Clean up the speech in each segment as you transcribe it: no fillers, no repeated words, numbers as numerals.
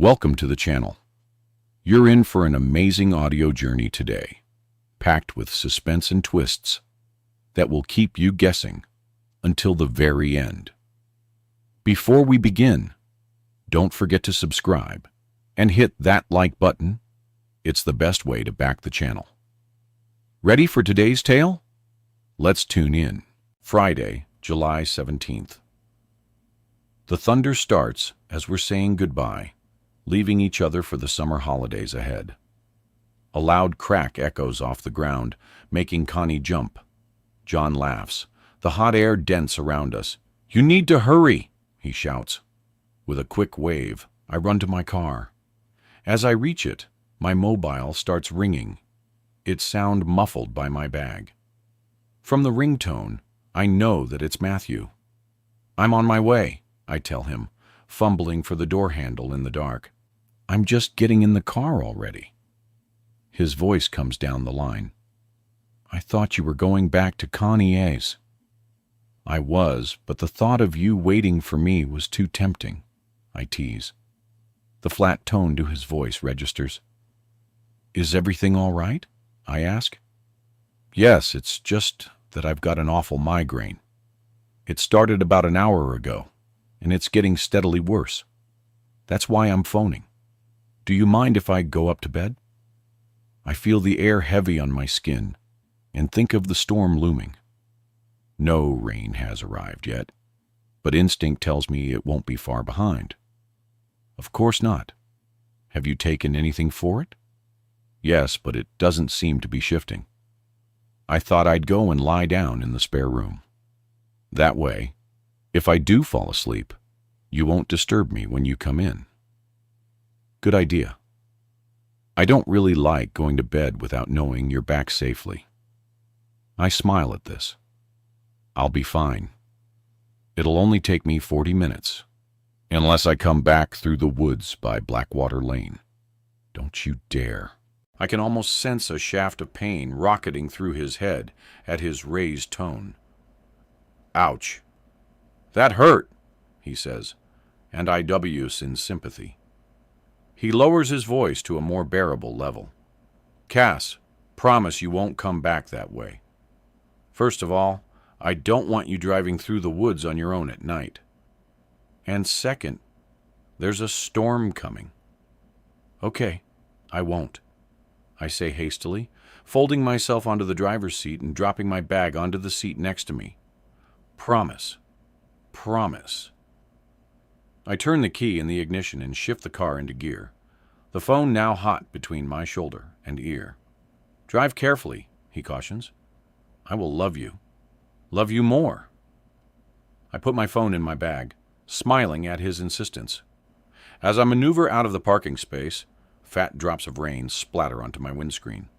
Welcome to the channel. You're in for an amazing audio journey today, packed with suspense and twists that will keep you guessing until the very end. Before we begin, don't forget to subscribe and hit that like button. It's the best way to back the channel. Ready for today's tale? Let's tune in. Friday, July 17th. The thunder starts as we're saying goodbye, leaving each other for the summer holidays ahead. A loud crack echoes off the ground, making Connie jump. John laughs, the hot air dense around us. "You need to hurry," he shouts. With a quick wave, I run to my car. As I reach it, my mobile starts ringing, its sound muffled by my bag. From the ringtone, I know that it's Matthew. "I'm on my way," I tell him, fumbling for the door handle in the dark. "I'm just getting in the car already." His voice comes down the line. "I thought you were going back to Connie A's." "I was, but the thought of you waiting for me was too tempting," I tease. The flat tone to his voice registers. "Is everything all right?" I ask. "Yes, it's just that I've got an awful migraine. It started about an hour ago, and it's getting steadily worse. That's why I'm phoning. Do you mind if I go up to bed?" I feel the air heavy on my skin and think of the storm looming. No rain has arrived yet, but instinct tells me it won't be far behind. "Of course not. Have you taken anything for it?" "Yes, but it doesn't seem to be shifting. I thought I'd go and lie down in the spare room. That way, if I do fall asleep, you won't disturb me when you come in." "Good idea. I don't really like going to bed without knowing you're back safely." I smile at this. "I'll be fine. It'll only take me 40 minutes, unless I come back through the woods by Blackwater Lane." "Don't you dare." I can almost sense a shaft of pain rocketing through his head at his raised tone. "Ouch. That hurt," he says, and I w's in sympathy. He lowers his voice to a more bearable level. "Cass, promise you won't come back that way. First of all, I don't want you driving through the woods on your own at night. And second, there's a storm coming." "Okay, I won't," I say hastily, folding myself onto the driver's seat and dropping my bag onto the seat next to me. "Promise. Promise." I turn the key in the ignition and shift the car into gear, the phone now hot between my shoulder and ear. "Drive carefully," he cautions. "I will love you more." I put my phone in my bag, smiling at his insistence. As I maneuver out of the parking space, fat drops of rain splatter onto my windscreen.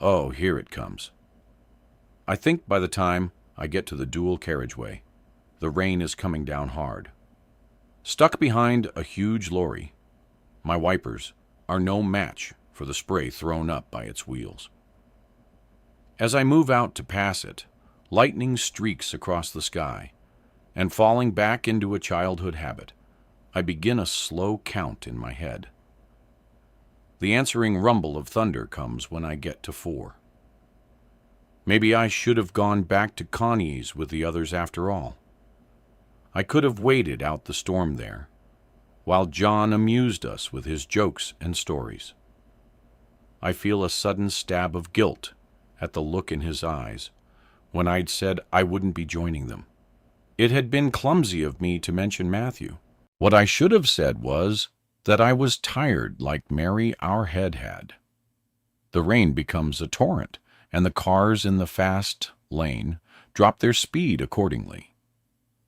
Oh, here it comes. I think by the time I get to the dual carriageway, the rain is coming down hard. Stuck behind a huge lorry, my wipers are no match for the spray thrown up by its wheels. As I move out to pass it, lightning streaks across the sky, and falling back into a childhood habit, I begin a slow count in my head. The answering rumble of thunder comes when I get to 4. Maybe I should have gone back to Connie's with the others after all. I could have waited out the storm there, while John amused us with his jokes and stories. I feel a sudden stab of guilt at the look in his eyes when I'd said I wouldn't be joining them. It had been clumsy of me to mention Matthew. What I should have said was that I was tired like Mary our head had. The rain becomes a torrent, and the cars in the fast lane drop their speed accordingly.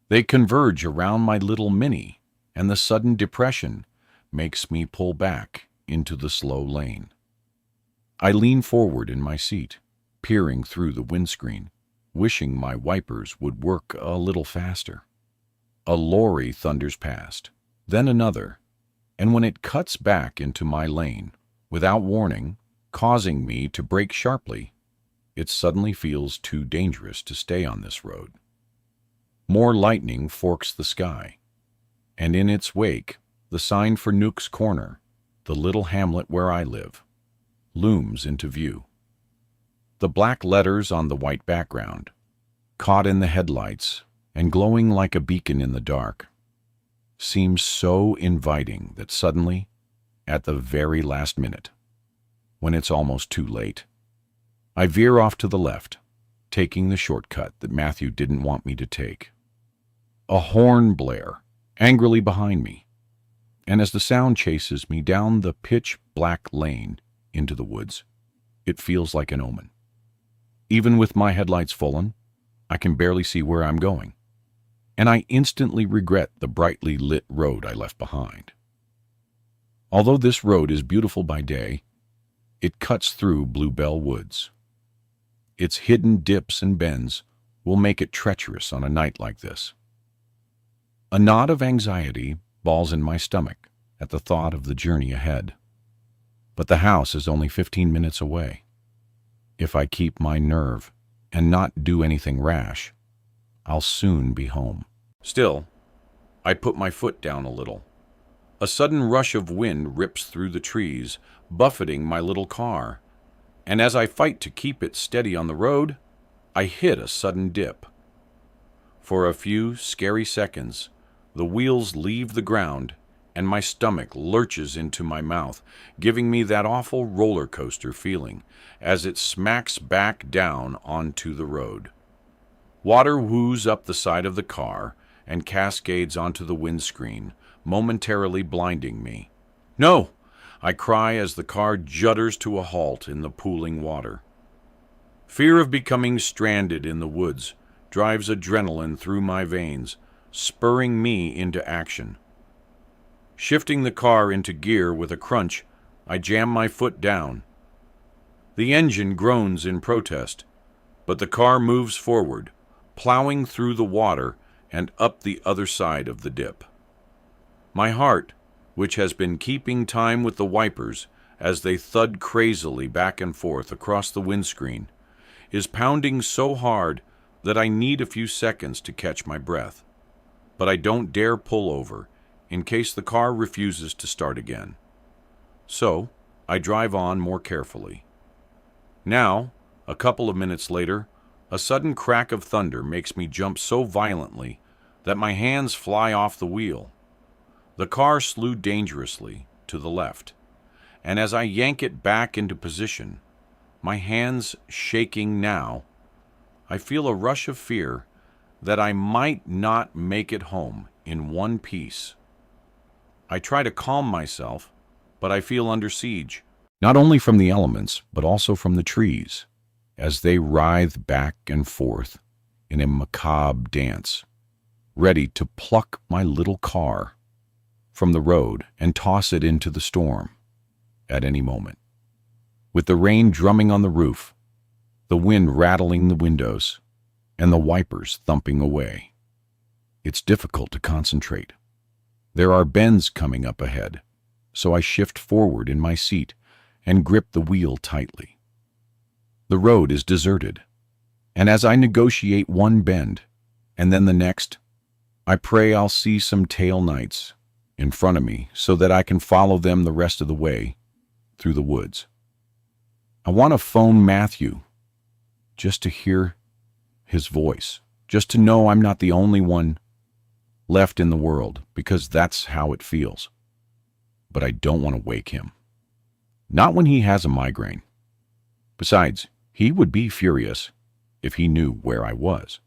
They converge around my little Minnie, and the sudden depression makes me pull back into the slow lane. I lean forward in my seat, peering through the windscreen, wishing my wipers would work a little faster. A lorry thunders past, then another, and when it cuts back into my lane, without warning, causing me to brake sharply, it suddenly feels too dangerous to stay on this road. More lightning forks the sky, and in its wake, The sign for Nook's Corner, the little hamlet where I live, looms into view. The black letters on the white background, caught in the headlights and glowing like a beacon in the dark, seems so inviting that suddenly, at the very last minute, when it's almost too late, I veer off to the left, taking the shortcut that Matthew didn't want me to take. A horn blare angrily behind me, and as the sound chases me down the pitch-black lane into the woods, it feels like an omen. Even with my headlights full on, I can barely see where I'm going, and I instantly regret the brightly lit road I left behind. Although this road is beautiful by day, it cuts through Bluebell Woods. Its hidden dips and bends will make it treacherous on a night like this. A knot of anxiety balls in my stomach at the thought of the journey ahead. But the house is only 15 minutes away. If I keep my nerve and not do anything rash, I'll soon be home. Still, I put my foot down a little. A sudden rush of wind rips through the trees, buffeting my little car, and as I fight to keep it steady on the road, I hit a sudden dip. For a few scary seconds, the wheels leave the ground and my stomach lurches into my mouth, giving me that awful roller coaster feeling as it smacks back down onto the road. Water woos up the side of the car and cascades onto the windscreen, momentarily blinding me. "No!" I cry as the car judders to a halt in the pooling water. Fear of becoming stranded in the woods drives adrenaline through my veins, spurring me into action. Shifting the car into gear with a crunch, I jam my foot down. The engine groans in protest, but the car moves forward, plowing through the water and up the other side of the dip. My heart, which has been keeping time with the wipers as they thud crazily back and forth across the windscreen, is pounding so hard that I need a few seconds to catch my breath. But I don't dare pull over in case the car refuses to start again. So I drive on more carefully. Now, a couple of minutes later, a sudden crack of thunder makes me jump so violently that my hands fly off the wheel. The car slewed dangerously to the left, and as I yank it back into position, my hands shaking now, I feel a rush of fear that I might not make it home in one piece. I try to calm myself, but I feel under siege, not only from the elements, but also from the trees, as they writhe back and forth in a macabre dance, ready to pluck my little car from the road and toss it into the storm at any moment. With the rain drumming on the roof, the wind rattling the windows, and the wipers thumping away, it's difficult to concentrate. There are bends coming up ahead, so I shift forward in my seat and grip the wheel tightly. The road is deserted, and as I negotiate one bend and then the next, I pray I'll see some tail knights in front of me so that I can follow them the rest of the way through the woods. I want to phone Matthew just to hear his voice, just to know I'm not the only one left in the world, because that's how it feels. But I don't want to wake him. Not when he has a migraine. Besides, he would be furious if he knew where I was.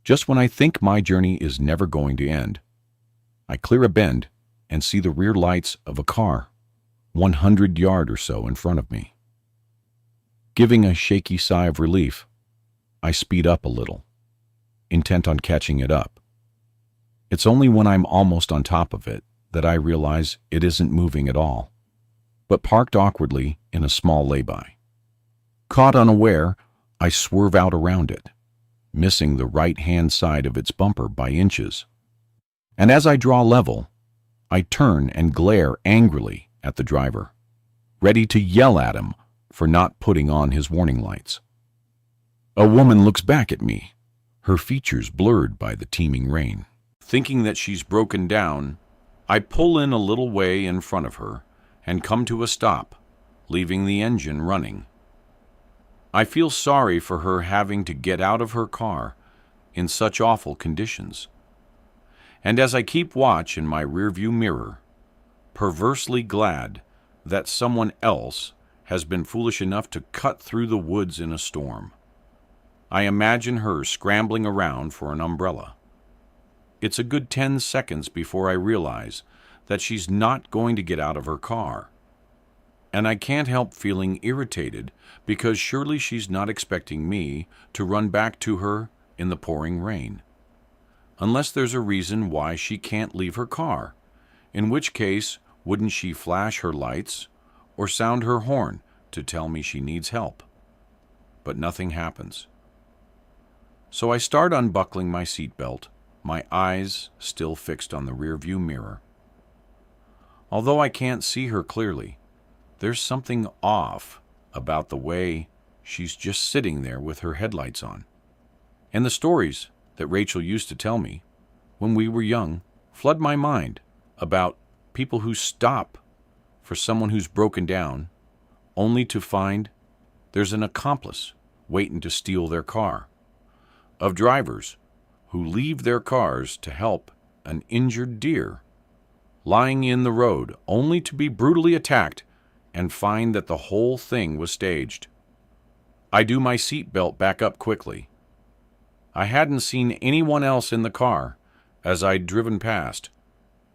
Just when I think my journey is never going to end, I clear a bend and see the rear lights of a car 100 yards or so in front of me. Giving a shaky sigh of relief, I speed up a little, intent on catching it up. It's only when I'm almost on top of it that I realize it isn't moving at all, but parked awkwardly in a small lay-by. Caught unaware, I swerve out around it, missing the right-hand side of its bumper by inches. And as I draw level, I turn and glare angrily at the driver, ready to yell at him for not putting on his warning lights. A woman looks back at me, her features blurred by the teeming rain. Thinking that she's broken down, I pull in a little way in front of her and come to a stop, leaving the engine running. I feel sorry for her having to get out of her car in such awful conditions. And as I keep watch in my rearview mirror, perversely glad that someone else has been foolish enough to cut through the woods in a storm. I imagine her scrambling around for an umbrella. It's a good 10 seconds before I realize that she's not going to get out of her car. And I can't help feeling irritated because surely she's not expecting me to run back to her in the pouring rain. Unless there's a reason why she can't leave her car, in which case wouldn't she flash her lights or sound her horn to tell me she needs help? But nothing happens. So I start unbuckling my seatbelt, my eyes still fixed on the rearview mirror. Although I can't see her clearly, there's something off about the way she's just sitting there with her headlights on. And the stories that Rachel used to tell me when we were young flood my mind about people who stop for someone who's broken down only to find there's an accomplice waiting to steal their car, of drivers who leave their cars to help an injured deer lying in the road only to be brutally attacked and find that the whole thing was staged. I do my seatbelt back up quickly. I hadn't seen anyone else in the car as I'd driven past,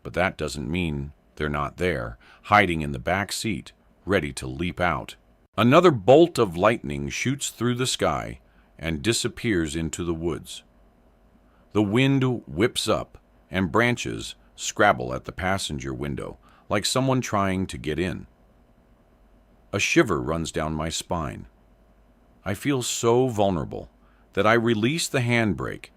but that doesn't mean they're not there, hiding in the back seat, ready to leap out. Another bolt of lightning shoots through the sky and disappears into the woods. The wind whips up, and branches scrabble at the passenger window like someone trying to get in. A shiver runs down my spine. I feel so vulnerable that I release the handbrake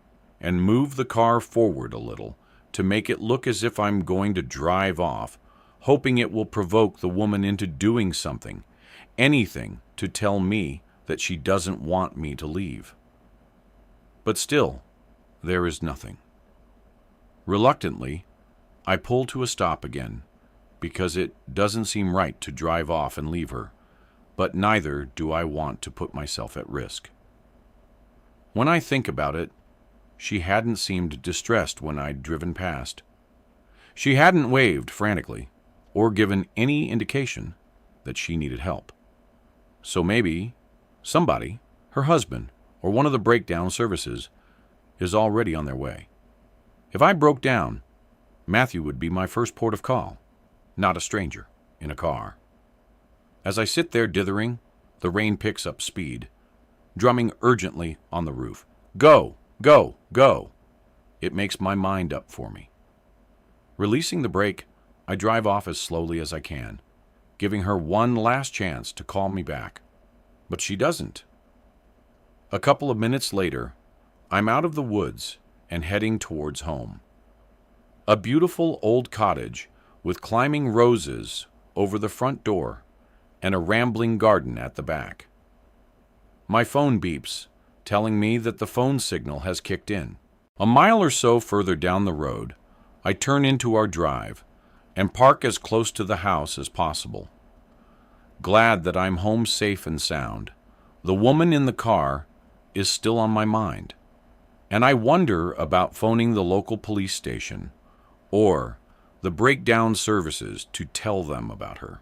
and move the car forward a little to make it look as if I'm going to drive off, hoping it will provoke the woman into doing something, anything to tell me that she doesn't want me to leave. But still, there is nothing. Reluctantly, I pull to a stop again, because it doesn't seem right to drive off and leave her, but neither do I want to put myself at risk. When I think about it, she hadn't seemed distressed when I'd driven past. She hadn't waved frantically or given any indication that she needed help. So maybe somebody, her husband, or one of the breakdown services, is already on their way. If I broke down, Matthew would be my first port of call, not a stranger in a car. As I sit there dithering, the rain picks up speed, drumming urgently on the roof. Go, go, go. It makes my mind up for me. Releasing the brake, I drive off as slowly as I can, giving her one last chance to call me back. But she doesn't. A couple of minutes later, I'm out of the woods and heading towards home. A beautiful old cottage with climbing roses over the front door and a rambling garden at the back. My phone beeps, telling me that the phone signal has kicked in. A mile or so further down the road, I turn into our drive and park as close to the house as possible. Glad that I'm home safe and sound, the woman in the car is still on my mind, and I wonder about phoning the local police station or the breakdown services to tell them about her.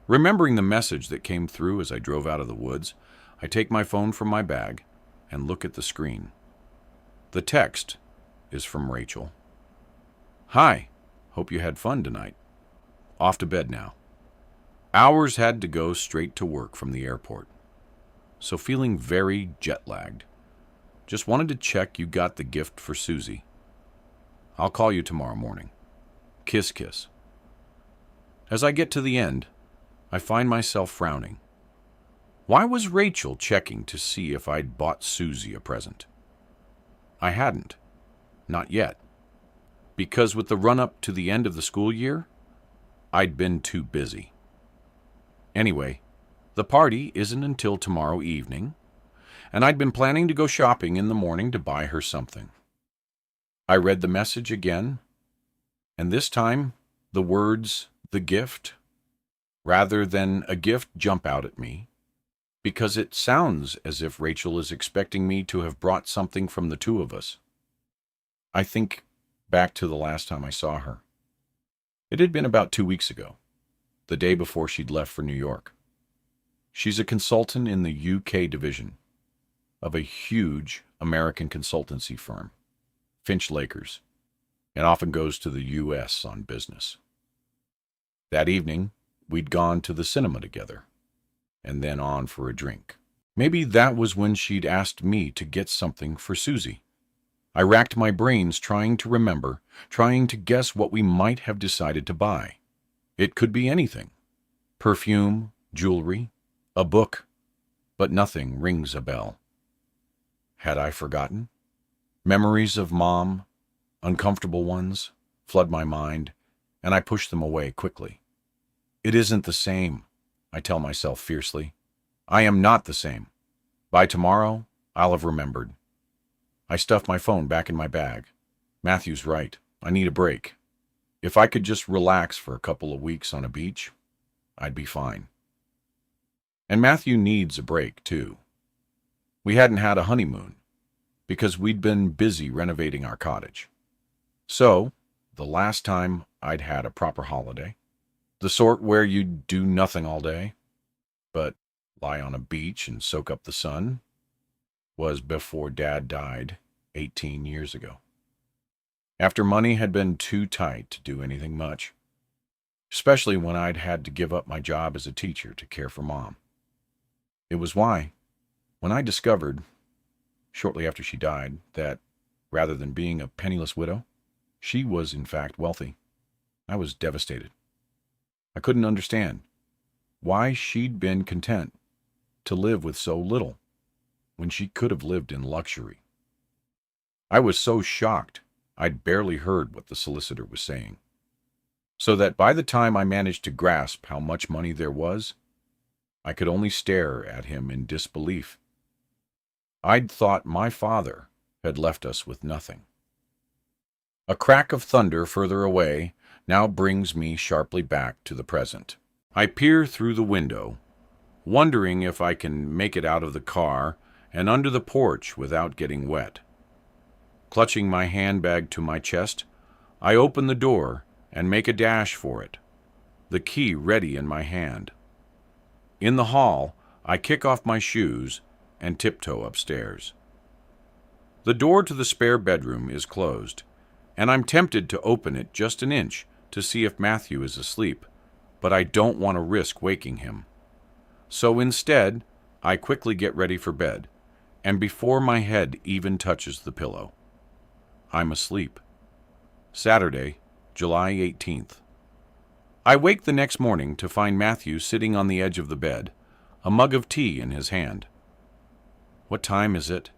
Remembering the message that came through as I drove out of the woods, I take my phone from my bag and look at the screen. The text is from Rachel. Hi, hope you had fun tonight. Off to bed now. Hours had to go straight to work from the airport, so feeling very jet-lagged. Just wanted to check you got the gift for Susie. I'll call you tomorrow morning. Kiss, kiss. As I get to the end, I find myself frowning. Why was Rachel checking to see if I'd bought Susie a present? I hadn't. Not yet. Because with the run-up to the end of the school year, I'd been too busy. Anyway, the party isn't until tomorrow evening, and I'd been planning to go shopping in the morning to buy her something. I read the message again, And this time, the words, the gift, rather than a gift, jump out at me, because it sounds as if Rachel is expecting me to have brought something from the two of us. I think back to the last time I saw her. It had been about 2 weeks ago, the day before she'd left for New York. She's a consultant in the UK division of a huge American consultancy firm, Finch Lakers, and often goes to the US on business. That evening, we'd gone to the cinema together, and then on for a drink. Maybe that was when she'd asked me to get something for Susie. I racked my brains trying to remember, trying to guess what we might have decided to buy. It could be anything. Perfume, jewelry, a book, but nothing rings a bell. Had I forgotten? Memories of Mom, uncomfortable ones, flood my mind, and I push them away quickly. It isn't the same, I tell myself fiercely. I am not the same. By tomorrow, I'll have remembered. I stuff my phone back in my bag. Matthew's right. I need a break. If I could just relax for a couple of weeks on a beach, I'd be fine. And Matthew needs a break, too. We hadn't had a honeymoon because we'd been busy renovating our cottage. So, the last time I'd had a proper holiday, the sort where you'd do nothing all day, but lie on a beach and soak up the sun, was before Dad died 18 years ago. After money had been too tight to do anything much, especially when I'd had to give up my job as a teacher to care for Mom. It was why, when I discovered, shortly after she died, that rather than being a penniless widow, she was in fact wealthy, I was devastated. I couldn't understand why she'd been content to live with so little when she could have lived in luxury. I was so shocked I'd barely heard what the solicitor was saying, so that by the time I managed to grasp how much money there was, I could only stare at him in disbelief. I'd thought my father had left us with nothing. A crack of thunder further away now brings me sharply back to the present. I peer through the window, wondering if I can make it out of the car and under the porch without getting wet. Clutching my handbag to my chest, I open the door and make a dash for it, the key ready in my hand. In the hall, I kick off my shoes and tiptoe upstairs. The door to the spare bedroom is closed, and I'm tempted to open it just an inch to see if Matthew is asleep, but I don't want to risk waking him. So instead, I quickly get ready for bed, and before my head even touches the pillow, I'm asleep. Saturday, July 18th. I wake the next morning to find Matthew sitting on the edge of the bed, a mug of tea in his hand. "What time is it?"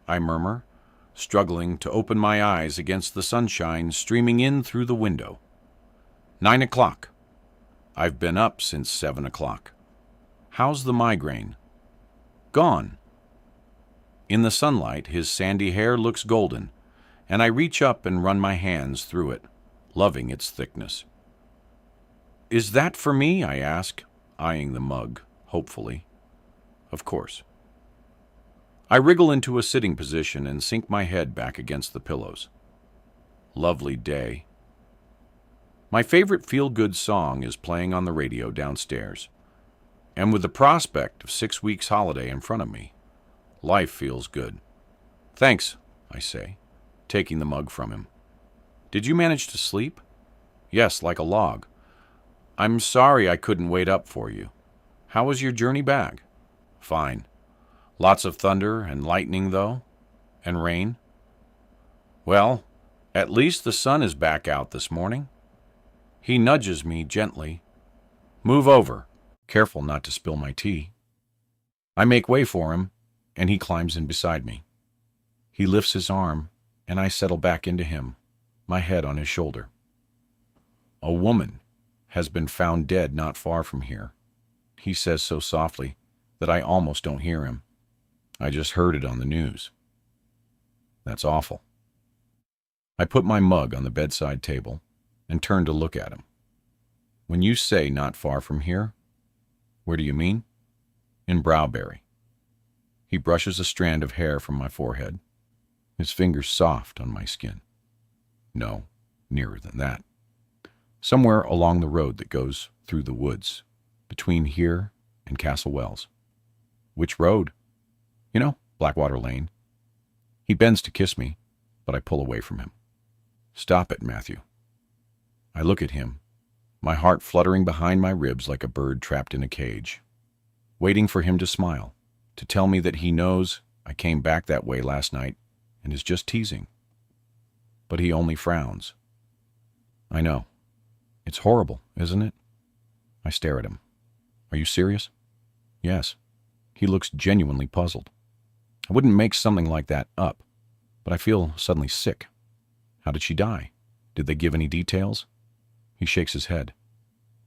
I murmur, struggling to open my eyes against the sunshine streaming in through the window. 9 o'clock. I've been up since 7 o'clock. How's the migraine? Gone. In the sunlight, his sandy hair looks golden, and I reach up and run my hands through it, loving its thickness. "Is that for me?" I ask, eyeing the mug, hopefully. Of course. I wriggle into a sitting position and sink my head back against the pillows. Lovely day. My favorite feel-good song is playing on the radio downstairs, and with the prospect of 6 weeks' holiday in front of me, life feels good. "Thanks," I say, taking the mug from him. "Did you manage to sleep?" "Yes, like a log. I'm sorry I couldn't wait up for you. How was your journey back?" "Fine. Lots of thunder and lightning, though? And rain?" "Well, at least the sun is back out this morning." He nudges me gently. "Move over," careful not to spill my tea. I make way for him, and he climbs in beside me. He lifts his arm, and I settle back into him, my head on his shoulder. "A woman has been found dead not far from here," he says so softly that I almost don't hear him. "I just heard it on the news." "That's awful." I put my mug on the bedside table, and turn to look at him. When you say not far from here, where do you mean? In Browberry. He brushes a strand of hair from my forehead, his fingers soft on my skin. No, nearer than that. Somewhere along the road that goes through the woods, between here and Castle Wells. Which road? You know, Blackwater Lane. He bends to kiss me, but I pull away from him. Stop it, Matthew. I look at him, my heart fluttering behind my ribs like a bird trapped in a cage, waiting for him to smile, to tell me that he knows I came back that way last night and is just teasing. But he only frowns. I know. It's horrible, isn't it? I stare at him. Are you serious? Yes. He looks genuinely puzzled. I wouldn't make something like that up, but I feel suddenly sick. How did she die? Did they give any details? He shakes his head.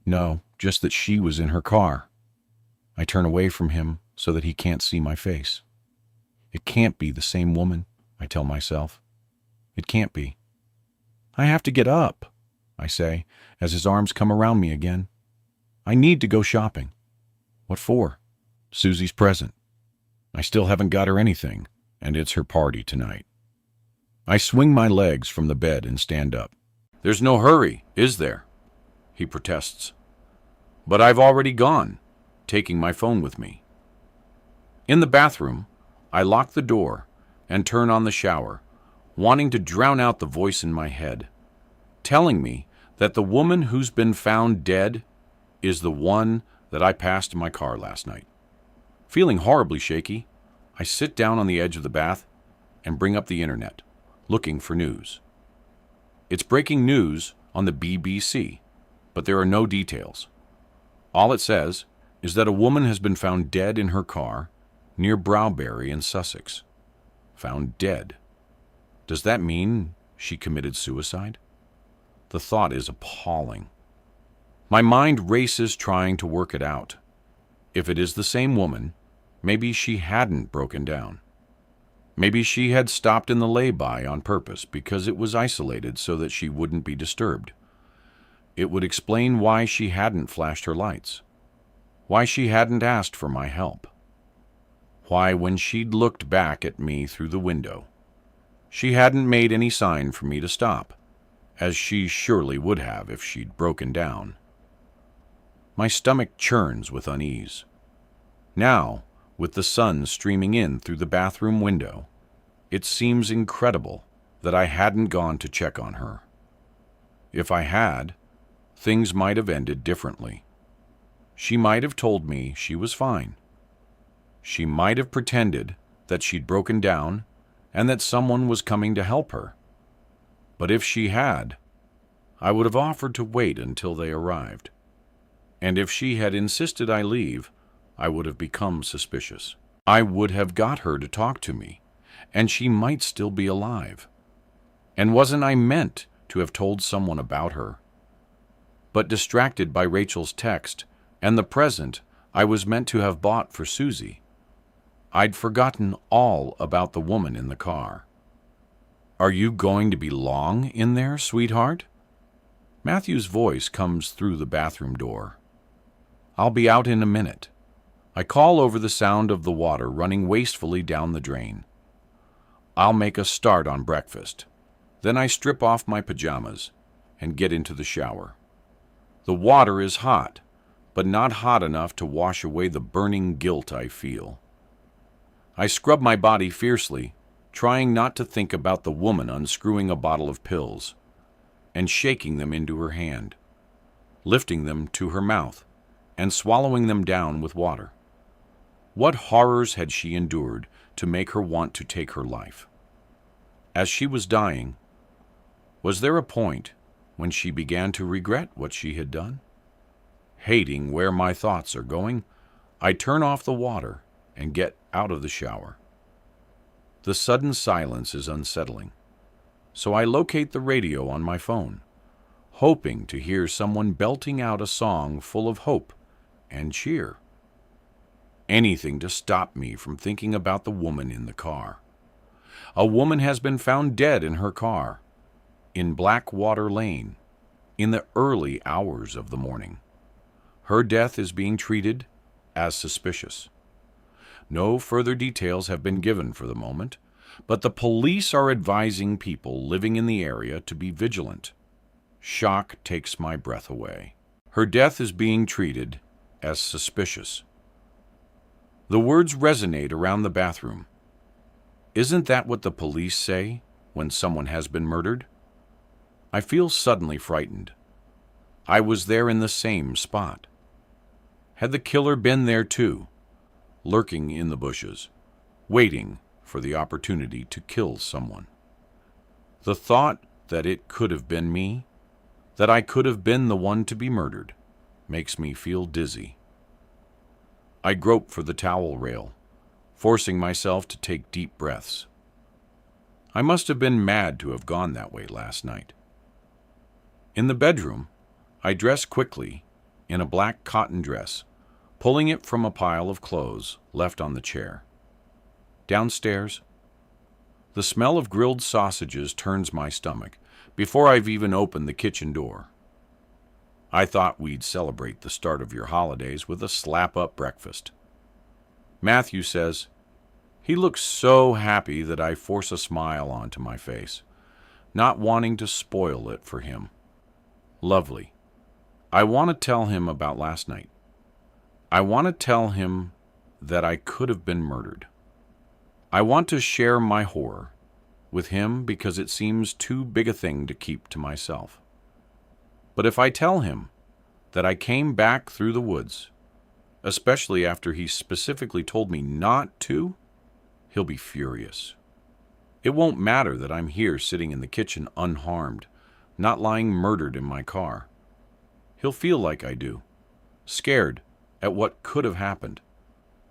No, just that she was in her car. I turn away from him so that he can't see my face. It can't be the same woman, I tell myself. It can't be. I have to get up, I say, as his arms come around me again. I need to go shopping. What for? Susie's present. I still haven't got her anything, and it's her party tonight. I swing my legs from the bed and stand up. There's no hurry, is there? He protests. But I've already gone, taking my phone with me. In the bathroom, I lock the door and turn on the shower, wanting to drown out the voice in my head, telling me that the woman who's been found dead is the one that I passed in my car last night. Feeling horribly shaky, I sit down on the edge of the bath and bring up the internet, looking for news. It's breaking news on the BBC, but there are no details. All it says is that a woman has been found dead in her car near Browberry in Sussex. Found dead. Does that mean she committed suicide? The thought is appalling. My mind races trying to work it out. If it is the same woman, maybe she hadn't broken down. Maybe she had stopped in the lay-by on purpose because it was isolated so that she wouldn't be disturbed. It would explain why she hadn't flashed her lights, why she hadn't asked for my help, why when she'd looked back at me through the window, she hadn't made any sign for me to stop, as she surely would have if she'd broken down. My stomach churns with unease. Now, with the sun streaming in through the bathroom window, it seems incredible that I hadn't gone to check on her. If I had, things might have ended differently. She might have told me she was fine. She might have pretended that she'd broken down and that someone was coming to help her. But if she had, I would have offered to wait until they arrived. And if she had insisted I leave, I would have become suspicious. I would have got her to talk to me, and she might still be alive. And wasn't I meant to have told someone about her? But distracted by Rachel's text and the present I was meant to have bought for Susie, I'd forgotten all about the woman in the car. Are you going to be long in there, sweetheart? Matthew's voice comes through the bathroom door. I'll be out in a minute. I call over the sound of the water running wastefully down the drain. I'll make a start on breakfast. Then I strip off my pajamas and get into the shower. The water is hot, but not hot enough to wash away the burning guilt I feel. I scrub my body fiercely, trying not to think about the woman unscrewing a bottle of pills and shaking them into her hand, lifting them to her mouth and swallowing them down with water. What horrors had she endured to make her want to take her life? As she was dying, was there a point when she began to regret what she had done? Hating where my thoughts are going, I turn off the water and get out of the shower. The sudden silence is unsettling, so I locate the radio on my phone, hoping to hear someone belting out a song full of hope and cheer. Anything to stop me from thinking about the woman in the car. A woman has been found dead in her car, in Blackwater Lane, in the early hours of the morning. Her death is being treated as suspicious. No further details have been given for the moment, but the police are advising people living in the area to be vigilant. Shock takes my breath away. Her death is being treated as suspicious. The words resonate around the bathroom. Isn't that what the police say when someone has been murdered? I feel suddenly frightened. I was there in the same spot. Had the killer been there too, lurking in the bushes, waiting for the opportunity to kill someone? The thought that it could have been me, that I could have been the one to be murdered, makes me feel dizzy. I grope for the towel rail, forcing myself to take deep breaths. I must have been mad to have gone that way last night. In the bedroom, I dress quickly in a black cotton dress, pulling it from a pile of clothes left on the chair. Downstairs, the smell of grilled sausages turns my stomach before I've even opened the kitchen door. I thought we'd celebrate the start of your holidays with a slap-up breakfast. Matthew says he looks so happy that I force a smile onto my face, not wanting to spoil it for him. Lovely. I want to tell him about last night. I want to tell him that I could have been murdered. I want to share my horror with him because it seems too big a thing to keep to myself. But if I tell him that I came back through the woods, especially after he specifically told me not to, he'll be furious. It won't matter that I'm here sitting in the kitchen unharmed, not lying murdered in my car. He'll feel like I do, scared at what could have happened,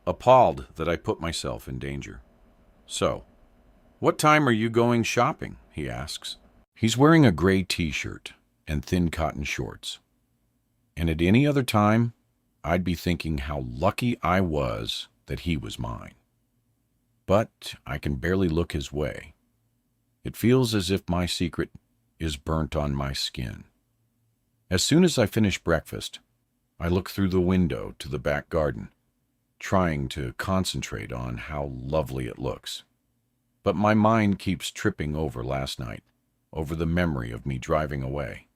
appalled that I put myself in danger. So, what time are you going shopping? He asks. He's wearing a gray t-shirt and thin cotton shorts. And at any other time, I'd be thinking how lucky I was that he was mine. But I can barely look his way. It feels as if my secret is burnt on my skin. As soon as I finish breakfast, I look through the window to the back garden, trying to concentrate on how lovely it looks. But my mind keeps tripping over last night, over the memory of me driving away.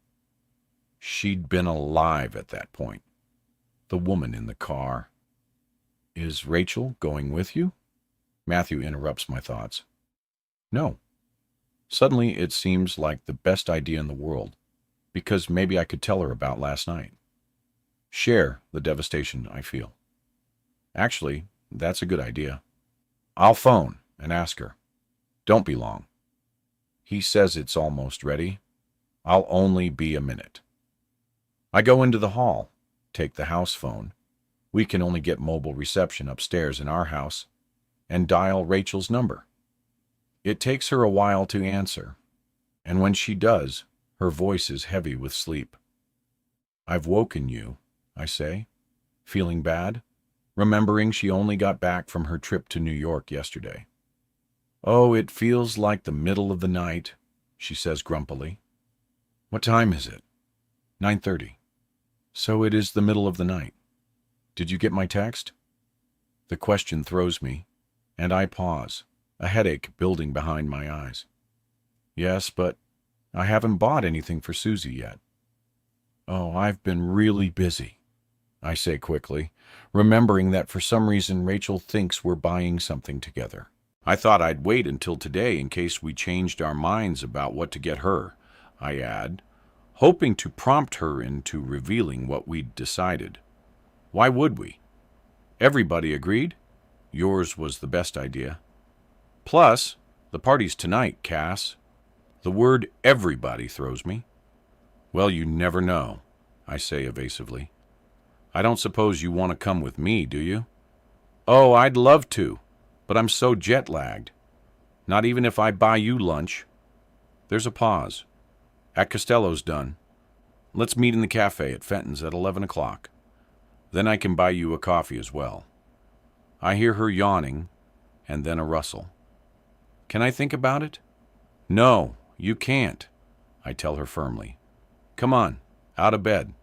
She'd been alive at that point. The woman in the car. Is Rachel going with you? Matthew interrupts my thoughts. No. Suddenly it seems like the best idea in the world, because maybe I could tell her about last night. Share the devastation I feel. Actually, that's a good idea. I'll phone and ask her. Don't be long. He says it's almost ready. I'll only be a minute. I go into the hall, take the house phone. We can only get mobile reception upstairs in our house, and dial Rachel's number. It takes her a while to answer, and when she does, her voice is heavy with sleep. I've woken you, I say, feeling bad, remembering she only got back from her trip to New York yesterday. Oh, it feels like the middle of the night, she says grumpily. What time is it? 9:30. So it is the middle of the night. Did you get my text? The question throws me, and I pause, a headache building behind my eyes. Yes, but I haven't bought anything for Susie yet. Oh, I've been really busy, I say quickly, remembering that for some reason Rachel thinks we're buying something together. I thought I'd wait until today in case we changed our minds about what to get her, I add, hoping to prompt her into revealing what we'd decided. Why would we? Everybody agreed. Yours was the best idea. Plus, the party's tonight, Cass. The word everybody throws me. Well, you never know, I say evasively. I don't suppose you want to come with me, do you? Oh, I'd love to, but I'm so jet-lagged. Not even if I buy you lunch. There's a pause. At Costello's done. Let's meet in the cafe at Fenton's at 11 o'clock. Then I can buy you a coffee as well. I hear her yawning, and then a rustle. Can I think about it? No, you can't, I tell her firmly. Come on, out of bed.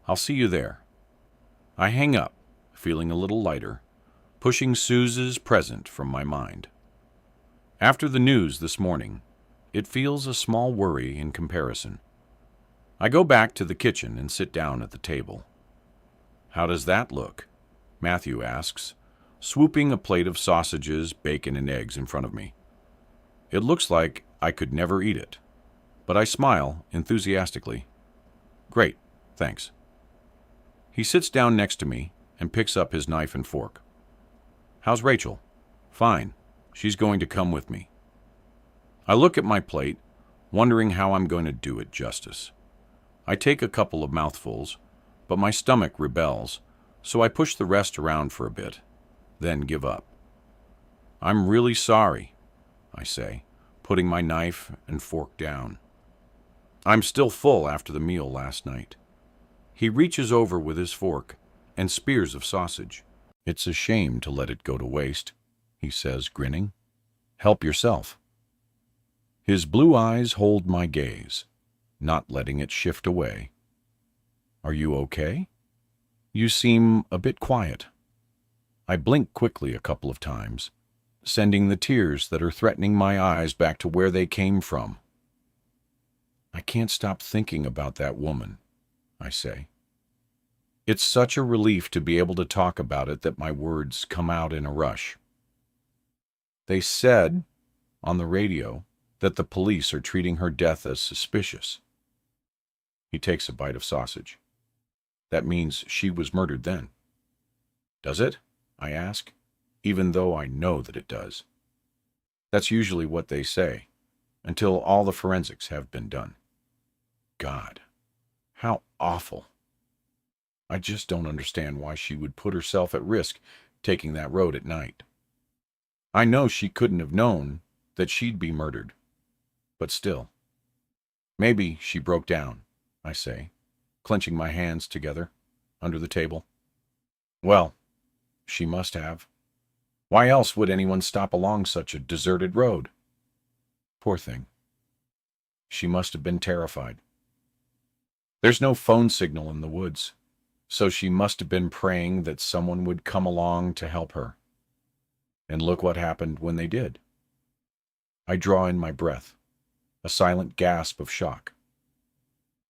I'll see you there. I hang up, feeling a little lighter, pushing Suze's present from my mind. After the news this morning, it feels a small worry in comparison. I go back to the kitchen and sit down at the table. How does that look? Matthew asks, swooping a plate of sausages, bacon, and eggs in front of me. It looks like I could never eat it, but I smile enthusiastically. Great, thanks. He sits down next to me and picks up his knife and fork. How's Rachel? Fine. She's going to come with me. I look at my plate, wondering how I'm going to do it justice. I take a couple of mouthfuls, but my stomach rebels, so I push the rest around for a bit, then give up. I'm really sorry, I say, putting my knife and fork down. I'm still full after the meal last night. He reaches over with his fork and spears of sausage. It's a shame to let it go to waste, he says, grinning. Help yourself. His blue eyes hold my gaze, not letting it shift away. Are you okay? You seem a bit quiet. I blink quickly a couple of times, sending the tears that are threatening my eyes back to where they came from. I can't stop thinking about that woman, I say. It's such a relief to be able to talk about it that my words come out in a rush. They said on the radio that the police are treating her death as suspicious. He takes a bite of sausage. That means she was murdered then. Does it? I ask, even though I know that it does. That's usually what they say, until all the forensics have been done. God, how awful. I just don't understand why she would put herself at risk taking that road at night. I know she couldn't have known that she'd be murdered, but still. Maybe she broke down, I say, clenching my hands together under the table. Well, she must have. Why else would anyone stop along such a deserted road? Poor thing. She must have been terrified. There's no phone signal in the woods, so she must have been praying that someone would come along to help her. And look what happened when they did. I draw in my breath, a silent gasp of shock.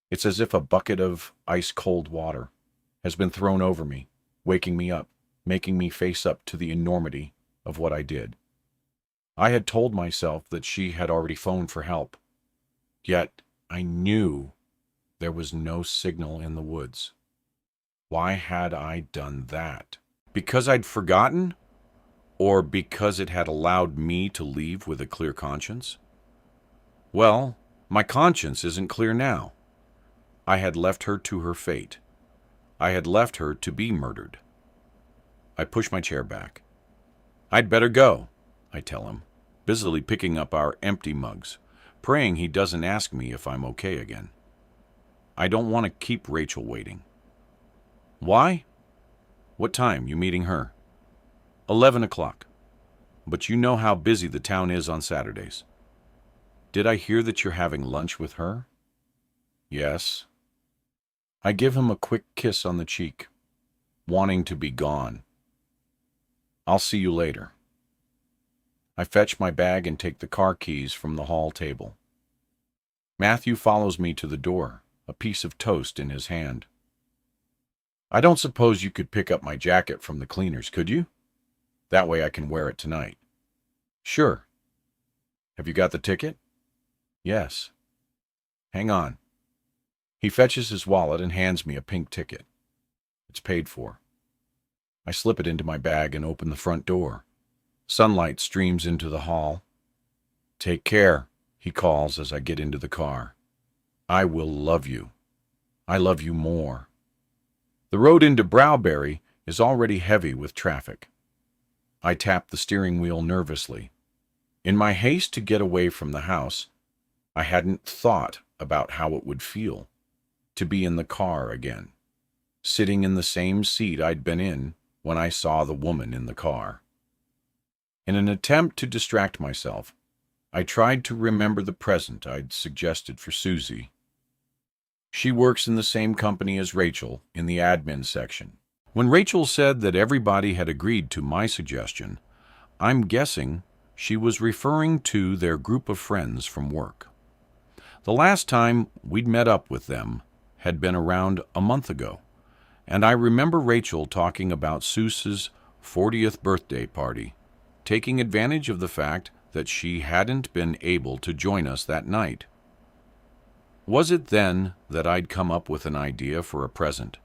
It's as if a bucket of ice-cold water has been thrown over me, waking me up, making me face up to the enormity of what I did. I had told myself that she had already phoned for help, yet I knew there was no signal in the woods. Why had I done that? Because I'd forgotten? Or because it had allowed me to leave with a clear conscience? Well, my conscience isn't clear now. I had left her to her fate. I had left her to be murdered. I push my chair back. I'd better go, I tell him, busily picking up our empty mugs, praying he doesn't ask me if I'm okay again. I don't want to keep Rachel waiting. Why? What time you meeting her? 11 o'clock. But you know how busy the town is on Saturdays. Did I hear that you're having lunch with her? Yes. I give him a quick kiss on the cheek, wanting to be gone. I'll see you later. I fetch my bag and take the car keys from the hall table. Matthew follows me to the door, a piece of toast in his hand. I don't suppose you could pick up my jacket from the cleaners, could you? That way I can wear it tonight. Sure. Have you got the ticket? Yes. Hang on. He fetches his wallet and hands me a pink ticket. It's paid for. I slip it into my bag and open the front door. Sunlight streams into the hall. Take care, he calls as I get into the car. I will love you. I love you more. The road into Browberry is already heavy with traffic. I tap the steering wheel nervously. In my haste to get away from the house, I hadn't thought about how it would feel to be in the car again, sitting in the same seat I'd been in when I saw the woman in the car. In an attempt to distract myself, I tried to remember the present I'd suggested for Susie. She works in the same company as Rachel in the admin section. When Rachel said that everybody had agreed to my suggestion, I'm guessing she was referring to their group of friends from work. The last time we'd met up with them had been around a month ago, and I remember Rachel talking about Seuss's 40th birthday party, taking advantage of the fact that she hadn't been able to join us that night. Was it then that I'd come up with an idea for a present?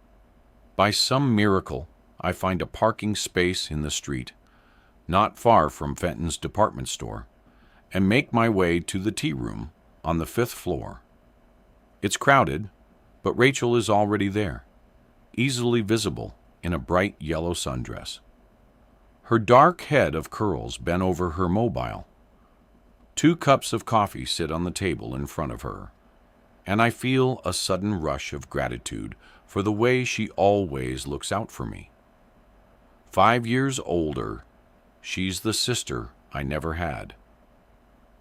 By some miracle, I find a parking space in the street, not far from Fenton's department store, and make my way to the tea room on the 5th floor. It's crowded, but Rachel is already there, easily visible in a bright yellow sundress. Her dark head of curls bent over her mobile. 2 cups of coffee sit on the table in front of her, and I feel a sudden rush of gratitude for the way she always looks out for me. 5 years older, she's the sister I never had.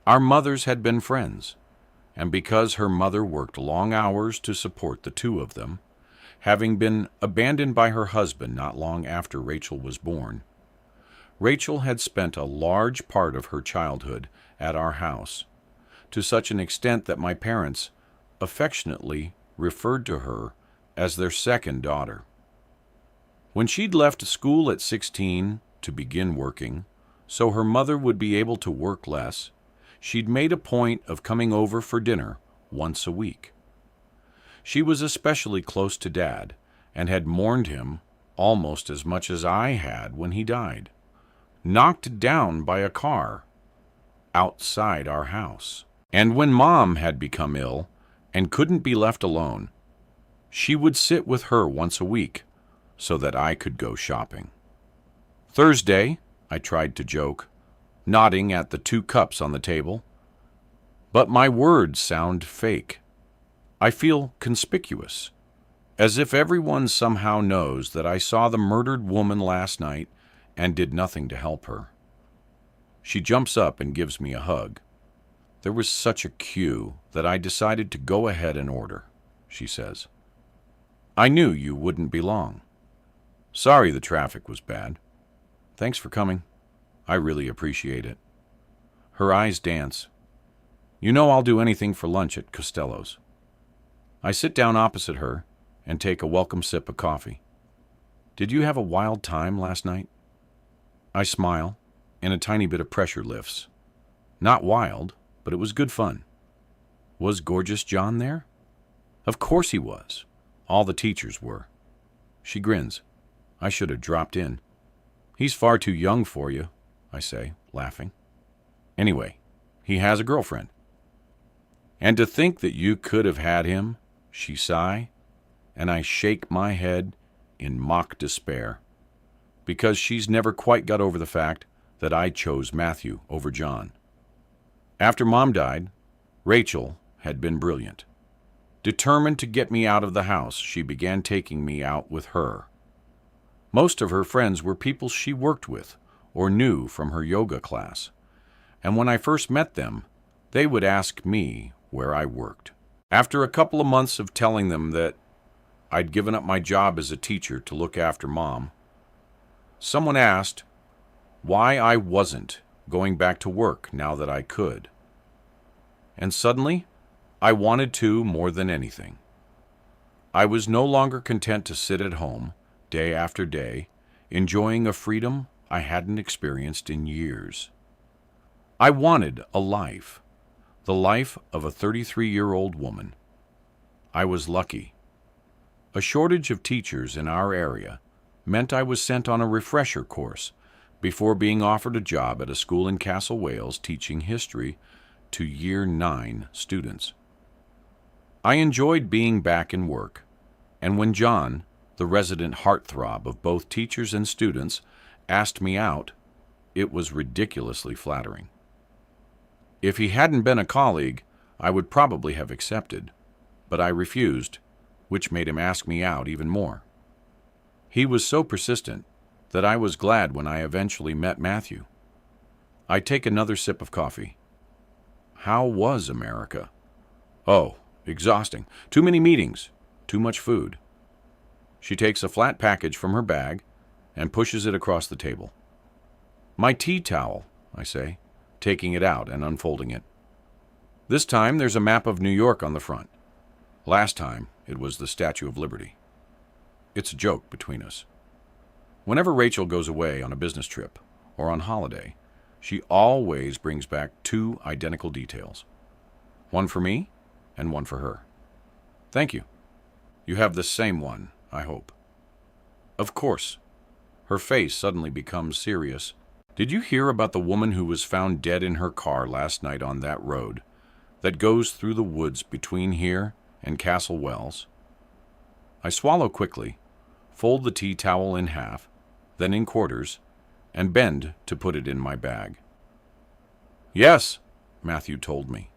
Our mothers had been friends, and because her mother worked long hours to support the 2 of them, having been abandoned by her husband not long after Rachel was born, Rachel had spent a large part of her childhood at our house, to such an extent that my parents affectionately referred to her as their second daughter. When she'd left school at 16 to begin working, so her mother would be able to work less, she'd made a point of coming over for dinner once a week. She was especially close to Dad and had mourned him almost as much as I had when he died, knocked down by a car outside our house. And when Mom had become ill and couldn't be left alone, she would sit with her once a week so that I could go shopping. Thursday, I tried to joke, nodding at the 2 cups on the table, but my words sound fake. I feel conspicuous, as if everyone somehow knows that I saw the murdered woman last night and did nothing to help her. She jumps up and gives me a hug. There was such a queue that I decided to go ahead and order, she says. I knew you wouldn't be long. Sorry the traffic was bad. Thanks for coming. I really appreciate it. Her eyes dance. You know I'll do anything for lunch at Costello's. I sit down opposite her and take a welcome sip of coffee. Did you have a wild time last night? I smile, and a tiny bit of pressure lifts. Not wild, but it was good fun. Was Gorgeous John there? Of course he was. All the teachers were. She grins. I should have dropped in. He's far too young for you, I say, laughing. Anyway, he has a girlfriend. And to think that you could have had him, she sigh, and I shake my head in mock despair, because she's never quite got over the fact that I chose Matthew over John. After Mom died, Rachel had been brilliant. Determined to get me out of the house, she began taking me out with her. Most of her friends were people she worked with or knew from her yoga class, and when I first met them, they would ask me where I worked. After a couple of months of telling them that I'd given up my job as a teacher to look after Mom, someone asked why I wasn't going back to work now that I could. And suddenly, I wanted to more than anything. I was no longer content to sit at home, day after day, enjoying a freedom I hadn't experienced in years. I wanted a life, the life of a 33-year-old woman. I was lucky. A shortage of teachers in our area meant I was sent on a refresher course before being offered a job at a school in Castle Wales teaching history to Year 9 students. I enjoyed being back in work, and when John, the resident heartthrob of both teachers and students, asked me out, it was ridiculously flattering. If he hadn't been a colleague, I would probably have accepted, but I refused, which made him ask me out even more. He was so persistent that I was glad when I eventually met Matthew. I take another sip of coffee. How was America? Oh, Exhausting. Too many meetings. Too much food. She takes a flat package from her bag and pushes it across the table. My tea towel, I say, taking it out and unfolding it. This time there's a map of New York on the front. Last time it was the Statue of Liberty. It's a joke between us. Whenever Rachel goes away on a business trip or on holiday, she always brings back two identical details. One for me and one for her. Thank you. You have the same one, I hope. Of course. Her face suddenly becomes serious. Did you hear about the woman who was found dead in her car last night on that road that goes through the woods between here and Castle Wells? I swallow quickly, fold the tea towel in half, then in quarters, and bend to put it in my bag. Yes, Matthew told me.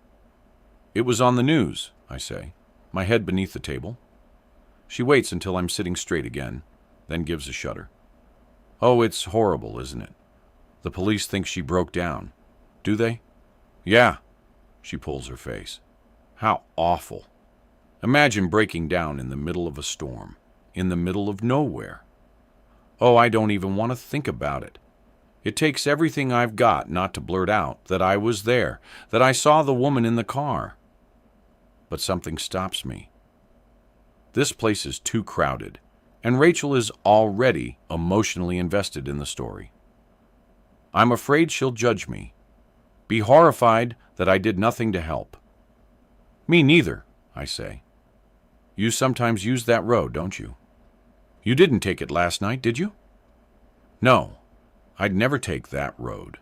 It was on the news, I say, my head beneath the table. She waits until I'm sitting straight again, then gives a shudder. Oh, it's horrible, isn't it? The police think she broke down. Do they? Yeah. She pulls her face. How awful. Imagine breaking down in the middle of a storm, in the middle of nowhere. Oh, I don't even want to think about it. It takes everything I've got not to blurt out that I was there, that I saw the woman in the car. But something stops me. This place is too crowded, and Rachel is already emotionally invested in the story. I'm afraid she'll judge me, be horrified that I did nothing to help. Me neither, I say. You sometimes use that road, don't you? You didn't take it last night, did you? No, I'd never take that road.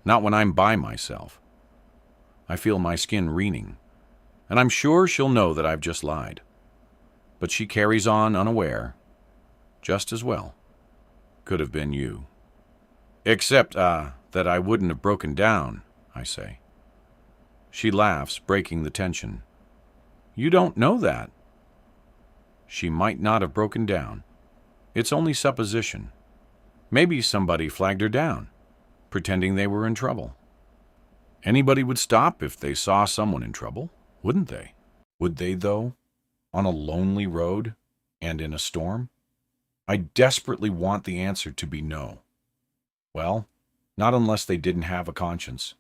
Not when I'm by myself. I feel my skin reening, and I'm sure she'll know that I've just lied. But she carries on unaware, just as well. Could have been you. Except, that I wouldn't have broken down, I say. She laughs, breaking the tension. You don't know that. She might not have broken down. It's only supposition. Maybe somebody flagged her down, pretending they were in trouble. Anybody would stop if they saw someone in trouble, wouldn't they? Would they, though? On a lonely road and in a storm? I desperately want the answer to be no. Well, not unless they didn't have a conscience.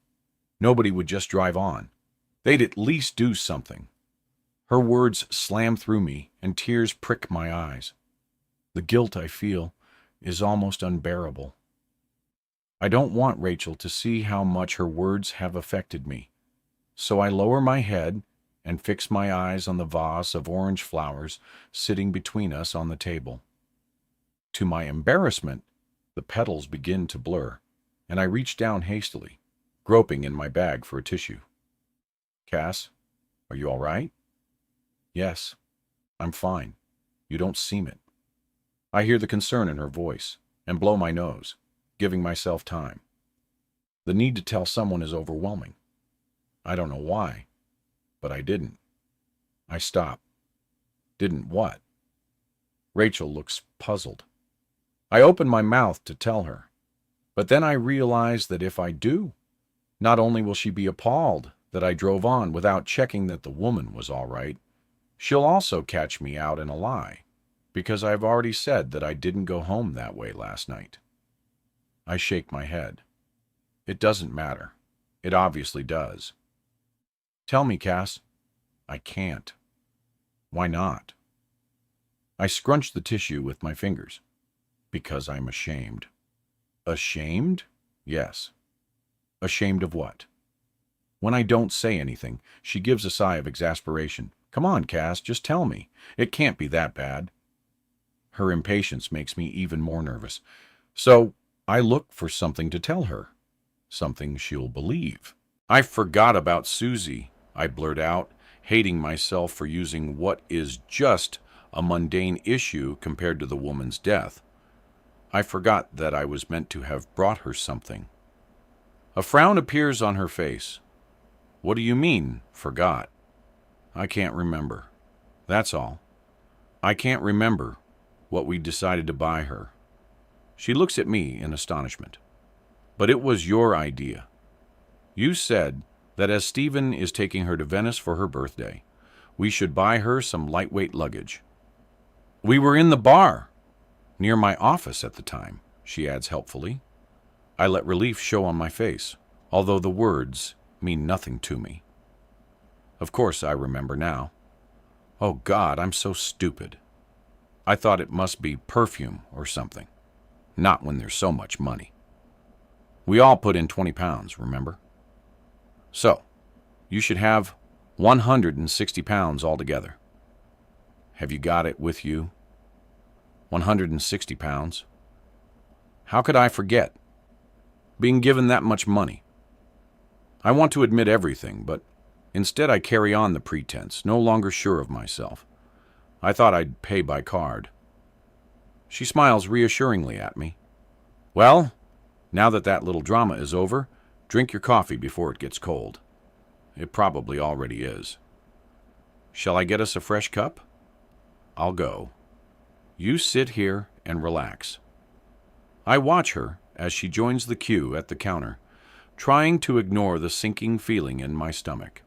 Nobody would just drive on. They'd at least do something. Her words slam through me, and tears prick my eyes. The guilt I feel is almost unbearable. I don't want Rachel to see how much her words have affected me, so I lower my head and fix my eyes on the vase of orange flowers sitting between us on the table. To my embarrassment, the petals begin to blur, and I reach down hastily, groping in my bag for a tissue. Cass, are you all right? Yes, I'm fine. You don't seem it. I hear the concern in her voice and blow my nose, giving myself time. The need to tell someone is overwhelming. I don't know why, but I didn't. I stop. Didn't what? Rachel looks puzzled. I open my mouth to tell her, but then I realize that if I do, not only will she be appalled that I drove on without checking that the woman was all right, she'll also catch me out in a lie, because I've already said that I didn't go home that way last night. I shake my head. It doesn't matter. It obviously does. Tell me, Cass. I can't. Why not? I scrunch the tissue with my fingers. Because I'm ashamed. Ashamed? Yes. Ashamed of what? When I don't say anything, she gives a sigh of exasperation. Come on, Cass, just tell me. It can't be that bad. Her impatience makes me even more nervous. So I look for something to tell her. Something she'll believe. I forgot about Susie, I blurt out, hating myself for using what is just a mundane issue compared to the woman's death. I forgot that I was meant to have brought her something. A frown appears on her face. What do you mean, forgot? I can't remember. That's all. I can't remember what we decided to buy her. She looks at me in astonishment. But it was your idea. You said that as Stephen is taking her to Venice for her birthday, We should buy her some lightweight luggage. We were in the bar, near my office at the time, she adds helpfully. I let relief show on my face, although the words mean nothing to me. Of course I remember now. Oh God, I'm so stupid. I thought it must be perfume or something. Not when there's so much money. We all put in 20 pounds, remember? So, you should have 160 pounds altogether. Have you got it with you? 160 pounds. How could I forget? Being given that much money. I want to admit everything, but instead I carry on the pretense, no longer sure of myself. I thought I'd pay by card. She smiles reassuringly at me. Well, now that little drama is over, drink your coffee before it gets cold. It probably already is. Shall I get us a fresh cup? I'll go. You sit here and relax. I watch her as she joins the queue at the counter, trying to ignore the sinking feeling in my stomach.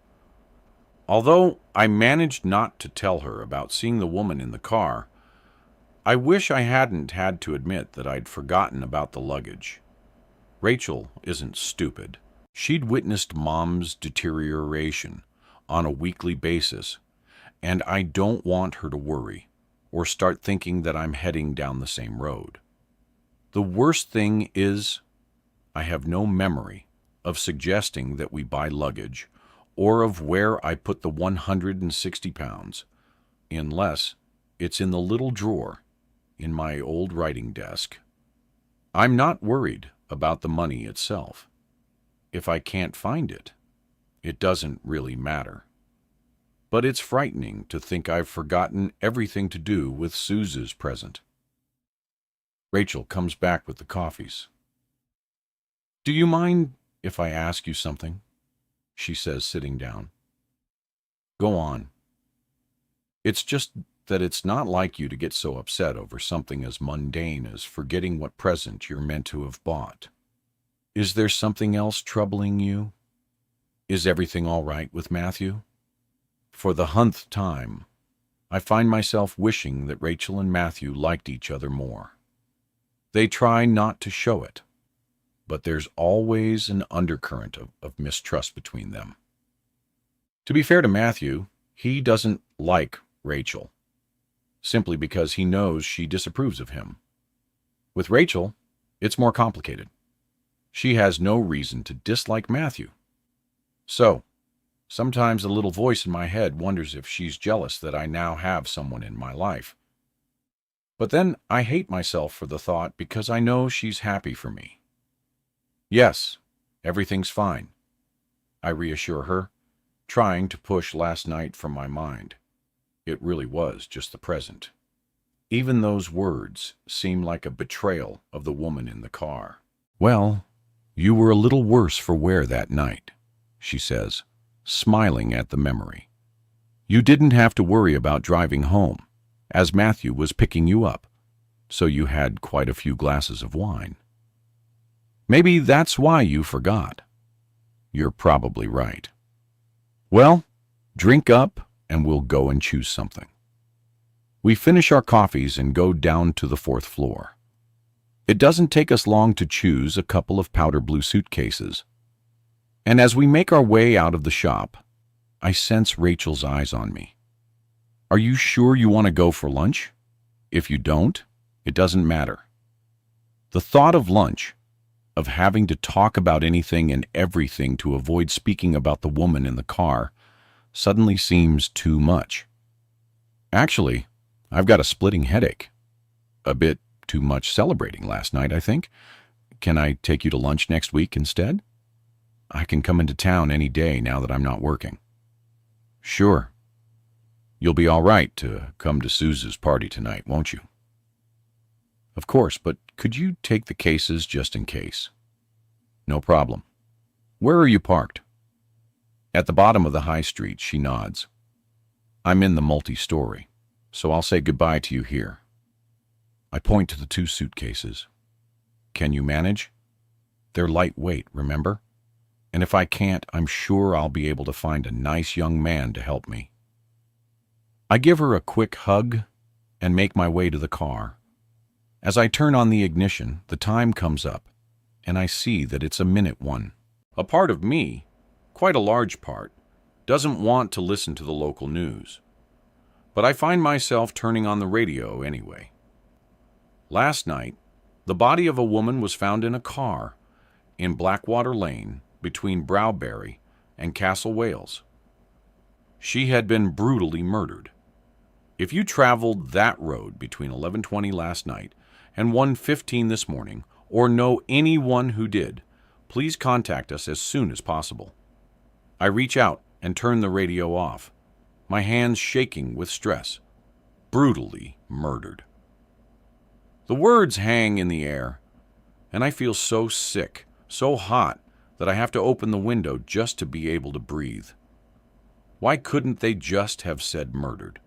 Although I managed not to tell her about seeing the woman in the car, I wish I hadn't had to admit that I'd forgotten about the luggage. Rachel isn't stupid. She'd witnessed Mom's deterioration on a weekly basis, and I don't want her to worry or start thinking that I'm heading down the same road. The worst thing is, I have no memory of suggesting that we buy luggage or of where I put the 160 pounds, unless it's in the little drawer in my old writing desk. I'm not worried about the money itself. If I can't find it, it doesn't really matter. But it's frightening to think I've forgotten everything to do with Suze's present. Rachel comes back with the coffees. Do you mind if I ask you something? She says, sitting down. Go on. It's just that it's not like you to get so upset over something as mundane as forgetting what present you're meant to have bought. Is there something else troubling you? Is everything all right with Matthew? For the 100th time, I find myself wishing that Rachel and Matthew liked each other more. They try not to show it, but there's always an undercurrent of mistrust between them. To be fair to Matthew, he doesn't like Rachel, simply because he knows she disapproves of him. With Rachel, it's more complicated. She has no reason to dislike Matthew. So, sometimes a little voice in my head wonders if she's jealous that I now have someone in my life. But then I hate myself for the thought because I know she's happy for me. Yes, everything's fine, I reassure her, trying to push last night from my mind. It really was just the present. Even those words seem like a betrayal of the woman in the car. Well, you were a little worse for wear that night, she says, smiling at the memory. You didn't have to worry about driving home, as Matthew was picking you up, so you had quite a few glasses of wine. Maybe that's why you forgot. You're probably right. Well, drink up and we'll go and choose something. We finish our coffees and go down to the 4th floor. It doesn't take us long to choose a couple of powder blue suitcases. And as we make our way out of the shop, I sense Rachel's eyes on me. Are you sure you want to go for lunch? If you don't, it doesn't matter. The thought of lunch, of having to talk about anything and everything to avoid speaking about the woman in the car, suddenly seems too much. Actually, I've got a splitting headache. A bit too much celebrating last night, I think. Can I take you to lunch next week instead? I can come into town any day now that I'm not working. Sure. You'll be all right to come to Suze's party tonight, won't you? Of course, but could you take the cases just in case? No problem. Where are you parked? At the bottom of the high street, she nods. I'm in the multi-story, so I'll say goodbye to you here. I point to the 2 suitcases. Can you manage? They're lightweight, remember? And if I can't, I'm sure I'll be able to find a nice young man to help me. I give her a quick hug and make my way to the car. As I turn on the ignition, the time comes up, and I see that it's a minute one. A part of me, quite a large part, doesn't want to listen to the local news. But I find myself turning on the radio anyway. Last night, the body of a woman was found in a car in Blackwater Lane between Browberry and Castle Wales. She had been brutally murdered. If you traveled that road between 11:20 last night and 1:15 this morning, or know anyone who did, please contact us as soon as possible. I reach out and turn the radio off, my hands shaking with stress. Brutally murdered. The words hang in the air, and I feel so sick, so hot, that I have to open the window just to be able to breathe. Why couldn't they just have said murdered?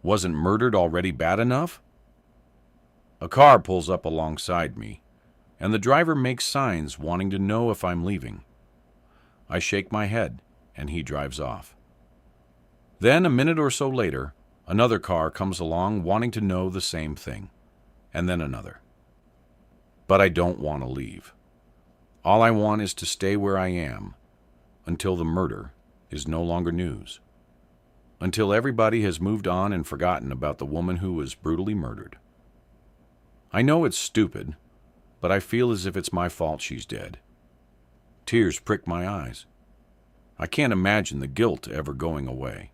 Wasn't murdered already bad enough? A car pulls up alongside me, and the driver makes signs wanting to know if I'm leaving. I shake my head, and he drives off. Then, a minute or so later, another car comes along wanting to know the same thing, and then another. But I don't want to leave. All I want is to stay where I am until the murder is no longer news, until everybody has moved on and forgotten about the woman who was brutally murdered. I know it's stupid, but I feel as if it's my fault she's dead. Tears prick my eyes. I can't imagine the guilt ever going away.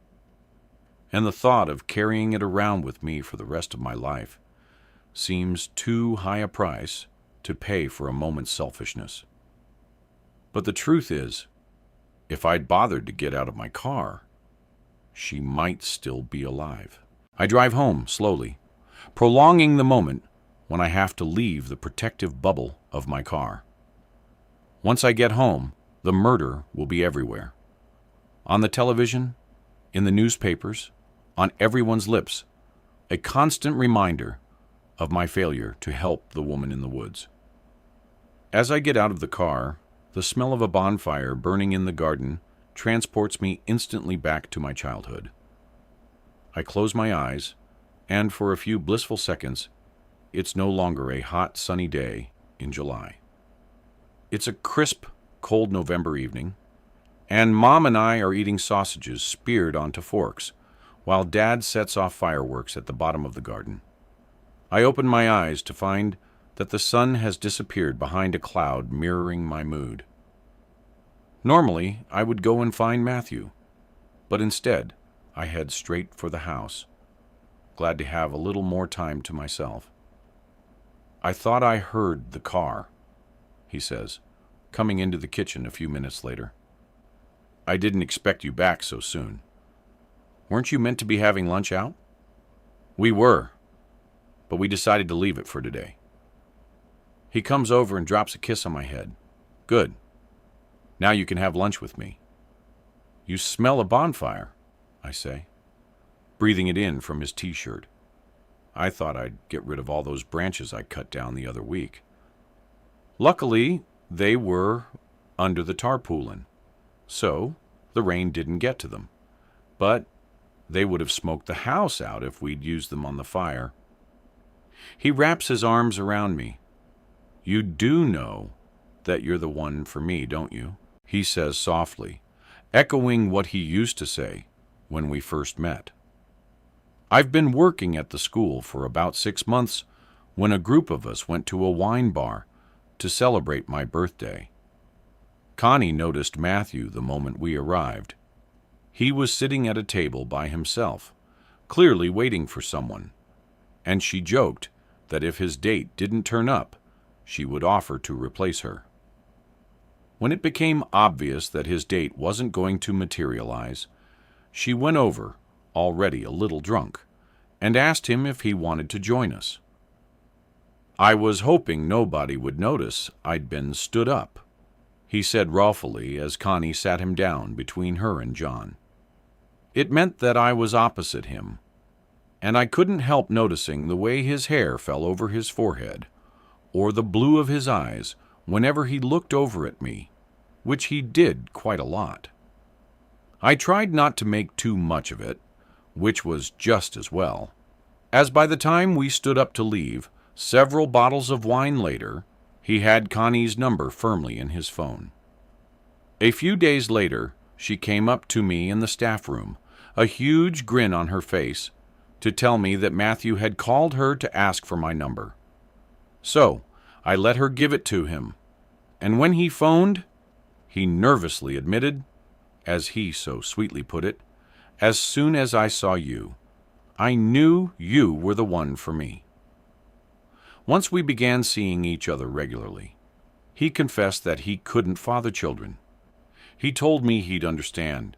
And the thought of carrying it around with me for the rest of my life seems too high a price to pay for a moment's selfishness. But the truth is, if I'd bothered to get out of my car, she might still be alive. I drive home slowly, prolonging the moment when I have to leave the protective bubble of my car. Once I get home, the murder will be everywhere. On the television, in the newspapers, on everyone's lips, a constant reminder of my failure to help the woman in the woods. As I get out of the car, the smell of a bonfire burning in the garden transports me instantly back to my childhood. I close my eyes, and for a few blissful seconds, it's no longer a hot, sunny day in July. It's a crisp, cold November evening, and Mom and I are eating sausages speared onto forks, while Dad sets off fireworks at the bottom of the garden. I open my eyes to find that the sun has disappeared behind a cloud mirroring my mood. Normally, I would go and find Matthew, but instead, I head straight for the house, glad to have a little more time to myself. "I thought I heard the car," he says, coming into the kitchen a few minutes later. "I didn't expect you back so soon. Weren't you meant to be having lunch out?" "We were, but we decided to leave it for today." He comes over and drops a kiss on my head. "Good. Now you can have lunch with me." "You smell a bonfire," I say, breathing it in from his t-shirt. I thought I'd get rid of all those branches I cut down the other week. Luckily, they were under the tarpaulin, so the rain didn't get to them. But they would have smoked the house out if we'd used them on the fire. He wraps his arms around me. "You do know that you're the one for me, don't you?" he says softly, echoing what he used to say when we first met. I've been working at the school for about 6 months when a group of us went to a wine bar to celebrate my birthday. Connie noticed Matthew the moment we arrived. He was sitting at a table by himself, clearly waiting for someone, and she joked that if his date didn't turn up, she would offer to replace her. When it became obvious that his date wasn't going to materialize, she went over, already a little drunk, and asked him if he wanted to join us. I was hoping nobody would notice I'd been stood up, he said wrathfully as Connie sat him down between her and John. It meant that I was opposite him, and I couldn't help noticing the way his hair fell over his forehead, or the blue of his eyes whenever he looked over at me, which he did quite a lot. I tried not to make too much of it which was just as well, as by the time we stood up to leave, several bottles of wine later, he had Connie's number firmly in his phone. A few days later, she came up to me in the staff room, a huge grin on her face, to tell me that Matthew had called her to ask for my number. So, I let her give it to him, and when he phoned, he nervously admitted, as he so sweetly put it, "As soon as I saw you, I knew you were the one for me." Once we began seeing each other regularly, he confessed that he couldn't father children. He told me he'd understand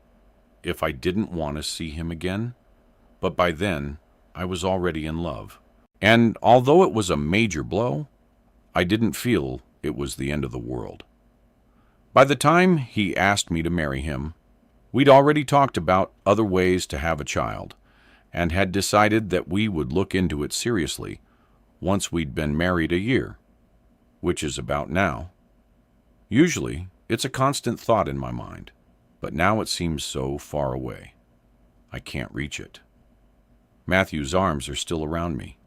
if I didn't want to see him again, but by then I was already in love. And although it was a major blow, I didn't feel it was the end of the world. By the time he asked me to marry him, we'd already talked about other ways to have a child, and had decided that we would look into it seriously once we'd been married a year, which is about now. Usually, it's a constant thought in my mind, but now it seems so far away. I can't reach it. Matthew's arms are still around me.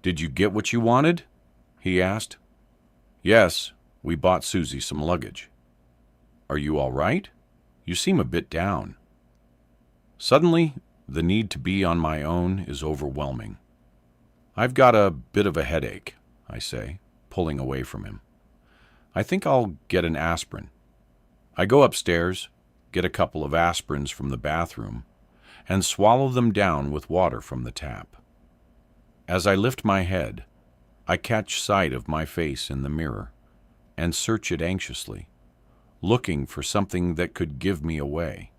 "Did you get what you wanted?" he asked. "Yes, we bought Susie some luggage." "Are you all right? You seem a bit down." Suddenly, the need to be on my own is overwhelming. "I've got a bit of a headache," I say, pulling away from him. "I think I'll get an aspirin." I go upstairs, get a couple of aspirins from the bathroom, and swallow them down with water from the tap. As I lift my head, I catch sight of my face in the mirror and search it anxiously, looking for something that could give me away.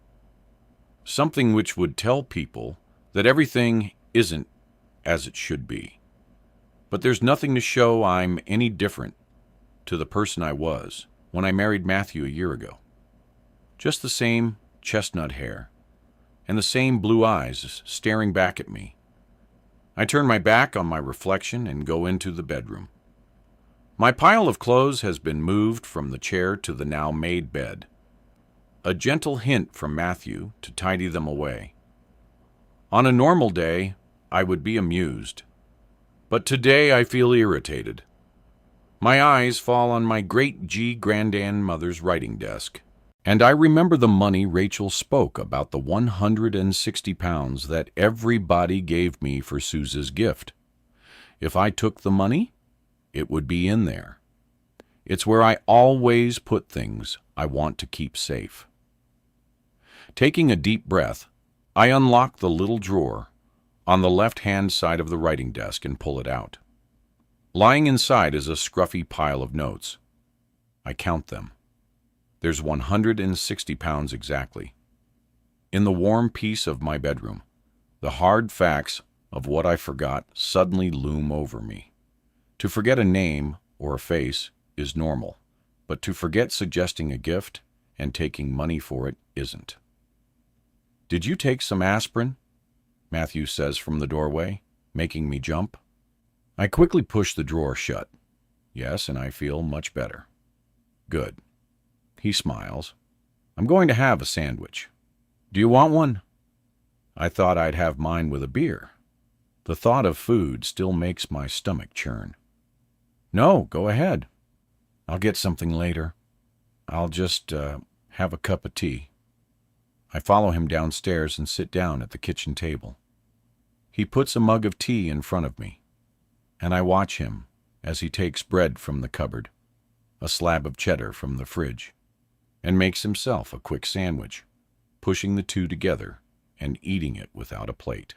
Something which would tell people that everything isn't as it should be. But there's nothing to show I'm any different to the person I was when I married Matthew a year ago. Just the same chestnut hair and the same blue eyes staring back at me. I turn my back on my reflection and go into the bedroom. My pile of clothes has been moved from the chair to the now made bed. A gentle hint from Matthew to tidy them away. On a normal day, I would be amused, but today I feel irritated. My eyes fall on my great-grandmother's writing desk, and I remember the money Rachel spoke about, the £160 that everybody gave me for Suze's gift. If I took the money, it would be in there. It's where I always put things I want to keep safe. Taking a deep breath, I unlock the little drawer on the left-hand side of the writing desk and pull it out. Lying inside is a scruffy pile of notes. I count them. There's £160 exactly. In the warm peace of my bedroom, the hard facts of what I forgot suddenly loom over me. To forget a name or a face is normal, but to forget suggesting a gift and taking money for it isn't. "Did you take some aspirin?" Matthew says from the doorway, making me jump. I quickly push the drawer shut. Yes, and I feel much better. Good. He smiles. "I'm going to have a sandwich. Do you want one?" I thought I'd have mine with a beer. The thought of food still makes my stomach churn. "No, go ahead. I'll get something later. I'll just have a cup of tea." I follow him downstairs and sit down at the kitchen table. He puts a mug of tea in front of me, and I watch him as he takes bread from the cupboard, a slab of cheddar from the fridge, and makes himself a quick sandwich, pushing the two together and eating it without a plate.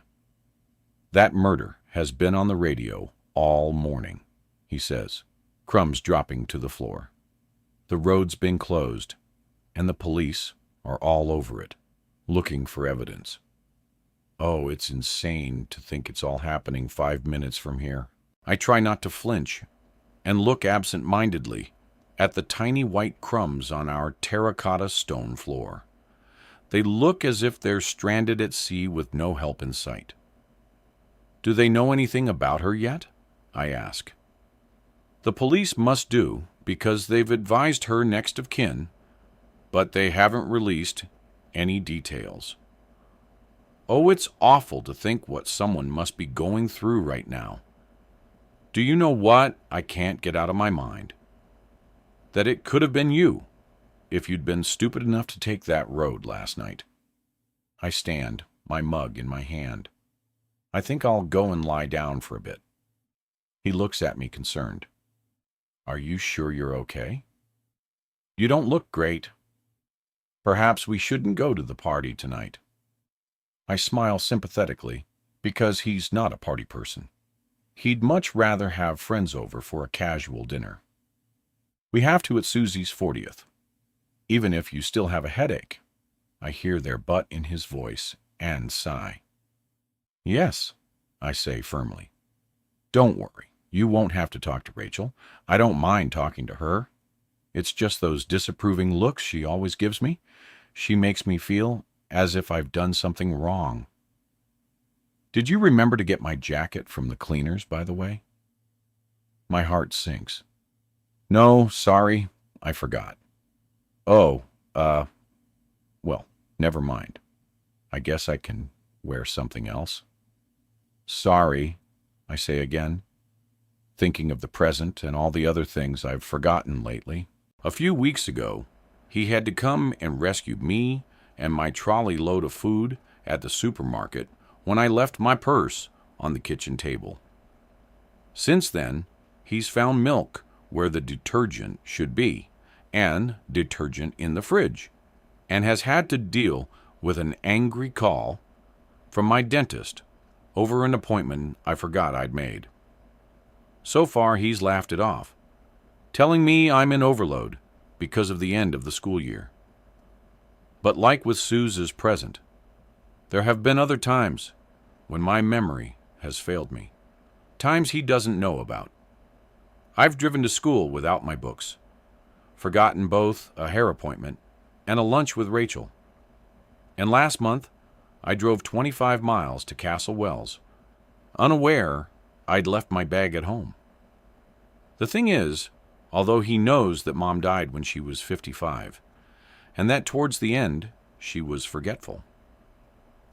"That murder has been on the radio all morning," he says, crumbs dropping to the floor. "The road's been closed, and the police are all over it, looking for evidence. Oh, it's insane to think it's all happening 5 minutes from here." I try not to flinch and look absent-mindedly at the tiny white crumbs on our terracotta stone floor. They look as if they're stranded at sea with no help in sight. "Do they know anything about her yet?" I ask. "The police must do, because they've advised her next of kin, but they haven't released any details." Oh, it's awful to think what someone must be going through right now. Do you know what I can't get out of my mind? That it could have been you, if you'd been stupid enough to take that road last night. I stand, my mug in my hand. I think I'll go and lie down for a bit. He looks at me concerned. Are you sure you're okay? You don't look great. Perhaps we shouldn't go to the party tonight. I smile sympathetically, because he's not a party person. He'd much rather have friends over for a casual dinner. We have to at Susie's 40th. Even if you still have a headache. I hear their but in his voice and sigh. Yes, I say firmly. Don't worry, you won't have to talk to Rachel. I don't mind talking to her. It's just those disapproving looks she always gives me. She makes me feel as if I've done something wrong. Did you remember to get my jacket from the cleaners, by the way? My heart sinks. No, sorry, I forgot. Oh, well, never mind. I guess I can wear something else. Sorry, I say again, thinking of the present and all the other things I've forgotten lately. A few weeks ago, he had to come and rescue me and my trolley load of food at the supermarket when I left my purse on the kitchen table. Since then, he's found milk where the detergent should be, and detergent in the fridge, and has had to deal with an angry call from my dentist over an appointment I forgot I'd made. So far, he's laughed it off, telling me I'm in overload because of the end of the school year. But like with Suze's present, there have been other times when my memory has failed me, times he doesn't know about. I've driven to school without my books, forgotten both a hair appointment and a lunch with Rachel. And last month, I drove 25 miles to Castle Wells, unaware I'd left my bag at home. The thing is, although he knows that Mom died when she was 55, and that towards the end she was forgetful,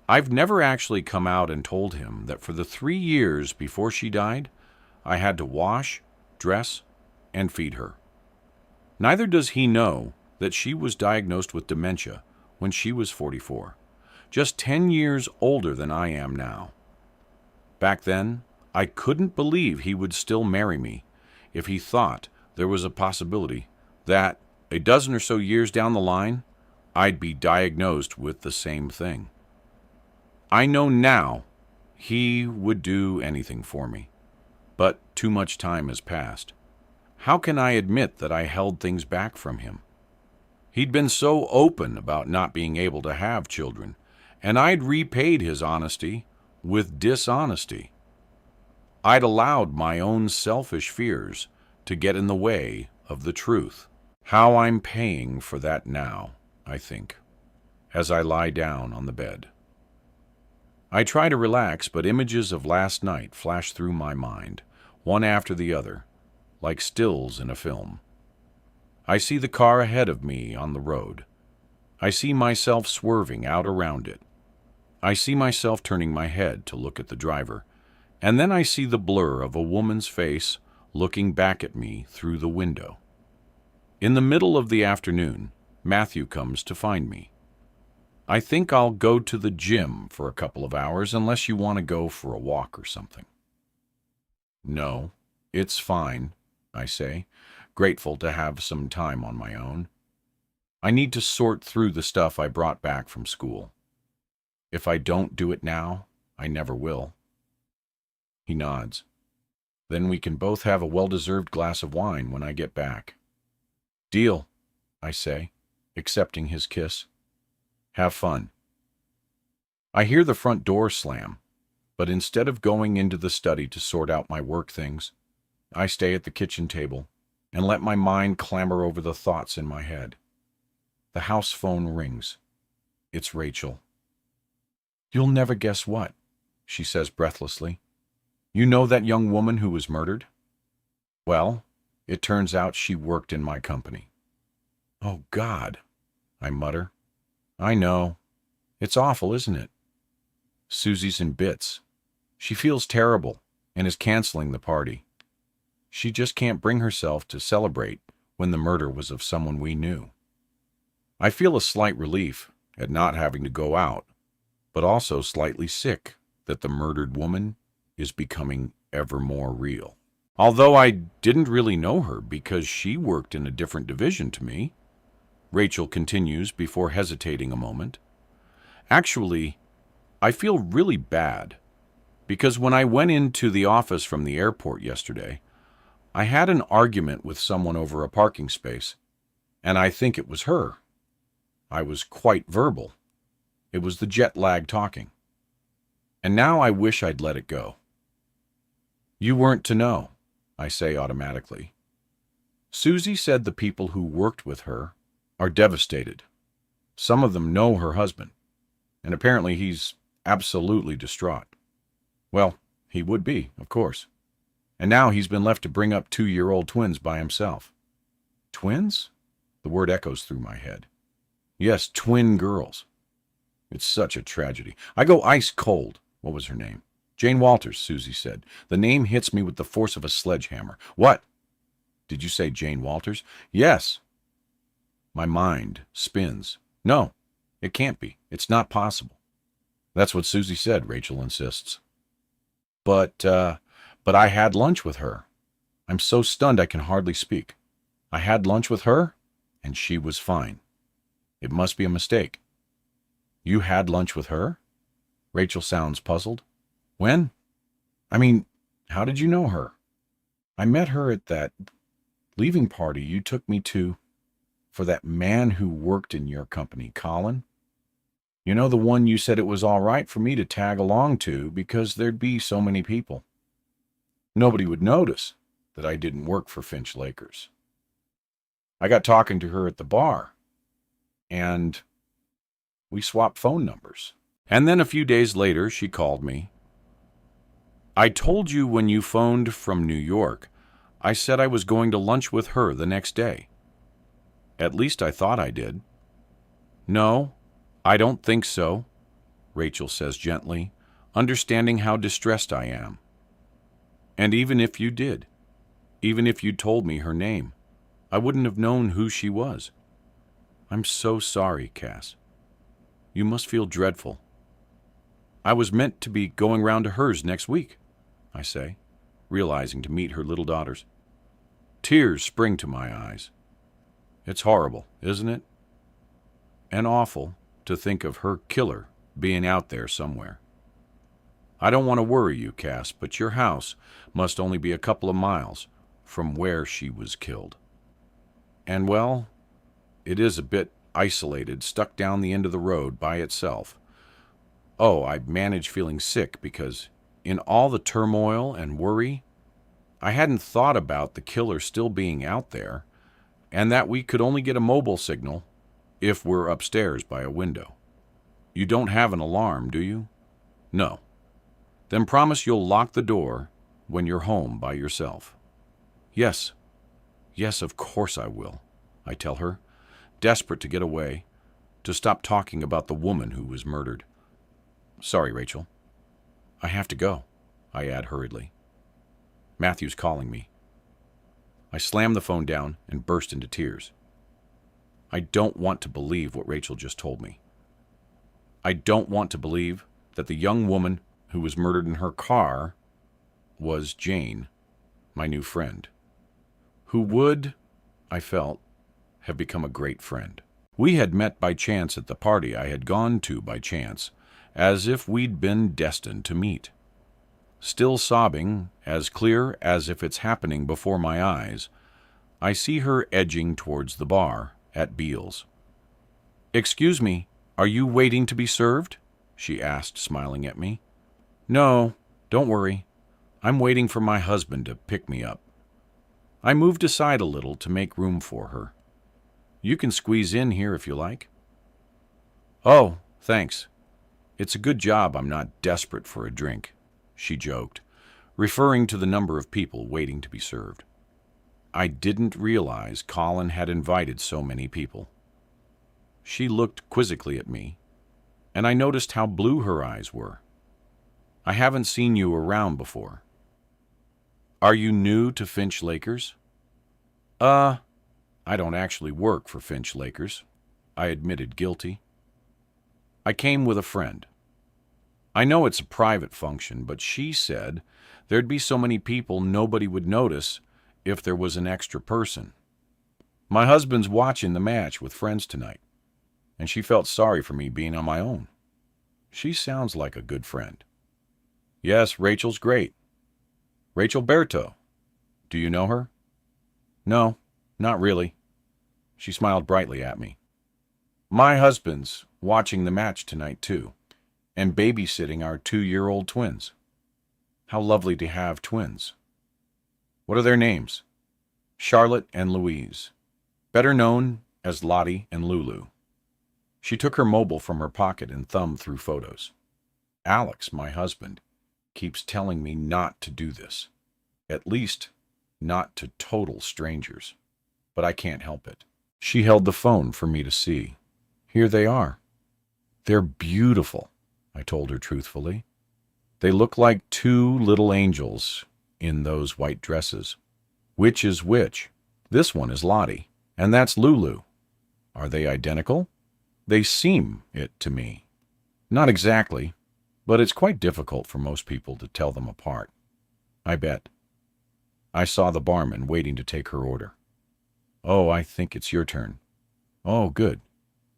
I've never actually come out and told him that for the 3 years before she died, I had to wash, dress, and feed her. Neither does he know that she was diagnosed with dementia when she was 44, just 10 years older than I am now. Back then, I couldn't believe he would still marry me if he thought there was a possibility that, a dozen or so years down the line, I'd be diagnosed with the same thing. I know now he would do anything for me, but too much time has passed. How can I admit that I held things back from him? He'd been so open about not being able to have children, and I'd repaid his honesty with dishonesty. I'd allowed my own selfish fears to get in the way of the truth. How I'm paying for that now, I think, as I lie down on the bed. I try to relax, but images of last night flash through my mind, one after the other, like stills in a film. I see the car ahead of me on the road. I see myself swerving out around it. I see myself turning my head to look at the driver, and then I see the blur of a woman's face looking back at me through the window. In the middle of the afternoon, Matthew comes to find me. I think I'll go to the gym for a couple of hours unless you want to go for a walk or something. No, it's fine, I say, grateful to have some time on my own. I need to sort through the stuff I brought back from school. If I don't do it now, I never will. He nods. Then we can both have a well-deserved glass of wine when I get back. Deal, I say, accepting his kiss. Have fun. I hear the front door slam, but instead of going into the study to sort out my work things, I stay at the kitchen table and let my mind clamber over the thoughts in my head. The house phone rings. It's Rachel. You'll never guess what, she says breathlessly. You know that young woman who was murdered? Well, it turns out she worked in my company. Oh, God, I mutter. I know. It's awful, isn't it? Susie's in bits. She feels terrible and is canceling the party. She just can't bring herself to celebrate when the murder was of someone we knew. I feel a slight relief at not having to go out, but also slightly sick that the murdered woman is becoming ever more real. Although I didn't really know her because she worked in a different division to me, Rachel continues before hesitating a moment. Actually, I feel really bad because when I went into the office from the airport yesterday, I had an argument with someone over a parking space, and I think it was her. I was quite verbal. It was the jet lag talking. And now I wish I'd let it go. You weren't to know, I say automatically. Susie said the people who worked with her are devastated. Some of them know her husband, and apparently he's absolutely distraught. Well, he would be, of course. And now he's been left to bring up 2-year-old twins by himself. Twins? The word echoes through my head. Yes, twin girls. It's such a tragedy. I go ice cold. What was her name? Jane Walters, Susie said. The name hits me with the force of a sledgehammer. What? Did you say Jane Walters? Yes. My mind spins. No, it can't be. It's not possible. That's what Susie said, Rachel insists. But I had lunch with her. I'm so stunned I can hardly speak. I had lunch with her, and she was fine. It must be a mistake. You had lunch with her? Rachel sounds puzzled. When? I mean, how did you know her? I met her at that leaving party you took me to for that man who worked in your company, Colin. You know, the one you said it was all right for me to tag along to because there'd be so many people. Nobody would notice that I didn't work for Finch Lakers. I got talking to her at the bar, and we swapped phone numbers. And then a few days later, she called me. I told you when you phoned from New York, I said I was going to lunch with her the next day. At least I thought I did. No, I don't think so, Rachel says gently, understanding how distressed I am. And even if you did, even if you'd told me her name, I wouldn't have known who she was. I'm so sorry, Cass. You must feel dreadful. I was meant to be going round to hers next week, I say, realizing to meet her little daughters. Tears spring to my eyes. It's horrible, isn't it? And awful to think of her killer being out there somewhere. I don't want to worry you, Cass, but your house must only be a couple of miles from where she was killed. And, well, it is a bit isolated, stuck down the end of the road by itself. Oh, I managed feeling sick because in all the turmoil and worry, I hadn't thought about the killer still being out there and that we could only get a mobile signal if we're upstairs by a window. You don't have an alarm, do you? No. Then promise you'll lock the door when you're home by yourself. Yes. Yes, of course I will, I tell her, desperate to get away, to stop talking about the woman who was murdered. Sorry, Rachel. I have to go, I add hurriedly. Matthew's calling me. I slam the phone down and burst into tears. I don't want to believe what Rachel just told me. I don't want to believe that the young woman who was murdered in her car was Jane, my new friend, who would, I felt, have become a great friend. We had met by chance at the party I had gone to by chance, as if we'd been destined to meet. Still sobbing, as clear as if it's happening before my eyes, I see her edging towards the bar at Beale's. "Excuse me, are you waiting to be served?" she asked, smiling at me. "No, don't worry. I'm waiting for my husband to pick me up." I moved aside a little to make room for her. "You can squeeze in here if you like." "Oh, thanks. It's a good job I'm not desperate for a drink," she joked, referring to the number of people waiting to be served. I didn't realize Colin had invited so many people. She looked quizzically at me, and I noticed how blue her eyes were. I haven't seen you around before. Are you new to Finch Lakers? I don't actually work for Finch Lakers, I admitted guilty. I came with a friend. I know it's a private function, but she said there'd be so many people nobody would notice if there was an extra person. My husband's watching the match with friends tonight, and she felt sorry for me being on my own. She sounds like a good friend. Yes, Rachel's great. Rachel Berto. Do you know her? No, not really. She smiled brightly at me. My husband's watching the match tonight, too, and babysitting our 2-year-old twins. How lovely to have twins. What are their names? Charlotte and Louise, better known as Lottie and Lulu. She took her mobile from her pocket and thumbed through photos. Alex, my husband, keeps telling me not to do this. At least, not to total strangers. But I can't help it. She held the phone for me to see. Here they are. They're beautiful, I told her truthfully. They look like 2 little angels in those white dresses. Which is which? This one is Lottie, and that's Lulu. Are they identical? They seem it to me. Not exactly, but it's quite difficult for most people to tell them apart. I bet. I saw the barman waiting to take her order. Oh, I think it's your turn. Oh, good.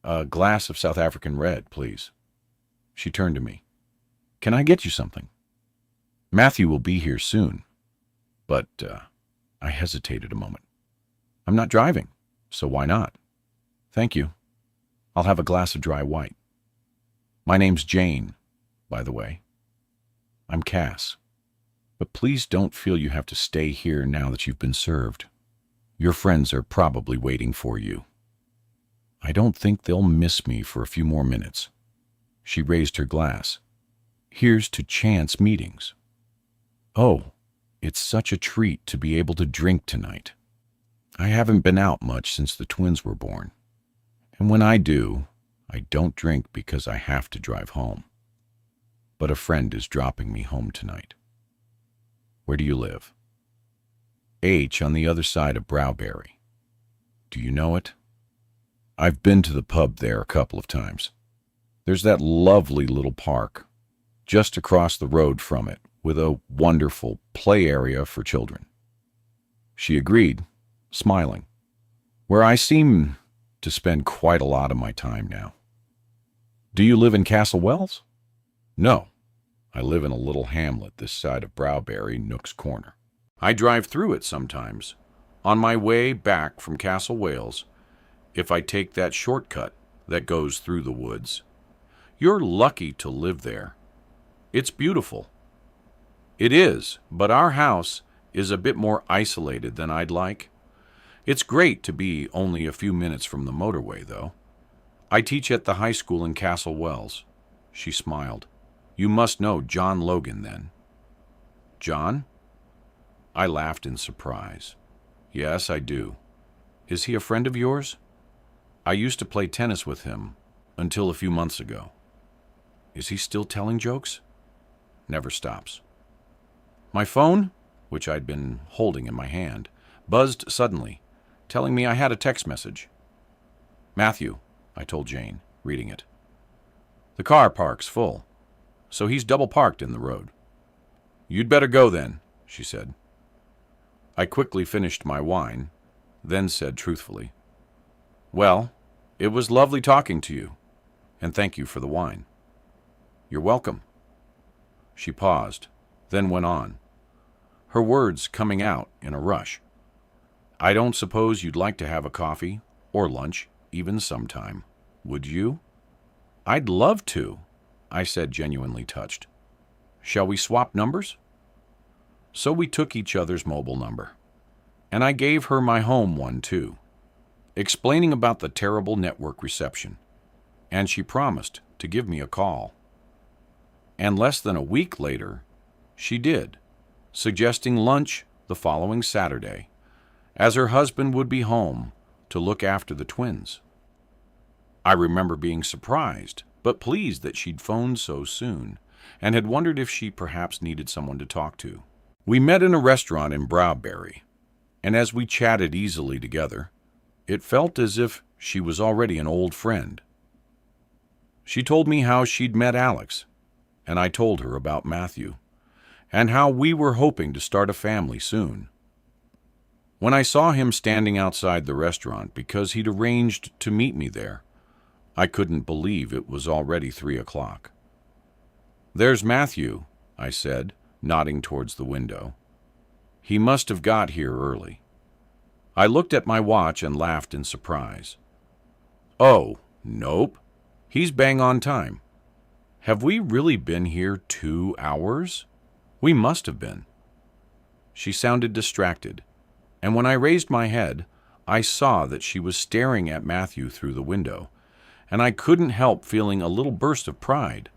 A glass of South African red, please. She turned to me. Can I get you something? Matthew will be here soon. But, I hesitated a moment. I'm not driving, so why not? Thank you. I'll have a glass of dry white. My name's Jane, by the way. I'm Cass. But please don't feel you have to stay here now that you've been served. Your friends are probably waiting for you. I don't think they'll miss me for a few more minutes. She raised her glass. Here's to chance meetings. Oh, it's such a treat to be able to drink tonight. I haven't been out much since the twins were born. And when I do, I don't drink because I have to drive home. But a friend is dropping me home tonight. Where do you live? H on the other side of Browberry. Do you know it? I've been to the pub there a couple of times. There's that lovely little park just across the road from it with a wonderful play area for children. She agreed, smiling, where I seem to spend quite a lot of my time now. Do you live in Castle Wells? No, I live in a little hamlet this side of Browberry, Nook's Corner. I drive through it sometimes, on my way back from Castle Wales, if I take that shortcut that goes through the woods. You're lucky to live there. It's beautiful. It is, but our house is a bit more isolated than I'd like. It's great to be only a few minutes from the motorway, though. I teach at the high school in Castle Wells. She smiled. You must know John Logan, then. John? I laughed in surprise. Yes, I do. Is he a friend of yours? I used to play tennis with him until a few months ago. Is he still telling jokes? Never stops. My phone, which I'd been holding in my hand, buzzed suddenly, telling me I had a text message. Matthew, I told Jane, reading it. The car park's full, so he's double parked in the road. You'd better go then, she said. I quickly finished my wine, then said truthfully, Well, it was lovely talking to you, and thank you for the wine. You're welcome. She paused, then went on, her words coming out in a rush. I don't suppose you'd like to have a coffee, or lunch, even sometime, would you? I'd love to, I said, genuinely touched. Shall we swap numbers? So we took each other's mobile number, and I gave her my home one too, explaining about the terrible network reception, and she promised to give me a call. And less than a week later, she did, suggesting lunch the following Saturday, as her husband would be home to look after the twins. I remember being surprised, but pleased that she'd phoned so soon, and had wondered if she perhaps needed someone to talk to. We met in a restaurant in Browberry, and as we chatted easily together, it felt as if she was already an old friend. She told me how she'd met Alex, and I told her about Matthew, and how we were hoping to start a family soon. When I saw him standing outside the restaurant because he'd arranged to meet me there, I couldn't believe it was already 3 o'clock. "There's Matthew," I said, nodding towards the window. "He must have got here early." I looked at my watch and laughed in surprise. "Oh, nope. He's bang on time. Have we really been here 2 hours? We must have been." She sounded distracted, and when I raised my head, I saw that she was staring at Matthew through the window, and I couldn't help feeling a little burst of pride.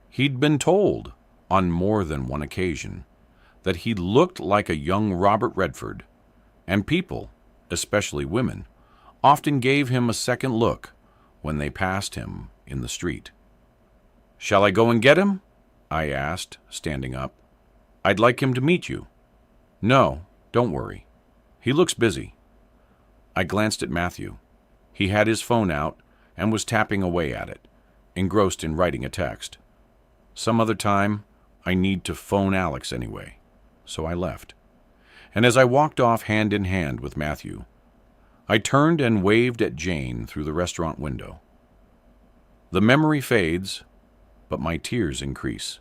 He'd been told, on more than one occasion, that he looked like a young Robert Redford, and people, especially women, often gave him a second look when they passed him in the street. "Shall I go and get him?" I asked, standing up. "I'd like him to meet you." "No, don't worry. He looks busy." I glanced at Matthew. He had his phone out and was tapping away at it, engrossed in writing a text. Some other time, I need to phone Alex anyway, so I left. And as I walked off hand in hand with Matthew, I turned and waved at Jane through the restaurant window. The memory fades, but my tears increase.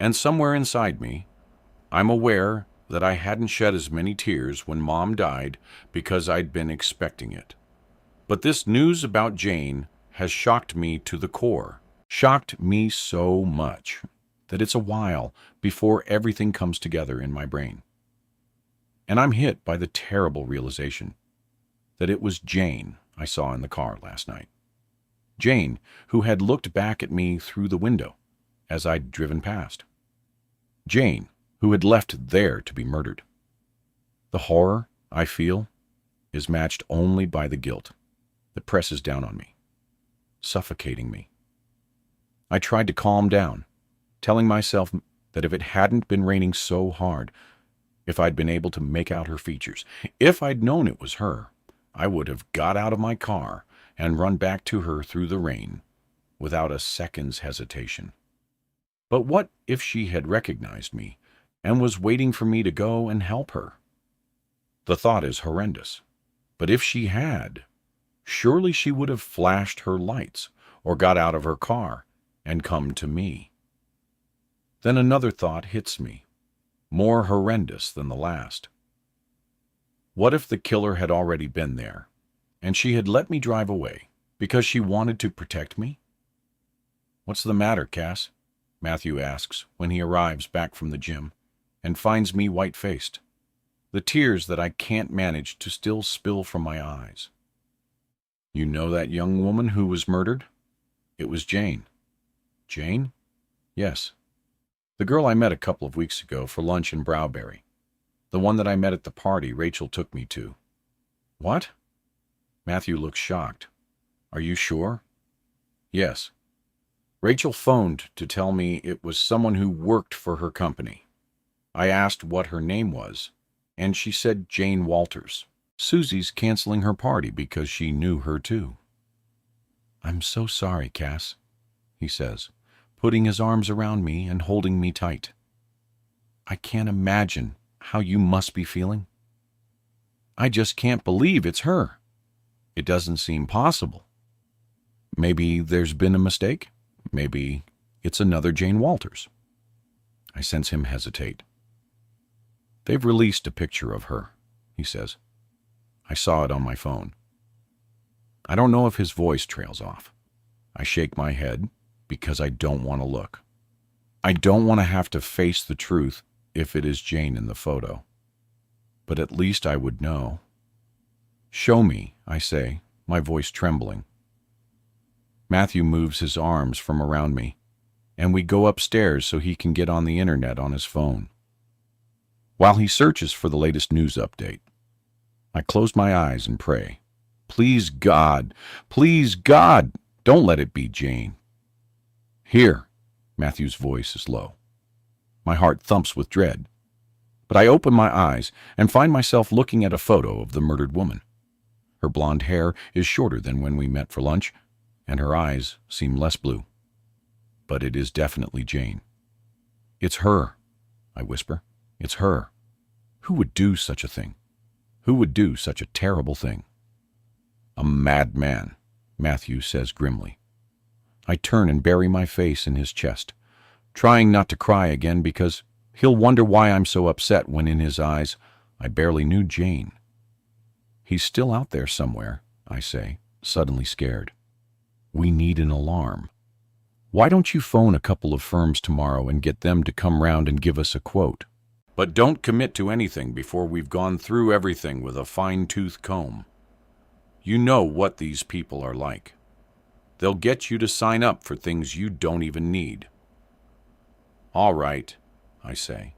And somewhere inside me, I'm aware that I hadn't shed as many tears when Mom died because I'd been expecting it. But this news about Jane has shocked me to the core, shocked me so much that it's a while before everything comes together in my brain. And I'm hit by the terrible realization that it was Jane I saw in the car last night. Jane, who had looked back at me through the window as I'd driven past. Jane, who had left there to be murdered. The horror I feel is matched only by the guilt that presses down on me, suffocating me. I tried to calm down, telling myself that if it hadn't been raining so hard, if I'd been able to make out her features, if I'd known it was her, I would have got out of my car and run back to her through the rain without a second's hesitation. But what if she had recognized me and was waiting for me to go and help her? The thought is horrendous, but if she had, surely she would have flashed her lights or got out of her car and come to me. Then another thought hits me, more horrendous than the last. What if the killer had already been there, and she had let me drive away because she wanted to protect me? "What's the matter, Cass?" Matthew asks when he arrives back from the gym and finds me white-faced, the tears that I can't manage to still spill from my eyes. "You know that young woman who was murdered? It was Jane." "Jane?" "Yes. The girl I met a couple of weeks ago for lunch in Browberry. The one that I met at the party Rachel took me to." "What?" Matthew looks shocked. "Are you sure?" "Yes. Rachel phoned to tell me it was someone who worked for her company. I asked what her name was, and she said Jane Walters. Susie's canceling her party because she knew her too." "I'm so sorry, Cass," he says, putting his arms around me and holding me tight. "I can't imagine how you must be feeling. I just can't believe it's her. It doesn't seem possible. Maybe there's been a mistake. Maybe it's another Jane Walters." I sense him hesitate. "They've released a picture of her," he says. "I saw it on my phone." I don't know if his voice trails off. I shake my head because I don't want to look. I don't want to have to face the truth if it is Jane in the photo. But at least I would know. "Show me," I say, my voice trembling. Matthew moves his arms from around me, and we go upstairs so he can get on the internet on his phone. While he searches for the latest news update, I close my eyes and pray. Please God, don't let it be Jane. "Here," Matthew's voice is low. My heart thumps with dread, but I open my eyes and find myself looking at a photo of the murdered woman. Her blonde hair is shorter than when we met for lunch, and her eyes seem less blue. But it is definitely Jane. It's her, I whisper. It's her. Who would do such a thing? Who would do such a terrible thing? A madman, Matthew says grimly. I turn and bury my face in his chest, trying not to cry again because he'll wonder why I'm so upset when in his eyes I barely knew Jane. He's still out there somewhere, I say, suddenly scared. We need an alarm. Why don't you phone a couple of firms tomorrow and get them to come round and give us a quote? But don't commit to anything before we've gone through everything with a fine-tooth comb. You know what these people are like. They'll get you to sign up for things you don't even need. All right, I say.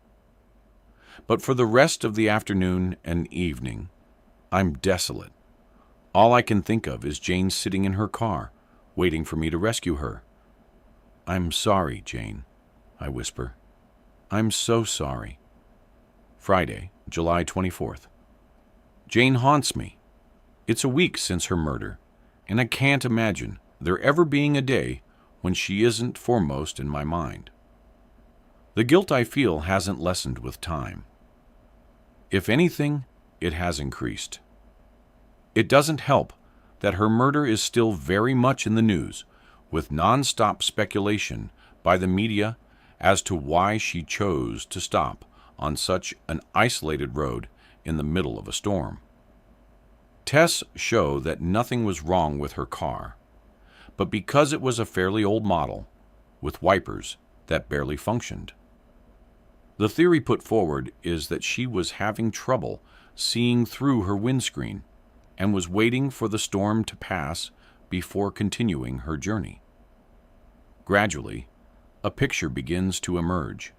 But for the rest of the afternoon and evening, I'm desolate. All I can think of is Jane sitting in her car, waiting for me to rescue her. I'm sorry, Jane, I whisper. I'm so sorry. Friday, July 24th. Jane haunts me. It's a week since her murder, and I can't imagine there ever being a day when she isn't foremost in my mind. The guilt I feel hasn't lessened with time. If anything, it has increased. It doesn't help that her murder is still very much in the news, with non-stop speculation by the media as to why she chose to stop on such an isolated road in the middle of a storm. Tests show that nothing was wrong with her car, but because it was a fairly old model, with wipers that barely functioned. The theory put forward is that she was having trouble seeing through her windscreen and was waiting for the storm to pass before continuing her journey. Gradually, a picture begins to emerge.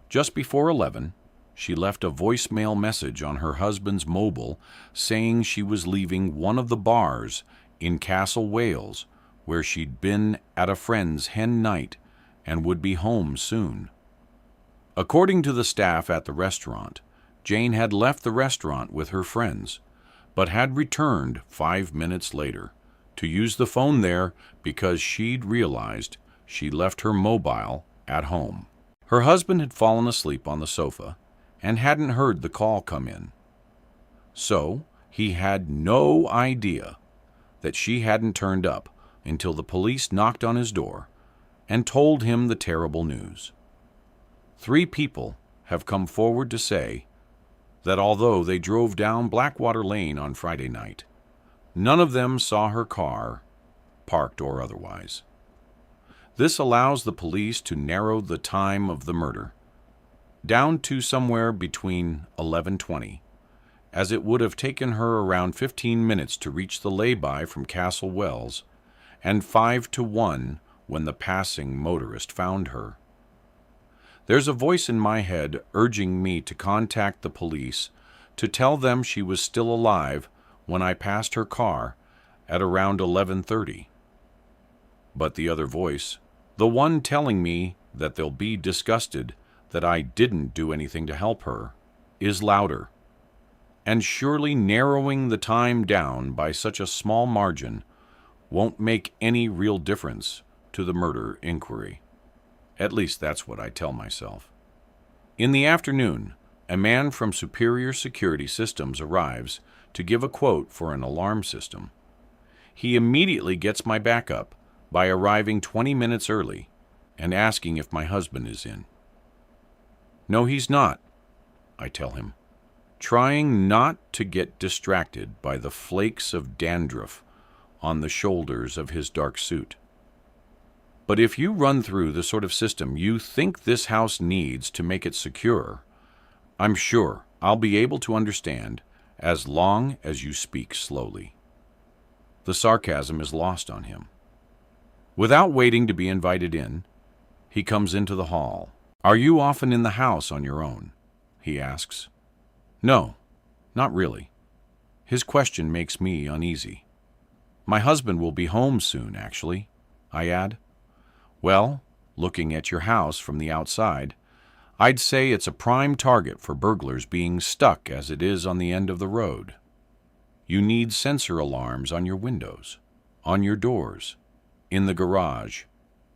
Just before 11, she left a voicemail message on her husband's mobile saying she was leaving one of the bars in Castle, Wales, where she'd been at a friend's hen night and would be home soon. According to the staff at the restaurant, Jane had left the restaurant with her friends, but had returned 5 minutes later to use the phone there because she'd realized she left her mobile at home. Her husband had fallen asleep on the sofa and hadn't heard the call come in. So he had no idea that she hadn't turned up until the police knocked on his door and told him the terrible news. 3 people have come forward to say that although they drove down Blackwater Lane on Friday night, none of them saw her car, parked or otherwise. This allows the police to narrow the time of the murder down to somewhere between 11:20, as it would have taken her around 15 minutes to reach the lay-by from Castle Wells, and 5 to 1 when the passing motorist found her. There's a voice in my head urging me to contact the police to tell them she was still alive when I passed her car at around 11:30. But the other voice, the one telling me that they'll be disgusted that I didn't do anything to help her, is louder. And surely narrowing the time down by such a small margin won't make any real difference to the murder inquiry. At least that's what I tell myself. In the afternoon, a man from Superior Security Systems arrives to give a quote for an alarm system. He immediately gets my backup by arriving 20 minutes early and asking if my husband is in. No, he's not, I tell him, trying not to get distracted by the flakes of dandruff on the shoulders of his dark suit. But if you run through the sort of system you think this house needs to make it secure, I'm sure I'll be able to understand as long as you speak slowly. The sarcasm is lost on him. Without waiting to be invited in, he comes into the hall. Are you often in the house on your own? He asks. No, not really. His question makes me uneasy. My husband will be home soon, actually, I add. Well, Looking at your house from the outside, I'd say it's a prime target for burglars being stuck as it is on the end of the road. You need sensor alarms on your windows, on your doors, in the garage,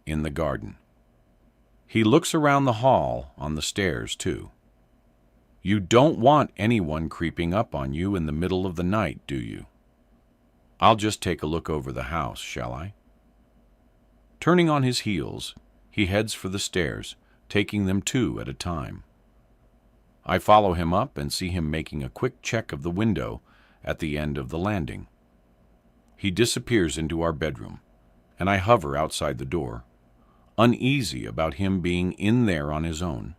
in the garden. He looks around the hall, on the stairs, too. You don't want anyone creeping up on you in the middle of the night, do you? I'll just take a look over the house, shall I? Turning on his heels, he heads for the stairs, taking them 2 at a time. I follow him up and see him making a quick check of the window at the end of the landing. He disappears into our bedroom, and I hover outside the door, uneasy about him being in there on his own.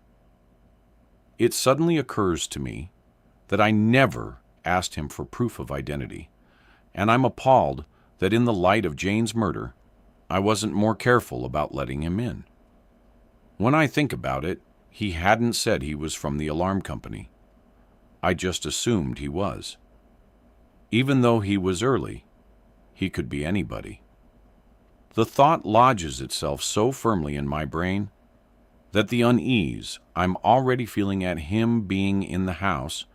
It suddenly occurs to me that I never asked him for proof of identity, and I'm appalled that in the light of Jane's murder, I wasn't more careful about letting him in. When I think about it, he hadn't said he was from the alarm company. I just assumed he was. Even though he was early, he could be anybody. The thought lodges itself so firmly in my brain that the unease I'm already feeling at him being in the house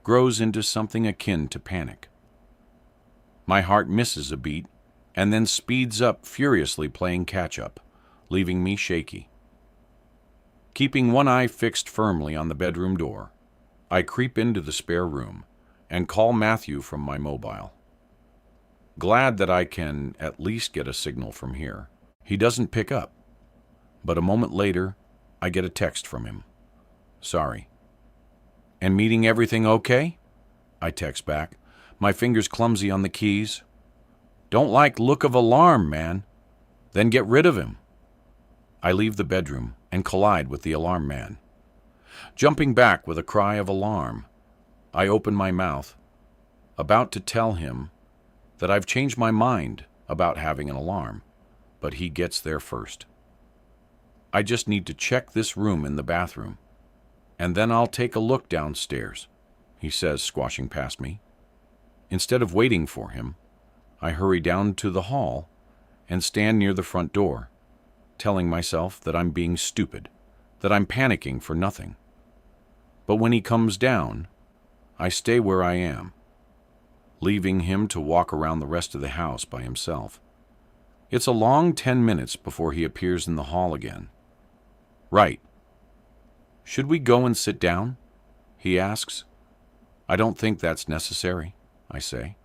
grows into something akin to panic. My heart misses a beat and then speeds up, furiously playing catch-up, leaving me shaky. Keeping one eye fixed firmly on the bedroom door, I creep into the spare room and call Matthew from my mobile. Glad that I can at least get a signal from here. He doesn't pick up, but a moment later, I get a text from him. Sorry. And meeting everything okay? I text back, my fingers clumsy on the keys. Don't like look of alarm, man. Then get rid of him. I leave the bedroom and collide with the alarm man. Jumping back with a cry of alarm, I open my mouth, about to tell him that I've changed my mind about having an alarm, but he gets there first. I just need to check this room in the bathroom, and then I'll take a look downstairs, he says, squashing past me. Instead of waiting for him, I hurry down to the hall and stand near the front door, telling myself that I'm being stupid, that I'm panicking for nothing. But when he comes down, I stay where I am, leaving him to walk around the rest of the house by himself. It's a long 10 minutes before he appears in the hall again. Right. Should we go and sit down? He asks. I don't think that's necessary, I say.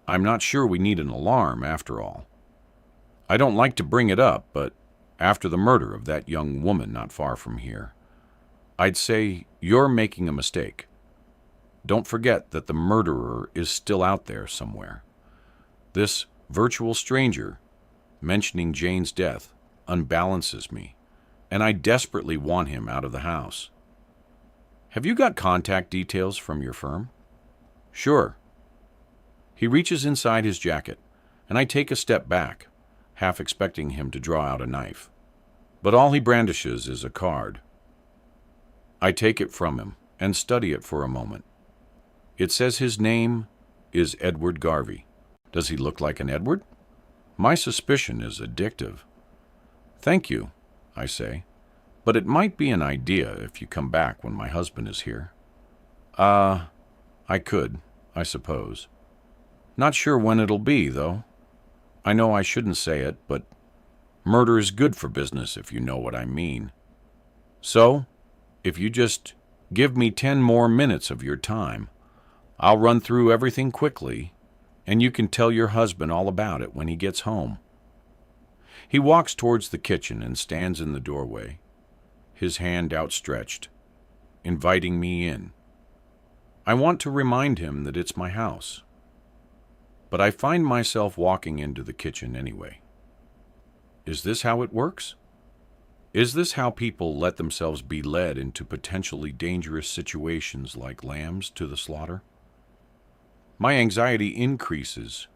I'm not sure we need an alarm, after all. I don't like to bring it up, but after the murder of that young woman not far from here, I'd say you're making a mistake. Don't forget that the murderer is still out there somewhere. This virtual stranger mentioning Jane's death unbalances me, and I desperately want him out of the house. Have you got contact details from your firm? Sure. He reaches inside his jacket, and I take a step back, half expecting him to draw out a knife. But all he brandishes is a card. I take it from him and study it for a moment. It says his name is Edward Garvey. Does he look like an Edward? My suspicion is addictive. Thank you, I say, but it might be an idea if you come back when my husband is here. I could, I suppose. Not sure when it'll be, though. I know I shouldn't say it, but murder is good for business, if you know what I mean. So, if you just give me 10 more minutes of your time, I'll run through everything quickly, and you can tell your husband all about it when he gets home. He walks towards the kitchen and stands in the doorway, his hand outstretched, inviting me in. I want to remind him that it's my house, but I find myself walking into the kitchen anyway. Is this how it works? Is this how people let themselves be led into potentially dangerous situations like lambs to the slaughter? My anxiety increases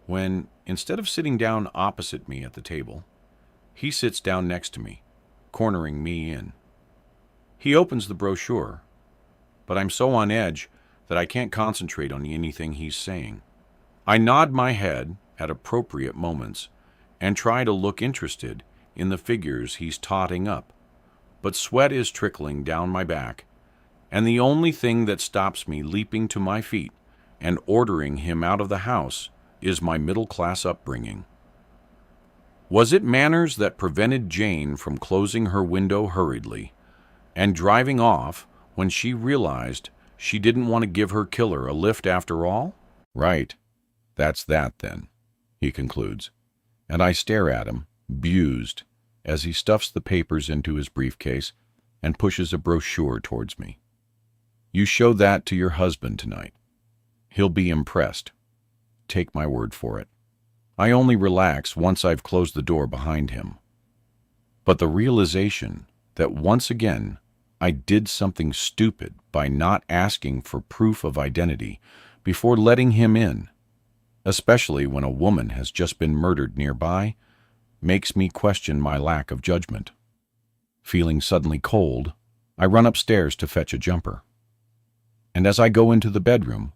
when, instead of sitting down opposite me at the table, he sits down next to me, cornering me in. He opens the brochure, but I'm so on edge that I can't concentrate on anything he's saying. I nod my head at appropriate moments and try to look interested in the figures he's totting up, but sweat is trickling down my back, and the only thing that stops me leaping to my feet and ordering him out of the house is my middle-class upbringing. Was it manners that prevented Jane from closing her window hurriedly and driving off when she realized she didn't want to give her killer a lift after all? Right. That's that, then, he concludes, and I stare at him, bemused, as he stuffs the papers into his briefcase and pushes a brochure towards me. You show that to your husband tonight. He'll be impressed. Take my word for it. I only relax once I've closed the door behind him. But the realization that once again I did something stupid by not asking for proof of identity before letting him in, especially when a woman has just been murdered nearby, makes me question my lack of judgment. Feeling suddenly cold, I run upstairs to fetch a jumper. And as I go into the bedroom,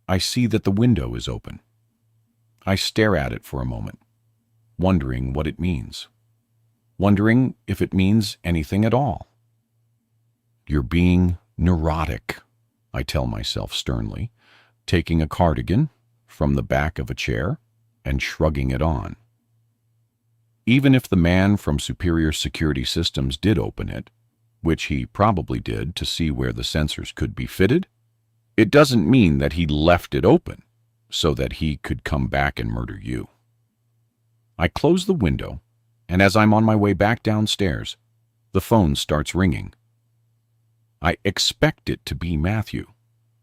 I see that the window is open. I stare at it for a moment, wondering what it means. Wondering if it means anything at all. You're being neurotic, I tell myself sternly, taking a cardigan from the back of a chair and shrugging it on. Even if the man from Superior Security Systems did open it, which he probably did to see where the sensors could be fitted, it doesn't mean that he left it open so that he could come back and murder you. I close the window, and as I'm on my way back downstairs, the phone starts ringing. I expect it to be Matthew,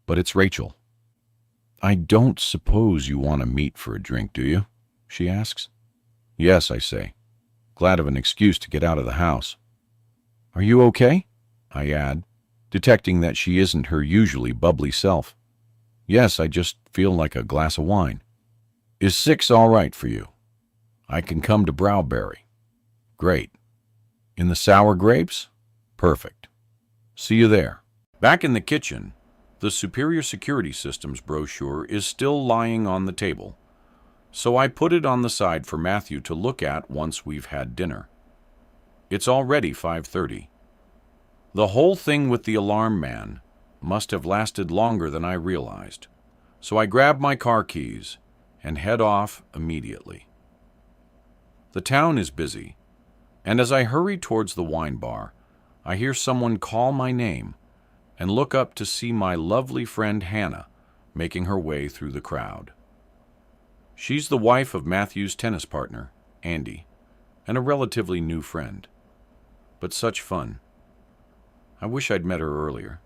but it's Rachel. I don't suppose you want to meet for a drink, do you? She asks. Yes, I say, glad of an excuse to get out of the house. Are you okay? I add, detecting that she isn't her usually bubbly self. Yes, I just feel like a glass of wine. Is 6 all right for you? I can come to Browberry. Great. In the sour grapes? Perfect. See you there. Back in the kitchen, the Superior Security Systems brochure is still lying on the table, so I put it on the side for Matthew to look at once we've had dinner. It's already 5:30. The whole thing with the alarm man must have lasted longer than I realized, so I grab my car keys and head off immediately. The town is busy, and as I hurry towards the wine bar, I hear someone call my name and look up to see my lovely friend Hannah making her way through the crowd. She's the wife of Matthew's tennis partner, Andy, and a relatively new friend. But such fun. I wish I'd met her earlier.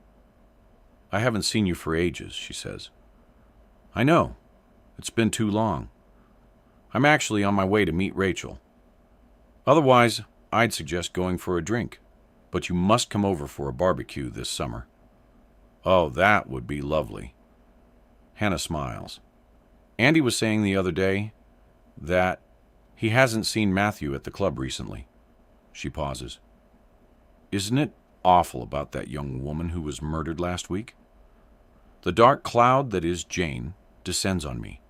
I haven't seen you for ages, she says. I know. It's been too long. I'm actually on my way to meet Rachel. Otherwise, I'd suggest going for a drink, but you must come over for a barbecue this summer. Oh, that would be lovely. Hannah smiles. Andy was saying the other day that he hasn't seen Matthew at the club recently. She pauses. Isn't it awful about that young woman who was murdered last week? The dark cloud that is Jane descends on me.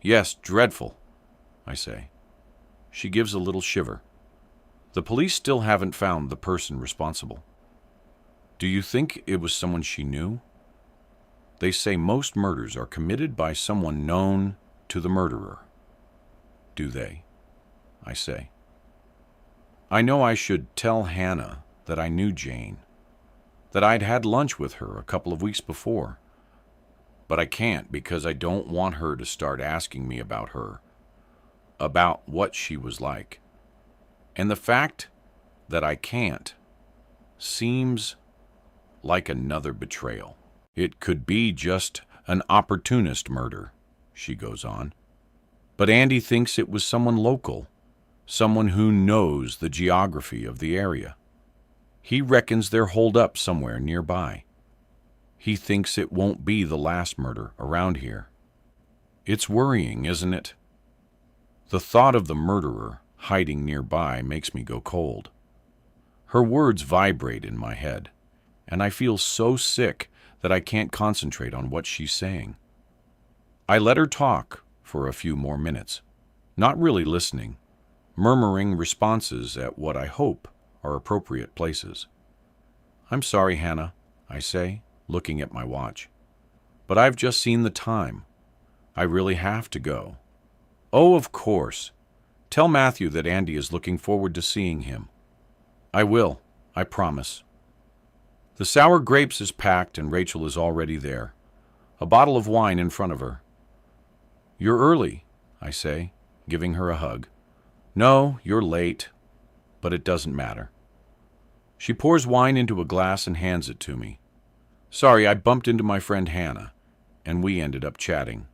Yes, dreadful, I say. She gives a little shiver. The police still haven't found the person responsible. Do you think it was someone she knew? They say most murders are committed by someone known to the murderer. Do they? I say. I know I should tell Hannah that I knew Jane, that I'd had lunch with her a couple of weeks before, but I can't because I don't want her to start asking me about her, about what she was like. And the fact that I can't seems like another betrayal. It could be just an opportunist murder, she goes on. But Andy thinks it was someone local, someone who knows the geography of the area. He reckons they're holed up somewhere nearby. He thinks it won't be the last murder around here. It's worrying, isn't it? The thought of the murderer hiding nearby makes me go cold. Her words vibrate in my head, and I feel so sick that I can't concentrate on what she's saying. I let her talk for a few more minutes, not really listening, murmuring responses at what I hope are appropriate places. "I'm sorry, Hannah," I say, looking at my watch. "But I've just seen the time. I really have to go." "Oh, of course. Tell Matthew that Andy is looking forward to seeing him." "I will, I promise." The sour grapes is packed and Rachel is already there, a bottle of wine in front of her. "You're early," I say, giving her a hug. "No, you're late, but it doesn't matter." She pours wine into a glass and hands it to me. "Sorry, I bumped into my friend Hannah, and we ended up chatting.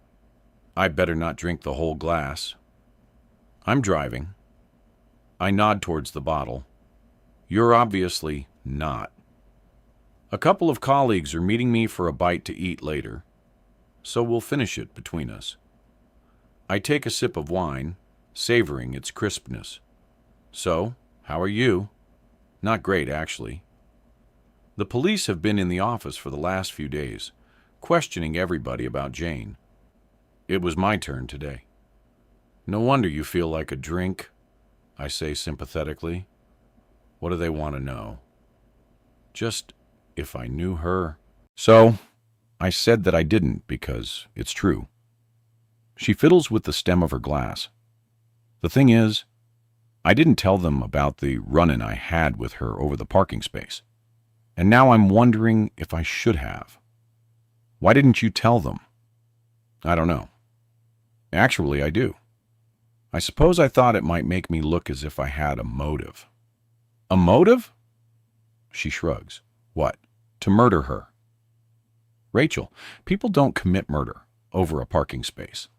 I better not drink the whole glass." "I'm driving." I nod towards the bottle. "You're obviously not." A couple of colleagues are meeting me for a bite to eat later, so we'll finish it between us. I take a sip of wine, savoring its crispness. "So, how are you?" "Not great, actually." The police have been in the office for the last few days, questioning everybody about Jane. It was my turn today. "No wonder you feel like a drink," I say sympathetically. "What do they want to know?" "Just if I knew her." So, I said that I didn't because it's true. She fiddles with the stem of her glass. "The thing is, I didn't tell them about the run-in I had with her over the parking space. And now I'm wondering if I should have. Why didn't you tell them?" "I don't know. Actually, I do. I suppose I thought it might make me look as if I had a motive." "A motive?" She shrugs. "What? To murder her?" "Rachel, people don't commit murder over a parking space."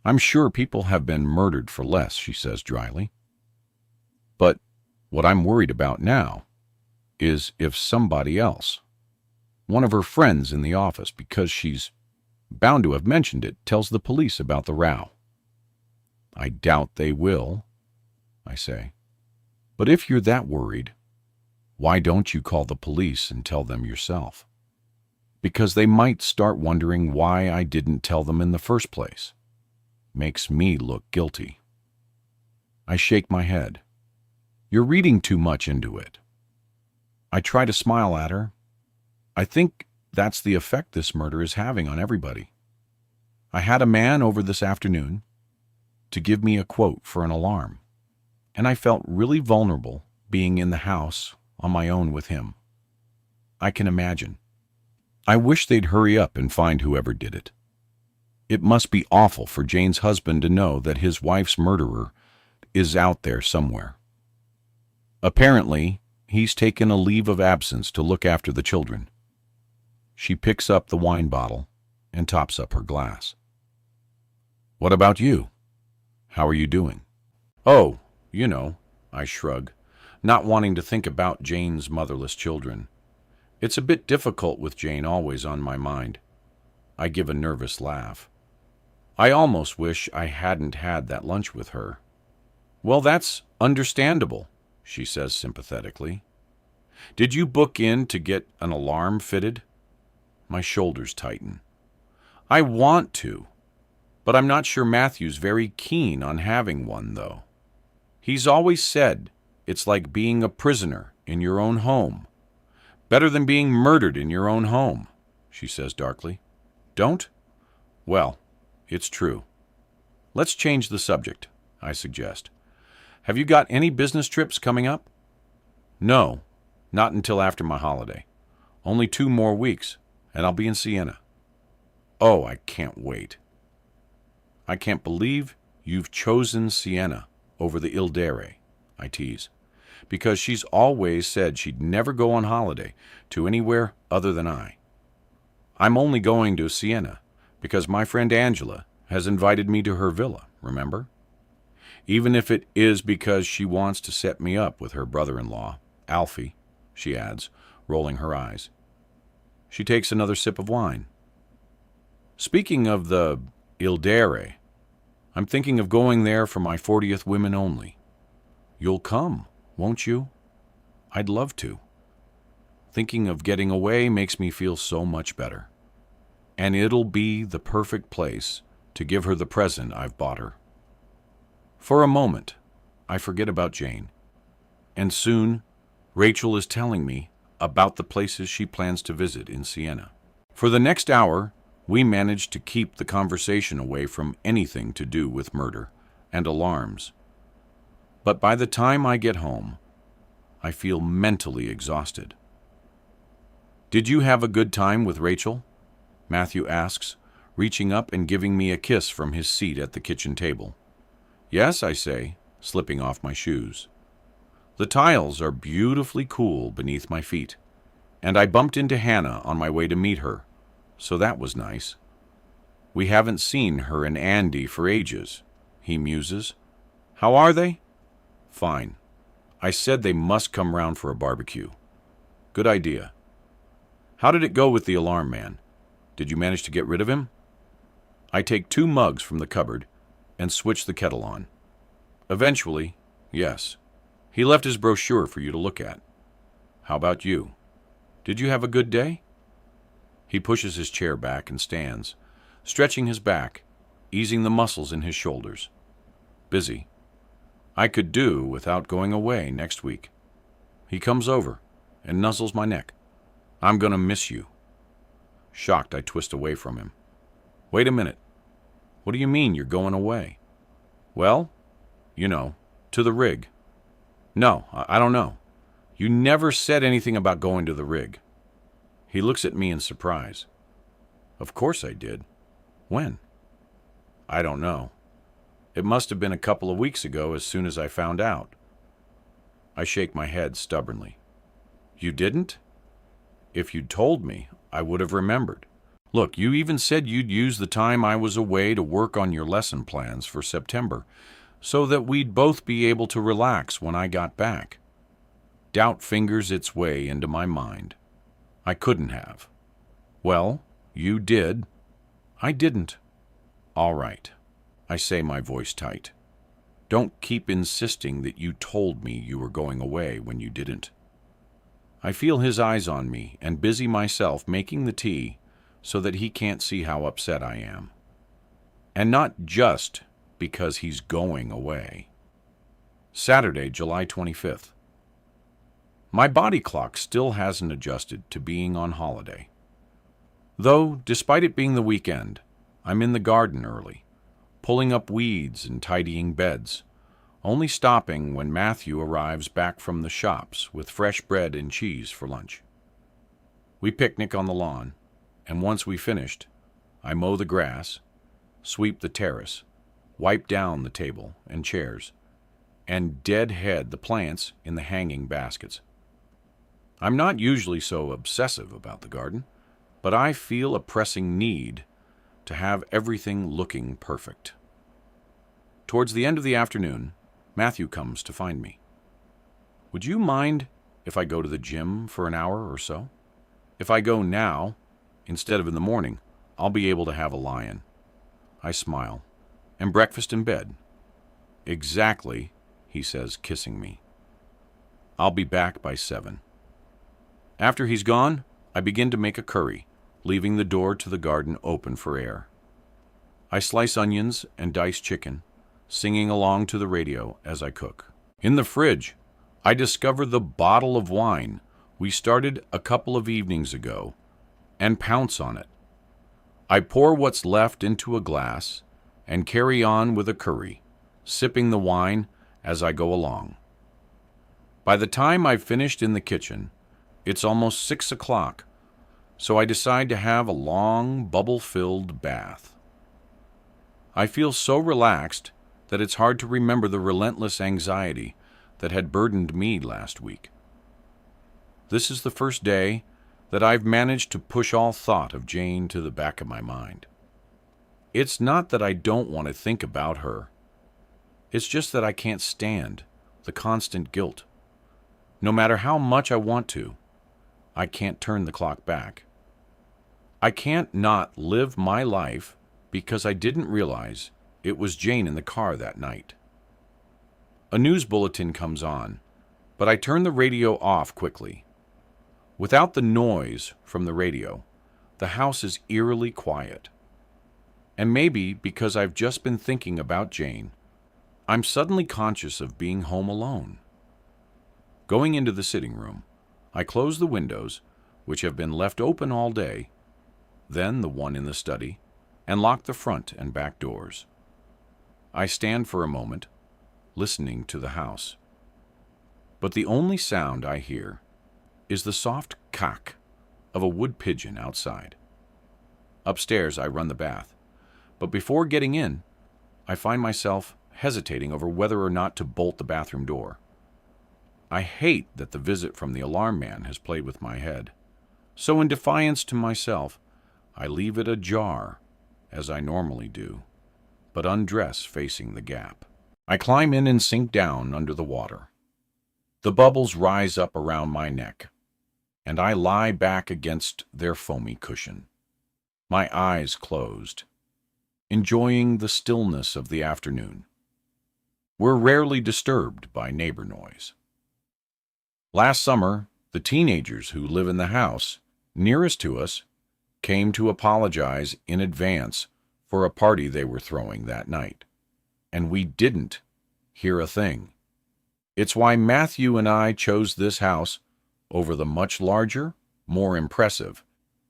"I'm sure people have been murdered for less," she says dryly. "But what I'm worried about now is if somebody else, one of her friends in the office, because she's bound to have mentioned it, tells the police about the row." "I doubt they will," I say. "But if you're that worried, why don't you call the police and tell them yourself? Because they might start wondering why I didn't tell them in the first place. Makes me look guilty." I shake my head. "You're reading too much into it." I try to smile at her. I think that's the effect this murder is having on everybody. I had a man over this afternoon to give me a quote for an alarm, and I felt really vulnerable being in the house on my own with him. I can imagine. I wish they'd hurry up and find whoever did it. It must be awful for Jane's husband to know that his wife's murderer is out there somewhere. Apparently, he's taken a leave of absence to look after the children. She picks up the wine bottle and tops up her glass. "What about you? How are you doing?" "Oh, you know," I shrug, not wanting to think about Jane's motherless children. It's a bit difficult with Jane always on my mind. I give a nervous laugh. "I almost wish I hadn't had that lunch with her." "Well, that's understandable," she says sympathetically. "Did you book in to get an alarm fitted?" My shoulders tighten. "I want to, but I'm not sure Matthew's very keen on having one, though. He's always said it's like being a prisoner in your own home. Better than being murdered in your own home," she says darkly. "Don't? Well, it's true. Let's change the subject," I suggest. "Have you got any business trips coming up?" "No, not until after my holiday. Only 2 more weeks, and I'll be in Siena." "Oh, I can't wait." "I can't believe you've chosen Siena over the Ile d'Are," I tease, because she's always said she'd never go on holiday to anywhere other than I. "I'm only going to Siena because my friend Angela has invited me to her villa, remember? Even if it is because she wants to set me up with her brother-in-law, Alfie," she adds, rolling her eyes. She takes another sip of wine. "Speaking of the Ile d'Are, I'm thinking of going there for my 40th women only. You'll come, won't you?" "I'd love to." Thinking of getting away makes me feel so much better. And it'll be the perfect place to give her the present I've bought her. For a moment, I forget about Jane. And soon, Rachel is telling me about the places she plans to visit in Siena. For the next hour, we manage to keep the conversation away from anything to do with murder and alarms. But by the time I get home, I feel mentally exhausted. "Did you have a good time with Rachel?" Matthew asks, reaching up and giving me a kiss from his seat at the kitchen table. "Yes," I say, slipping off my shoes. The tiles are beautifully cool beneath my feet, and I bumped into Hannah on my way to meet her, so that was nice. "We haven't seen her and Andy for ages," he muses. "How are they?" "Fine. I said they must come round for a barbecue." "Good idea." "How did it go with the alarm man? Did you manage to get rid of him?" I take 2 mugs from the cupboard and switch the kettle on. "Eventually, yes. He left his brochure for you to look at." "How about you? Did you have a good day?" He pushes his chair back and stands, stretching his back, easing the muscles in his shoulders. "Busy. I could do without going away next week." He comes over and nuzzles my neck. "I'm gonna miss you." Shocked, I twist away from him. "Wait a minute. What do you mean you're going away?" "Well, you know, to the rig." "No, I don't know. You never said anything about going to the rig." He looks at me in surprise. "Of course I did. When?" "I don't know. It must have been a couple of weeks ago as soon as I found out." I shake my head stubbornly. "You didn't? If you'd told me, I would have remembered. Look, you even said you'd use the time I was away to work on your lesson plans for September, so that we'd both be able to relax when I got back." Doubt fingers its way into my mind. I couldn't have. "Well, you did." "I didn't." "All right," I say, my voice tight. "Don't keep insisting that you told me you were going away when you didn't." I feel his eyes on me and busy myself making the tea so that he can't see how upset I am. And not just because he's going away. Saturday, July 25th. My body clock still hasn't adjusted to being on holiday. Though, despite it being the weekend, I'm in the garden early, pulling up weeds and tidying beds, only stopping when Matthew arrives back from the shops with fresh bread and cheese for lunch. We picnic on the lawn, and once we finished, I mow the grass, sweep the terrace, wipe down the table and chairs, and deadhead the plants in the hanging baskets. I'm not usually so obsessive about the garden, but I feel a pressing need to have everything looking perfect. Towards the end of the afternoon, Matthew comes to find me. "Would you mind if I go to the gym for an hour or so? If I go now, instead of in the morning, I'll be able to have a lie-in." I smile. "And breakfast in bed?" "Exactly," he says, kissing me. "I'll be back by 7. After he's gone, I begin to make a curry, leaving the door to the garden open for air. I slice onions and dice chicken, singing along to the radio as I cook. In the fridge, I discover the bottle of wine we started a couple of evenings ago and pounce on it. I pour what's left into a glass and carry on with a curry, sipping the wine as I go along. By the time I've finished in the kitchen, it's almost 6 o'clock, so I decide to have a long, bubble-filled bath. I feel so relaxed that it's hard to remember the relentless anxiety that had burdened me last week. This is the first day that I've managed to push all thought of Jane to the back of my mind. It's not that I don't want to think about her. It's just that I can't stand the constant guilt. No matter how much I want to, I can't turn the clock back. I can't not live my life because I didn't realize it was Jane in the car that night. A news bulletin comes on, but I turn the radio off quickly. Without the noise from the radio, the house is eerily quiet. And maybe because I've just been thinking about Jane, I'm suddenly conscious of being home alone. Going into the sitting room, I close the windows, which have been left open all day, then the one in the study, and lock the front and back doors. I stand for a moment, listening to the house. But the only sound I hear is the soft cack of a wood pigeon outside. Upstairs, I run the bath, but before getting in, I find myself hesitating over whether or not to bolt the bathroom door. I hate that the visit from the alarm man has played with my head, so in defiance to myself, I leave it ajar, as I normally do, but undress facing the gap. I climb in and sink down under the water. The bubbles rise up around my neck, and I lie back against their foamy cushion, my eyes closed, enjoying the stillness of the afternoon. We're rarely disturbed by neighbor noise. Last summer, the teenagers who live in the house nearest to us came to apologize in advance for a party they were throwing that night, and we didn't hear a thing. It's why Matthew and I chose this house over the much larger, more impressive,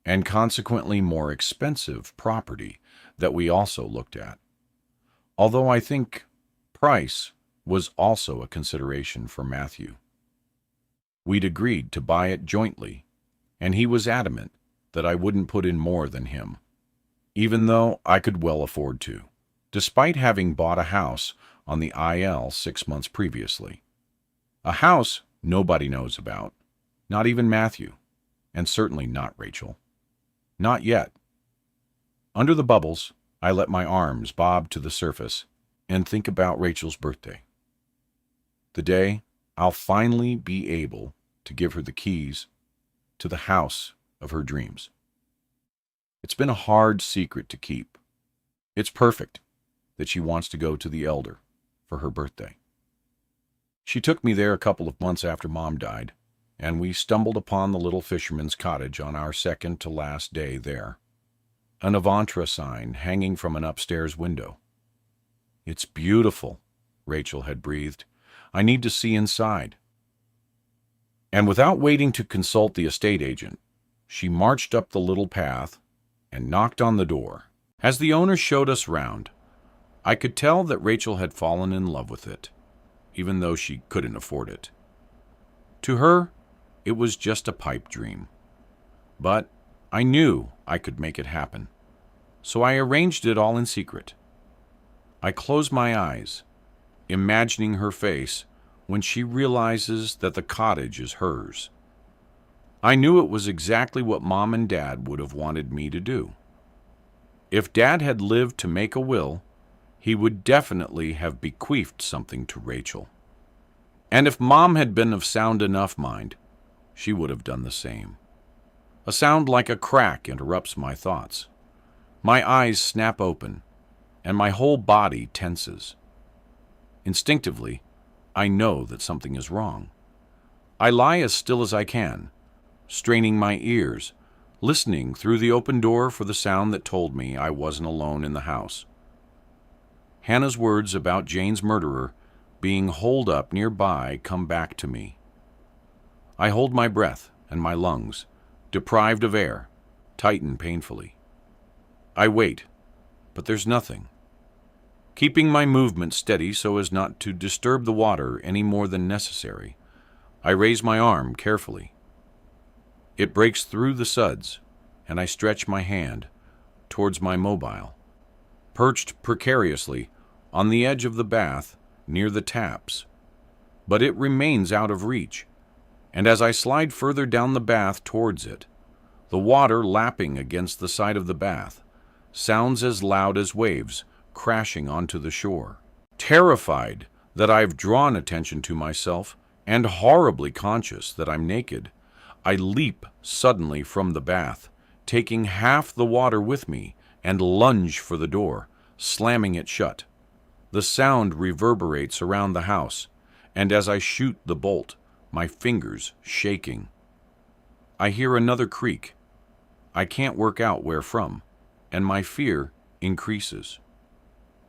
and consequently more expensive property that we also looked at. Although I think price was also a consideration for Matthew. We'd agreed to buy it jointly, and he was adamant that I wouldn't put in more than him, even though I could well afford to, despite having bought a house on the IL 6 months previously. A house nobody knows about, not even Matthew, and certainly not Rachel. Not yet. Under the bubbles, I let my arms bob to the surface and think about Rachel's birthday. The day I'll finally be able to give her the keys to the house of her dreams. It's been a hard secret to keep. It's perfect that she wants to go to the Elder for her birthday. She took me there a couple of months after Mom died, and we stumbled upon the little fisherman's cottage on our second to last day there. An Avantra sign hanging from an upstairs window. "It's beautiful," Rachel had breathed. "I need to see inside." And without waiting to consult the estate agent, she marched up the little path and knocked on the door. As the owner showed us round, I could tell that Rachel had fallen in love with it, even though she couldn't afford it. To her, it was just a pipe dream. But I knew I could make it happen, so I arranged it all in secret. I closed my eyes, imagining her face when she realizes that the cottage is hers. I knew it was exactly what Mom and Dad would have wanted me to do. If Dad had lived to make a will, he would definitely have bequeathed something to Rachel. And if Mom had been of sound enough mind, she would have done the same. A sound like a crack interrupts my thoughts. My eyes snap open, and my whole body tenses. Instinctively, I know that something is wrong. I lie as still as I can, straining my ears, listening through the open door for the sound that told me I wasn't alone in the house. Hannah's words about Jane's murderer being holed up nearby come back to me. I hold my breath, and my lungs, deprived of air, tighten painfully. I wait, but there's nothing. Keeping my movement steady so as not to disturb the water any more than necessary, I raise my arm carefully. It breaks through the suds, and I stretch my hand towards my mobile, perched precariously on the edge of the bath near the taps. But it remains out of reach, and as I slide further down the bath towards it, the water lapping against the side of the bath sounds as loud as waves crashing onto the shore. Terrified that I've drawn attention to myself and horribly conscious that I'm naked, I leap suddenly from the bath, taking half the water with me, and lunge for the door, slamming it shut. The sound reverberates around the house, and as I shoot the bolt, my fingers shaking. I hear another creak. I can't work out where from, and my fear increases.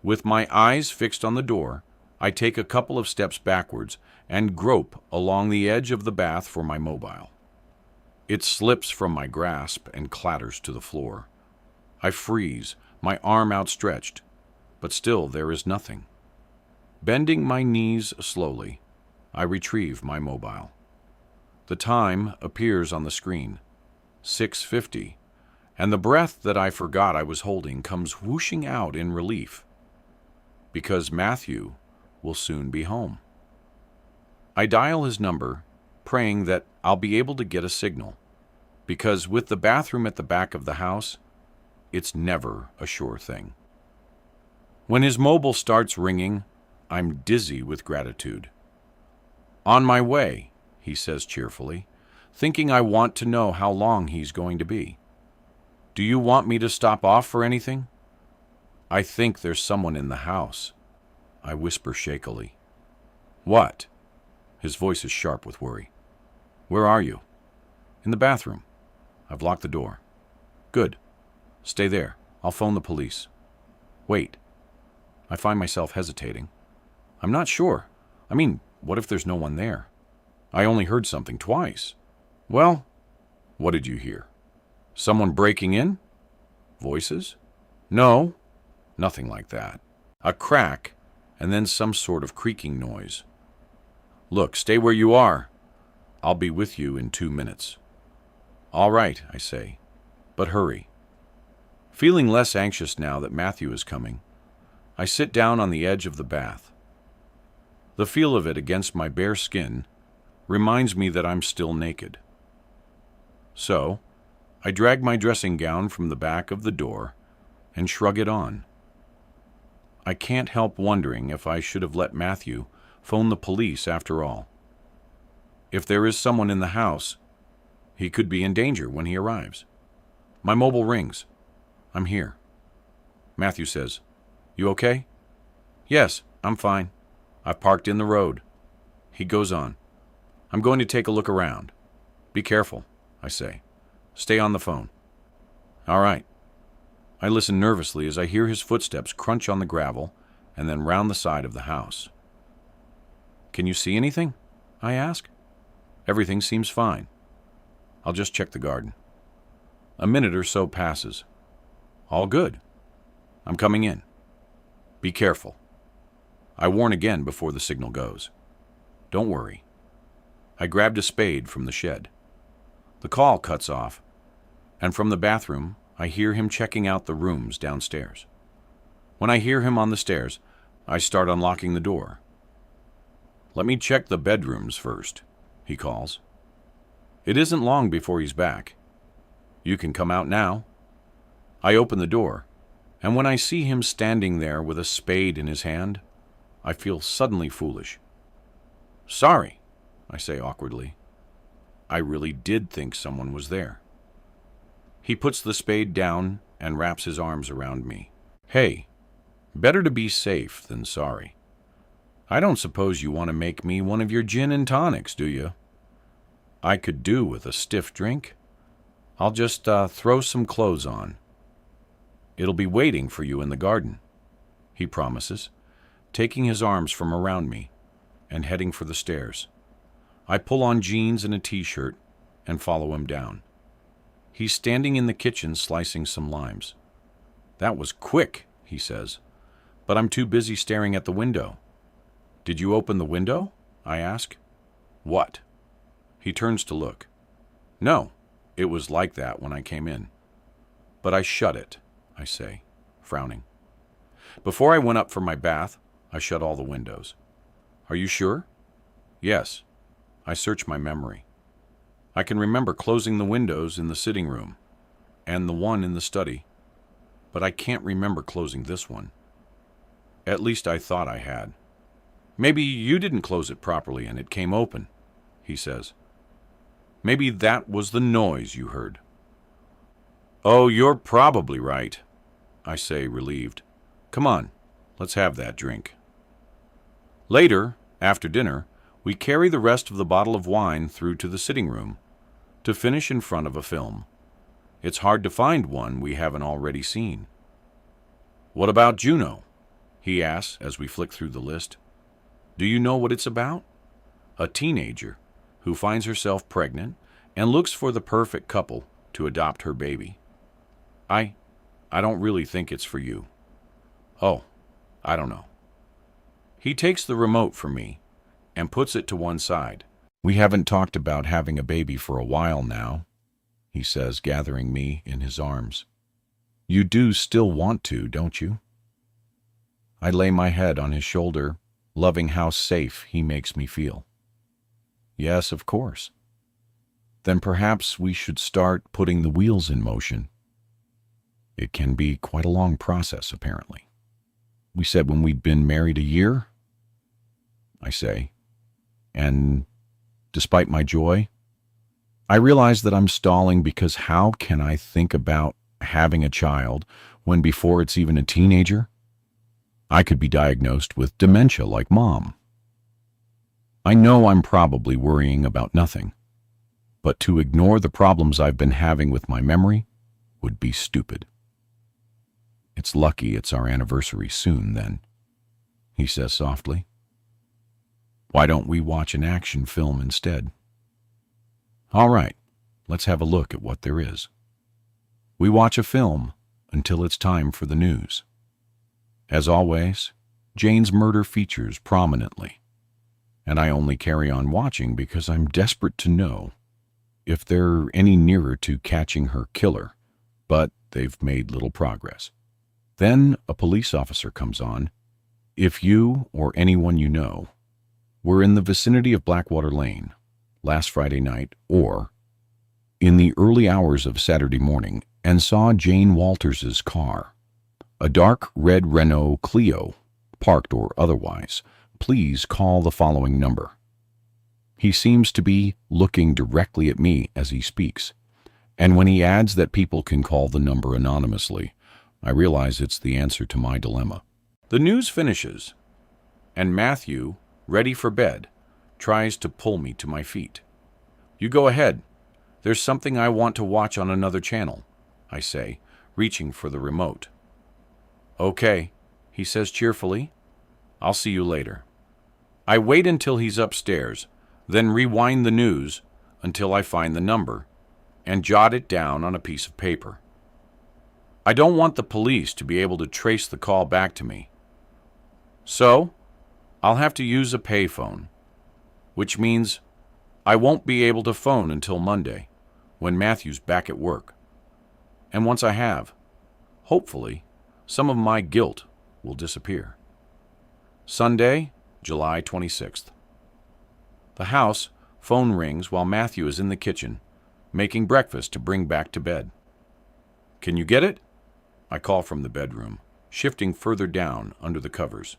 With my eyes fixed on the door, I take a couple of steps backwards and grope along the edge of the bath for my mobile. It slips from my grasp and clatters to the floor. I freeze, my arm outstretched, but still there is nothing. Bending my knees slowly, I retrieve my mobile. The time appears on the screen, 6:50, and the breath that I forgot I was holding comes whooshing out in relief, because Matthew will soon be home. I dial his number, praying that I'll be able to get a signal, because with the bathroom at the back of the house, it's never a sure thing. When his mobile starts ringing, I'm dizzy with gratitude. "On my way," he says cheerfully, thinking I want to know how long he's going to be. "Do you want me to stop off for anything?" "I think there's someone in the house," I whisper shakily. "What?" His voice is sharp with worry. "Where are you?" "In the bathroom. I've locked the door." "Good. Stay there. I'll phone the police." "Wait." I find myself hesitating. I'm not sure. I mean, what if there's no one there? I only heard something twice. "Well, what did you hear? Someone breaking in? Voices?" "No, nothing like that. A crack, and then some sort of creaking noise." "Look, stay where you are. I'll be with you in 2 minutes." "All right," I say, "but hurry." Feeling less anxious now that Matthew is coming, I sit down on the edge of the bath. The feel of it against my bare skin reminds me that I'm still naked. So, I drag my dressing gown from the back of the door and shrug it on. I can't help wondering if I should have let Matthew phone the police after all. If there is someone in the house, he could be in danger when he arrives. My mobile rings. I'm here. Matthew says, "You okay?" "Yes, I'm fine. I've parked in the road." He goes on, "I'm going to take a look around." "Be careful," I say. "Stay on the phone." "All right." I listen nervously as I hear his footsteps crunch on the gravel and then round the side of the house. "Can you see anything?" I ask. "Everything seems fine. I'll just check the garden." A minute or so passes. "All good. I'm coming in. Be careful." I warn again before the signal goes. "Don't worry." I grabbed a spade from the shed. The call cuts off, and from the bathroom, I hear him checking out the rooms downstairs. When I hear him on the stairs, I start unlocking the door. "Let me check the bedrooms first," he calls. It isn't long before he's back. "You can come out now." I open the door, and when I see him standing there with a spade in his hand, I feel suddenly foolish. "Sorry," I say awkwardly. I really did think someone was there. He puts the spade down and wraps his arms around me. "Hey, better to be safe than sorry. I don't suppose you want to make me one of your gin and tonics, do you?" "I could do with a stiff drink. I'll just throw some clothes on." "It'll be waiting for you in the garden," he promises, taking his arms from around me and heading for the stairs. I pull on jeans and a t-shirt and follow him down. He's standing in the kitchen slicing some limes. "That was quick," he says, but I'm too busy staring at the window. "Did you open the window?" I ask. "What?" He turns to look. "No, it was like that when I came in." "But I shut it," I say, frowning. "Before I went up for my bath, I shut all the windows." "Are you sure?" "Yes." I search my memory. I can remember closing the windows in the sitting room and the one in the study, but I can't remember closing this one. At least I thought I had. "Maybe you didn't close it properly and it came open," he says. "Maybe that was the noise you heard." "Oh, you're probably right," I say, relieved. "Come on, let's have that drink." Later, after dinner, we carry the rest of the bottle of wine through to the sitting room to finish in front of a film. It's hard to find one we haven't already seen. "What about Juno?" he asks as we flick through the list. Do you know what it's about? A teenager who finds herself pregnant and looks for the perfect couple to adopt her baby. I I don't really think it's for you. Oh, I don't know. He takes the remote from me and puts it to one side. We haven't talked about having a baby for a while now, he says, gathering me in his arms. You do still want to, don't you? I lay my head on his shoulder, loving how safe he makes me feel. Yes, of course. Then perhaps we should start putting the wheels in motion. It can be quite a long process, apparently. We said when we'd been married a year, I say, and despite my joy, I realize that I'm stalling because how can I think about having a child when before it's even a teenager? I could be diagnosed with dementia like Mom. I know I'm probably worrying about nothing, but to ignore the problems I've been having with my memory would be stupid. It's lucky it's our anniversary soon, then, he says softly. Why don't we watch an action film instead? All right, let's have a look at what there is. We watch a film until it's time for the news. As always, Jane's murder features prominently, and I only carry on watching because I'm desperate to know if they're any nearer to catching her killer, but they've made little progress. Then a police officer comes on. If you or anyone you know were in the vicinity of Blackwater Lane last Friday night or in the early hours of Saturday morning and saw Jane Walters's car, a dark red Renault Clio, parked or otherwise, please call the following number. He seems to be looking directly at me as he speaks, and when he adds that people can call the number anonymously, I realize it's the answer to my dilemma. The news finishes, and Matthew, ready for bed, tries to pull me to my feet. You go ahead. There's something I want to watch on another channel, I say, reaching for the remote. Okay, he says cheerfully. I'll see you later. I wait until he's upstairs, then rewind the news until I find the number and jot it down on a piece of paper. I don't want the police to be able to trace the call back to me. So, I'll have to use a payphone, which means I won't be able to phone until Monday, when Matthew's back at work. And once I have, hopefully, some of my guilt will disappear. Sunday, July 26th. The house phone rings while Matthew is in the kitchen, making breakfast to bring back to bed. Can you get it? I call from the bedroom, shifting further down under the covers.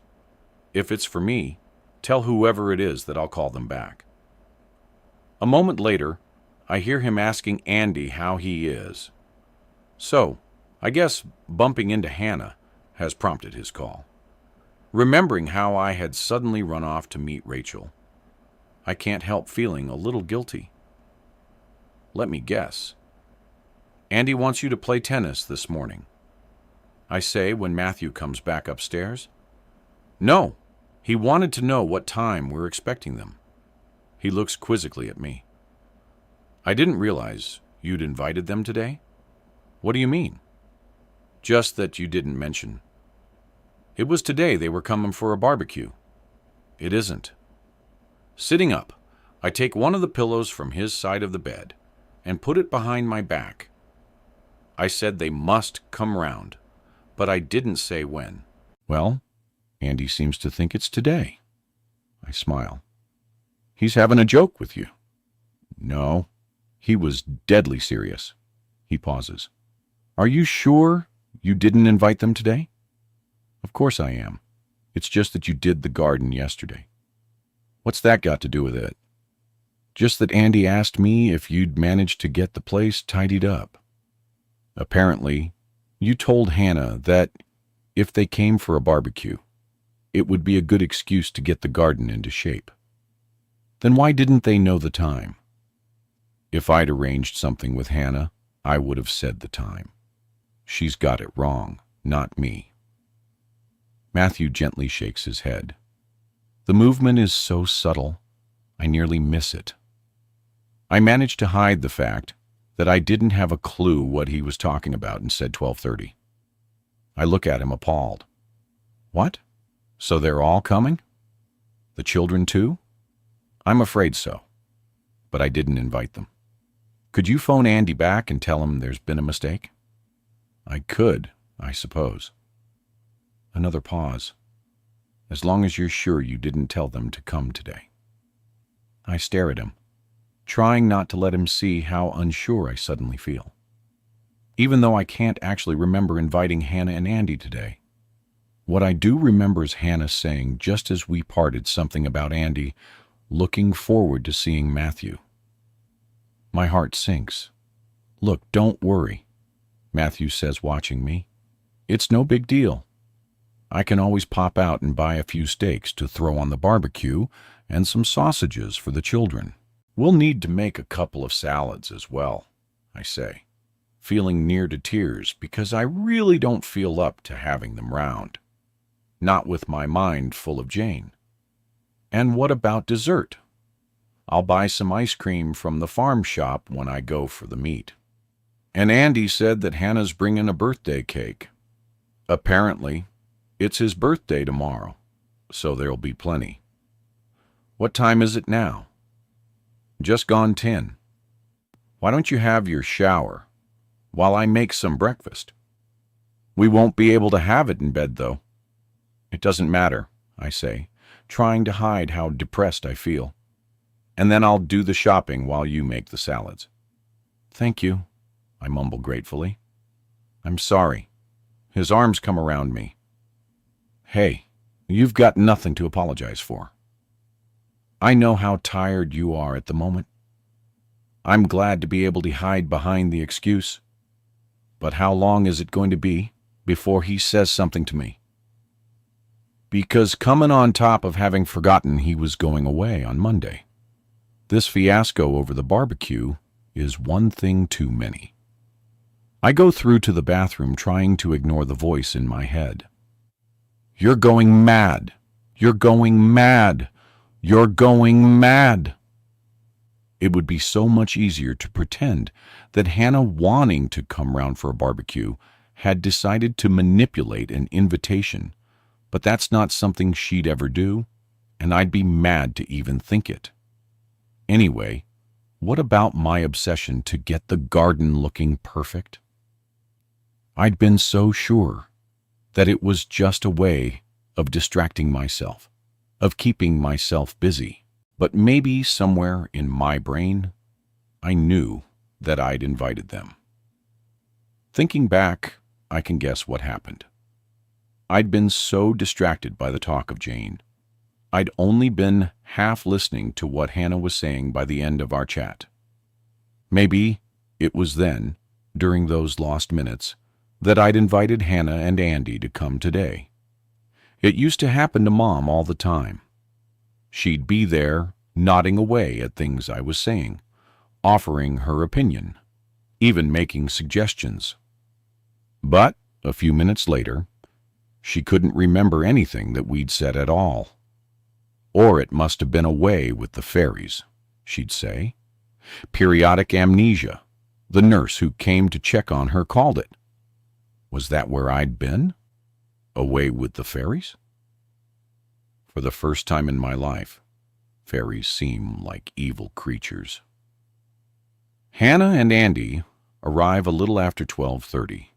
If it's for me, tell whoever it is that I'll call them back. A moment later, I hear him asking Andy how he is. So, I guess bumping into Hannah has prompted his call. Remembering how I had suddenly run off to meet Rachel, I can't help feeling a little guilty. Let me guess. Andy wants you to play tennis this morning, I say when Matthew comes back upstairs. No, he wanted to know what time we're expecting them. He looks quizzically at me. I didn't realize you'd invited them today. What do you mean? Just that you didn't mention. It was today they were coming for a barbecue. It isn't. Sitting up, I take one of the pillows from his side of the bed and put it behind my back. I said they must come round, but I didn't say when. Well, Andy seems to think it's today. I smile. He's having a joke with you. No, he was deadly serious. He pauses. Are you sure you didn't invite them today? Of course I am. It's just that you did the garden yesterday. What's that got to do with it? Just that Andy asked me if you'd managed to get the place tidied up. Apparently, you told Hannah that if they came for a barbecue, it would be a good excuse to get the garden into shape. Then why didn't they know the time? If I'd arranged something with Hannah, I would have said the time. She's got it wrong, not me. Matthew gently shakes his head. The movement is so subtle, I nearly miss it. I managed to hide the fact that I didn't have a clue what he was talking about and said 12:30. I look at him appalled. What? So they're all coming? The children too? I'm afraid so, but I didn't invite them. Could you phone Andy back and tell him there's been a mistake? I could, I suppose. Another pause. As long as you're sure you didn't tell them to come today. I stare at him, trying not to let him see how unsure I suddenly feel. Even though I can't actually remember inviting Hannah and Andy today. What I do remember is Hannah saying, just as we parted, something about Andy looking forward to seeing Matthew. My heart sinks. Look, don't worry, Matthew says, watching me. It's no big deal. I can always pop out and buy a few steaks to throw on the barbecue and some sausages for the children. We'll need to make a couple of salads as well, I say, feeling near to tears because I really don't feel up to having them round. Not with my mind full of Jane. And what about dessert? I'll buy some ice cream from the farm shop when I go for the meat. And Andy said that Hannah's bringing a birthday cake. Apparently, it's his birthday tomorrow, so there'll be plenty. What time is it now? Just gone 10. Why don't you have your shower while I make some breakfast? We won't be able to have it in bed, though. It doesn't matter, I say, trying to hide how depressed I feel. And then I'll do the shopping while you make the salads. Thank you, I mumble gratefully. I'm sorry. His arms come around me. Hey, you've got nothing to apologize for. I know how tired you are at the moment. I'm glad to be able to hide behind the excuse. But how long is it going to be before he says something to me? Because coming on top of having forgotten he was going away on Monday, this fiasco over the barbecue is one thing too many. I go through to the bathroom trying to ignore the voice in my head. You're going mad. You're going mad. You're going mad. It would be so much easier to pretend that Hannah, wanting to come round for a barbecue, had decided to manipulate an invitation, but that's not something she'd ever do, and I'd be mad to even think it. Anyway, what about my obsession to get the garden looking perfect? I'd been so sure that it was just a way of distracting myself, of keeping myself busy. But maybe somewhere in my brain, I knew that I'd invited them. Thinking back, I can guess what happened. I'd been so distracted by the talk of Jane. I'd only been half listening to what Hannah was saying by the end of our chat. Maybe it was then, during those lost minutes, that I'd invited Hannah and Andy to come today. It used to happen to Mom all the time. She'd be there, nodding away at things I was saying, offering her opinion, even making suggestions. But a few minutes later, she couldn't remember anything that we'd said at all. Or it must have been away with the fairies, she'd say. Periodic amnesia, the nurse who came to check on her called it. Was that where I'd been? Away with the fairies? For the first time in my life, fairies seem like evil creatures. Hannah and Andy arrive a little after 12:30,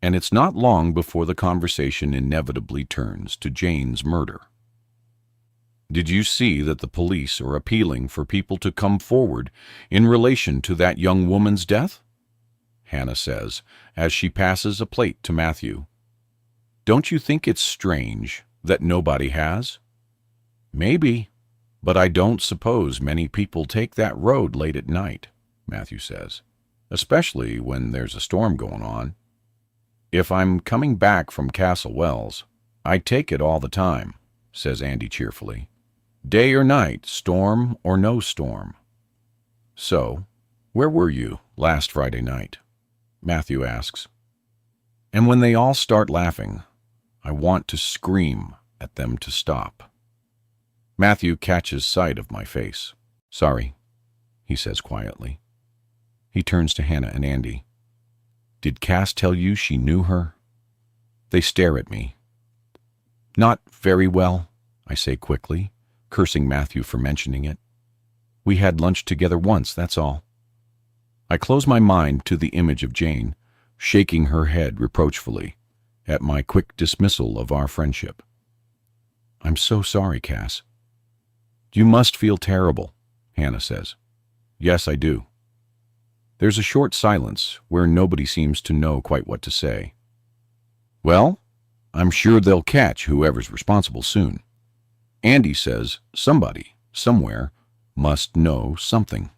and it's not long before the conversation inevitably turns to Jane's murder. Did you see that the police are appealing for people to come forward in relation to that young woman's death? Hannah says, as she passes a plate to Matthew. Don't you think it's strange that nobody has? Maybe, but I don't suppose many people take that road late at night, Matthew says, especially when there's a storm going on. If I'm coming back from Castle Wells, I take it all the time, says Andy cheerfully. Day or night, storm or no storm. So, where were you last Friday night? Matthew asks. And when they all start laughing, I want to scream at them to stop. Matthew catches sight of my face. "Sorry," he says quietly. He turns to Hannah and Andy. "Did Cass tell you she knew her?" They stare at me. "Not very well," I say quickly, cursing Matthew for mentioning it. "We had lunch together once, that's all." I close my mind to the image of Jane, shaking her head reproachfully at my quick dismissal of our friendship. "I'm so sorry, Cass." "You must feel terrible," Hannah says. "Yes, I do." There's a short silence where nobody seems to know quite what to say. "Well, I'm sure they'll catch whoever's responsible soon." Andy says somebody, somewhere, must know something.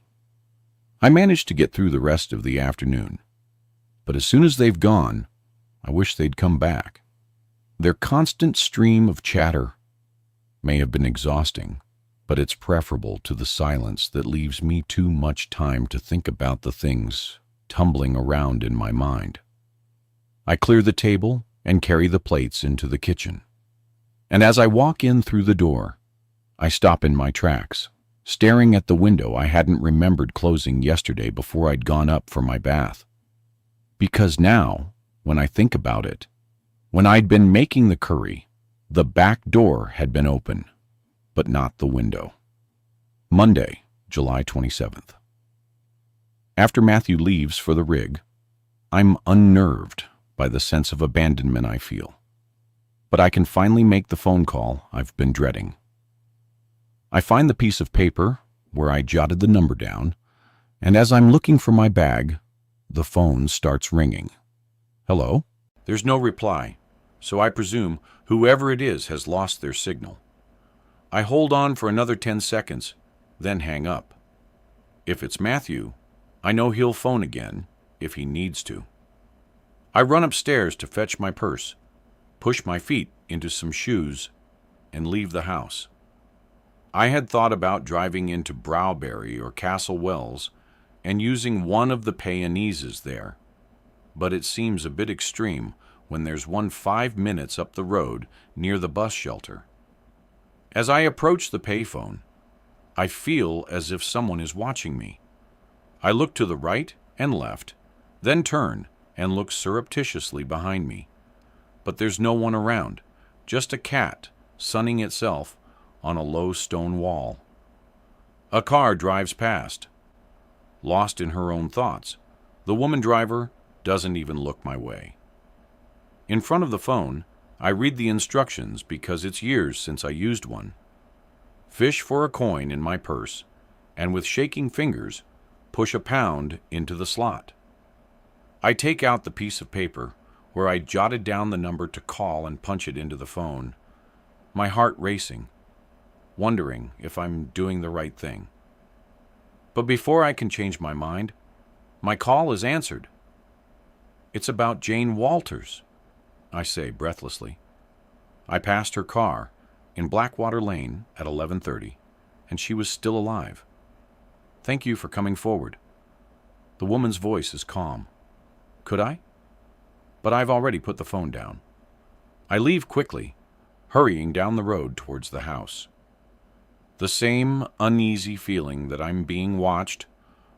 I manage to get through the rest of the afternoon, but as soon as they've gone, I wish they'd come back. Their constant stream of chatter may have been exhausting, but it's preferable to the silence that leaves me too much time to think about the things tumbling around in my mind. I clear the table and carry the plates into the kitchen. And as I walk in through the door, I stop in my tracks, staring at the window I hadn't remembered closing yesterday before I'd gone up for my bath. Because now, when I think about it, when I'd been making the curry, the back door had been open, but not the window. Monday, July 27th. After Matthew leaves for the rig, I'm unnerved by the sense of abandonment I feel. But I can finally make the phone call I've been dreading. I find the piece of paper where I jotted the number down, and as I'm looking for my bag, the phone starts ringing. "Hello?" There's no reply, so I presume whoever it is has lost their signal. I hold on for another 10 seconds, then hang up. If it's Matthew, I know he'll phone again if he needs to. I run upstairs to fetch my purse, push my feet into some shoes, and leave the house. I had thought about driving into Browberry or Castle Wells and using one of the payonees there, but it seems a bit extreme when there's one 5 minutes up the road near the bus shelter. As I approach the payphone, I feel as if someone is watching me. I look to the right and left, then turn and look surreptitiously behind me. But there's no one around, just a cat sunning itself on a low stone wall. A car drives past. Lost in her own thoughts, the woman driver doesn't even look my way. In front of the phone, I read the instructions because it's years since I used one. Fish for a coin in my purse, and with shaking fingers, push a pound into the slot. I take out the piece of paper where I jotted down the number to call and punch it into the phone, my heart racing, wondering if I'm doing the right thing. But before I can change my mind, my call is answered. "It's about Jane Walters," I say breathlessly. I passed her car in Blackwater Lane at 11:30, and she was still alive. "Thank you for coming forward." The woman's voice is calm. Could I? But I've already put the phone down. I leave quickly, hurrying down the road towards the house. The same uneasy feeling that I'm being watched,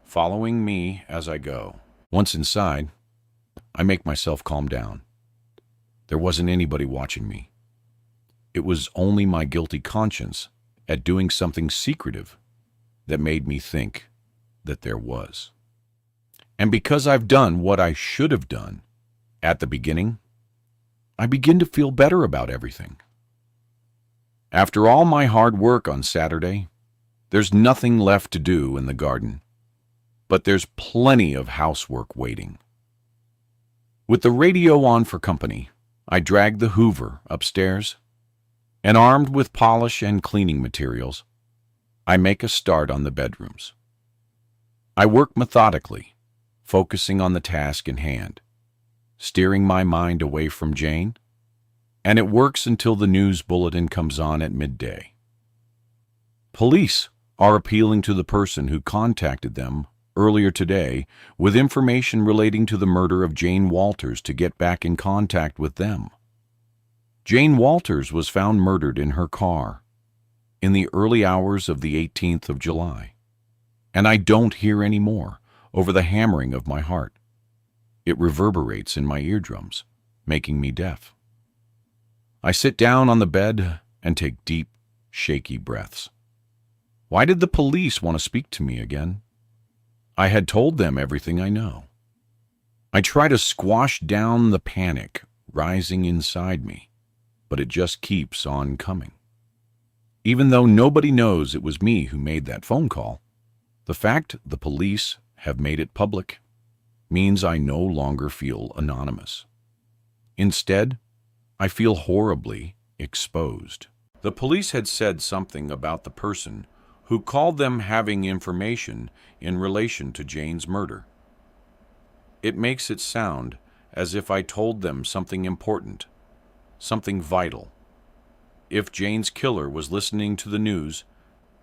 following me as I go. Once inside, I make myself calm down. There wasn't anybody watching me. It was only my guilty conscience at doing something secretive that made me think that there was. And because I've done what I should have done at the beginning, I begin to feel better about everything. After all my hard work on Saturday, there's nothing left to do in the garden, but there's plenty of housework waiting. With the radio on for company, I drag the Hoover upstairs, and armed with polish and cleaning materials, I make a start on the bedrooms. I work methodically, focusing on the task in hand, steering my mind away from Jane, and it works until the news bulletin comes on at midday. Police are appealing to the person who contacted them earlier today with information relating to the murder of Jane Walters to get back in contact with them. Jane Walters was found murdered in her car. in the early hours of the 18th of July, and I don't hear any more over the hammering of my heart. It reverberates in my eardrums, making me deaf. I sit down on the bed and take deep, shaky breaths. Why did the police want to speak to me again? I had told them everything I know. I try to squash down the panic rising inside me, but it just keeps on coming. Even though nobody knows it was me who made that phone call, the fact the police have made it public means I no longer feel anonymous. Instead, I feel horribly exposed. The police had said something about the person who called them having information in relation to Jane's murder. It makes it sound as if I told them something important, something vital. If Jane's killer was listening to the news,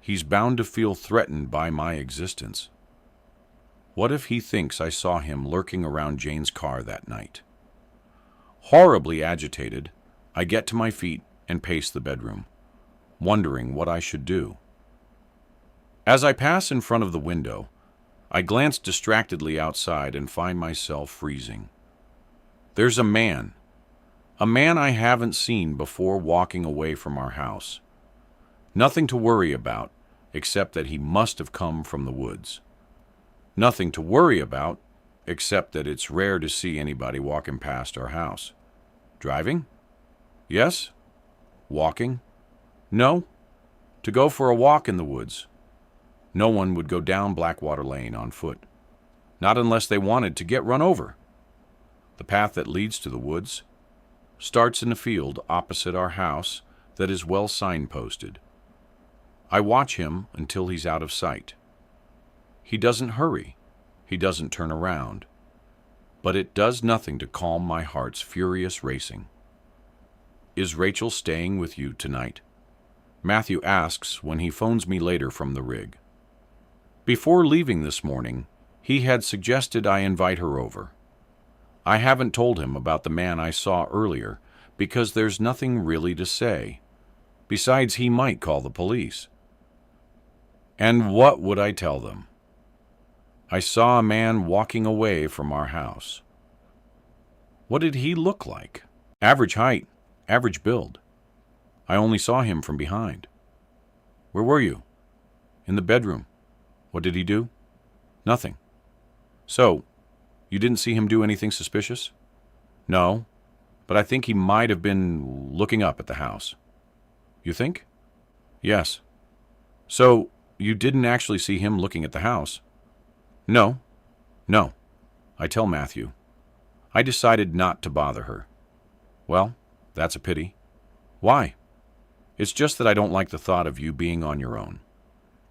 he's bound to feel threatened by my existence. What if he thinks I saw him lurking around Jane's car that night? Horribly agitated, I get to my feet and pace the bedroom, wondering what I should do. As I pass in front of the window, I glance distractedly outside and find myself freezing. There's a man I haven't seen before walking away from our house. Nothing to worry about, except that he must have come from the woods. Nothing to worry about, except that it's rare to see anybody walking past our house. Driving? Yes. Walking? No. To go for a walk in the woods. No one would go down Blackwater Lane on foot, not unless they wanted to get run over. The path that leads to the woods starts in a field opposite our house that is well signposted. I watch him until he's out of sight. He doesn't hurry. He doesn't turn around. But it does nothing to calm my heart's furious racing. Is Rachel staying with you tonight? Matthew asks when he phones me later from the rig. Before leaving this morning, he had suggested I invite her over. I haven't told him about the man I saw earlier because there's nothing really to say. Besides, he might call the police. And what would I tell them? I saw a man walking away from our house. What did he look like? Average height, average build. I only saw him from behind. Where were you? In the bedroom. What did he do? Nothing. So, you didn't see him do anything suspicious? No, but I think he might have been looking up at the house. You think? Yes. So, you didn't actually see him looking at the house? No. I tell Matthew. I decided not to bother her. Well, that's a pity. Why? It's just that I don't like the thought of you being on your own.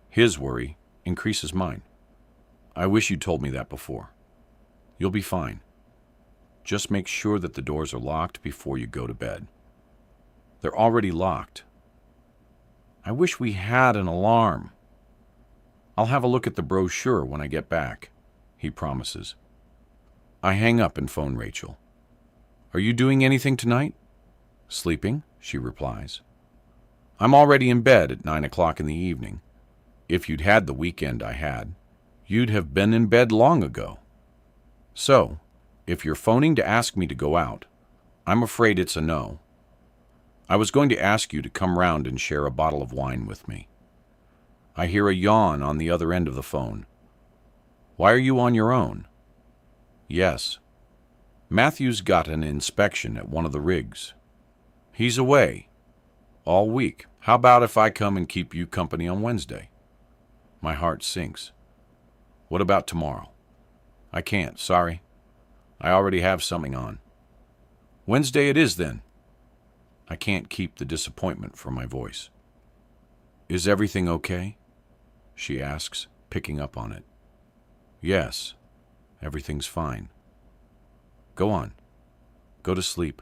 His worry increases mine. I wish you'd told me that before. You'll be fine. Just make sure that the doors are locked before you go to bed. They're already locked. I wish we had an alarm. I'll have a look at the brochure when I get back, he promises. I hang up and phone Rachel. Are you doing anything tonight? Sleeping, she replies. I'm already in bed at 9 o'clock in the evening. If you'd had the weekend I had, you'd have been in bed long ago. So, if you're phoning to ask me to go out, I'm afraid it's a no. I was going to ask you to come round and share a bottle of wine with me. I hear a yawn on the other end of the phone. Why are you on your own? Yes. Matthew's got an inspection at one of the rigs. He's away all week. How about if I come and keep you company on Wednesday? My heart sinks. What about tomorrow? I can't, sorry. I already have something on. Wednesday it is then. I can't keep the disappointment from my voice. Is everything okay? She asks, picking up on it. Yes, everything's fine. Go on. Go to sleep.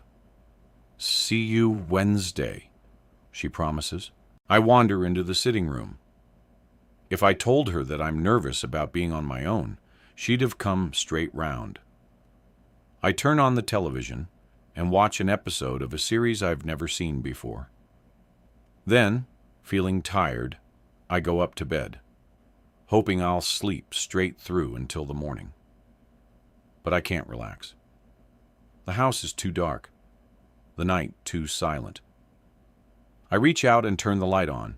See you Wednesday, she promises. I wander into the sitting room. If I told her that I'm nervous about being on my own, she'd have come straight round. I turn on the television and watch an episode of a series I've never seen before. Then, Feeling tired, I go up to bed, hoping I'll sleep straight through until the morning. But I can't relax. The house is too dark, the night too silent. I reach out and turn the light on,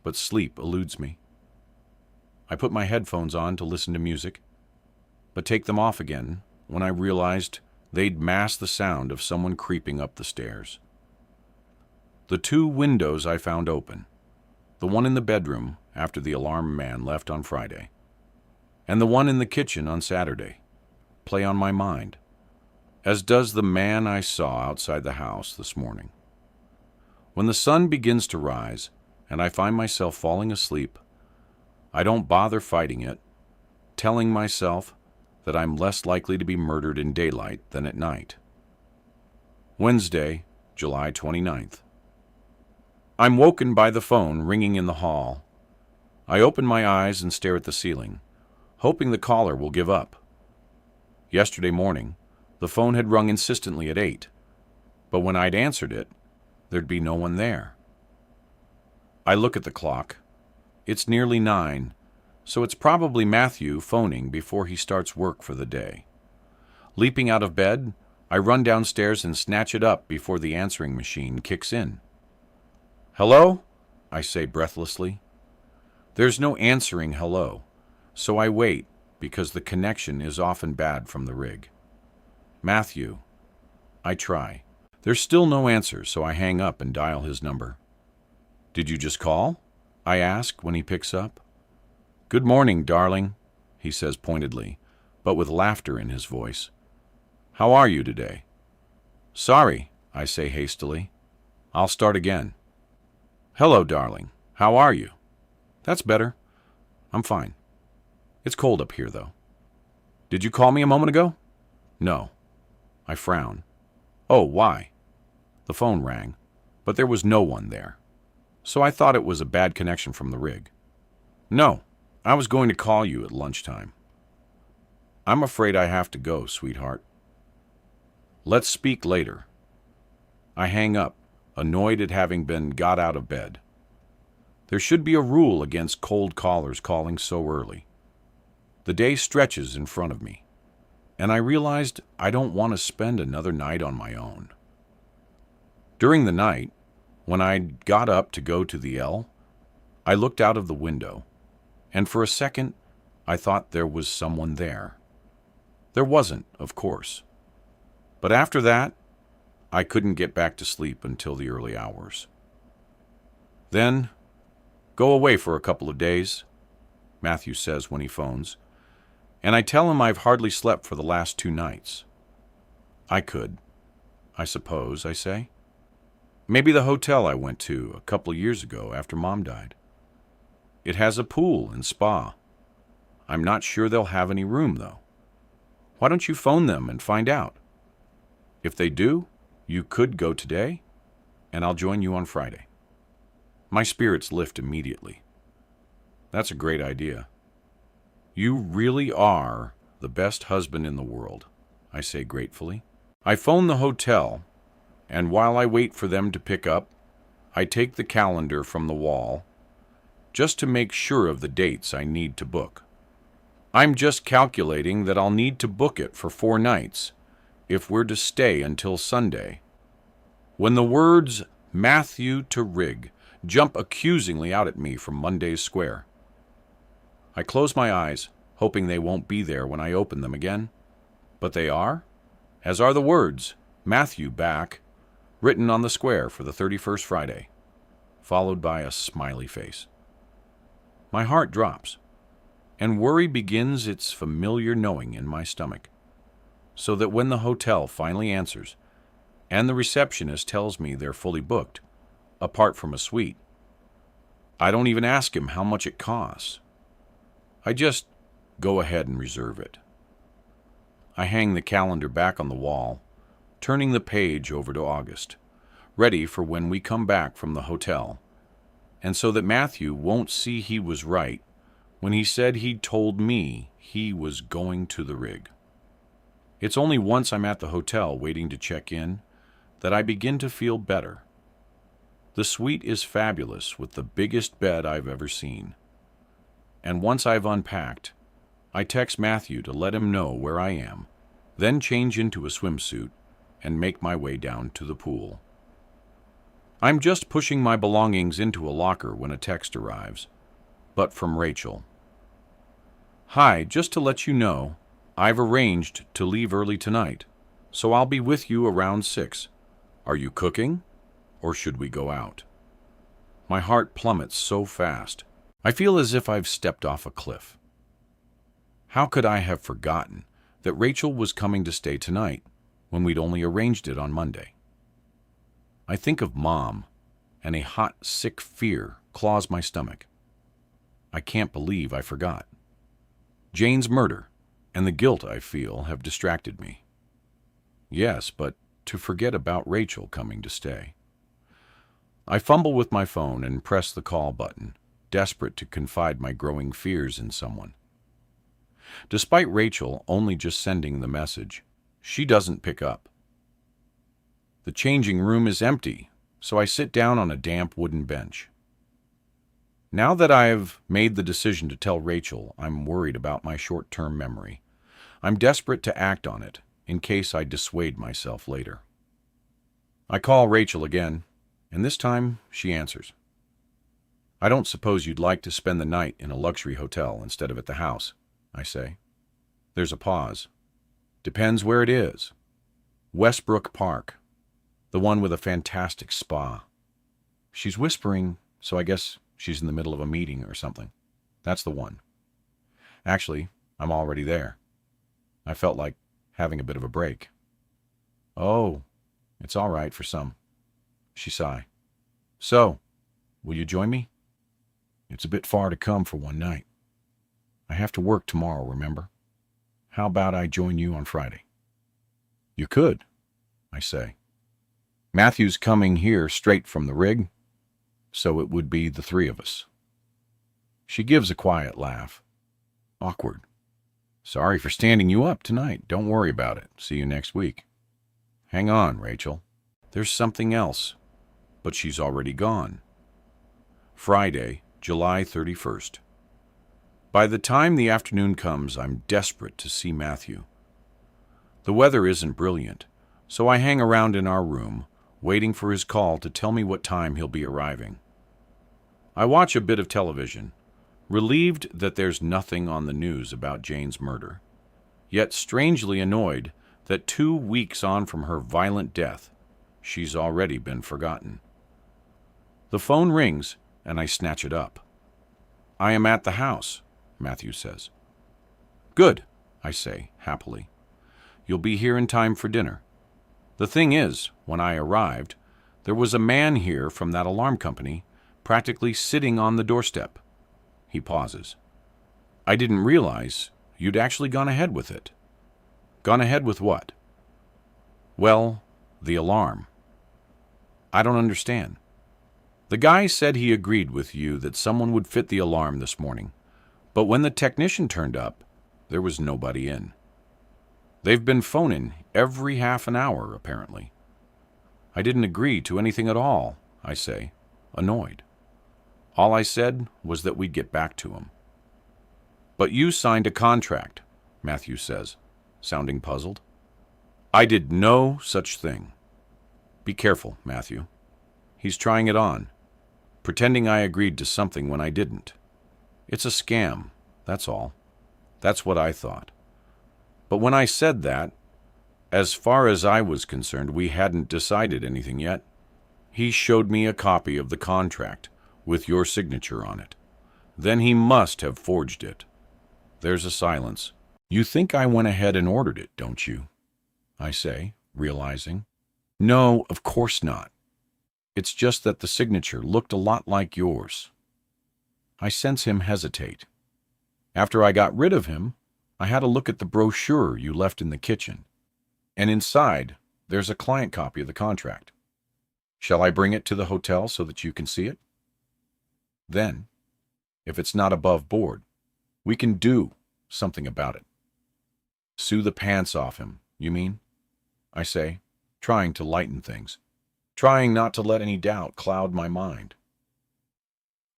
but sleep eludes me. I put my headphones on to listen to music, but take them off again when I realized they'd mask the sound of someone creeping up the stairs. The two windows I found open, the one in the bedroom after the alarm man left on Friday, and the one in the kitchen on Saturday, play on my mind, as does the man I saw outside the house this morning. When the sun begins to rise and I find myself falling asleep, I don't bother fighting it, telling myself that I'm less likely to be murdered in daylight than at night. Wednesday, July 29th. I'm woken by the phone ringing in the hall. I open my eyes and stare at the ceiling, hoping the caller will give up. Yesterday morning, the phone had rung insistently at 8, but when I'd answered it, there'd be no one there. I look at the clock. It's nearly 9, so it's probably Matthew phoning before he starts work for the day. Leaping out of bed, I run downstairs and snatch it up before the answering machine kicks in. "Hello?" I say breathlessly. There's no answering hello, so I wait because the connection is often bad from the rig. "Matthew." I try. There's still no answer, so I hang up and dial his number. "Did you just call?" I ask when he picks up. "Good morning, darling," he says pointedly, but with laughter in his voice. "How are you today?" "Sorry," I say hastily. "I'll start again." "Hello, darling. How are you?" "That's better. I'm fine. It's cold up here, though." "Did you call me a moment ago?" "No." I frown. "Oh, why?" The phone rang, but there was no one there, so I thought it was a bad connection from the rig. "No, I was going to call you at lunchtime." "I'm afraid I have to go, sweetheart." "Let's speak later." I hang up, annoyed at having been got out of bed. There should be a rule against cold callers calling so early. The day stretches in front of me, and I realized I don't want to spend another night on my own. During the night, when I got up to go to the L, I looked out of the window, and for a second I thought there was someone there. There wasn't, of course. But after that, I couldn't get back to sleep until the early hours. Then, "Go away for a couple of days," Matthew says when he phones, and I tell him I've hardly slept for the last 2 nights. "I could, I suppose," I say. "Maybe the hotel I went to a couple of years ago after Mom died. It has a pool and spa. I'm not sure they'll have any room, though. Why don't you phone them and find out? If they do, you could go today, and I'll join you on Friday." My spirits lift immediately. That's a great idea. "You really are the best husband in the world," I say gratefully. I phone the hotel, and while I wait for them to pick up, I take the calendar from the wall just to make sure of the dates I need to book. I'm just calculating that I'll need to book it for 4 nights if we're to stay until Sunday, when the words "Matthew to Rig" jump accusingly out at me from Monday's square. I close my eyes, hoping they won't be there when I open them again, but they are, as are the words "Matthew back," written on the square for the 31st Friday, followed by a smiley face. My heart drops, and worry begins its familiar gnawing in my stomach, so that when the hotel finally answers, and the receptionist tells me they're fully booked, apart from a suite, I don't even ask him how much it costs. I just go ahead and reserve it. I hang the calendar back on the wall, turning the page over to August, ready for when we come back from the hotel, and so that Matthew won't see he was right when he said he'd told me he was going to the rig. It's only once I'm at the hotel waiting to check in that I begin to feel better. The suite is fabulous with the biggest bed I've ever seen. And once I've unpacked, I text Matthew to let him know where I am, then change into a swimsuit and make my way down to the pool. I'm just pushing my belongings into a locker when a text arrives, but from Rachel. Hi, just to let you know, I've arranged to leave early tonight, so I'll be with you around 6. Are you cooking, or should we go out? My heart plummets so fast. I feel as if I've stepped off a cliff. How could I have forgotten that Rachel was coming to stay tonight when we'd only arranged it on Monday? I think of Mom, and a hot, sick fear claws my stomach. I can't believe I forgot. Jane's murder and the guilt I feel have distracted me. Yes, but to forget about Rachel coming to stay. I fumble with my phone and press the call button, desperate to confide my growing fears in someone. Despite Rachel only just sending the message, she doesn't pick up. The changing room is empty, so I sit down on a damp wooden bench. Now that I've made the decision to tell Rachel I'm worried about my short-term memory, I'm desperate to act on it in case I dissuade myself later. I call Rachel again, and this time she answers. I don't suppose you'd like to spend the night in a luxury hotel instead of at the house, I say. There's a pause. Depends where it is. Westbrook Park, the one with a fantastic spa. She's whispering, so I guess she's in the middle of a meeting or something. That's the one. Actually, I'm already there. I felt like having a bit of a break. Oh, it's all right for some. She sighed. So, will you join me? It's a bit far to come for one night. I have to work tomorrow, remember? How about I join you on Friday? You could, I say. Matthew's coming here straight from the rig, so it would be the three of us. She gives a quiet laugh. Awkward. Sorry for standing you up tonight. Don't worry about it. See you next week. Hang on, Rachel. There's something else, but she's already gone. Friday, July 31st. By the time the afternoon comes, I'm desperate to see Matthew. The weather isn't brilliant, so I hang around in our room, waiting for his call to tell me what time he'll be arriving. I watch a bit of television, relieved that there's nothing on the news about Jane's murder, yet strangely annoyed that 2 weeks on from her violent death, she's already been forgotten. The phone rings, and I snatch it up. I am at the house, Matthew says. Good, I say, happily. You'll be here in time for dinner. The thing is, when I arrived, there was a man here from that alarm company, practically sitting on the doorstep. He pauses. I didn't realize you'd actually gone ahead with it. Gone ahead with what? Well, the alarm. I don't understand. The guy said he agreed with you that someone would fit the alarm this morning, but when the technician turned up, there was nobody in. They've been phoning every half an hour, apparently. I didn't agree to anything at all, I say, annoyed. All I said was that we'd get back to him. But you signed a contract, Matthew says, sounding puzzled. I did no such thing. Be careful, Matthew. He's trying it on, pretending I agreed to something when I didn't. It's a scam, that's all. That's what I thought. But when I said that, as far as I was concerned, we hadn't decided anything yet. He showed me a copy of the contract with your signature on it. Then he must have forged it. There's a silence. You think I went ahead and ordered it, don't you? I say, realizing. No, of course not. It's just that the signature looked a lot like yours. I sense him hesitate. After I got rid of him, I had a look at the brochure you left in the kitchen, and inside there's a client copy of the contract. Shall I bring it to the hotel so that you can see it? Then, if it's not above board, we can do something about it. Sue the pants off him, you mean? I say, trying to lighten things. trying not to let any doubt cloud my mind.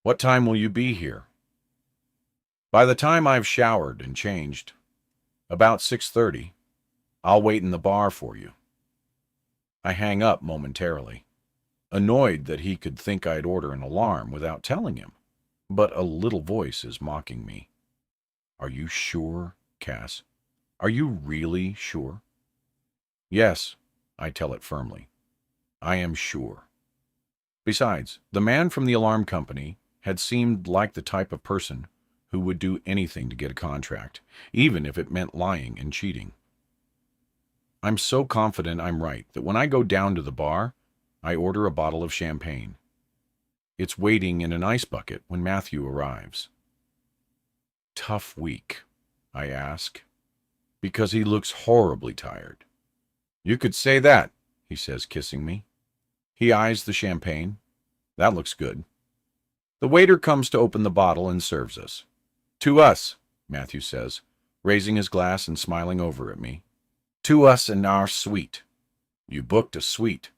"What time will you be here?" "By the time I've showered and changed, about 6:30. I'll wait in the bar for you." I hang up momentarily, annoyed that he could think I'd order an alarm without telling him. But a little voice is mocking me. "Are you sure, Cass? Are you really sure?" "Yes," I tell it firmly. "I am sure." Besides, the man from the alarm company had seemed like the type of person who would do anything to get a contract, even if it meant lying and cheating. I'm so confident I'm right that when I go down to the bar, I order a bottle of champagne. It's waiting in an ice bucket when Matthew arrives. "Tough week?" I ask, because he looks horribly tired. "You could say that," he says, kissing me. He eyes the champagne. "That looks good." The waiter comes to open the bottle and serves us. "To us," Matthew says, raising his glass and smiling over at me. "To us and our suite." You booked a suite.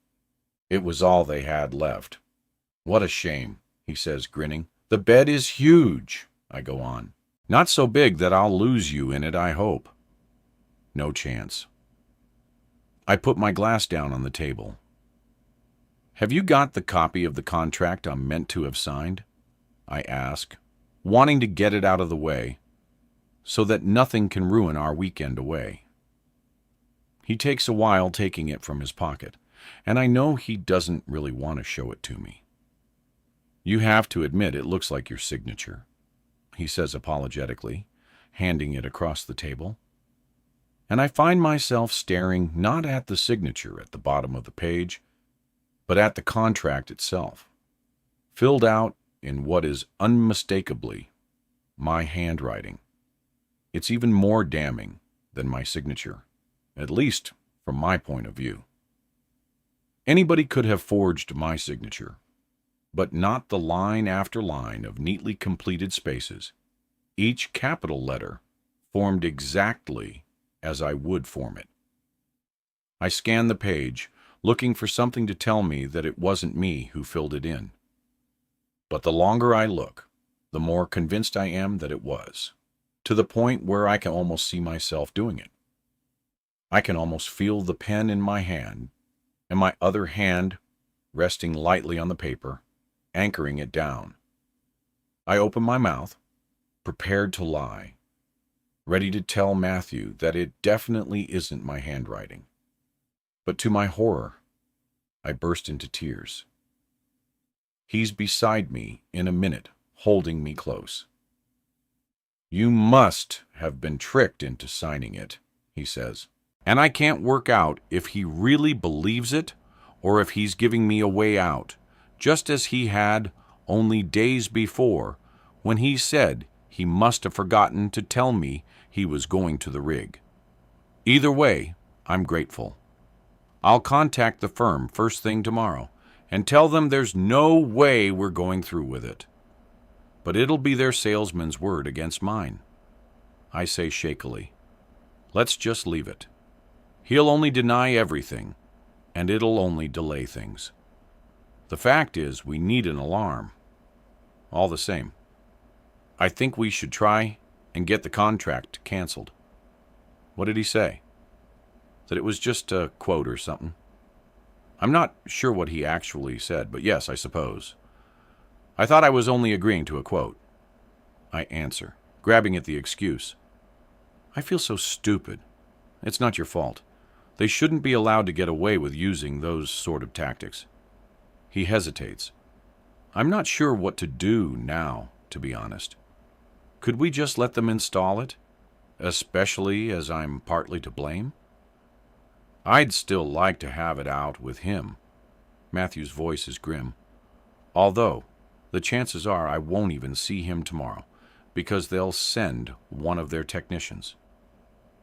It was all they had left. "What a shame," he says, grinning. "The bed is huge," I go on. "Not so big that I'll lose you in it, I hope." No chance. I put my glass down on the table. "Have you got the copy of the contract I'm meant to have signed?" I ask, wanting to get it out of the way so that nothing can ruin our weekend away. He takes a while taking it from his pocket, and I know he doesn't really want to show it to me. "You have to admit it looks like your signature," he says apologetically, handing it across the table. And I find myself staring not at the signature at the bottom of the page, but at the contract itself, filled out in what is unmistakably my handwriting. It's even more damning than my signature, at least from my point of view. Anybody could have forged my signature, but not the line after line of neatly completed spaces, each capital letter formed exactly as I would form it. I scan the page, looking for something to tell me that it wasn't me who filled it in. But the longer I look, the more convinced I am that it was, to the point where I can almost see myself doing it. I can almost feel the pen in my hand, and my other hand resting lightly on the paper, anchoring it down. I open my mouth, prepared to lie, ready to tell Matthew that it definitely isn't my handwriting. But to my horror, I burst into tears. He's beside me in a minute, holding me close. "You must have been tricked into signing it," he says. And I can't work out if he really believes it or if he's giving me a way out, just as he had only days before when he said he must have forgotten to tell me he was going to the rig. Either way, I'm grateful. I'll contact the firm first thing tomorrow and tell them there's no way we're going through with it. But it'll be their salesman's word against mine. I say shakily, "Let's just leave it. He'll only deny everything, and it'll only delay things. The fact is, we need an alarm. All the same, I think we should try and get the contract canceled." What did he say? That it was just a quote or something? I'm not sure what he actually said, but yes, I suppose. I thought I was only agreeing to a quote. I answer, grabbing at the excuse. "I feel so stupid. It's not your fault. They shouldn't be allowed to get away with using those sort of tactics." He hesitates. I'm not sure what to do now, to be honest. Could we just let them install it, especially as I'm partly to blame? I'd still like to have it out with him. Matthew's voice is grim. Although, the chances are I won't even see him tomorrow, because they'll send one of their technicians.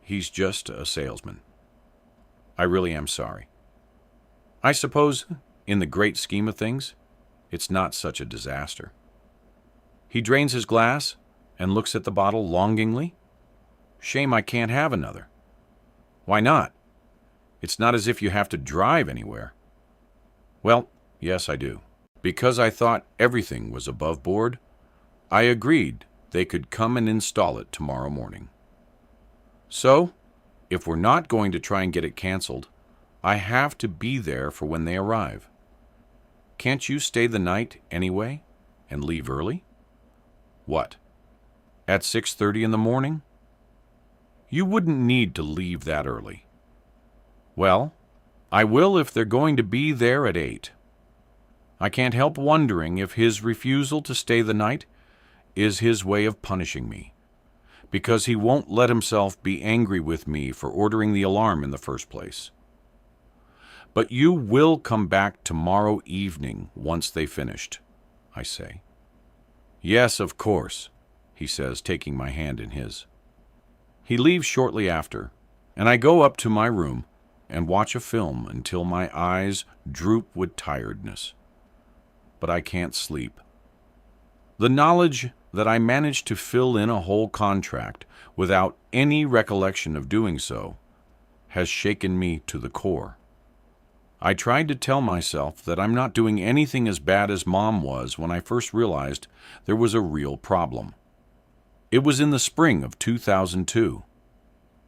He's just a salesman. I really am sorry. I suppose, in the great scheme of things, it's not such a disaster. He drains his glass and looks at the bottle longingly. Shame I can't have another. Why not? It's not as if you have to drive anywhere. Well, yes, I do. Because I thought everything was above board, I agreed they could come and install it tomorrow morning. So, if we're not going to try and get it canceled, I have to be there for when they arrive. Can't you stay the night anyway and leave early? What? At 6:30 in the morning? You wouldn't need to leave that early. Well, I will if they're going to be there at 8. I can't help wondering if his refusal to stay the night is his way of punishing me, because he won't let himself be angry with me for ordering the alarm in the first place. But you will come back tomorrow evening once they finished, I say. Yes, of course, he says, taking my hand in his. He leaves shortly after, and I go up to my room and watch a film until my eyes droop with tiredness. But I can't sleep. The knowledge that I managed to fill in a whole contract without any recollection of doing so has shaken me to the core. I tried to tell myself that I'm not doing anything as bad as Mom was when I first realized there was a real problem. It was in the spring of 2002.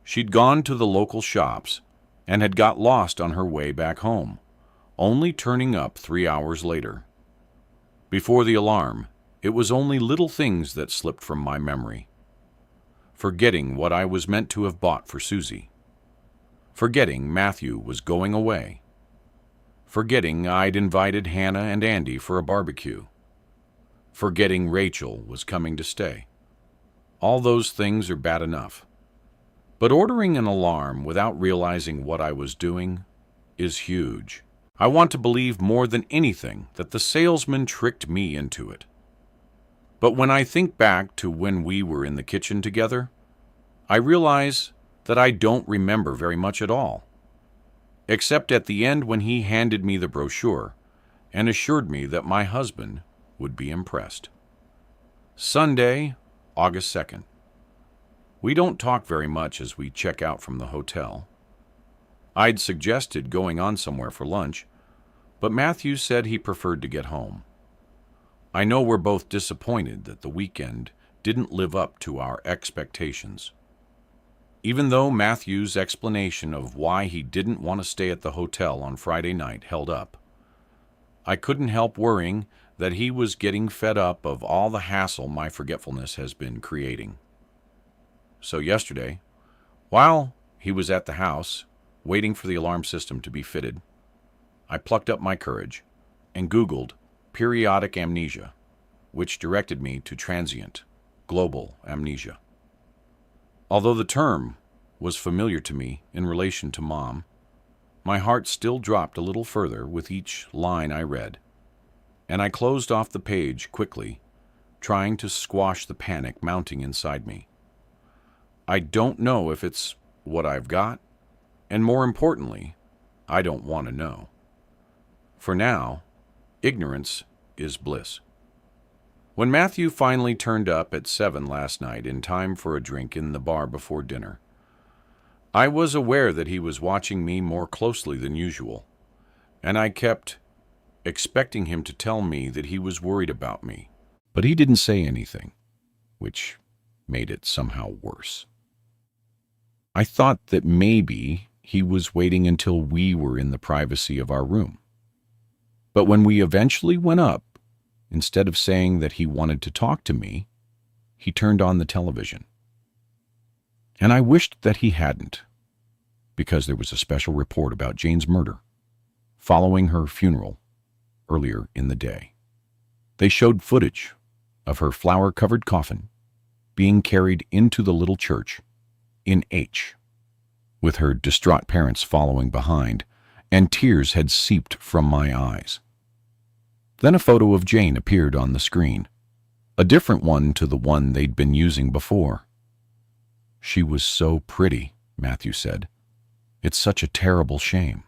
She'd gone to the local shops and had got lost on her way back home, only turning up 3 hours later. Before the alarm, it was only little things that slipped from my memory. Forgetting what I was meant to have bought for Susie. Forgetting Matthew was going away. Forgetting I'd invited Hannah and Andy for a barbecue. Forgetting Rachel was coming to stay. All those things are bad enough. But ordering an alarm without realizing what I was doing is huge. I want to believe more than anything that the salesman tricked me into it. But when I think back to when we were in the kitchen together, I realize that I don't remember very much at all, except at the end when he handed me the brochure and assured me that my husband would be impressed. Sunday, August 2nd. We don't talk very much as we check out from the hotel. I'd suggested going on somewhere for lunch, but Matthew said he preferred to get home. I know we're both disappointed that the weekend didn't live up to our expectations. Even though Matthew's explanation of why he didn't want to stay at the hotel on Friday night held up, I couldn't help worrying that he was getting fed up of all the hassle my forgetfulness has been creating. So yesterday, while he was at the house, waiting for the alarm system to be fitted, I plucked up my courage and Googled periodic amnesia, which directed me to transient, global amnesia. Although the term was familiar to me in relation to Mom, my heart still dropped a little further with each line I read, and I closed off the page quickly, trying to squash the panic mounting inside me. I don't know if it's what I've got, and more importantly, I don't want to know. For now, ignorance is bliss. When Matthew finally turned up at 7 last night in time for a drink in the bar before dinner, I was aware that he was watching me more closely than usual, and I kept expecting him to tell me that he was worried about me. But he didn't say anything, which made it somehow worse. I thought that maybe he was waiting until we were in the privacy of our room. But when we eventually went up, instead of saying that he wanted to talk to me, he turned on the television. And I wished that he hadn't, because there was a special report about Jane's murder, following her funeral earlier in the day. They showed footage of her flower-covered coffin being carried into the little church in H, with her distraught parents following behind, and tears had seeped from my eyes. Then a photo of Jane appeared on the screen, a different one to the one they'd been using before. She was so pretty, Matthew said. It's such a terrible shame.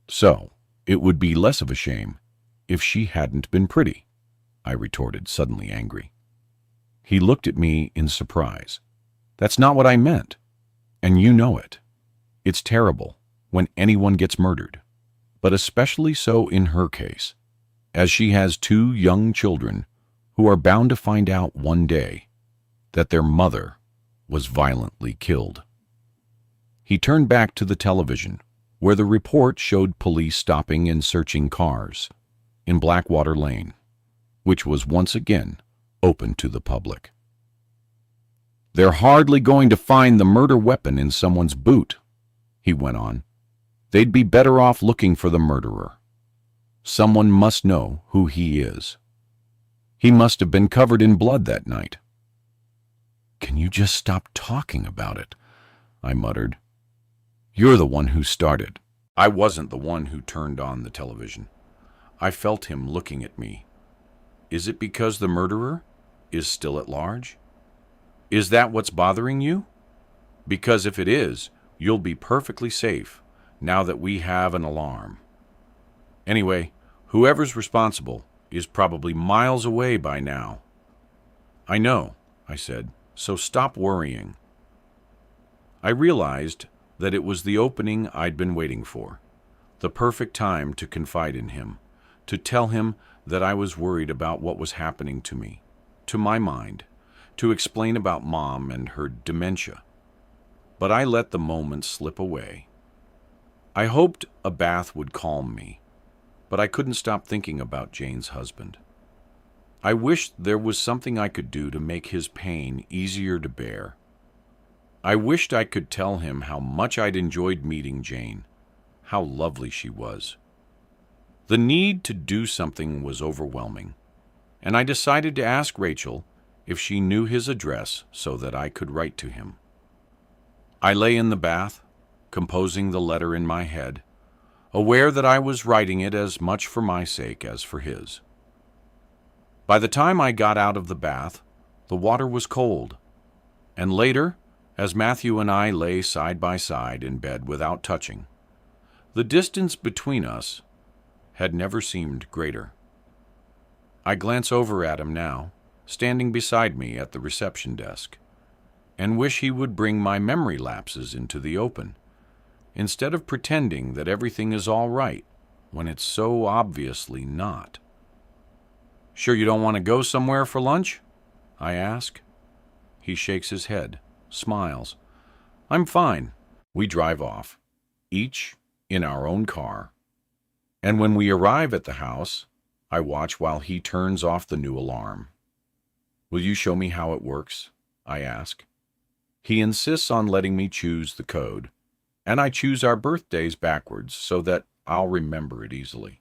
So, it would be less of a shame if she hadn't been pretty, I retorted, suddenly angry. He looked at me in surprise. That's not what I meant, and you know it. It's terrible when anyone gets murdered. but especially so in her case, as she has two young children who are bound to find out one day that their mother was violently killed. He turned back to the television, where the report showed police stopping and searching cars in Blackwater Lane, which was once again open to the public. "They're hardly going to find the murder weapon in someone's boot," he went on. "They'd be better off looking for the murderer. Someone must know who he is. He must have been covered in blood that night." "Can you just stop talking about it?" I muttered. "You're the one who started." I wasn't the one who turned on the television. I felt him looking at me. "Is it because the murderer is still at large? Is that what's bothering you? Because if it is, you'll be perfectly safe now that we have an alarm. Anyway, whoever's responsible is probably miles away by now." "I know," I said, "so stop worrying." I realized that it was the opening I'd been waiting for, the perfect time to confide in him, to tell him that I was worried about what was happening to me, to my mind, to explain about Mom and her dementia. But I let the moment slip away. I hoped a bath would calm me, but I couldn't stop thinking about Jane's husband. I wished there was something I could do to make his pain easier to bear. I wished I could tell him how much I'd enjoyed meeting Jane, how lovely she was. The need to do something was overwhelming, and I decided to ask Rachel if she knew his address so that I could write to him. I lay in the bath, composing the letter in my head, aware that I was writing it as much for my sake as for his. By the time I got out of the bath, the water was cold, and later, as Matthew and I lay side by side in bed without touching, the distance between us had never seemed greater. I glance over at him now, standing beside me at the reception desk, and wish he would bring my memory lapses into the open, instead of pretending that everything is all right when it's so obviously not. "Sure you don't want to go somewhere for lunch?" I ask. He shakes his head, smiles. "I'm fine." We drive off, each in our own car, and when we arrive at the house, I watch while he turns off the new alarm. "Will you show me how it works?" I ask. He insists on letting me choose the code, and I choose our birthdays backwards so that I'll remember it easily.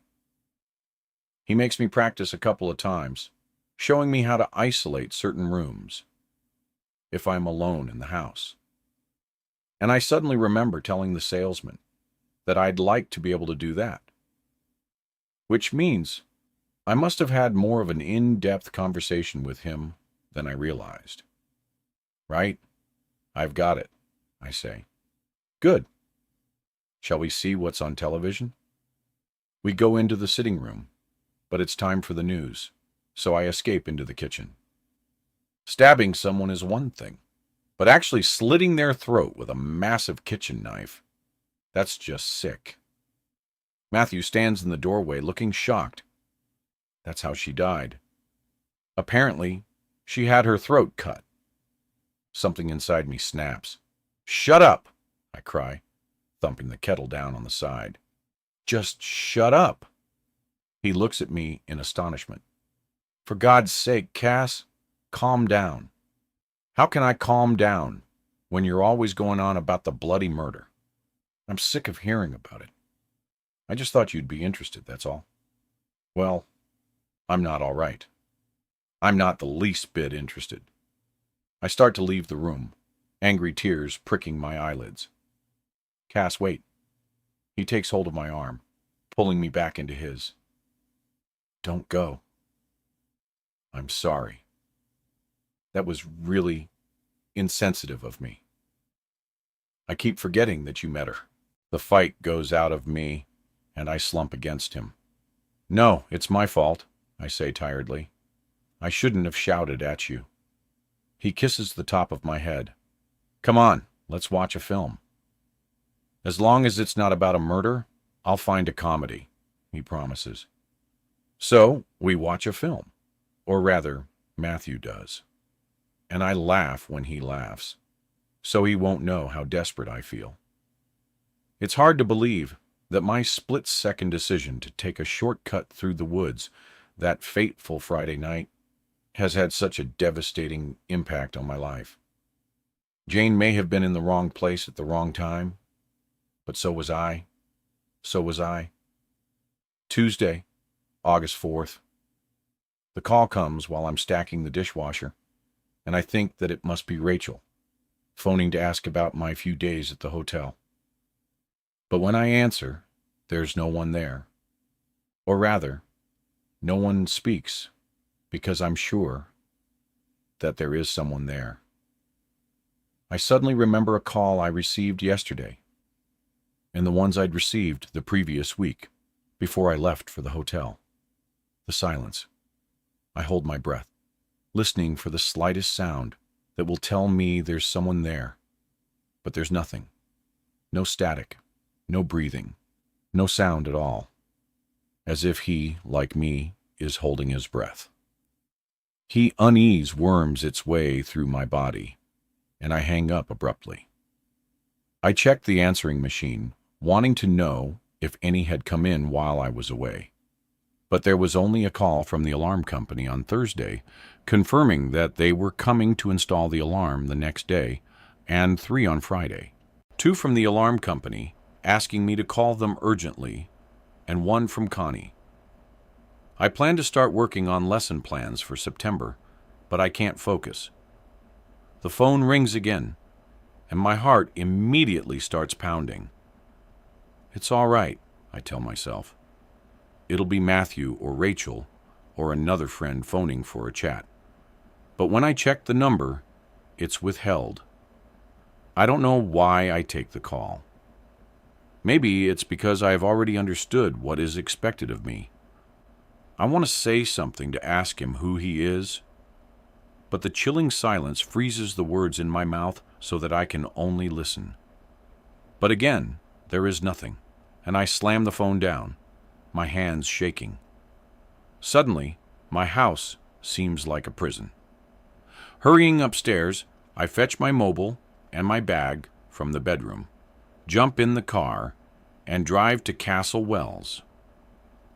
He makes me practice a couple of times, showing me how to isolate certain rooms if I'm alone in the house. And I suddenly remember telling the salesman that I'd like to be able to do that, which means I must have had more of an in-depth conversation with him than I realized. "Right? I've got it," I say. "Good. Shall we see what's on television?" We go into the sitting room, but it's time for the news, so I escape into the kitchen. Stabbing someone is one thing, but actually slitting their throat with a massive kitchen knife, that's just sick. Matthew stands in the doorway looking shocked. That's how she died. Apparently, she had her throat cut. Something inside me snaps. "Shut up!" I cry, thumping the kettle down on the side. "Just shut up!" He looks at me in astonishment. "For God's sake, Cass, calm down." "How can I calm down when you're always going on about the bloody murder? I'm sick of hearing about it. I just thought you'd be interested, that's all." "Well, I'm not all right. I'm not the least bit interested." I start to leave the room, angry tears pricking my eyelids. "Cass, wait." He takes hold of my arm, pulling me back into his. "Don't go. I'm sorry. That was really insensitive of me. I keep forgetting that you met her." The fight goes out of me, and I slump against him. "No, it's my fault," I say tiredly. "I shouldn't have shouted at you." He kisses the top of my head. "Come on, let's watch a film. As long as it's not about a murder, I'll find a comedy, he promises. So we watch a film, or rather, Matthew does. And I laugh when he laughs, so he won't know how desperate I feel. It's hard to believe that my split-second decision to take a shortcut through the woods that fateful Friday night has had such a devastating impact on my life. Jane may have been in the wrong place at the wrong time, but so was I. So was I. Tuesday, August 4th. The call comes while I'm stacking the dishwasher, and I think that it must be Rachel, phoning to ask about my few days at the hotel. But when I answer, there's no one there. Or rather, no one speaks, because I'm sure that there is someone there. I suddenly remember a call I received yesterday, and the ones I'd received the previous week, before I left for the hotel. The silence. I hold my breath, listening for the slightest sound that will tell me there's someone there. But there's nothing. No static. No breathing, no sound at all, as if he, like me, is holding his breath. Unease worms its way through my body, and I hang up abruptly. I checked the answering machine, wanting to know if any had come in while I was away. But there was only a call from the alarm company on Thursday, confirming that they were coming to install the alarm the next day, and 3 on Friday. 2 from the alarm company, asking me to call them urgently, and 1 from Connie. I plan to start working on lesson plans for September, but I can't focus. The phone rings again, and my heart immediately starts pounding. It's all right, I tell myself. It'll be Matthew or Rachel or another friend phoning for a chat. But when I check the number, it's withheld. I don't know why I take the call. Maybe it's because I have already understood what is expected of me. I want to say something to ask him who he is, but the chilling silence freezes the words in my mouth so that I can only listen. But again, there is nothing, and I slam the phone down, my hands shaking. Suddenly, my house seems like a prison. Hurrying upstairs, I fetch my mobile and my bag from the bedroom, jump in the car, and drive to Castle Wells.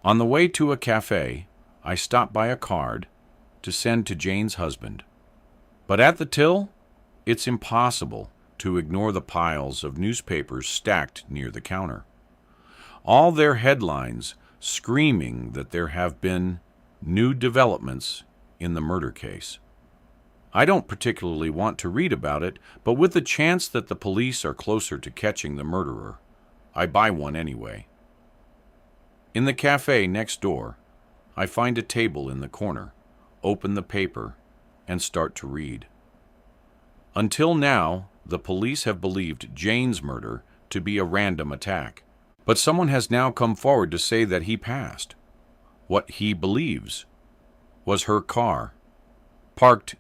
On the way to a cafe, I stop by a card to send to Jane's husband. But at the till, it's impossible to ignore the piles of newspapers stacked near the counter. All their headlines screaming that there have been new developments in the murder case. I don't particularly want to read about it, but with the chance that the police are closer to catching the murderer, I buy one anyway. In the cafe next door, I find a table in the corner, open the paper, and start to read. Until now, the police have believed Jane's murder to be a random attack, but someone has now come forward to say that he passed. What he believes was her car, parked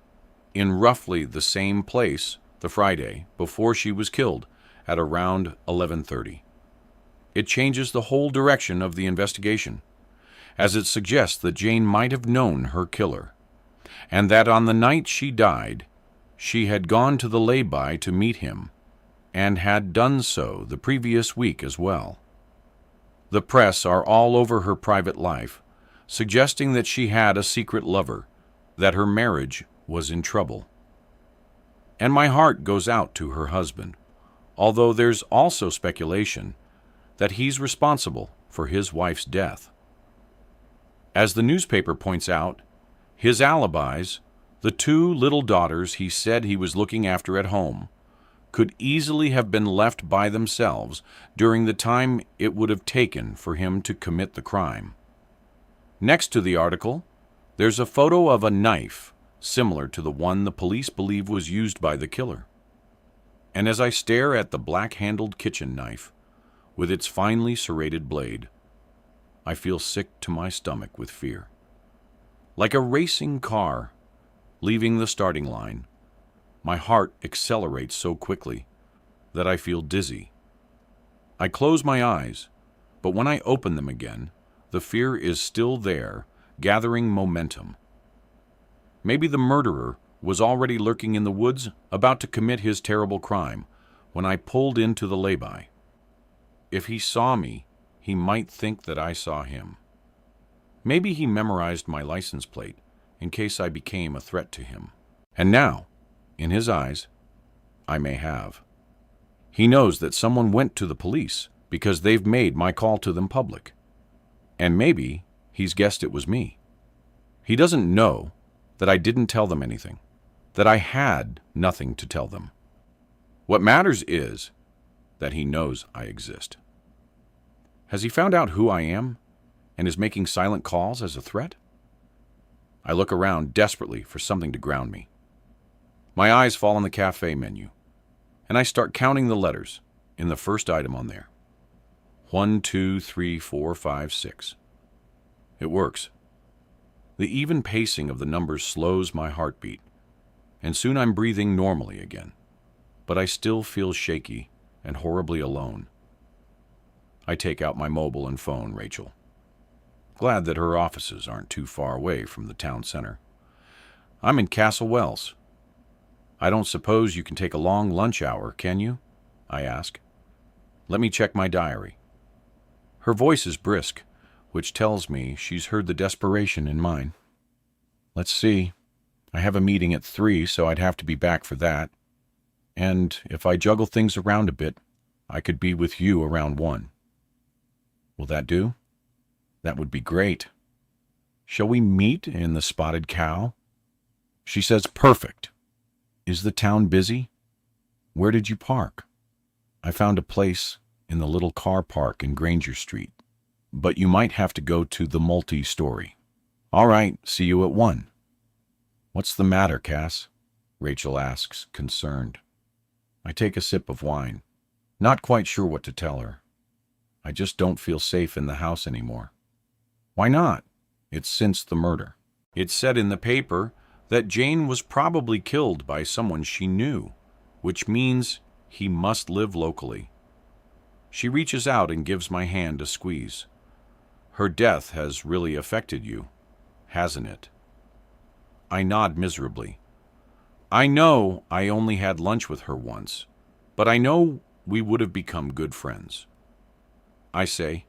in roughly the same place the Friday before she was killed at around 11:30. It changes the whole direction of the investigation, as it suggests that Jane might have known her killer, and that on the night she died, she had gone to the lay-by to meet him, and had done so the previous week as well. The press are all over her private life, suggesting that she had a secret lover, that her marriage was in trouble. And my heart goes out to her husband, although there's also speculation that he's responsible for his wife's death. As the newspaper points out, his alibis, the 2 little daughters he said he was looking after at home, could easily have been left by themselves during the time it would have taken for him to commit the crime. Next to the article, there's a photo of a knife similar to the one the police believe was used by the killer. And as I stare at the black-handled kitchen knife, with its finely serrated blade, I feel sick to my stomach with fear. Like a racing car leaving the starting line, my heart accelerates so quickly that I feel dizzy. I close my eyes, But when I open them again, the fear is still there, gathering momentum. Maybe the murderer was already lurking in the woods, about to commit his terrible crime, when I pulled into the lay-by. If he saw me, he might think that I saw him. Maybe he memorized my license plate in case I became a threat to him. And now, in his eyes, I may have. He knows that someone went to the police because they've made my call to them public. And maybe he's guessed it was me. He doesn't know that I didn't tell them anything, that I had nothing to tell them. What matters is that he knows I exist. Has he found out who I am and is making silent calls as a threat? I look around desperately for something to ground me. My eyes fall on the cafe menu, and I start counting the letters in the first item on there. 1, 2, 3, 4, 5, 6. It works. The even pacing of the numbers slows my heartbeat, and soon I'm breathing normally again. But I still feel shaky and horribly alone. I take out my mobile and phone Rachel. Glad that her offices aren't too far away from the town center. I'm in Castle Wells. I don't suppose you can take a long lunch hour, can you? I ask. Let me check my diary. Her voice is brisk, which tells me she's heard the desperation in mine. Let's see. I have a meeting at 3, so I'd have to be back for that. And if I juggle things around a bit, I could be with you around 1. Will that do? That would be great. Shall we meet in the Spotted Cow? She says, perfect. Is the town busy? Where did you park? I found a place in the little car park in Granger Street, but you might have to go to the multi-story. All right, see you at 1. What's the matter, Cass? Rachel asks, concerned. I take a sip of wine, not quite sure what to tell her. I just don't feel safe in the house anymore. Why not? It's since the murder. It said in the paper that Jane was probably killed by someone she knew, which means he must live locally. She reaches out and gives my hand a squeeze. Her death has really affected you, hasn't it? I nod miserably. I know I only had lunch with her once, but I know we would have become good friends. I say,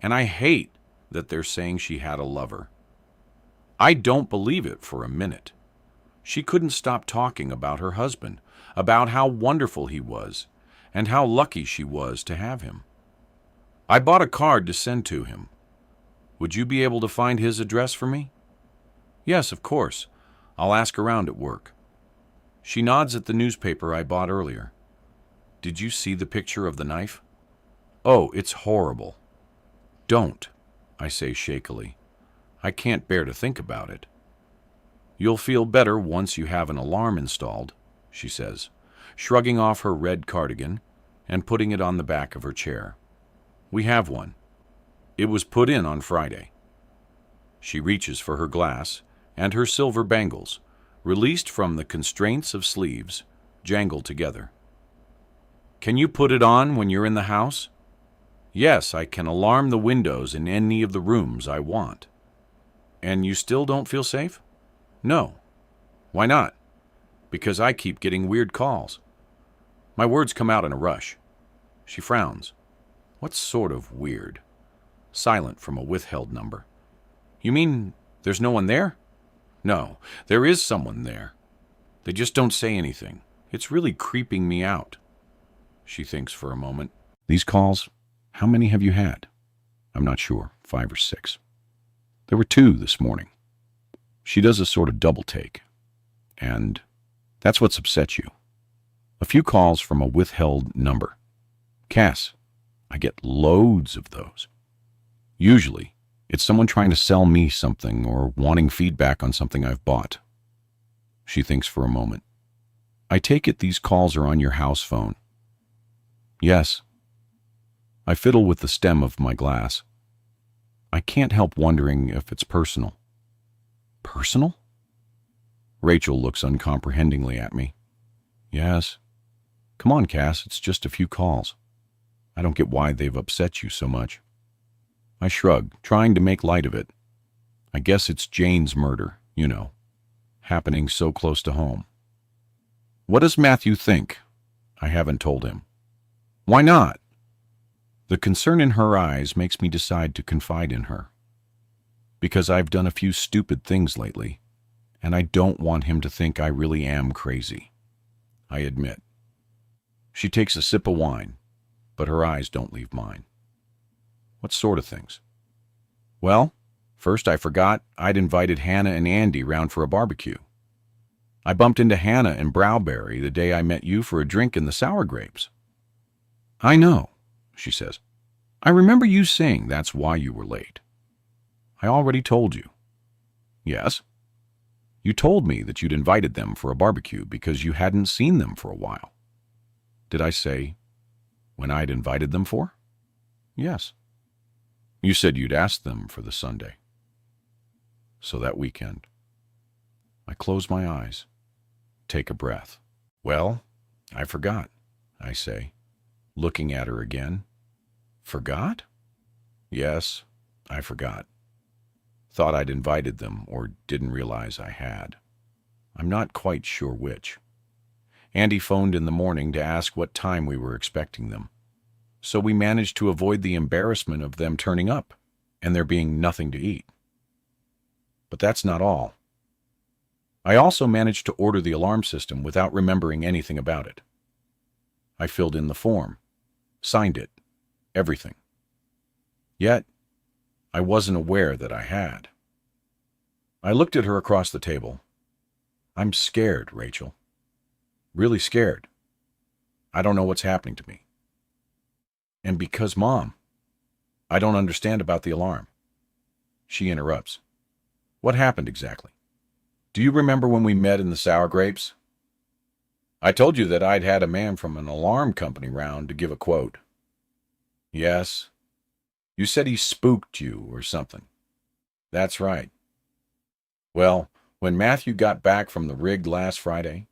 and I hate that they're saying she had a lover. I don't believe it for a minute. She couldn't stop talking about her husband, about how wonderful he was, and how lucky she was to have him. I bought a card to send to him. Would you be able to find his address for me? Yes, of course. I'll ask around at work. She nods at the newspaper I bought earlier. Did you see the picture of the knife? Oh, it's horrible. Don't, I say shakily. I can't bear to think about it. You'll feel better once you have an alarm installed, she says, shrugging off her red cardigan and putting it on the back of her chair. We have one. It was put in on Friday. She reaches for her glass, and her silver bangles, released from the constraints of sleeves, jangle together. Can you put it on when you're in the house? Yes, I can alarm the windows in any of the rooms I want. And you still don't feel safe? No. Why not? Because I keep getting weird calls. My words come out in a rush. She frowns. What sort of weird? Silent from a withheld number. You mean there's no one there? No, there is someone there. They just don't say anything. It's really creeping me out. She thinks for a moment. These calls, how many have you had? I'm not sure, 5 or 6. There were 2 this morning. She does a sort of double take. And that's what's upset you. A few calls from a withheld number. Cass, I get loads of those. Usually, it's someone trying to sell me something or wanting feedback on something I've bought. She thinks for a moment. I take it these calls are on your house phone. Yes. I fiddle with the stem of my glass. I can't help wondering if it's personal. Personal? Rachel looks uncomprehendingly at me. Yes. Come on, Cass, it's just a few calls. I don't get why they've upset you so much. I shrug, trying to make light of it. I guess it's Jane's murder, happening so close to home. What does Matthew think? I haven't told him. Why not? The concern in her eyes makes me decide to confide in her. Because I've done a few stupid things lately, and I don't want him to think I really am crazy. I admit. She takes a sip of wine, but her eyes don't leave mine. What sort of things? Well, first I forgot I'd invited Hannah and Andy round for a barbecue. I bumped into Hannah and Browberry the day I met you for a drink in the Sour Grapes. I know, she says. I remember you saying that's why you were late. I already told you. Yes? You told me that you'd invited them for a barbecue because you hadn't seen them for a while. Did I say when I'd invited them for? Yes. You said you'd asked them for the Sunday. So that weekend. I close my eyes, take a breath. Well, I forgot, I say, looking at her again. Forgot? Yes, I forgot. Thought I'd invited them or didn't realize I had. I'm not quite sure which. Andy phoned in the morning to ask what time we were expecting them. So we managed to avoid the embarrassment of them turning up and there being nothing to eat. But that's not all. I also managed to order the alarm system without remembering anything about it. I filled in the form, signed it, everything. Yet, I wasn't aware that I had. I looked at her across the table. I'm scared, Rachel. Really scared. I don't know what's happening to me. And because, Mom, I don't understand about the alarm. She interrupts. What happened exactly? Do you remember when we met in the Sour Grapes? I told you that I'd had a man from an alarm company round to give a quote. Yes. You said he spooked you or something. That's right. Well, when Matthew got back from the rig last Friday,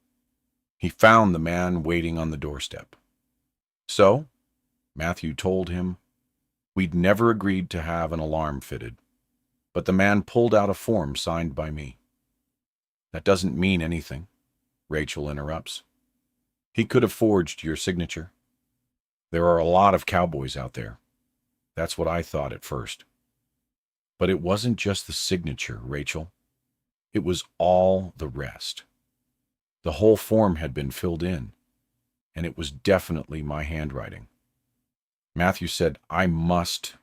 he found the man waiting on the doorstep. So, Matthew told him we'd never agreed to have an alarm fitted, but the man pulled out a form signed by me. That doesn't mean anything, Rachel interrupts. He could have forged your signature. There are a lot of cowboys out there. That's what I thought at first. But it wasn't just the signature, Rachel. It was all the rest. The whole form had been filled in, and it was definitely my handwriting. Matthew said I must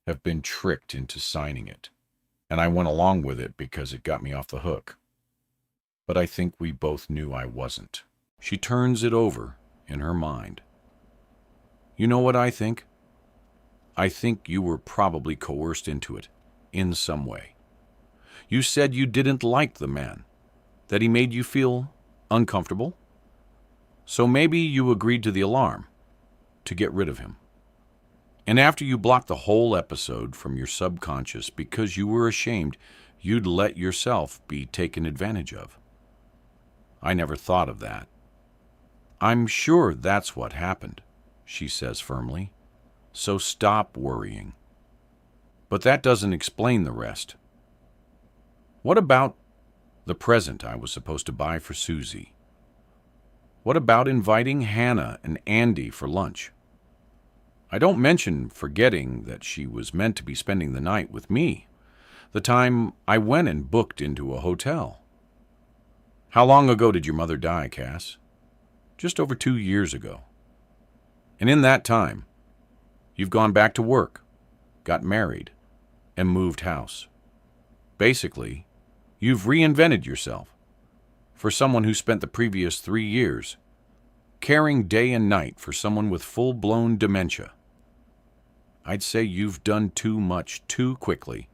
have been tricked into signing it, and I went along with it because it got me off the hook. But I think we both knew I wasn't. She turns it over in her mind. You know what I think? I think you were probably coerced into it, in some way. You said you didn't like the man, that he made you feel uncomfortable. So maybe you agreed to the alarm, to get rid of him. And after you blocked the whole episode from your subconscious because you were ashamed you'd let yourself be taken advantage of. I never thought of that. I'm sure that's what happened, she says firmly. So stop worrying. But that doesn't explain the rest. What about the present I was supposed to buy for Susie? What about inviting Hannah and Andy for lunch? I don't mention forgetting that she was meant to be spending the night with me, the time I went and booked into a hotel. How long ago did your mother die, Cass? Just over 2 years ago. And in that time, you've gone back to work, got married, and moved house. Basically, you've reinvented yourself for someone who spent the previous 3 years caring day and night for someone with full-blown dementia. I'd say you've done too much too quickly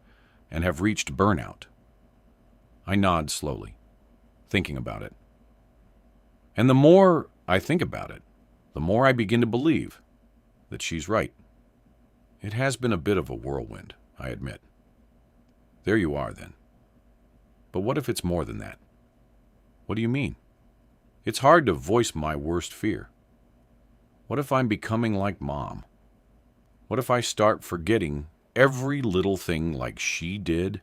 and have reached burnout. I nod slowly, thinking about it. And the more I think about it, the more I begin to believe that she's right. It has been a bit of a whirlwind, I admit. There you are, then. But what if it's more than that? What do you mean? It's hard to voice my worst fear. What if I'm becoming like Mom? What if I start forgetting every little thing like she did?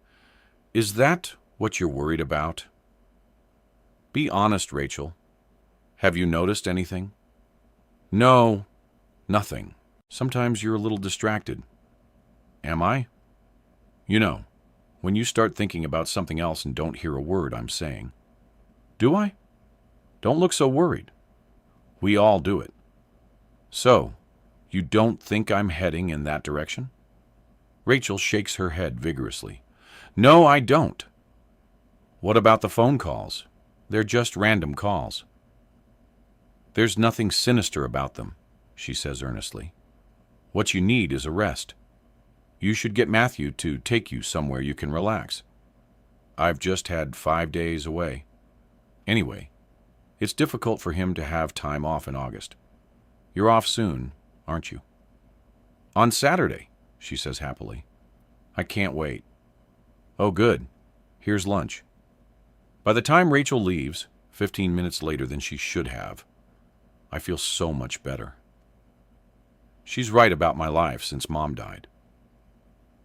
Is that what you're worried about? Be honest, Rachel. Have you noticed anything? No, nothing. Sometimes you're a little distracted. Am I? You know, when you start thinking about something else and don't hear a word I'm saying. Do I? Don't look so worried. We all do it. So, you don't think I'm heading in that direction? Rachel shakes her head vigorously. No, I don't. What about the phone calls? They're just random calls. There's nothing sinister about them, she says earnestly. What you need is a rest. You should get Matthew to take you somewhere you can relax. I've just had 5 days away. Anyway, it's difficult for him to have time off in August. You're off soon, aren't you? On Saturday, she says happily. I can't wait. Oh, good. Here's lunch. By the time Rachel leaves, 15 minutes later than she should have, I feel so much better. She's right about my life since Mom died.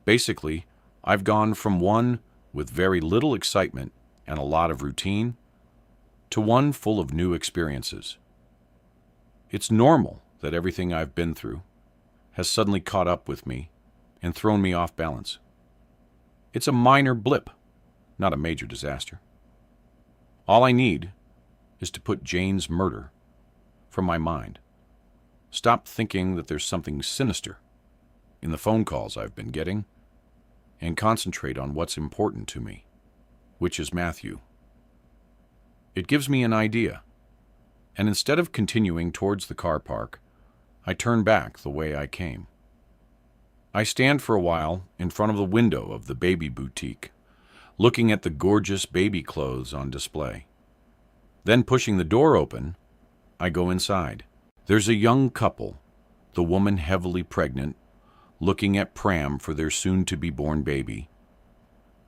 Basically, I've gone from one with very little excitement and a lot of routine to one full of new experiences. It's normal that everything I've been through has suddenly caught up with me and thrown me off balance. It's a minor blip, not a major disaster. All I need is to put Jane's murder from my mind. Stop thinking that there's something sinister in the phone calls I've been getting, and concentrate on what's important to me, which is Matthew. It gives me an idea, and instead of continuing towards the car park, I turn back the way I came. I stand for a while in front of the window of the baby boutique, looking at the gorgeous baby clothes on display. Then, pushing the door open, I go inside. There's a young couple, the woman heavily pregnant, looking at pram for their soon-to-be-born baby,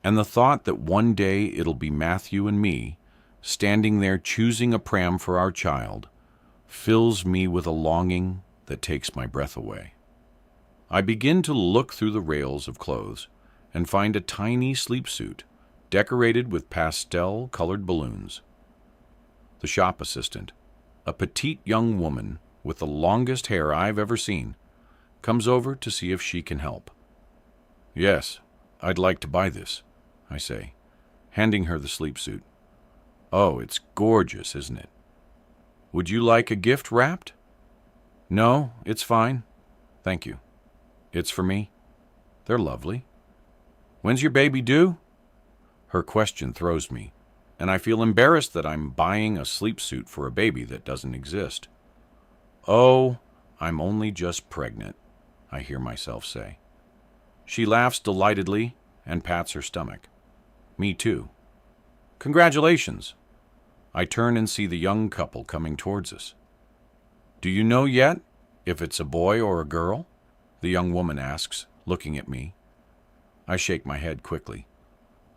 and the thought that one day it'll be Matthew and me standing there choosing a pram for our child fills me with a longing that takes my breath away. I begin to look through the rails of clothes and find a tiny sleep suit decorated with pastel-colored balloons. The shop assistant, a petite young woman with the longest hair I've ever seen, comes over to see if she can help. Yes, I'd like to buy this, I say, handing her the sleep suit. Oh, it's gorgeous, isn't it? Would you like a gift wrapped? No, it's fine. Thank you. It's for me. They're lovely. When's your baby due? Her question throws me, and I feel embarrassed that I'm buying a sleep suit for a baby that doesn't exist. Oh, I'm only just pregnant, I hear myself say. She laughs delightedly and pats her stomach. Me too. Congratulations. I turn and see the young couple coming towards us. Do you know yet if it's a boy or a girl? The young woman asks, looking at me. I shake my head quickly.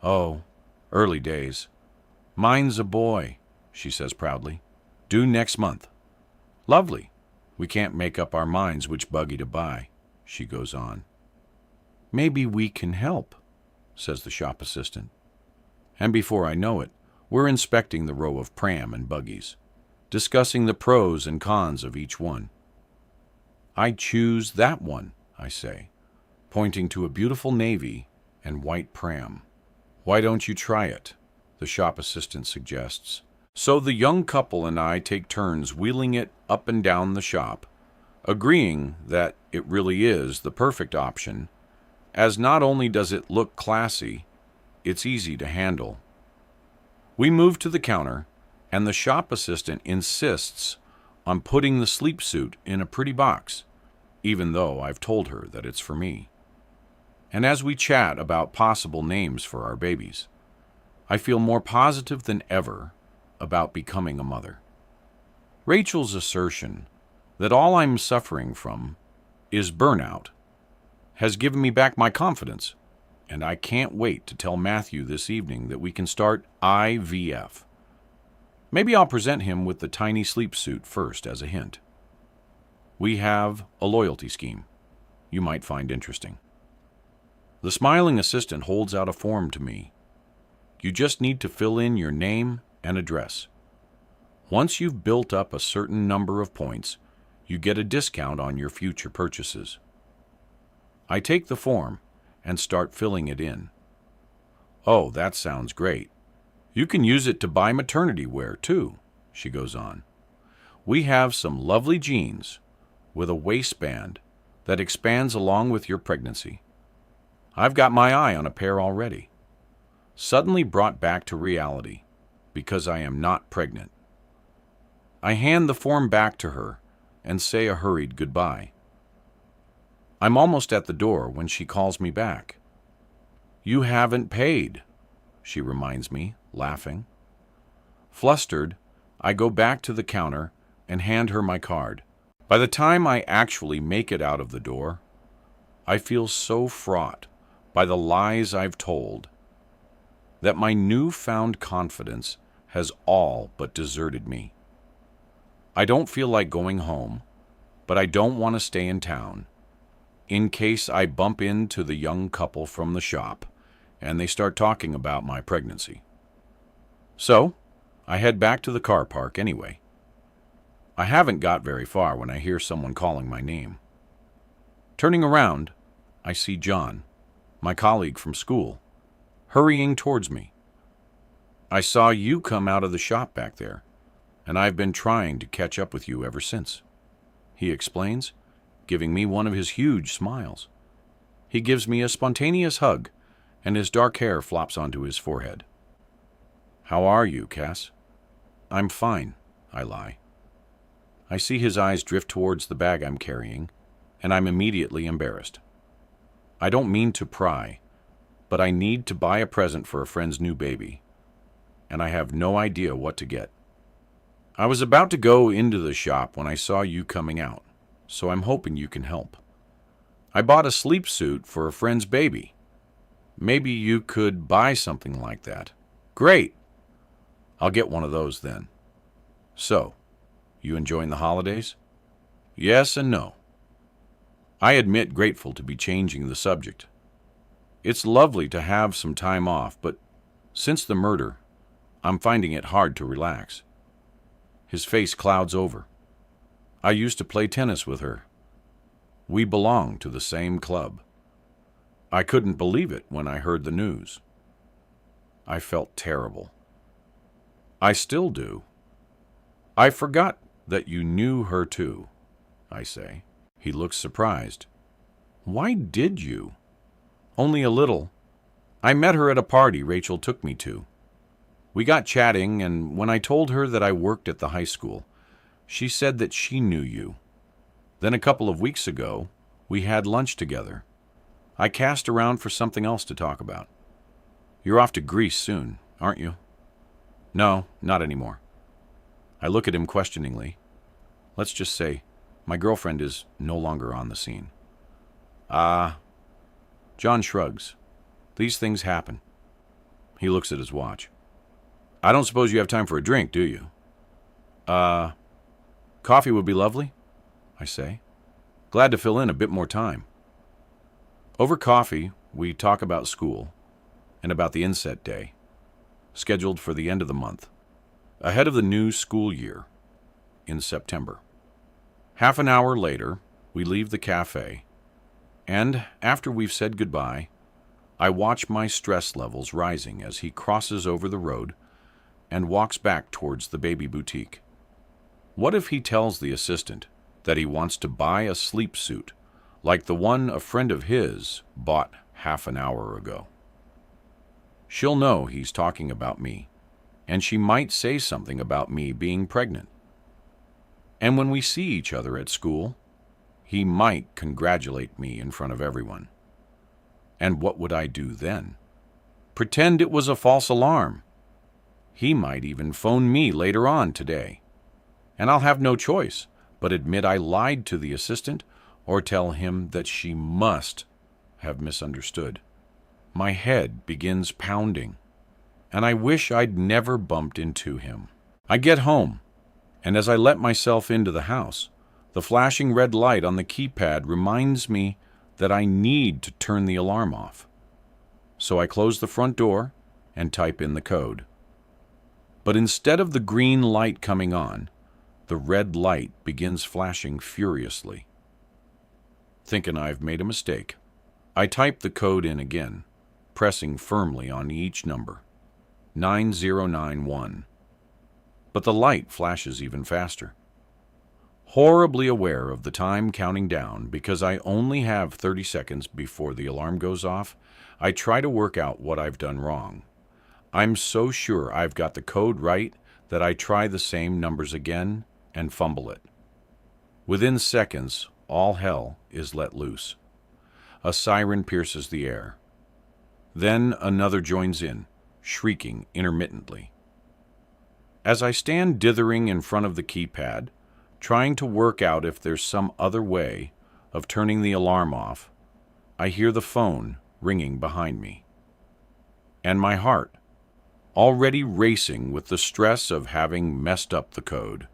Oh, early days. Mine's a boy, she says proudly. Due next month. Lovely. We can't make up our minds which buggy to buy, she goes on. Maybe we can help, says the shop assistant. And before I know it, we're inspecting the row of pram and buggies, discussing the pros and cons of each one. I'd choose that one, I say, pointing to a beautiful navy and white pram. Why don't you try it? The shop assistant suggests. So the young couple and I take turns wheeling it up and down the shop, agreeing that it really is the perfect option, as not only does it look classy, it's easy to handle. We move to the counter, and the shop assistant insists on putting the sleep suit in a pretty box, even though I've told her that it's for me. And as we chat about possible names for our babies, I feel more positive than ever about becoming a mother. Rachel's assertion that all I'm suffering from is burnout has given me back my confidence, and I can't wait to tell Matthew this evening that we can start IVF. Maybe I'll present him with the tiny sleep suit first as a hint. We have a loyalty scheme. you might find interesting. The smiling assistant holds out a form to me. You just need to fill in your name and address. Once you've built up a certain number of points, you get a discount on your future purchases. I take the form and start filling it in. Oh, that sounds great. You can use it to buy maternity wear, too, she goes on. We have some lovely jeans with a waistband that expands along with your pregnancy. I've got my eye on a pair already. Suddenly brought back to reality, because I am not pregnant. I hand the form back to her and say a hurried goodbye. I'm almost at the door when she calls me back. You haven't paid, she reminds me, laughing. Flustered, I go back to the counter and hand her my card. By the time I actually make it out of the door, I feel so fraught by the lies I've told that my newfound confidence has all but deserted me. I don't feel like going home, but I don't want to stay in town, in case I bump into the young couple from the shop and they start talking about my pregnancy. So, I head back to the car park anyway. I haven't got very far when I hear someone calling my name. Turning around, I see John, my colleague from school, hurrying towards me. I saw you come out of the shop back there, and I've been trying to catch up with you ever since, he explains, giving me one of his huge smiles. He gives me a spontaneous hug, and his dark hair flops onto his forehead. How are you, Cass? I'm fine, I lie. I see his eyes drift towards the bag I'm carrying, and I'm immediately embarrassed. I don't mean to pry, but I need to buy a present for a friend's new baby, and I have no idea what to get. I was about to go into the shop when I saw you coming out, so I'm hoping you can help. I bought a sleep suit for a friend's baby. Maybe you could buy something like that. Great! I'll get one of those then. So, you enjoying the holidays? Yes and no. I admit grateful to be changing the subject. It's lovely to have some time off, but since the murder, I'm finding it hard to relax. His face clouds over. I used to play tennis with her. We belong to the same club. I couldn't believe it when I heard the news. I felt terrible. I still do. I forgot that you knew her too, I say. He looks surprised. Why did you? Only a little. I met her at a party Rachel took me to. We got chatting, and when I told her that I worked at the high school, she said that she knew you. Then a couple of weeks ago, we had lunch together. I cast around for something else to talk about. You're off to Greece soon, aren't you? No, not anymore. I look at him questioningly. Let's just say, my girlfriend is no longer on the scene. John shrugs. These things happen. He looks at his watch. I don't suppose you have time for a drink, do you? Coffee would be lovely, I say. Glad to fill in a bit more time. Over coffee, we talk about school and about the inset day, scheduled for the end of the month, ahead of the new school year in September. Half an hour later, we leave the cafe, and after we've said goodbye, I watch my stress levels rising as he crosses over the road and walks back towards the baby boutique. What if he tells the assistant that he wants to buy a sleep suit like the one a friend of his bought half an hour ago? She'll know he's talking about me, and she might say something about me being pregnant. And when we see each other at school, he might congratulate me in front of everyone. And what would I do then? Pretend it was a false alarm. He might even phone me later on today. And I'll have no choice but admit I lied to the assistant or tell him that she must have misunderstood. My head begins pounding, and I wish I'd never bumped into him. I get home, and as I let myself into the house, the flashing red light on the keypad reminds me that I need to turn the alarm off. So I close the front door and type in the code. But instead of the green light coming on, the red light begins flashing furiously. Thinking I've made a mistake, I type the code in again, pressing firmly on each number, 9091. But the light flashes even faster. Horribly aware of the time counting down because I only have 30 seconds before the alarm goes off, I try to work out what I've done wrong. I'm so sure I've got the code right that I try the same numbers again and fumble it. Within seconds, all hell is let loose. A siren pierces the air. Then another joins in, shrieking intermittently. As I stand dithering in front of the keypad, trying to work out if there's some other way of turning the alarm off, I hear the phone ringing behind me. And my heart, already racing with the stress of having messed up the code,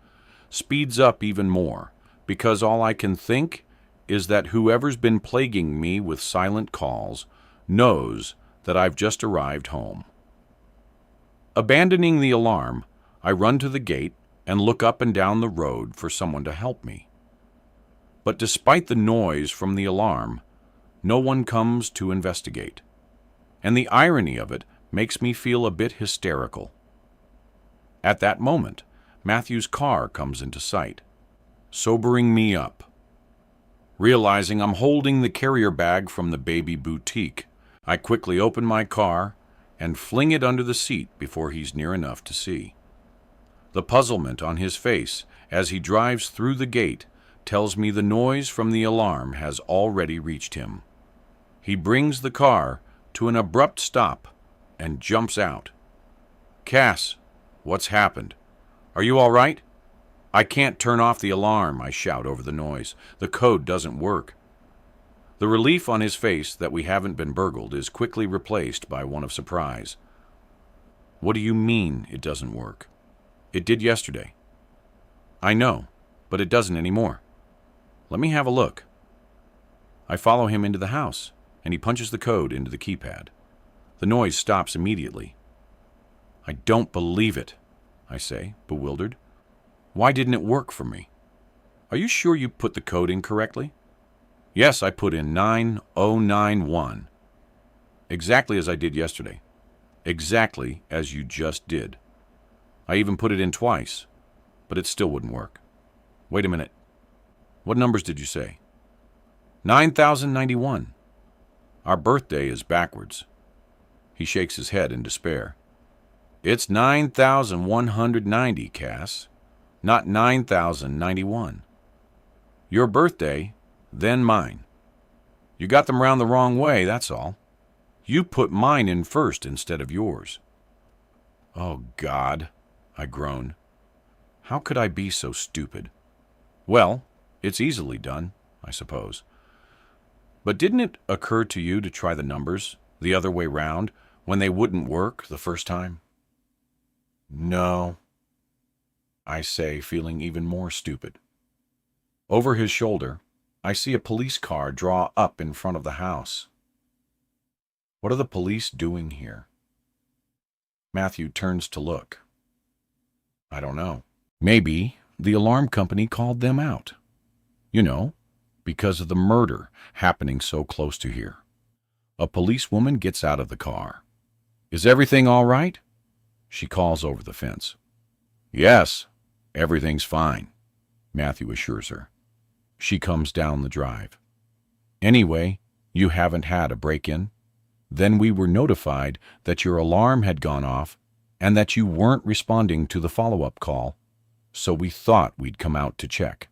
speeds up even more because all I can think is that whoever's been plaguing me with silent calls knows that I've just arrived home. Abandoning the alarm, I run to the gate and look up and down the road for someone to help me. But despite the noise from the alarm, no one comes to investigate. And the irony of it makes me feel a bit hysterical. At that moment, Matthew's car comes into sight, sobering me up. Realizing I'm holding the carrier bag from the baby boutique, I quickly open my car and fling it under the seat before he's near enough to see. The puzzlement on his face as he drives through the gate tells me the noise from the alarm has already reached him. He brings the car to an abrupt stop and jumps out. "Cass, what's happened? Are you all right?" "I can't turn off the alarm," I shout over the noise. "The code doesn't work." The relief on his face that we haven't been burgled is quickly replaced by one of surprise. "What do you mean it doesn't work? It did yesterday." "I know, but it doesn't anymore." "Let me have a look." I follow him into the house, and he punches the code into the keypad. The noise stops immediately. "I don't believe it," I say, bewildered. "Why didn't it work for me?" "Are you sure you put the code in correctly?" "Yes, I put in 9091. Exactly as I did yesterday. Exactly as you just did. I even put it in twice, but it still wouldn't work." "Wait a minute. What numbers did you say?" 9091. Our birthday is backwards." He shakes his head in despair. "It's 9190, Cass, not 9091. Your birthday, then mine. You got them round the wrong way, that's all. You put mine in first instead of yours." "Oh, God," I groan. "How could I be so stupid?" "Well, it's easily done, I suppose. But didn't it occur to you to try the numbers the other way round when they wouldn't work the first time?" "No," I say, feeling even more stupid. Over his shoulder, I see a police car draw up in front of the house. What are the police doing here? Matthew turns to look. I don't know. Maybe the alarm company called them out. You know, because of the murder happening so close to here. A policewoman gets out of the car. "Is everything all right?" She calls over the fence. "Yes, everything's fine," Matthew assures her. She comes down the drive. "Anyway, you haven't had a break-in? Then we were notified that your alarm had gone off and that you weren't responding to the follow-up call, so we thought we'd come out to check.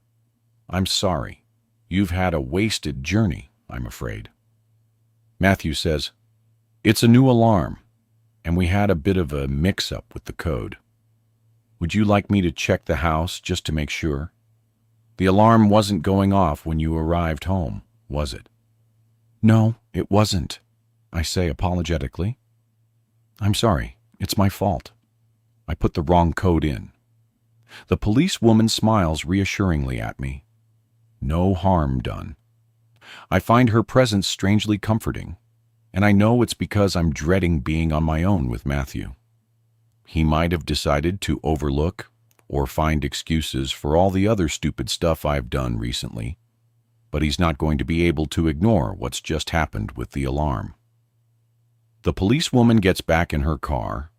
I'm sorry. You've had a wasted journey, I'm afraid." Matthew says, "It's a new alarm, and we had a bit of a mix-up with the code. Would you like me to check the house just to make sure? The alarm wasn't going off when you arrived home, was it?" "No, it wasn't," I say apologetically. "I'm sorry. It's my fault. I put the wrong code in." The policewoman smiles reassuringly at me. No harm done. I find her presence strangely comforting, and I know it's because I'm dreading being on my own with Matthew. He might have decided to overlook or find excuses for all the other stupid stuff I've done recently, but he's not going to be able to ignore what's just happened with the alarm. The policewoman gets back in her car,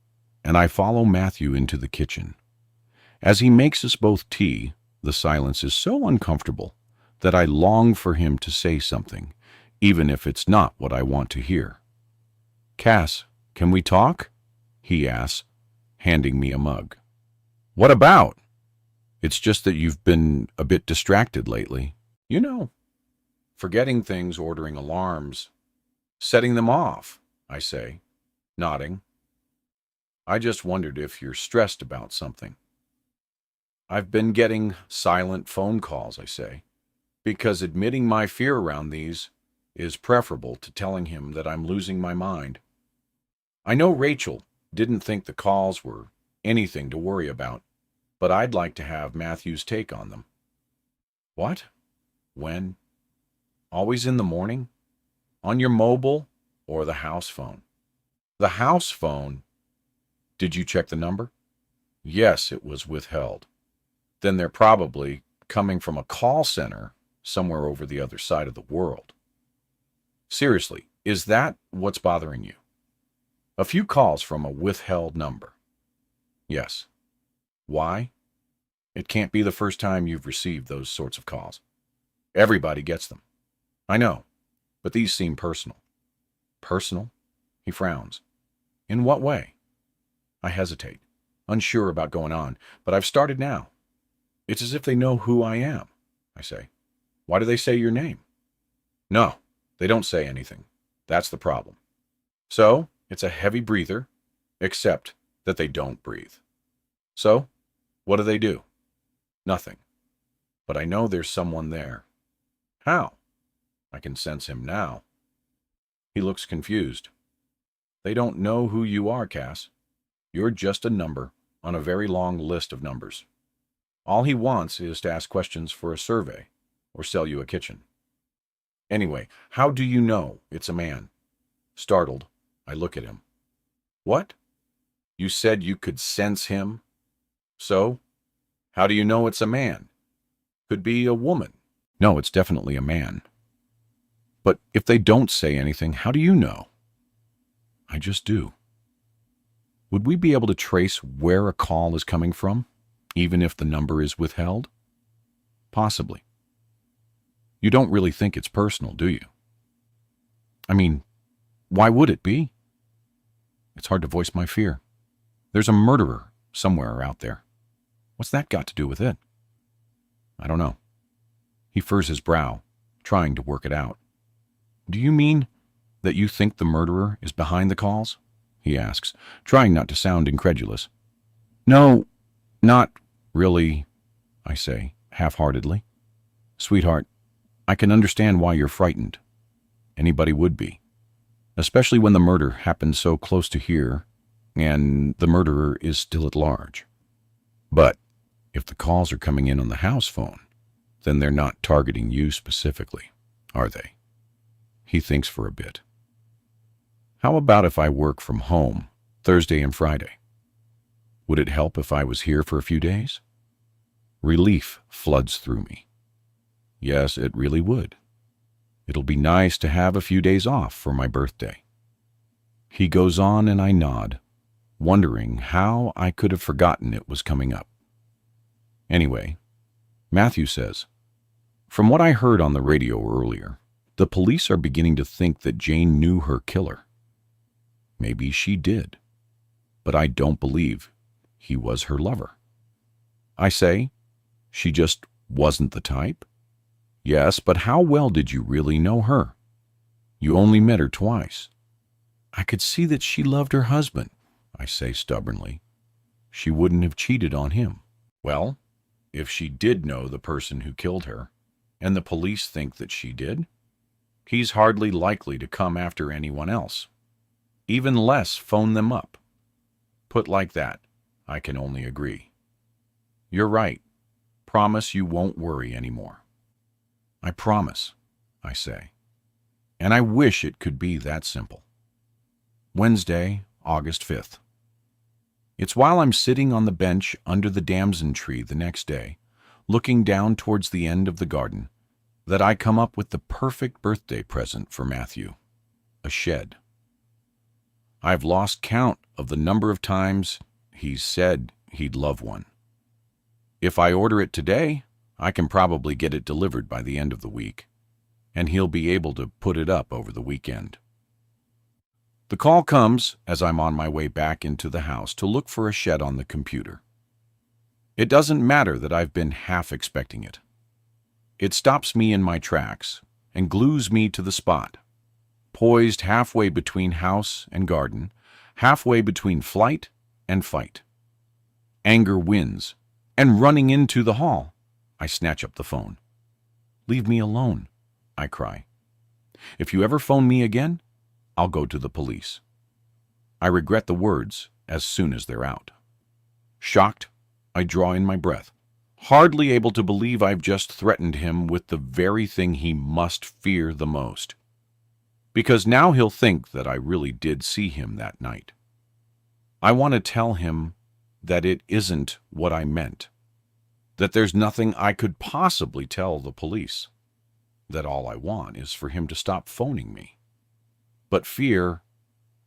and I follow Matthew into the kitchen. As he makes us both tea, the silence is so uncomfortable that I long for him to say something, even if it's not what I want to hear. "Cass, can we talk?" he asks, handing me a mug. "What about?" "It's just that you've been a bit distracted lately. You know, forgetting things, ordering alarms, setting them off," I say, nodding. "I just wondered if you're stressed about something." "I've been getting silent phone calls," I say, because admitting my fear around these is preferable to telling him that I'm losing my mind. I know Rachel didn't think the calls were anything to worry about, but I'd like to have Matthew's take on them. "What? When? Always in the morning? On your mobile or the house phone?" "The house phone." "Did you check the number?" "Yes, it was withheld." "Then they're probably coming from a call center somewhere over the other side of the world." "Seriously, is that what's bothering you? A few calls from a withheld number?" "Yes." "Why?" "It can't be the first time you've received those sorts of calls. Everybody gets them." "I know, but these seem personal." "Personal?" He frowns. "In what way?" I hesitate, unsure about going on, but I've started now. "It's as if they know who I am," I say. "Why do they say your name?" "No, they don't say anything. That's the problem. So, it's a heavy breather, except that they don't breathe. So, what do? Nothing. But I know there's someone there." "How?" I can sense him now. He looks confused. "They don't know who you are, Cass. You're just a number on a very long list of numbers. All he wants is to ask questions for a survey or sell you a kitchen. Anyway, how do you know it's a man?" Startled, I look at him. "What? You said you could sense him? So, how do you know it's a man? Could be a woman." "No, it's definitely a man." "But if they don't say anything, how do you know?" "I just do." "Would we be able to trace where a call is coming from, even if the number is withheld?" "Possibly." "You don't really think it's personal, do you?" "I mean, why would it be?" It's hard to voice my fear. There's a murderer somewhere out there. What's that got to do with it? I don't know. He furrows his brow, trying to work it out. "Do you mean that you think the murderer is behind the calls?" he asks, trying not to sound incredulous. "No, not really," I say, half-heartedly. "Sweetheart, I can understand why you're frightened. Anybody would be, especially when the murder happened so close to here and the murderer is still at large. But if the calls are coming in on the house phone, then they're not targeting you specifically, are they?" He thinks for a bit. "How about if I work from home Thursday and Friday? Would it help if I was here for a few days?" Relief floods through me. Yes, it really would. It'll be nice to have a few days off for my birthday. He goes on and I nod, wondering how I could have forgotten it was coming up. Anyway, Matthew says, "From what I heard on the radio earlier, the police are beginning to think that Jane knew her killer. Maybe she did, but I don't believe he was her lover." I say, "She just wasn't the type?" "Yes, but how well did you really know her? You only met her twice." "I could see that she loved her husband," I say stubbornly. "She wouldn't have cheated on him." "Well, if she did know the person who killed her, and the police think that she did, he's hardly likely to come after anyone else. Even less phone them up. Put like that, I can only agree. You're right. Promise you won't worry anymore." "I promise." I say. And I wish it could be that simple. Wednesday, August 5th. It's while I'm sitting on the bench under the damson tree the next day, looking down towards the end of the garden, that I come up with the perfect birthday present for Matthew, a shed. I've lost count of the number of times he's said he'd love one. If I order it today, I can probably get it delivered by the end of the week, and he'll be able to put it up over the weekend. The call comes as I'm on my way back into the house to look for a shed on the computer. It doesn't matter that I've been half expecting it. It stops me in my tracks and glues me to the spot, poised halfway between house and garden, halfway between flight and fight. Anger wins, and running into the hall, I snatch up the phone. "Leave me alone," I cry. "If you ever phone me again, I'll go to the police." I regret the words as soon as they're out. Shocked, I draw in my breath, hardly able to believe I've just threatened him with the very thing he must fear the most. Because now he'll think that I really did see him that night. I want to tell him that it isn't what I meant, that there's nothing I could possibly tell the police, that all I want is for him to stop phoning me. But fear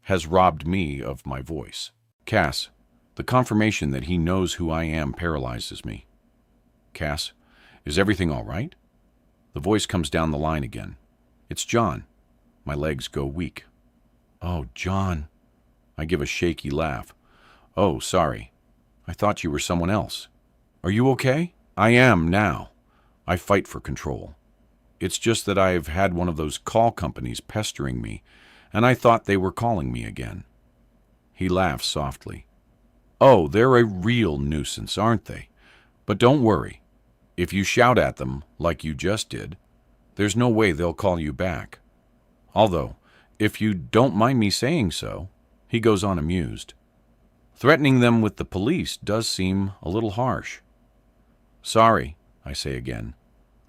has robbed me of my voice. "Cass, the confirmation that he knows who I am paralyzes me." "Cass, is everything all right?" The voice comes down the line again. "It's John." My legs go weak. "Oh, John." I give a shaky laugh. "Oh, sorry. I thought you were someone else. Are you okay?" "I am now. I fight for control. It's just that I've had one of those call companies pestering me, and I thought they were calling me again." He laughs softly. "Oh, they're a real nuisance, aren't they? But don't worry. If you shout at them, like you just did, there's no way they'll call you back. Although, if you don't mind me saying so," he goes on amused, "threatening them with the police does seem a little harsh." "Sorry," I say again.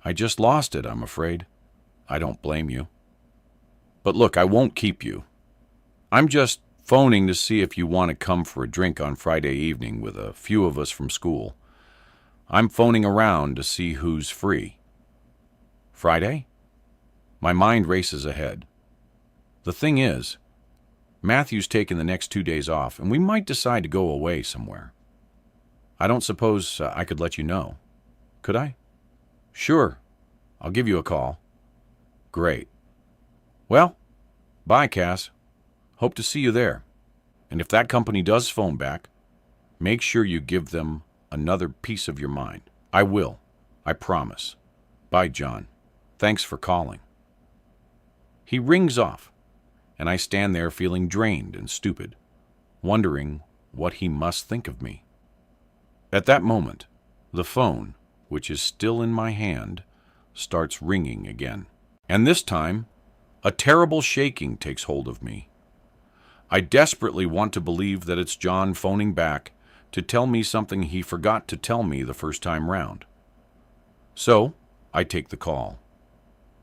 "I just lost it, I'm afraid." "I don't blame you. But look, I won't keep you. I'm just phoning to see if you want to come for a drink on Friday evening with a few of us from school. I'm phoning around to see who's free." "Friday?" My mind races ahead. The thing is, Matthew's taken the next 2 days off, and we might decide to go away somewhere. I don't suppose I could let you know. Could I? "Sure. I'll give you a call." "Great. Well, bye, Cass. Hope to see you there. And if that company does phone back, make sure you give them another piece of your mind." "I will. I promise. Bye, John. Thanks for calling." He rings off, and I stand there feeling drained and stupid, wondering what he must think of me. At that moment, the phone, which is still in my hand, starts ringing again. And this time, a terrible shaking takes hold of me. I desperately want to believe that it's John phoning back to tell me something he forgot to tell me the first time round. So, I take the call.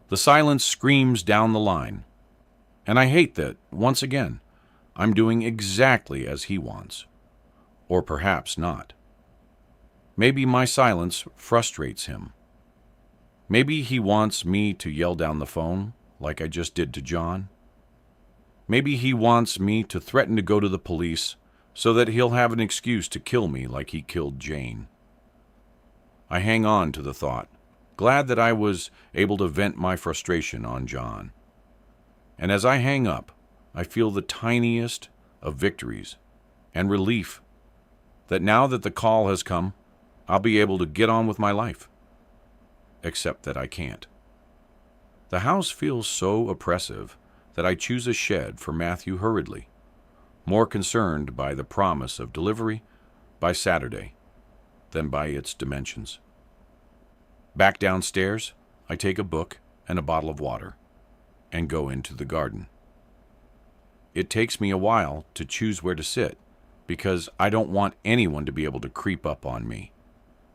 The silence screams down the line, and I hate that, once again, I'm doing exactly as he wants. Or perhaps not. Maybe my silence frustrates him. Maybe he wants me to yell down the phone, like I just did to John. Maybe he wants me to threaten to go to the police so that he'll have an excuse to kill me like he killed Jane. I hang on to the thought, glad that I was able to vent my frustration on John. And as I hang up, I feel the tiniest of victories and relief that now that the call has come, I'll be able to get on with my life. Except that I can't. The house feels so oppressive that I choose a shed for Matthew hurriedly, more concerned by the promise of delivery by Saturday than by its dimensions. Back downstairs, I take a book and a bottle of water and go into the garden. It takes me a while to choose where to sit because I don't want anyone to be able to creep up on me,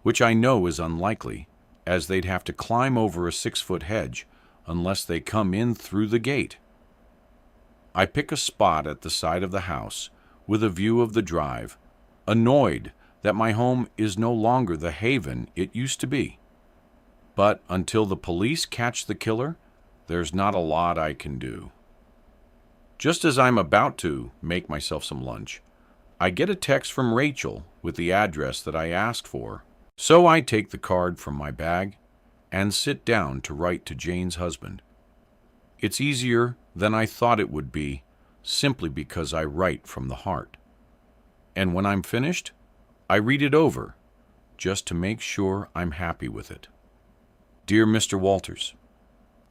which I know is unlikely, as they'd have to climb over a 6-foot hedge unless they come in through the gate. I pick a spot at the side of the house with a view of the drive, annoyed that my home is no longer the haven it used to be. But until the police catch the killer, there's not a lot I can do. Just as I'm about to make myself some lunch, I get a text from Rachel with the address that I asked for. So I take the card from my bag and sit down to write to Jane's husband. It's easier than I thought it would be, simply because I write from the heart. And when I'm finished, I read it over, just to make sure I'm happy with it. Dear Mr. Walters,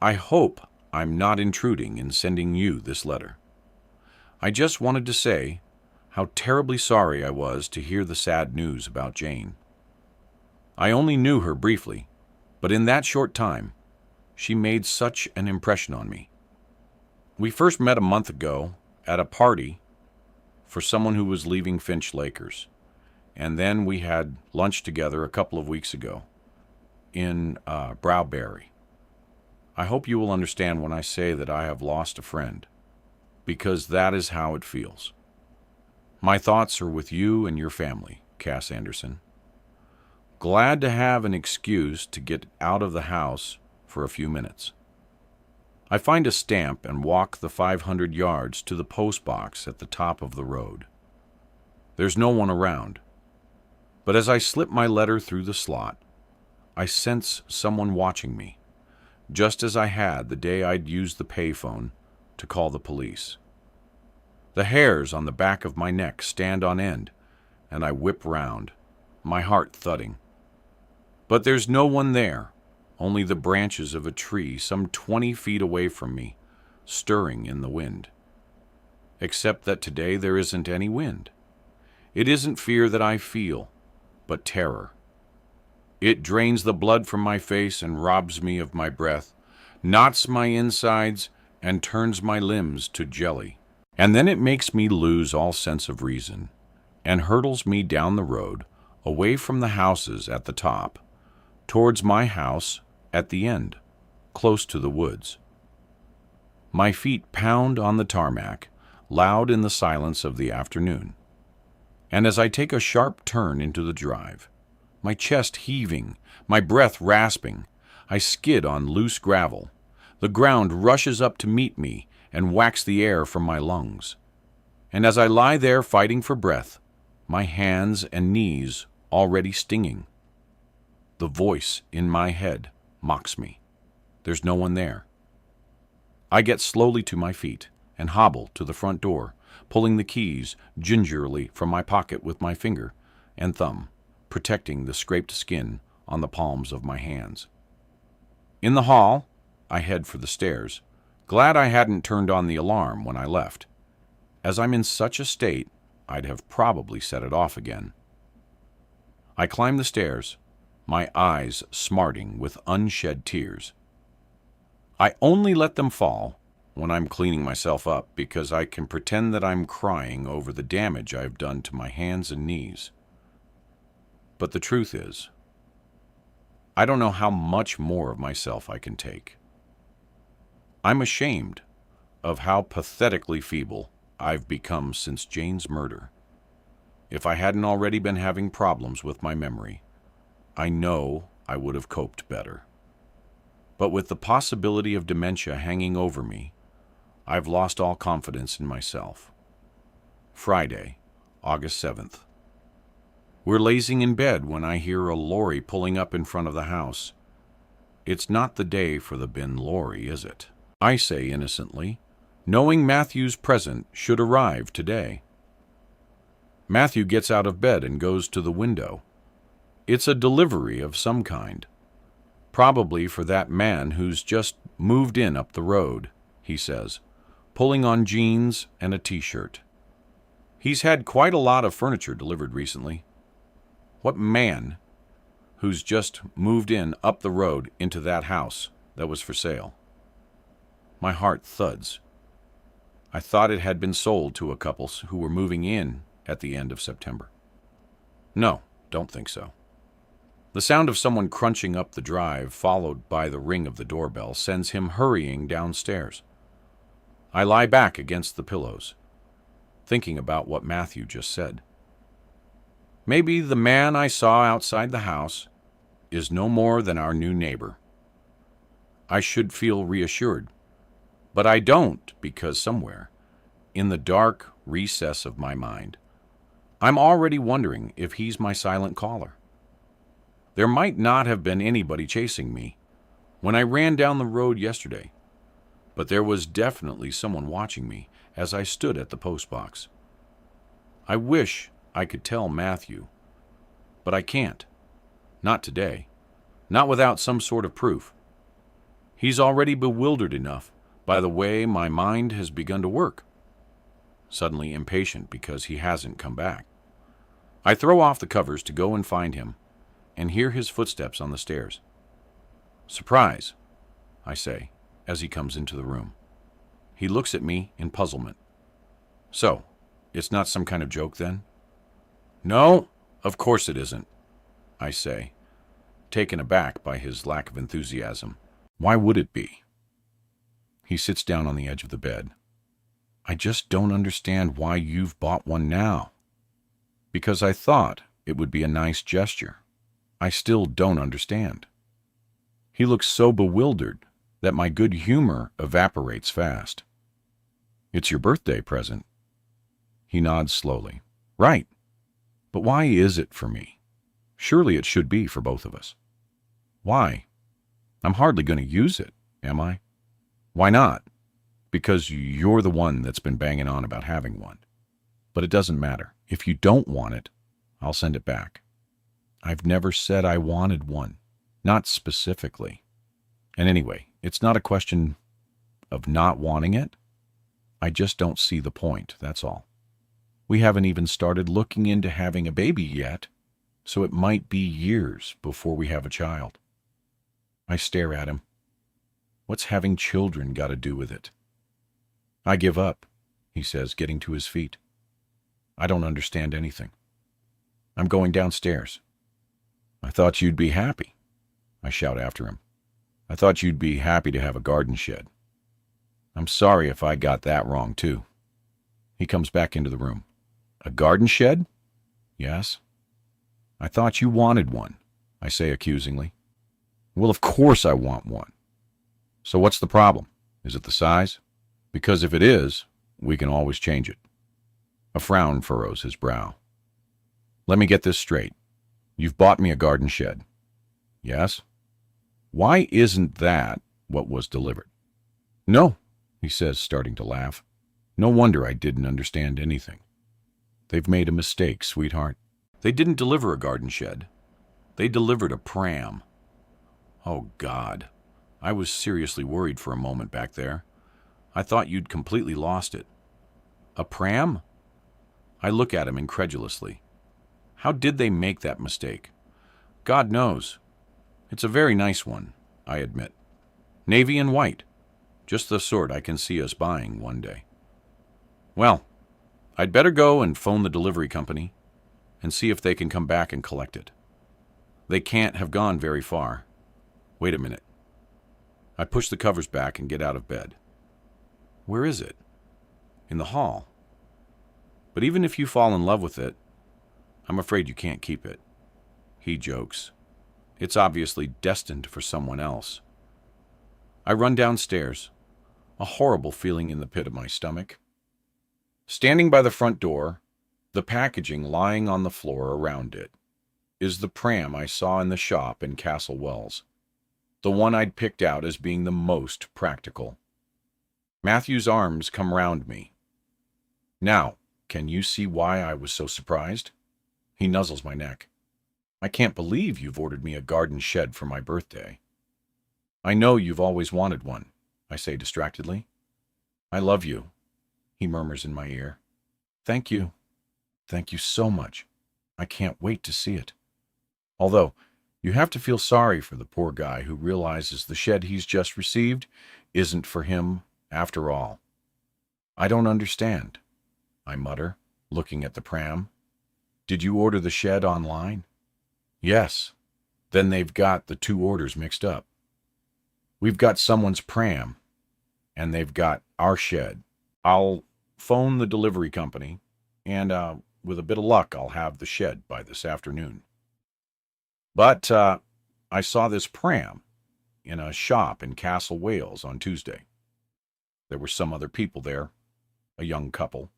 I hope I'm not intruding in sending you this letter. I just wanted to say how terribly sorry I was to hear the sad news about Jane. I only knew her briefly, but in that short time, she made such an impression on me. We first met a month ago at a party for someone who was leaving Finch Lakers, and then we had lunch together a couple of weeks ago in Browberry. I hope you will understand when I say that I have lost a friend, because that is how it feels. My thoughts are with you and your family, Cass Anderson. Glad to have an excuse to get out of the house for a few minutes. I find a stamp and walk the 500 yards to the post box at the top of the road. There's no one around, but as I slip my letter through the slot, I sense someone watching me, just as I had the day I'd used the payphone to call the police. The hairs on the back of my neck stand on end, and I whip round, my heart thudding. But there's no one there, only the branches of a tree some 20 feet away from me, stirring in the wind. Except that today there isn't any wind. It isn't fear that I feel, but terror. It drains the blood from my face and robs me of my breath, knots my insides, and turns my limbs to jelly. And then it makes me lose all sense of reason, and hurtles me down the road, away from the houses at the top, towards my house at the end, close to the woods. My feet pound on the tarmac, loud in the silence of the afternoon. And as I take a sharp turn into the drive, my chest heaving, my breath rasping, I skid on loose gravel. The ground rushes up to meet me and whacks the air from my lungs. And as I lie there fighting for breath, my hands and knees already stinging, the voice in my head mocks me. There's no one there. I get slowly to my feet and hobble to the front door, pulling the keys gingerly from my pocket with my finger and thumb, protecting the scraped skin on the palms of my hands. In the hall, I head for the stairs, glad I hadn't turned on the alarm when I left. As I'm in such a state, I'd have probably set it off again. I climb the stairs, my eyes smarting with unshed tears. I only let them fall when I'm cleaning myself up because I can pretend that I'm crying over the damage I've done to my hands and knees. But the truth is, I don't know how much more of myself I can take. I'm ashamed of how pathetically feeble I've become since Jane's murder. If I hadn't already been having problems with my memory, I know I would have coped better. But with the possibility of dementia hanging over me, I've lost all confidence in myself. Friday, August 7th. We're lazing in bed when I hear a lorry pulling up in front of the house. It's not the day for the bin lorry, is it? I say innocently, knowing Matthew's present should arrive today. Matthew gets out of bed and goes to the window. It's a delivery of some kind. Probably for that man who's just moved in up the road, he says, pulling on jeans and a t-shirt. He's had quite a lot of furniture delivered recently. What man who's just moved in up the road into that house that was for sale? My heart thuds. I thought it had been sold to a couple who were moving in at the end of September. No, don't think so. The sound of someone crunching up the drive, followed by the ring of the doorbell, sends him hurrying downstairs. I lie back against the pillows, thinking about what Matthew just said. Maybe the man I saw outside the house is no more than our new neighbor. I should feel reassured, but I don't, because somewhere, in the dark recess of my mind, I'm already wondering if he's my silent caller. There might not have been anybody chasing me when I ran down the road yesterday, but there was definitely someone watching me as I stood at the postbox. I wish I could tell Matthew, but I can't. Not today. Not without some sort of proof. He's already bewildered enough by the way my mind has begun to work. Suddenly impatient because he hasn't come back. I throw off the covers to go and find him, and hear his footsteps on the stairs. "Surprise," I say, as he comes into the room. He looks at me in puzzlement. "So, it's not some kind of joke then?" "No, of course it isn't," I say, taken aback by his lack of enthusiasm. "Why would it be?" He sits down on the edge of the bed. "I just don't understand why you've bought one now." "Because I thought it would be a nice gesture. I still don't understand." He looks so bewildered that my good humor evaporates fast. "It's your birthday present." He nods slowly. "Right. But why is it for me? Surely it should be for both of us." "Why? I'm hardly going to use it, am I?" "Why not?" "Because you're the one that's been banging on about having one. But it doesn't matter. If you don't want it, I'll send it back." "I've never said I wanted one. Not specifically. And anyway, it's not a question of not wanting it. I just don't see the point, that's all. We haven't even started looking into having a baby yet, so it might be years before we have a child." I stare at him. What's having children got to do with it? "I give up," he says, getting to his feet. I don't understand anything. "I'm going downstairs." "I thought you'd be happy," I shout after him. "I thought you'd be happy to have a garden shed." "I'm sorry if I got that wrong, too." He comes back into the room. "A garden shed?" "Yes." "I thought you wanted one," I say accusingly. "Well, of course I want one. So what's the problem? Is it the size? Because if it is, we can always change it." A frown furrows his brow. "Let me get this straight. You've bought me a garden shed." "Yes." "Why isn't that what was delivered?" "No," he says, starting to laugh. "No wonder I didn't understand anything. They've made a mistake, sweetheart. They didn't deliver a garden shed. They delivered a pram." Oh, God. I was seriously worried for a moment back there. I thought you'd completely lost it. "A pram?" I look at him incredulously. How did they make that mistake? God knows. It's a very nice one, I admit. Navy and white. Just the sort I can see us buying one day. Well, I'd better go and phone the delivery company and see if they can come back and collect it. They can't have gone very far. Wait a minute. I push the covers back and get out of bed. Where is it? In the hall. But even if you fall in love with it, I'm afraid you can't keep it. He jokes. It's obviously destined for someone else. I run downstairs, a horrible feeling in the pit of my stomach. Standing by the front door, the packaging lying on the floor around it, is the pram I saw in the shop in Castle Wells, the one I'd picked out as being the most practical. Matthew's arms come round me. Now, can you see why I was so surprised? He nuzzles my neck. I can't believe you've ordered me a garden shed for my birthday. I know you've always wanted one, I say distractedly. I love you, he murmurs in my ear. Thank you. Thank you so much. I can't wait to see it. Although, you have to feel sorry for the poor guy who realizes the shed he's just received isn't for him after all. I don't understand, I mutter, looking at the pram. Did you order the shed online? Yes. Then they've got the two orders mixed up. We've got someone's pram, and they've got our shed. I'll phone the delivery company, and with a bit of luck, I'll have the shed by this afternoon. But I saw this pram in a shop in Castle, Wales on Tuesday. There were some other people there, a young couple,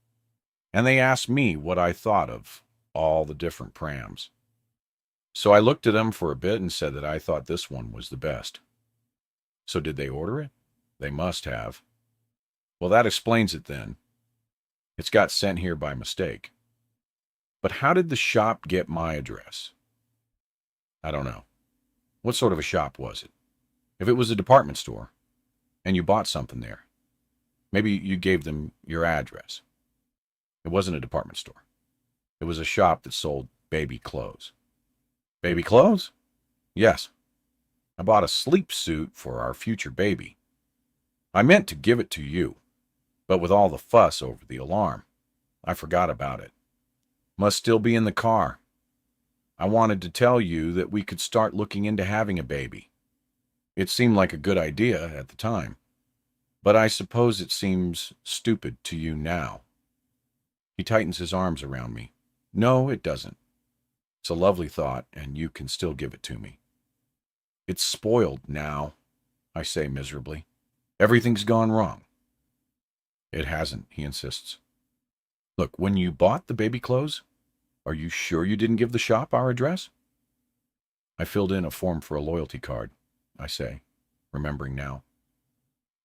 and they asked me what I thought of all the different prams. So I looked at them for a bit and said that I thought this one was the best. So did they order it? They must have. Well, that explains it then. It's got sent here by mistake. But how did the shop get my address? I don't know. What sort of a shop was it? If it was a department store, and you bought something there, maybe you gave them your address. It wasn't a department store. It was a shop that sold baby clothes. Baby clothes? Yes. I bought a sleep suit for our future baby. I meant to give it to you, but with all the fuss over the alarm, I forgot about it. Must still be in the car. I wanted to tell you that we could start looking into having a baby. It seemed like a good idea at the time, but I suppose it seems stupid to you now. He tightens his arms around me. No, it doesn't. It's a lovely thought, and you can still give it to me. It's spoiled now, I say miserably. Everything's gone wrong. It hasn't, he insists. Look, when you bought the baby clothes, are you sure you didn't give the shop our address? I filled in a form for a loyalty card, I say, remembering now.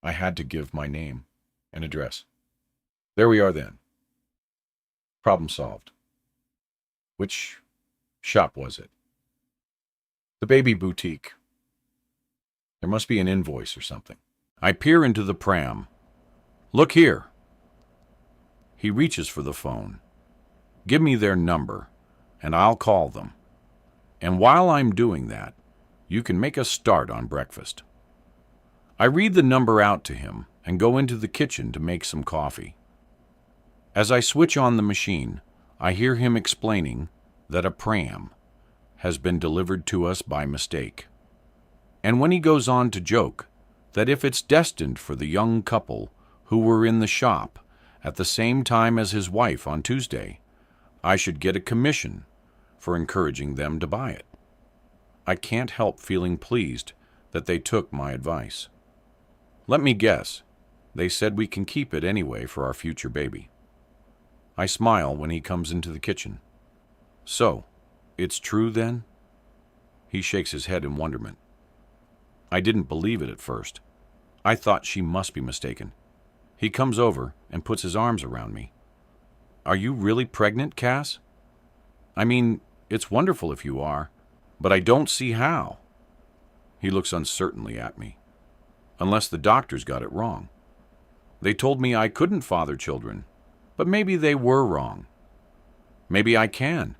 I had to give my name and address. There we are then. Problem solved. Which shop was it? The baby boutique. There must be an invoice or something. I peer into the pram. Look here. He reaches for the phone. Give me their number, and I'll call them. And while I'm doing that, you can make a start on breakfast. I read the number out to him and go into the kitchen to make some coffee. As I switch on the machine, I hear him explaining that a pram has been delivered to us by mistake. And when he goes on to joke that if it's destined for the young couple who were in the shop at the same time as his wife on Tuesday, I should get a commission for encouraging them to buy it. I can't help feeling pleased that they took my advice. Let me guess, they said we can keep it anyway for our future baby. I smile when he comes into the kitchen. So, it's true then? He shakes his head in wonderment. I didn't believe it at first. I thought she must be mistaken. He comes over and puts his arms around me. Are you really pregnant, Cass? I mean, it's wonderful if you are, but I don't see how. He looks uncertainly at me. Unless the doctors got it wrong. They told me I couldn't father children, but maybe they were wrong. Maybe I can.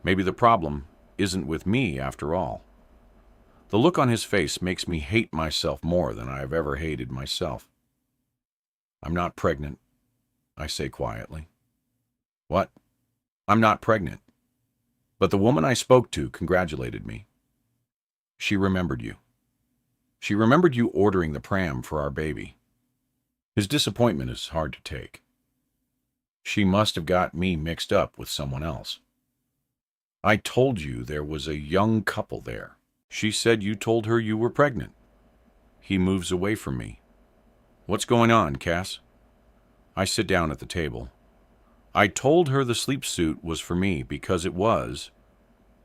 Maybe the problem isn't with me after all. The look on his face makes me hate myself more than I have ever hated myself. I'm not pregnant, I say quietly. What? I'm not pregnant. But the woman I spoke to congratulated me. She remembered you. She remembered you ordering the pram for our baby. His disappointment is hard to take. She must have got me mixed up with someone else. I told you there was a young couple there. She said you told her you were pregnant. He moves away from me. What's going on, Cass? I sit down at the table. I told her the sleep suit was for me because it was,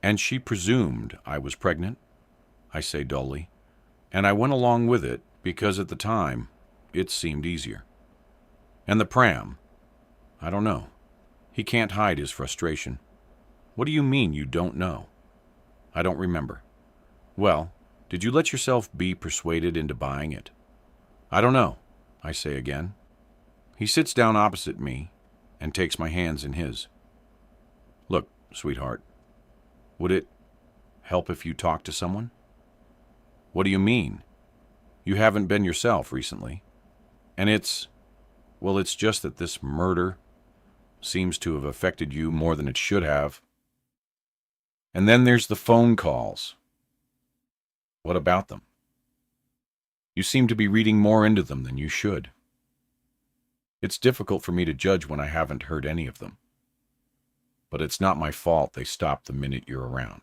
and she presumed I was pregnant, I say dully, and I went along with it because at the time it seemed easier. And the pram? I don't know. He can't hide his frustration. What do you mean you don't know? I don't remember. Well, did you let yourself be persuaded into buying it? I don't know, I say again. He sits down opposite me and takes my hands in his. Look, sweetheart, would it help if you talked to someone? What do you mean? You haven't been yourself recently. And it's just that this murder seems to have affected you more than it should have. And then there's the phone calls. What about them? You seem to be reading more into them than you should. It's difficult for me to judge when I haven't heard any of them. But it's not my fault they stop the minute you're around.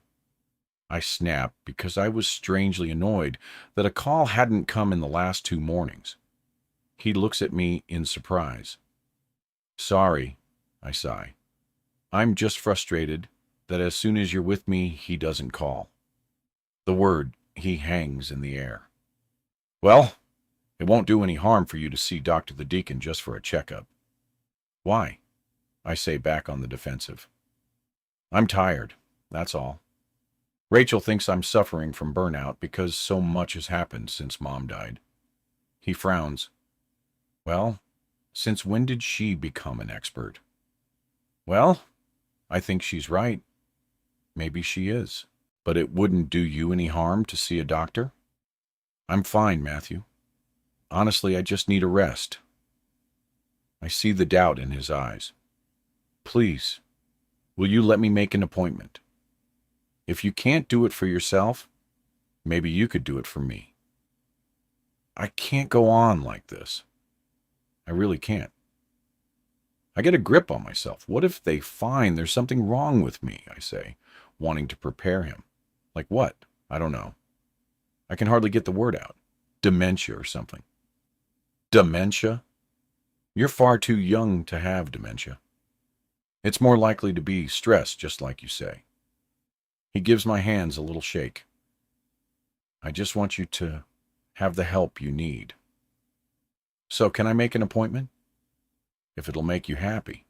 I snap because I was strangely annoyed that a call hadn't come in the last 2 mornings. He looks at me in surprise. Sorry, I sigh. I'm just frustrated that as soon as you're with me, he doesn't call. The word he hangs in the air. Well, it won't do any harm for you to see Dr. the Deacon just for a checkup. Why? I say, back on the defensive. I'm tired, that's all. Rachel thinks I'm suffering from burnout because so much has happened since Mom died. He frowns. Well, since when did she become an expert? Well, I think she's right. Maybe she is. But it wouldn't do you any harm to see a doctor? I'm fine, Matthew. Honestly, I just need a rest. I see the doubt in his eyes. Please, will you let me make an appointment? If you can't do it for yourself, maybe you could do it for me. I can't go on like this. I really can't. I get a grip on myself. What if they find there's something wrong with me, I say, wanting to prepare him. Like what? I don't know. I can hardly get the word out. Dementia or something. Dementia? You're far too young to have dementia. It's more likely to be stress, just like you say. He gives my hands a little shake. I just want you to have the help you need. So can I make an appointment? If it'll make you happy.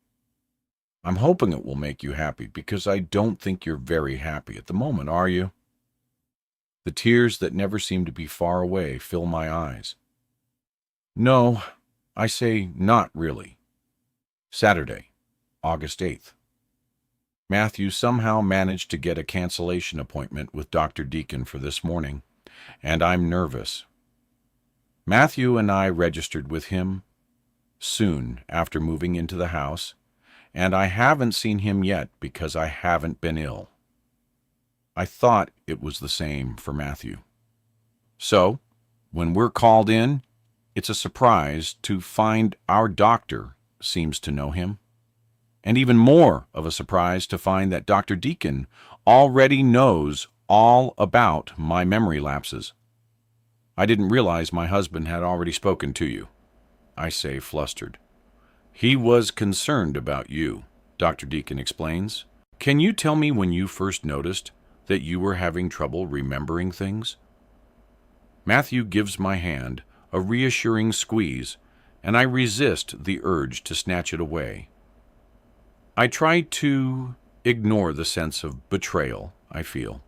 I'm hoping it will make you happy because I don't think you're very happy at the moment, are you? The tears that never seem to be far away fill my eyes. No, I say not really. Saturday, August 8th. Matthew somehow managed to get a cancellation appointment with Dr. Deacon for this morning, and I'm nervous. Matthew and I registered with him soon after moving into the house, and I haven't seen him yet because I haven't been ill. I thought it was the same for Matthew. So, when we're called in, it's a surprise to find our doctor seems to know him. And even more of a surprise to find that Dr. Deacon already knows all about my memory lapses. I didn't realize my husband had already spoken to you, I say, flustered. He was concerned about you, Dr. Deacon explains. Can you tell me when you first noticed that you were having trouble remembering things? Matthew gives my hand a reassuring squeeze, and I resist the urge to snatch it away. I try to ignore the sense of betrayal I feel.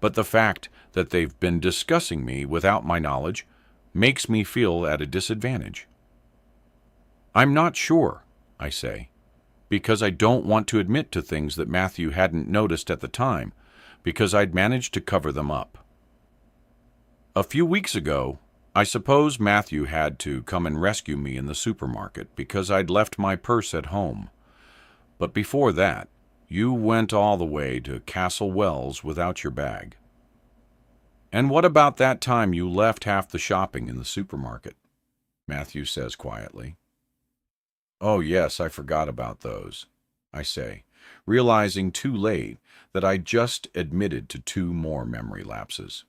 But the fact that they've been discussing me without my knowledge makes me feel at a disadvantage. I'm not sure, I say, because I don't want to admit to things that Matthew hadn't noticed at the time, because I'd managed to cover them up. A few weeks ago, I suppose Matthew had to come and rescue me in the supermarket because I'd left my purse at home. But before that, you went all the way to Castle Wells without your bag. And what about that time you left half the shopping in the supermarket? Matthew says quietly. Oh yes, I forgot about those, I say, realizing too late that I just admitted to 2 more memory lapses.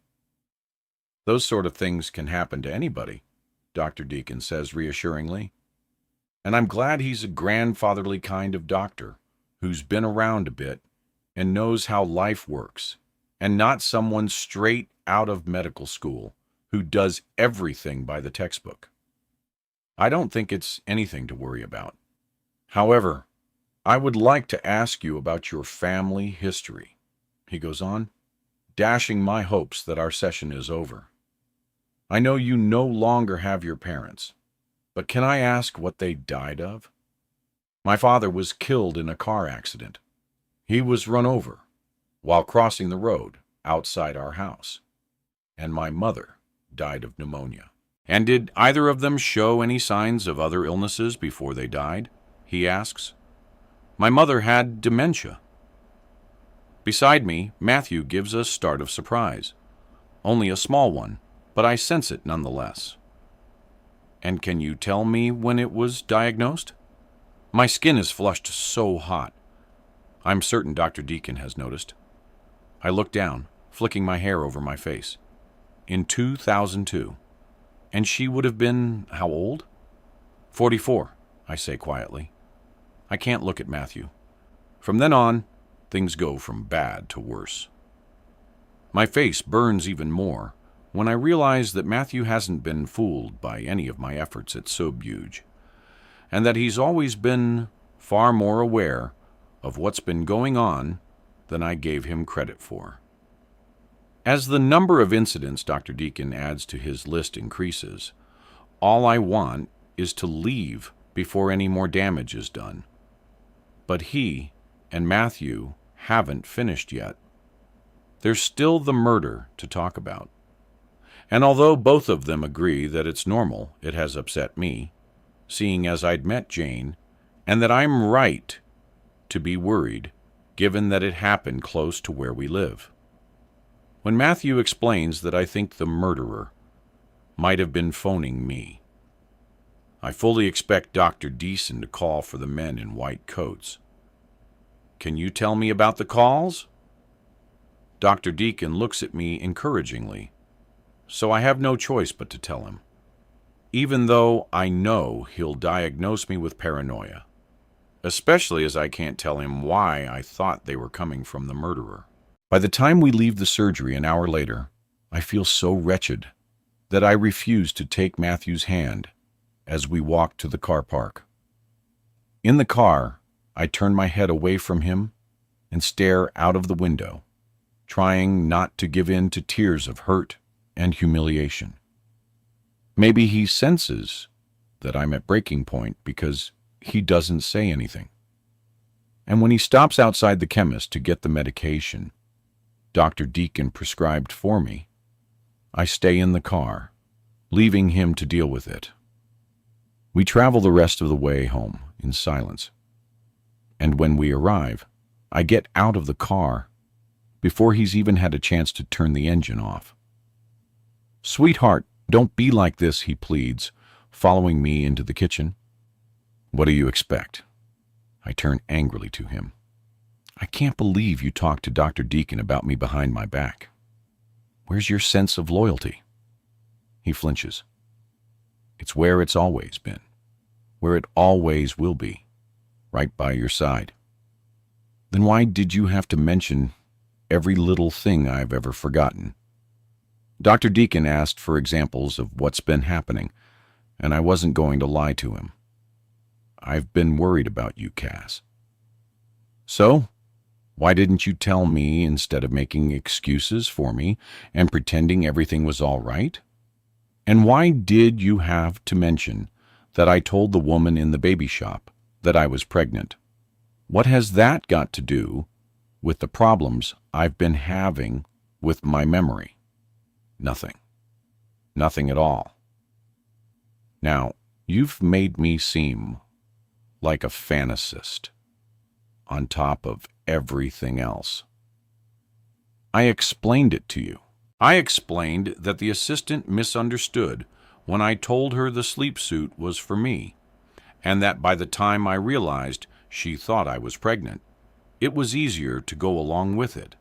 Those sort of things can happen to anybody, Dr. Deacon says reassuringly. And I'm glad he's a grandfatherly kind of doctor who's been around a bit and knows how life works, and not someone straight out of medical school who does everything by the textbook. I don't think it's anything to worry about. However, I would like to ask you about your family history, he goes on, dashing my hopes that our session is over. I know you no longer have your parents, but can I ask what they died of? My father was killed in a car accident. He was run over while crossing the road outside our house. And my mother died of pneumonia. And did either of them show any signs of other illnesses before they died? He asks. My mother had dementia. Beside me, Matthew gives a start of surprise. Only a small one, but I sense it nonetheless. And can you tell me when it was diagnosed? My skin is flushed so hot. I'm certain Dr. Deacon has noticed. I look down, flicking my hair over my face. In 2002. And she would have been how old? 44, I say quietly. I can't look at Matthew. From then on, things go from bad to worse. My face burns even more when I realize that Matthew hasn't been fooled by any of my efforts at subterfuge, and that he's always been far more aware of what's been going on than I gave him credit for. As the number of incidents Dr. Deacon adds to his list increases, all I want is to leave before any more damage is done. But he and Matthew haven't finished yet. There's still the murder to talk about. And although both of them agree that it's normal, it has upset me, seeing as I'd met Jane, and that I'm right to be worried, given that it happened close to where we live. When Matthew explains that I think the murderer might have been phoning me, I fully expect Dr. Deason to call for the men in white coats. Can you tell me about the calls? Dr. Deacon looks at me encouragingly, so I have no choice but to tell him, even though I know he'll diagnose me with paranoia, especially as I can't tell him why I thought they were coming from the murderer. By the time we leave the surgery an hour later, I feel so wretched that I refuse to take Matthew's hand as we walk to the car park. In the car, I turn my head away from him and stare out of the window, trying not to give in to tears of hurt and humiliation. Maybe he senses that I'm at breaking point because he doesn't say anything. And when he stops outside the chemist to get the medication Dr. Deacon prescribed for me, I stay in the car, leaving him to deal with it. We travel the rest of the way home in silence. And when we arrive, I get out of the car before he's even had a chance to turn the engine off. "Sweetheart, don't be like this," he pleads, following me into the kitchen. "What do you expect?" I turn angrily to him. "I can't believe you talked to Dr. Deacon about me behind my back. Where's your sense of loyalty?" He flinches. "It's where it's always been, where it always will be, right by your side." "Then why did you have to mention every little thing I've ever forgotten?" Dr. Deacon asked for examples of what's been happening, and I wasn't going to lie to him. "I've been worried about you, Cass." "So? Why didn't you tell me instead of making excuses for me and pretending everything was all right? And why did you have to mention that I told the woman in the baby shop that I was pregnant? What has that got to do with the problems I've been having with my memory?" "Nothing. Nothing at all. Now, you've made me seem like a fantasist on top of everything else. I explained it to you. I explained that the assistant misunderstood when I told her the sleep suit was for me, and that by the time I realized she thought I was pregnant, it was easier to go along with it.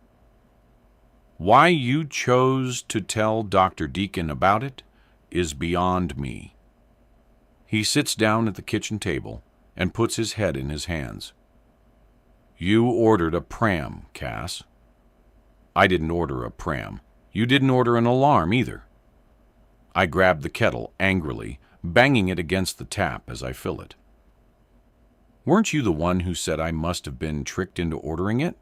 Why you chose to tell Dr. Deacon about it is beyond me." He sits down at the kitchen table and puts his head in his hands. "You ordered a pram, Cass." "I didn't order a pram. You didn't order an alarm either." I grab the kettle angrily, banging it against the tap as I fill it. "Weren't you the one who said I must have been tricked into ordering it?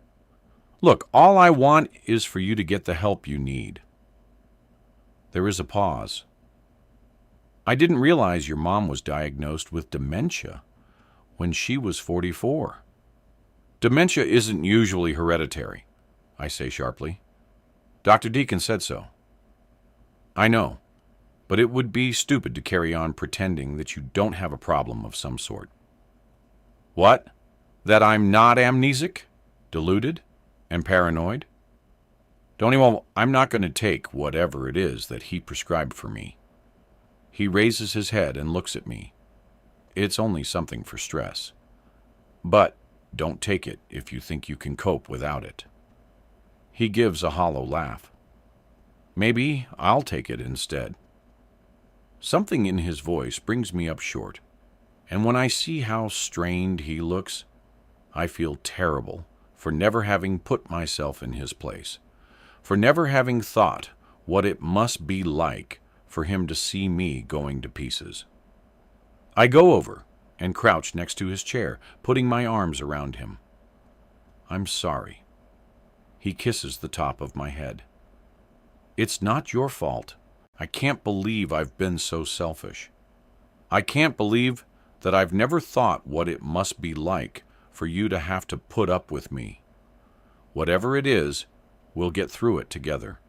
Look, all I want is for you to get the help you need." There is a pause. "I didn't realize your mom was diagnosed with dementia when she was 44. "Dementia isn't usually hereditary," I say sharply. "Dr. Deacon said so." "I know, but it would be stupid to carry on pretending that you don't have a problem of some sort." "What? That I'm not amnesic, deluded, and paranoid?" Well, I'm not going to take whatever it is that he prescribed for me. He raises his head and looks at me. It's only something for stress. But don't take it if you think you can cope without it. He gives a hollow laugh. Maybe I'll take it instead. Something in his voice brings me up short, and when I see how strained he looks, I feel terrible for never having put myself in his place, for never having thought what it must be like for him to see me going to pieces. I go over and crouch next to his chair, putting my arms around him. I'm sorry. He kisses the top of my head. It's not your fault. I can't believe I've been so selfish. I can't believe that I've never thought what it must be like for you to have to put up with me. Whatever it is, we'll get through it together.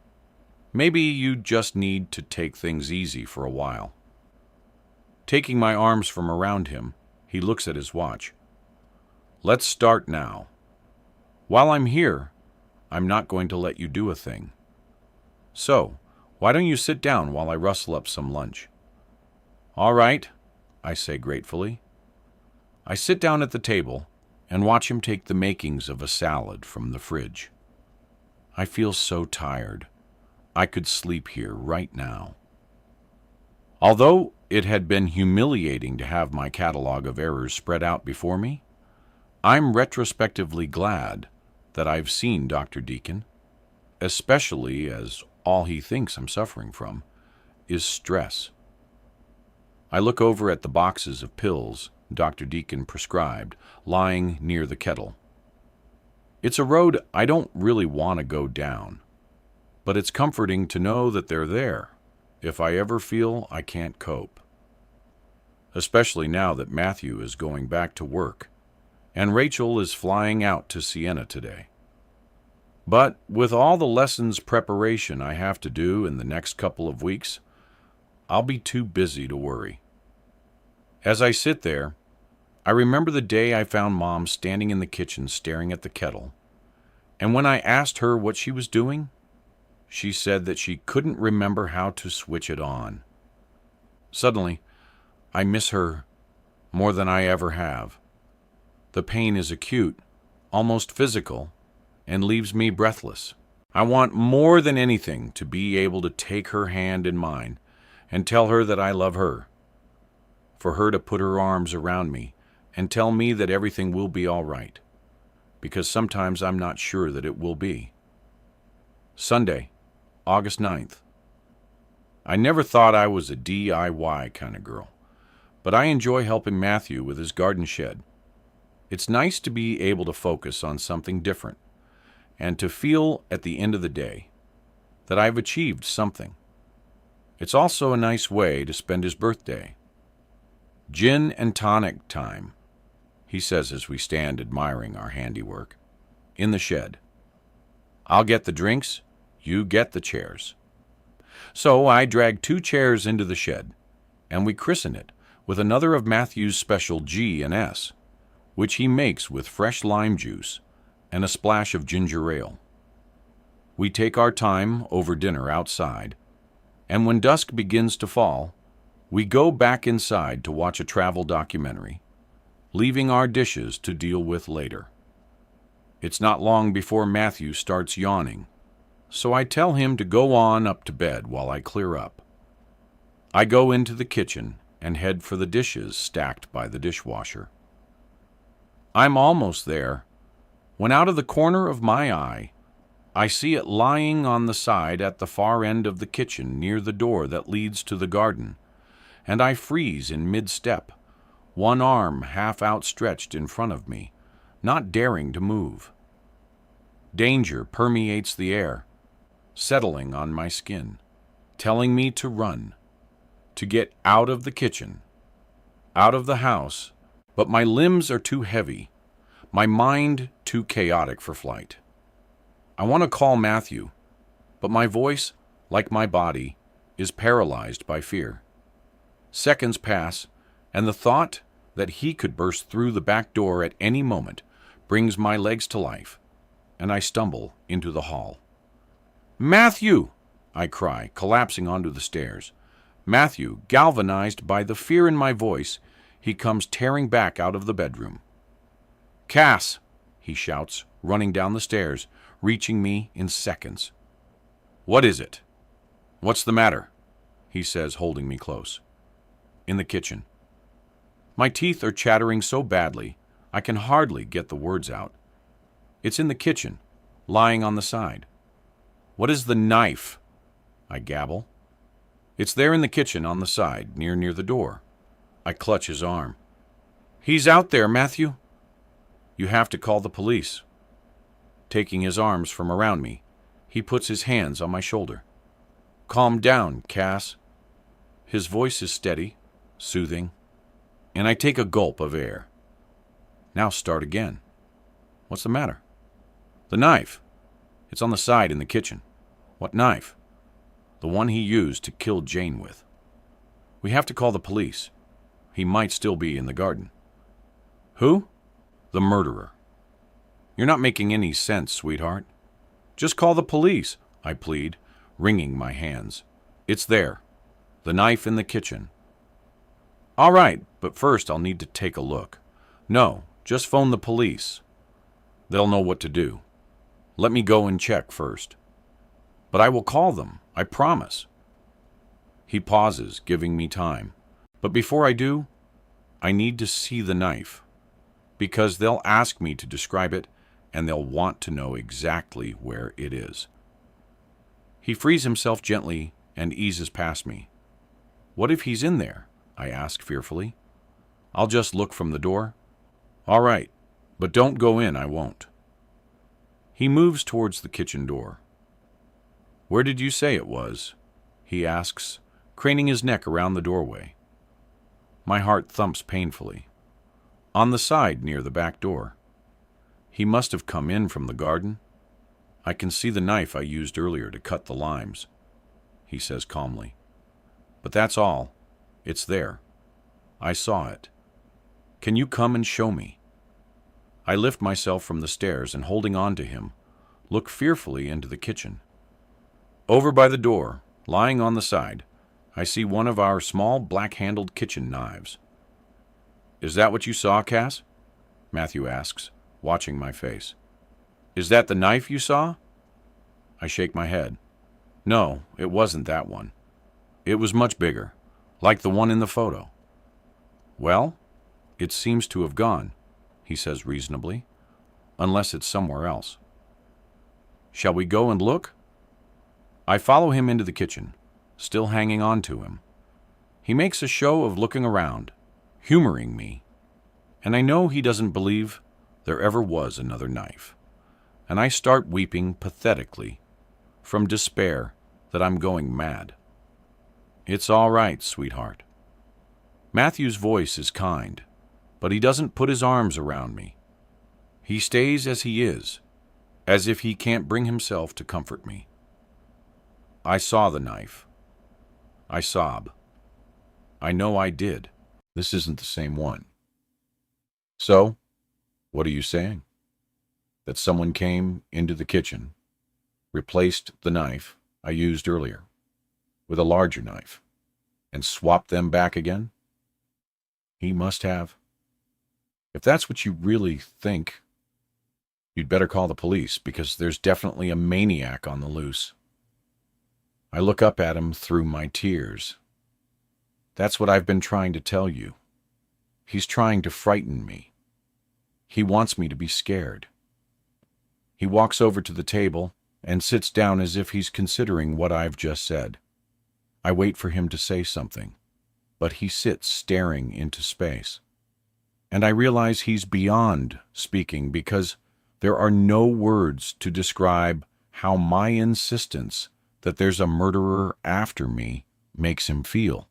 Maybe you just need to take things easy for a while. Taking my arms from around him, he looks at his watch. Let's start now. While I'm here, I'm not going to let you do a thing. So, why don't you sit down while I rustle up some lunch? All right, I say gratefully. I sit down at the table and watch him take the makings of a salad from the fridge. I feel so tired. I could sleep here right now. Although it had been humiliating to have my catalog of errors spread out before me, I'm retrospectively glad that I've seen Dr. Deacon, especially as all he thinks I'm suffering from is stress. I look over at the boxes of pills Dr. Deacon prescribed, lying near the kettle. It's a road I don't really want to go down, but it's comforting to know that they're there if I ever feel I can't cope. Especially now that Matthew is going back to work and Rachel is flying out to Siena today. But with all the lessons preparation I have to do in the next couple of weeks, I'll be too busy to worry. As I sit there, I remember the day I found Mom standing in the kitchen staring at the kettle, and when I asked her what she was doing, she said that she couldn't remember how to switch it on. Suddenly, I miss her more than I ever have. The pain is acute, almost physical, and leaves me breathless. I want more than anything to be able to take her hand in mine and tell her that I love her, for her to put her arms around me and tell me that everything will be all right, because sometimes I'm not sure that it will be. Sunday, August 9th. I never thought I was a DIY kind of girl, but I enjoy helping Matthew with his garden shed. It's nice to be able to focus on something different and to feel at the end of the day that I've achieved something. It's also a nice way to spend his birthday. Gin and tonic time, he says as we stand admiring our handiwork, in the shed. I'll get the drinks, you get the chairs. So I drag 2 chairs into the shed, and we christen it with another of Matthew's special G and S, which he makes with fresh lime juice and a splash of ginger ale. We take our time over dinner outside, and when dusk begins to fall, we go back inside to watch a travel documentary, leaving our dishes to deal with later. It's not long before Matthew starts yawning, so I tell him to go on up to bed while I clear up. I go into the kitchen and head for the dishes stacked by the dishwasher. I'm almost there when out of the corner of my eye, I see it lying on the side at the far end of the kitchen near the door that leads to the garden, and I freeze in mid-step, one arm half outstretched in front of me, not daring to move. Danger permeates the air, settling on my skin, telling me to run, to get out of the kitchen, out of the house, but my limbs are too heavy, my mind too chaotic for flight. I want to call Matthew, but my voice, like my body, is paralyzed by fear. Seconds pass, and the thought that he could burst through the back door at any moment brings my legs to life, and I stumble into the hall. Matthew! I cry, collapsing onto the stairs. Matthew, galvanized by the fear in my voice, he comes tearing back out of the bedroom. Cass! He shouts, running down the stairs, reaching me in seconds. What is it? What's the matter? He says, holding me close. In the kitchen. My teeth are chattering so badly, I can hardly get the words out. It's in the kitchen, lying on the side. What is the knife? I gabble. It's there in the kitchen on the side, near the door. I clutch his arm. He's out there, Matthew. You have to call the police. Taking his arms from around me, he puts his hands on my shoulder. Calm down, Cass. His voice is steady, soothing, and I take a gulp of air. Now start again. What's the matter? The knife. It's on the side in the kitchen. What knife? The one he used to kill Jane with. We have to call the police. He might still be in the garden. Who? The murderer. You're not making any sense, sweetheart. Just call the police, I plead, wringing my hands. It's there. The knife in the kitchen. All right, but first I'll need to take a look. No, just phone the police. They'll know what to do. Let me go and check first. But I will call them, I promise. He pauses, giving me time. But before I do, I need to see the knife. Because they'll ask me to describe it, and they'll want to know exactly where it is. He frees himself gently and eases past me. What if he's in there? I ask fearfully. I'll just look from the door. All right, but don't go in, I won't. He moves towards the kitchen door. Where did you say it was? He asks, craning his neck around the doorway. My heart thumps painfully. On the side near the back door. He must have come in from the garden. I can see the knife I used earlier to cut the limes, he says calmly. But that's all. It's there. I saw it. Can you come and show me? I lift myself from the stairs and, holding on to him, look fearfully into the kitchen. Over by the door, lying on the side, I see one of our small black-handled kitchen knives. Is that what you saw, Cass? Matthew asks, watching my face. Is that the knife you saw? I shake my head. No, it wasn't that one. It was much bigger, like the one in the photo. Well, it seems to have gone, he says reasonably, unless it's somewhere else. Shall we go and look? I follow him into the kitchen, still hanging on to him. He makes a show of looking around, humoring me, and I know he doesn't believe there ever was another knife, and I start weeping pathetically from despair that I'm going mad. It's all right, sweetheart. Matthew's voice is kind, but he doesn't put his arms around me. He stays as he is, as if he can't bring himself to comfort me. I saw the knife. I sob. I know I did. This isn't the same one. So, what are you saying? That someone came into the kitchen, replaced the knife I used earlier with a larger knife, and swapped them back again? He must have. If that's what you really think, you'd better call the police, because there's definitely a maniac on the loose. I look up at him through my tears. That's what I've been trying to tell you. He's trying to frighten me. He wants me to be scared. He walks over to the table and sits down as if he's considering what I've just said. I wait for him to say something, but he sits staring into space. And I realize he's beyond speaking, because there are no words to describe how my insistence that there's a murderer after me makes him feel.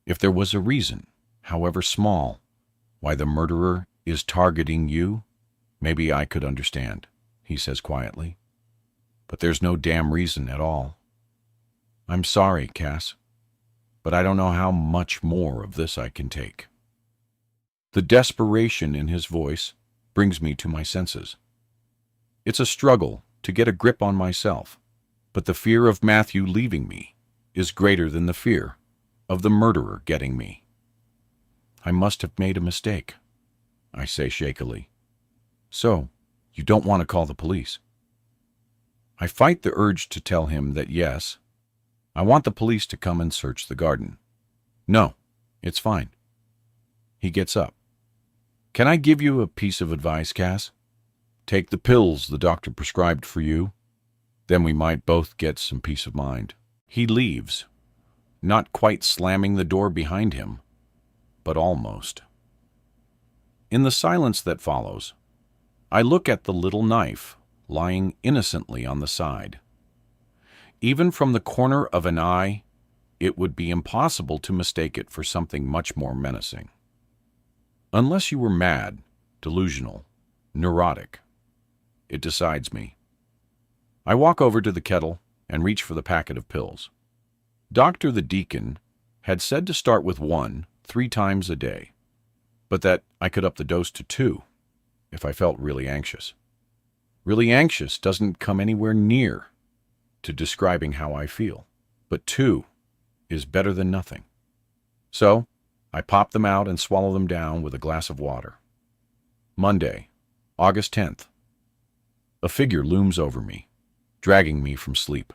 If there was a reason, however small, why the murderer is targeting you, maybe I could understand, he says quietly. But there's no damn reason at all. I'm sorry, Cass, but I don't know how much more of this I can take. The desperation in his voice brings me to my senses. It's a struggle to get a grip on myself, But the fear of Matthew leaving me is greater than the fear of the murderer getting me. I must have made a mistake, I say shakily. So, you don't want to call the police? I fight the urge to tell him that yes, I want the police to come and search the garden. No, it's fine. He gets up. Can I give you a piece of advice, Cass? Take the pills the doctor prescribed for you. Then we might both get some peace of mind. He leaves, not quite slamming the door behind him, but almost. In the silence that follows, I look at the little knife lying innocently on the side. Even from the corner of an eye, it would be impossible to mistake it for something much more menacing. Unless you were mad, delusional, neurotic. It decides me. I walk over to the kettle and reach for the packet of pills. Dr. the Deacon had said to start with 1 3 times a day, but that I could up the dose to 2 if I felt really anxious. Really anxious doesn't come anywhere near to describing how I feel, but 2 is better than nothing. So, I pop them out and swallow them down with a glass of water. Monday, August 10th. A figure looms over me, dragging me from sleep.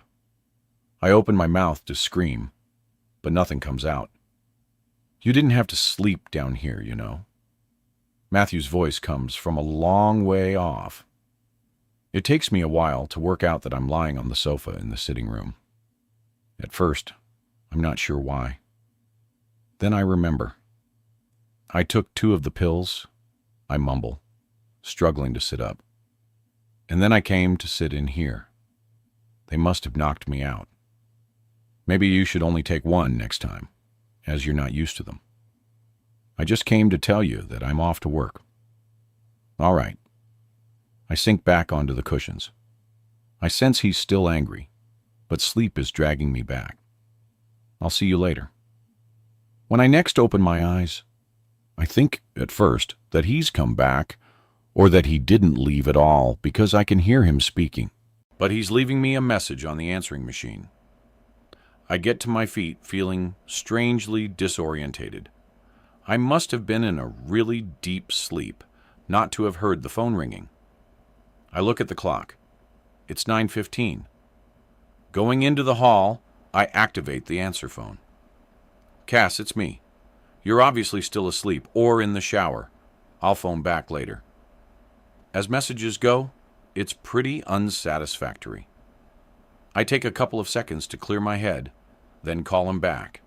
I open my mouth to scream, but nothing comes out. You didn't have to sleep down here, you know. Matthew's voice comes from a long way off. It takes me a while to work out that I'm lying on the sofa in the sitting room. At first, I'm not sure why. Then I remember. I took 2 of the pills, I mumble, struggling to sit up. And then I came to sit in here. They must have knocked me out. Maybe you should only take 1 next time, as you're not used to them. I just came to tell you that I'm off to work. All right. I sink back onto the cushions. I sense he's still angry, but sleep is dragging me back. I'll see you later. When I next open my eyes, I think at first that he's come back, or that he didn't leave at all because I can hear him speaking. But he's leaving me a message on the answering machine. I get to my feet feeling strangely disorientated. I must have been in a really deep sleep not to have heard the phone ringing. I look at the clock. It's 9:15. Going into the hall, I activate the answer phone. Cass, it's me. You're obviously still asleep or in the shower. I'll phone back later. As messages go, it's pretty unsatisfactory. I take a couple of seconds to clear my head, then call him back.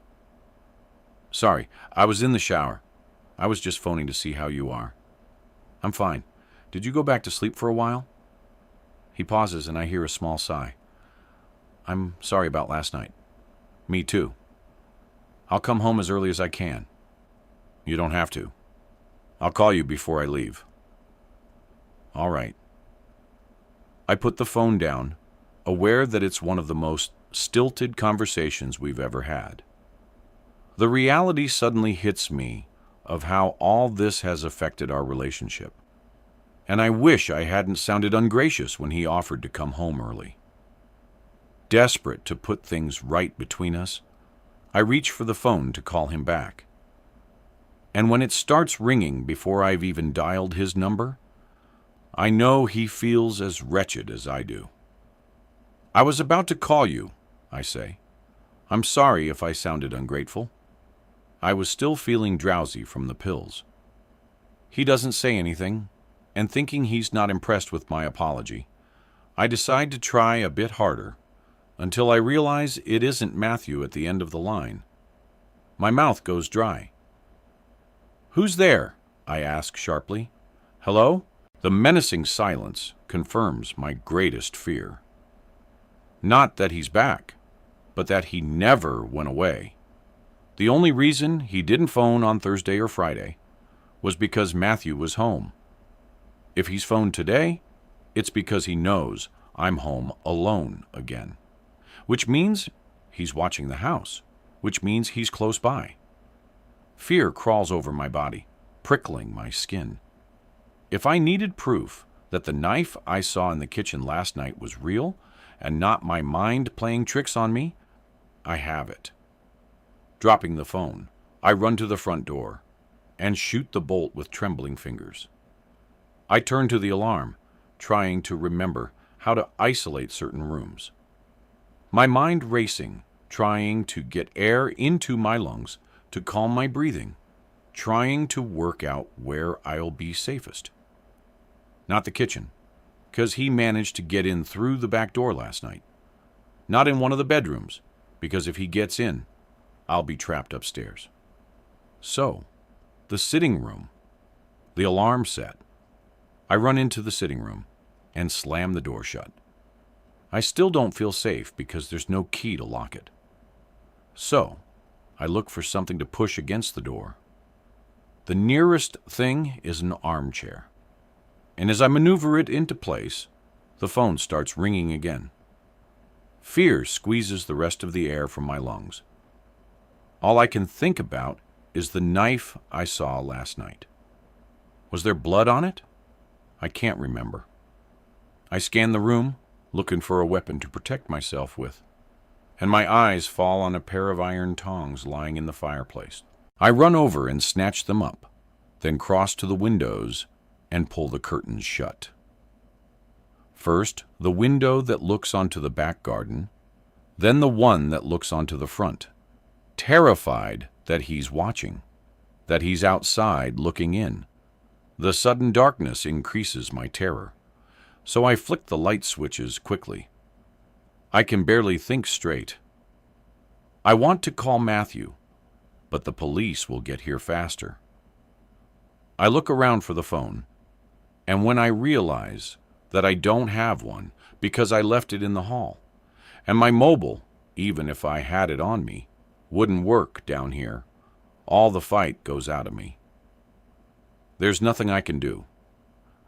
Sorry, I was in the shower. I was just phoning to see how you are. I'm fine. Did you go back to sleep for a while? He pauses and I hear a small sigh. I'm sorry about last night. Me too. I'll come home as early as I can. You don't have to. I'll call you before I leave. All right. I put the phone down, aware that it's one of the most stilted conversations we've ever had. The reality suddenly hits me of how all this has affected our relationship. And I wish I hadn't sounded ungracious when he offered to come home early. Desperate to put things right between us, I reach for the phone to call him back. And when it starts ringing before I've even dialed his number, I know he feels as wretched as I do. I was about to call you, I say. I'm sorry if I sounded ungrateful. I was still feeling drowsy from the pills. He doesn't say anything, and thinking he's not impressed with my apology, I decide to try a bit harder until I realize it isn't Matthew at the end of the line. My mouth goes dry. Who's there? I ask sharply. Hello? The menacing silence confirms my greatest fear. Not that he's back, but that he never went away. The only reason he didn't phone on Thursday or Friday was because Matthew was home. If he's phoned today, it's because he knows I'm home alone again, which means he's watching the house, which means he's close by. Fear crawls over my body, prickling my skin. If I needed proof that the knife I saw in the kitchen last night was real, and not my mind playing tricks on me, I have it. Dropping the phone, I run to the front door and shoot the bolt with trembling fingers. I turn to the alarm, trying to remember how to isolate certain rooms. My mind racing, trying to get air into my lungs to calm my breathing, trying to work out where I'll be safest. Not the kitchen, because he managed to get in through the back door last night. Not in one of the bedrooms, because if he gets in, I'll be trapped upstairs. So, the sitting room. The alarm set. I run into the sitting room and slam the door shut. I still don't feel safe because there's no key to lock it. So, I look for something to push against the door. The nearest thing is an armchair. And as I maneuver it into place, the phone starts ringing again. Fear squeezes the rest of the air from my lungs. All I can think about is the knife I saw last night. Was there blood on it? I can't remember. I scan the room, looking for a weapon to protect myself with, and my eyes fall on a pair of iron tongs lying in the fireplace. I run over and snatch them up, then cross to the windows and pull the curtains shut. First, the window that looks onto the back garden, then the one that looks onto the front, terrified that he's watching, that he's outside looking in. The sudden darkness increases my terror, so I flick the light switches quickly. I can barely think straight. I want to call Matthew, but the police will get here faster. I look around for the phone, and when I realize that I don't have one because I left it in the hall, and my mobile, even if I had it on me, wouldn't work down here, all the fight goes out of me. There's nothing I can do.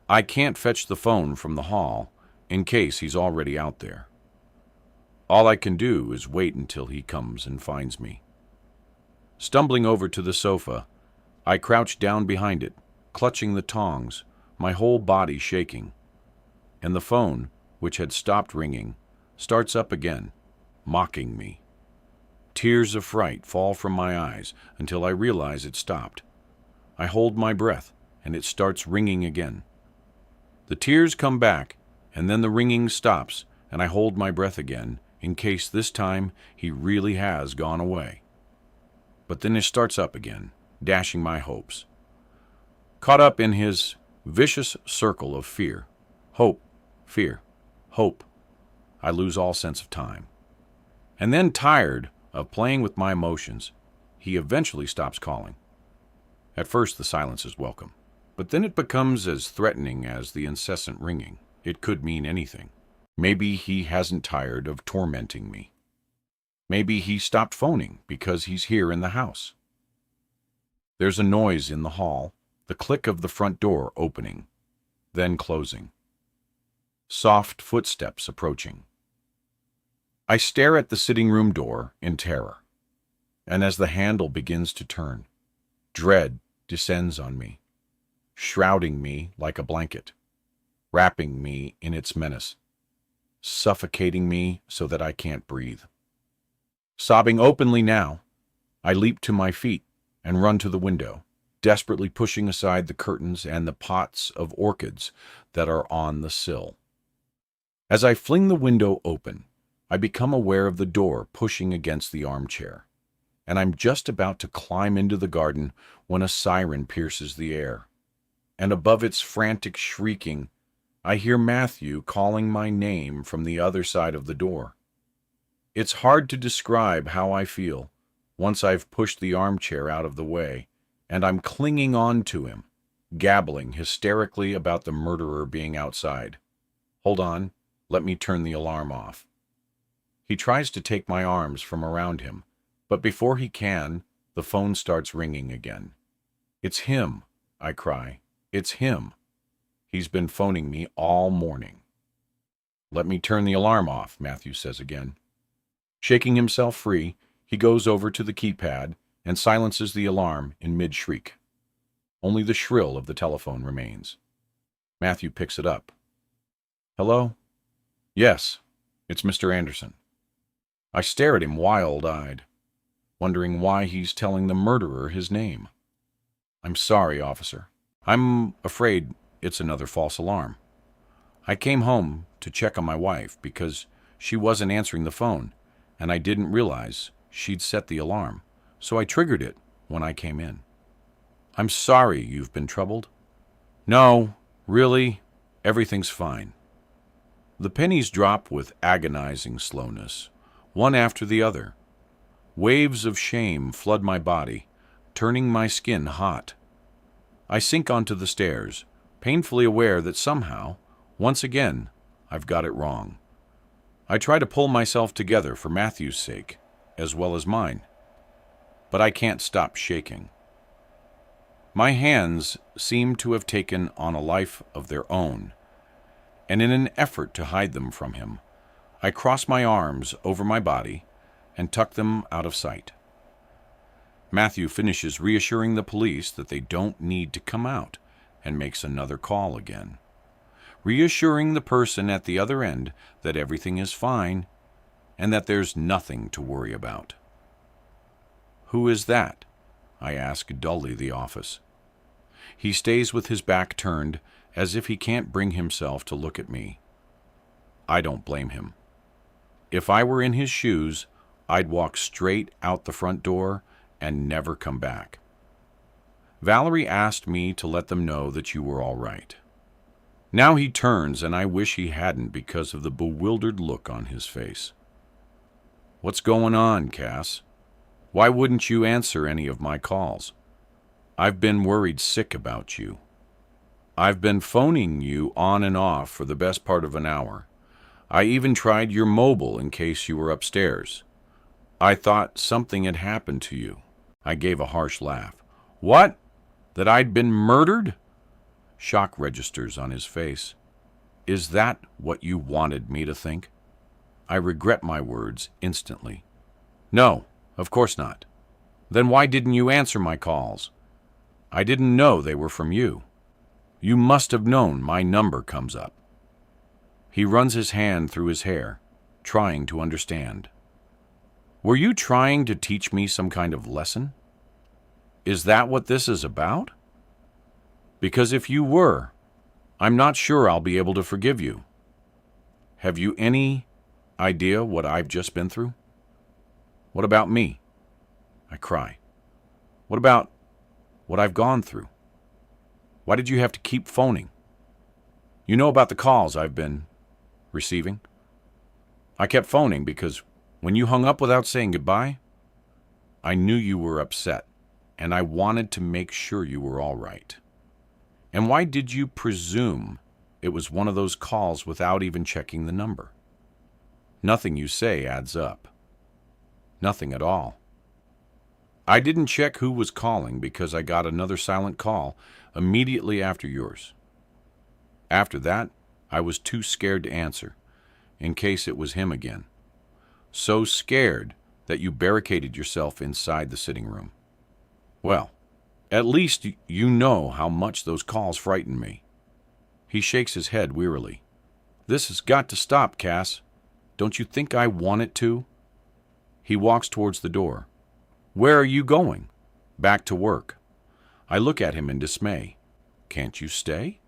I can't fetch the phone from the hall in case he's already out there. All I can do is wait until he comes and finds me. Stumbling over to the sofa, I crouch down behind it, clutching the tongs, my whole body shaking. And the phone, which had stopped ringing, starts up again, mocking me. Tears of fright fall from my eyes until I realize it stopped. I hold my breath, and it starts ringing again. The tears come back, and then the ringing stops, and I hold my breath again, in case this time he really has gone away. But then it starts up again, dashing my hopes. Caught up in his vicious circle of fear, hope, fear, hope, I lose all sense of time. And then, tired of playing with my emotions, he eventually stops calling. At first, the silence is welcome, but then it becomes as threatening as the incessant ringing. It could mean anything. Maybe he hasn't tired of tormenting me. Maybe he stopped phoning because he's here in the house. There's a noise in the hall, the click of the front door opening, then closing. Soft footsteps approaching. I stare at the sitting room door in terror, and as the handle begins to turn, dread descends on me, shrouding me like a blanket, wrapping me in its menace, suffocating me so that I can't breathe. Sobbing openly now, I leap to my feet and run to the window, desperately pushing aside the curtains and the pots of orchids that are on the sill. As I fling the window open, I become aware of the door pushing against the armchair, and I'm just about to climb into the garden when a siren pierces the air, and above its frantic shrieking, I hear Matthew calling my name from the other side of the door. It's hard to describe how I feel once I've pushed the armchair out of the way, and I'm clinging on to him, gabbling hysterically about the murderer being outside. Hold on, let me turn the alarm off. He tries to take my arms from around him, but before he can, the phone starts ringing again. It's him, I cry. It's him. He's been phoning me all morning. Let me turn the alarm off, Matthew says again. Shaking himself free, he goes over to the keypad and silences the alarm in mid-shriek. Only the shrill of the telephone remains. Matthew picks it up. Hello? Yes. It's Mr. Anderson. I stare at him wild-eyed, wondering why he's telling the murderer his name. I'm sorry, officer. I'm afraid it's another false alarm. I came home to check on my wife because she wasn't answering the phone, and I didn't realize she'd set the alarm, so I triggered it when I came in. I'm sorry you've been troubled. No, really, everything's fine. The pennies drop with agonizing slowness, one after the other. Waves of shame flood my body, turning my skin hot. I sink onto the stairs, painfully aware that somehow, once again, I've got it wrong. I try to pull myself together for Matthew's sake, as well as mine. But I can't stop shaking. My hands seem to have taken on a life of their own, and in an effort to hide them from him, I cross my arms over my body and tuck them out of sight. Matthew finishes reassuring the police that they don't need to come out and makes another call again, reassuring the person at the other end that everything is fine and that there's nothing to worry about. Who is that? I ask dully the office. He stays with his back turned as if he can't bring himself to look at me. I don't blame him. If I were in his shoes, I'd walk straight out the front door and never come back. Valerie asked me to let them know that you were all right. Now he turns, and I wish he hadn't because of the bewildered look on his face. What's going on, Cass? Why wouldn't you answer any of my calls? I've been worried sick about you. I've been phoning you on and off for the best part of an hour. I even tried your mobile in case you were upstairs. I thought something had happened to you. I gave a harsh laugh. What? That I'd been murdered? Shock registers on his face. Is that what you wanted me to think? I regret my words instantly. No, of course not. Then why didn't you answer my calls? I didn't know they were from you. You must have known my number comes up. He runs his hand through his hair, trying to understand. Were you trying to teach me some kind of lesson? Is that what this is about? Because if you were, I'm not sure I'll be able to forgive you. Have you any idea what I've just been through? What about me? I cry. What about what I've gone through? Why did you have to keep phoning? You know about the calls I've been receiving? I kept phoning because when you hung up without saying goodbye, I knew you were upset, and I wanted to make sure you were all right. And why did you presume it was one of those calls without even checking the number? Nothing you say adds up. Nothing at all. I didn't check who was calling because I got another silent call immediately after yours. After that, I was too scared to answer, in case it was him again. So scared that you barricaded yourself inside the sitting room. Well, at least you know how much those calls frighten me. He shakes his head wearily. This has got to stop, Cass. Don't you think I want it to? He walks towards the door. Where are you going? Back to work. I look at him in dismay. Can't you stay?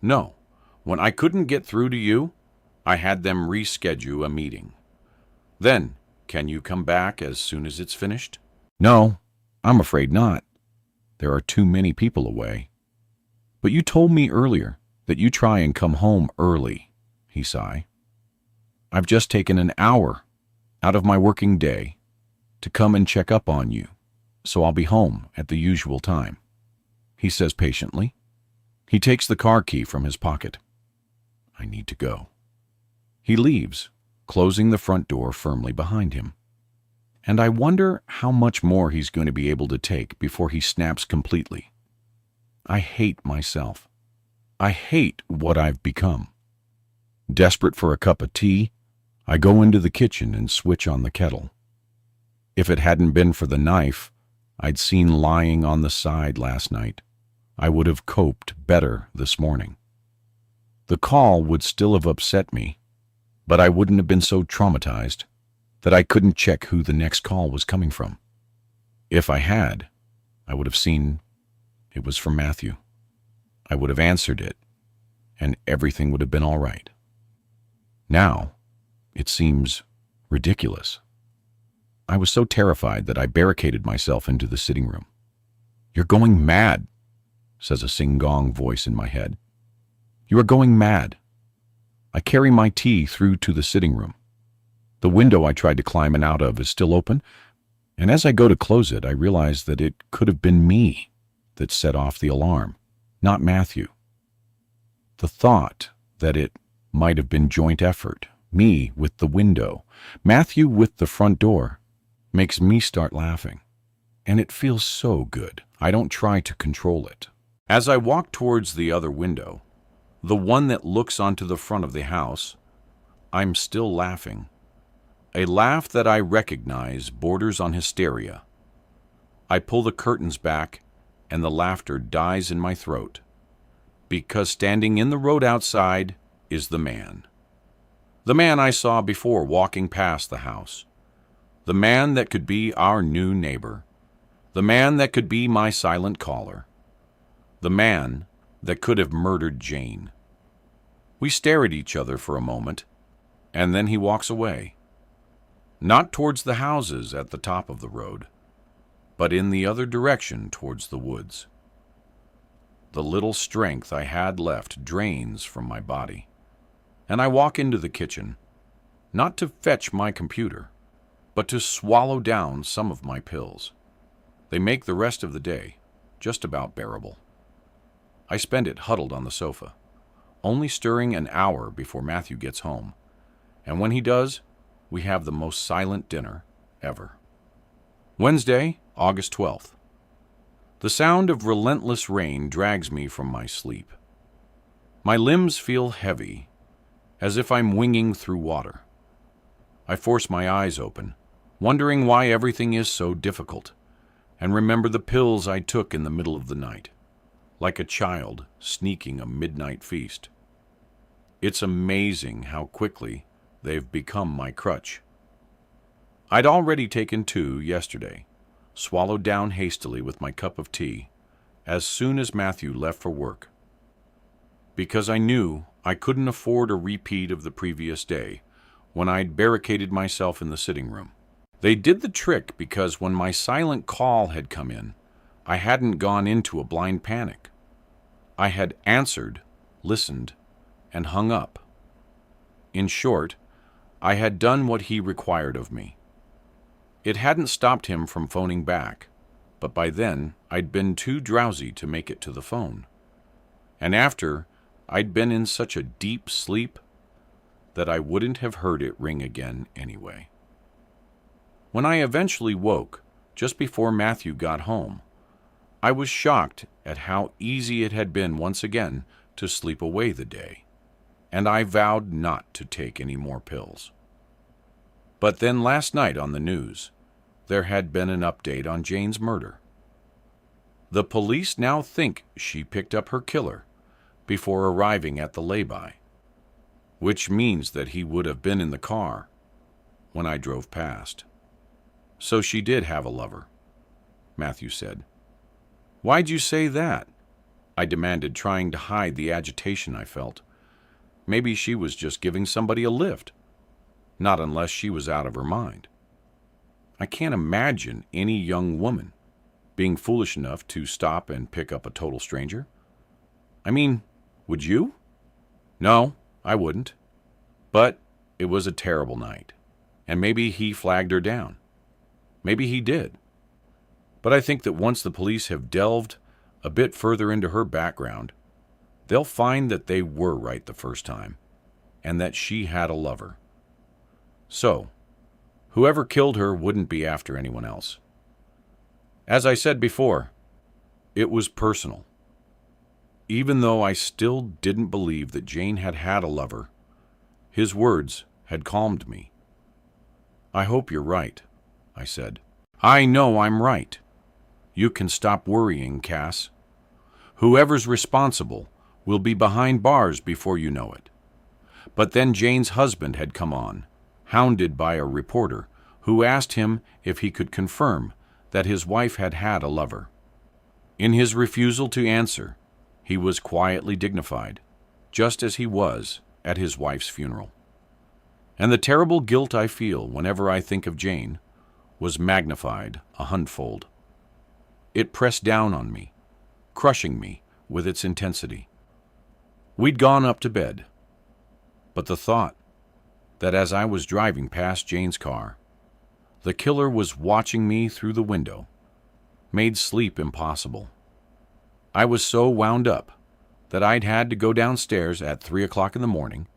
No. When I couldn't get through to you, I had them reschedule a meeting. Then, can you come back as soon as it's finished? No, I'm afraid not. There are too many people away. But you told me earlier that you try and come home early, he sighed. I've just taken an hour out of my working day to come and check up on you, so I'll be home at the usual time, he says patiently. He takes the car key from his pocket. I need to go. He leaves, closing the front door firmly behind him. And I wonder how much more he's going to be able to take before he snaps completely. I hate myself. I hate what I've become. Desperate for a cup of tea, I go into the kitchen and switch on the kettle. If it hadn't been for the knife I'd seen lying on the side last night, I would have coped better this morning. The call would still have upset me, But I wouldn't have been so traumatized that I couldn't check who the next call was coming from. If I had, I would have seen it was from Matthew. I would have answered it, and everything would have been all right. Now, it seems ridiculous. I was so terrified that I barricaded myself into the sitting room. "You're going mad," says a sing-gong voice in my head. "You are going mad." I carry my tea through to the sitting room. The window I tried to climb in out of is still open, and as I go to close it, I realize that it could have been me that set off the alarm, not Matthew. The thought that it might have been joint effort, me with the window, Matthew with the front door, makes me start laughing. And it feels so good, I don't try to control it. As I walk towards the other window, the one that looks onto the front of the house, I'm still laughing. A laugh that I recognize borders on hysteria. I pull the curtains back, and the laughter dies in my throat, because standing in the road outside is the man. The man I saw before walking past the house. The man that could be our new neighbor. The man that could be my silent caller. The man that could have murdered Jane. We stare at each other for a moment, and then he walks away. Not towards the houses at the top of the road, but in the other direction towards the woods. The little strength I had left drains from my body, and I walk into the kitchen, not to fetch my computer, but to swallow down some of my pills. They make the rest of the day just about bearable. I spend it huddled on the sofa, only stirring an hour before Matthew gets home, and when he does, we have the most silent dinner ever. Wednesday, August 12th. The sound of relentless rain drags me from my sleep. My limbs feel heavy, as if I'm winging through water. I force my eyes open, wondering why everything is so difficult, and remember the pills I took in the middle of the night, like a child sneaking a midnight feast. It's amazing how quickly they've become my crutch. I'd already taken 2 yesterday, swallowed down hastily with my cup of tea as soon as Matthew left for work, because I knew I couldn't afford a repeat of the previous day when I'd barricaded myself in the sitting room. They did the trick because when my silent call had come in, I hadn't gone into a blind panic. I had answered, listened, and hung up. In short, I had done what he required of me. It hadn't stopped him from phoning back, but by then I'd been too drowsy to make it to the phone. And after, I'd been in such a deep sleep that I wouldn't have heard it ring again anyway. When I eventually woke, just before Matthew got home, I was shocked at how easy it had been once again to sleep away the day, and I vowed not to take any more pills. But then last night on the news, there had been an update on Jane's murder. The police now think she picked up her killer before arriving at the lay-by, which means that he would have been in the car when I drove past. So she did have a lover, Matthew said. "Why'd you say that?" I demanded, trying to hide the agitation I felt. Maybe she was just giving somebody a lift. Not unless she was out of her mind. I can't imagine any young woman being foolish enough to stop and pick up a total stranger. I mean, would you? No, I wouldn't. But it was a terrible night, and maybe he flagged her down. Maybe he did. But I think that once the police have delved a bit further into her background, they'll find that they were right the first time, and that she had a lover. So, whoever killed her wouldn't be after anyone else. As I said before, it was personal. Even though I still didn't believe that Jane had had a lover, his words had calmed me. "I hope you're right," I said. "I know I'm right. You can stop worrying, Cass. Whoever's responsible will be behind bars before you know it. But then Jane's husband had come on, hounded by a reporter who asked him if he could confirm that his wife had had a lover. In his refusal to answer, he was quietly dignified, just as he was at his wife's funeral. And the terrible guilt I feel whenever I think of Jane was magnified 100-fold. It pressed down on me, crushing me with its intensity. We'd gone up to bed, but the thought that as I was driving past Jane's car, the killer was watching me through the window made sleep impossible. I was so wound up that I'd had to go downstairs at 3 o'clock in the morning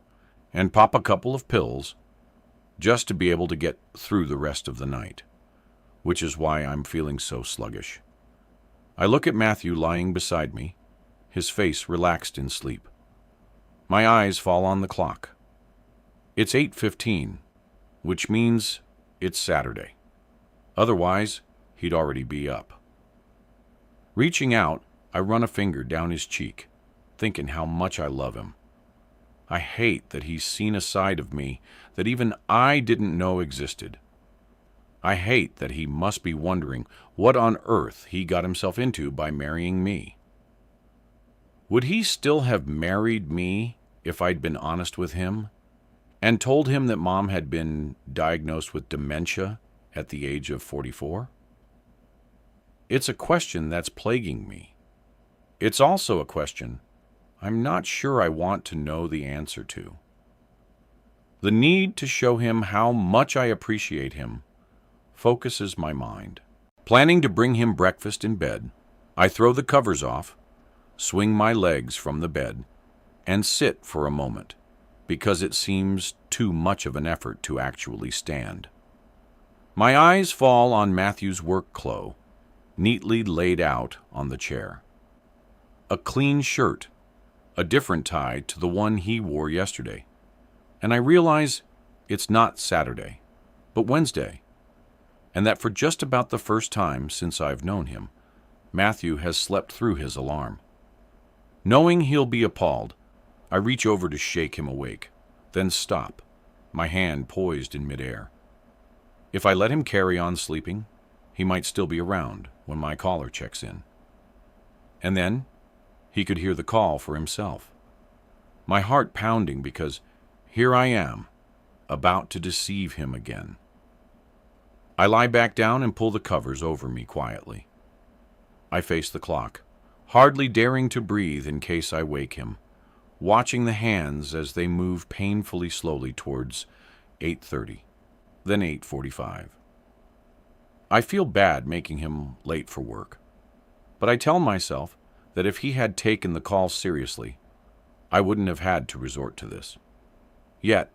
and pop a couple of pills just to be able to get through the rest of the night, which is why I'm feeling so sluggish. I look at Matthew lying beside me, his face relaxed in sleep. My eyes fall on the clock. It's 8:15, which means it's Saturday. Otherwise, he'd already be up. Reaching out, I run a finger down his cheek, thinking how much I love him. I hate that he's seen a side of me that even I didn't know existed. I hate that he must be wondering what on earth he got himself into by marrying me. Would he still have married me if I'd been honest with him and told him that Mom had been diagnosed with dementia at the age of 44? It's a question that's plaguing me. It's also a question I'm not sure I want to know the answer to. The need to show him how much I appreciate him focuses my mind. Planning to bring him breakfast in bed, I throw the covers off, swing my legs from the bed, and sit for a moment, because it seems too much of an effort to actually stand. My eyes fall on Matthew's work clothes, neatly laid out on the chair. A clean shirt, a different tie to the one he wore yesterday, and I realize it's not Saturday, but Wednesday, and that for just about the first time since I've known him, Matthew has slept through his alarm. Knowing he'll be appalled, I reach over to shake him awake, then stop, my hand poised in midair. If I let him carry on sleeping, he might still be around when my caller checks in. And then he could hear the call for himself. My heart pounding because here I am, about to deceive him again. I lie back down and pull the covers over me quietly. I face the clock, hardly daring to breathe in case I wake him, watching the hands as they move painfully slowly towards 8:30, then 8:45. I feel bad making him late for work, but I tell myself that if he had taken the call seriously, I wouldn't have had to resort to this. Yet,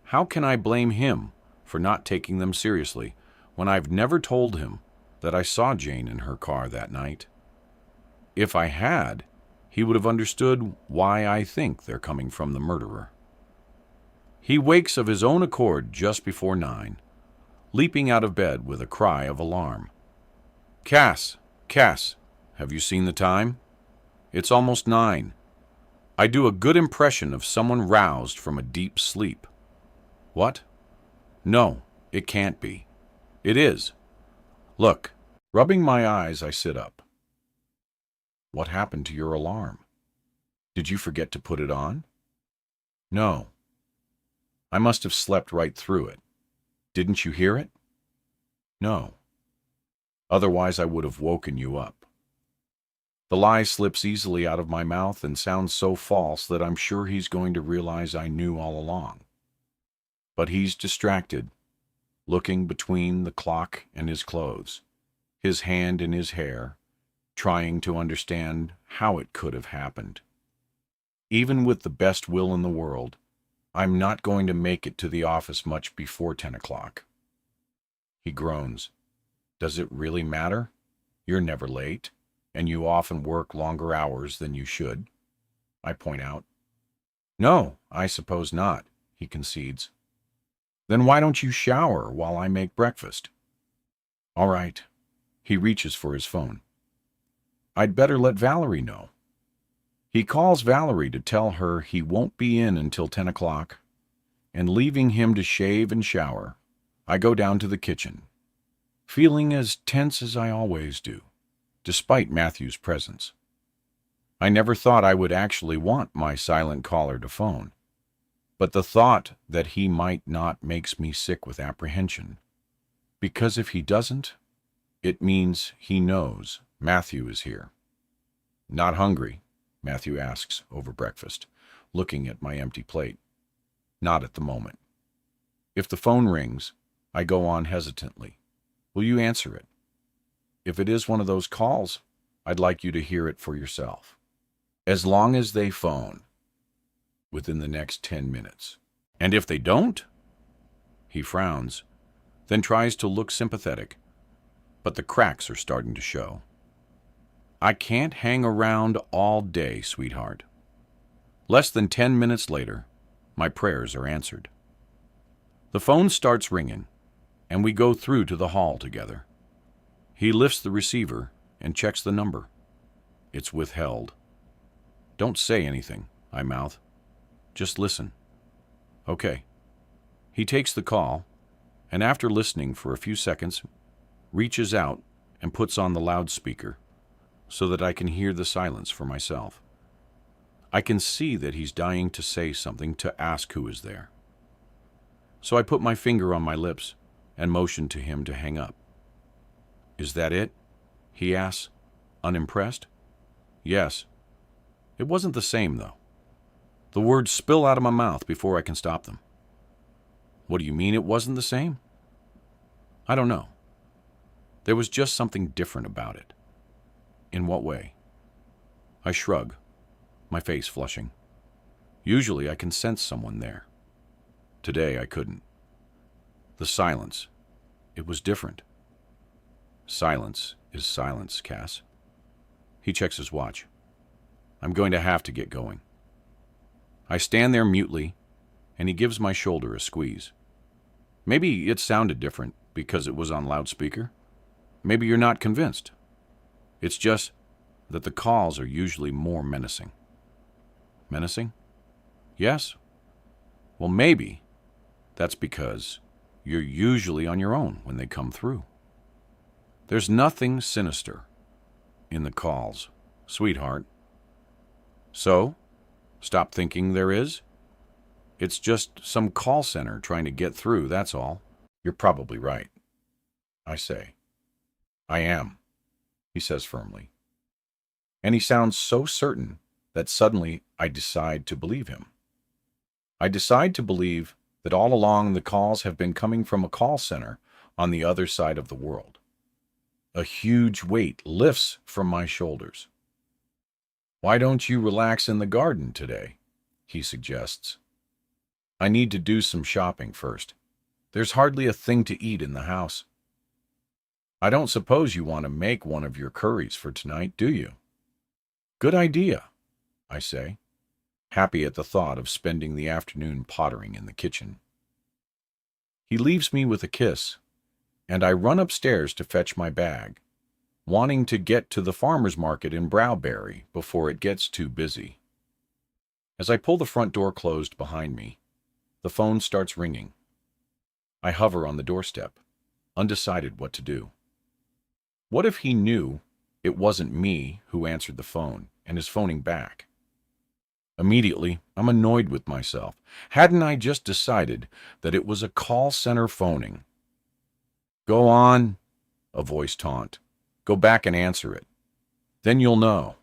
how can I blame him for not taking them seriously when I've never told him that I saw Jane in her car that night? If I had, he would have understood why I think they're coming from the murderer. He wakes of his own accord just before 9, leaping out of bed with a cry of alarm. Cass, have you seen the time? It's almost 9. I do a good impression of someone roused from a deep sleep. What? No, it can't be. It is. Look, rubbing my eyes, I sit up. What happened to your alarm? Did you forget to put it on? No. I must have slept right through it. Didn't you hear it? No. Otherwise, I would have woken you up. The lie slips easily out of my mouth and sounds so false that I'm sure he's going to realize I knew all along. But he's distracted, looking between the clock and his clothes, his hand in his hair, trying to understand how it could have happened. Even with the best will in the world, I'm not going to make it to the office much before 10 o'clock. He groans. Does it really matter? You're never late, and you often work longer hours than you should, I point out. No, I suppose not, he concedes. Then why don't you shower while I make breakfast? All right. He reaches for his phone. I'd better let Valerie know. He calls Valerie to tell her he won't be in until 10 o'clock, and leaving him to shave and shower, I go down to the kitchen, feeling as tense as I always do, despite Matthew's presence. I never thought I would actually want my silent caller to phone, but the thought that he might not makes me sick with apprehension, because if he doesn't, it means he knows Matthew is here. Not hungry? Matthew asks over breakfast, looking at my empty plate. Not at the moment. If the phone rings, I go on hesitantly. Will you answer it? If it is one of those calls, I'd like you to hear it for yourself. As long as they phone within the next 10 minutes. And if they don't? He frowns, then tries to look sympathetic, but the cracks are starting to show. I can't hang around all day, sweetheart. Less than 10 minutes later, my prayers are answered. The phone starts ringing, and we go through to the hall together. He lifts the receiver and checks the number. It's withheld. Don't say anything, I mouth. Just listen. Okay. He takes the call, and after listening for a few seconds, reaches out and puts on the loudspeaker so that I can hear the silence for myself. I can see that he's dying to say something, to ask who is there. So I put my finger on my lips and motion to him to hang up. Is that it? He asks, unimpressed. Yes. It wasn't the same, though. The words spill out of my mouth before I can stop them. What do you mean it wasn't the same? I don't know. There was just something different about it. In what way? I shrug, my face flushing. Usually I can sense someone there. Today I couldn't. The silence. It was different. Silence is silence, Cass. He checks his watch. I'm going to have to get going. I stand there mutely, and he gives my shoulder a squeeze. Maybe it sounded different because it was on loudspeaker. Maybe you're not convinced. It's just that the calls are usually more menacing. Menacing? Yes. Well, maybe that's because you're usually on your own when they come through. There's nothing sinister in the calls, sweetheart. So, stop thinking there is. It's just some call center trying to get through, that's all. You're probably right, I say. I am, he says firmly. And he sounds so certain that suddenly I decide to believe him. I decide to believe that all along the calls have been coming from a call center on the other side of the world. A huge weight lifts from my shoulders. Why don't you relax in the garden today? He suggests. I need to do some shopping first. There's hardly a thing to eat in the house. I don't suppose you want to make one of your curries for tonight, do you? Good idea, I say, happy at the thought of spending the afternoon pottering in the kitchen. He leaves me with a kiss, and I run upstairs to fetch my bag, wanting to get to the farmer's market in Browberry before it gets too busy. As I pull the front door closed behind me, the phone starts ringing. I hover on the doorstep, undecided what to do. What if he knew it wasn't me who answered the phone and is phoning back? Immediately, I'm annoyed with myself. Hadn't I just decided that it was a call center phoning? Go on, a voice taunt. Go back and answer it. Then you'll know.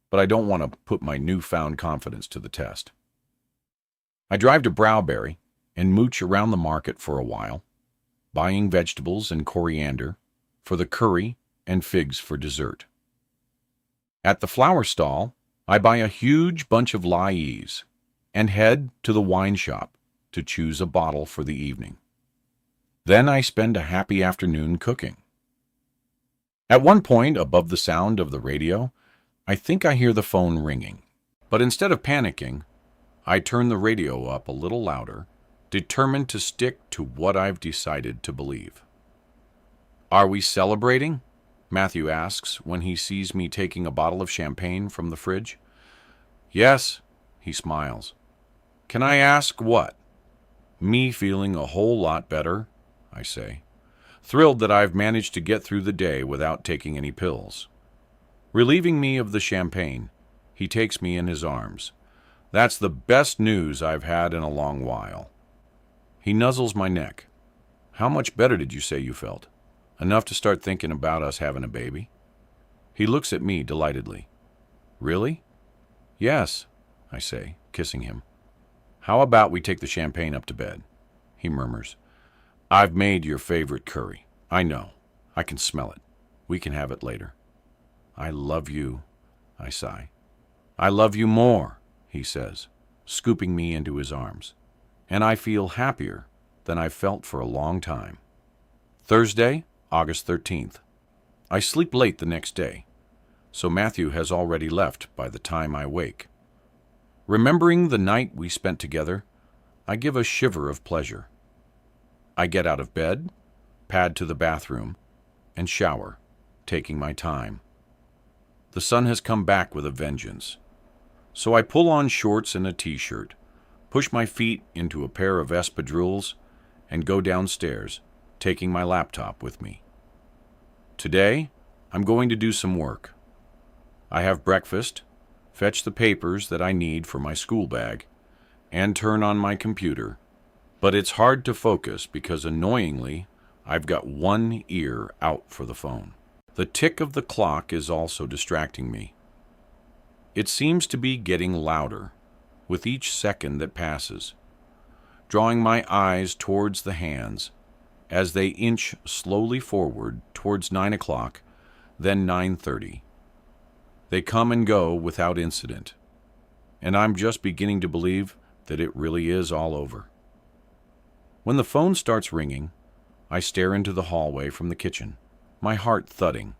But I don't want to put my newfound confidence to the test. I drive to Browberry and mooch around the market for a while, buying vegetables and coriander for the curry and figs for dessert. At the flower stall, I buy a huge bunch of lies and head to the wine shop to choose a bottle for the evening. Then I spend a happy afternoon cooking. At one point, above the sound of the radio, I think I hear the phone ringing. But instead of panicking, I turn the radio up a little louder, determined to stick to what I've decided to believe. Are we celebrating? Matthew asks when he sees me taking a bottle of champagne from the fridge, Yes, he smiles. Can I ask what? Me feeling a whole lot better, I say, thrilled that I've managed to get through the day without taking any pills. Relieving me of the champagne, he takes me in his arms. That's the best news I've had in a long while. He nuzzles my neck. How much better did you say you felt? Enough to start thinking about us having a baby? He looks at me delightedly. Really? Yes, I say, kissing him. How about we take the champagne up to bed? He murmurs. I've made your favorite curry. I know. I can smell it. We can have it later. I love you, I sigh. I love you more, he says, scooping me into his arms. And I feel happier than I've felt for a long time. Thursday, August 13th. I sleep late the next day, so Matthew has already left by the time I wake. Remembering the night we spent together, I give a shiver of pleasure. I get out of bed, pad to the bathroom, and shower, taking my time. The sun has come back with a vengeance, so I pull on shorts and a t-shirt, push my feet into a pair of espadrilles, and go downstairs, taking my laptop with me. Today, I'm going to do some work. I have breakfast, fetch the papers that I need for my school bag, and turn on my computer, but it's hard to focus because annoyingly, I've got one ear out for the phone. The tick of the clock is also distracting me. It seems to be getting louder with each second that passes, drawing my eyes towards the hands as they inch slowly forward towards 9 o'clock, then 9:30. They come and go without incident, and I'm just beginning to believe that it really is all over. When the phone starts ringing, I stare into the hallway from the kitchen, my heart thudding.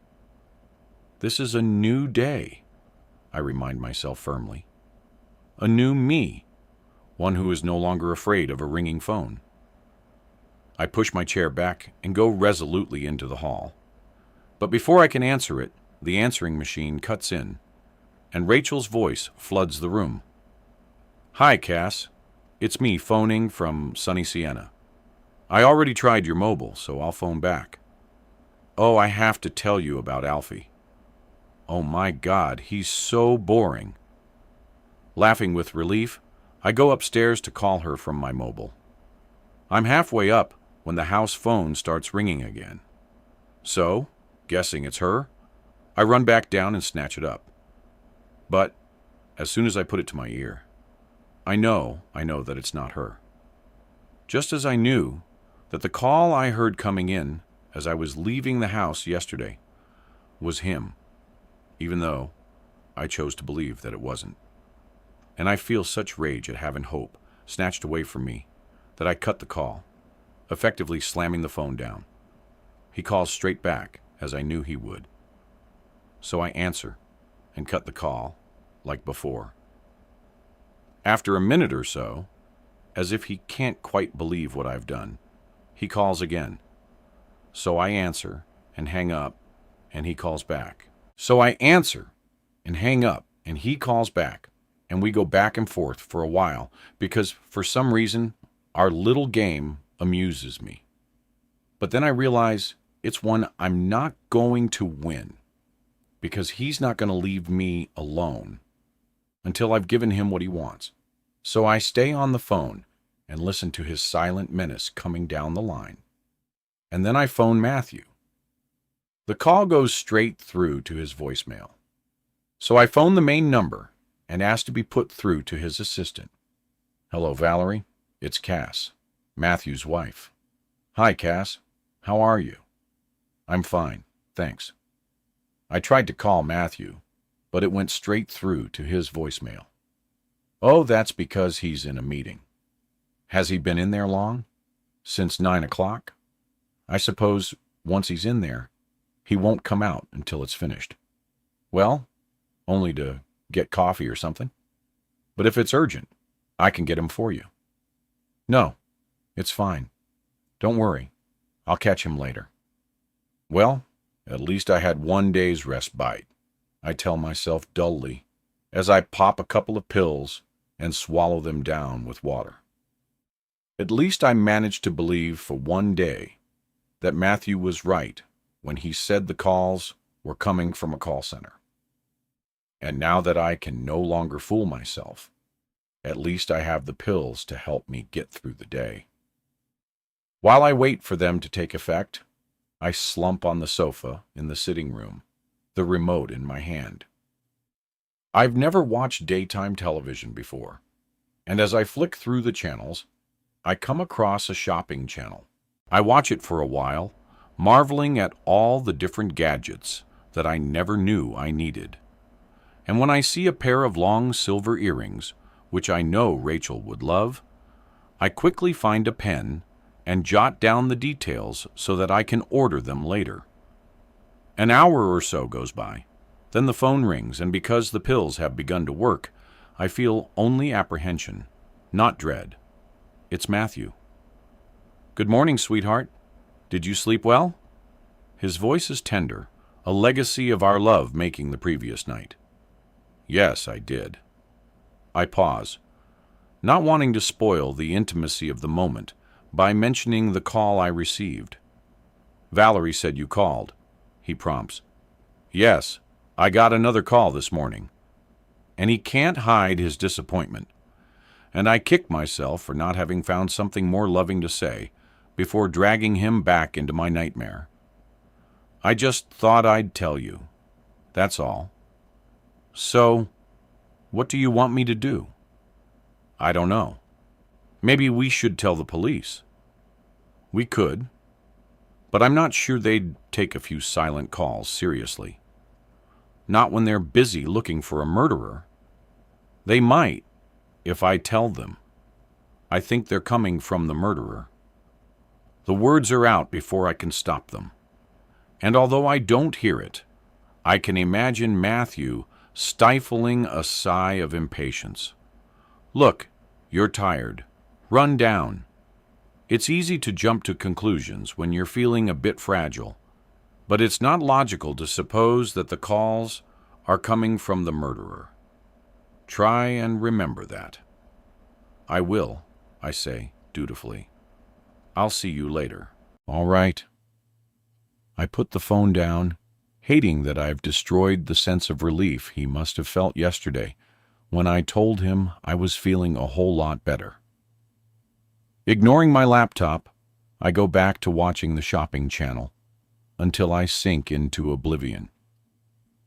This is a new day, I remind myself firmly. A new me, one who is no longer afraid of a ringing phone. I push my chair back and go resolutely into the hall. But before I can answer it, the answering machine cuts in, and Rachel's voice floods the room. Hi, Cass. It's me phoning from sunny Siena. I already tried your mobile, so I'll phone back. Oh, I have to tell you about Alfie. Oh my God, he's so boring. Laughing with relief, I go upstairs to call her from my mobile. I'm halfway up when the house phone starts ringing again. So, guessing it's her, I run back down and snatch it up. But as soon as I put it to my ear, I know that it's not her. Just as I knew that the call I heard coming in as I was leaving the house yesterday was him, even though I chose to believe that it wasn't. And I feel such rage at having hope snatched away from me that I cut the call, effectively slamming the phone down. He calls straight back, as I knew he would. So I answer and cut the call, like before. After a minute or so, as if he can't quite believe what I've done, he calls again. So I answer and hang up, and he calls back. So I answer and hang up, and he calls back, and we go back and forth for a while because for some reason our little game amuses me. But then I realize it's one I'm not going to win because he's not going to leave me alone until I've given him what he wants. So I stay on the phone and listen to his silent menace coming down the line. And then I phone Matthew. The call goes straight through to his voicemail. So I phone the main number and ask to be put through to his assistant. Hello, Valerie. It's Cass, Matthew's wife. Hi, Cass. How are you? I'm fine, thanks. I tried to call Matthew, but it went straight through to his voicemail. Oh, that's because he's in a meeting. Has he been in there long? Since 9 o'clock? I suppose once he's in there, he won't come out until it's finished. Well, only to get coffee or something. But if it's urgent, I can get him for you. No, it's fine. Don't worry. I'll catch him later. Well, at least I had one day's respite, I tell myself dully as I pop a couple of pills and swallow them down with water. At least I managed to believe for one day that Matthew was right when he said the calls were coming from a call center. And now that I can no longer fool myself, at least I have the pills to help me get through the day. While I wait for them to take effect, I slump on the sofa in the sitting room, the remote in my hand. I've never watched daytime television before, and as I flick through the channels, I come across a shopping channel. I watch it for a while, marveling at all the different gadgets that I never knew I needed. And when I see a pair of long silver earrings, which I know Rachel would love, I quickly find a pen and jot down the details so that I can order them later. An hour or so goes by. Then the phone rings, and because the pills have begun to work, I feel only apprehension, not dread. It's Matthew. "Good morning, sweetheart. Did you sleep well?" His voice is tender, a legacy of our love making the previous night. Yes, I did. I pause, not wanting to spoil the intimacy of the moment by mentioning the call I received. "Valerie said you called," he prompts. "Yes, I got another call this morning." And he can't hide his disappointment, and I kick myself for not having found something more loving to say before dragging him back into my nightmare. "I just thought I'd tell you. That's all." "So, what do you want me to do?" "I don't know. Maybe we should tell the police." "We could, but I'm not sure they'd take a few silent calls seriously. Not when they're busy looking for a murderer. They might, if I tell them. I think they're coming from the murderer." The words are out before I can stop them. And although I don't hear it, I can imagine Matthew stifling a sigh of impatience. "Look, you're tired. Run down." It's easy to jump to conclusions when you're feeling a bit fragile, but it's not logical to suppose that the calls are coming from the murderer. Try and remember that. "I will," I say, dutifully. "I'll see you later." "All right." I put the phone down, hating that I've destroyed the sense of relief he must have felt yesterday when I told him I was feeling a whole lot better. Ignoring my laptop, I go back to watching the shopping channel until I sink into oblivion.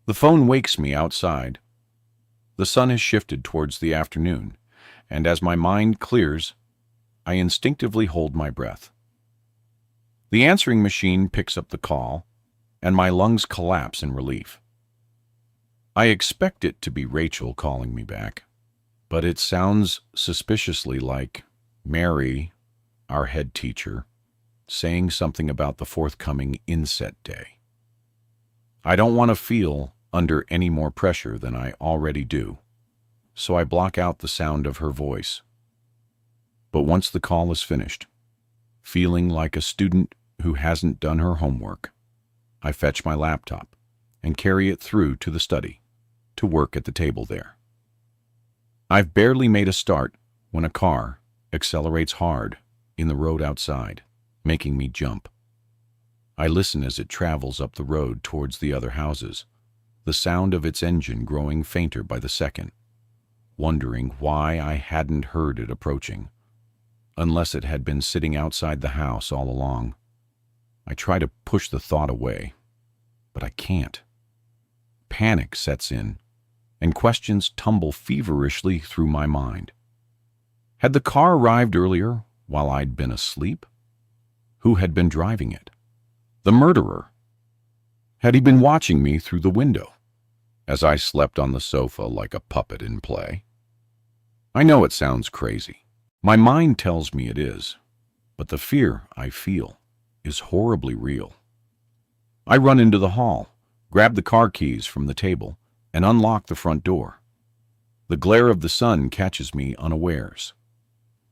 The phone wakes me outside. The sun has shifted towards the afternoon, and as my mind clears, I instinctively hold my breath. The answering machine picks up the call, and my lungs collapse in relief. I expect it to be Rachel calling me back, but it sounds suspiciously like Mary, our head teacher, saying something about the forthcoming inset day. I don't want to feel under any more pressure than I already do, so I block out the sound of her voice. But once the call is finished, feeling like a student who hasn't done her homework, I fetch my laptop and carry it through to the study, to work at the table there. I've barely made a start when a car accelerates hard in the road outside, making me jump. I listen as it travels up the road towards the other houses, the sound of its engine growing fainter by the second, wondering why I hadn't heard it approaching, unless it had been sitting outside the house all along. I try to push the thought away, but I can't. Panic sets in, and questions tumble feverishly through my mind. Had the car arrived earlier while I'd been asleep? Who had been driving it? The murderer? Had he been watching me through the window as I slept on the sofa like a puppet in play? I know it sounds crazy. My mind tells me it is, but the fear I feel is horribly real. I run into the hall, grab the car keys from the table, and unlock the front door. The glare of the sun catches me unawares,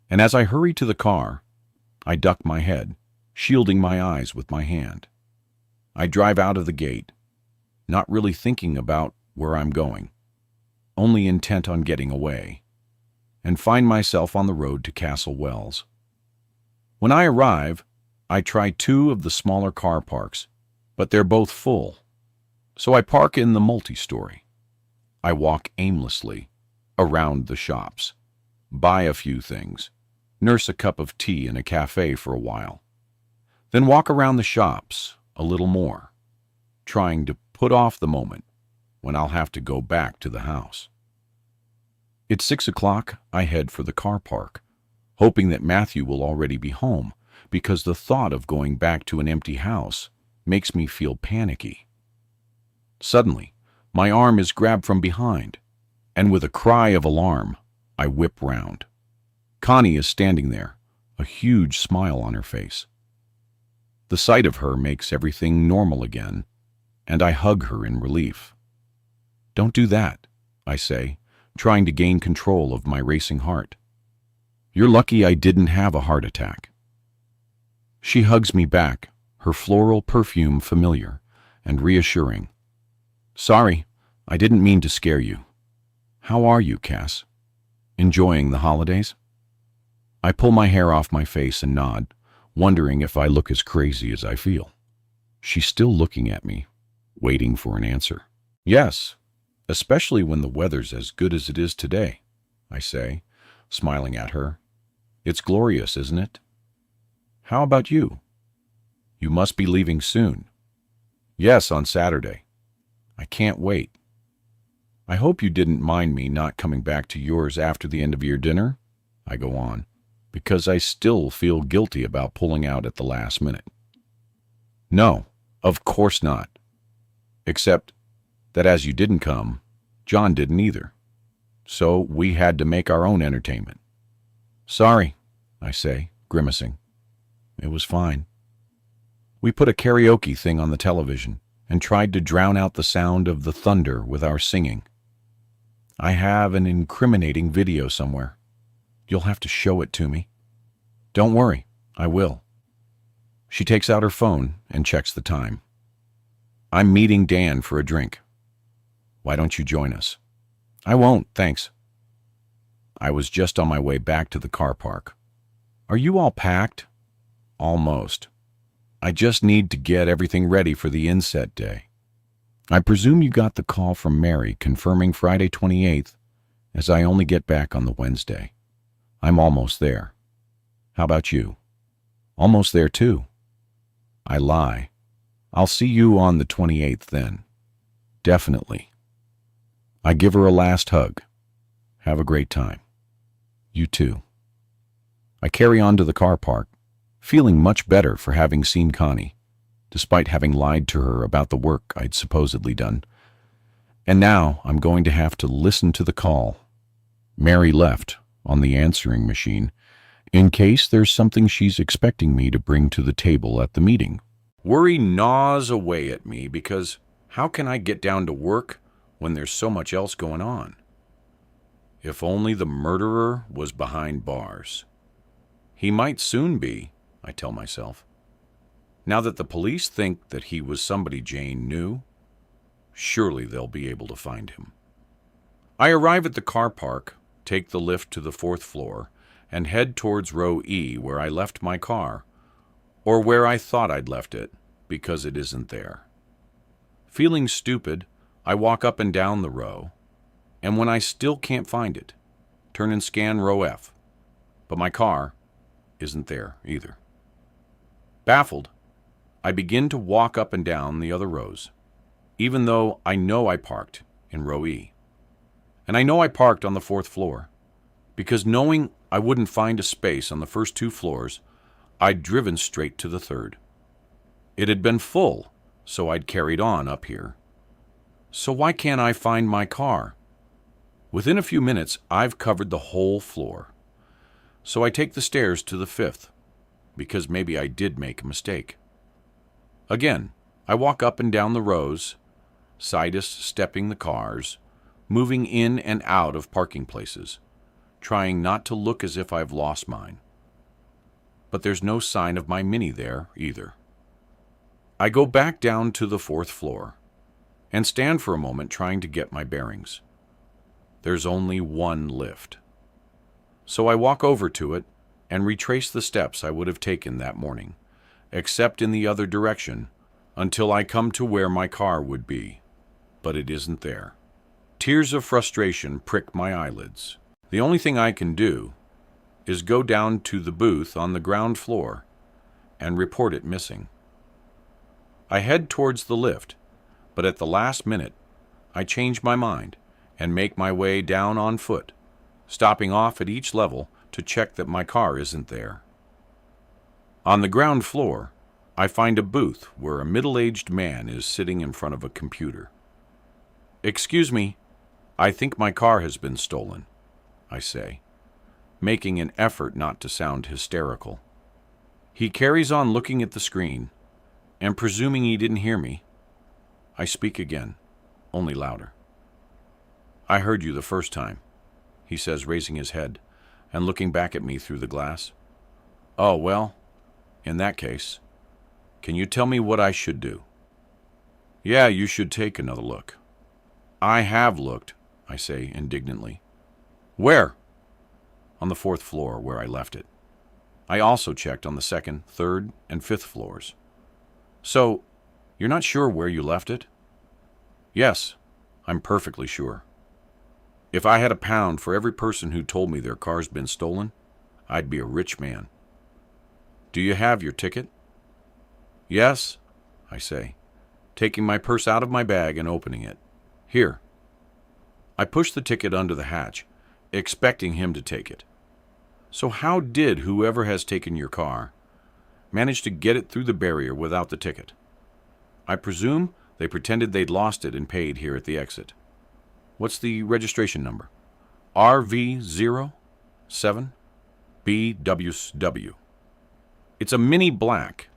and as I hurry to the car, I duck my head, shielding my eyes with my hand. I drive out of the gate, not really thinking about where I'm going. only intent on getting away, and find myself on the road to Castle Wells. When I arrive, I try two of the smaller car parks, but they're both full. So I park in the multi-story. I walk aimlessly around the shops, buy a few things, nurse a cup of tea in a cafe for a while, then walk around the shops a little more, trying to put off the moment when I'll have to go back to the house. It's 6 o'clock. I head for the car park, hoping that Matthew will already be home, because the thought of going back to an empty house makes me feel panicky. Suddenly, my arm is grabbed from behind, and with a cry of alarm, I whip round. Connie is standing there, a huge smile on her face. The sight of her makes everything normal again, and I hug her in relief. "Don't do that," I say, trying to gain control of my racing heart. "You're lucky I didn't have a heart attack." She hugs me back, her floral perfume familiar and reassuring. "Sorry, I didn't mean to scare you. How are you, Cass? Enjoying the holidays?" I pull my hair off my face and nod, wondering if I look as crazy as I feel. She's still looking at me, waiting for an answer. "Yes, especially when the weather's as good as it is today," I say, smiling at her. "It's glorious, isn't it? How about you? You must be leaving soon." "Yes, on Saturday. I can't wait. I hope you didn't mind me not coming back to yours after the end of your dinner," I go on, because I still feel guilty about pulling out at the last minute. "No, of course not. Except that as you didn't come, John didn't either. So we had to make our own entertainment." "Sorry," I say, grimacing. "It was fine." We put a karaoke thing on the television and tried to drown out the sound of the thunder with our singing. I have an incriminating video somewhere. You'll have to show it to me. "Don't worry, I will." She takes out her phone and checks the time. "I'm meeting Dan for a drink. Why don't you join us?" "I won't, thanks." I was just on my way back to the car park. "Are you all packed?" "Almost. I just need to get everything ready for the inset day." "I presume you got the call from Mary confirming Friday 28th, as I only get back on the Wednesday. I'm almost there. How about you?" "Almost there too." I lie. "I'll see you on the 28th then." "Definitely." I give her a last hug. "Have a great time." "You too." I carry on to the car park, feeling much better for having seen Connie, despite having lied to her about the work I'd supposedly done. And now I'm going to have to listen to the call. Mary left on the answering machine in case there's something she's expecting me to bring to the table at the meeting. Worry gnaws away at me because how can I get down to work when there's so much else going on? If only the murderer was behind bars. He might soon be, I tell myself. Now that the police think that he was somebody Jane knew, surely they'll be able to find him. I arrive at the car park, take the lift to the 4th floor, and head towards row E where I left my car, or where I thought I'd left it, because it isn't there. Feeling stupid, I walk up and down the row, and when I still can't find it, turn and scan row F, but my car isn't there either. Baffled, I begin to walk up and down the other rows, even though I know I parked in row E. And I know I parked on the 4th floor, because knowing I wouldn't find a space on the first 2 floors, I'd driven straight to the 3rd. It had been full, so I'd carried on up here. So why can't I find my car? Within a few minutes, I've covered the whole floor. So I take the stairs to the 5th, because maybe I did make a mistake. Again, I walk up and down the rows, sidestepping the cars, moving in and out of parking places, trying not to look as if I've lost mine. But there's no sign of my Mini there either. I go back down to the 4th floor and stand for a moment trying to get my bearings. There's only one lift. So I walk over to it and retrace the steps I would have taken that morning, except in the other direction, until I come to where my car would be. But it isn't there. Tears of frustration prick my eyelids. The only thing I can do is go down to the booth on the ground floor and report it missing. I head towards the lift, but at the last minute, I change my mind and make my way down on foot, stopping off at each level to check that my car isn't there. On the ground floor, I find a booth where a middle-aged man is sitting in front of a computer. "Excuse me, I think my car has been stolen," I say, making an effort not to sound hysterical. He carries on looking at the screen, and presuming he didn't hear me, I speak again, only louder. "I heard you the first time," he says, raising his head and looking back at me through the glass. "Oh, well, in that case, can you tell me what I should do?" "Yeah, you should take another look." "I have looked," I say indignantly. "Where?" "On the 4th floor, where I left it. I also checked on the 2nd, 3rd, and 5th floors." "So, you're not sure where you left it?" "Yes, I'm perfectly sure. If I had a pound for every person who told me their car's been stolen, I'd be a rich man." "Do you have your ticket?" "Yes," I say, taking my purse out of my bag and opening it. "Here." I push the ticket under the hatch, expecting him to take it. So how did whoever has taken your car manage to get it through the barrier without the ticket? I presume they pretended they'd lost it and paid here at the exit. What's the registration number? RV07BWW. It's a Mini Black.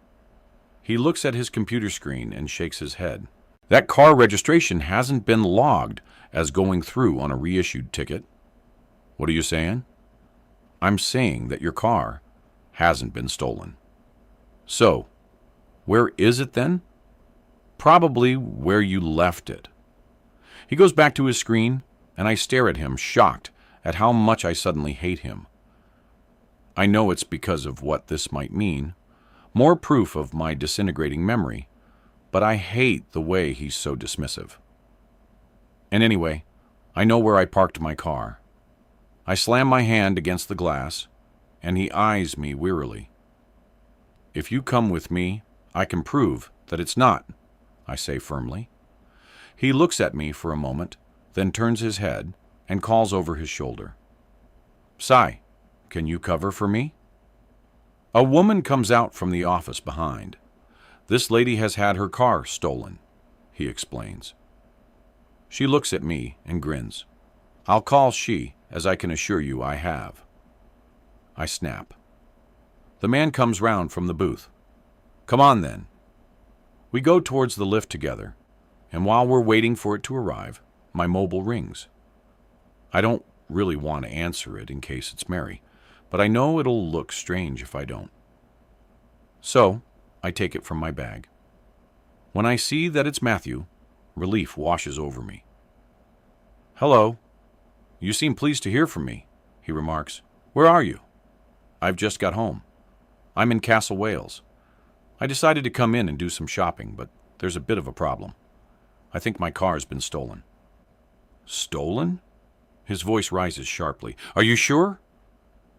He looks at his computer screen and shakes his head. That car registration hasn't been logged as going through on a reissued ticket. What are you saying? I'm saying that your car hasn't been stolen. So, where is it then? Probably where you left it. He goes back to his screen, and I stare at him, shocked at how much I suddenly hate him. I know it's because of what this might mean, more proof of my disintegrating memory, but I hate the way he's so dismissive. And anyway, I know where I parked my car. I slam my hand against the glass, and he eyes me wearily. "If you come with me, I can prove that it's not," I say firmly. He looks at me for a moment, then turns his head and calls over his shoulder. "Sai, can you cover for me?" A woman comes out from the office behind. "This lady has had her car stolen," he explains. She looks at me and grins. "I'll call she, as I can assure you I have." I snap. The man comes round from the booth. "Come on then." We go towards the lift together, and while we're waiting for it to arrive, my mobile rings. I don't really want to answer it in case it's Mary, but I know it'll look strange if I don't. So, I take it from my bag. When I see that it's Matthew, relief washes over me. "Hello. You seem pleased to hear from me," he remarks. "Where are you?" "I've just got home. I'm in Castle Wales. I decided to come in and do some shopping, but there's a bit of a problem. I think my car's been stolen." "Stolen?" His voice rises sharply. "Are you sure?"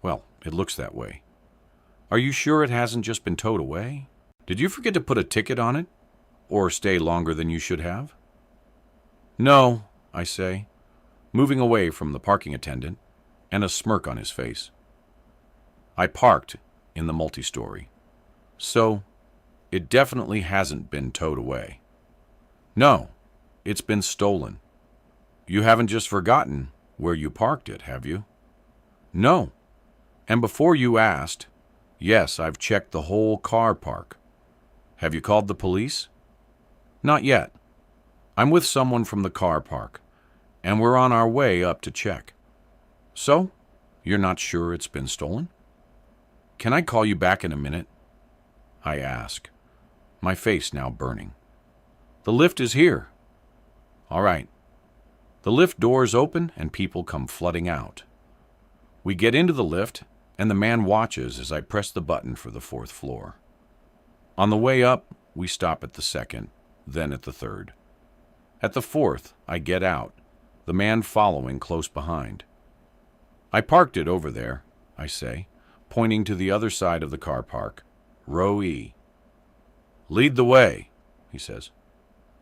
"Well, it looks that way." "Are you sure it hasn't just been towed away? Did you forget to put a ticket on it? Or stay longer than you should have?" "No," I say, moving away from the parking attendant and a smirk on his face. I parked in the multi-story. So, it definitely hasn't been towed away. "No, it's been stolen." "You haven't just forgotten where you parked it, have you?" "No. And before you asked, yes, I've checked the whole car park. Have you called the police?" "Not yet. I'm with someone from the car park, and we're on our way up to check." "So, you're not sure it's been stolen?" "Can I call you back in a minute?" I ask, my face now burning. "The lift is here." "All right." The lift doors open and people come flooding out. We get into the lift, and the man watches as I press the button for the 4th floor. On the way up, we stop at the 2nd, then at the 3rd. At the 4th, I get out, the man following close behind. "I parked it over there," I say, pointing to the other side of the car park, row E. "Lead the way," he says.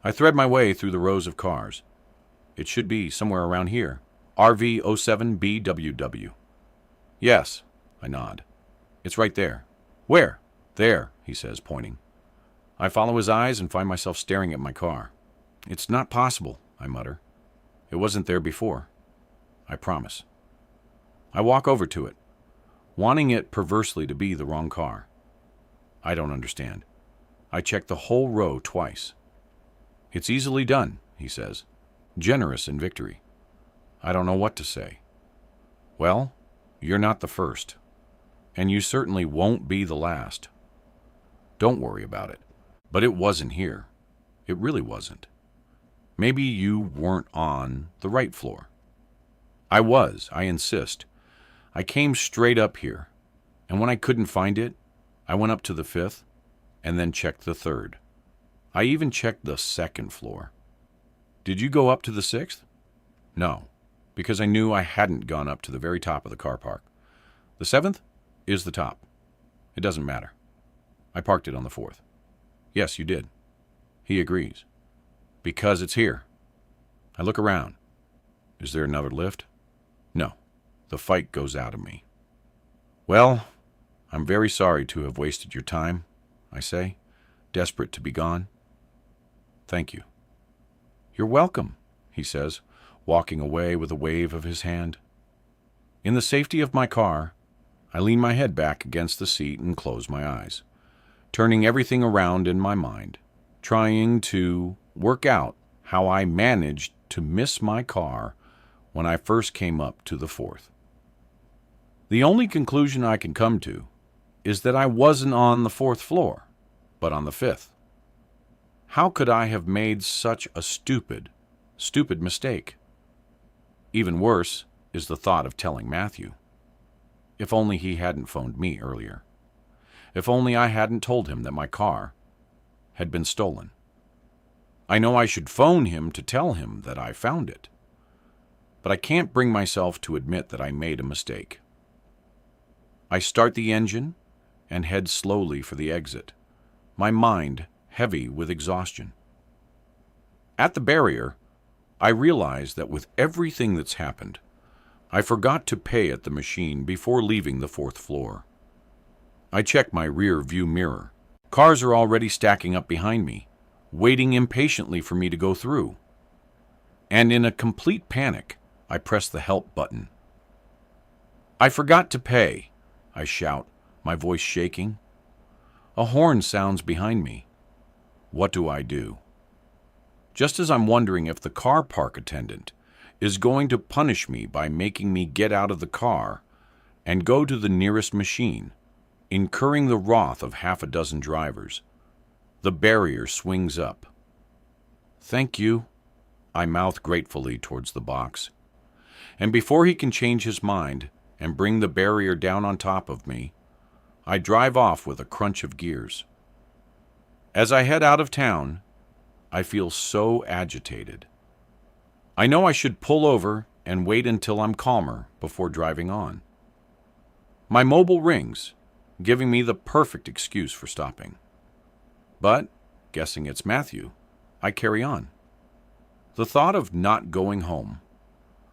I thread my way through the rows of cars. "It should be somewhere around here. RV07BWW. "Yes," I nod. "It's right there." "Where?" "There," he says, pointing. I follow his eyes and find myself staring at my car. "It's not possible," I mutter. "It wasn't there before." I promise. I walk over to it, wanting it perversely to be the wrong car. I don't understand. I check the whole row twice. "It's easily done," he says, generous in victory. I don't know what to say. "Well, you're not the first, and you certainly won't be the last. Don't worry about it." But it wasn't here. It really wasn't. Maybe you weren't on the right floor. I was, I insist. I came straight up here, and when I couldn't find it, I went up to the 5th, and then checked the 3rd. I even checked the 2nd floor. Did you go up to the 6th? No, because I knew I hadn't gone up to the very top of the car park. The 7th is the top. It doesn't matter. I parked it on the 4th. "Yes, you did." He agrees. "Because it's here." I look around. Is there another lift? No. The fight goes out of me. "Well, I'm very sorry to have wasted your time," I say, desperate to be gone. "Thank you." "You're welcome," he says, walking away with a wave of his hand. In the safety of my car, I lean my head back against the seat and close my eyes, turning everything around in my mind, trying to work out how I managed to miss my car when I first came up to the 4th. The only conclusion I can come to is that I wasn't on the 4th floor, but on the 5th. How could I have made such a stupid mistake? Even worse is the thought of telling Matthew. If only he hadn't phoned me earlier. If only I hadn't told him that my car had been stolen. I know I should phone him to tell him that I found it, but I can't bring myself to admit that I made a mistake. I start the engine and head slowly for the exit, my mind heavy with exhaustion. At the barrier, I realize that with everything that's happened, I forgot to pay at the machine before leaving the 4th floor. I check my rear view mirror. Cars are already stacking up behind me, waiting impatiently for me to go through. And in a complete panic, I press the help button. "I forgot to pay," I shout, my voice shaking. A horn sounds behind me. What do I do? Just as I'm wondering if the car park attendant is going to punish me by making me get out of the car and go to the nearest machine, incurring the wrath of half a dozen drivers, the barrier swings up. "Thank you," I mouth gratefully towards the box. And before he can change his mind and bring the barrier down on top of me, I drive off with a crunch of gears. As I head out of town, I feel so agitated. I know I should pull over and wait until I'm calmer before driving on. My mobile rings, giving me the perfect excuse for stopping. But, guessing it's Matthew, I carry on. The thought of not going home,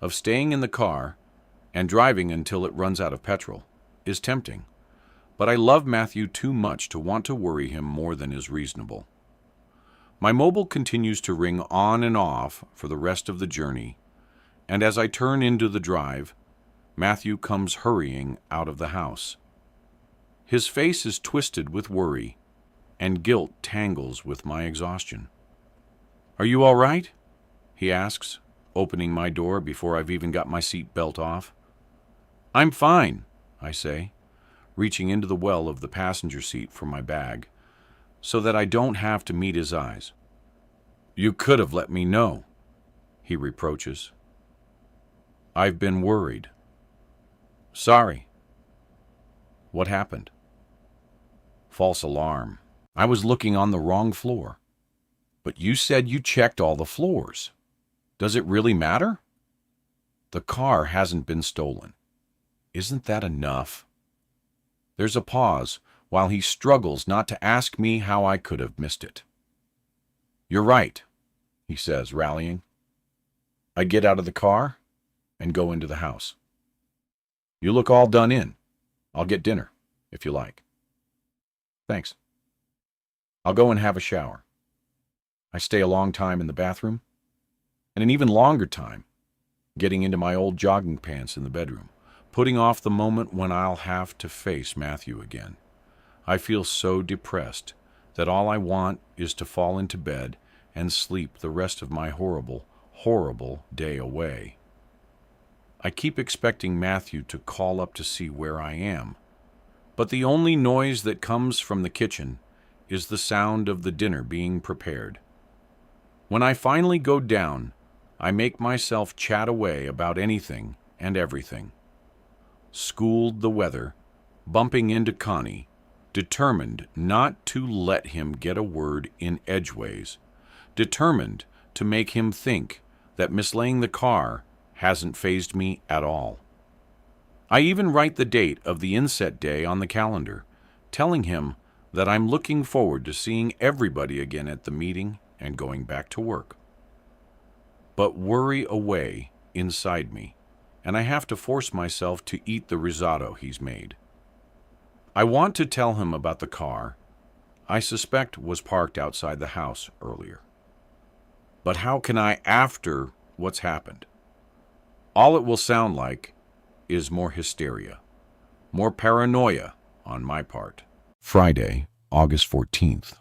of staying in the car and driving until it runs out of petrol, is tempting. But I love Matthew too much to want to worry him more than is reasonable. My mobile continues to ring on and off for the rest of the journey, and as I turn into the drive, Matthew comes hurrying out of the house. His face is twisted with worry, and guilt tangles with my exhaustion. "Are you all right?" he asks, opening my door before I've even got my seat belt off. "I'm fine," I say, reaching into the well of the passenger seat for my bag, so that I don't have to meet his eyes. "You could have let me know." he reproaches. I've been worried. Sorry. What happened? False alarm. I was looking on the wrong floor. But you said you checked all the floors. Does it really matter? The car hasn't been stolen. Isn't that enough? There's a pause while he struggles not to ask me how I could have missed it. You're right, he says, rallying. I get out of the car and go into the house. You look all done in. I'll get dinner, if you like. Thanks. I'll go and have a shower. I stay a long time in the bathroom, and an even longer time getting into my old jogging pants in the bedroom, putting off the moment when I'll have to face Matthew again. I feel so depressed that all I want is to fall into bed and sleep the rest of my horrible, horrible day away. I keep expecting Matthew to call up to see where I am, but the only noise that comes from the kitchen is the sound of the dinner being prepared. When I finally go down, I make myself chat away about anything and everything. Schooled the weather, bumping into Connie, determined not to let him get a word in edgeways, determined to make him think that mislaying the car hasn't fazed me at all. I even write the date of the inset day on the calendar, telling him that I'm looking forward to seeing everybody again at the meeting and going back to work. But worry away inside me, and I have to force myself to eat the risotto he's made. I want to tell him about the car I suspect was parked outside the house earlier. But how can I after what's happened? All it will sound like is more hysteria, more paranoia on my part. Friday, August 14th.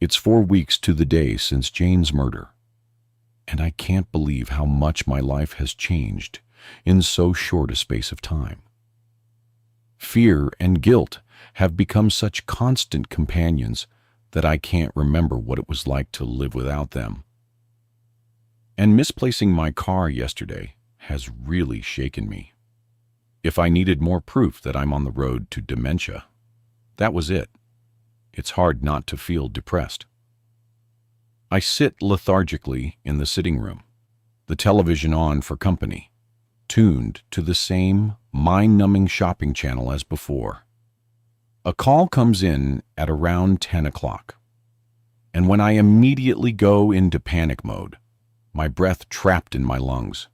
It's 4 weeks to the day since Jane's murder, and I can't believe how much my life has changed in so short a space of time. Fear and guilt have become such constant companions that I can't remember what it was like to live without them. And misplacing my car yesterday has really shaken me. If I needed more proof that I'm on the road to dementia, that was it. It's hard not to feel depressed. I sit lethargically in the sitting room, the television on for company, tuned to the same mind-numbing shopping channel as before. A call comes in at around 10 o'clock, and when I immediately go into panic mode, my breath trapped in my lungs,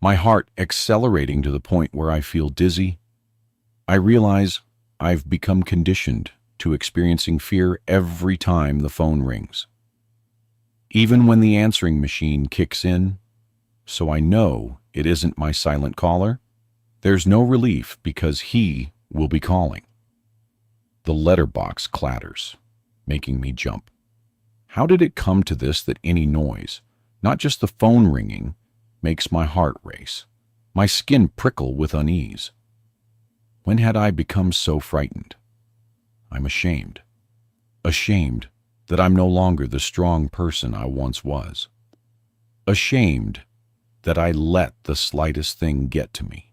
my heart accelerating to the point where I feel dizzy, I realize I've become conditioned to experiencing fear every time the phone rings. Even when the answering machine kicks in, so I know it isn't my silent caller, there's no relief because he will be calling. The letterbox clatters, making me jump. How did it come to this that any noise, not just the phone ringing, makes my heart race, my skin prickle with unease? When had I become so frightened? I'm ashamed. Ashamed that I'm no longer the strong person I once was. Ashamed that I let the slightest thing get to me.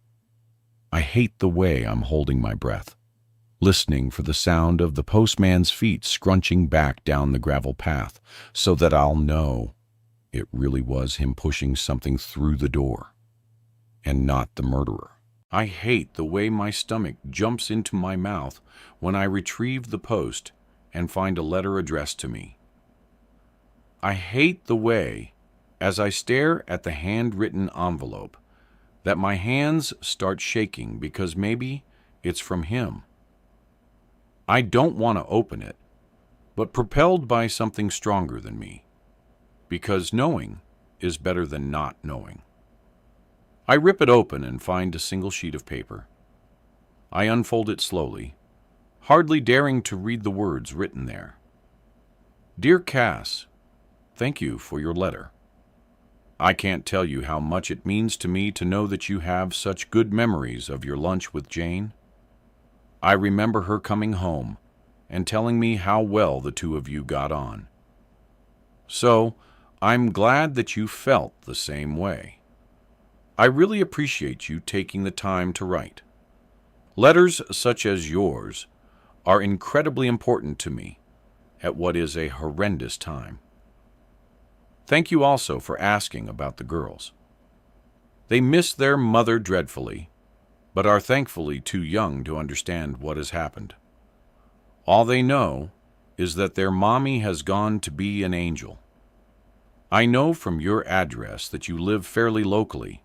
I hate the way I'm holding my breath, listening for the sound of the postman's feet scrunching back down the gravel path so that I'll know it really was him pushing something through the door and not the murderer. I hate the way my stomach jumps into my mouth when I retrieve the post and find a letter addressed to me. I hate the way, as I stare at the handwritten envelope, that my hands start shaking because maybe it's from him. I don't want to open it, but propelled by something stronger than me, because knowing is better than not knowing. I rip it open and find a single sheet of paper. I unfold it slowly, hardly daring to read the words written there. Dear Cass, thank you for your letter. I can't tell you how much it means to me to know that you have such good memories of your lunch with Jane. I remember her coming home and telling me how well the two of you got on. So, I'm glad that you felt the same way. I really appreciate you taking the time to write. Letters such as yours are incredibly important to me at what is a horrendous time. Thank you also for asking about the girls. They miss their mother dreadfully, but are thankfully too young to understand what has happened. All they know is that their mommy has gone to be an angel. I know from your address that you live fairly locally,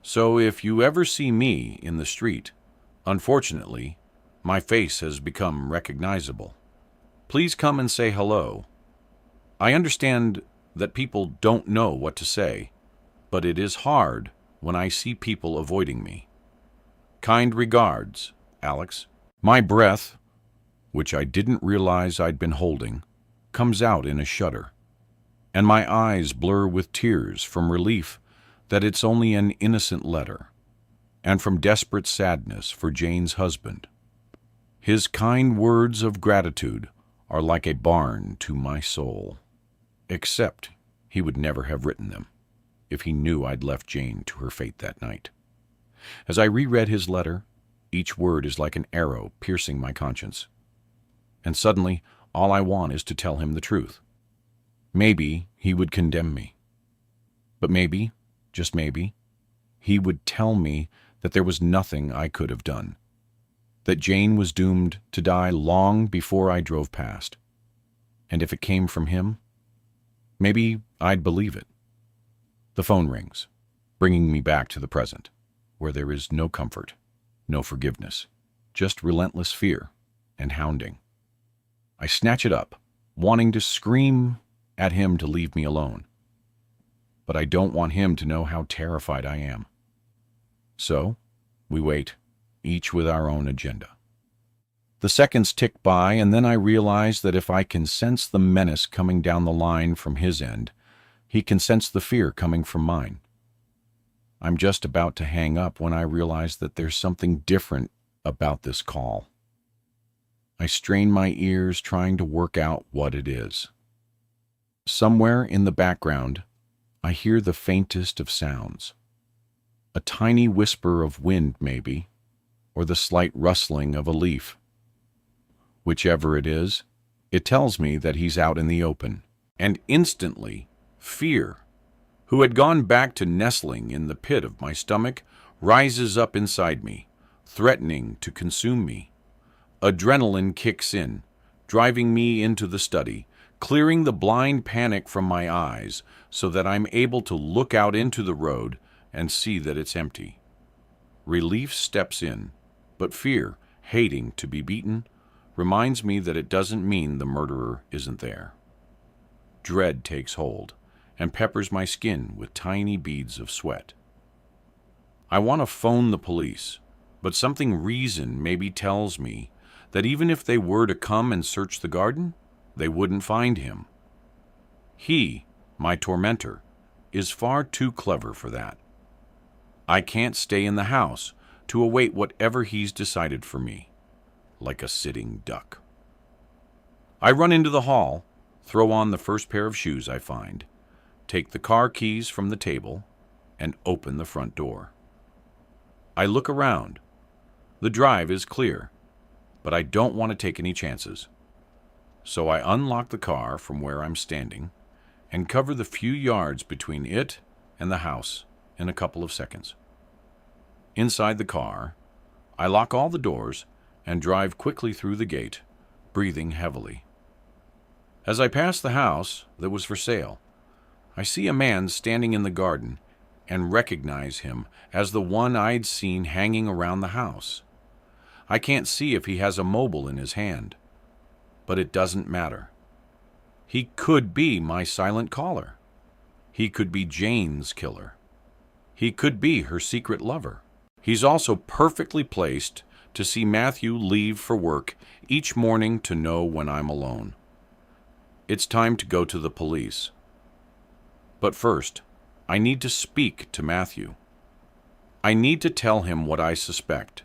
so if you ever see me in the street, unfortunately, my face has become recognizable. Please come and say hello. I understand that people don't know what to say, but it is hard when I see people avoiding me. Kind regards, Alex. My breath, which I didn't realize I'd been holding, comes out in a shudder, and my eyes blur with tears from relief that it's only an innocent letter, and from desperate sadness for Jane's husband. His kind words of gratitude are like a balm to my soul. Except he would never have written them if he knew I'd left Jane to her fate that night. As I reread his letter, each word is like an arrow piercing my conscience. And suddenly, all I want is to tell him the truth. Maybe he would condemn me. But maybe, just maybe, he would tell me that there was nothing I could have done, that Jane was doomed to die long before I drove past. And if it came from him, maybe I'd believe it. The phone rings, bringing me back to the present, where there is no comfort, no forgiveness, just relentless fear and hounding. I snatch it up, wanting to scream at him to leave me alone. But I don't want him to know how terrified I am. So, we wait, each with our own agenda. The seconds tick by, and then I realize that if I can sense the menace coming down the line from his end, he can sense the fear coming from mine. I'm just about to hang up when I realize that there's something different about this call. I strain my ears trying to work out what it is. Somewhere in the background, I hear the faintest of sounds. A tiny whisper of wind, maybe, or the slight rustling of a leaf. Whichever it is, it tells me that he's out in the open, and instantly, fear, who had gone back to nestling in the pit of my stomach, rises up inside me, threatening to consume me. Adrenaline kicks in, driving me into the study, clearing the blind panic from my eyes so that I'm able to look out into the road and see that it's empty. Relief steps in, but fear, hating to be beaten, reminds me that it doesn't mean the murderer isn't there. Dread takes hold and peppers my skin with tiny beads of sweat. I want to phone the police, but something reason maybe tells me that even if they were to come and search the garden, they wouldn't find him. He, my tormentor, is far too clever for that. I can't stay in the house to await whatever he's decided for me, like a sitting duck. I run into the hall, throw on the first pair of shoes I find, take the car keys from the table, and open the front door. I look around. The drive is clear, but I don't want to take any chances. So I unlock the car from where I'm standing and cover the few yards between it and the house in a couple of seconds. Inside the car, I lock all the doors and drive quickly through the gate, breathing heavily. As I pass the house that was for sale, I see a man standing in the garden and recognize him as the one I'd seen hanging around the house. I can't see if he has a mobile in his hand, but it doesn't matter. He could be my silent caller. He could be Jane's killer. He could be her secret lover. He's also perfectly placed to see Matthew leave for work each morning to know when I'm alone. It's time to go to the police. But first, I need to speak to Matthew. I need to tell him what I suspect.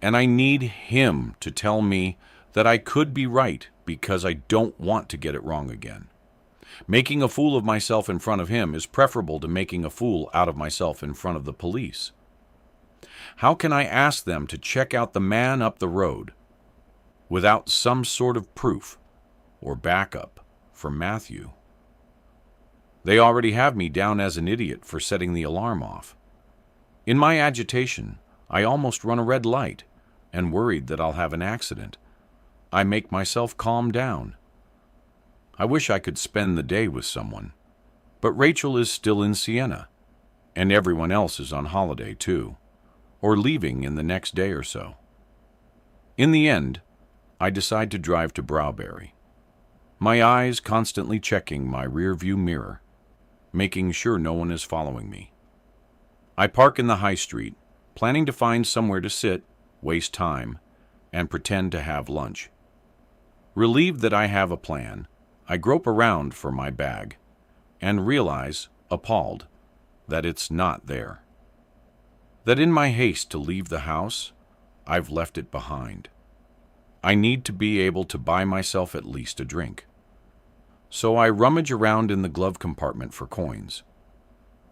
And I need him to tell me that I could be right because I don't want to get it wrong again. Making a fool of myself in front of him is preferable to making a fool out of myself in front of the police. How can I ask them to check out the man up the road without some sort of proof or backup from Matthew? They already have me down as an idiot for setting the alarm off. In my agitation, I almost run a red light, and worried that I'll have an accident, I make myself calm down. I wish I could spend the day with someone, but Rachel is still in Siena, and everyone else is on holiday too, or leaving in the next day or so. In the end, I decide to drive to Browberry, my eyes constantly checking my rearview mirror, making sure no one is following me. I park in the high street, planning to find somewhere to sit, waste time, and pretend to have lunch. Relieved that I have a plan, I grope around for my bag and realize, appalled, that it's not there. That in my haste to leave the house, I've left it behind. I need to be able to buy myself at least a drink. So I rummage around in the glove compartment for coins.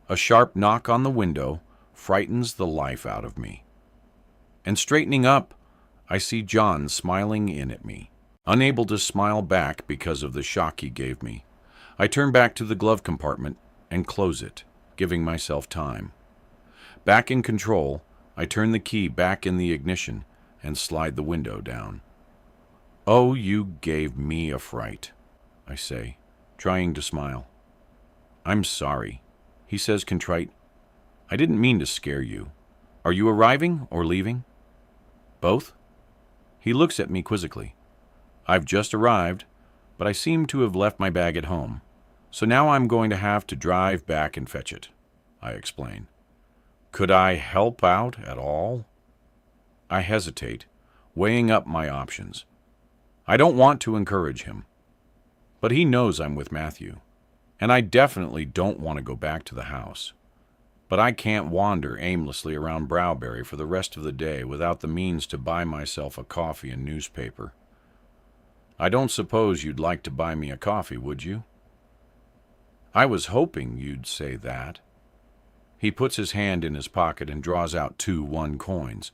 A sharp knock on the window frightens the life out of me. And straightening up, I see John smiling in at me. Unable to smile back because of the shock he gave me, I turn back to the glove compartment and close it, giving myself time. Back in control, I turn the key back in the ignition and slide the window down. "Oh, you gave me a fright," I say, trying to smile. "I'm sorry," he says contrite. "I didn't mean to scare you. Are you arriving or leaving?" "Both?" He looks at me quizzically. "I've just arrived, but I seem to have left my bag at home, so now I'm going to have to drive back and fetch it," I explain. "Could I help out at all?" I hesitate, weighing up my options. I don't want to encourage him, but he knows I'm with Matthew, and I definitely don't want to go back to the house. But I can't wander aimlessly around Browberry for the rest of the day without the means to buy myself a coffee and newspaper. "I don't suppose you'd like to buy me a coffee, would you?" "I was hoping you'd say that." He puts his hand in his pocket and draws out 2 1 coins.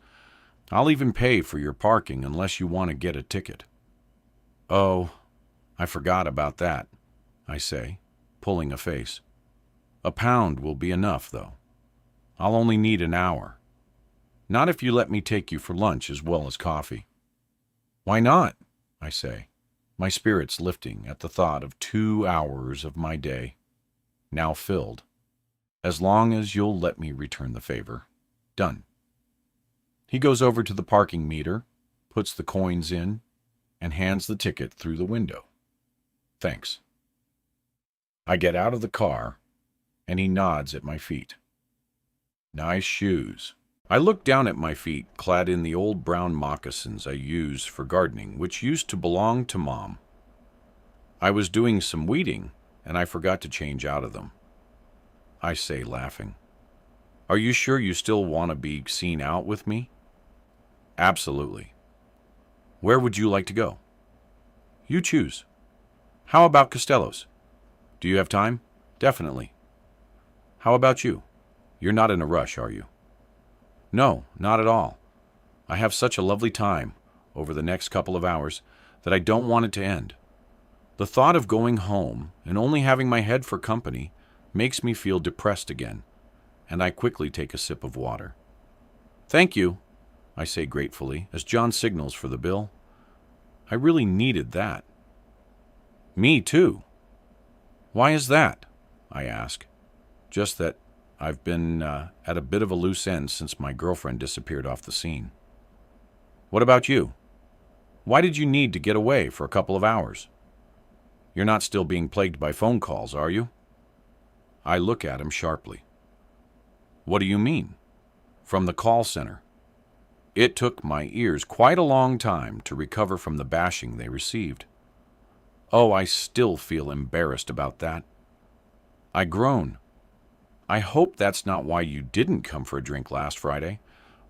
"I'll even pay for your parking unless you want to get a ticket." "Oh, I forgot about that," I say, pulling a face. "£1 will be enough, though. I'll only need an hour. Not if you let me take you for lunch as well as coffee." "Why not?" I say, my spirits lifting at the thought of 2 hours of my day, now filled. "As long as you'll let me return the favor." Done. He goes over to the parking meter, puts the coins in, and hands the ticket through the window. "Thanks." I get out of the car, and he nods at my feet. "Nice shoes." I look down at my feet, clad in the old brown moccasins I use for gardening, which used to belong to Mom. I was doing some weeding, and I forgot to change out of them. I say, laughing, "Are you sure you still want to be seen out with me?" "Absolutely." "Where would you like to go?" "You choose." "How about Costello's?" "Do you have time?" "Definitely." "How about you? You're not in a rush, are you?" "No, not at all. I have such a lovely time over the next couple of hours that I don't want it to end. The thought of going home and only having my head for company makes me feel depressed again, and I quickly take a sip of water. "Thank you," I say gratefully as John signals for the bill. I really needed that. "Me too." "Why is that?" I ask. "Just that I've been at a bit of a loose end since my girlfriend disappeared off the scene." "What about you? Why did you need to get away for a couple of hours? You're not still being plagued by phone calls, are you?" I look at him sharply. "What do you mean?" "From the call center. It took my ears quite a long time to recover from the bashing they received. Oh, I still feel embarrassed about that." I groan. "I hope that's not why you didn't come for a drink last Friday.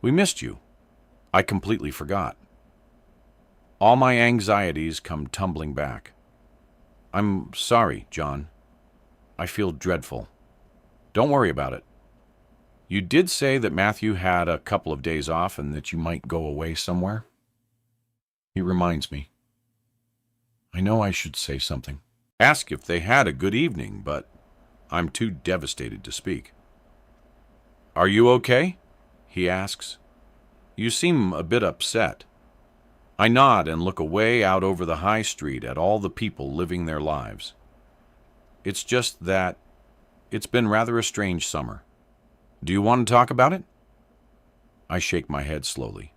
We missed you. I completely forgot." All my anxieties come tumbling back. I'm sorry, John. I feel dreadful. Don't worry about it. You did say that Matthew had a couple of days off and that you might go away somewhere? He reminds me. I know I should say something. Ask if they had a good evening, but I'm too devastated to speak. Are you okay? He asks. You seem a bit upset. I nod and look away out over the high street at all the people living their lives. It's just that it's been rather a strange summer. Do you want to talk about it? I shake my head slowly.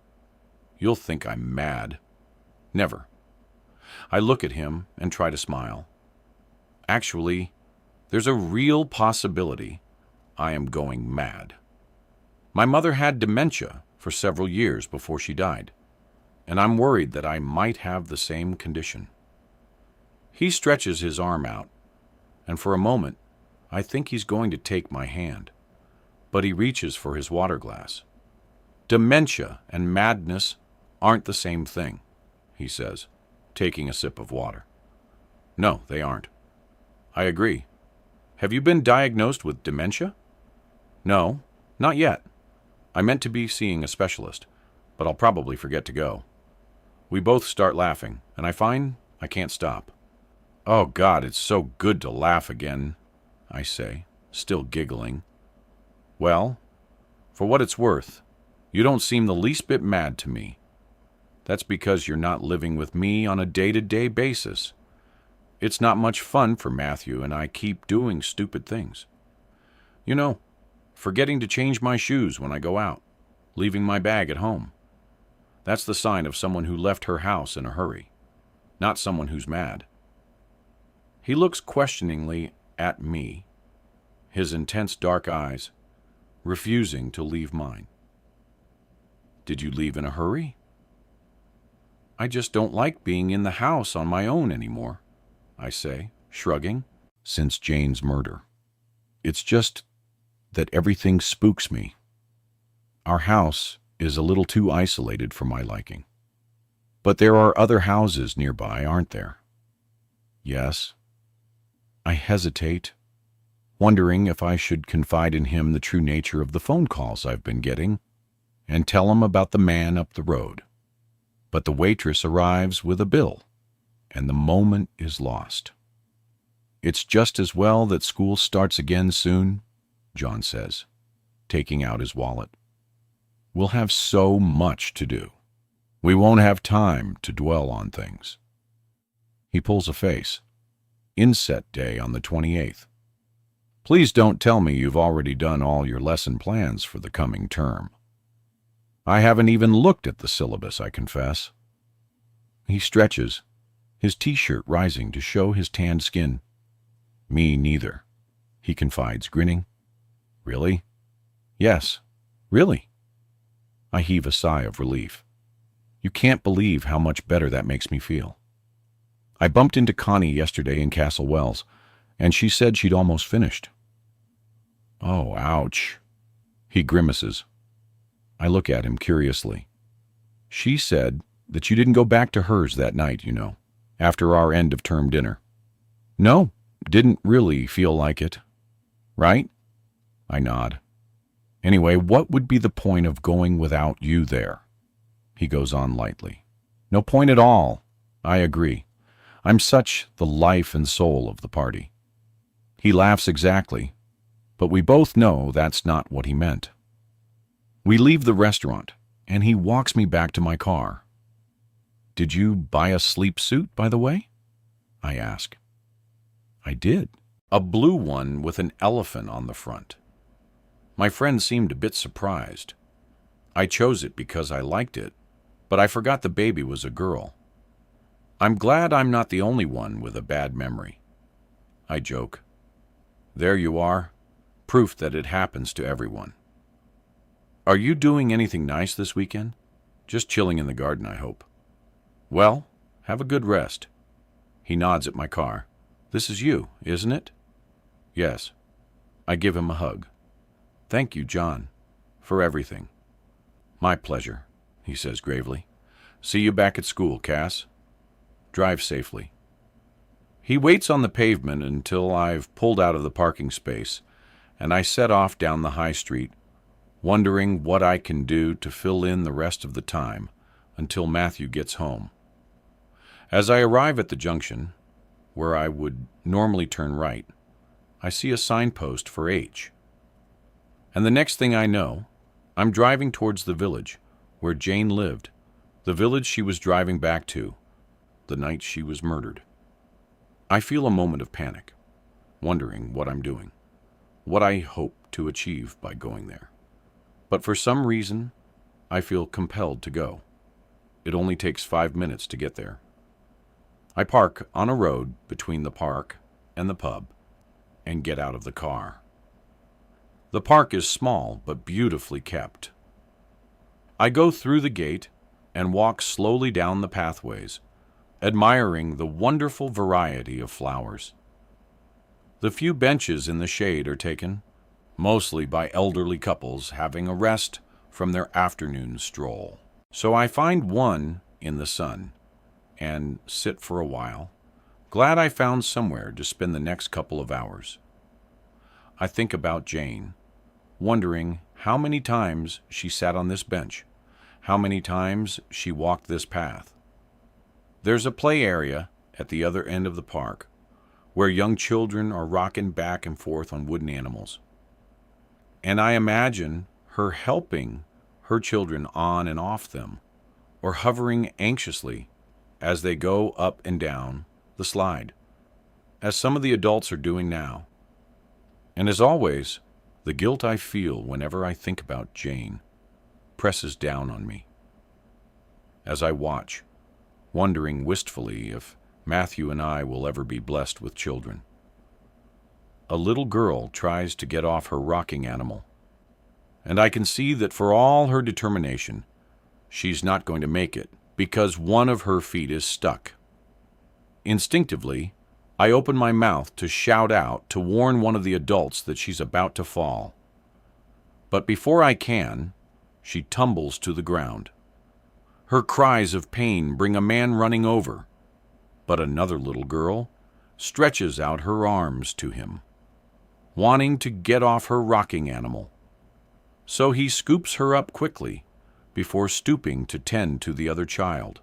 You'll think I'm mad. Never. I look at him and try to smile. Actually, there's a real possibility I am going mad. My mother had dementia for several years before she died, and I'm worried that I might have the same condition. He stretches his arm out, and for a moment, I think he's going to take my hand, but he reaches for his water glass. Dementia and madness aren't the same thing, he says, taking a sip of water. No, they aren't. I agree. Have you been diagnosed with dementia? No, not yet. I meant to be seeing a specialist, but I'll probably forget to go. We both start laughing, and I find I can't stop. Oh God, it's so good to laugh again, I say, still giggling. Well, for what it's worth, you don't seem the least bit mad to me. That's because you're not living with me on a day-to-day basis. It's not much fun for Matthew, and I keep doing stupid things. You know, forgetting to change my shoes when I go out, leaving my bag at home. That's the sign of someone who left her house in a hurry, not someone who's mad. He looks questioningly at me, his intense dark eyes refusing to leave mine. Did you leave in a hurry? I just don't like being in the house on my own anymore, I say, shrugging. Since Jane's murder. It's just that everything spooks me. Our house is a little too isolated for my liking. But there are other houses nearby, aren't there? Yes. I hesitate, wondering if I should confide in him the true nature of the phone calls I've been getting and tell him about the man up the road. But the waitress arrives with a bill, and the moment is lost. It's just as well that school starts again soon, John says, taking out his wallet. We'll have so much to do. We won't have time to dwell on things. He pulls a face. Inset day on the 28th. Please don't tell me you've already done all your lesson plans for the coming term. I haven't even looked at the syllabus, I confess. He stretches, his t-shirt rising to show his tanned skin. Me neither, he confides, grinning. Really? Yes, really. I heave a sigh of relief. You can't believe how much better that makes me feel. I bumped into Connie yesterday in Castle Wells, and she said she'd almost finished. Oh, ouch. He grimaces. I look at him curiously. She said that you didn't go back to hers that night, you know, after our end-of-term dinner. No, didn't really feel like it. Right? I nod. Anyway, what would be the point of going without you there? He goes on lightly. No point at all. I agree. I'm such the life and soul of the party. He laughs exactly, but we both know that's not what he meant. We leave the restaurant, and he walks me back to my car. Did you buy a sleep suit, by the way? I ask. I did. A blue one with an elephant on the front. My friend seemed a bit surprised. I chose it because I liked it, but I forgot the baby was a girl. I'm glad I'm not the only one with a bad memory. I joke. There you are, proof that it happens to everyone. Are you doing anything nice this weekend? Just chilling in the garden, I hope. Well, have a good rest. He nods at my car. This is you, isn't it? Yes. I give him a hug. Thank you, John, for everything. My pleasure, he says gravely. See you back at school, Cass. Drive safely. He waits on the pavement until I've pulled out of the parking space, and I set off down the high street, wondering what I can do to fill in the rest of the time until Matthew gets home. As I arrive at the junction, where I would normally turn right, I see a signpost for H. And the next thing I know, I'm driving towards the village where Jane lived, the village she was driving back to the night she was murdered. I feel a moment of panic, wondering what I'm doing, what I hope to achieve by going there. But for some reason, I feel compelled to go. It only takes 5 minutes to get there. I park on a road between the park and the pub and get out of the car. The park is small but beautifully kept. I go through the gate and walk slowly down the pathways, admiring the wonderful variety of flowers. The few benches in the shade are taken, mostly by elderly couples having a rest from their afternoon stroll. So I find one in the sun and sit for a while, glad I found somewhere to spend the next couple of hours. I think about Jane, wondering how many times she sat on this bench, how many times she walked this path. There's a play area at the other end of the park where young children are rocking back and forth on wooden animals. And I imagine her helping her children on and off them, or hovering anxiously as they go up and down the slide, as some of the adults are doing now. And as always, the guilt I feel whenever I think about Jane presses down on me. As I watch, wondering wistfully if Matthew and I will ever be blessed with children. A little girl tries to get off her rocking animal, and I can see that for all her determination, she's not going to make it because one of her feet is stuck. Instinctively, I open my mouth to shout out to warn one of the adults that she's about to fall. But before I can, she tumbles to the ground. Her cries of pain bring a man running over, but another little girl stretches out her arms to him, wanting to get off her rocking animal. So he scoops her up quickly before stooping to tend to the other child.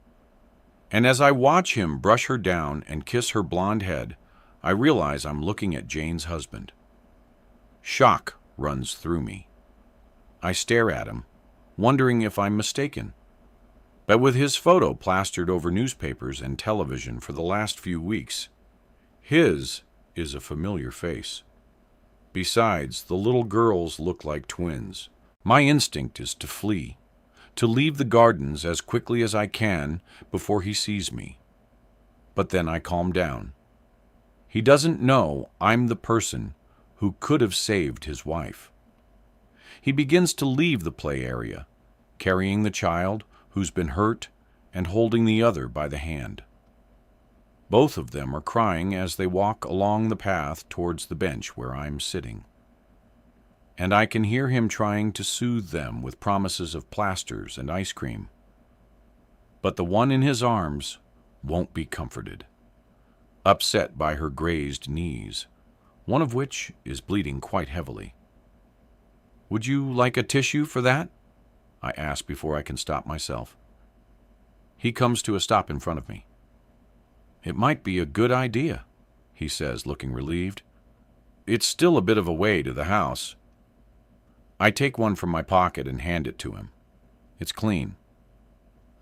And as I watch him brush her down and kiss her blonde head, I realize I'm looking at Jane's husband. Shock runs through me. I stare at him, wondering if I'm mistaken. But with his photo plastered over newspapers and television for the last few weeks, his is a familiar face. Besides, the little girls look like twins. My instinct is to flee, to leave the gardens as quickly as I can before he sees me. But then I calm down. He doesn't know I'm the person who could have saved his wife. He begins to leave the play area, carrying the child who's been hurt and holding the other by the hand. Both of them are crying as they walk along the path towards the bench where I'm sitting. And I can hear him trying to soothe them with promises of plasters and ice cream. But the one in his arms won't be comforted, upset by her grazed knees, one of which is bleeding quite heavily. "Would you like a tissue for that?" I ask before I can stop myself. He comes to a stop in front of me. "It might be a good idea," he says, looking relieved. "It's still a bit of a way to the house." I take one from my pocket and hand it to him. It's clean.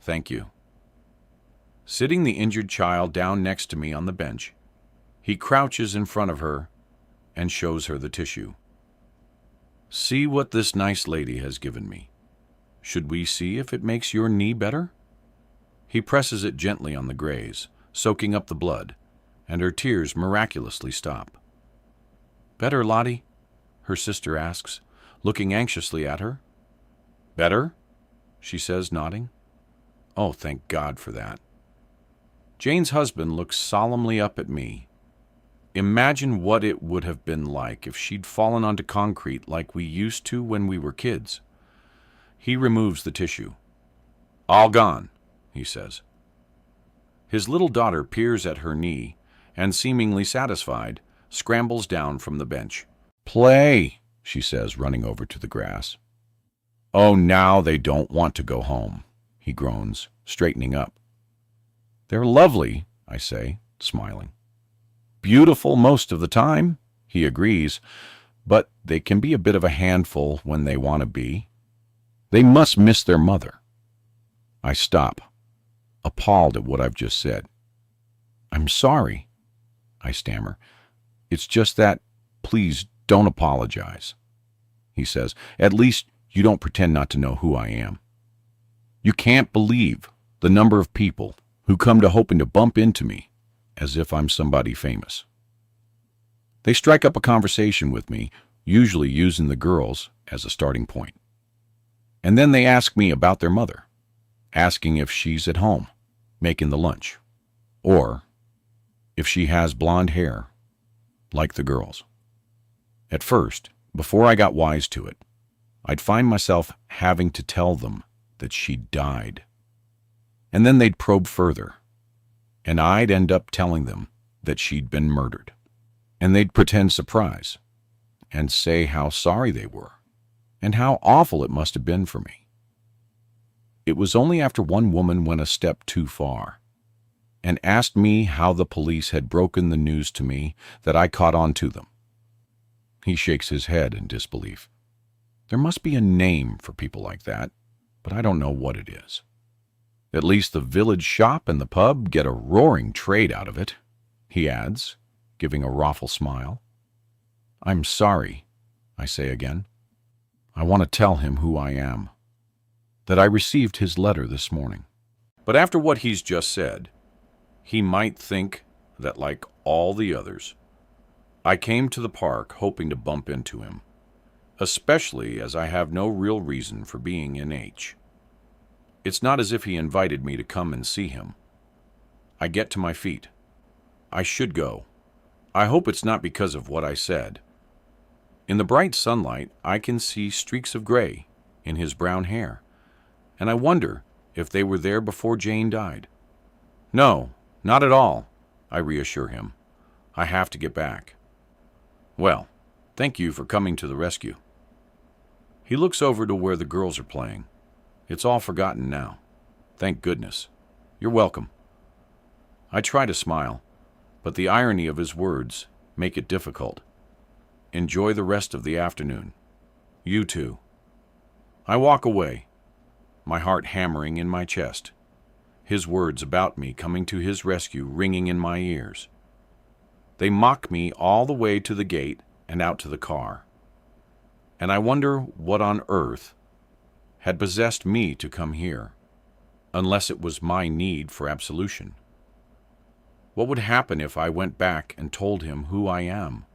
"Thank you." Sitting the injured child down next to me on the bench, he crouches in front of her and shows her the tissue. "See what this nice lady has given me. Should we see if it makes your knee better?" He presses it gently on the graze, soaking up the blood, and her tears miraculously stop. "Better, Lottie?" her sister asks, looking anxiously at her. "Better?" she says, nodding. "Oh, thank God for that." Jane's husband looks solemnly up at me. Imagine what it would have been like if she'd fallen onto concrete like we used to when we were kids. He removes the tissue. "All gone," he says. His little daughter peers at her knee and seemingly satisfied, scrambles down from the bench. "Play," she says, running over to the grass. "Oh, now they don't want to go home," he groans, straightening up. "They're lovely," I say, smiling. "Beautiful most of the time," he agrees, "but they can be a bit of a handful when they want to be. They must miss their mother." I stop, appalled at what I've just said. "I'm sorry," I stammer. "It's just that, please don't apologize," he says. "At least you don't pretend not to know who I am. You can't believe the number of people who come to hoping to bump into me as if I'm somebody famous. They strike up a conversation with me, usually using the girls as a starting point. And then they ask me about their mother, asking if she's at home, making the lunch, or if she has blonde hair, like the girls. At first, before I got wise to it, I'd find myself having to tell them that she died. And then they'd probe further, and I'd end up telling them that she'd been murdered. And they'd pretend surprise, and say how sorry they were, and how awful it must have been for me. It was only after one woman went a step too far, and asked me how the police had broken the news to me that I caught on to them. He shakes his head in disbelief. There must be a name for people like that, but I don't know what it is. At least the village shop and the pub get a roaring trade out of it, he adds, giving a rueful smile. "I'm sorry," I say again. I want to tell him who I am, that I received his letter this morning. But after what he's just said, he might think that, like all the others, I came to the park hoping to bump into him, especially as I have no real reason for being in H. It's not as if he invited me to come and see him. I get to my feet. I should go. I hope it's not because of what I said. In the bright sunlight, I can see streaks of gray in his brown hair, and I wonder if they were there before Jane died. "No, not at all," I reassure him. "I have to get back." "Well, thank you for coming to the rescue." He looks over to where the girls are playing. It's all forgotten now. Thank goodness. "You're welcome." I try to smile, but the irony of his words make it difficult. "Enjoy the rest of the afternoon." "You too." I walk away, my heart hammering in my chest, his words about me coming to his rescue ringing in my ears. They mock me all the way to the gate and out to the car. And I wonder what on earth had possessed me to come here, unless it was my need for absolution. What would happen if I went back and told him who I am,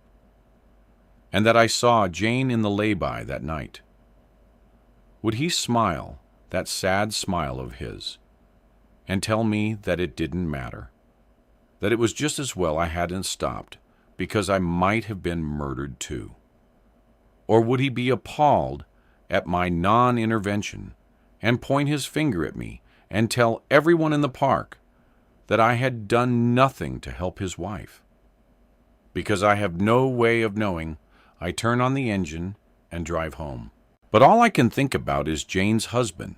and that I saw Jane in the lay-by that night? Would he smile, that sad smile of his, and tell me that it didn't matter, that it was just as well I hadn't stopped, because I might have been murdered too? Or would he be appalled at my non-intervention and point his finger at me and tell everyone in the park that I had done nothing to help his wife? Because I have no way of knowing, I turn on the engine and drive home. But all I can think about is Jane's husband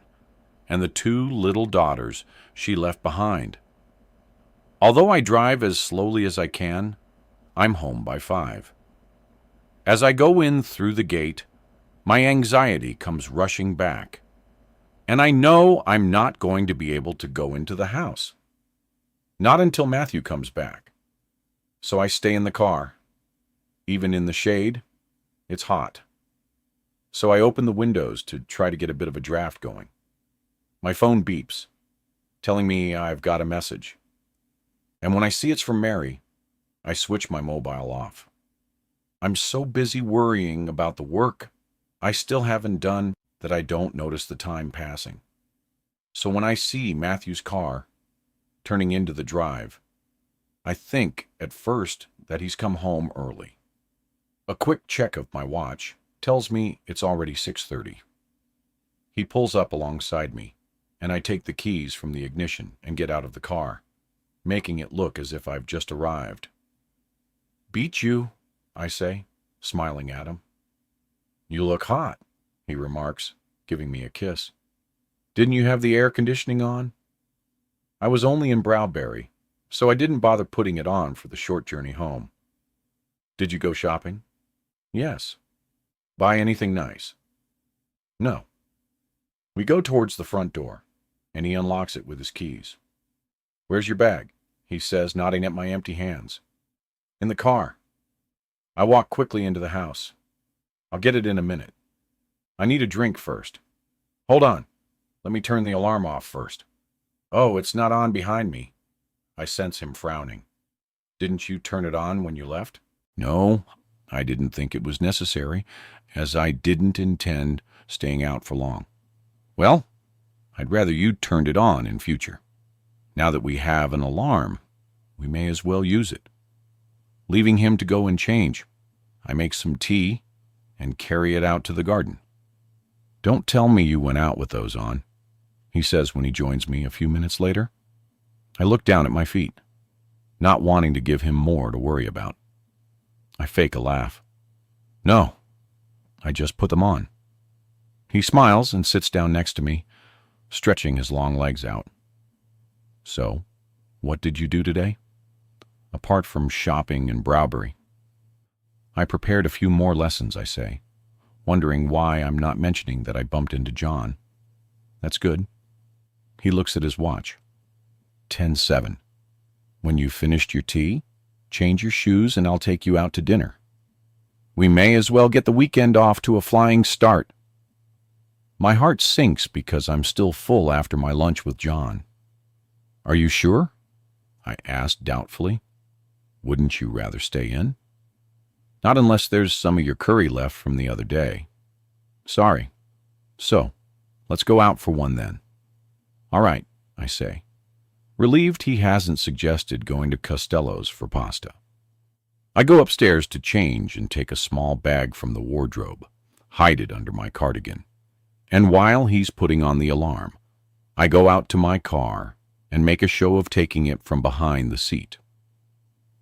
and the 2 little daughters she left behind. Although I drive as slowly as I can, I'm home by 5. As I go in through the gate, my anxiety comes rushing back, and I know I'm not going to be able to go into the house. Not until Matthew comes back. So I stay in the car. Even in the shade, it's hot. So I open the windows to try to get a bit of a draft going. My phone beeps, telling me I've got a message. And when I see it's from Mary, I switch my mobile off. I'm so busy worrying about the work I still haven't done that I don't notice the time passing. So when I see Matthew's car turning into the drive, I think at first that he's come home early. A quick check of my watch tells me it's already 6:30. He pulls up alongside me, and I take the keys from the ignition and get out of the car, making it look as if I've just arrived. beat you, I say, smiling at him. You look hot, he remarks, giving me a kiss. Didn't you have the air conditioning on? I was only in Browberry, so I didn't bother putting it on for the short journey home. Did you go shopping? Yes. Buy anything nice? No. We go towards the front door, and he unlocks it with his keys. Where's your bag? He says, nodding at my empty hands. In the car. I walk quickly into the house. I'll get it in a minute. I need a drink first. Hold on. Let me turn the alarm off first. Oh, it's not on behind me. I sense him frowning. Didn't you turn it on when you left? No, I didn't think it was necessary, as I didn't intend staying out for long. Well, I'd rather you turned it on in future. Now that we have an alarm, we may as well use it. Leaving him to go and change, I make some tea and carry it out to the garden. Don't tell me you went out with those on, he says when he joins me a few minutes later. I look down at my feet, not wanting to give him more to worry about. I fake a laugh. No, I just put them on. He smiles and sits down next to me, stretching his long legs out. So, what did you do today? Apart from shopping in Browberry. I prepared a few more lessons, I say, wondering why I'm not mentioning that I bumped into John. That's good. He looks at his watch. 10:07. When you've finished your tea, change your shoes and I'll take you out to dinner. We may as well get the weekend off to a flying start. My heart sinks because I'm still full after my lunch with John. Are you sure? I asked doubtfully. Wouldn't you rather stay in? Not unless there's some of your curry left from the other day. Sorry. So, let's go out for one then. All right, I say, relieved he hasn't suggested going to Costello's for pasta. I go upstairs to change and take a small bag from the wardrobe, hide it under my cardigan. And while he's putting on the alarm, I go out to my car and make a show of taking it from behind the seat.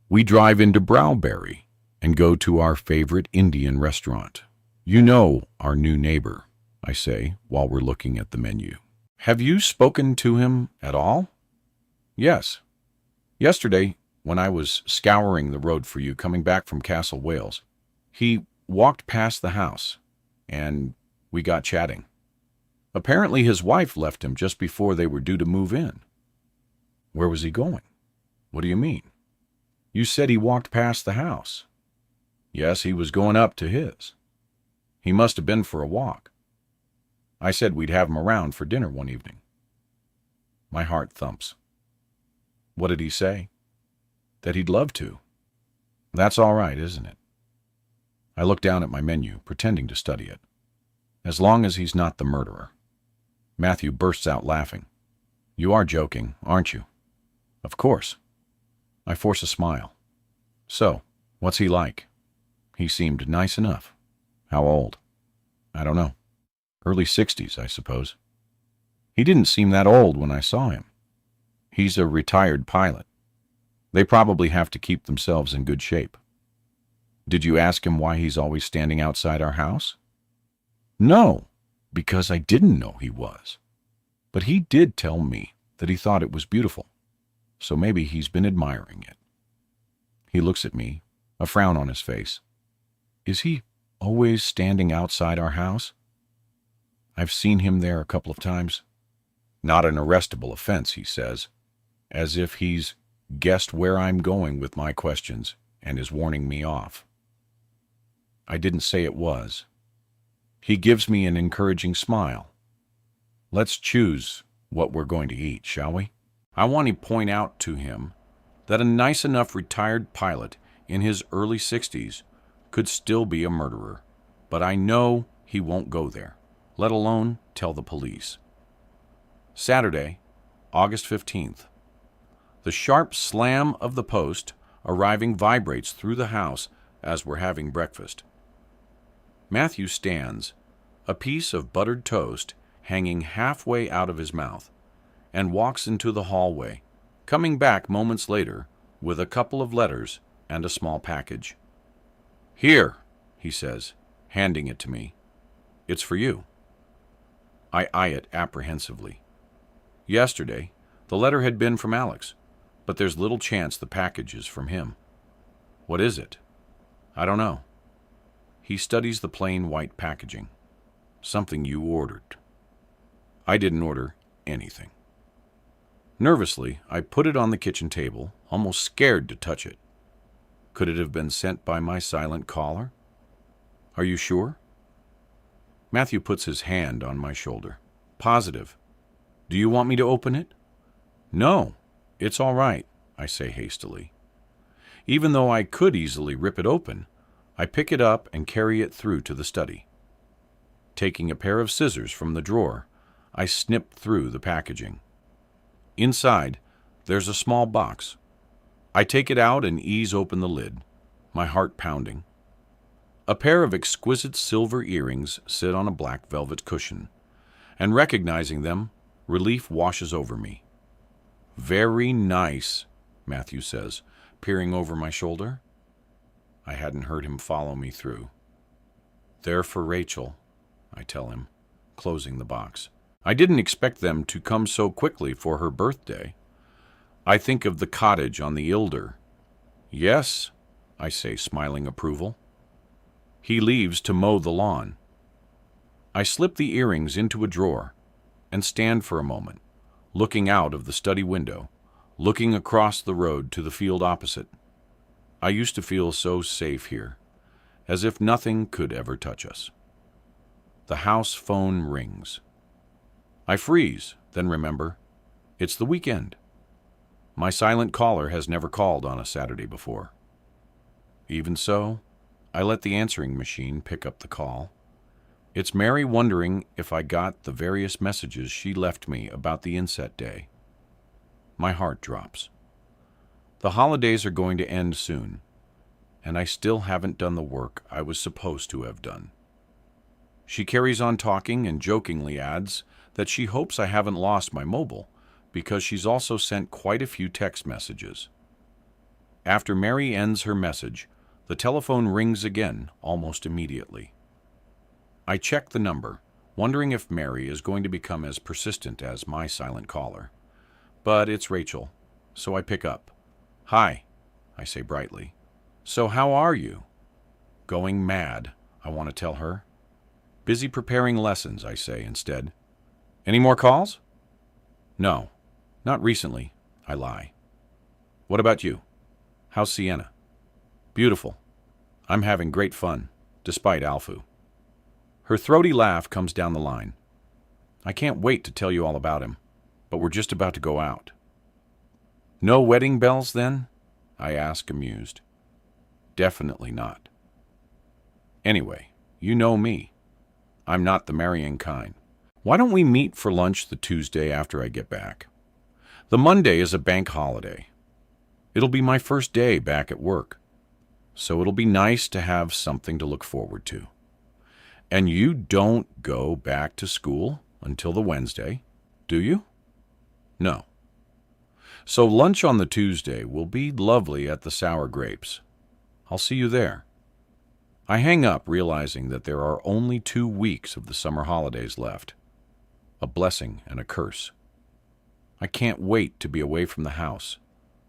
We drive into Browberry and go to our favorite Indian restaurant. You know our new neighbor, I say while we're looking at the menu. Have you spoken to him at all? Yes. Yesterday, when I was scouring the road for you coming back from Castle Wales, he walked past the house, and we got chatting. Apparently his wife left him just before they were due to move in. Where was he going? What do you mean? You said he walked past the house. Yes, he was going up to his. He must have been for a walk. I said we'd have him around for dinner one evening. My heart thumps. What did he say? That he'd love to. That's all right, isn't it? I look down at my menu, pretending to study it. As long as he's not the murderer. Matthew bursts out laughing. You are joking, aren't you? Of course. I force a smile. So, what's he like? He seemed nice enough. How old? I don't know. Early 60s, I suppose. He didn't seem that old when I saw him. He's a retired pilot. They probably have to keep themselves in good shape. Did you ask him why he's always standing outside our house? No, because I didn't know he was. But he did tell me that he thought it was beautiful, so maybe he's been admiring it. He looks at me, a frown on his face. Is he always standing outside our house? I've seen him there a couple of times. Not an arrestable offense, he says, as if he's guessed where I'm going with my questions and is warning me off. I didn't say it was. He gives me an encouraging smile. Let's choose what we're going to eat, shall we? I want to point out to him that a nice enough retired pilot in his early 60s could still be a murderer, but I know he won't go there, let alone tell the police. Saturday, August 15th. The sharp slam of the post arriving vibrates through the house as we're having breakfast. Matthew stands, a piece of buttered toast hanging halfway out of his mouth, and walks into the hallway, coming back moments later with a couple of letters and a small package. "Here," he says, handing it to me. "It's for you." I eye it apprehensively. Yesterday, the letter had been from Alex, but there's little chance the package is from him. "What is it?" "I don't know." He studies the plain white packaging. "Something you ordered." I didn't order anything. Nervously, I put it on the kitchen table, almost scared to touch it. Could it have been sent by my silent caller? "Are you sure?" Matthew puts his hand on my shoulder. "Positive. Do you want me to open it?" "No, it's all right," I say hastily. Even though I could easily rip it open, I pick it up and carry it through to the study. Taking a pair of scissors from the drawer, I snip through the packaging. Inside, there's a small box. I take it out and ease open the lid, my heart pounding. A pair of exquisite silver earrings sit on a black velvet cushion, and recognizing them, relief washes over me. "Very nice," Matthew says, peering over my shoulder. I hadn't heard him follow me through. "They're for Rachel," I tell him, closing the box. I didn't expect them to come so quickly for her birthday. I think of the cottage on the Ilder. "Yes," I say, smiling approval. He leaves to mow the lawn. I slip the earrings into a drawer and stand for a moment, looking out of the study window, looking across the road to the field opposite. I used to feel so safe here, as if nothing could ever touch us. The house phone rings. I freeze, then remember, it's the weekend. My silent caller has never called on a Saturday before. Even so, I let the answering machine pick up the call. It's Mary wondering if I got the various messages she left me about the inset day. My heart drops. The holidays are going to end soon, and I still haven't done the work I was supposed to have done. She carries on talking and jokingly adds that she hopes I haven't lost my mobile, because she's also sent quite a few text messages. After Mary ends her message, the telephone rings again almost immediately. I check the number, wondering if Mary is going to become as persistent as my silent caller. But it's Rachel, so I pick up. "Hi," I say brightly. "So how are you?" "Going mad," I want to tell her. "Busy preparing lessons," I say instead. "Any more calls?" "No, not recently," I lie. "What about you? How's Sienna?" "Beautiful. I'm having great fun, despite Alfu." Her throaty laugh comes down the line. "I can't wait to tell you all about him, but we're just about to go out." "No wedding bells, then?" I ask, amused. "Definitely not." Anyway, you know me. I'm not the marrying kind. Why don't we meet for lunch the Tuesday after I get back? The Monday is a bank holiday. It'll be my first day back at work, so it'll be nice to have something to look forward to. And you don't go back to school until the Wednesday, do you? No. So lunch on the Tuesday will be lovely at the Sour Grapes. I'll see you there. I hang up, realizing that there are only 2 weeks of the summer holidays left. A blessing and a curse. I can't wait to be away from the house,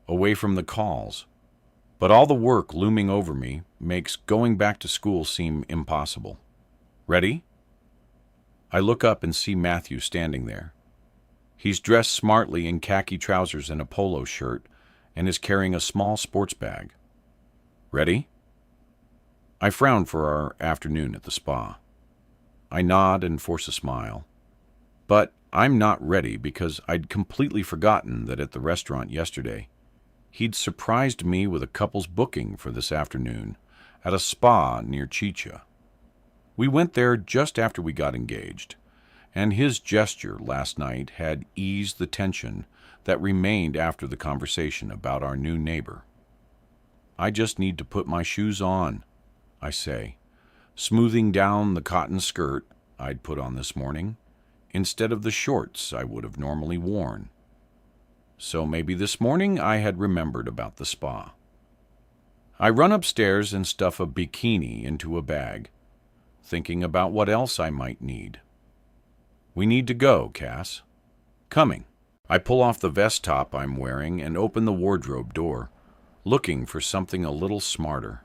away from the calls, but all the work looming over me makes going back to school seem impossible. Ready? I look up and see Matthew standing there. He's dressed smartly in khaki trousers and a polo shirt and is carrying a small sports bag. Ready? I frown for our afternoon at the spa. I nod and force a smile. But I'm not ready because I'd completely forgotten that at the restaurant yesterday, he'd surprised me with a couple's booking for this afternoon at a spa near Chicha. We went there just after we got engaged, and his gesture last night had eased the tension that remained after the conversation about our new neighbor. I just need to put my shoes on, I say, smoothing down the cotton skirt I'd put on this morning instead of the shorts I would have normally worn. So maybe this morning I had remembered about the spa. I run upstairs and stuff a bikini into a bag, thinking about what else I might need. We need to go, Cass. Coming. I pull off the vest top I'm wearing and open the wardrobe door, looking for something a little smarter.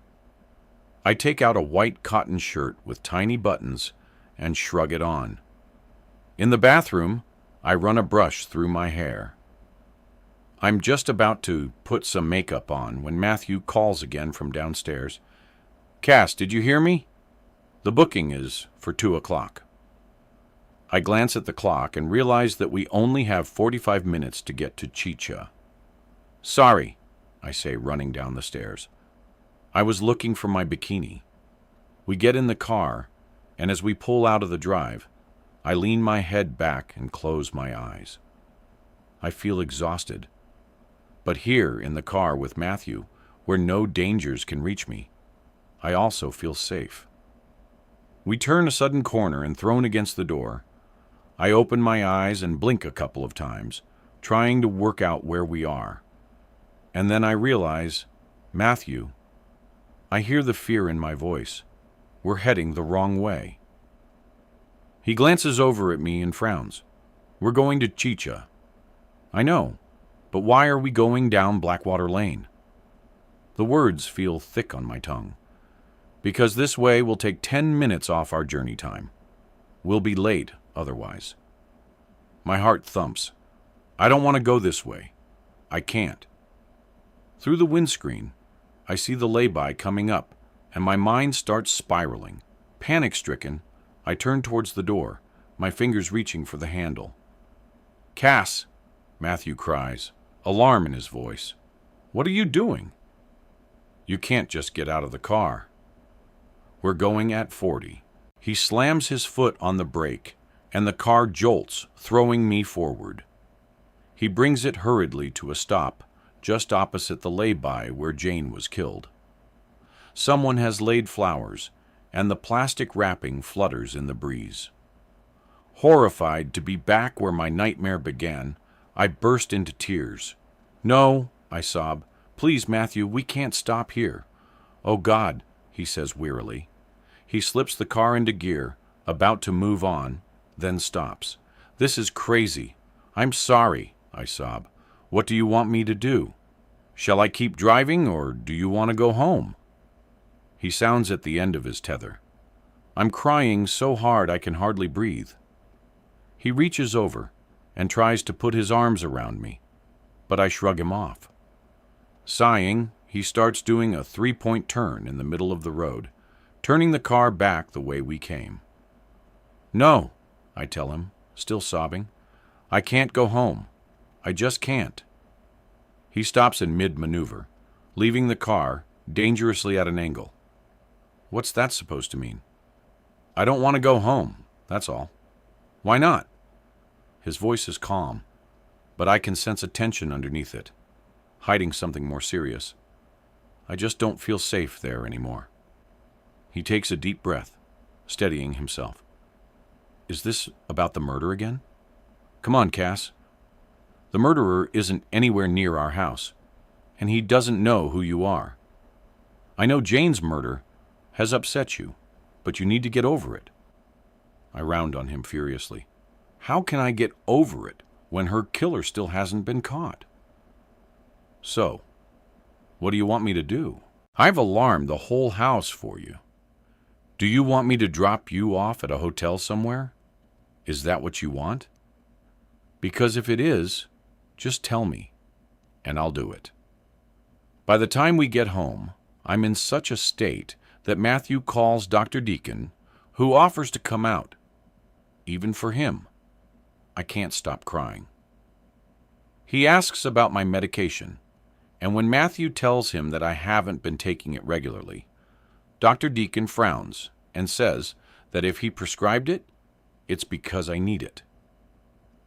I take out a white cotton shirt with tiny buttons and shrug it on. In the bathroom, I run a brush through my hair. I'm just about to put some makeup on when Matthew calls again from downstairs. Cass, did you hear me? The booking is for 2 o'clock. I glance at the clock and realize that we only have 45 minutes to get to Chicha. Sorry, I say, running down the stairs. I was looking for my bikini. We get in the car, and as we pull out of the drive, I lean my head back and close my eyes. I feel exhausted. But here in the car with Matthew, where no dangers can reach me, I also feel safe. We turn a sudden corner and thrown against the door. I open my eyes and blink a couple of times, trying to work out where we are. And then I realize, Matthew, I hear the fear in my voice. We're heading the wrong way. He glances over at me and frowns. We're going to Chicha. I know, but why are we going down Blackwater Lane? The words feel thick on my tongue. Because this way will take 10 minutes off our journey time. We'll be late otherwise. My heart thumps. I don't want to go this way. I can't. Through the windscreen, I see the lay-by coming up, and my mind starts spiraling. Panic-stricken, I turn towards the door, my fingers reaching for the handle. Cass, Matthew cries, alarm in his voice. What are you doing? You can't just get out of the car. We're going at 40. He slams his foot on the brake, and the car jolts, throwing me forward. He brings it hurriedly to a stop, just opposite the lay-by where Jane was killed. Someone has laid flowers, and the plastic wrapping flutters in the breeze. Horrified to be back where my nightmare began, I burst into tears. No, I sob. Please, Matthew, we can't stop here. Oh, God, he says wearily. He slips the car into gear, about to move on, then stops. This is crazy. I'm sorry, I sob. What do you want me to do? Shall I keep driving, or do you want to go home? He sounds at the end of his tether. I'm crying so hard I can hardly breathe. He reaches over and tries to put his arms around me, but I shrug him off. Sighing, he starts doing a 3-point turn in the middle of the road, turning the car back the way we came. No, I tell him, still sobbing. I can't go home. I just can't. He stops in mid-maneuver, leaving the car dangerously at an angle. What's that supposed to mean? I don't want to go home, that's all. Why not? His voice is calm, but I can sense a tension underneath it, hiding something more serious. I just don't feel safe there anymore. He takes a deep breath, steadying himself. Is this about the murder again? Come on, Cass. The murderer isn't anywhere near our house, and he doesn't know who you are. I know Jane's murder has upset you, but you need to get over it. I round on him furiously. How can I get over it when her killer still hasn't been caught? So, what do you want me to do? I've alarmed the whole house for you. Do you want me to drop you off at a hotel somewhere? Is that what you want? Because if it is, just tell me, and I'll do it. By the time we get home, I'm in such a state that Matthew calls Dr. Deacon, who offers to come out. Even for him, I can't stop crying. He asks about my medication, and when Matthew tells him that I haven't been taking it regularly, Dr. Deacon frowns and says that if he prescribed it, it's because I need it.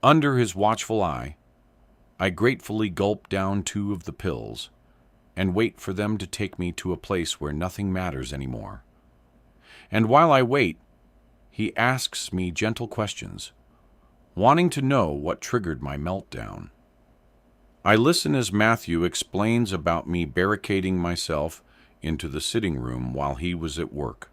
Under his watchful eye, I gratefully gulp down 2 of the pills and wait for them to take me to a place where nothing matters anymore. And while I wait, he asks me gentle questions, wanting to know what triggered my meltdown. I listen as Matthew explains about me barricading myself into the sitting room while he was at work.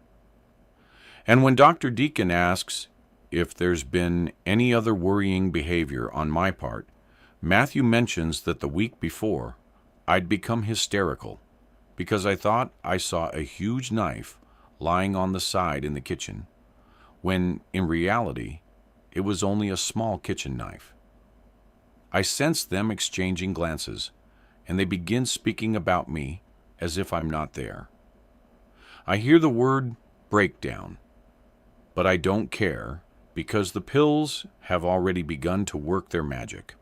And when Dr. Deacon asks if there's been any other worrying behavior on my part, Matthew mentions that the week before, I'd become hysterical because I thought I saw a huge knife lying on the side in the kitchen, when in reality, it was only a small kitchen knife. I sense them exchanging glances, and they begin speaking about me as if I'm not there. I hear the word breakdown, but I don't care because the pills have already begun to work their magic.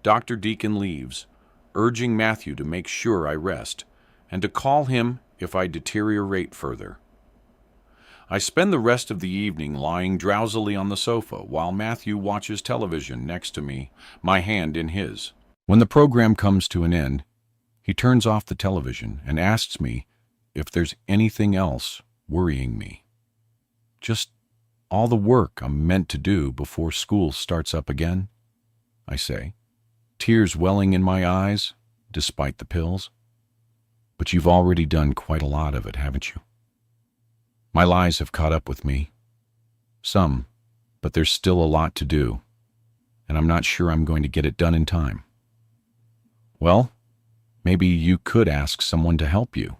Dr. Deacon leaves, urging Matthew to make sure I rest and to call him if I deteriorate further. I spend the rest of the evening lying drowsily on the sofa while Matthew watches television next to me, my hand in his. When the program comes to an end, he turns off the television and asks me if there's anything else worrying me. Just all the work I'm meant to do before school starts up again, I say, tears welling in my eyes despite the pills. But you've already done quite a lot of it, haven't you? My lies have caught up with me. Some, but there's still a lot to do, and I'm not sure I'm going to get it done in time. Well, maybe you could ask someone to help you.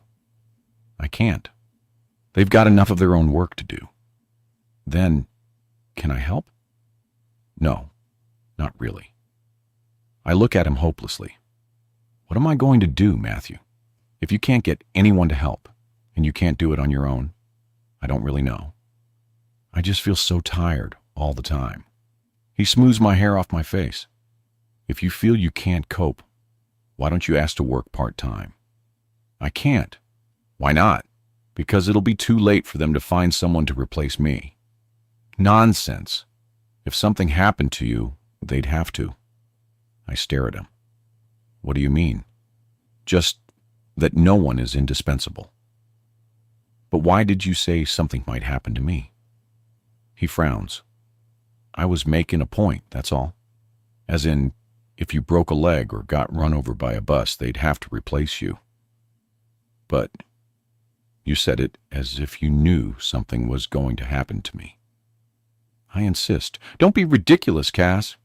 I can't. They've got enough of their own work to do. Then, can I help? No, not really. I look at him hopelessly. What am I going to do, Matthew? If you can't get anyone to help, and you can't do it on your own, I don't really know. I just feel so tired all the time. He smooths my hair off my face. If you feel you can't cope, why don't you ask to work part-time? I can't. Why not? Because it'll be too late for them to find someone to replace me. Nonsense. If something happened to you, they'd have to. I stare at him. What do you mean? Just that no one is indispensable. But why did you say something might happen to me? He frowns. I was making a point, that's all. As in, if you broke a leg or got run over by a bus, they'd have to replace you. But you said it as if you knew something was going to happen to me. I insist. Don't be ridiculous, Cass.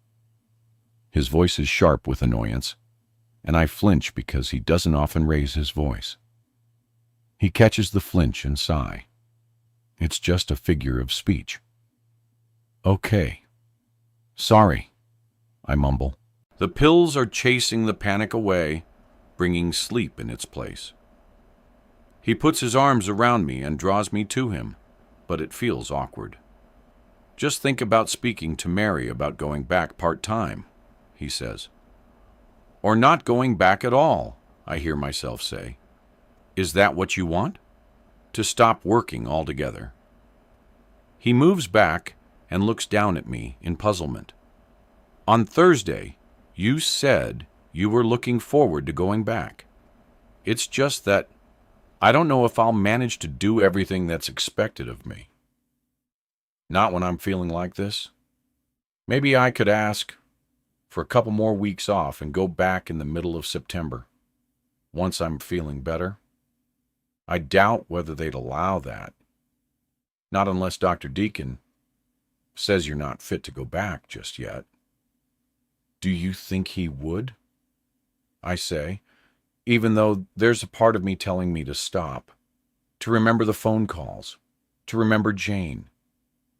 His voice is sharp with annoyance, and I flinch because he doesn't often raise his voice. He catches the flinch and sigh. It's just a figure of speech. Okay. Sorry, I mumble. The pills are chasing the panic away, bringing sleep in its place. He puts his arms around me and draws me to him, but it feels awkward. Just think about speaking to Mary about going back part-time, he says. Or not going back at all, I hear myself say. Is that what you want? To stop working altogether? He moves back and looks down at me in puzzlement. On Thursday, you said you were looking forward to going back. It's just that I don't know if I'll manage to do everything that's expected of me. Not when I'm feeling like this. Maybe I could ask for a couple more weeks off and go back in the middle of September, once I'm feeling better. I doubt whether they'd allow that. Not unless Dr. Deacon says you're not fit to go back just yet. Do you think he would? I say, even though there's a part of me telling me to stop, to remember the phone calls, to remember Jane,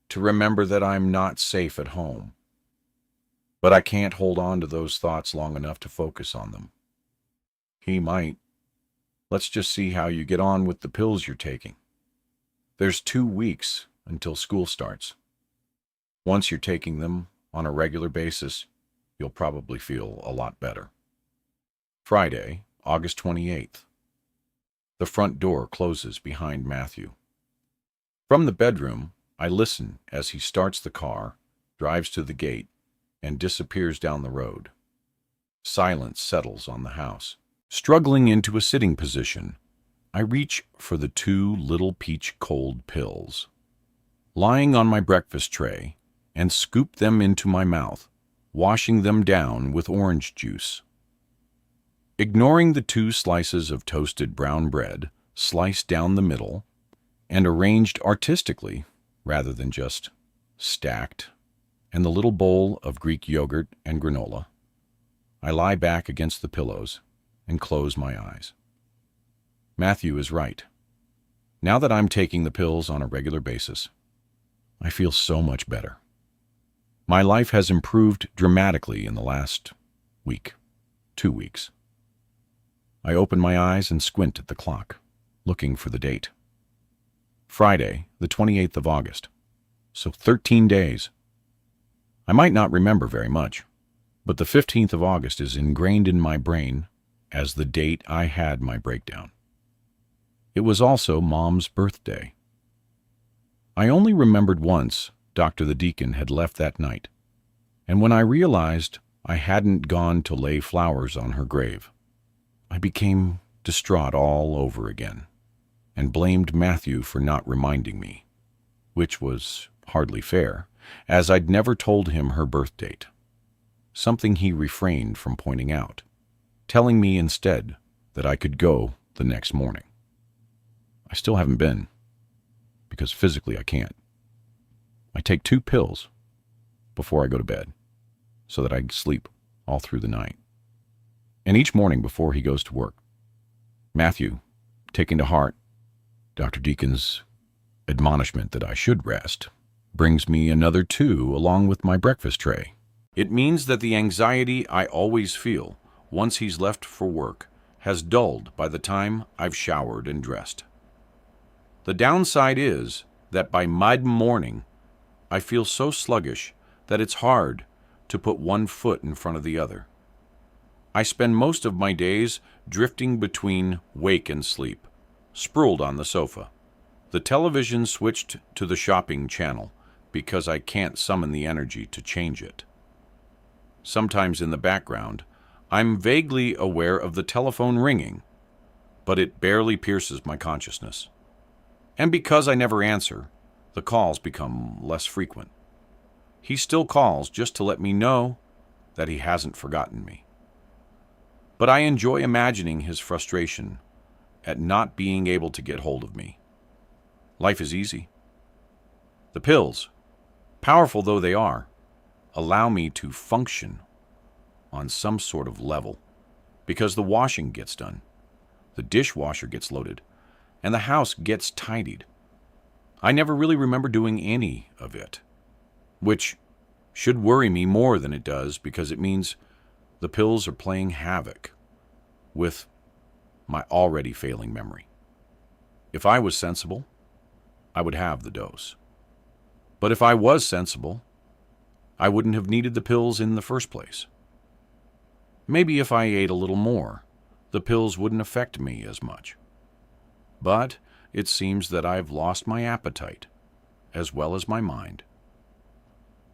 to remember that I'm not safe at home. But I can't hold on to those thoughts long enough to focus on them. He might. Let's just see how you get on with the pills you're taking. There's 2 weeks until school starts. Once you're taking them on a regular basis, you'll probably feel a lot better. Friday, August 28th. The front door closes behind Matthew. From the bedroom, I listen as he starts the car, drives to the gate, and disappears down the road. Silence settles on the house. Struggling into a sitting position, I reach for the 2 little peach cold pills. Lying on my breakfast tray, and scoop them into my mouth, washing them down with orange juice. Ignoring the 2 slices of toasted brown bread, sliced down the middle and arranged artistically rather than just stacked, and the little bowl of Greek yogurt and granola. I lie back against the pillows and close my eyes. Matthew is right. Now that I'm taking the pills on a regular basis, I feel so much better. My life has improved dramatically in the last week, 2 weeks. I open my eyes and squint at the clock, looking for the date. Friday, the 28th of August. So 13 days. I might not remember very much, but the 15th of August is ingrained in my brain as the date I had my breakdown. It was also Mom's birthday. I only remembered once Dr. the Deacon had left that night, and when I realized I hadn't gone to lay flowers on her grave, I became distraught all over again and blamed Matthew for not reminding me, which was hardly fair, as I'd never told him her birth date, something he refrained from pointing out, telling me instead that I could go the next morning. I still haven't been, because physically I can't. I take 2 pills before I go to bed so that I sleep all through the night. And each morning before he goes to work, Matthew, taking to heart Dr. Deacon's admonishment that I should rest, brings me another 2 along with my breakfast tray. It means that the anxiety I always feel once he's left for work has dulled by the time I've showered and dressed. The downside is that by mid-morning, I feel so sluggish that it's hard to put one foot in front of the other. I spend most of my days drifting between wake and sleep, sprawled on the sofa, the television switched to the shopping channel because I can't summon the energy to change it. Sometimes in the background, I'm vaguely aware of the telephone ringing, but it barely pierces my consciousness. And because I never answer, the calls become less frequent. He still calls just to let me know that he hasn't forgotten me. But I enjoy imagining his frustration at not being able to get hold of me. Life is easy. The pills, powerful though they are, allow me to function on some sort of level because the washing gets done, the dishwasher gets loaded, and the house gets tidied. I never really remember doing any of it, which should worry me more than it does because it means the pills are playing havoc with my already failing memory. If I was sensible, I would have the dose. But if I was sensible, I wouldn't have needed the pills in the first place. Maybe if I ate a little more, the pills wouldn't affect me as much. But it seems that I've lost my appetite, as well as my mind.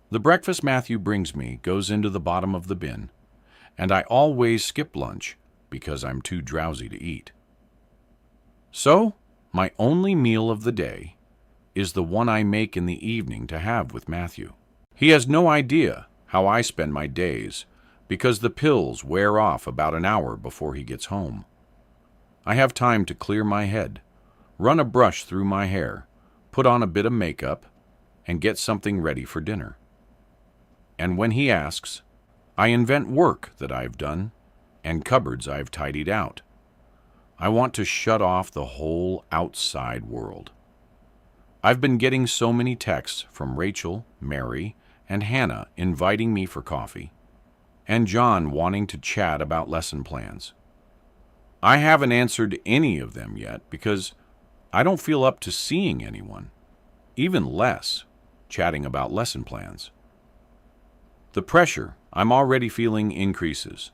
The breakfast Matthew brings me goes into the bottom of the bin, and I always skip lunch because I'm too drowsy to eat. So, my only meal of the day is the one I make in the evening to have with Matthew. He has no idea how I spend my days because the pills wear off about an hour before he gets home. I have time to clear my head, run a brush through my hair, put on a bit of makeup, and get something ready for dinner. And when he asks, I invent work that I've done and cupboards I've tidied out. I want to shut off the whole outside world. I've been getting so many texts from Rachel, Mary, and Hannah inviting me for coffee, and John wanting to chat about lesson plans. I haven't answered any of them yet because I don't feel up to seeing anyone, even less chatting about lesson plans. The pressure I'm already feeling increases,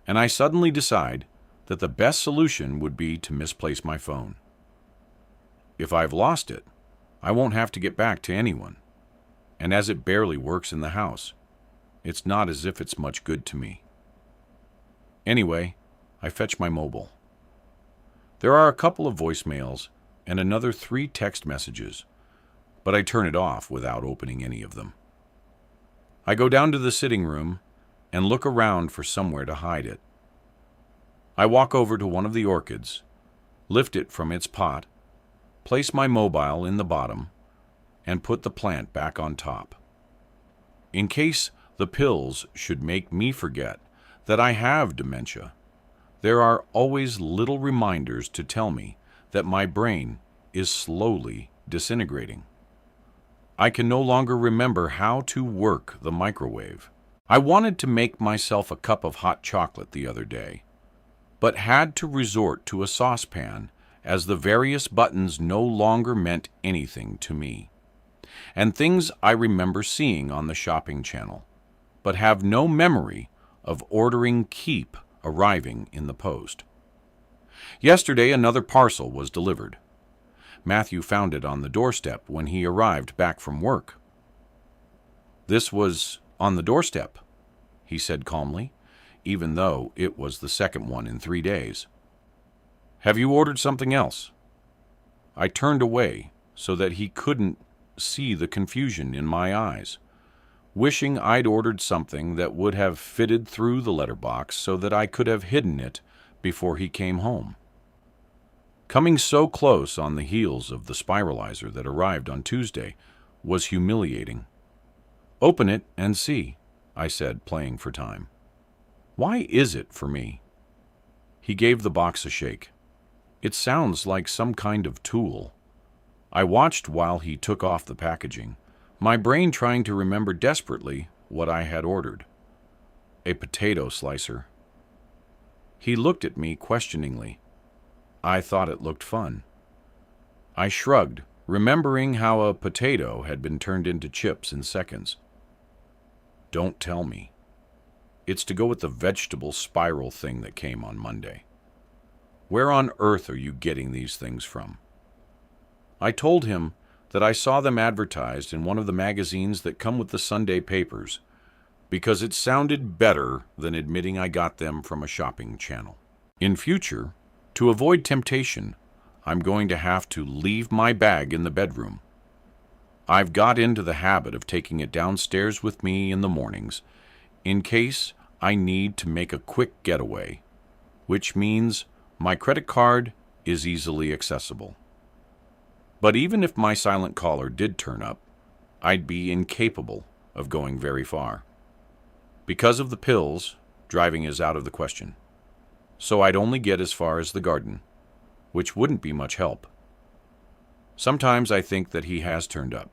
and I suddenly decide that the best solution would be to misplace my phone. If I've lost it, I won't have to get back to anyone, and as it barely works in the house, it's not as if it's much good to me. Anyway, I fetch my mobile. There are a couple of voicemails and another 3 text messages, but I turn it off without opening any of them. I go down to the sitting room and look around for somewhere to hide it. I walk over to one of the orchids, lift it from its pot, place my mobile in the bottom, and put the plant back on top. In case the pills should make me forget that I have dementia, there are always little reminders to tell me that my brain is slowly disintegrating. I can no longer remember how to work the microwave. I wanted to make myself a cup of hot chocolate the other day, but had to resort to a saucepan as the various buttons no longer meant anything to me. And things I remember seeing on the shopping channel, but have no memory of ordering keep arriving in the post. Yesterday, another parcel was delivered. Matthew found it on the doorstep when he arrived back from work. "This was on the doorstep," he said calmly, even though it was the second one in 3 days. "Have you ordered something else?" I turned away so that he couldn't see the confusion in my eyes, wishing I'd ordered something that would have fitted through the letterbox so that I could have hidden it before he came home. Coming so close on the heels of the spiralizer that arrived on Tuesday was humiliating. "Open it and see," I said, playing for time. "Why is it for me?" He gave the box a shake. "It sounds like some kind of tool." I watched while he took off the packaging, my brain trying to remember desperately what I had ordered. A potato slicer. He looked at me questioningly. I thought it looked fun. I shrugged, remembering how a potato had been turned into chips in seconds. "Don't tell me. It's to go with the vegetable spiral thing that came on Monday. Where on earth are you getting these things from?" I told him that I saw them advertised in one of the magazines that come with the Sunday papers, because it sounded better than admitting I got them from a shopping channel. In future, to avoid temptation, I'm going to have to leave my bag in the bedroom. I've got into the habit of taking it downstairs with me in the mornings, in case I need to make a quick getaway, which means my credit card is easily accessible. But even if my silent caller did turn up, I'd be incapable of going very far. Because of the pills, driving is out of the question. So I'd only get as far as the garden, which wouldn't be much help. Sometimes I think that he has turned up.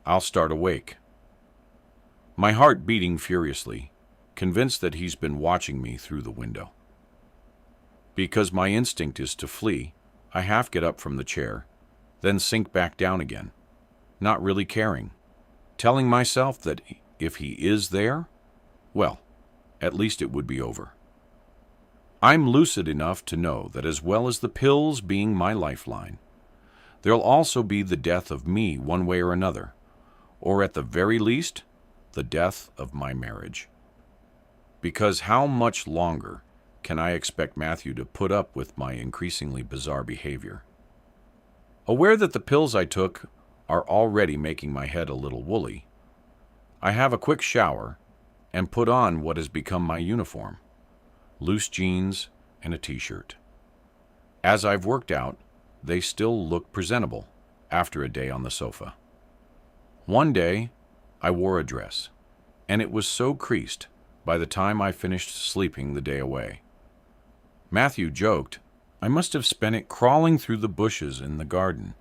I'll start awake, my heart beating furiously, convinced that he's been watching me through the window. Because my instinct is to flee, I half get up from the chair, then sink back down again, not really caring, telling myself that if he is there, well, at least it would be over. I'm lucid enough to know that as well as the pills being my lifeline, there'll also be the death of me one way or another, or at the very least, the death of my marriage. Because how much longer can I expect Matthew to put up with my increasingly bizarre behavior? Aware that the pills I took are already making my head a little woolly, I have a quick shower and put on what has become my uniform, loose jeans and a t-shirt. As I've worked out, they still look presentable after a day on the sofa. One day, I wore a dress, and it was so creased by the time I finished sleeping the day away. Matthew joked, I must have spent it crawling through the bushes in the garden.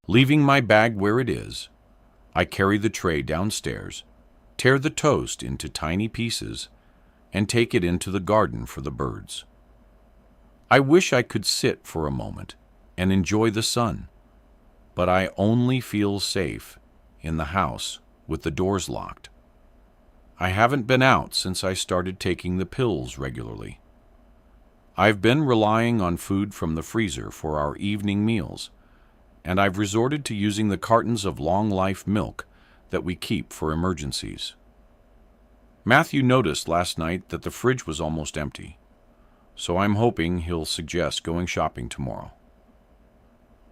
Leaving my bag where it is, I carry the tray downstairs, tear the toast into tiny pieces, and take it into the garden for the birds. I wish I could sit for a moment and enjoy the sun, but I only feel safe in the house with the doors locked. I haven't been out since I started taking the pills regularly. I've been relying on food from the freezer for our evening meals, and I've resorted to using the cartons of long-life milk that we keep for emergencies. Matthew noticed last night that the fridge was almost empty, so I'm hoping he'll suggest going shopping tomorrow.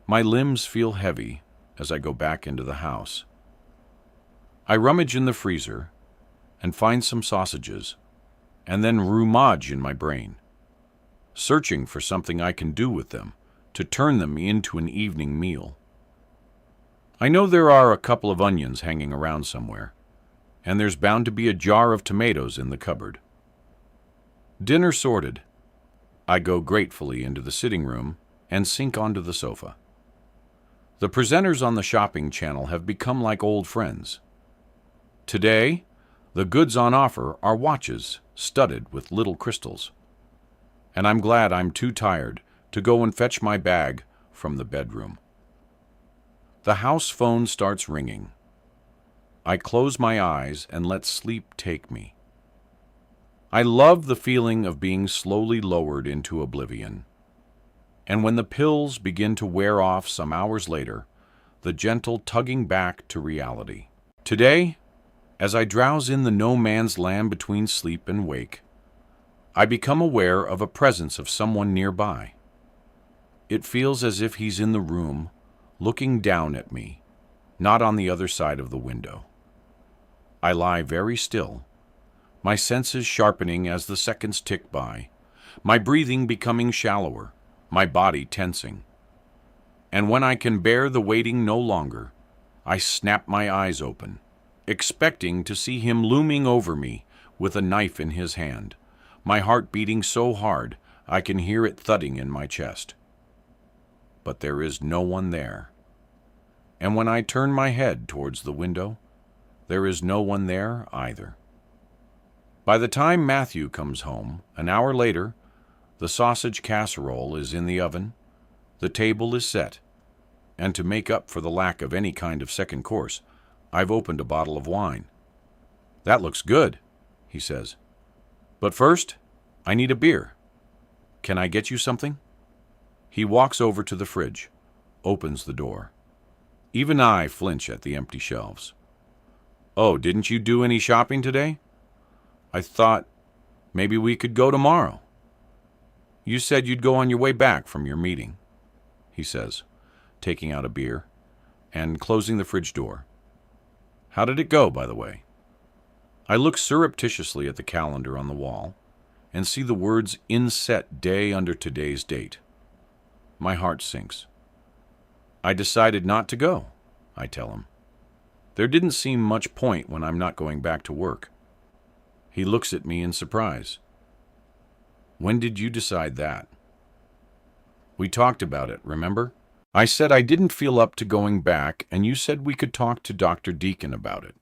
My limbs feel heavy as I go back into the house. I rummage in the freezer and find some sausages, and then rummage in my brain. searching for something I can do with them to turn them into an evening meal. I know there are a couple of onions hanging around somewhere, and there's bound to be a jar of tomatoes in the cupboard. Dinner sorted, I go gratefully into the sitting room and sink onto the sofa. The presenters on the shopping channel have become like old friends. Today, the goods on offer are watches studded with little crystals. And I'm glad I'm too tired to go and fetch my bag from the bedroom. The house phone starts ringing. I close my eyes and let sleep take me. I love the feeling of being slowly lowered into oblivion. And when the pills begin to wear off some hours later, the gentle tugging back to reality. Today, as I drowse in the no man's land between sleep and wake, I become aware of a presence of someone nearby. It feels as if he's in the room, looking down at me, not on the other side of the window. I lie very still, my senses sharpening as the seconds tick by, my breathing becoming shallower, my body tensing. And when I can bear the waiting no longer, I snap my eyes open, expecting to see him looming over me with a knife in his hand, my heart beating so hard I can hear it thudding in my chest. But there is no one there. And when I turn my head towards the window, there is no one there either. By the time Matthew comes home, an hour later, the sausage casserole is in the oven, the table is set, and to make up for the lack of any kind of second course, I've opened a bottle of wine. "That looks good," he says. "But first, I need a beer. Can I get you something?" He walks over to the fridge, opens the door. Even I flinch at the empty shelves. "Oh, didn't you do any shopping today? I thought maybe we could go tomorrow." "You said you'd go on your way back from your meeting," he says, taking out a beer and closing the fridge door. "How did it go, by the way?" I look surreptitiously at the calendar on the wall and see the words inset day under today's date. My heart sinks. "I decided not to go," I tell him. "There didn't seem much point when I'm not going back to work." He looks at me in surprise. "When did you decide that?" "We talked about it, remember? I said I didn't feel up to going back, and you said we could talk to Dr. Deacon about it.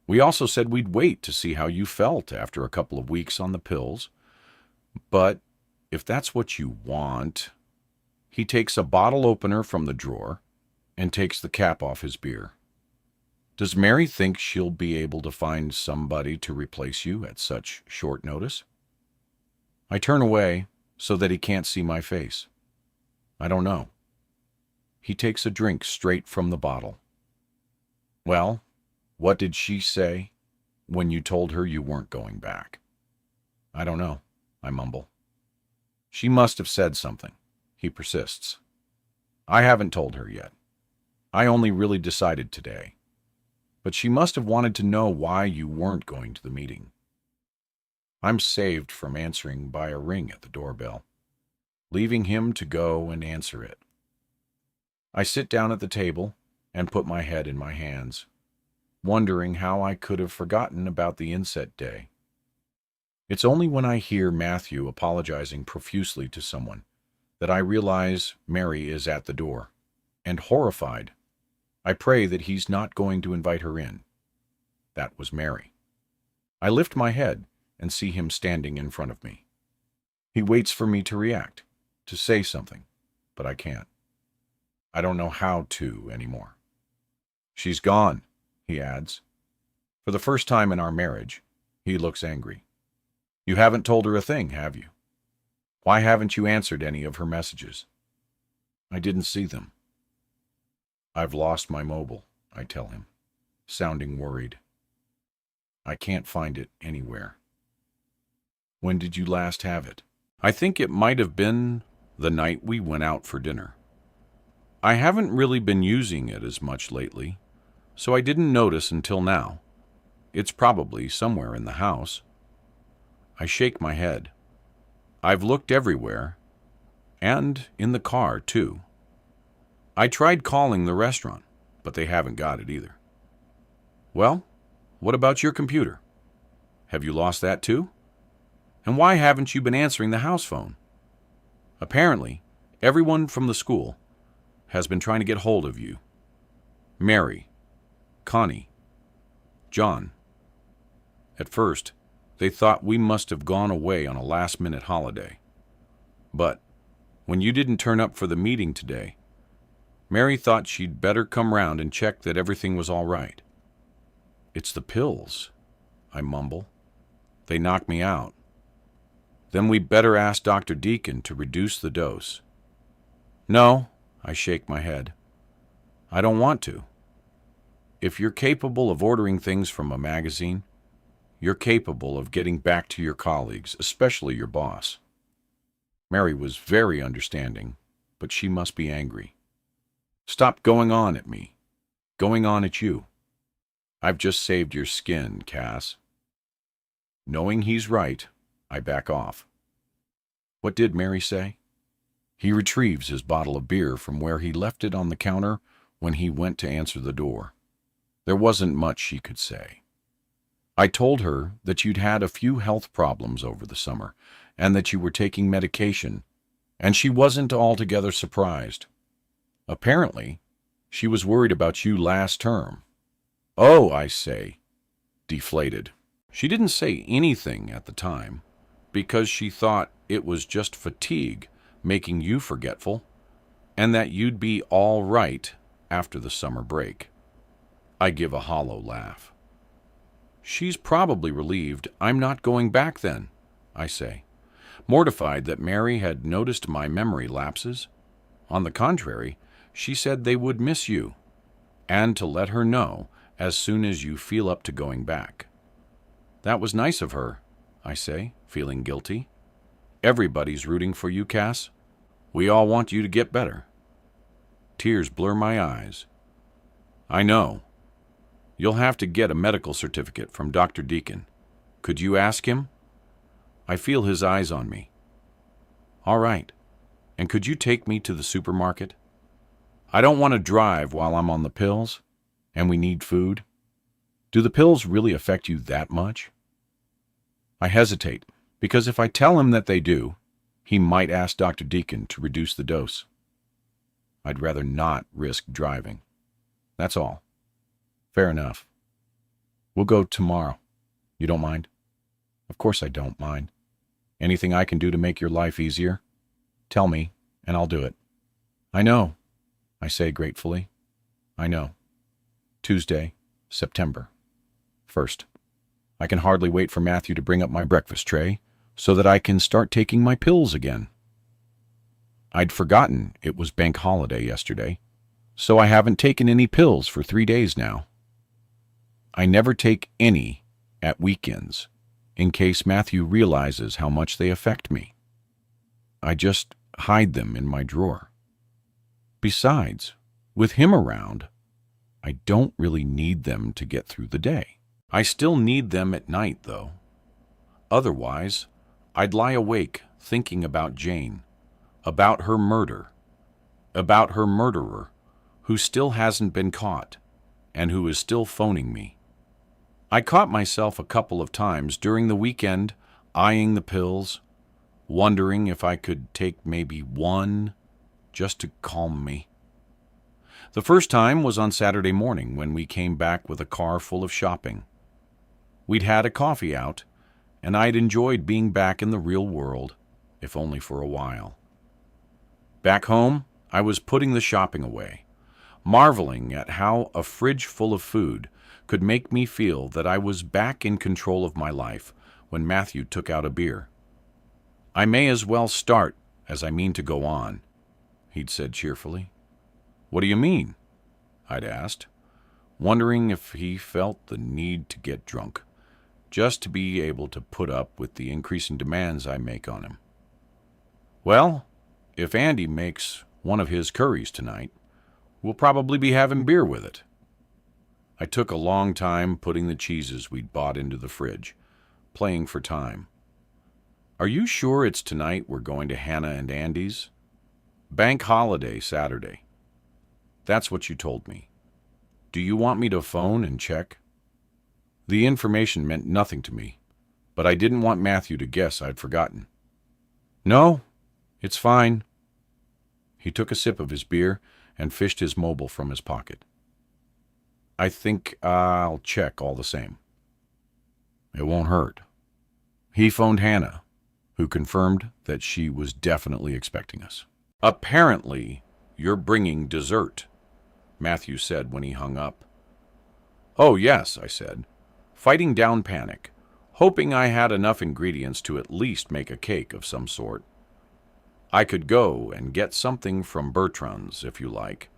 We also said we'd wait to see how you felt after a couple of weeks on the pills. But if that's what you want..." He takes a bottle opener from the drawer and takes the cap off his beer. "Does Mary think she'll be able to find somebody to replace you at such short notice?" I turn away so that he can't see my face. "I don't know." He takes a drink straight from the bottle. "Well, what did she say when you told her you weren't going back?" "I don't know," I mumble. "She must have said something," he persists. "I haven't told her yet. I only really decided today. But she must have wanted to know why you weren't going to the meeting." I'm saved from answering by a ring at the doorbell, leaving him to go and answer it. I sit down at the table and put my head in my hands, wondering how I could have forgotten about the inset day. It's only when I hear Matthew apologizing profusely to someone that I realize Mary is at the door, and horrified, I pray that he's not going to invite her in. That was Mary. I lift my head and see him standing in front of me. He waits for me to react, to say something, but I can't. I don't know how to anymore. "She's gone," he adds. For the first time in our marriage, he looks angry. "You haven't told her a thing, have you? Why haven't you answered any of her messages?" "I didn't see them." "I've lost my mobile," I tell him, sounding worried. "I can't find it anywhere." "When did you last have it?" "I think it might have been the night we went out for dinner. I haven't really been using it as much lately, so I didn't notice until now. It's probably somewhere in the house." I shake my head. I've looked everywhere, and in the car, too. I tried calling the restaurant, but they haven't got it either. Well, what about your computer? Have you lost that too? And why haven't you been answering the house phone? Apparently, everyone from the school has been trying to get hold of you. Mary, Connie, John. At first, they thought we must have gone away on a last-minute holiday. But when you didn't turn up for the meeting today, Mary thought she'd better come round and check that everything was all right. It's the pills, I mumble. They knock me out. Then we better ask Dr. Deacon to reduce the dose. No, I shake my head. I don't want to. If you're capable of ordering things from a magazine, you're capable of getting back to your colleagues, especially your boss. Mary was very understanding, but she must be angry. Stop going on at me. Going on at you. I've just saved your skin, Cass. Knowing he's right, I back off. What did Mary say? He retrieves his bottle of beer from where he left it on the counter when he went to answer the door. There wasn't much she could say. I told her that you'd had a few health problems over the summer and that you were taking medication, and she wasn't altogether surprised. Apparently, she was worried about you last term. Oh, I say, deflated. She didn't say anything at the time because she thought it was just fatigue making you forgetful and that you'd be all right after the summer break. I give a hollow laugh. She's probably relieved I'm not going back then, I say, mortified that Mary had noticed my memory lapses. On the contrary, she said they would miss you, and to let her know as soon as you feel up to going back. That was nice of her, I say, feeling guilty. Everybody's rooting for you, Cass. We all want you to get better. Tears blur my eyes. I know. You'll have to get a medical certificate from Dr. Deacon. Could you ask him? I feel his eyes on me. All right. And could you take me to the supermarket? I don't want to drive while I'm on the pills, and we need food. Do the pills really affect you that much? I hesitate, because if I tell him that they do, he might ask Dr. Deacon to reduce the dose. I'd rather not risk driving. That's all. Fair enough. We'll go tomorrow. You don't mind? Of course I don't mind. Anything I can do to make your life easier? Tell me, and I'll do it. I know, I say gratefully. I know. Tuesday, September 1st. I can hardly wait for Matthew to bring up my breakfast tray so that I can start taking my pills again. I'd forgotten it was bank holiday yesterday, so I haven't taken any pills for 3 days now. I never take any at weekends, in case Matthew realizes how much they affect me. I just hide them in my drawer. Besides, with him around, I don't really need them to get through the day. I still need them at night, though. Otherwise, I'd lie awake thinking about Jane, about her murder, about her murderer, who still hasn't been caught, and who is still phoning me. I caught myself a couple of times during the weekend eyeing the pills, wondering if I could take maybe one just to calm me. The first time was on Saturday morning when we came back with a car full of shopping. We'd had a coffee out, and I'd enjoyed being back in the real world, if only for a while. Back home, I was putting the shopping away, marveling at how a fridge full of food could make me feel that I was back in control of my life when Matthew took out a beer. I may as well start as I mean to go on, he'd said cheerfully. What do you mean? I'd asked, wondering if he felt the need to get drunk, just to be able to put up with the increasing demands I make on him. Well, if Andy makes one of his curries tonight, we'll probably be having beer with it. I took a long time putting the cheeses we'd bought into the fridge, playing for time. Are you sure it's tonight we're going to Hannah and Andy's? Bank holiday Saturday. That's what you told me. Do you want me to phone and check? The information meant nothing to me, but I didn't want Matthew to guess I'd forgotten. No, it's fine. He took a sip of his beer and fished his mobile from his pocket. I think I'll check all the same. It won't hurt. He phoned Hannah, who confirmed that she was definitely expecting us. Apparently, you're bringing dessert, Matthew said when he hung up. Oh, yes, I said, fighting down panic, hoping I had enough ingredients to at least make a cake of some sort. I could go and get something from Bertrand's, if you like.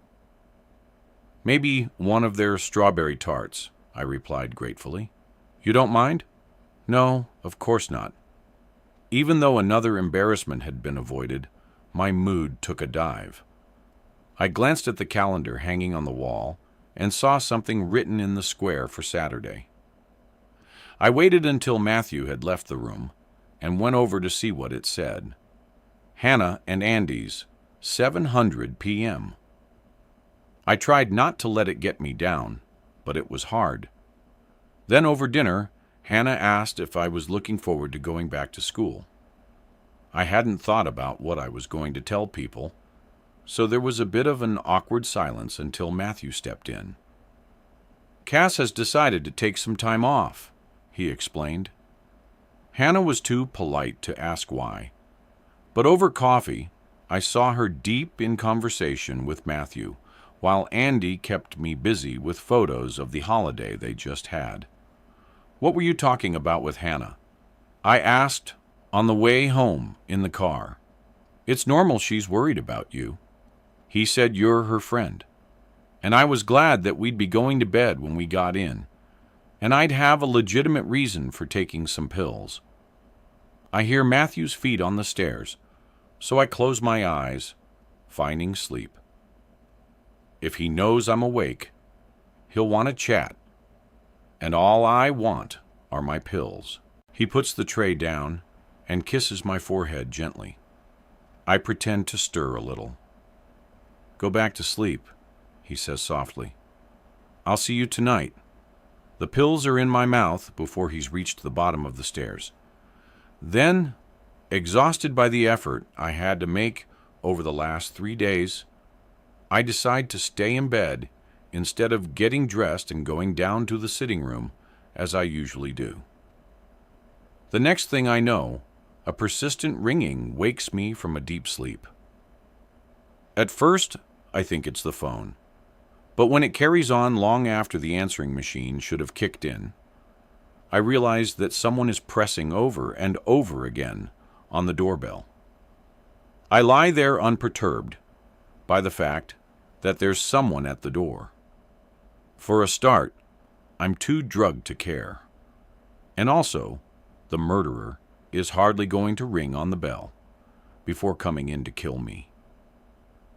Maybe one of their strawberry tarts, I replied gratefully. You don't mind? No, of course not. Even though another embarrassment had been avoided, my mood took a dive. I glanced at the calendar hanging on the wall and saw something written in the square for Saturday. I waited until Matthew had left the room and went over to see what it said. Hannah and Andy's, 7:00 p.m. I tried not to let it get me down, but it was hard. Then over dinner, Hannah asked if I was looking forward to going back to school. I hadn't thought about what I was going to tell people, so there was a bit of an awkward silence until Matthew stepped in. Cass has decided to take some time off, he explained. Hannah was too polite to ask why, but over coffee, I saw her deep in conversation with Matthew, while Andy kept me busy with photos of the holiday they just had. What were you talking about with Hannah? I asked on the way home in the car. It's normal she's worried about you. He said you're her friend. And I was glad that we'd be going to bed when we got in, and I'd have a legitimate reason for taking some pills. I hear Matthew's feet on the stairs, so I close my eyes, finding sleep. If he knows I'm awake, he'll want to chat, and all I want are my pills. He puts the tray down and kisses my forehead gently. I pretend to stir a little. Go back to sleep, he says softly. I'll see you tonight. The pills are in my mouth before he's reached the bottom of the stairs. Then, exhausted by the effort I had to make over the last 3 days, I decide to stay in bed instead of getting dressed and going down to the sitting room as I usually do. The next thing I know, a persistent ringing wakes me from a deep sleep. At first, I think it's the phone, but when it carries on long after the answering machine should have kicked in, I realize that someone is pressing over and over again on the doorbell. I lie there unperturbed by the fact that there's someone at the door. For a start, I'm too drugged to care. And also, the murderer is hardly going to ring on the bell before coming in to kill me.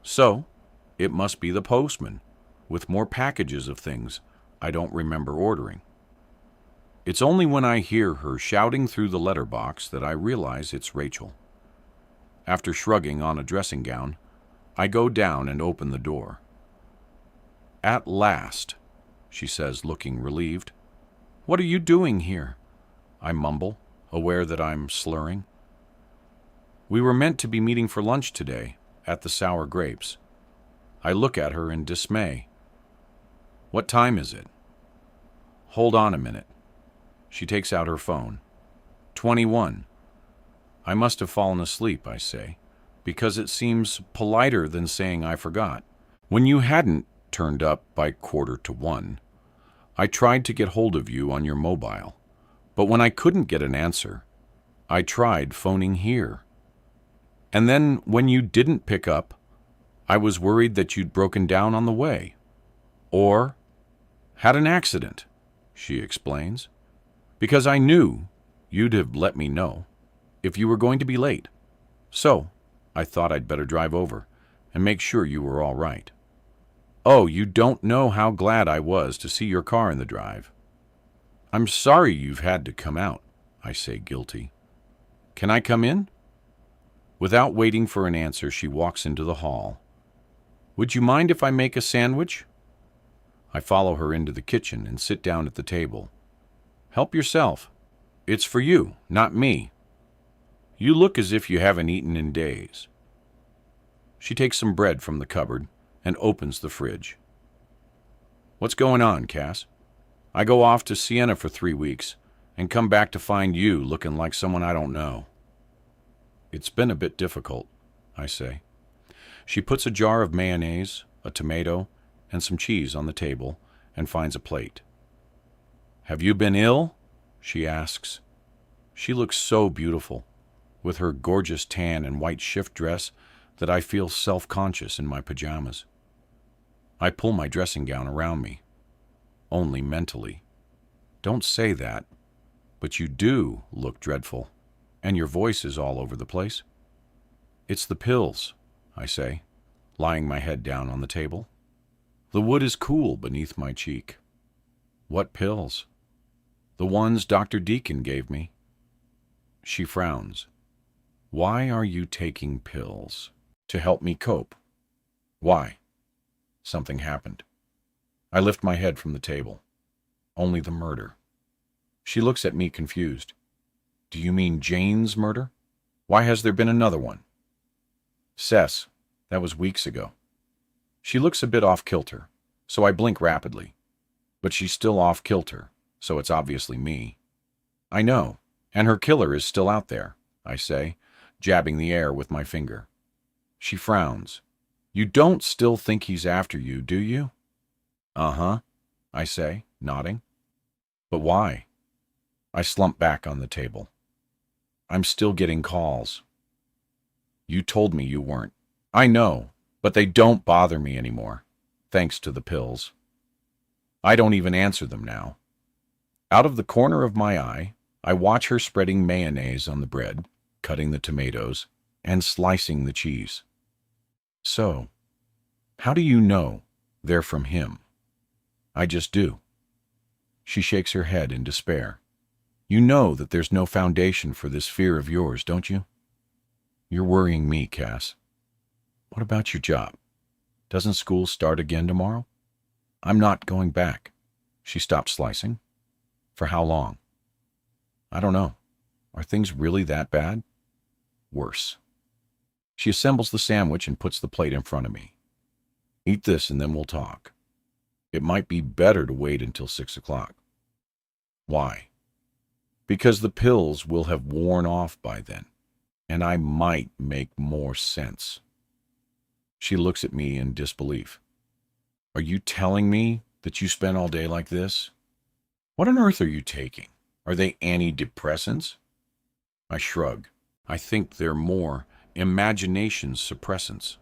So, it must be the postman with more packages of things I don't remember ordering. It's only when I hear her shouting through the letterbox that I realize it's Rachel. After shrugging on a dressing gown, I go down and open the door. At last, she says, looking relieved. What are you doing here? I mumble, aware that I'm slurring. We were meant to be meeting for lunch today at the Sour Grapes. I look at her in dismay. What time is it? Hold on a minute. She takes out her phone. 21. I must have fallen asleep, I say, because it seems politer than saying I forgot. When you hadn't turned up by 1:45, I tried to get hold of you on your mobile, but when I couldn't get an answer, I tried phoning here. And then when you didn't pick up, I was worried that you'd broken down on the way. Or had an accident, she explains, because I knew you'd have let me know if you were going to be late. So I thought I'd better drive over and make sure you were all right. Oh, you don't know how glad I was to see your car in the drive. I'm sorry you've had to come out, I say, guilty. Can I come in? Without waiting for an answer, she walks into the hall. Would you mind if I make a sandwich? I follow her into the kitchen and sit down at the table. Help yourself. It's for you, not me. You look as if you haven't eaten in days. She takes some bread from the cupboard and opens the fridge. What's going on, Cass? I go off to Siena for 3 weeks and come back to find you looking like someone I don't know. It's been a bit difficult, I say. She puts a jar of mayonnaise, a tomato, and some cheese on the table and finds a plate. Have you been ill? She asks. She looks so beautiful, with her gorgeous tan and white shift dress, that I feel self-conscious in my pajamas. I pull my dressing gown around me, only mentally. Don't say that, but you do look dreadful, and your voice is all over the place. It's the pills, I say, lying my head down on the table. The wood is cool beneath my cheek. What pills? The ones Dr. Deacon gave me. She frowns. Why are you taking pills? To help me cope. Why? Something happened. I lift my head from the table. Only the murder. She looks at me confused. Do you mean Jane's murder? Why has there been another one? Cess, that was weeks ago. She looks a bit off-kilter, so I blink rapidly. But she's still off-kilter, so it's obviously me. I know, and her killer is still out there, I say, jabbing the air with my finger. She frowns. You don't still think he's after you, do you? Uh-huh, I say, nodding. But why? I slump back on the table. I'm still getting calls. You told me you weren't. I know, but they don't bother me anymore, thanks to the pills. I don't even answer them now. Out of the corner of my eye, I watch her spreading mayonnaise on the bread, cutting the tomatoes, and slicing the cheese. So, how do you know they're from him? I just do. She shakes her head in despair. You know that there's no foundation for this fear of yours, don't you? You're worrying me, Cass. What about your job? Doesn't school start again tomorrow? I'm not going back. She stopped slicing. For how long? I don't know. Are things really that bad? Worse. She assembles the sandwich and puts the plate in front of me. Eat this and then we'll talk. It might be better to wait until 6 o'clock. Why? Because the pills will have worn off by then, and I might make more sense. She looks at me in disbelief. Are you telling me that you spent all day like this? What on earth are you taking? Are they antidepressants? I shrug. I think they're more imagination suppressants.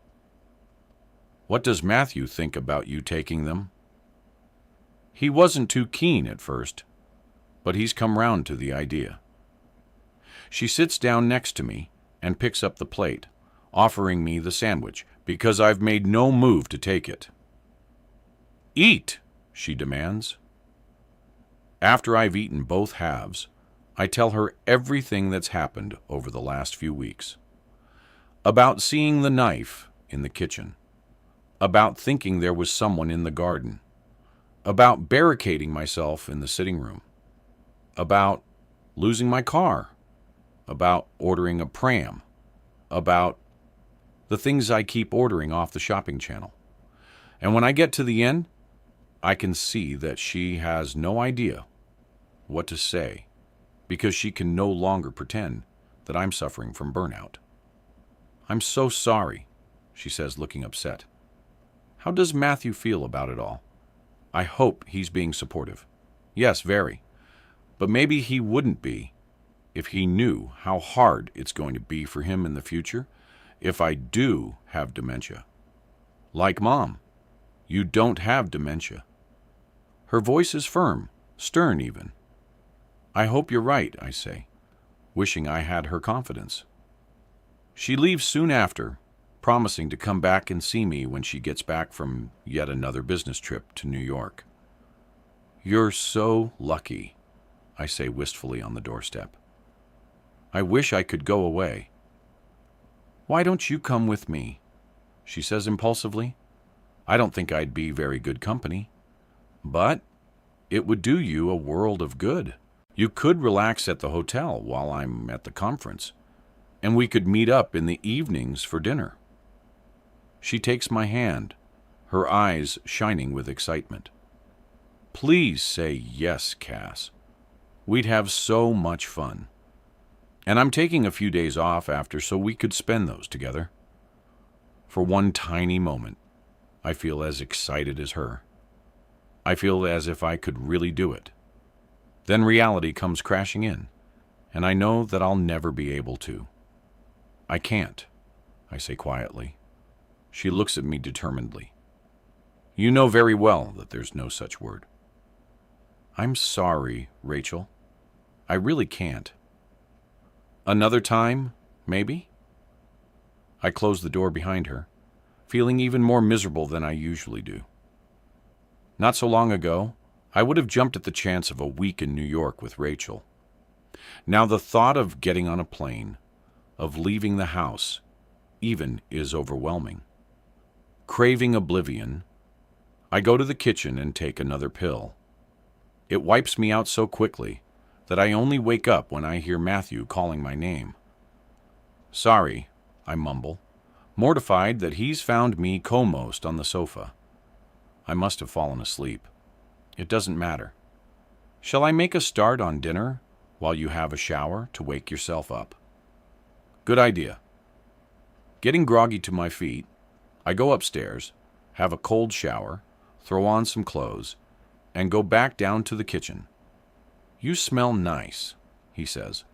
What does Matthew think about you taking them? He wasn't too keen at first, but he's come round to the idea. She sits down next to me and picks up the plate, offering me the sandwich because I've made no move to take it. Eat, she demands. After I've eaten both halves, I tell her everything that's happened over the last few weeks. About seeing the knife in the kitchen. About thinking there was someone in the garden. About barricading myself in the sitting room. About losing my car. About ordering a pram. About the things I keep ordering off the shopping channel. And when I get to the end, I can see that she has no idea what to say because she can no longer pretend that I'm suffering from burnout. I'm so sorry, she says, looking upset. How does Matthew feel about it all? I hope he's being supportive. Yes, very. But maybe he wouldn't be if he knew how hard it's going to be for him in the future if I do have dementia. Like Mom, you don't have dementia. Her voice is firm, stern even. I hope you're right, I say, wishing I had her confidence. She leaves soon after, promising to come back and see me when she gets back from yet another business trip to New York. You're so lucky, I say wistfully on the doorstep. I wish I could go away. Why don't you come with me? She says impulsively. I don't think I'd be very good company, but it would do you a world of good. You could relax at the hotel while I'm at the conference, and we could meet up in the evenings for dinner. She takes my hand, her eyes shining with excitement. Please say yes, Cass. We'd have so much fun. And I'm taking a few days off after so we could spend those together. For one tiny moment, I feel as excited as her. I feel as if I could really do it. Then reality comes crashing in, and I know that I'll never be able to. I can't, I say quietly. She looks at me determinedly. You know very well that there's no such word. I'm sorry, Rachel. I really can't. Another time, maybe? I close the door behind her, feeling even more miserable than I usually do. Not so long ago, I would have jumped at the chance of a week in New York with Rachel. Now the thought of getting on a plane, of leaving the house, even is overwhelming. Craving oblivion, I go to the kitchen and take another pill. It wipes me out so quickly that I only wake up when I hear Matthew calling my name. Sorry, I mumble, mortified that he's found me comatose on the sofa. I must have fallen asleep. It doesn't matter. Shall I make a start on dinner while you have a shower to wake yourself up? Good idea. Getting groggy to my feet, I go upstairs, have a cold shower, throw on some clothes, and go back down to the kitchen. You smell nice, he says,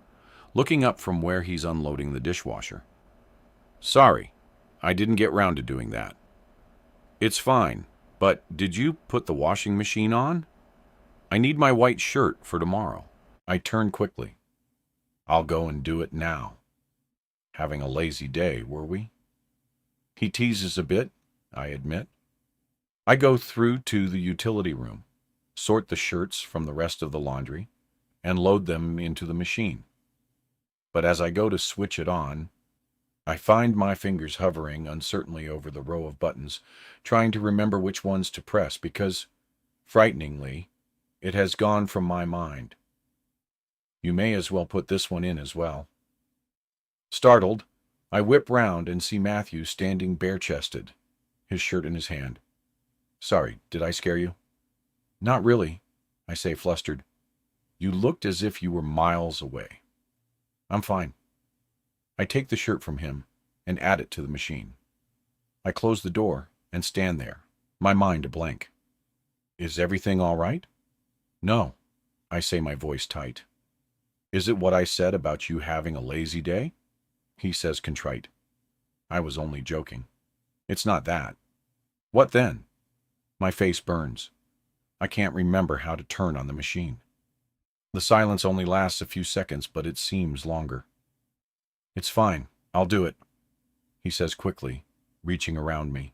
looking up from where he's unloading the dishwasher. Sorry, I didn't get round to doing that. It's fine, but did you put the washing machine on? I need my white shirt for tomorrow. I turn quickly. I'll go and do it now. Having a lazy day, were we? He teases a bit, I admit. I go through to the utility room, sort the shirts from the rest of the laundry, and load them into the machine. But as I go to switch it on, I find my fingers hovering uncertainly over the row of buttons, trying to remember which ones to press because, frighteningly, it has gone from my mind. You may as well put this one in as well. Startled, I whip round and see Matthew standing bare-chested, his shirt in his hand. Sorry, did I scare you? Not really, I say flustered. You looked as if you were miles away. I'm fine. I take the shirt from him and add it to the machine. I close the door and stand there, my mind a blank. Is everything all right? No, I say, my voice tight. Is it what I said about you having a lazy day? He says contrite. I was only joking. It's not that. What then? My face burns. I can't remember how to turn on the machine. The silence only lasts a few seconds, but it seems longer. It's fine. I'll do it, he says quickly, reaching around me.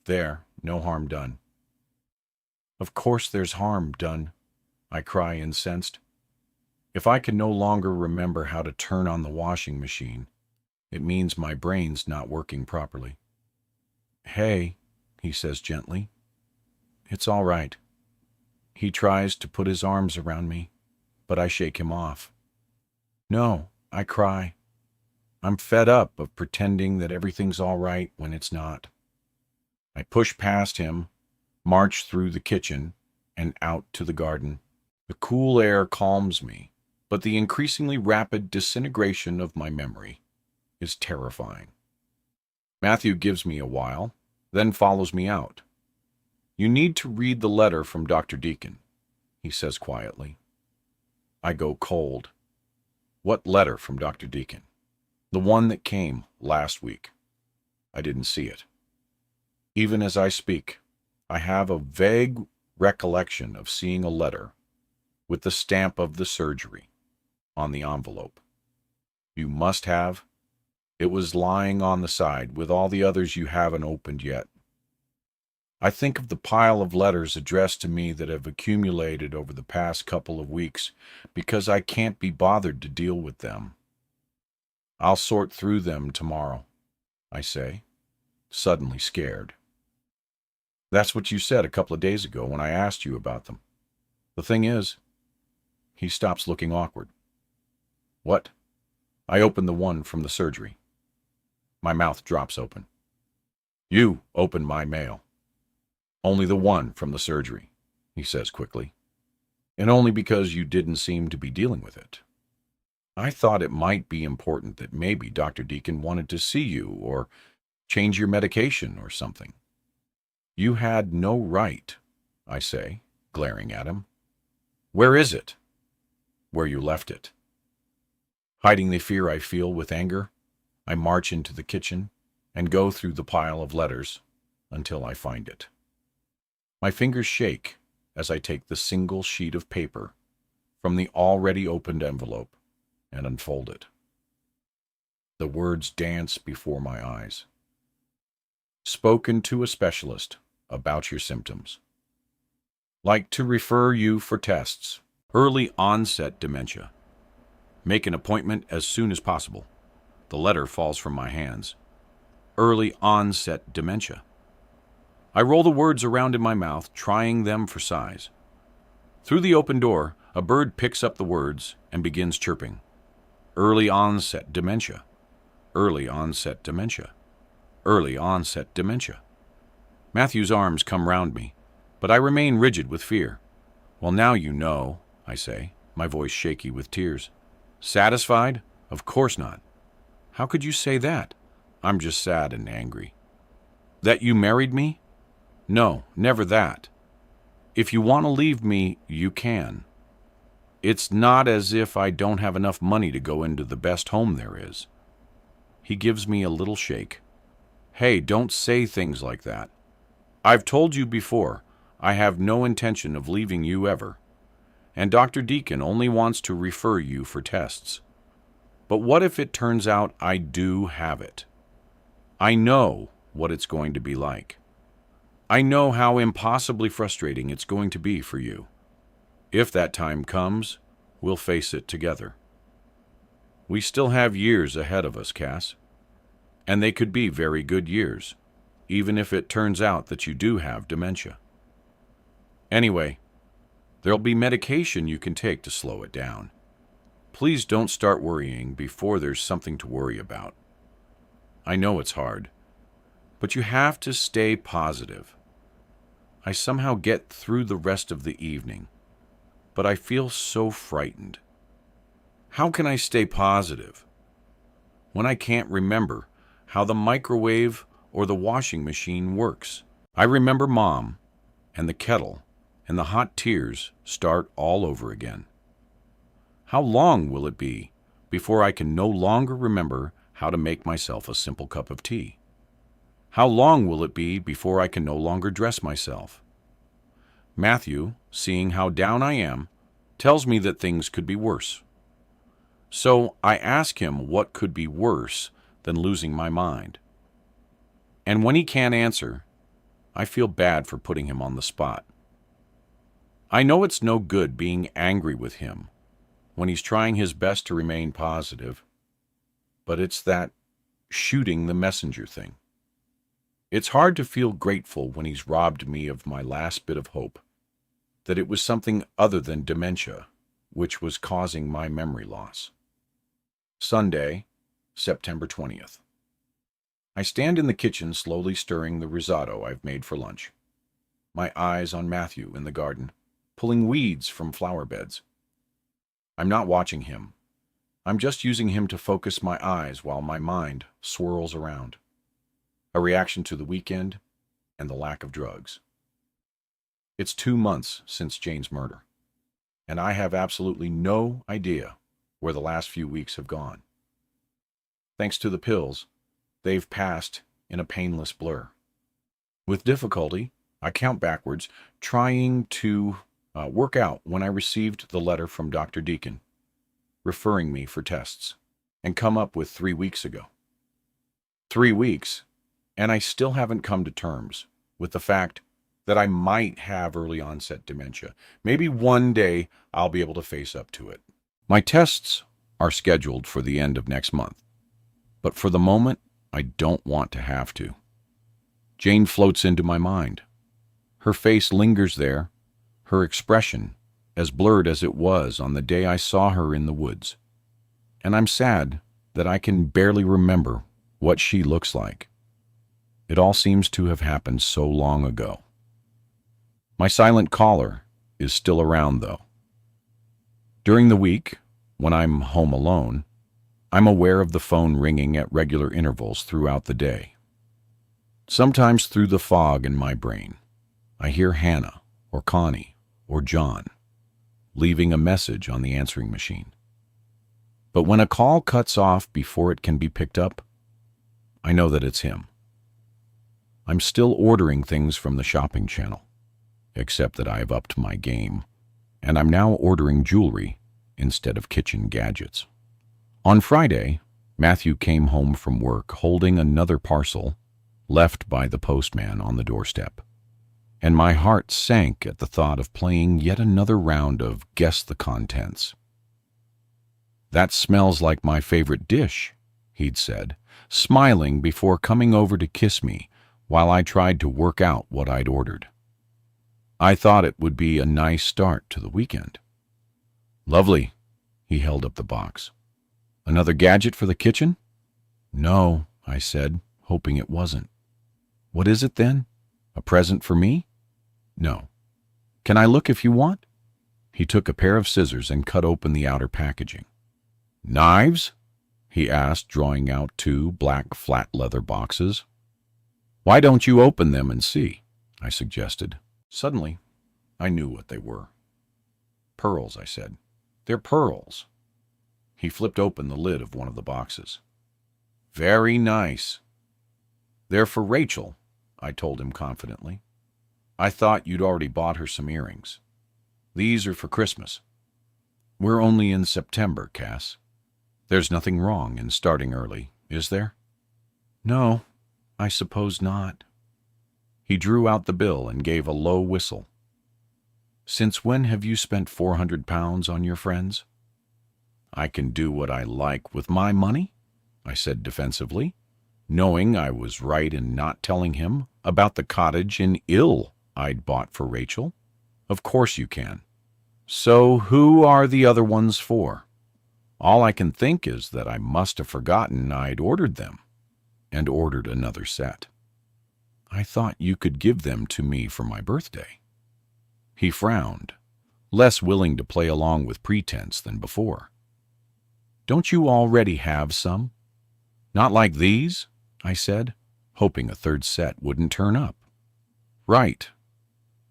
There, no harm done. Of course there's harm done, I cry incensed. If I can no longer remember how to turn on the washing machine, it means my brain's not working properly. Hey, he says gently. It's all right. He tries to put his arms around me, but I shake him off. No, I cry. I'm fed up of pretending that everything's all right when it's not. I push past him, march through the kitchen, and out to the garden. The cool air calms me, but the increasingly rapid disintegration of my memory is terrifying. Matthew gives me a while, then follows me out. You need to read the letter from Dr. Deacon, he says quietly. I go cold. What letter from Dr. Deacon? The one that came last week. I didn't see it. Even as I speak, I have a vague recollection of seeing a letter with the stamp of the surgery on the envelope. You must have. It was lying on the side with all the others you haven't opened yet. I think of the pile of letters addressed to me that have accumulated over the past couple of weeks because I can't be bothered to deal with them. I'll sort through them tomorrow, I say, suddenly scared. That's what you said a couple of days ago when I asked you about them. The thing is, he stops looking awkward. What? I open the one from the surgery. My mouth drops open. You opened my mail. Only the one from the surgery, he says quickly. And only because you didn't seem to be dealing with it. I thought it might be important that maybe Dr. Deacon wanted to see you or change your medication or something. You had no right, I say, glaring at him. Where is it? Where you left it. Hiding the fear I feel with anger, I march into the kitchen and go through the pile of letters until I find it. My fingers shake as I take the single sheet of paper from the already opened envelope and unfold it. The words dance before my eyes. Spoken to a specialist about your symptoms. Like to refer you for tests. Early onset dementia. Make an appointment as soon as possible. The letter falls from my hands. Early onset dementia. I roll the words around in my mouth, trying them for size. Through the open door, a bird picks up the words and begins chirping. Early onset dementia. Early onset dementia. Early onset dementia. Matthew's arms come round me, but I remain rigid with fear. Well, now you know, I say, my voice shaky with tears. Satisfied? Of course not. How could you say that? I'm just sad and angry. That you married me? No, never that. If you want to leave me, you can. It's not as if I don't have enough money to go into the best home there is. He gives me a little shake. Hey, don't say things like that. I've told you before, I have no intention of leaving you ever. And Dr. Deacon only wants to refer you for tests. But what if it turns out I do have it? I know what it's going to be like. I know how impossibly frustrating it's going to be for you. If that time comes, we'll face it together. We still have years ahead of us, Cass. And they could be very good years, even if it turns out that you do have dementia. Anyway, there'll be medication you can take to slow it down. Please don't start worrying before there's something to worry about. I know it's hard, but you have to stay positive. I somehow get through the rest of the evening, but I feel so frightened. How can I stay positive when I can't remember how the microwave or the washing machine works? I remember Mom and the kettle, and the hot tears start all over again. How long will it be before I can no longer remember how to make myself a simple cup of tea? How long will it be before I can no longer dress myself? Matthew, seeing how down I am, tells me that things could be worse. So I ask him what could be worse than losing my mind. And when he can't answer, I feel bad for putting him on the spot. I know it's no good being angry with him when he's trying his best to remain positive, but it's that shooting the messenger thing. It's hard to feel grateful when he's robbed me of my last bit of hope, that it was something other than dementia which was causing my memory loss. Sunday, September 20th. I stand in the kitchen slowly stirring the risotto I've made for lunch. My eyes on Matthew in the garden, pulling weeds from flower beds. I'm not watching him. I'm just using him to focus my eyes while my mind swirls around. A reaction to the weekend and the lack of drugs. It's 2 months since Jane's murder, and I have absolutely no idea where the last few weeks have gone. Thanks to the pills, they've passed in a painless blur. With difficulty, I count backwards, trying to work out when I received the letter from Dr. Deacon, referring me for tests, and come up with 3 weeks ago. 3 weeks, and I still haven't come to terms with the fact that I might have early onset dementia. Maybe one day I'll be able to face up to it. My tests are scheduled for the end of next month, but for the moment, I don't want to have to. Jane floats into my mind. Her face lingers there, her expression as blurred as it was on the day I saw her in the woods. And I'm sad that I can barely remember what she looks like. It all seems to have happened so long ago. My silent caller is still around, though. During the week, when I'm home alone, I'm aware of the phone ringing at regular intervals throughout the day. Sometimes through the fog in my brain, I hear Hannah or Connie or John leaving a message on the answering machine. But when a call cuts off before it can be picked up, I know that it's him. I'm still ordering things from the shopping channel, except that I've upped my game, and I'm now ordering jewelry instead of kitchen gadgets. On Friday, Matthew came home from work holding another parcel left by the postman on the doorstep, and my heart sank at the thought of playing yet another round of Guess the Contents. "That smells like my favorite dish," he'd said, smiling before coming over to kiss me while I tried to work out what I'd ordered. I thought it would be a nice start to the weekend. "Lovely." He held up the box. "Another gadget for the kitchen?" "No," I said, hoping it wasn't. "What is it then? A present for me?" "No." "Can I look if you want?" He took a pair of scissors and cut open the outer packaging. "Knives?" he asked, drawing out 2 black flat leather boxes. "Why don't you open them and see?" I suggested. Suddenly, I knew what they were. "Pearls," I said. "They're pearls." He flipped open the lid of one of the boxes. "Very nice." "They're for Rachel," I told him confidently. "I thought you'd already bought her some earrings. These are for Christmas." "We're only in September, Cass. There's nothing wrong in starting early, is there?" "No, I suppose not." He drew out the bill and gave a low whistle. "Since when have you spent 400 pounds on your friends?" "I can do what I like with my money," I said defensively, knowing I was right in not telling him about the cottage in Ill I'd bought for Rachel. "Of course you can." "So who are the other ones for?" All I can think is that I must have forgotten I'd ordered them, and ordered another set. "I thought you could give them to me for my birthday." He frowned, less willing to play along with pretense than before. "Don't you already have some?" "Not like these," I said, hoping a third set wouldn't turn up. "Right."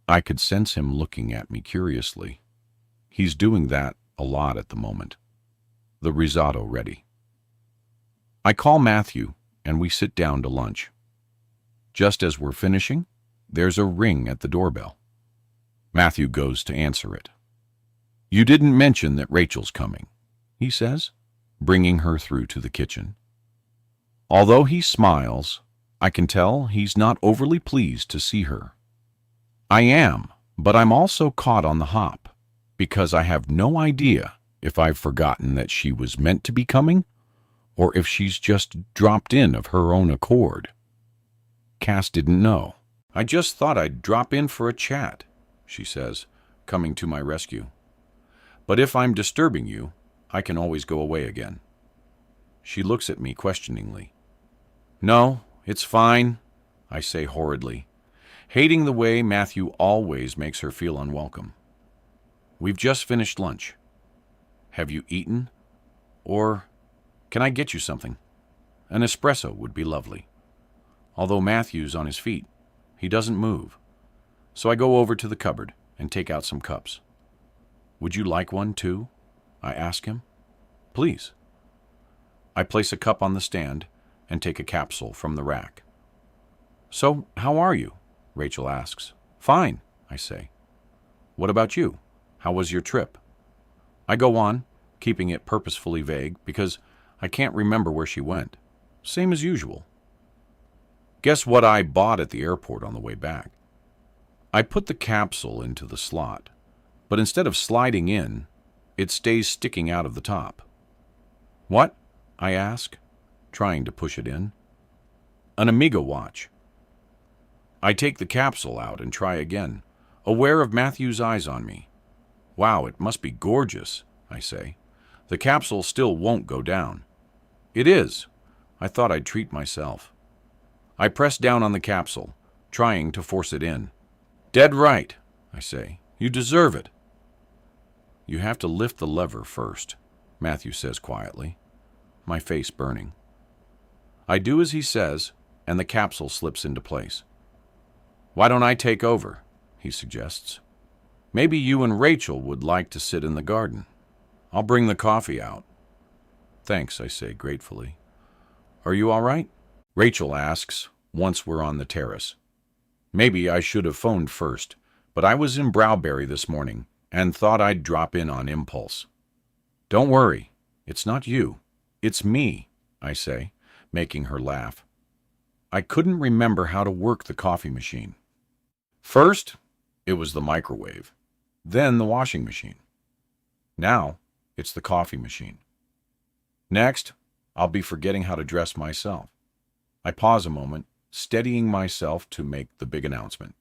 I could sense him looking at me curiously. He's doing that a lot at the moment. The risotto ready. I call Matthew, and we sit down to lunch. Just as we're finishing, there's a ring at the doorbell. Matthew goes to answer it. "You didn't mention that Rachel's coming," he says, bringing her through to the kitchen. Although he smiles, I can tell he's not overly pleased to see her. I am, but I'm also caught on the hop, because I have no idea if I've forgotten that she was meant to be coming, or if she's just dropped in of her own accord. Cass didn't know. "I just thought I'd drop in for a chat," she says, coming to my rescue. "But if I'm disturbing you, I can always go away again." She looks at me questioningly. "No, it's fine," I say horridly, hating the way Matthew always makes her feel unwelcome. "We've just finished lunch. Have you eaten? Or can I get you something? An espresso would be lovely." Although Matthew's on his feet, he doesn't move, so I go over to the cupboard and take out some cups. "Would you like one too?" I ask him. "Please." I place a cup on the stand and take a capsule from the rack. "So, how are you?" Rachel asks. "Fine," I say. "What about you? How was your trip?" I go on, keeping it purposefully vague because I can't remember where she went. Same as usual. "Guess what I bought at the airport on the way back?" I put the capsule into the slot, but instead of sliding in, it stays sticking out of the top. "What?" I ask, trying to push it in. "An Amiga watch." I take the capsule out and try again, aware of Matthew's eyes on me. "Wow, it must be gorgeous," I say. "The capsule still won't go down." "It is. I thought I'd treat myself." I press down on the capsule, trying to force it in. "Dead right," I say. "You deserve it." "You have to lift the lever first," Matthew says quietly, my face burning. I do as he says, and the capsule slips into place. "Why don't I take over?" he suggests. "Maybe you and Rachel would like to sit in the garden. I'll bring the coffee out." "Thanks," I say gratefully. "Are you all right?" Rachel asks once we're on the terrace. Maybe I should have phoned first, but I was in Browberry this morning and thought I'd drop in on impulse. "Don't worry, it's not you. It's me," I say, making her laugh. I couldn't remember how to work the coffee machine. First, it was the microwave, then the washing machine. Now, it's the coffee machine. Next, I'll be forgetting how to dress myself. I pause a moment, steadying myself to make the big announcement.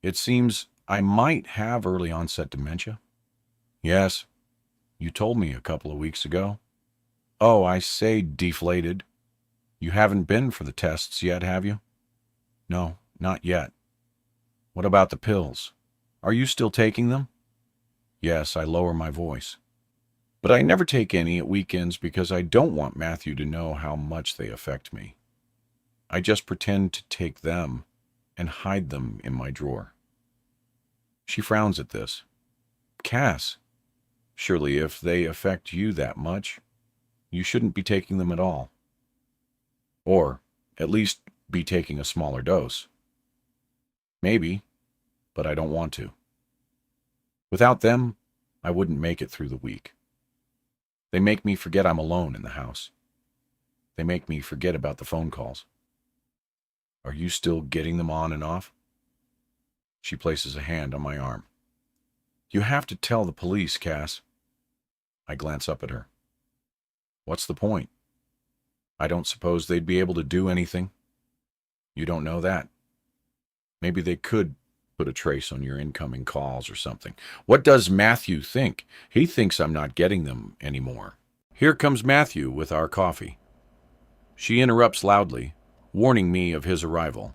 "It seems I might have early onset dementia." "Yes, you told me a couple of weeks ago." "Oh, I say, deflated. You haven't been for the tests yet, have you?" "No, not yet." "What about the pills? Are you still taking them?" "Yes," I lower my voice. "But I never take any at weekends because I don't want Matthew to know how much they affect me. I just pretend to take them and hide them in my drawer." She frowns at this. "Cass, surely if they affect you that much, you shouldn't be taking them at all. Or, at least, be taking a smaller dose." "Maybe, but I don't want to. Without them, I wouldn't make it through the week. They make me forget I'm alone in the house. They make me forget about the phone calls." "Are you still getting them on and off?" She places a hand on my arm. "You have to tell the police, Cass." I glance up at her. "What's the point? I don't suppose they'd be able to do anything." "You don't know that. Maybe they could put a trace on your incoming calls or something." "What does Matthew think? He thinks I'm not getting them anymore." Here comes Matthew with our coffee. She interrupts loudly, warning me of his arrival.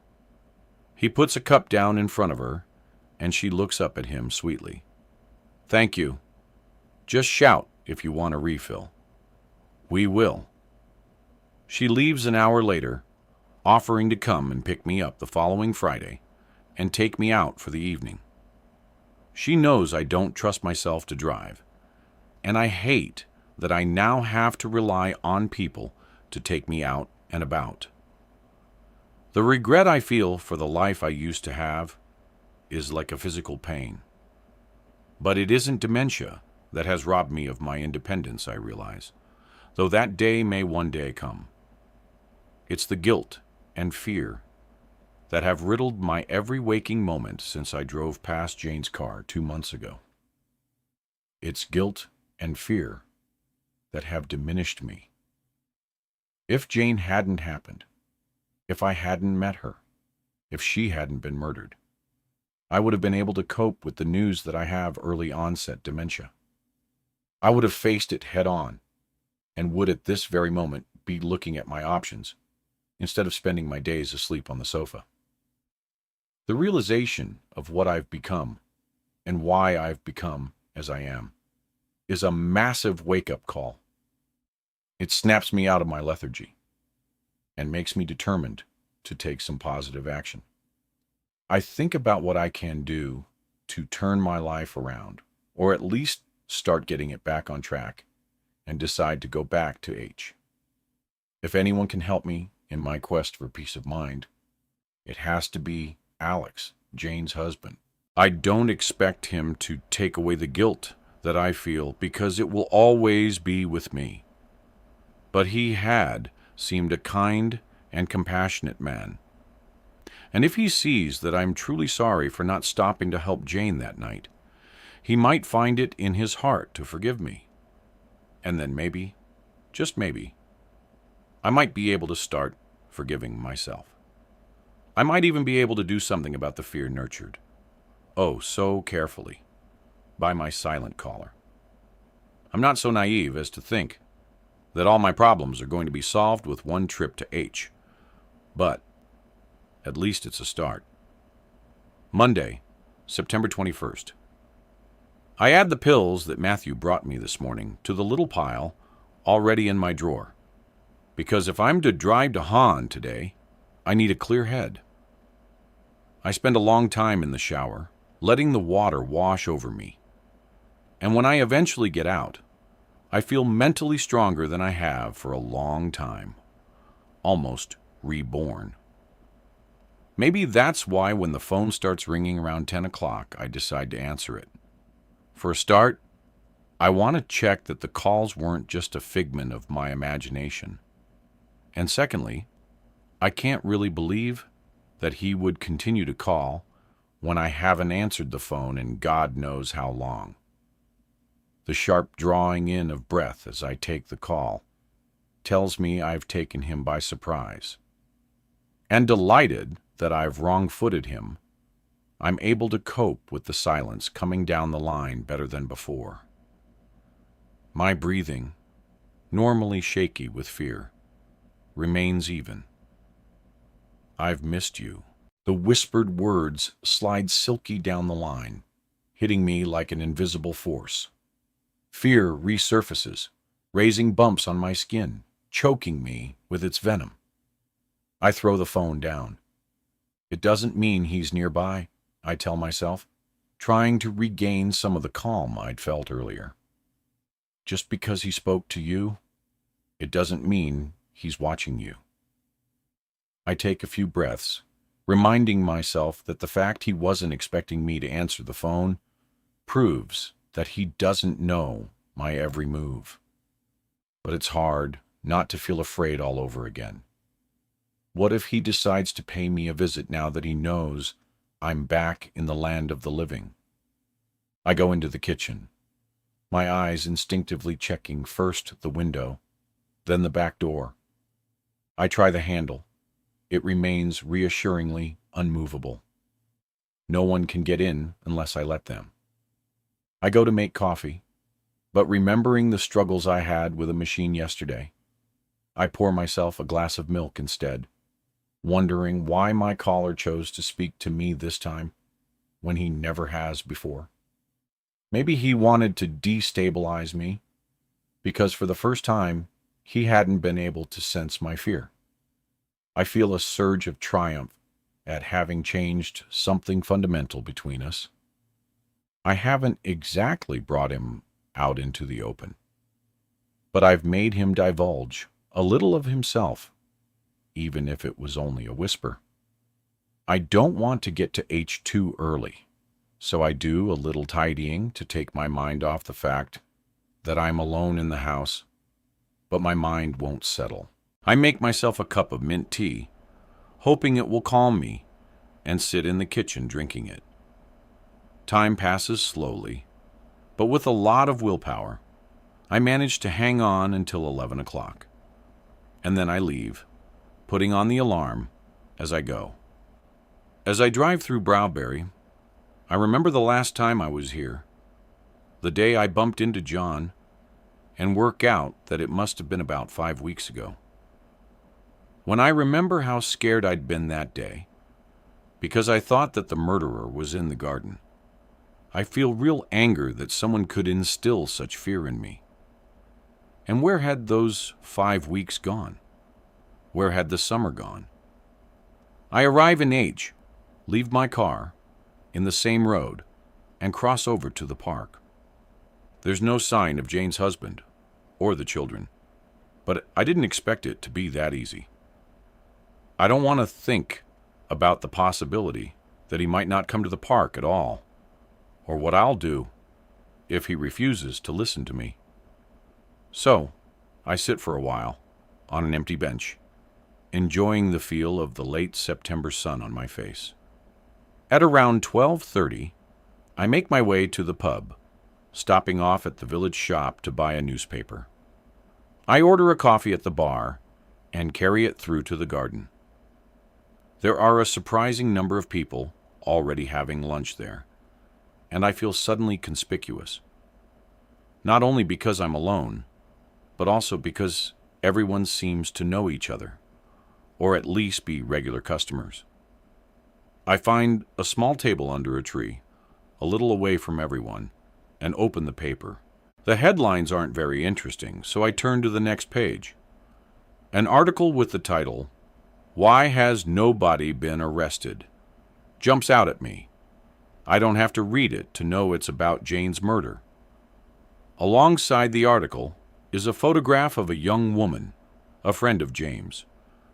He puts a cup down in front of her, and she looks up at him sweetly. "Thank you. Just shout if you want a refill." "We will." She leaves an hour later, offering to come and pick me up the following Friday and take me out for the evening. She knows I don't trust myself to drive, and I hate that I now have to rely on people to take me out and about. The regret I feel for the life I used to have is like a physical pain. But it isn't dementia that has robbed me of my independence, I realize, though that day may one day come. It's the guilt and fear that have riddled my every waking moment since I drove past Jane's car 2 months ago. It's guilt and fear that have diminished me. If Jane hadn't happened, if I hadn't met her, if she hadn't been murdered, I would have been able to cope with the news that I have early onset dementia. I would have faced it head on, and would at this very moment be looking at my options, instead of spending my days asleep on the sofa. The realization of what I've become, and why I've become as I am, is a massive wake-up call. It snaps me out of my lethargy, and makes me determined to take some positive action. I think about what I can do to turn my life around, or at least start getting it back on track, and decide to go back to H. If anyone can help me in my quest for peace of mind, it has to be Alex, Jane's husband. I don't expect him to take away the guilt that I feel, because it will always be with me. But he had seemed a kind and compassionate man. And if he sees that I'm truly sorry for not stopping to help Jane that night, he might find it in his heart to forgive me. And then maybe, just maybe, I might be able to start forgiving myself. I might even be able to do something about the fear nurtured, oh, so carefully, by my silent caller. I'm not so naive as to think that all my problems are going to be solved with one trip to H, but at least it's a start. Monday, September 21st. I add the pills that Matthew brought me this morning to the little pile already in my drawer, because if I'm to drive to Han today, I need a clear head. I spend a long time in the shower, letting the water wash over me, and when I eventually get out, I feel mentally stronger than I have for a long time, almost reborn. Maybe that's why when the phone starts ringing around 10 o'clock, I decide to answer it. For a start, I want to check that the calls weren't just a figment of my imagination. And secondly, I can't really believe that he would continue to call when I haven't answered the phone in God knows how long. The sharp drawing in of breath as I take the call tells me I've taken him by surprise. And delighted that I've wrong-footed him, I'm able to cope with the silence coming down the line better than before. My breathing, normally shaky with fear, remains even. I've missed you. The whispered words slide silky down the line, hitting me like an invisible force. Fear resurfaces, raising bumps on my skin, choking me with its venom. I throw the phone down. It doesn't mean he's nearby, I tell myself, trying to regain some of the calm I'd felt earlier. Just because he spoke to you, it doesn't mean he's watching you. I take a few breaths, reminding myself that the fact he wasn't expecting me to answer the phone proves that he doesn't know my every move. But it's hard not to feel afraid all over again. What if he decides to pay me a visit now that he knows I'm back in the land of the living? I go into the kitchen, my eyes instinctively checking first the window, then the back door. I try the handle. It remains reassuringly unmovable. No one can get in unless I let them. I go to make coffee, but remembering the struggles I had with a machine yesterday, I pour myself a glass of milk instead, wondering why my caller chose to speak to me this time when he never has before. Maybe he wanted to destabilize me, because for the first time, he hadn't been able to sense my fear. I feel a surge of triumph at having changed something fundamental between us. I haven't exactly brought him out into the open, but I've made him divulge a little of himself, even if it was only a whisper. I don't want to get to H too early, so I do a little tidying to take my mind off the fact that I'm alone in the house, but my mind won't settle. I make myself a cup of mint tea, hoping it will calm me, and sit in the kitchen drinking it. Time passes slowly, but with a lot of willpower, I manage to hang on until 11 o'clock. And then I leave, putting on the alarm as I go. As I drive through Browberry, I remember the last time I was here, the day I bumped into John, and work out that it must have been about 5 weeks ago. When I remember how scared I'd been that day, because I thought that the murderer was in the garden, I feel real anger that someone could instill such fear in me. And where had those 5 weeks gone? Where had the summer gone? I arrive in H, leave my car, in the same road, and cross over to the park. There's no sign of Jane's husband, or the children, but I didn't expect it to be that easy. I don't want to think about the possibility that he might not come to the park at all, or what I'll do if he refuses to listen to me. So, I sit for a while on an empty bench, enjoying the feel of the late September sun on my face. At around 12:30, I make my way to the pub, stopping off at the village shop to buy a newspaper. I order a coffee at the bar and carry it through to the garden. There are a surprising number of people already having lunch there, and I feel suddenly conspicuous. Not only because I'm alone, but also because everyone seems to know each other, or at least be regular customers. I find a small table under a tree, a little away from everyone, and open the paper. The headlines aren't very interesting, so I turn to the next page. An article with the title, "Why Has Nobody Been Arrested?" jumps out at me. I don't have to read it to know it's about Jane's murder. Alongside the article is a photograph of a young woman, a friend of James,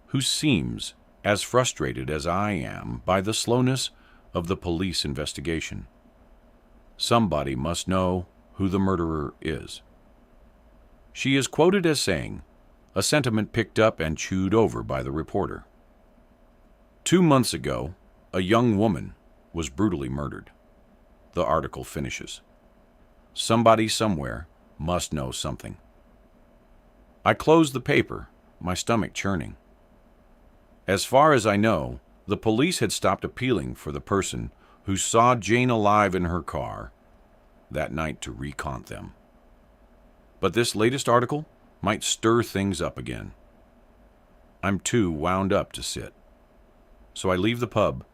who seems as frustrated as I am by the slowness of the police investigation. Somebody must know who the murderer is. She is quoted as saying, a sentiment picked up and chewed over by the reporter. 2 months ago, a young woman was brutally murdered. The article finishes. Somebody somewhere must know something. I close the paper, my stomach churning. As far as I know, the police had stopped appealing for the person who saw Jane alive in her car that night to recount them. But this latest article might stir things up again. I'm too wound up to sit. So I leave the pub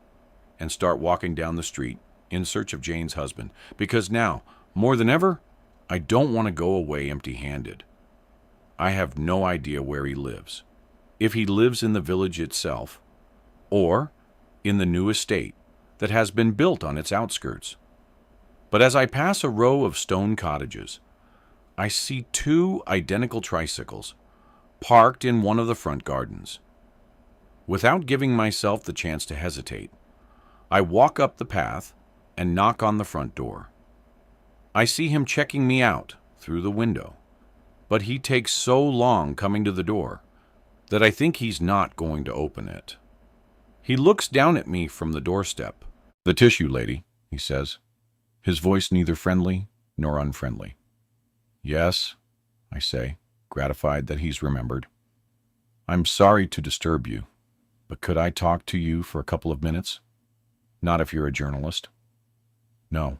and start walking down the street in search of Jane's husband, because now, more than ever, I don't want to go away empty-handed. I have no idea where he lives, if he lives in the village itself, or in the new estate that has been built on its outskirts. But as I pass a row of stone cottages, I see 2 identical tricycles parked in one of the front gardens. Without giving myself the chance to hesitate, I walk up the path and knock on the front door. I see him checking me out through the window, but he takes so long coming to the door that I think he's not going to open it. He looks down at me from the doorstep. "The tissue, lady," he says, his voice neither friendly nor unfriendly. "Yes," I say, gratified that he's remembered. "I'm sorry to disturb you, but could I talk to you for a couple of minutes? Not if you're a journalist." "No."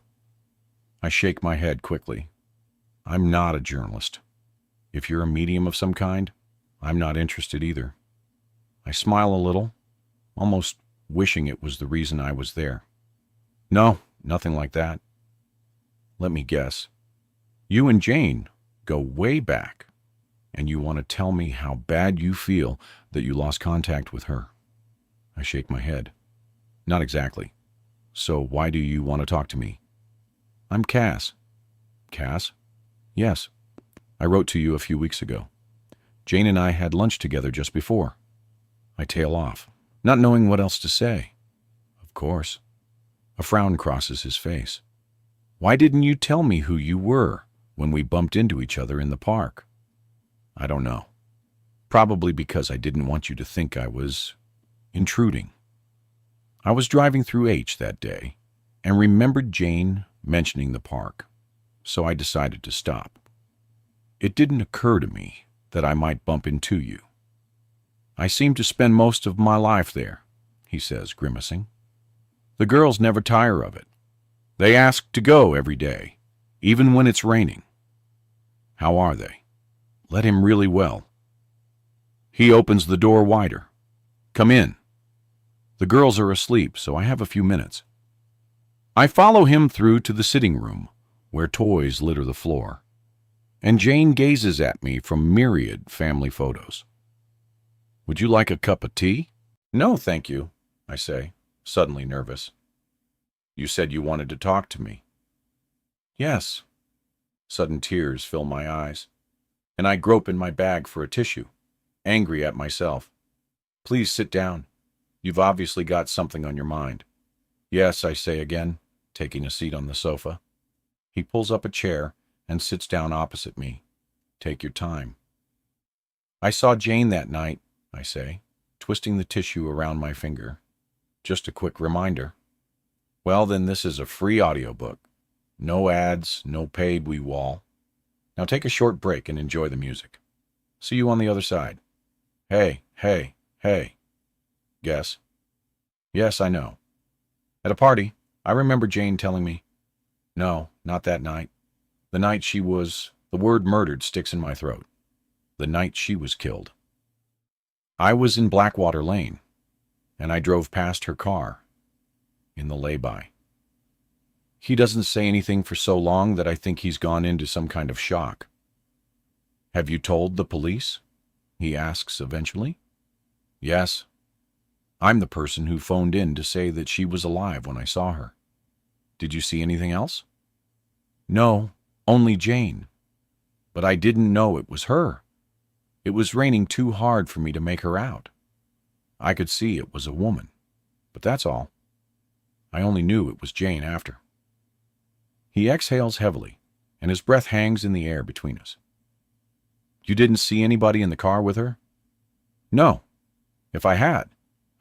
I shake my head quickly. "I'm not a journalist. If you're a medium of some kind, I'm not interested either." I smile a little, almost wishing it was the reason I was there. "No, nothing like that." "Let me guess. You and Jane go way back, and you want to tell me how bad you feel that you lost contact with her." I shake my head. "Not exactly. So why do you want to talk to me?" "I'm Cass." "Cass?" "Yes. I wrote to you a few weeks ago. Jane and I had lunch together just before." I tail off, not knowing what else to say. "Of course." A frown crosses his face. "Why didn't you tell me who you were when we bumped into each other in the park?" "I don't know. Probably because I didn't want you to think I was intruding. I was driving through H that day and remembered Jane mentioning the park, so I decided to stop. It didn't occur to me that I might bump into you. I seem to spend most of my life there," he says, grimacing. "The girls never tire of it. They ask to go every day, even when it's raining." "How are they?" "Let him really well." He opens the door wider. "Come in. The girls are asleep, so I have a few minutes." I follow him through to the sitting room, where toys litter the floor, and Jane gazes at me from myriad family photos. "Would you like a cup of tea?" "No, thank you," I say, suddenly nervous. "You said you wanted to talk to me." "Yes." Sudden tears fill my eyes, and I grope in my bag for a tissue, angry at myself. "Please sit down. You've obviously got something on your mind." "Yes," I say again, taking a seat on the sofa. He pulls up a chair and sits down opposite me. "Take your time." "I saw Jane that night," I say. twisting the tissue around my finger. Just a quick reminder. Well, then this is a free audiobook. No ads, no paid we wall. Now take a short break and enjoy the music. See you on the other side. Hey, hey, hey. Guess. Yes, I know. At a party, I remember Jane telling me, no, not that night. The night she was, the word murdered sticks in my throat. The night she was killed. I was in Blackwater Lane, and I drove past her car in the lay-by. He doesn't say anything for so long that I think he's gone into some kind of shock. Have you told the police? He asks eventually. Yes. I'm the person who phoned in to say that she was alive when I saw her. Did you see anything else? No, only Jane. But I didn't know it was her. It was raining too hard for me to make her out. I could see it was a woman, but that's all. I only knew it was Jane after. He exhales heavily, and his breath hangs in the air between us. You didn't see anybody in the car with her? No. If I had,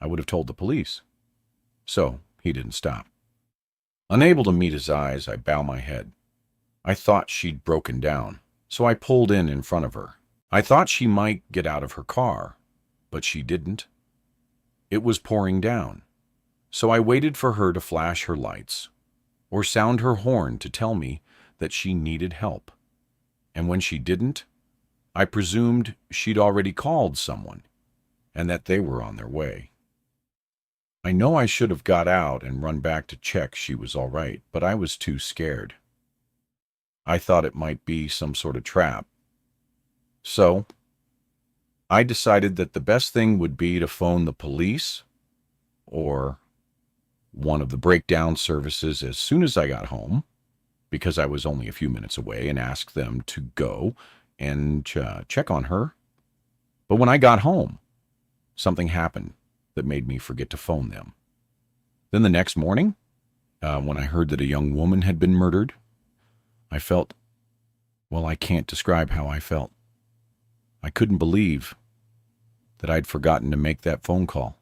I would have told the police. So he didn't stop. Unable to meet his eyes, I bow my head. I thought she'd broken down, so I pulled in front of her. I thought she might get out of her car, but she didn't. It was pouring down, so I waited for her to flash her lights or sound her horn to tell me that she needed help. And when she didn't, I presumed she'd already called someone and that they were on their way. I know I should have got out and run back to check she was all right, but I was too scared. I thought it might be some sort of trap. So, I decided that the best thing would be to phone the police or one of the breakdown services as soon as I got home, because I was only a few minutes away, and ask them to go and check on her. But when I got home, something happened that made me forget to phone them. Then the next morning, when I heard that a young woman had been murdered, I felt, well, I can't describe how I felt. I couldn't believe that I'd forgotten to make that phone call.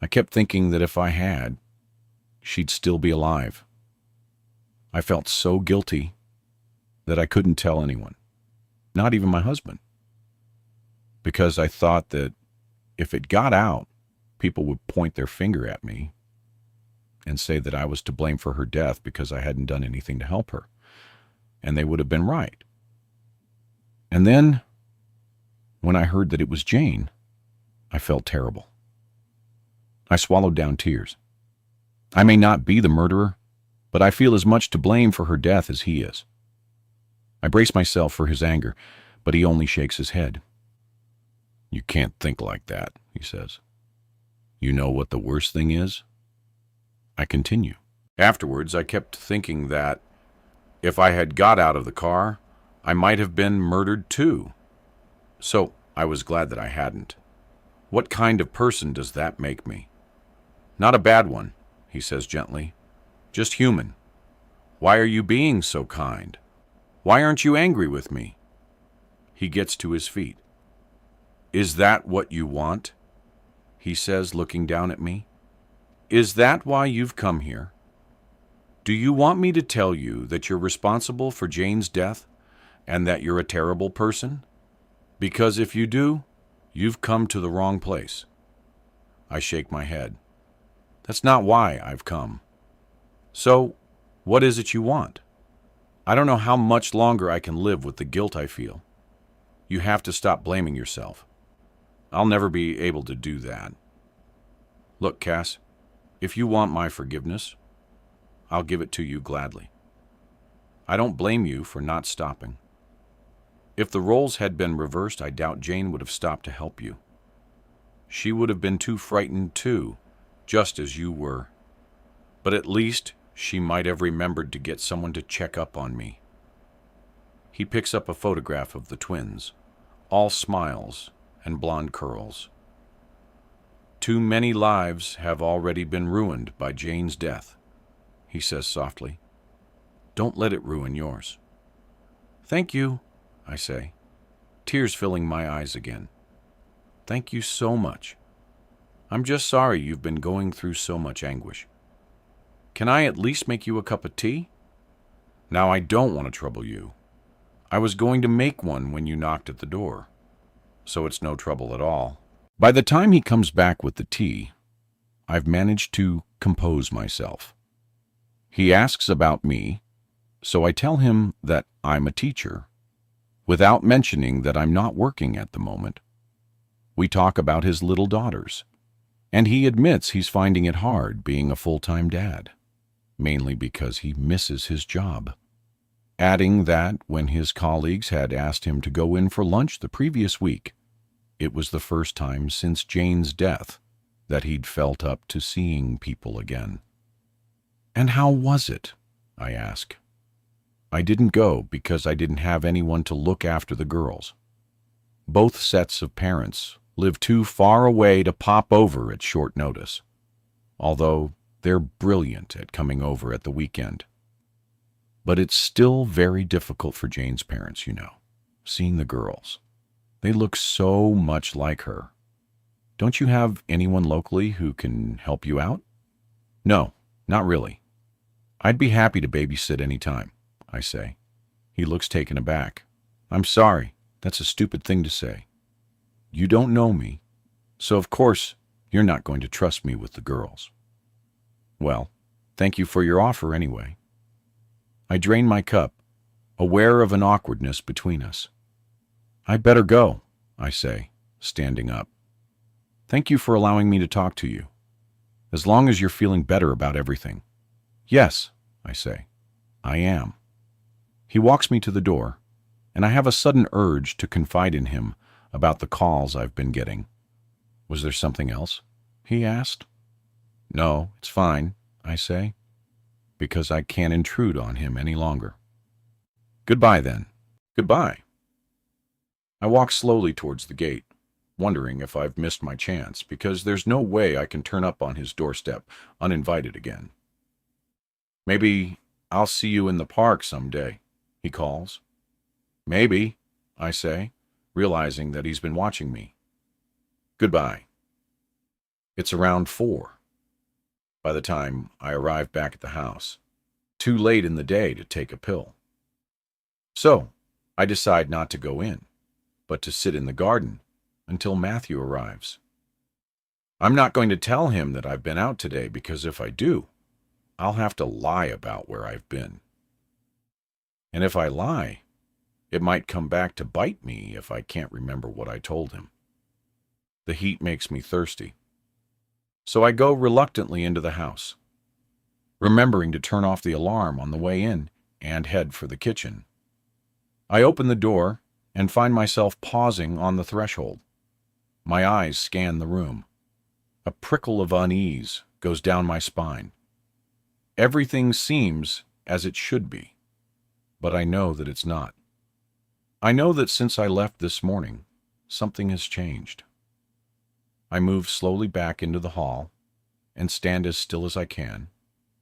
I kept thinking that if I had, she'd still be alive. I felt so guilty that I couldn't tell anyone, not even my husband, because I thought that if it got out, people would point their finger at me and say that I was to blame for her death because I hadn't done anything to help her. And they would have been right. And then, when I heard that it was Jane, I felt terrible. I swallowed down tears. I may not be the murderer, but I feel as much to blame for her death as he is. I brace myself for his anger, but he only shakes his head. You can't think like that, he says. You know what the worst thing is? I continue. Afterwards, I kept thinking that if I had got out of the car, I might have been murdered too. So I was glad that I hadn't. What kind of person does that make me? Not a bad one, he says gently. Just human. Why are you being so kind? Why aren't you angry with me? He gets to his feet. Is that what you want? He says, looking down at me. Is that why you've come here? Do you want me to tell you that you're responsible for Jane's death and that you're a terrible person? Because if you do, you've come to the wrong place. I shake my head. That's not why I've come. So, what is it you want? I don't know how much longer I can live with the guilt I feel. You have to stop blaming yourself. I'll never be able to do that. Look, Cass, if you want my forgiveness, I'll give it to you gladly. I don't blame you for not stopping. If the roles had been reversed, I doubt Jane would have stopped to help you. She would have been too frightened too, just as you were. But at least she might have remembered to get someone to check up on me. He picks up a photograph of the twins, all smiles and blonde curls. Too many lives have already been ruined by Jane's death, he says softly. Don't let it ruin yours. Thank you, I say, tears filling my eyes again. Thank you so much. I'm just sorry you've been going through so much anguish. Can I at least make you a cup of tea? Now, I don't want to trouble you. I was going to make one when you knocked at the door, so it's no trouble at all. By the time he comes back with the tea, I've managed to compose myself. He asks about me, so I tell him that I'm a teacher, without mentioning that I'm not working at the moment. We talk about his little daughters, and he admits he's finding it hard being a full-time dad, mainly because he misses his job, adding that when his colleagues had asked him to go in for lunch the previous week, it was the first time since Jane's death that he'd felt up to seeing people again. And how was it? I ask. I didn't go because I didn't have anyone to look after the girls. Both sets of parents live too far away to pop over at short notice, although they're brilliant at coming over at the weekend. But it's still very difficult for Jane's parents, seeing the girls. They look so much like her. Don't you have anyone locally who can help you out? No, not really. I'd be happy to babysit any time, I say. He looks taken aback. I'm sorry, that's a stupid thing to say. You don't know me, so of course you're not going to trust me with the girls. Well, thank you for your offer anyway. I drain my cup, aware of an awkwardness between us. I'd better go, I say, standing up. Thank you for allowing me to talk to you. As long as you're feeling better about everything. Yes, I say. I am. He walks me to the door, and I have a sudden urge to confide in him about the calls I've been getting. Was there something else? He asked. No, it's fine, I say, because I can't intrude on him any longer. Goodbye, then. Goodbye. I walk slowly towards the gate, wondering if I've missed my chance, because there's no way I can turn up on his doorstep uninvited again. Maybe I'll see you in the park someday, he calls. Maybe, I say, realizing that he's been watching me. Goodbye. It's around 4. By the time I arrive back at the house, too late in the day to take a pill. So, I decide not to go in, but to sit in the garden until Matthew arrives. I'm not going to tell him that I've been out today because if I do, I'll have to lie about where I've been. And if I lie, it might come back to bite me if I can't remember what I told him. The heat makes me thirsty, so I go reluctantly into the house, remembering to turn off the alarm on the way in and head for the kitchen. I open the door and find myself pausing on the threshold. My eyes scan the room. A prickle of unease goes down my spine. Everything seems as it should be, but I know that it's not. I know that since I left this morning, something has changed. I move slowly back into the hall and stand as still as I can,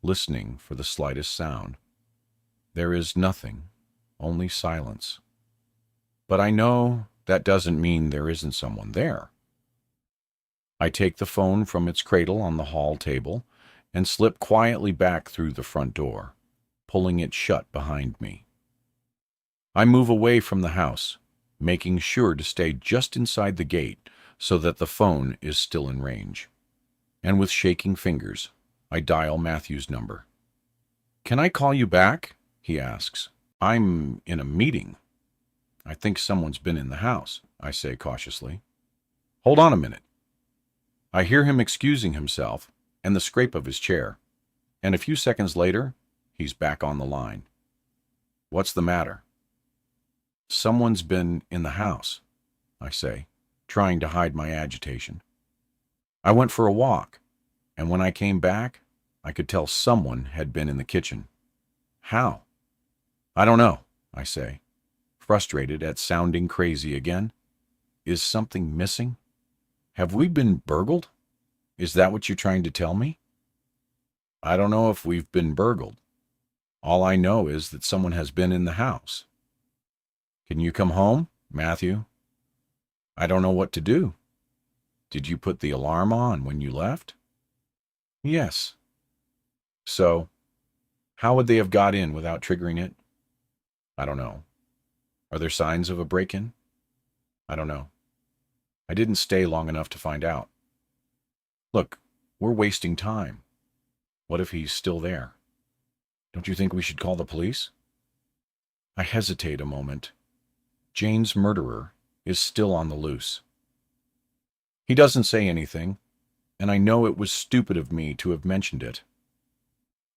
listening for the slightest sound. There is nothing, only silence. But I know that doesn't mean there isn't someone there. I take the phone from its cradle on the hall table and slip quietly back through the front door, pulling it shut behind me. I move away from the house, making sure to stay just inside the gate so that the phone is still in range. And with shaking fingers, I dial Matthew's number. Can I call you back? He asks. I'm in a meeting. I think someone's been in the house, I say cautiously. Hold on a minute. I hear him excusing himself and the scrape of his chair, and a few seconds later, he's back on the line. What's the matter? Someone's been in the house, I say, trying to hide my agitation. I went for a walk, and when I came back, I could tell someone had been in the kitchen. How? I don't know, I say, frustrated at sounding crazy again. Is something missing? Have we been burgled? Is that what you're trying to tell me? I don't know if we've been burgled. All I know is that someone has been in the house. Can you come home, Matthew? I don't know what to do. Did you put the alarm on when you left? Yes. So, how would they have got in without triggering it? I don't know. Are there signs of a break-in? I don't know. I didn't stay long enough to find out. Look, we're wasting time. What if he's still there? Don't you think we should call the police? I hesitate a moment. Jane's murderer is still on the loose. He doesn't say anything, and I know it was stupid of me to have mentioned it.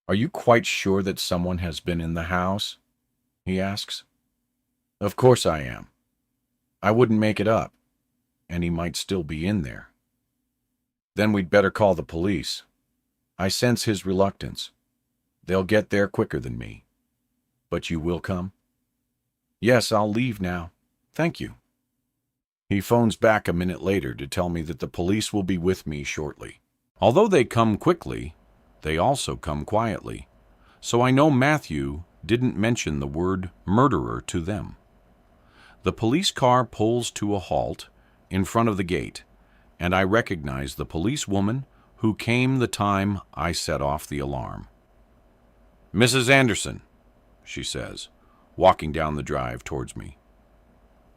Are you quite sure that someone has been in the house? He asks. Of course I am. I wouldn't make it up, and he might still be in there. Then we'd better call the police. I sense his reluctance. They'll get there quicker than me. But you will come? Yes, I'll leave now. Thank you. He phones back a minute later to tell me that the police will be with me shortly. Although they come quickly, they also come quietly, so I know Matthew didn't mention the word murderer to them. The police car pulls to a halt in front of the gate, and I recognize the policewoman who came the time I set off the alarm. Mrs. Anderson, she says, walking down the drive towards me.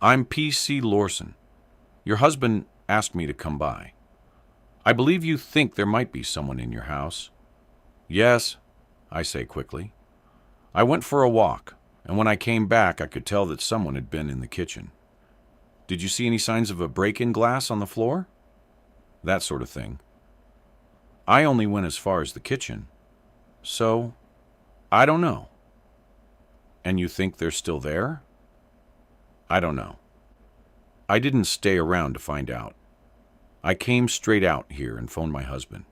I'm P.C. Lawson. Your husband asked me to come by. I believe you think there might be someone in your house. Yes, I say quickly. I went for a walk, and when I came back, I could tell that someone had been in the kitchen. Did you see any signs of a break-in glass on the floor? That sort of thing. I only went as far as the kitchen, so I don't know. And you think they're still there? I don't know. I didn't stay around to find out. I came straight out here and phoned my husband.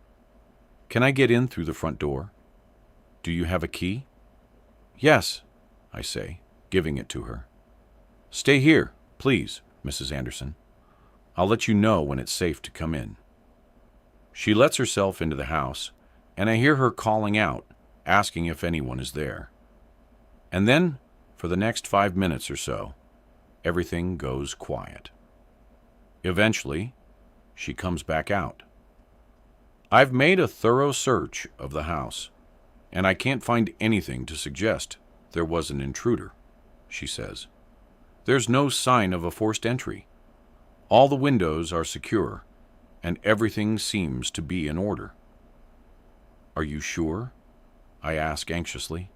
Can I get in through the front door? Do you have a key? Yes, I say, giving it to her. Stay here, please, Mrs. Anderson. I'll let you know when it's safe to come in. She lets herself into the house, and I hear her calling out, asking if anyone is there. And then, for the next 5 minutes or so, everything goes quiet. Eventually, she comes back out. I've made a thorough search of the house, and I can't find anything to suggest there was an intruder, she says. There's no sign of a forced entry. All the windows are secure, and everything seems to be in order. Are you sure? I ask anxiously.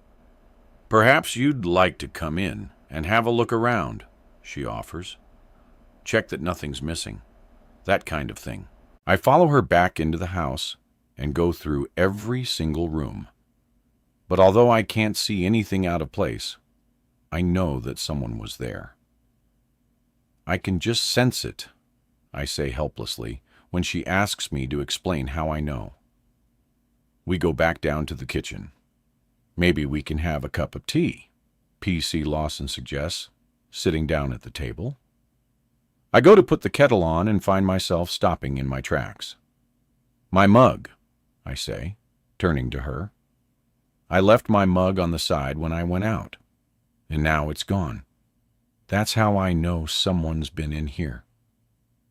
Perhaps you'd like to come in and have a look around, she offers. Check that nothing's missing. That kind of thing. I follow her back into the house and go through every single room. But although I can't see anything out of place, I know that someone was there. I can just sense it, I say helplessly, when she asks me to explain how I know. We go back down to the kitchen. Maybe we can have a cup of tea, P.C. Lawson suggests, sitting down at the table. I go to put the kettle on and find myself stopping in my tracks. My mug, I say, turning to her. I left my mug on the side when I went out, and now it's gone. That's how I know someone's been in here.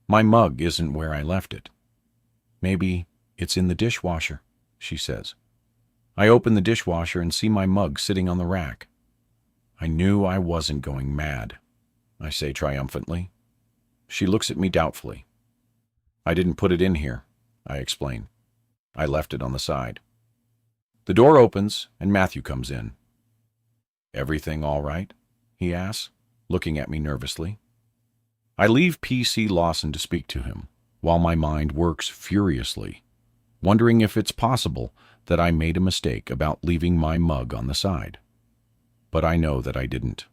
My mug isn't where I left it. Maybe it's in the dishwasher, she says. I open the dishwasher and see my mug sitting on the rack. I knew I wasn't going mad, I say triumphantly. She looks at me doubtfully. I didn't put it in here, I explain. I left it on the side. The door opens and Matthew comes in. Everything all right? He asks, looking at me nervously. I leave P.C. Lawson to speak to him, while my mind works furiously, wondering if it's possible that I made a mistake about leaving my mug on the side. But I know that I didn't.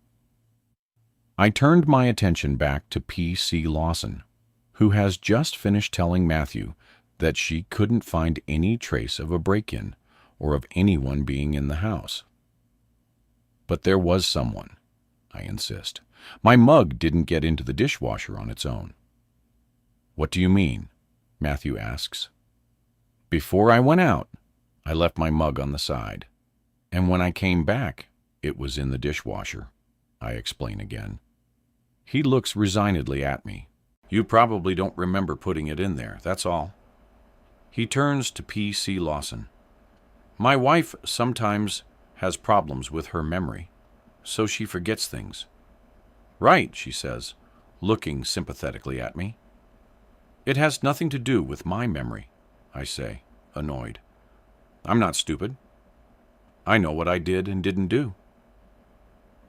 I turned my attention back to P.C. Lawson, who has just finished telling Matthew that she couldn't find any trace of a break-in or of anyone being in the house. But there was someone, I insist. My mug didn't get into the dishwasher on its own. What do you mean? Matthew asks. Before I went out, I left my mug on the side, and when I came back, it was in the dishwasher, I explain again. He looks resignedly at me. You probably don't remember putting it in there, that's all. He turns to P.C. Lawson. My wife sometimes has problems with her memory, so she forgets things. Right, she says, looking sympathetically at me. It has nothing to do with my memory, I say, annoyed. I'm not stupid. I know what I did and didn't do.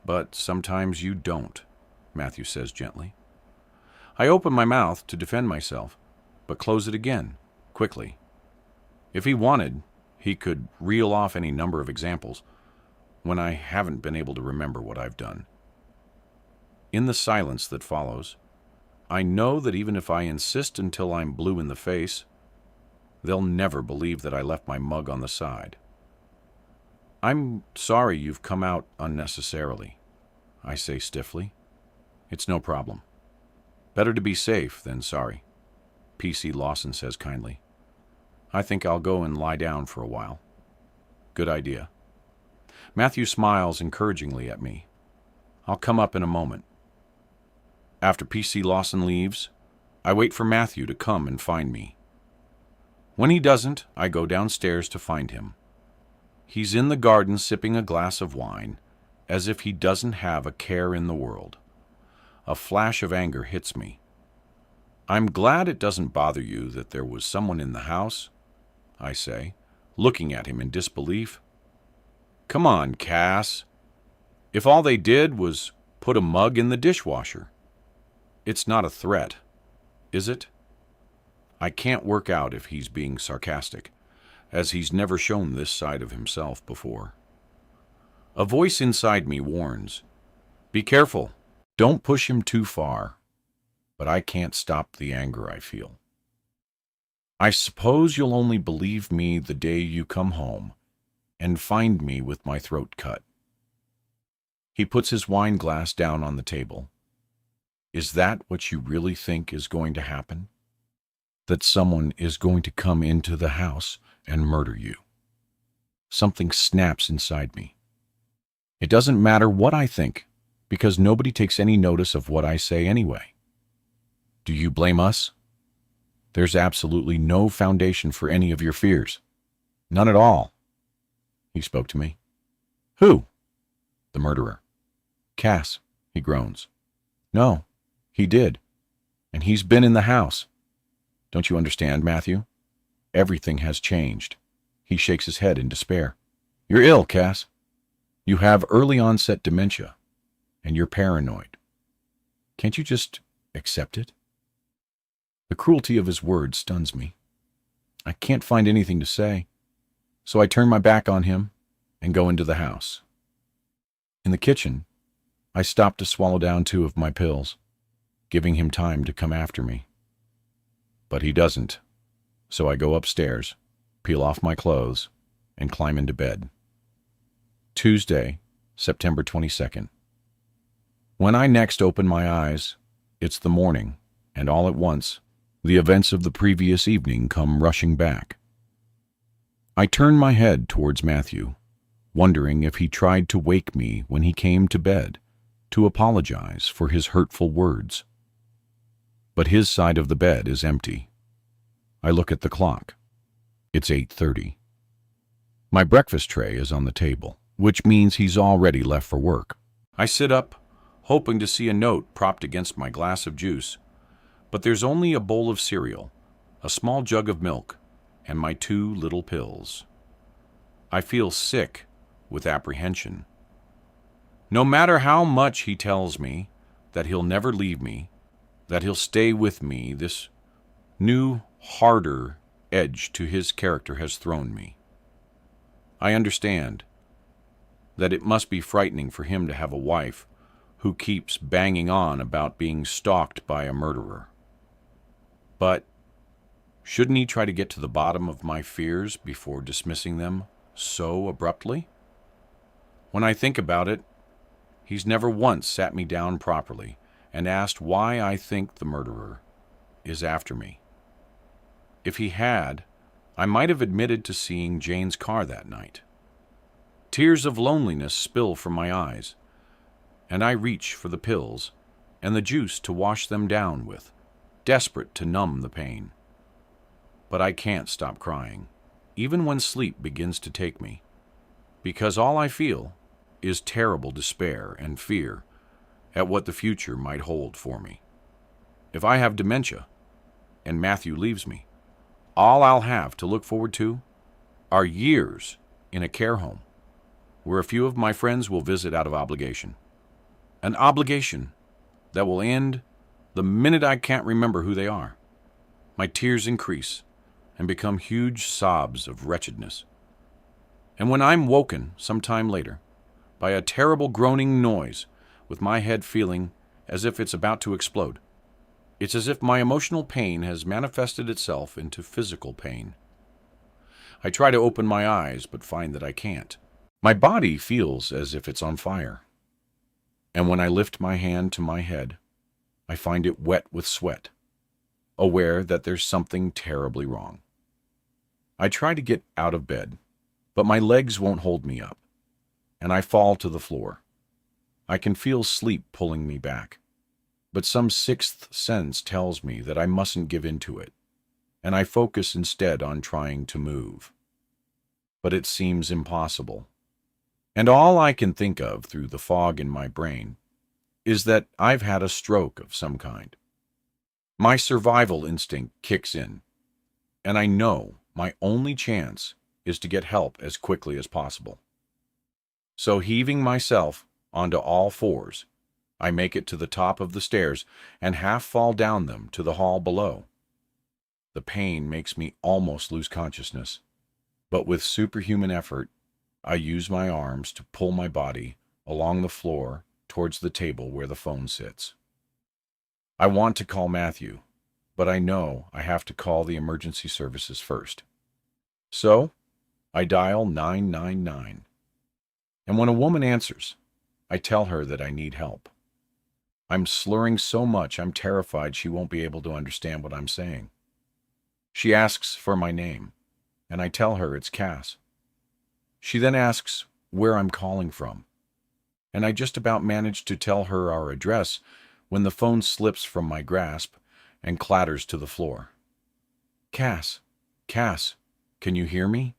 But sometimes you don't, Matthew says gently. I open my mouth to defend myself, but close it again, quickly. If he wanted, he could reel off any number of examples when I haven't been able to remember what I've done. In the silence that follows, I know that even if I insist until I'm blue in the face, they'll never believe that I left my mug on the side. I'm sorry you've come out unnecessarily, I say stiffly. It's no problem. Better to be safe than sorry, P.C. Lawson says kindly. I think I'll go and lie down for a while. Good idea. Matthew smiles encouragingly at me. I'll come up in a moment. After P.C. Lawson leaves, I wait for Matthew to come and find me. When he doesn't, I go downstairs to find him. He's in the garden sipping a glass of wine, as if he doesn't have a care in the world. A flash of anger hits me. I'm glad it doesn't bother you that there was someone in the house, I say, looking at him in disbelief. Come on, Cass. If all they did was put a mug in the dishwasher. It's not a threat, is it? I can't work out if he's being sarcastic, as he's never shown this side of himself before. A voice inside me warns, be careful, don't push him too far, but I can't stop the anger I feel. I suppose you'll only believe me the day you come home and find me with my throat cut. He puts his wine glass down on the table. Is that what you really think is going to happen? That someone is going to come into the house and murder you? Something snaps inside me. It doesn't matter what I think, because nobody takes any notice of what I say anyway. Do you blame us? There's absolutely no foundation for any of your fears. None at all. He spoke to me. Who? The murderer. Cass, he groans. No, he did. And he's been in the house. Don't you understand, Matthew? Everything has changed. He shakes his head in despair. You're ill, Cass. You have early onset dementia, and you're paranoid. Can't you just accept it? The cruelty of his words stuns me. I can't find anything to say, so I turn my back on him and go into the house. In the kitchen, I stop to swallow down 2 of my pills, giving him time to come after me. But he doesn't, so I go upstairs, peel off my clothes, and climb into bed. Tuesday, September 22nd. When I next open my eyes, it's the morning, and all at once, the events of the previous evening come rushing back. I turn my head towards Matthew, wondering if he tried to wake me when he came to bed to apologize for his hurtful words. But his side of the bed is empty. I look at the clock. It's 8:30. My breakfast tray is on the table, which means he's already left for work. I sit up, hoping to see a note propped against my glass of juice, but there's only a bowl of cereal, a small jug of milk, and my 2 little pills. I feel sick with apprehension. No matter how much he tells me that he'll never leave me, that he'll stay with me, this new, harder edge to his character has thrown me. I understand that it must be frightening for him to have a wife who keeps banging on about being stalked by a murderer. But shouldn't he try to get to the bottom of my fears before dismissing them so abruptly? When I think about it, he's never once sat me down properly and asked why I think the murderer is after me. If he had, I might have admitted to seeing Jane's car that night. Tears of loneliness spill from my eyes, and I reach for the pills and the juice to wash them down with. desperate to numb the pain. But I can't stop crying, even when sleep begins to take me, because all I feel is terrible despair and fear at what the future might hold for me. If I have dementia and Matthew leaves me, all I'll have to look forward to are years in a care home where a few of my friends will visit out of obligation. An obligation that will end the minute I can't remember who they are. My tears increase and become huge sobs of wretchedness. And when I'm woken sometime later by a terrible groaning noise with my head feeling as if it's about to explode, it's as if my emotional pain has manifested itself into physical pain. I try to open my eyes but find that I can't. My body feels as if it's on fire. And when I lift my hand to my head, I find it wet with sweat, aware that there's something terribly wrong. I try to get out of bed, but my legs won't hold me up, and I fall to the floor. I can feel sleep pulling me back, but some sixth sense tells me that I mustn't give in to it, and I focus instead on trying to move. But it seems impossible. And all I can think of through the fog in my brain is that I've had a stroke of some kind. My survival instinct kicks in, and I know my only chance is to get help as quickly as possible. So heaving myself onto all fours, I make it to the top of the stairs and half fall down them to the hall below. The pain makes me almost lose consciousness, but with superhuman effort, I use my arms to pull my body along the floor towards the table where the phone sits. I want to call Matthew, but I know I have to call the emergency services first. So, I dial 999. And when a woman answers, I tell her that I need help. I'm slurring so much I'm terrified she won't be able to understand what I'm saying. She asks for my name, and I tell her it's Cass. She then asks where I'm calling from, and I just about manage to tell her our address when the phone slips from my grasp and clatters to the floor. Cass, can you hear me?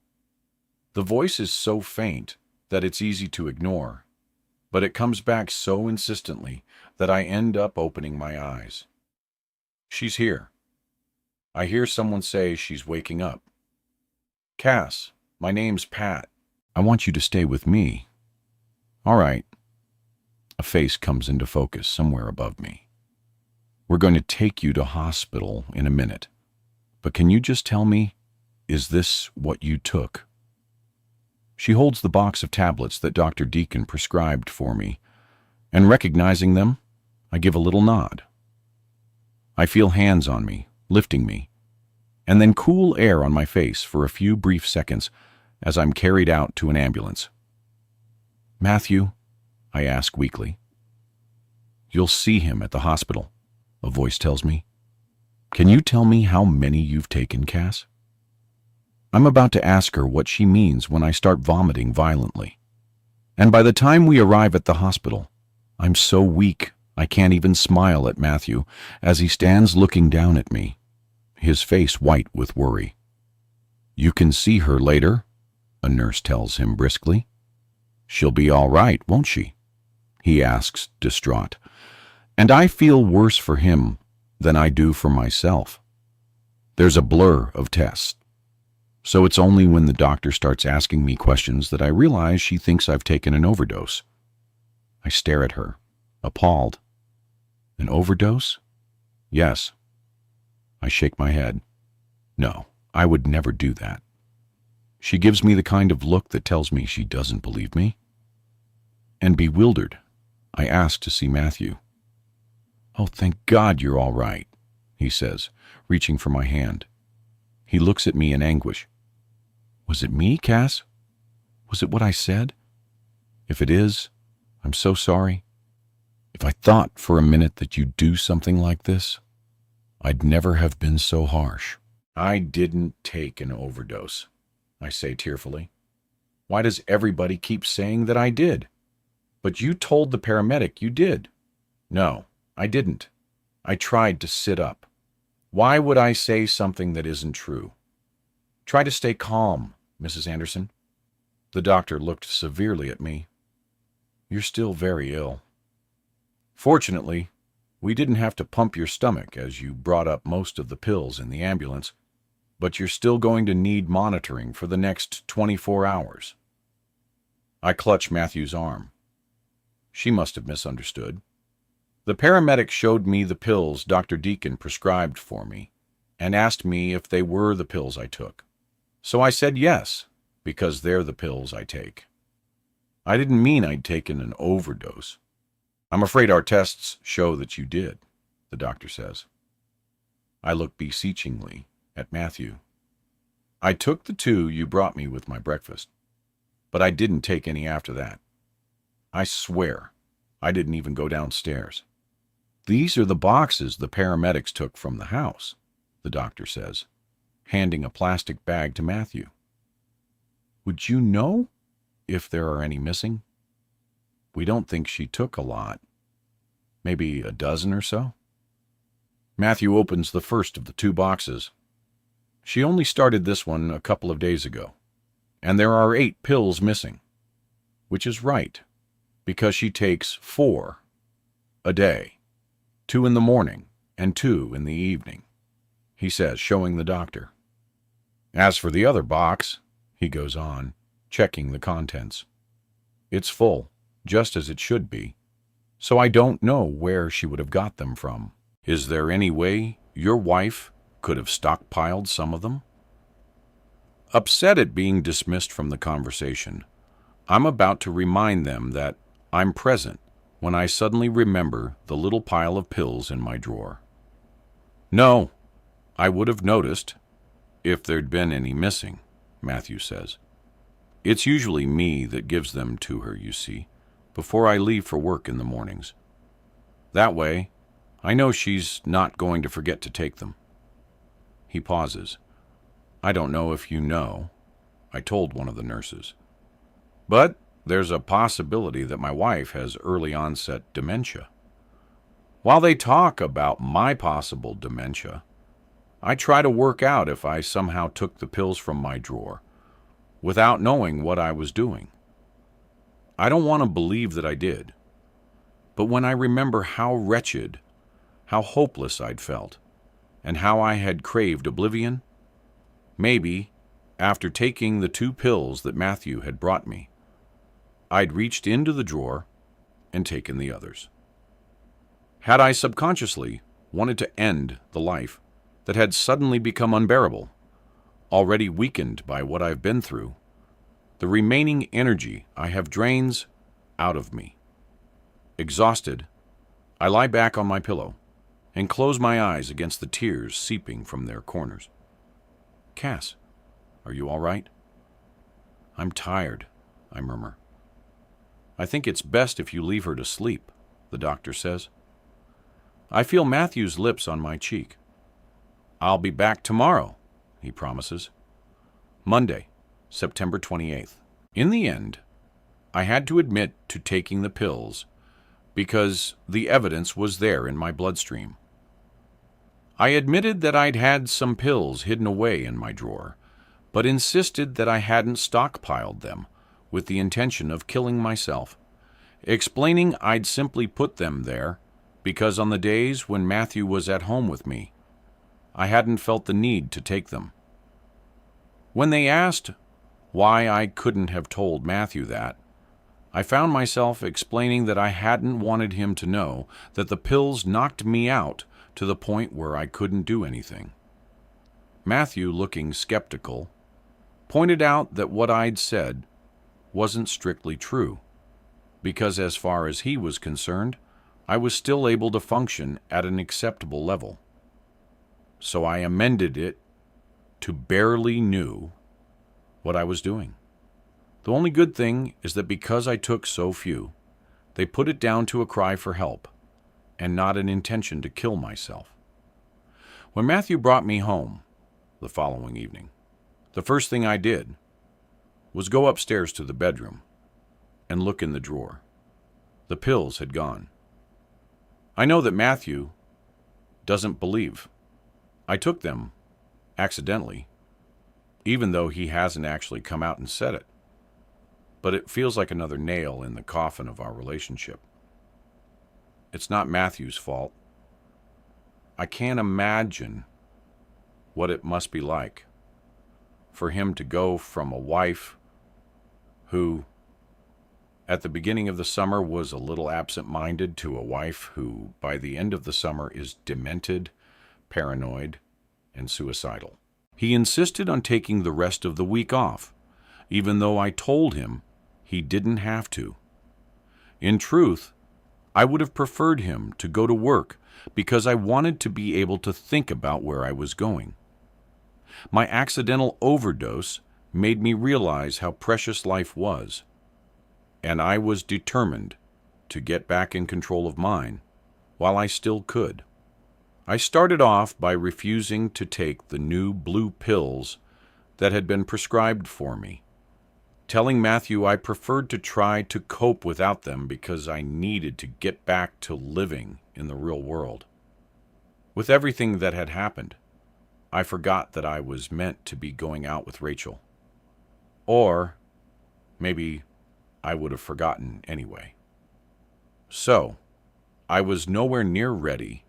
The voice is so faint that it's easy to ignore, but it comes back so insistently that I end up opening my eyes. She's here. I hear someone say she's waking up. Cass, my name's Pat. I want you to stay with me. All right. A face comes into focus somewhere above me. We're going to take you to hospital in a minute. But can you just tell me, is this what you took? She holds the box of tablets that Dr. Deacon prescribed for me, and recognizing them, I give a little nod. I feel hands on me, lifting me, and then cool air on my face for a few brief seconds as I'm carried out to an ambulance. Matthew, I ask weakly. You'll see him at the hospital, a voice tells me. Can you tell me how many you've taken, Cass? I'm about to ask her what she means when I start vomiting violently. And by the time we arrive at the hospital, I'm so weak I can't even smile at Matthew as he stands looking down at me, his face white with worry. You can see her later, a nurse tells him briskly. She'll be all right, won't she? He asks, distraught. And I feel worse for him than I do for myself. There's a blur of tests. So it's only when the doctor starts asking me questions that I realize she thinks I've taken an overdose. I stare at her, appalled. An overdose? Yes. I shake my head. No, I would never do that. She gives me the kind of look that tells me she doesn't believe me. And bewildered, I ask to see Matthew. Oh, thank God you're all right, he says, reaching for my hand. He looks at me in anguish. Was it me, Cass? Was it what I said? If it is, I'm so sorry. If I thought for a minute that you'd do something like this, I'd never have been so harsh. I didn't take an overdose, I say tearfully. Why does everybody keep saying that I did? But you told the paramedic you did. No, I didn't. I tried to sit up. Why would I say something that isn't true? Try to stay calm, Mrs. Anderson. The doctor looked severely at me. You're still very ill. Fortunately, we didn't have to pump your stomach as you brought up most of the pills in the ambulance, but you're still going to need monitoring for the next 24 hours. I clutched Matthew's arm. She must have misunderstood. The paramedic showed me the pills Dr. Deacon prescribed for me and asked me if they were the pills I took. So I said yes, because they're the pills I take. I didn't mean I'd taken an overdose. I'm afraid our tests show that you did, the doctor says. I look beseechingly at Matthew. I took the 2 you brought me with my breakfast, but I didn't take any after that. I swear, I didn't even go downstairs. These are the boxes the paramedics took from the house, the doctor says, handing a plastic bag to Matthew. Would you know if there are any missing? We don't think she took a lot. Maybe a dozen or so? Matthew opens the first of the 2 boxes. She only started this one a couple of days ago, and there are 8 pills missing, which is right, because she takes 4 a day, 2 in the morning and 2 in the evening, he says, showing the doctor. As for the other box, he goes on, checking the contents. It's full, just as it should be, so I don't know where she would have got them from. Is there any way your wife could have stockpiled some of them? Upset at being dismissed from the conversation, I'm about to remind them that I'm present when I suddenly remember the little pile of pills in my drawer. No, I would have noticed if there'd been any missing, Matthew says. It's usually me that gives them to her, you see, before I leave for work in the mornings. That way, I know she's not going to forget to take them. He pauses. I don't know if you know. I told one of the nurses. But there's a possibility that my wife has early onset dementia. While they talk about my possible dementia, I try to work out if I somehow took the pills from my drawer without knowing what I was doing. I don't want to believe that I did, but when I remember how wretched, how hopeless I'd felt, and how I had craved oblivion, maybe, after taking the 2 pills that Matthew had brought me, I'd reached into the drawer and taken the others. Had I subconsciously wanted to end the life that had suddenly become unbearable, already weakened by what I've been through, the remaining energy I have drains out of me. Exhausted, I lie back on my pillow and close my eyes against the tears seeping from their corners. Cass, are you all right? I'm tired, I murmur. I think it's best if you leave her to sleep, the doctor says. I feel Matthew's lips on my cheek. I'll be back tomorrow, he promises. Monday, September 28th. In the end, I had to admit to taking the pills because the evidence was there in my bloodstream. I admitted that I'd had some pills hidden away in my drawer, but insisted that I hadn't stockpiled them with the intention of killing myself, explaining I'd simply put them there because on the days when Matthew was at home with me, I hadn't felt the need to take them. When they asked why I couldn't have told Matthew that, I found myself explaining that I hadn't wanted him to know that the pills knocked me out to the point where I couldn't do anything. Matthew, looking skeptical, pointed out that what I'd said wasn't strictly true, because as far as he was concerned, I was still able to function at an acceptable level. So I amended it to barely knew what I was doing. The only good thing is that because I took so few, they put it down to a cry for help and not an intention to kill myself. When Matthew brought me home the following evening, the first thing I did was go upstairs to the bedroom and look in the drawer. The pills had gone. I know that Matthew doesn't believe I took them, accidentally, even though he hasn't actually come out and said it. But it feels like another nail in the coffin of our relationship. It's not Matthew's fault. I can't imagine what it must be like for him to go from a wife who, at the beginning of the summer, was a little absent-minded to a wife who, by the end of the summer, is demented, paranoid, and suicidal. He insisted on taking the rest of the week off, even though I told him he didn't have to. In truth, I would have preferred him to go to work because I wanted to be able to think about where I was going. My accidental overdose made me realize how precious life was, and I was determined to get back in control of mine while I still could. I started off by refusing to take the new blue pills that had been prescribed for me, telling Matthew I preferred to try to cope without them because I needed to get back to living in the real world. With everything that had happened, I forgot that I was meant to be going out with Rachel. Or maybe I would have forgotten anyway. So, I was nowhere near ready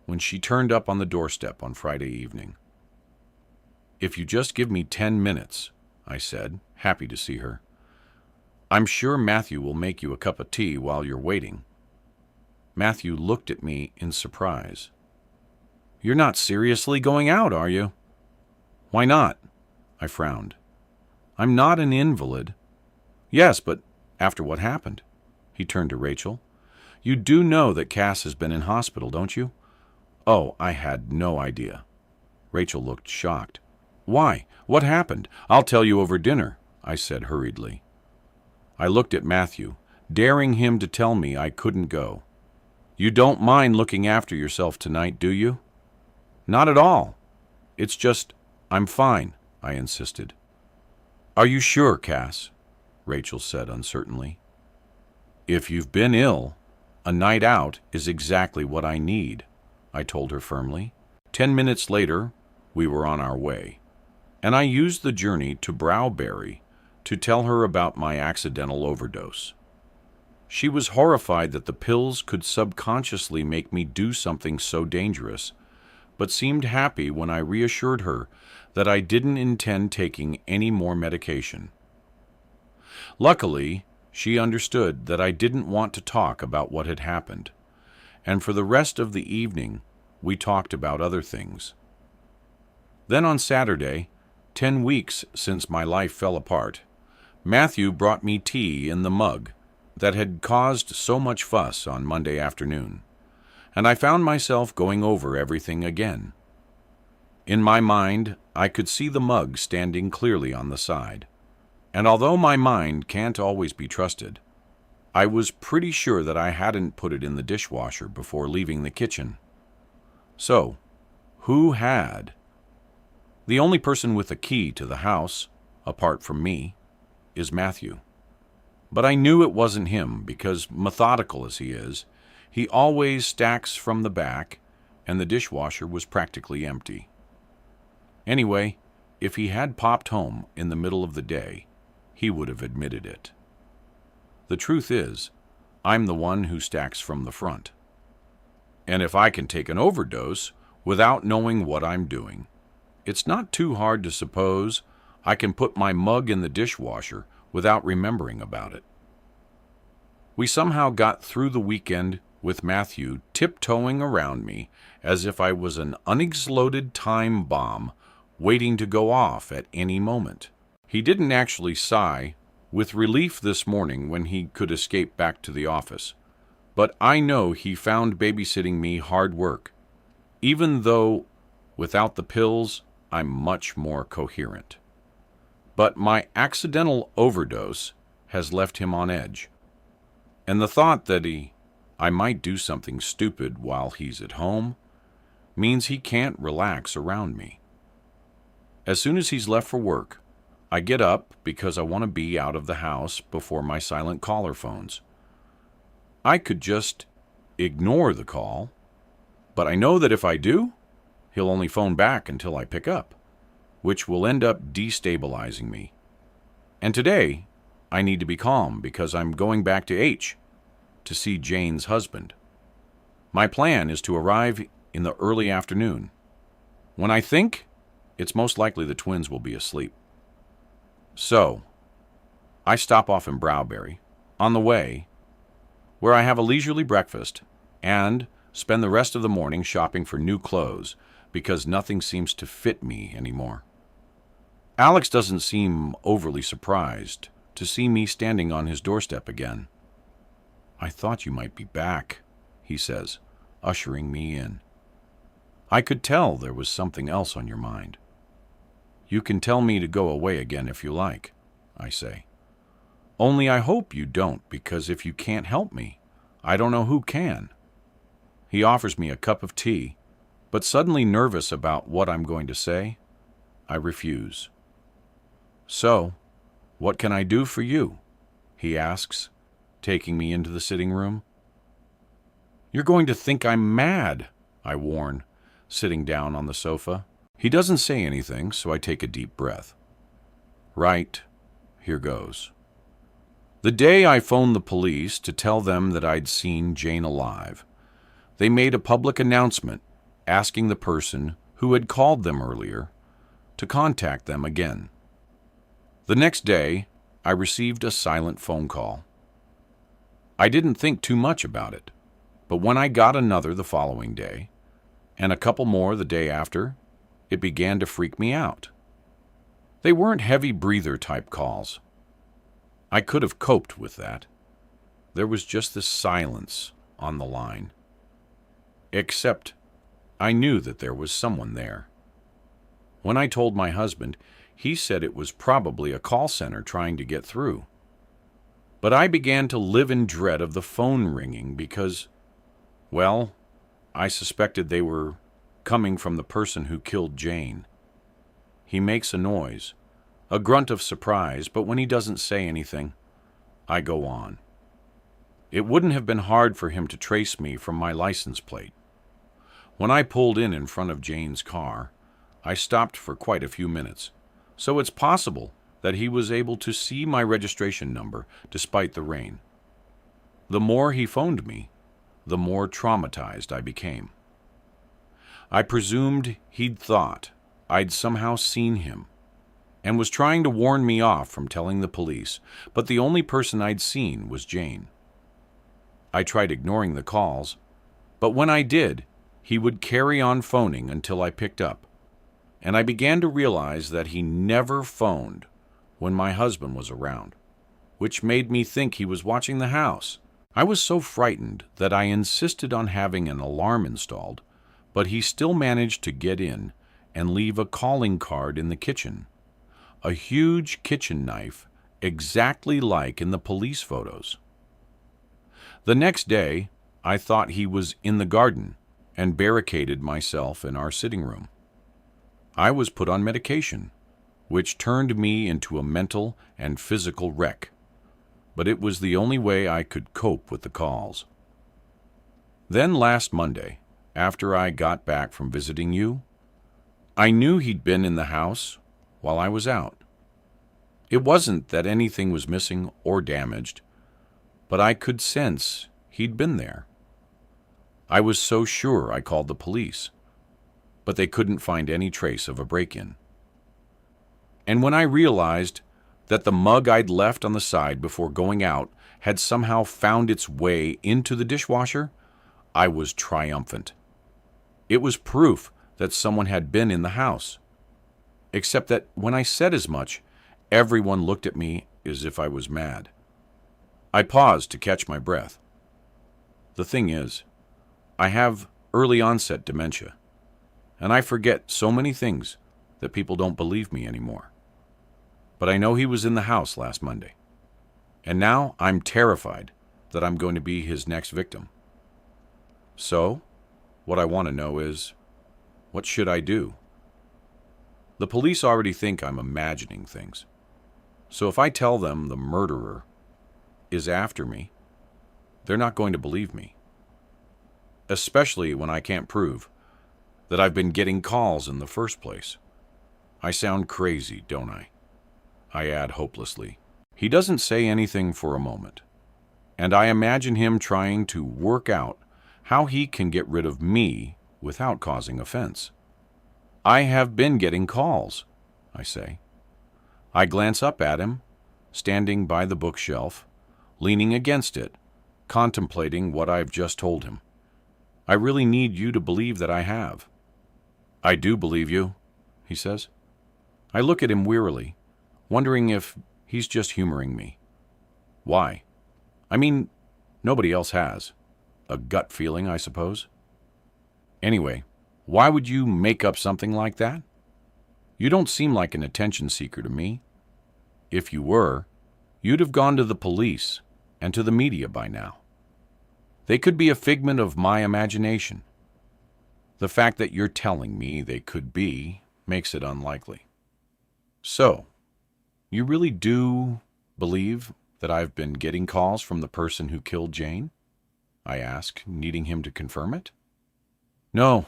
when she turned up on the doorstep on Friday evening. "If you just give me 10 minutes, I said, happy to see her. "I'm sure Matthew will make you a cup of tea while you're waiting." Matthew looked at me in surprise. "You're not seriously going out, are you?" "Why not?" I frowned. "I'm not an invalid." "Yes, but after what happened?" He turned to Rachel. "You do know that Cass has been in hospital, don't you?" "Oh, I had no idea." Rachel looked shocked. "Why? What happened? I'll tell you over dinner," I said hurriedly. I looked at Matthew, daring him to tell me I couldn't go. "You don't mind looking after yourself tonight, do you?" "Not at all. It's just, I'm fine," I insisted. "Are you sure, Cass?" Rachel said uncertainly. "If you've been ill, a night out is exactly what I need," I told her firmly. 10 minutes later, we were on our way, and I used the journey to Browberry to tell her about my accidental overdose. She was horrified that the pills could subconsciously make me do something so dangerous, but seemed happy when I reassured her that I didn't intend taking any more medication. Luckily, she understood that I didn't want to talk about what had happened, and for the rest of the evening, we talked about other things. Then on Saturday, 10 weeks since my life fell apart, Matthew brought me tea in the mug that had caused so much fuss on Monday afternoon, and I found myself going over everything again. In my mind, I could see the mug standing clearly on the side, and although my mind can't always be trusted, I was pretty sure that I hadn't put it in the dishwasher before leaving the kitchen. So, who had? The only person with a key to the house, apart from me, is Matthew. But I knew it wasn't him because, methodical as he is, he always stacks from the back, and the dishwasher was practically empty. Anyway, if he had popped home in the middle of the day, he would have admitted it. The truth is, I'm the one who stacks from the front. And if I can take an overdose without knowing what I'm doing, it's not too hard to suppose I can put my mug in the dishwasher without remembering about it. We somehow got through the weekend with Matthew tiptoeing around me as if I was an unexploded time bomb waiting to go off at any moment. He didn't actually sigh with relief this morning when he could escape back to the office, but I know he found babysitting me hard work, even though, without the pills, I'm much more coherent. But my accidental overdose has left him on edge, and the thought that I might do something stupid while he's at home means he can't relax around me. As soon as he's left for work, I get up because I want to be out of the house before my silent caller phones. I could just ignore the call, but I know that if I do, he'll only phone back until I pick up, which will end up destabilizing me. And today, I need to be calm because I'm going back to H to see Jane's husband. My plan is to arrive in the early afternoon. When I think, it's most likely the twins will be asleep. So, I stop off in Browberry, on the way, where I have a leisurely breakfast and spend the rest of the morning shopping for new clothes because nothing seems to fit me anymore. Alex doesn't seem overly surprised to see me standing on his doorstep again. "I thought you might be back," he says, ushering me in. "I could tell there was something else on your mind." "You can tell me to go away again if you like," I say. "Only I hope you don't, because if you can't help me, I don't know who can." He offers me a cup of tea, but suddenly nervous about what I'm going to say, I refuse. "So, what can I do for you?" he asks, taking me into the sitting room. "You're going to think I'm mad," I warn, sitting down on the sofa. He doesn't say anything, so I take a deep breath. Right, here goes. The day I phoned the police to tell them that I'd seen Jane alive, they made a public announcement asking the person who had called them earlier to contact them again. The next day, I received a silent phone call. I didn't think too much about it, but when I got another the following day, and a couple more the day after, it began to freak me out. They weren't heavy breather type calls. I could have coped with that. There was just this silence on the line. Except, I knew that there was someone there. When I told my husband, he said it was probably a call center trying to get through. But I began to live in dread of the phone ringing because, well, I suspected they were coming from the person who killed Jane. He makes a noise, a grunt of surprise, but when he doesn't say anything, I go on. It wouldn't have been hard for him to trace me from my license plate. When I pulled in front of Jane's car, I stopped for quite a few minutes, so it's possible that he was able to see my registration number despite the rain. The more he phoned me, the more traumatized I became. I presumed he'd thought I'd somehow seen him and was trying to warn me off from telling the police, but the only person I'd seen was Jane. I tried ignoring the calls, but when I did, he would carry on phoning until I picked up, and I began to realize that he never phoned when my husband was around, which made me think he was watching the house. I was so frightened that I insisted on having an alarm installed, but he still managed to get in and leave a calling card in the kitchen, a huge kitchen knife exactly like in the police photos. The next day, I thought he was in the garden and barricaded myself in our sitting room. I was put on medication, which turned me into a mental and physical wreck, but it was the only way I could cope with the calls. Then last Monday, after I got back from visiting you, I knew he'd been in the house while I was out. It wasn't that anything was missing or damaged, but I could sense he'd been there. I was so sure I called the police, but they couldn't find any trace of a break-in. And when I realized that the mug I'd left on the side before going out had somehow found its way into the dishwasher, I was triumphant. It was proof that someone had been in the house. Except that when I said as much, everyone looked at me as if I was mad. I paused to catch my breath. The thing is, I have early onset dementia, and I forget so many things that people don't believe me anymore. But I know he was in the house last Monday, and now I'm terrified that I'm going to be his next victim. So, what I want to know is, what should I do? The police already think I'm imagining things, so if I tell them the murderer is after me, they're not going to believe me. Especially when I can't prove that I've been getting calls in the first place. I sound crazy, don't I? I add hopelessly. He doesn't say anything for a moment, and I imagine him trying to work out how he can get rid of me without causing offense. I have been getting calls, I say. I glance up at him, standing by the bookshelf, leaning against it, contemplating what I've just told him. I really need you to believe that I have. I do believe you, he says. I look at him wearily, wondering if he's just humoring me. Why? I mean, nobody else has. A gut feeling, I suppose. Anyway, why would you make up something like that? You don't seem like an attention seeker to me. If you were, you'd have gone to the police and to the media by now. They could be a figment of my imagination. The fact that you're telling me they could be makes it unlikely. So, you really do believe that I've been getting calls from the person who killed Jane? I ask, needing him to confirm it. No,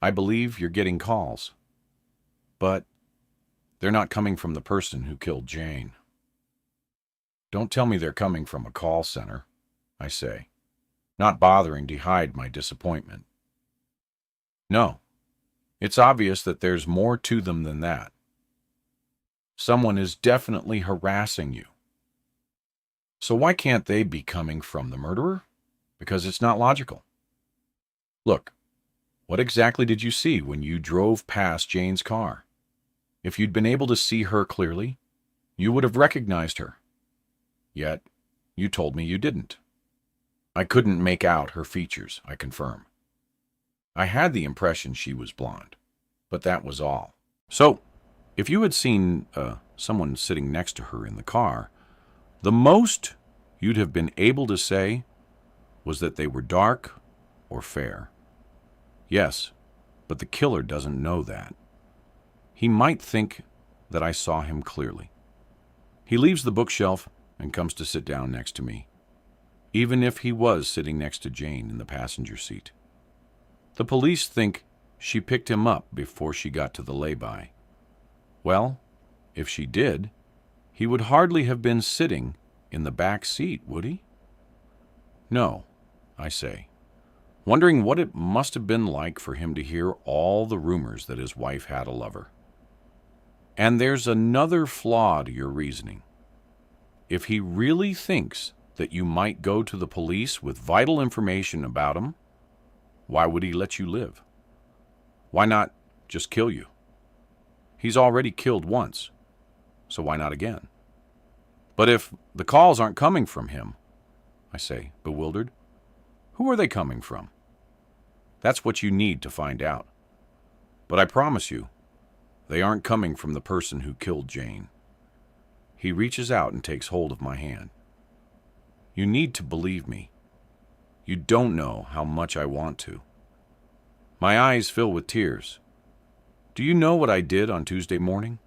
I believe you're getting calls, but they're not coming from the person who killed Jane. Don't tell me they're coming from a call center, I say, not bothering to hide my disappointment. No, it's obvious that there's more to them than that. Someone is definitely harassing you. So why can't they be coming from the murderer? Because it's not logical. Look, what exactly did you see when you drove past Jane's car? If you'd been able to see her clearly, you would have recognized her. Yet, you told me you didn't. I couldn't make out her features, I confirm. I had the impression she was blonde, but that was all. So, if you had seen someone sitting next to her in the car, the most you'd have been able to say was that they were dark or fair. Yes, but the killer doesn't know that. He might think that I saw him clearly. He leaves the bookshelf and comes to sit down next to me, even if he was sitting next to Jane in the passenger seat. The police think she picked him up before she got to the lay-by. Well, if she did, he would hardly have been sitting in the back seat, would he? No, I say, wondering what it must have been like for him to hear all the rumors that his wife had a lover. And there's another flaw to your reasoning. If he really thinks that you might go to the police with vital information about him, why would he let you live? Why not just kill you? He's already killed once, so why not again? But if the calls aren't coming from him, I say, bewildered, who are they coming from? That's what you need to find out. But I promise you, they aren't coming from the person who killed Jane. He reaches out and takes hold of my hand. You need to believe me. You don't know how much I want to. My eyes fill with tears. Do you know what I did on Tuesday morning?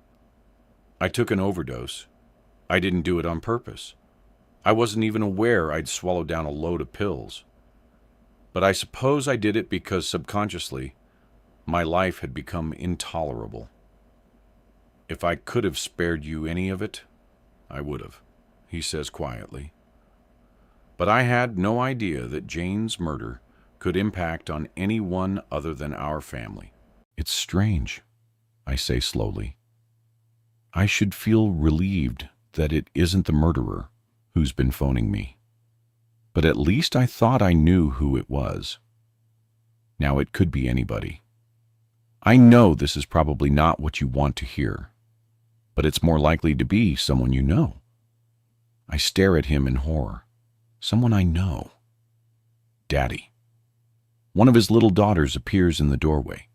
I took an overdose. I didn't do it on purpose. I wasn't even aware I'd swallowed down a load of pills. But I suppose I did it because subconsciously, my life had become intolerable. If I could have spared you any of it, I would have, he says quietly. But I had no idea that Jane's murder could impact on anyone other than our family. It's strange, I say slowly. I should feel relieved that it isn't the murderer who's been phoning me. But at least I thought I knew who it was. Now it could be anybody. I know this is probably not what you want to hear, but it's more likely to be someone you know. I stare at him in horror. Someone I know. Daddy. One of his little daughters appears in the doorway,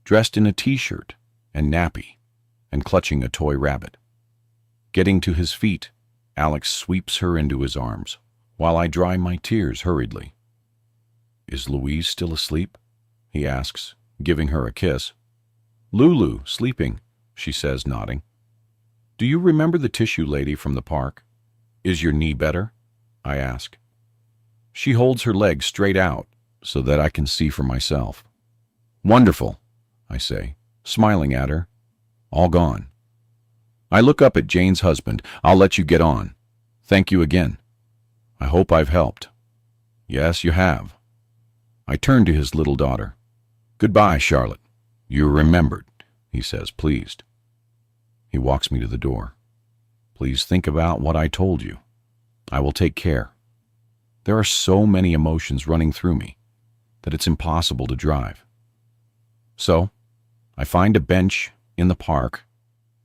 dressed in a t-shirt and nappy, and clutching a toy rabbit. Getting to his feet, Alex sweeps her into his arms, while I dry my tears hurriedly. Is Louise still asleep? He asks, giving her a kiss. Lulu, sleeping, she says, nodding. Do you remember the tissue lady from the park? Is your knee better? I ask. She holds her leg straight out so that I can see for myself. Wonderful, I say, smiling at her. All gone. I look up at Jane's husband. I'll let you get on. Thank you again. I hope I've helped. Yes, you have. I turn to his little daughter. Goodbye, Charlotte. You remembered, he says, pleased. He walks me to the door. Please think about what I told you. I will take care. There are so many emotions running through me that it's impossible to drive. So, I find a bench in the park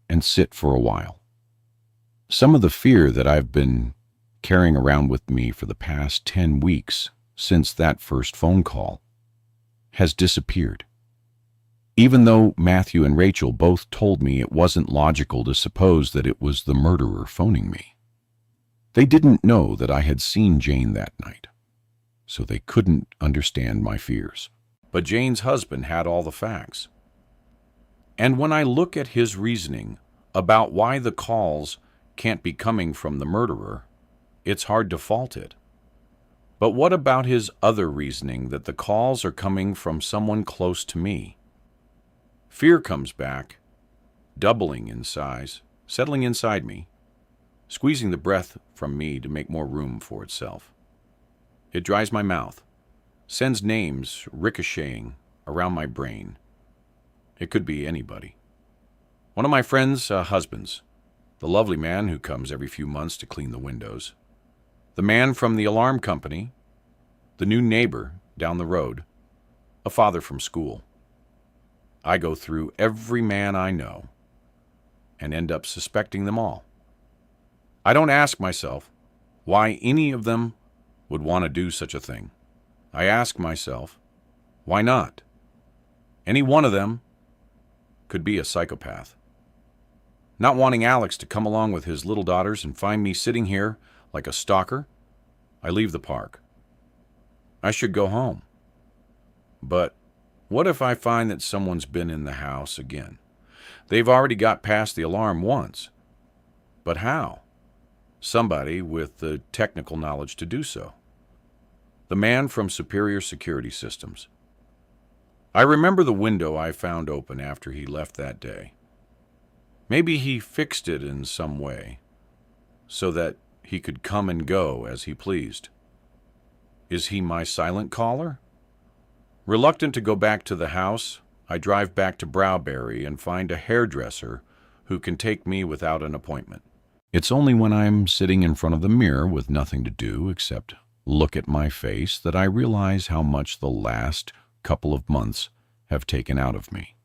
and sit for a while. Some of the fear that I've been carrying around with me for the past 10 weeks since that first phone call has disappeared. Even though Matthew and Rachel both told me it wasn't logical to suppose that it was the murderer phoning me. They didn't know that I had seen Jane that night, so they couldn't understand my fears. But Jane's husband had all the facts. And when I look at his reasoning about why the calls can't be coming from the murderer, it's hard to fault it. But what about his other reasoning that the calls are coming from someone close to me? Fear comes back, doubling in size, settling inside me, squeezing the breath from me to make more room for itself. It dries my mouth, sends names ricocheting around my brain. It could be anybody. One of my friend's husbands, the lovely man who comes every few months to clean the windows, the man from the alarm company, the new neighbor down the road, a father from school. I go through every man I know and end up suspecting them all. I don't ask myself why any of them would want to do such a thing. I ask myself, why not? Any one of them could be a psychopath. Not wanting Alex to come along with his little daughters and find me sitting here like a stalker, I leave the park. I should go home. But what if I find that someone's been in the house again? They've already got past the alarm once. But how? Somebody with the technical knowledge to do so. The man from Superior Security Systems. I remember the window I found open after he left that day. Maybe he fixed it in some way so that he could come and go as he pleased. Is he my silent caller? Reluctant to go back to the house, I drive back to Browberry and find a hairdresser who can take me without an appointment. It's only when I'm sitting in front of the mirror with nothing to do except look at my face that I realize how much the last couple of months have taken out of me.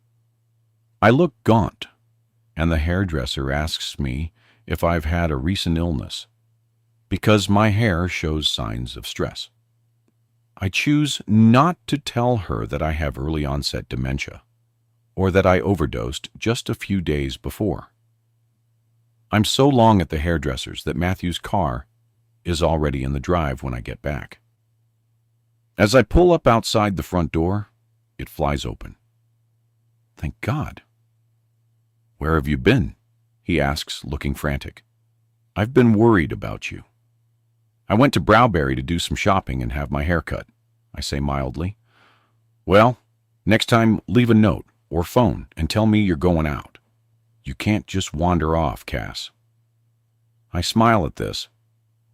I look gaunt, and the hairdresser asks me if I've had a recent illness, because my hair shows signs of stress. I choose not to tell her that I have early onset dementia, or that I overdosed just a few days before. I'm so long at the hairdresser's that Matthew's car is already in the drive when I get back. As I pull up outside the front door, it flies open. Thank God. Where have you been? He asks, looking frantic. I've been worried about you. I went to Browberry to do some shopping and have my hair cut, I say mildly. Well, next time leave a note or phone and tell me you're going out. You can't just wander off, Cass. I smile at this.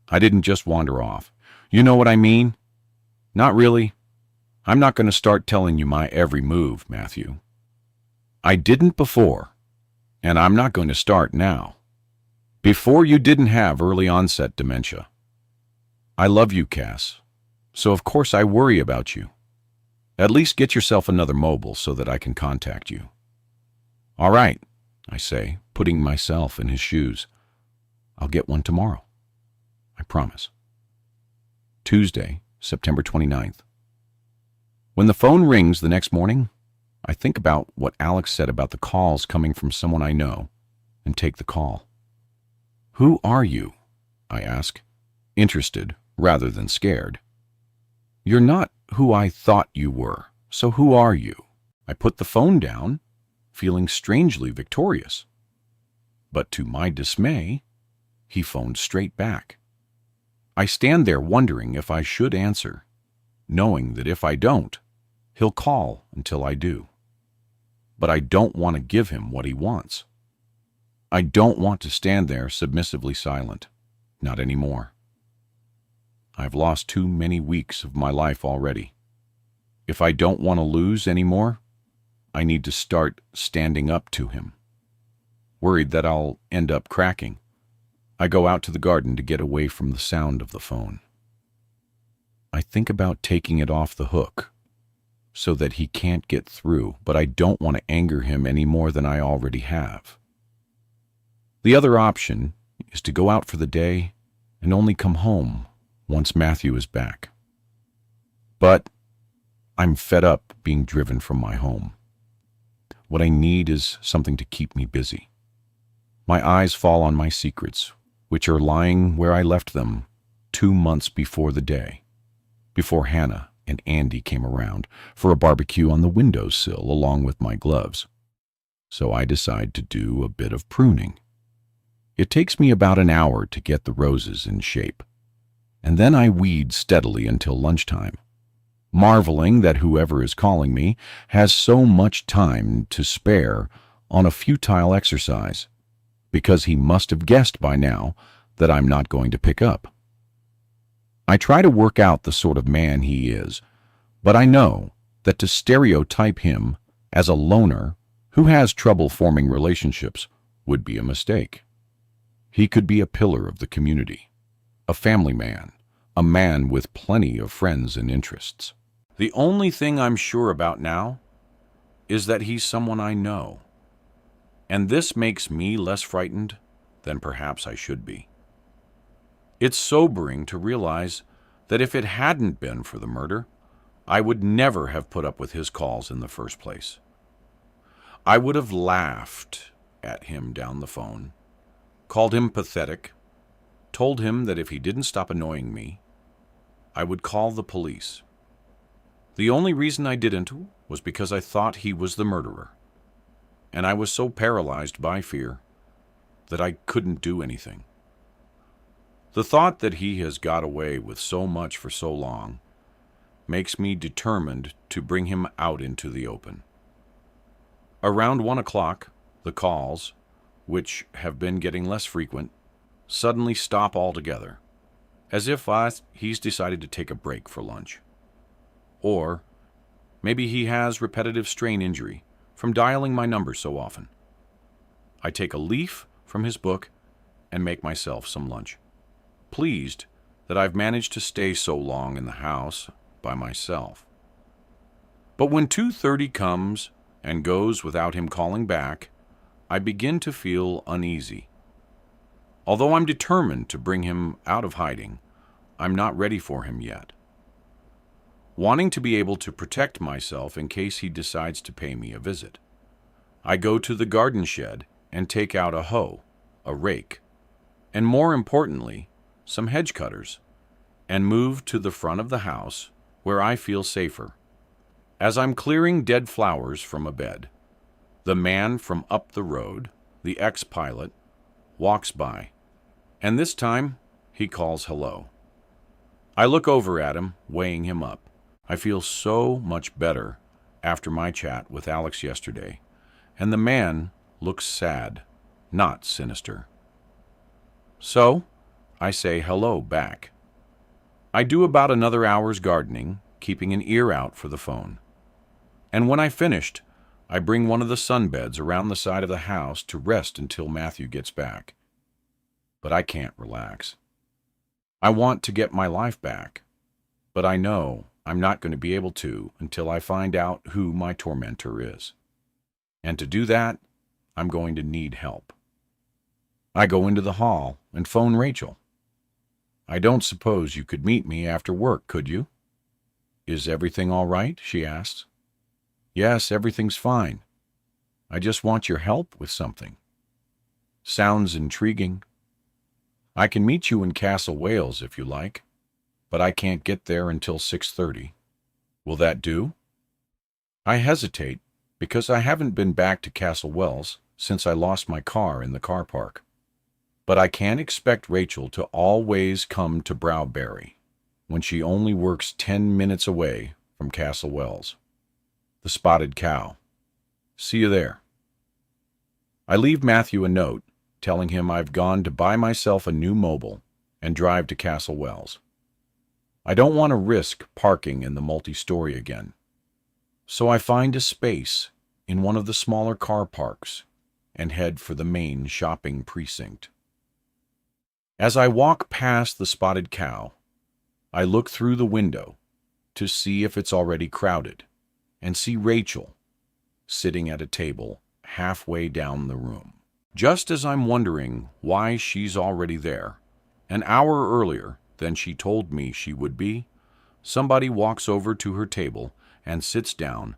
I didn't just wander off. You know what I mean? Not really. I'm not going to start telling you my every move, Matthew. I didn't before, and I'm not going to start now. Before you didn't have early onset dementia. I love you, Cass, so of course I worry about you. At least get yourself another mobile so that I can contact you. All right, I say, putting myself in his shoes. I'll get one tomorrow. I promise. Tuesday, September 29th. When the phone rings the next morning, I think about what Alex said about the calls coming from someone I know and take the call. Who are you? I ask, interested rather than scared. You're not who I thought you were, so who are you? I put the phone down, feeling strangely victorious. But to my dismay, he phoned straight back. I stand there wondering if I should answer, knowing that if I don't, He'll call until I do. But I don't want to give him what he wants. I don't want to stand there submissively silent. Not anymore. I've lost too many weeks of my life already. If I don't want to lose anymore, I need to start standing up to him. Worried that I'll end up cracking, I go out to the garden to get away from the sound of the phone. I think about taking it off the hook so that he can't get through, but I don't want to anger him any more than I already have. The other option is to go out for the day and only come home once Matthew is back. But I'm fed up being driven from my home. What I need is something to keep me busy. My eyes fall on my secrets, which are lying where I left them 2 months before the day, before Hannah and Andy came around for a barbecue on the windowsill along with my gloves. So I decide to do a bit of pruning. It takes me about an hour to get the roses in shape, and then I weed steadily until lunchtime, marveling that whoever is calling me has so much time to spare on a futile exercise, because he must have guessed by now that I'm not going to pick up. I try to work out the sort of man he is, but I know that to stereotype him as a loner who has trouble forming relationships would be a mistake. He could be a pillar of the community, a family man, a man with plenty of friends and interests. The only thing I'm sure about now is that he's someone I know, and this makes me less frightened than perhaps I should be. It's sobering to realize that if it hadn't been for the murder, I would never have put up with his calls in the first place. I would have laughed at him down the phone, called him pathetic, told him that if he didn't stop annoying me, I would call the police. The only reason I didn't was because I thought he was the murderer, and I was so paralyzed by fear that I couldn't do anything. The thought that he has got away with so much for so long makes me determined to bring him out into the open. Around 1 o'clock, the calls, which have been getting less frequent, suddenly stop altogether, as if he's decided to take a break for lunch. Or maybe he has repetitive strain injury from dialing my number so often. I take a leaf from his book and make myself some lunch, pleased that I've managed to stay so long in the house by myself. But when 2:30 comes and goes without him calling back, I begin to feel uneasy. Although I'm determined to bring him out of hiding, I'm not ready for him yet. Wanting to be able to protect myself in case he decides to pay me a visit, I go to the garden shed and take out a hoe, a rake, and more importantly, some hedge cutters, and move to the front of the house where I feel safer. As I'm clearing dead flowers from a bed, the man from up the road, the ex-pilot, walks by, and this time he calls hello. I look over at him, weighing him up. I feel so much better after my chat with Alex yesterday, and the man looks sad, not sinister. So, I say hello back. I do about another hour's gardening, keeping an ear out for the phone. And when I finished, I bring one of the sunbeds around the side of the house to rest until Matthew gets back. But I can't relax. I want to get my life back, but I know I'm not going to be able to until I find out who my tormentor is. And to do that, I'm going to need help. I go into the hall and phone Rachel. I don't suppose you could meet me after work, could you? Is everything all right? She asks. Yes, everything's fine. I just want your help with something. Sounds intriguing. I can meet you in Castle Wales if you like, but I can't get there until 6:30. Will that do? I hesitate because I haven't been back to Castle Wells since I lost my car in the car park. But I can't expect Rachel to always come to Browberry when she only works 10 minutes away from Castle Wells. The Spotted Cow. See you there. I leave Matthew a note telling him I've gone to buy myself a new mobile and drive to Castle Wells. I don't want to risk parking in the multi-story again, so I find a space in one of the smaller car parks and head for the main shopping precinct. As I walk past the Spotted Cow, I look through the window to see if it's already crowded and see Rachel sitting at a table halfway down the room. Just as I'm wondering why she's already there, an hour earlier than she told me she would be, somebody walks over to her table and sits down,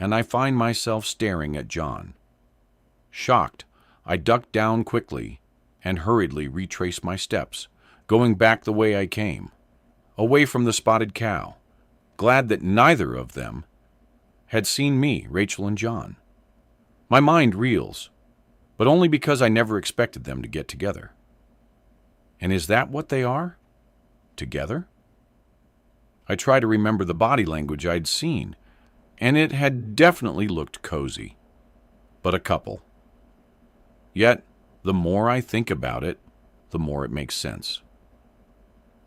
and I find myself staring at John. Shocked, I duck down quickly and hurriedly retrace my steps, going back the way I came, away from the Spotted Cow, glad that neither of them had seen me, Rachel and John. My mind reels, but only because I never expected them to get together. And is that what they are? Together? I try to remember the body language I'd seen, and it had definitely looked cozy, but a couple. Yet, the more I think about it, the more it makes sense.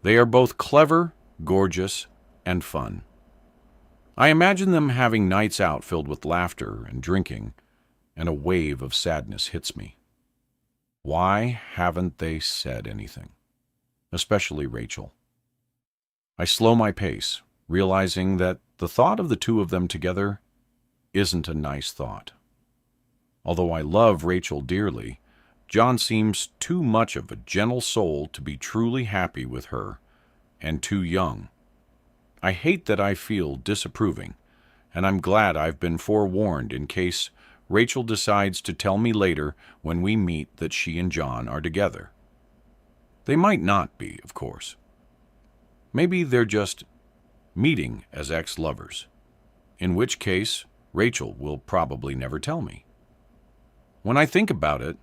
They are both clever, gorgeous, and fun. I imagine them having nights out filled with laughter and drinking, and a wave of sadness hits me. Why haven't they said anything? Especially Rachel. I slow my pace, realizing that the thought of the two of them together isn't a nice thought. Although I love Rachel dearly, John seems too much of a gentle soul to be truly happy with her, and too young. I hate that I feel disapproving, and I'm glad I've been forewarned in case Rachel decides to tell me later when we meet that she and John are together. They might not be, of course. Maybe they're just meeting as ex-lovers, in which case Rachel will probably never tell me. When I think about it,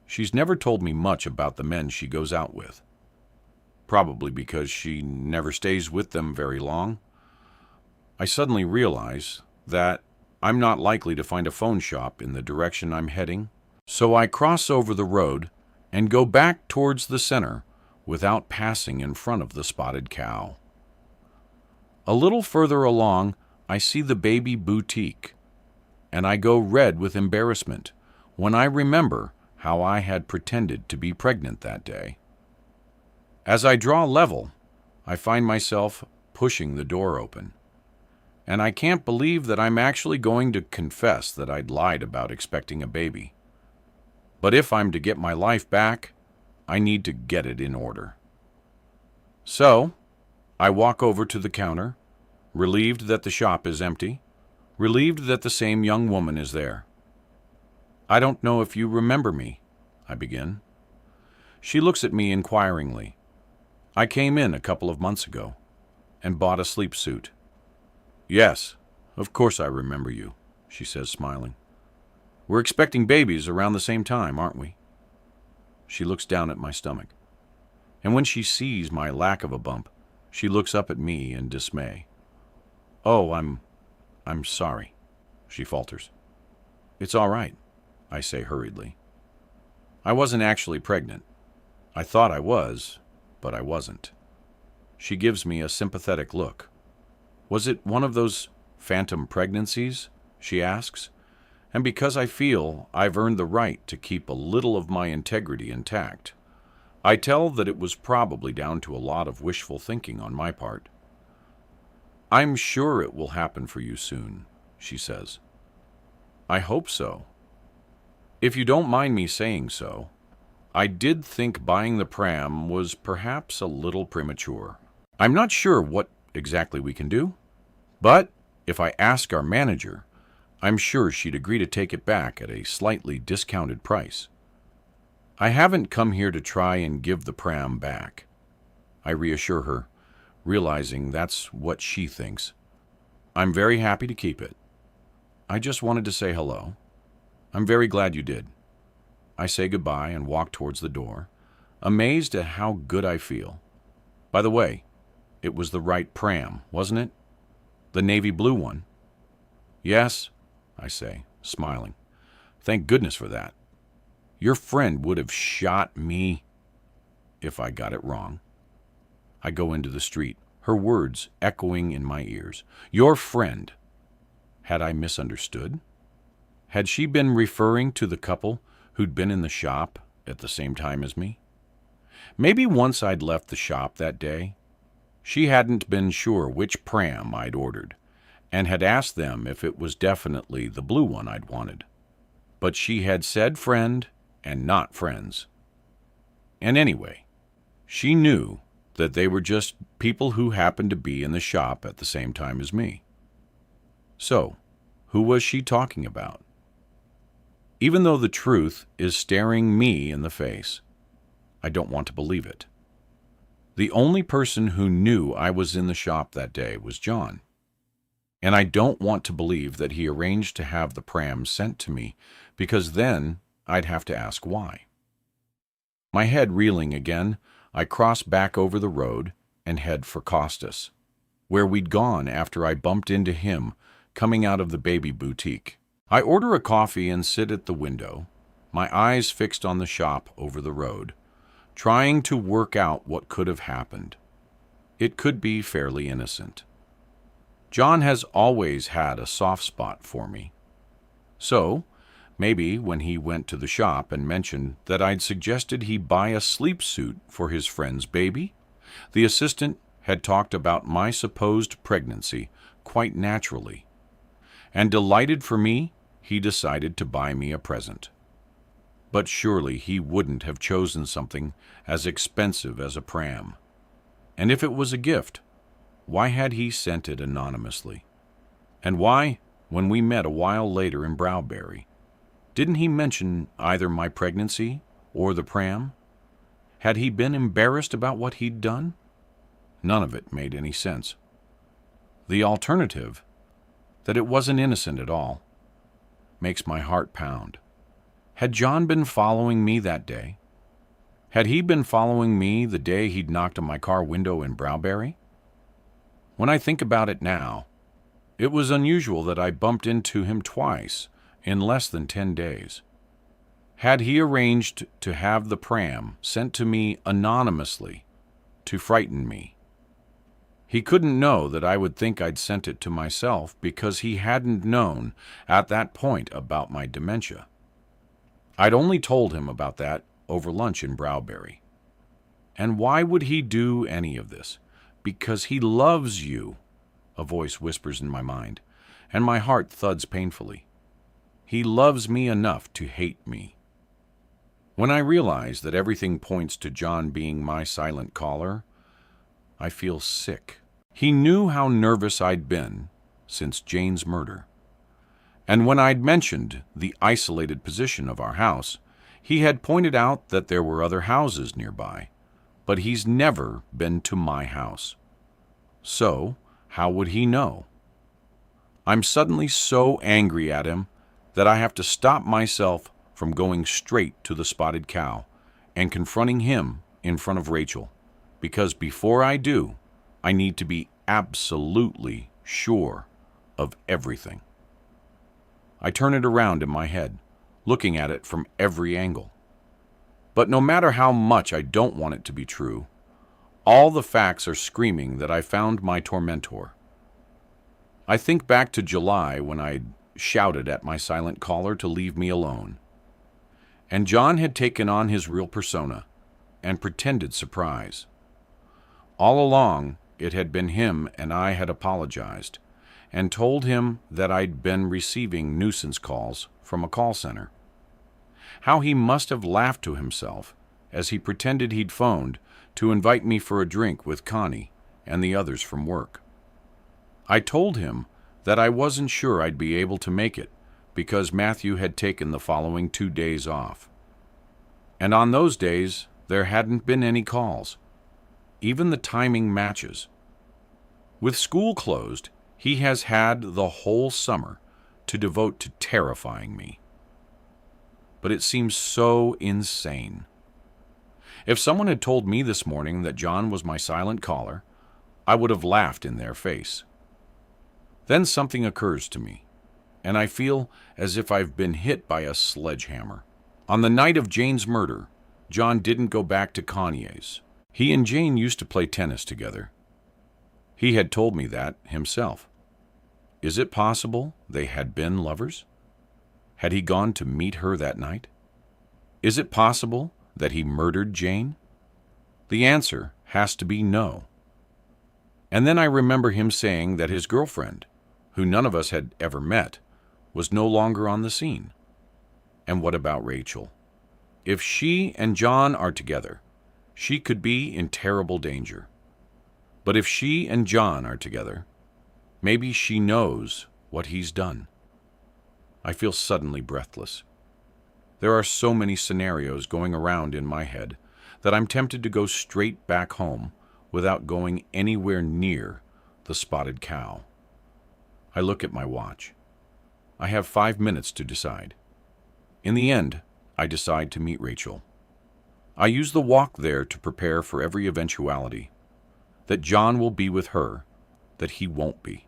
she's never told me much about the men she goes out with, probably because she never stays with them very long. I suddenly realize that I'm not likely to find a phone shop in the direction I'm heading, so I cross over the road and go back towards the center without passing in front of the Spotted Cow. A little further along, I see the baby boutique, and I go red with embarrassment when I remember how I had pretended to be pregnant that day. As I draw level, I find myself pushing the door open, and I can't believe that I'm actually going to confess that I'd lied about expecting a baby. But if I'm to get my life back, I need to get it in order. So, I walk over to the counter, relieved that the shop is empty, relieved that the same young woman is there. "I don't know if you remember me," I begin. She looks at me inquiringly. "I came in a couple of months ago and bought a sleep suit." "Yes, of course I remember you," she says, smiling. "We're expecting babies around the same time, aren't we?" She looks down at my stomach, and when she sees my lack of a bump, she looks up at me in dismay. "Oh, I'm sorry," she falters. "It's all right," I say hurriedly. I wasn't actually pregnant. I thought I was, but I wasn't. She gives me a sympathetic look. "Was it one of those phantom pregnancies?" she asks, and because I feel I've earned the right to keep a little of my integrity intact, I tell that it was probably down to a lot of wishful thinking on my part. "I'm sure it will happen for you soon," she says. "I hope so. If you don't mind me saying so, I did think buying the pram was perhaps a little premature. I'm not sure what exactly we can do, but if I ask our manager, I'm sure she'd agree to take it back at a slightly discounted price. I haven't come here to try and give the pram back," I reassure her, realizing that's what she thinks. "I'm very happy to keep it. I just wanted to say hello. I'm very glad you did." I say goodbye and walk towards the door, amazed at how good I feel. By the way, it was the right pram, wasn't it? The navy blue one. Yes, I say, smiling. Thank goodness for that. Your friend would have shot me if I got it wrong. I go into the street, her words echoing in my ears. Your friend. Had I misunderstood? Had she been referring to the couple who'd been in the shop at the same time as me? Maybe once I'd left the shop that day, she hadn't been sure which pram I'd ordered, and had asked them if it was definitely the blue one I'd wanted. But she had said friend and not friends. And anyway, she knew that they were just people who happened to be in the shop at the same time as me. So, who was she talking about? Even though the truth is staring me in the face, I don't want to believe it. The only person who knew I was in the shop that day was John. And I don't want to believe that he arranged to have the pram sent to me, because then I'd have to ask why. My head reeling again, I cross back over the road and head for Costas, where we'd gone after I bumped into him coming out of the baby boutique. I order a coffee and sit at the window, my eyes fixed on the shop over the road, trying to work out what could have happened. It could be fairly innocent. John has always had a soft spot for me. So, maybe when he went to the shop and mentioned that I'd suggested he buy a sleep suit for his friend's baby, the assistant had talked about my supposed pregnancy quite naturally. And delighted for me, he decided to buy me a present. But surely he wouldn't have chosen something as expensive as a pram. And if it was a gift, why had he sent it anonymously? And why, when we met a while later in Browberry, didn't he mention either my pregnancy or the pram? Had he been embarrassed about what he'd done? None of it made any sense. The alternative, that it wasn't innocent at all, makes my heart pound. Had John been following me that day? Had he been following me the day he'd knocked on my car window in Browberry? When I think about it now, it was unusual that I bumped into him twice in less than 10 days. Had he arranged to have the pram sent to me anonymously to frighten me? He couldn't know that I would think I'd sent it to myself because he hadn't known at that point about my dementia. I'd only told him about that over lunch in Browberry. And why would he do any of this? Because he loves you, a voice whispers in my mind, and my heart thuds painfully. He loves me enough to hate me. When I realize that everything points to John being my silent caller, I feel sick. He knew how nervous I'd been since Jane's murder. And when I'd mentioned the isolated position of our house, he had pointed out that there were other houses nearby, but he's never been to my house. So, how would he know? I'm suddenly so angry at him that I have to stop myself from going straight to the spotted cow and confronting him in front of Rachel, because before I do, I need to be absolutely sure of everything. I turn it around in my head, looking at it from every angle. But no matter how much I don't want it to be true, all the facts are screaming that I found my tormentor. I think back to July when I'd shouted at my silent caller to leave me alone. And John had taken on his real persona and pretended surprise. All along, it had been him, and I had apologized and told him that I'd been receiving nuisance calls from a call center. How he must have laughed to himself as he pretended he'd phoned to invite me for a drink with Connie and the others from work. I told him that I wasn't sure I'd be able to make it because Matthew had taken the following 2 days off. And on those days, there hadn't been any calls. Even the timing matches. With school closed, he has had the whole summer to devote to terrifying me. But it seems so insane. If someone had told me this morning that John was my silent caller, I would have laughed in their face. Then something occurs to me. and I feel as if I've been hit by a sledgehammer. On the night of Jane's murder, John didn't go back to Kanye's. He and Jane used to play tennis together. He had told me that himself. Is it possible they had been lovers? Had he gone to meet her that night? Is it possible that he murdered Jane? The answer has to be no. And then I remember him saying that his girlfriend, who none of us had ever met, was no longer on the scene. And what about Rachel? If she and John are together, she could be in terrible danger. But if she and John are together, maybe she knows what he's done. I feel suddenly breathless. There are so many scenarios going around in my head that I'm tempted to go straight back home without going anywhere near the spotted cow. I look at my watch. I have 5 minutes to decide. In the end, I decide to meet Rachel. I use the walk there to prepare for every eventuality. That John will be with her, that he won't be.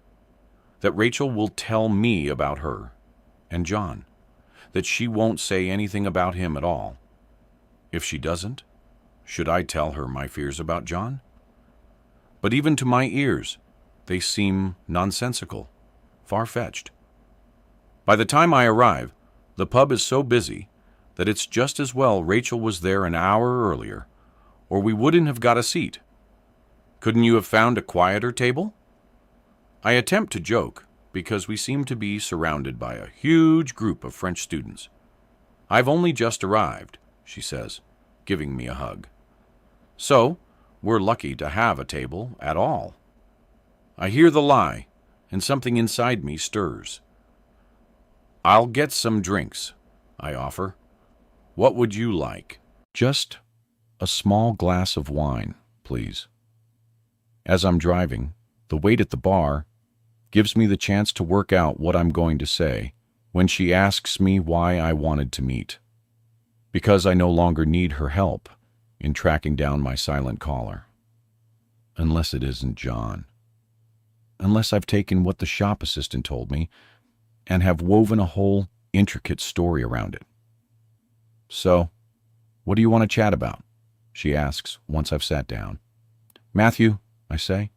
That Rachel will tell me about her and John. That she won't say anything about him at all. If she doesn't, should I tell her my fears about John? But even to my ears, they seem nonsensical, far-fetched. By the time I arrive, the pub is so busy that it's just as well Rachel was there an hour earlier, or we wouldn't have got a seat. Couldn't you have found a quieter table? I attempt to joke, because we seem to be surrounded by a huge group of French students. I've only just arrived, she says, giving me a hug. So, we're lucky to have a table at all. I hear the lie, and something inside me stirs. I'll get some drinks, I offer. What would you like? Just a small glass of wine, please. As I'm driving, the wait at the bar gives me the chance to work out what I'm going to say when she asks me why I wanted to meet. Because I no longer need her help in tracking down my silent caller. Unless it isn't John. Unless I've taken what the shop assistant told me and have woven a whole intricate story around it. So, what do you want to chat about? She asks once I've sat down. Matthew, I say.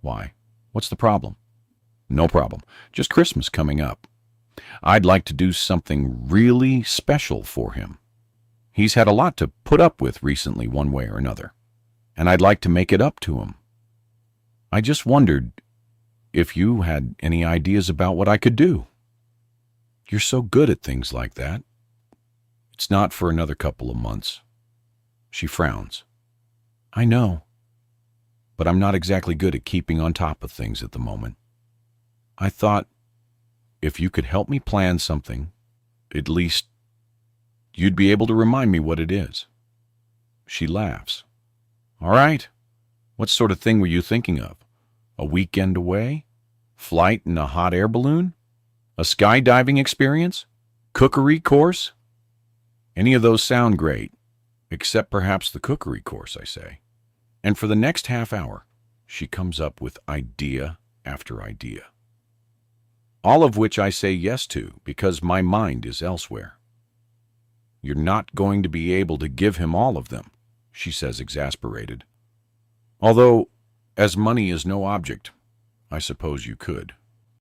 Why? What's the problem? No problem. Just Christmas coming up. I'd like to do something really special for him. He's had a lot to put up with recently one way or another, and I'd like to make it up to him. I just wondered if you had any ideas about what I could do. You're so good at things like that. It's not for another couple of months. She frowns. I know, but I'm not exactly good at keeping on top of things at the moment. I thought, if you could help me plan something, at least you'd be able to remind me what it is. She laughs. All right. What sort of thing were you thinking of? A weekend away? Flight in a hot air balloon? A skydiving experience? Cookery course? Any of those sound great, except perhaps the cookery course, I say. And for the next half hour, she comes up with idea after idea. All of which I say yes to because my mind is elsewhere. You're not going to be able to give him all of them, she says, exasperated. Although, as money is no object, I suppose you could.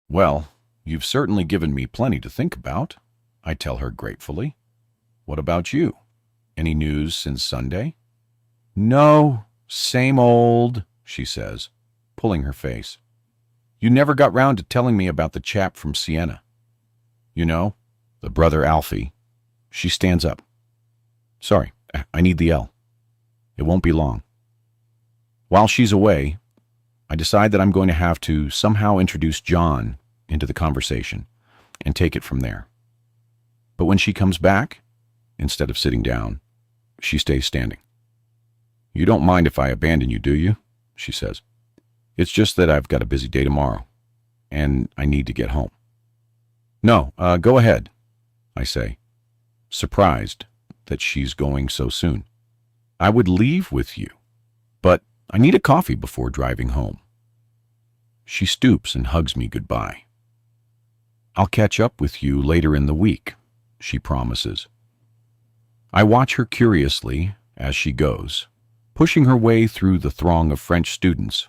Well, you've certainly given me plenty to think about, I tell her gratefully. What about you? Any news since Sunday? No, same old, she says, pulling her face. You never got round to telling me about the chap from Siena. You know, the brother Alfie. She stands up. Sorry, I need the L. It won't be long. While she's away, I decide that I'm going to have to somehow introduce John into the conversation and take it from there. But when she comes back, instead of sitting down, she stays standing. You don't mind if I abandon you, do you? She says. It's just that I've got a busy day tomorrow, and I need to get home. No, go ahead, I say, surprised that she's going so soon. I would leave with you, but I need a coffee before driving home. She stoops and hugs me goodbye. I'll catch up with you later in the week, she promises. I watch her curiously as she goes, pushing her way through the throng of French students,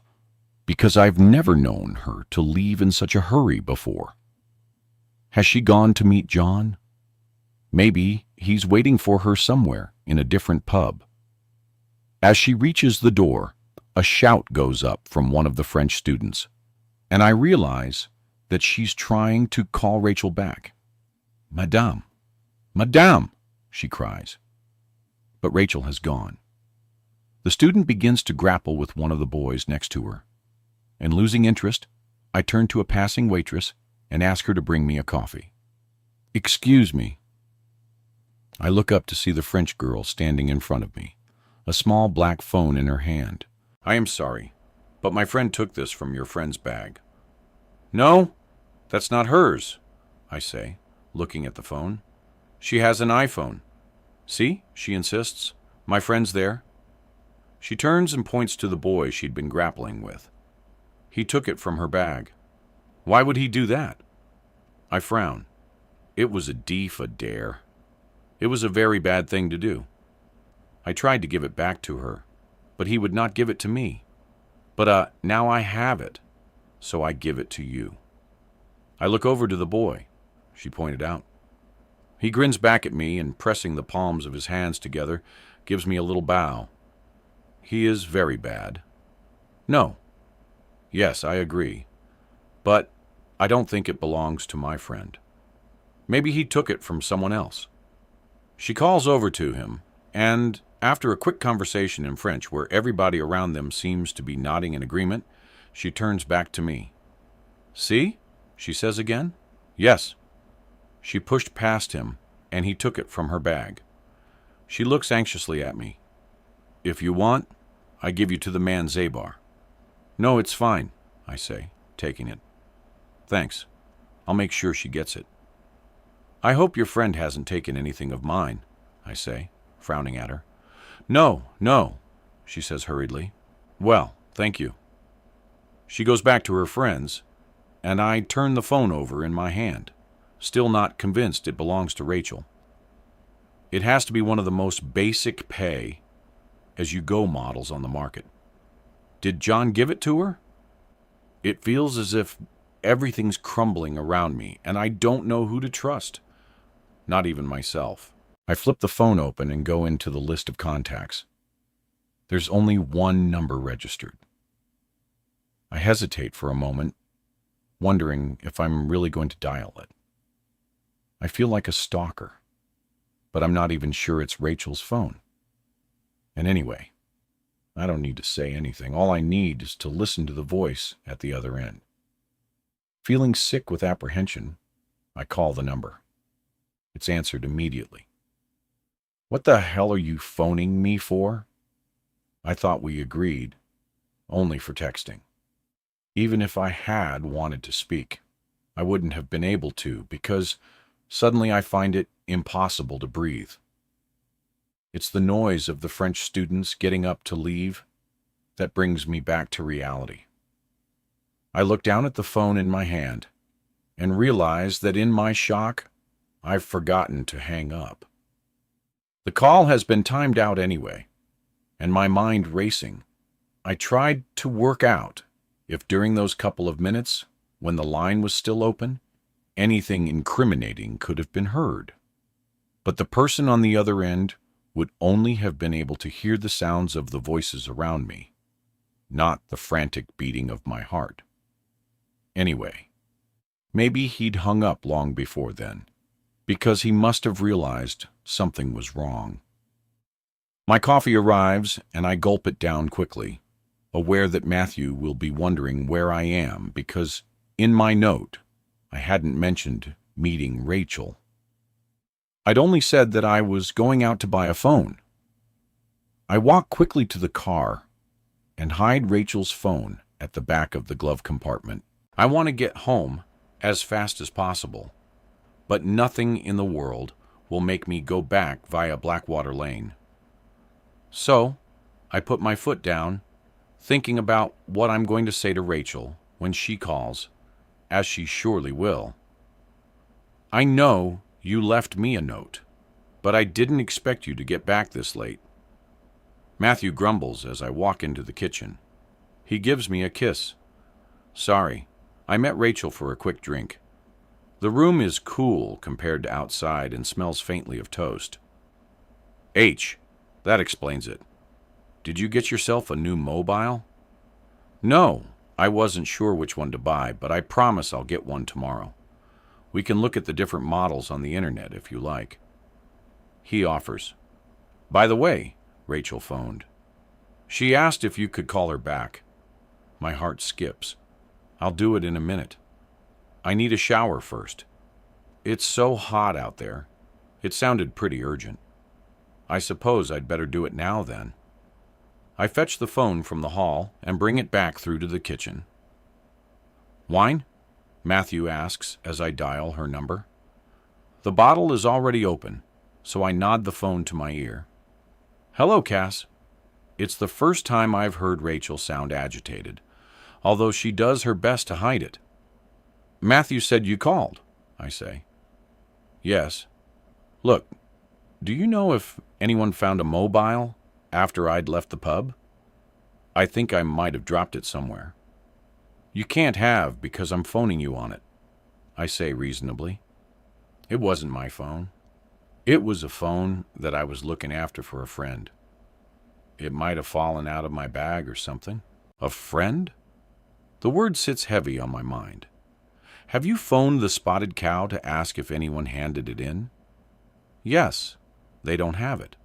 because I've never known her to leave in such a hurry before. Has she gone to meet John? Maybe he's waiting for her somewhere in a different pub. As she reaches the door, a shout goes up from one of the French students, and I realize that she's trying to call Rachel back. "Madame, Madame," she cries. But Rachel has gone. The student begins to grapple with one of the boys next to her, and losing interest, I turn to a passing waitress and ask her to bring me a coffee. "Excuse me." I look up to see the French girl standing in front of me, a small black phone in her hand. "I am sorry, but my friend took this from your friend's bag." "No, that's not hers," I say, looking at the phone. "She has an iPhone. See," she insists. "My friend's there." She turns and points to the boy she'd been grappling with. "He took it from her bag. Why would he do that?" I frown. It was a D for dare. It was a very bad thing to do. I tried to give it back to her, but he would not give it to me. But now I have it, so I give it to you. I look over to the boy, she pointed out. He grins back at me and, pressing the palms of his hands together, gives me a little bow. He is very bad. No. Yes, I agree. But I don't think it belongs to my friend. Maybe he took it from someone else. She calls over to him, and after a quick conversation in French where everybody around them seems to be nodding in agreement, she turns back to me. "See?" she says again. "Yes." She pushed past him, and he took it from her bag. She looks anxiously at me. "If you want, I give you to the man Zabar." "No, it's fine," I say, taking it. "Thanks. I'll make sure she gets it." "I hope your friend hasn't taken anything of mine," I say, frowning at her. "No, no," she says hurriedly. "Well, thank you." She goes back to her friends, and I turn the phone over in my hand, still not convinced it belongs to Rachel. It has to be one of the most basic pay-as-you-go models on the market. Did John give it to her? It feels as if everything's crumbling around me, and I don't know who to trust. Not even myself. I flip the phone open and go into the list of contacts. There's only one number registered. I hesitate for a moment, wondering if I'm really going to dial it. I feel like a stalker, but I'm not even sure it's Rachel's phone. And anyway, I don't need to say anything. All I need is to listen to the voice at the other end. Feeling sick with apprehension, I call the number. It's answered immediately. "What the hell are you phoning me for?" I thought we agreed, only for texting. Even if I had wanted to speak, I wouldn't have been able to, because suddenly I find it impossible to breathe. It's the noise of the French students getting up to leave that brings me back to reality. I look down at the phone in my hand and realize that in my shock, I've forgotten to hang up. The call has been timed out anyway, and my mind racing, I tried to work out if during those couple of minutes, when the line was still open, anything incriminating could have been heard. But the person on the other end would only have been able to hear the sounds of the voices around me, not the frantic beating of my heart. Anyway, maybe he'd hung up long before then, because he must have realized something was wrong. My coffee arrives, and I gulp it down quickly, aware that Matthew will be wondering where I am, because in my note, I hadn't mentioned meeting Rachel. I'd only said that I was going out to buy a phone. I walk quickly to the car and hide Rachel's phone at the back of the glove compartment. I want to get home as fast as possible, but nothing in the world will make me go back via Blackwater Lane. So, I put my foot down, thinking about what I'm going to say to Rachel when she calls, as she surely will. I know you left me a note, but I didn't expect you to get back this late. Matthew grumbles as I walk into the kitchen. He gives me a kiss. Sorry, I met Rachel for a quick drink. The room is cool compared to outside and smells faintly of toast. H, that explains it. Did you get yourself a new mobile? No, I wasn't sure which one to buy, but I promise I'll get one tomorrow. We can look at the different models on the internet if you like. He offers. By the way, Rachel phoned. She asked if you could call her back. My heart skips. I'll do it in a minute. I need a shower first. It's so hot out there. It sounded pretty urgent. I suppose I'd better do it now then. I fetch the phone from the hall and bring it back through to the kitchen. Wine? Matthew asks as I dial her number. The bottle is already open, so I nod the phone to my ear. Hello, Cass. It's the first time I've heard Rachel sound agitated, although she does her best to hide it. Matthew said you called, I say. Yes. Look, do you know if anyone found a mobile after I'd left the pub? I think I might have dropped it somewhere. You can't have because I'm phoning you on it, I say reasonably. It wasn't my phone. It was a phone that I was looking after for a friend. It might have fallen out of my bag or something. A friend? The word sits heavy on my mind. Have you phoned the Spotted Cow to ask if anyone handed it in? Yes, they don't have it.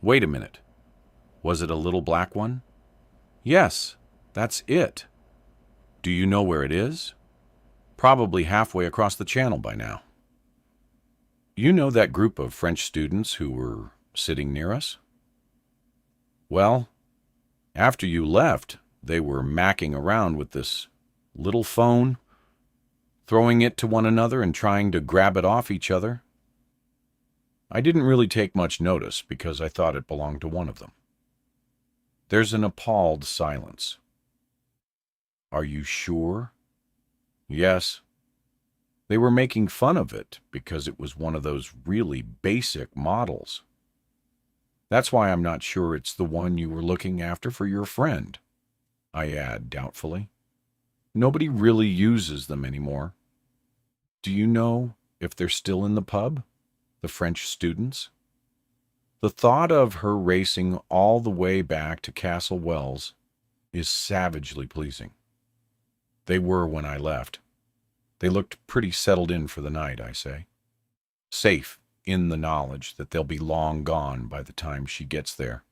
Wait a minute. Was it a little black one? Yes, that's it. Do you know where it is? Probably halfway across the channel by now. You know that group of French students who were sitting near us? Well, after you left, they were macking around with this little phone, throwing it to one another and trying to grab it off each other. I didn't really take much notice because I thought it belonged to one of them. There's an appalled silence. Are you sure? Yes. They were making fun of it because it was one of those really basic models. That's why I'm not sure it's the one you were looking after for your friend, I add doubtfully. Nobody really uses them anymore. Do you know if they're still in the pub, the French students? The thought of her racing all the way back to Castle Wells is savagely pleasing. They were when I left. They looked pretty settled in for the night, I say. Safe in the knowledge that they'll be long gone by the time she gets there,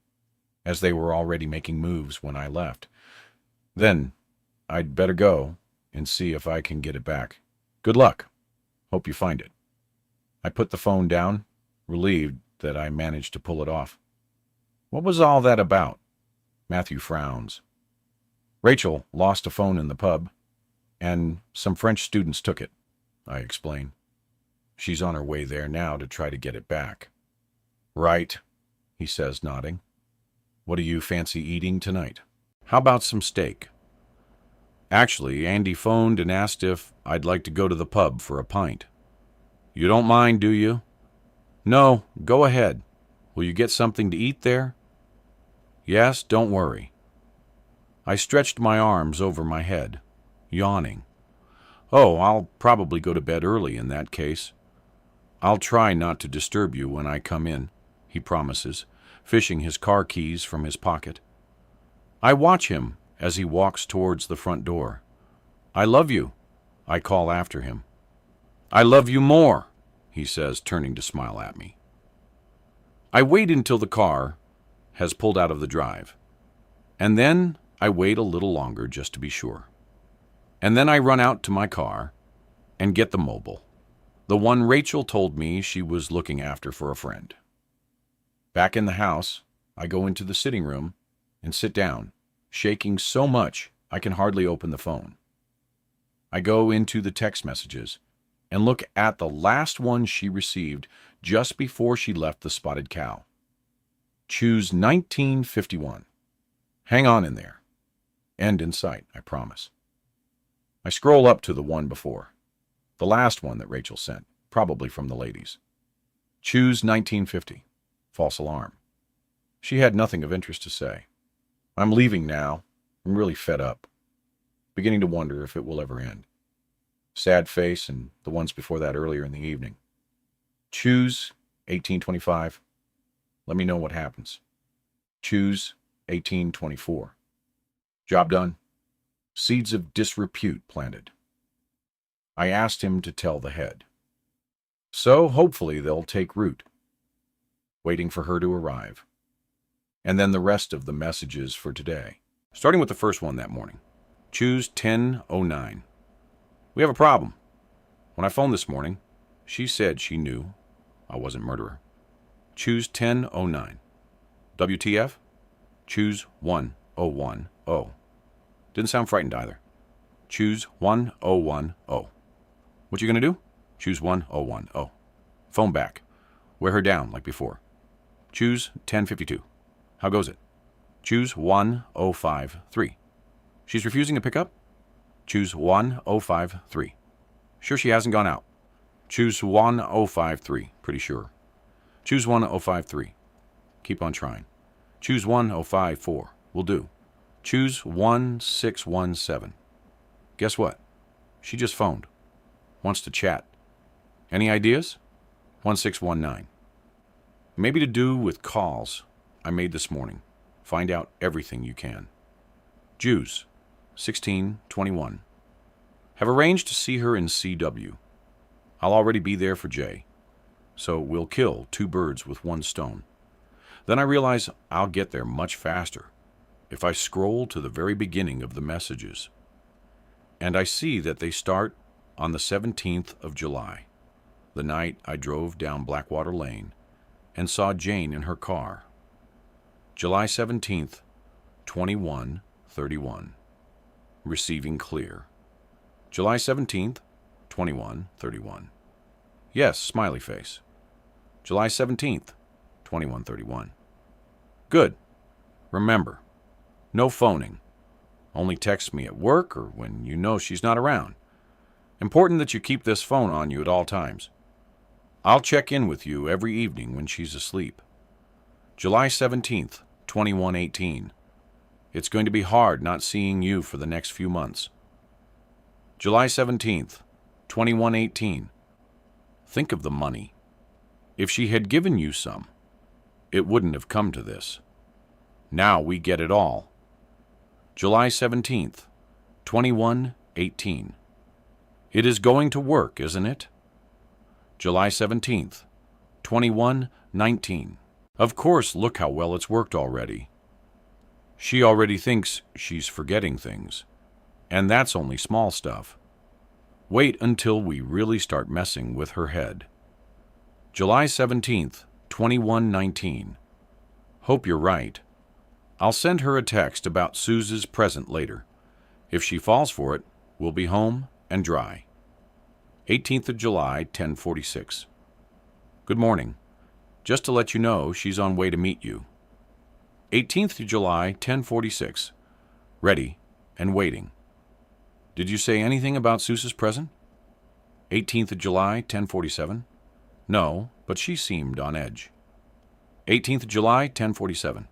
as they were already making moves when I left. Then I'd better go and see if I can get it back. Good luck. Hope you find it. I put the phone down, relieved that I managed to pull it off. What was all that about? Matthew frowns. Rachel lost a phone in the pub, and some French students took it, I explain. She's on her way there now to try to get it back. Right, he says, nodding. What do you fancy eating tonight? How about some steak? Actually, Andy phoned and asked if I'd like to go to the pub for a pint. You don't mind, do you? No, go ahead. Will you get something to eat there? Yes, don't worry. I stretched my arms over my head, yawning. Oh, I'll probably go to bed early in that case. I'll try not to disturb you when I come in, he promises, fishing his car keys from his pocket. I watch him as he walks towards the front door. I love you, I call after him. I love you more, he says, turning to smile at me. I wait until the car has pulled out of the drive, and then I wait a little longer just to be sure. And then I run out to my car and get the mobile, the one Rachel told me she was looking after for a friend. Back in the house, I go into the sitting room and sit down, shaking so much I can hardly open the phone. I go into the text messages and look at the last one she received just before she left the Spotted Cow. Choose 1951. Hang on in there. End in sight, I promise. I scroll up to the one before, the last one that Rachel sent. probably from the ladies. Choose 1950. False alarm. She had nothing of interest to say. I'm leaving now. I'm really fed up. Beginning to wonder if it will ever end. Sad face, and the ones before that earlier in the evening. Choose 1825. Let me know what happens. Choose 1824. Job done. Seeds of disrepute planted. I asked him to tell the head. So hopefully they'll take root. Waiting for her to arrive. And then the rest of the messages for today. Starting with the first one that morning. Choose 1009. We have a problem. When I phoned this morning, she said she knew I wasn't murderer. Choose 1009. WTF? Choose 1010. Didn't sound frightened either. Choose 1010. What you gonna do? Choose 1010. Phone back. Wear her down like before. Choose 1052. How goes it? Choose 1053. She's refusing to pick up? Choose 1053. Sure she hasn't gone out? Choose 1053. Pretty sure. Choose 1053. Keep on trying. Choose 1054. Will do. Choose 1617. Guess what? She just phoned. Wants to chat. Any ideas? 1619. Maybe to do with calls I made this morning. Find out everything you can. Jews, 1621. Have arranged to see her in CW. I'll already be there for Jay. So we'll kill two birds with one stone. Then I realize I'll get there much faster if I scroll to the very beginning of the messages. And I see that they start on the 17th of July, the night I drove down Blackwater Lane and saw Jane in her car. July 17th, 21:31. Receiving clear. July 17th, 21:31. Yes, smiley face. July 17th, 21:31. Good. Remember, no phoning. Only text me at work or when you know she's not around. Important that you keep this phone on you at all times. I'll check in with you every evening when she's asleep. July 17th, 2118. It's going to be hard not seeing you for the next few months. July 17th, 2118. Think of the money. If she had given you some, it wouldn't have come to this. Now we get it all. July 17th, 2118. It is going to work, isn't it? July 17th, 2119. Of course, look how well it's worked already. She already thinks she's forgetting things, and that's only small stuff. Wait until we really start messing with her head. July 17th, 2119. Hope you're right. I'll send her a text about Suze's present later. If she falls for it, we'll be home and dry. 18th of July, 10:46. Good morning. Just to let you know, she's on way to meet you. 18th of July, 10:46. Ready and waiting. Did you say anything about Suze's present? 18th of July, 10:47. No, but she seemed on edge. 18th of July, 10:47.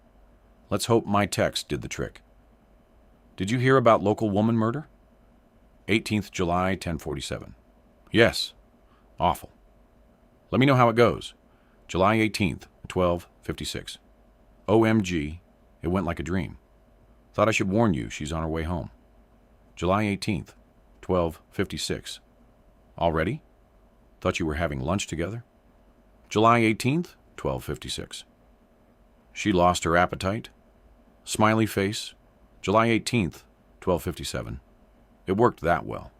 Let's hope my text did the trick. Did you hear about local woman murder? 18th July, 10:47. Yes. Awful. Let me know how it goes. July 18th, 12:56. OMG, it went like a dream. Thought I should warn you she's on her way home. July 18th, 12:56. Already? Thought you were having lunch together? July 18th, 12:56. She lost her appetite? Smiley face. July 18th, 12:57. It worked that well.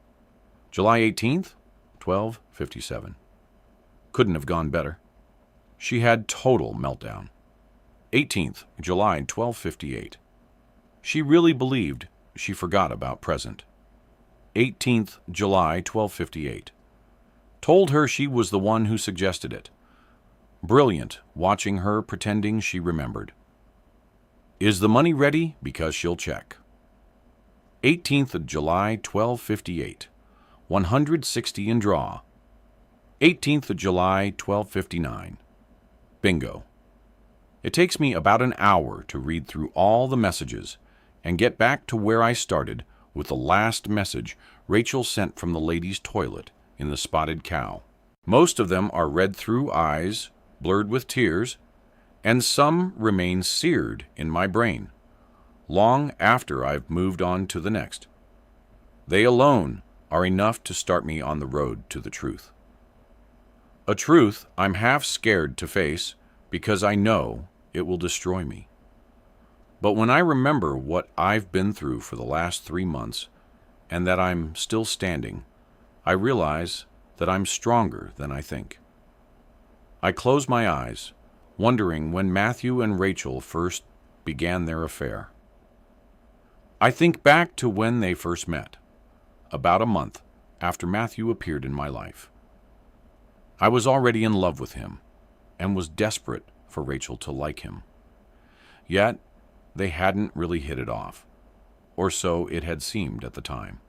July 18th, 12:57. Couldn't have gone better. She had total meltdown. 18th July, 12:58. She really believed she forgot about present. 18th July, 12:58. Told her she was the one who suggested it. Brilliant, watching her pretending she remembered. Is the money ready? Because she'll check. 18th of July, 12:58. 160 in draw. 18th of July, 12:59. Bingo. It takes me about an hour to read through all the messages and get back to where I started with the last message Rachel sent from the ladies' toilet in the Spotted Cow. Most of them are read through eyes, blurred with tears, and some remain seared in my brain, long after I've moved on to the next. They alone are enough to start me on the road to the truth. A truth I'm half scared to face because I know it will destroy me. But when I remember what I've been through for the last 3 months and that I'm still standing, I realize that I'm stronger than I think. I close my eyes, wondering when Matthew and Rachel first began their affair. I think back to when they first met, about a month after Matthew appeared in my life. I was already in love with him and was desperate for Rachel to like him. Yet, they hadn't really hit it off, or so it had seemed at the time.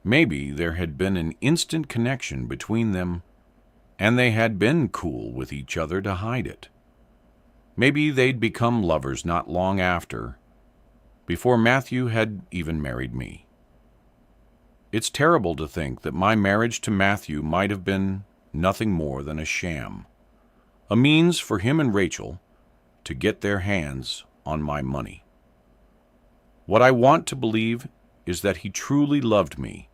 Maybe there had been an instant connection between them, and they had been cool with each other to hide it. Maybe they'd become lovers not long after, before Matthew had even married me. It's terrible to think that my marriage to Matthew might have been nothing more than a sham, a means for him and Rachel to get their hands on my money. What I want to believe is that he truly loved me,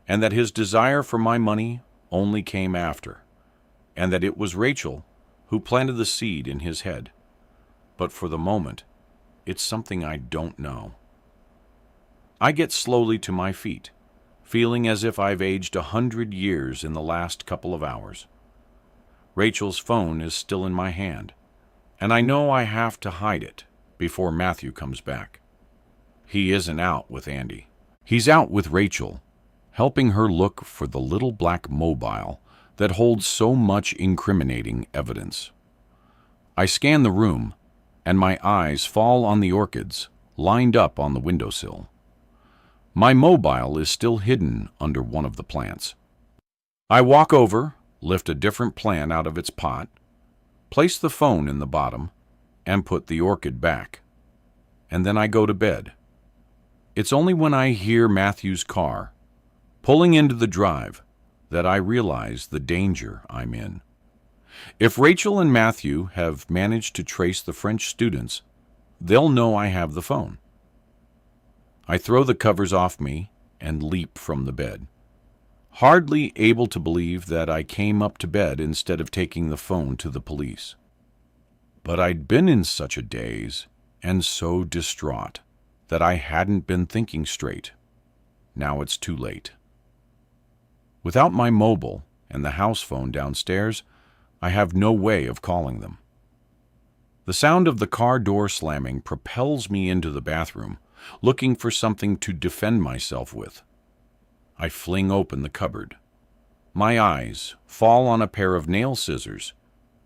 and that his desire for my money only came after, and that it was Rachel who planted the seed in his head. But for the moment, it's something I don't know. I get slowly to my feet, feeling as if I've aged 100 years in the last couple of hours. Rachel's phone is still in my hand, and I know I have to hide it before Matthew comes back. He isn't out with Andy. He's out with Rachel, helping her look for the little black mobile that holds so much incriminating evidence. I scan the room, and my eyes fall on the orchids lined up on the windowsill. My mobile is still hidden under one of the plants. I walk over, lift a different plant out of its pot, place the phone in the bottom, and put the orchid back. And then I go to bed. It's only when I hear Matthew's car pulling into the drive that I realize the danger I'm in. If Rachel and Matthew have managed to trace the French students, they'll know I have the phone. I throw the covers off me and leap from the bed, hardly able to believe that I came up to bed instead of taking the phone to the police. But I'd been in such a daze and so distraught that I hadn't been thinking straight. Now it's too late. Without my mobile and the house phone downstairs, I have no way of calling them. The sound of the car door slamming propels me into the bathroom, looking for something to defend myself with. I fling open the cupboard. My eyes fall on a pair of nail scissors,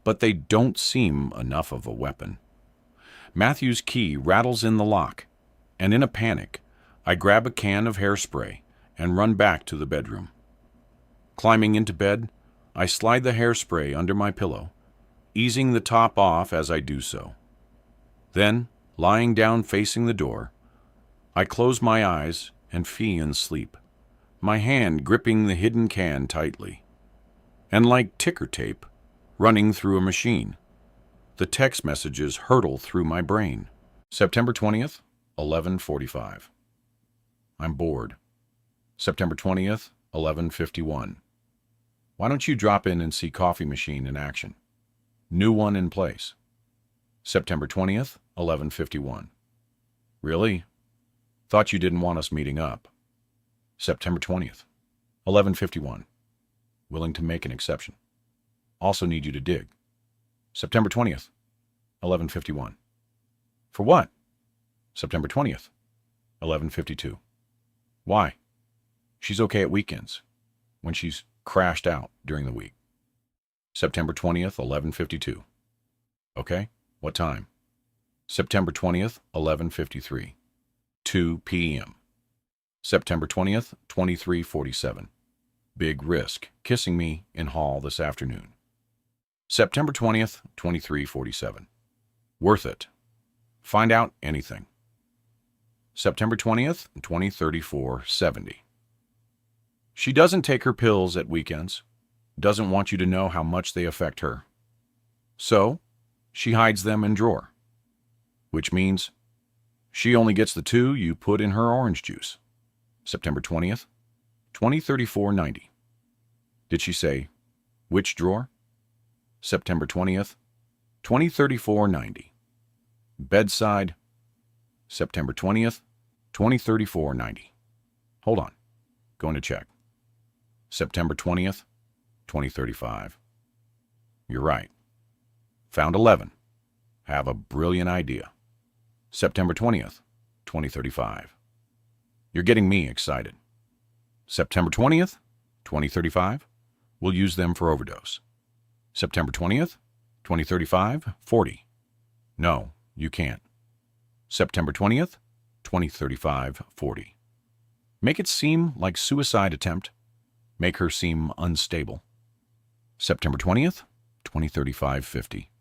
but they don't seem enough of a weapon. Matthew's key rattles in the lock, and in a panic, I grab a can of hairspray and run back to the bedroom. Climbing into bed, I slide the hairspray under my pillow, easing the top off as I do so. Then, lying down facing the door, I close my eyes and feign sleep, my hand gripping the hidden can tightly. And like ticker tape, running through a machine, the text messages hurtle through my brain. September 20th, 11:45. I'm bored. September 20th, 11:51. Why don't you drop in and see coffee machine in action? New one in place. September 20th, 11:51. Really? Thought you didn't want us meeting up. September 20th, 11:51. Willing to make an exception. Also need you to dig. September 20th, 11:51. For what? September 20th, 11:52. Why? She's okay at weekends, when she's crashed out during the week. September 20th, 11:52. Okay, what time? September 20th, 11:53. 2 p.m. September 20th, 23:47. Big risk, kissing me in hall this afternoon. September 20th, 23:47. Worth it. Find out anything. September 20th, 2034:70. She doesn't take her pills at weekends, doesn't want you to know how much they affect her. So, she hides them in drawer, which means she only gets the 2 you put in her orange juice. September 20th, 2034:90. Did she say which drawer? September 20th, 2034:90. Bedside. September 20th, 2034:90. Hold on. Going to check. September 20th, 2035. You're right. Found 11. Have a brilliant idea. September 20th, 2035. You're getting me excited. September 20th, 2035. We'll use them for overdose. September 20th, 2035, 40. No, you can't. September 20th, 2035, 40. Make it seem like suicide attempt. Make her seem unstable. September 20th, 2035, 50.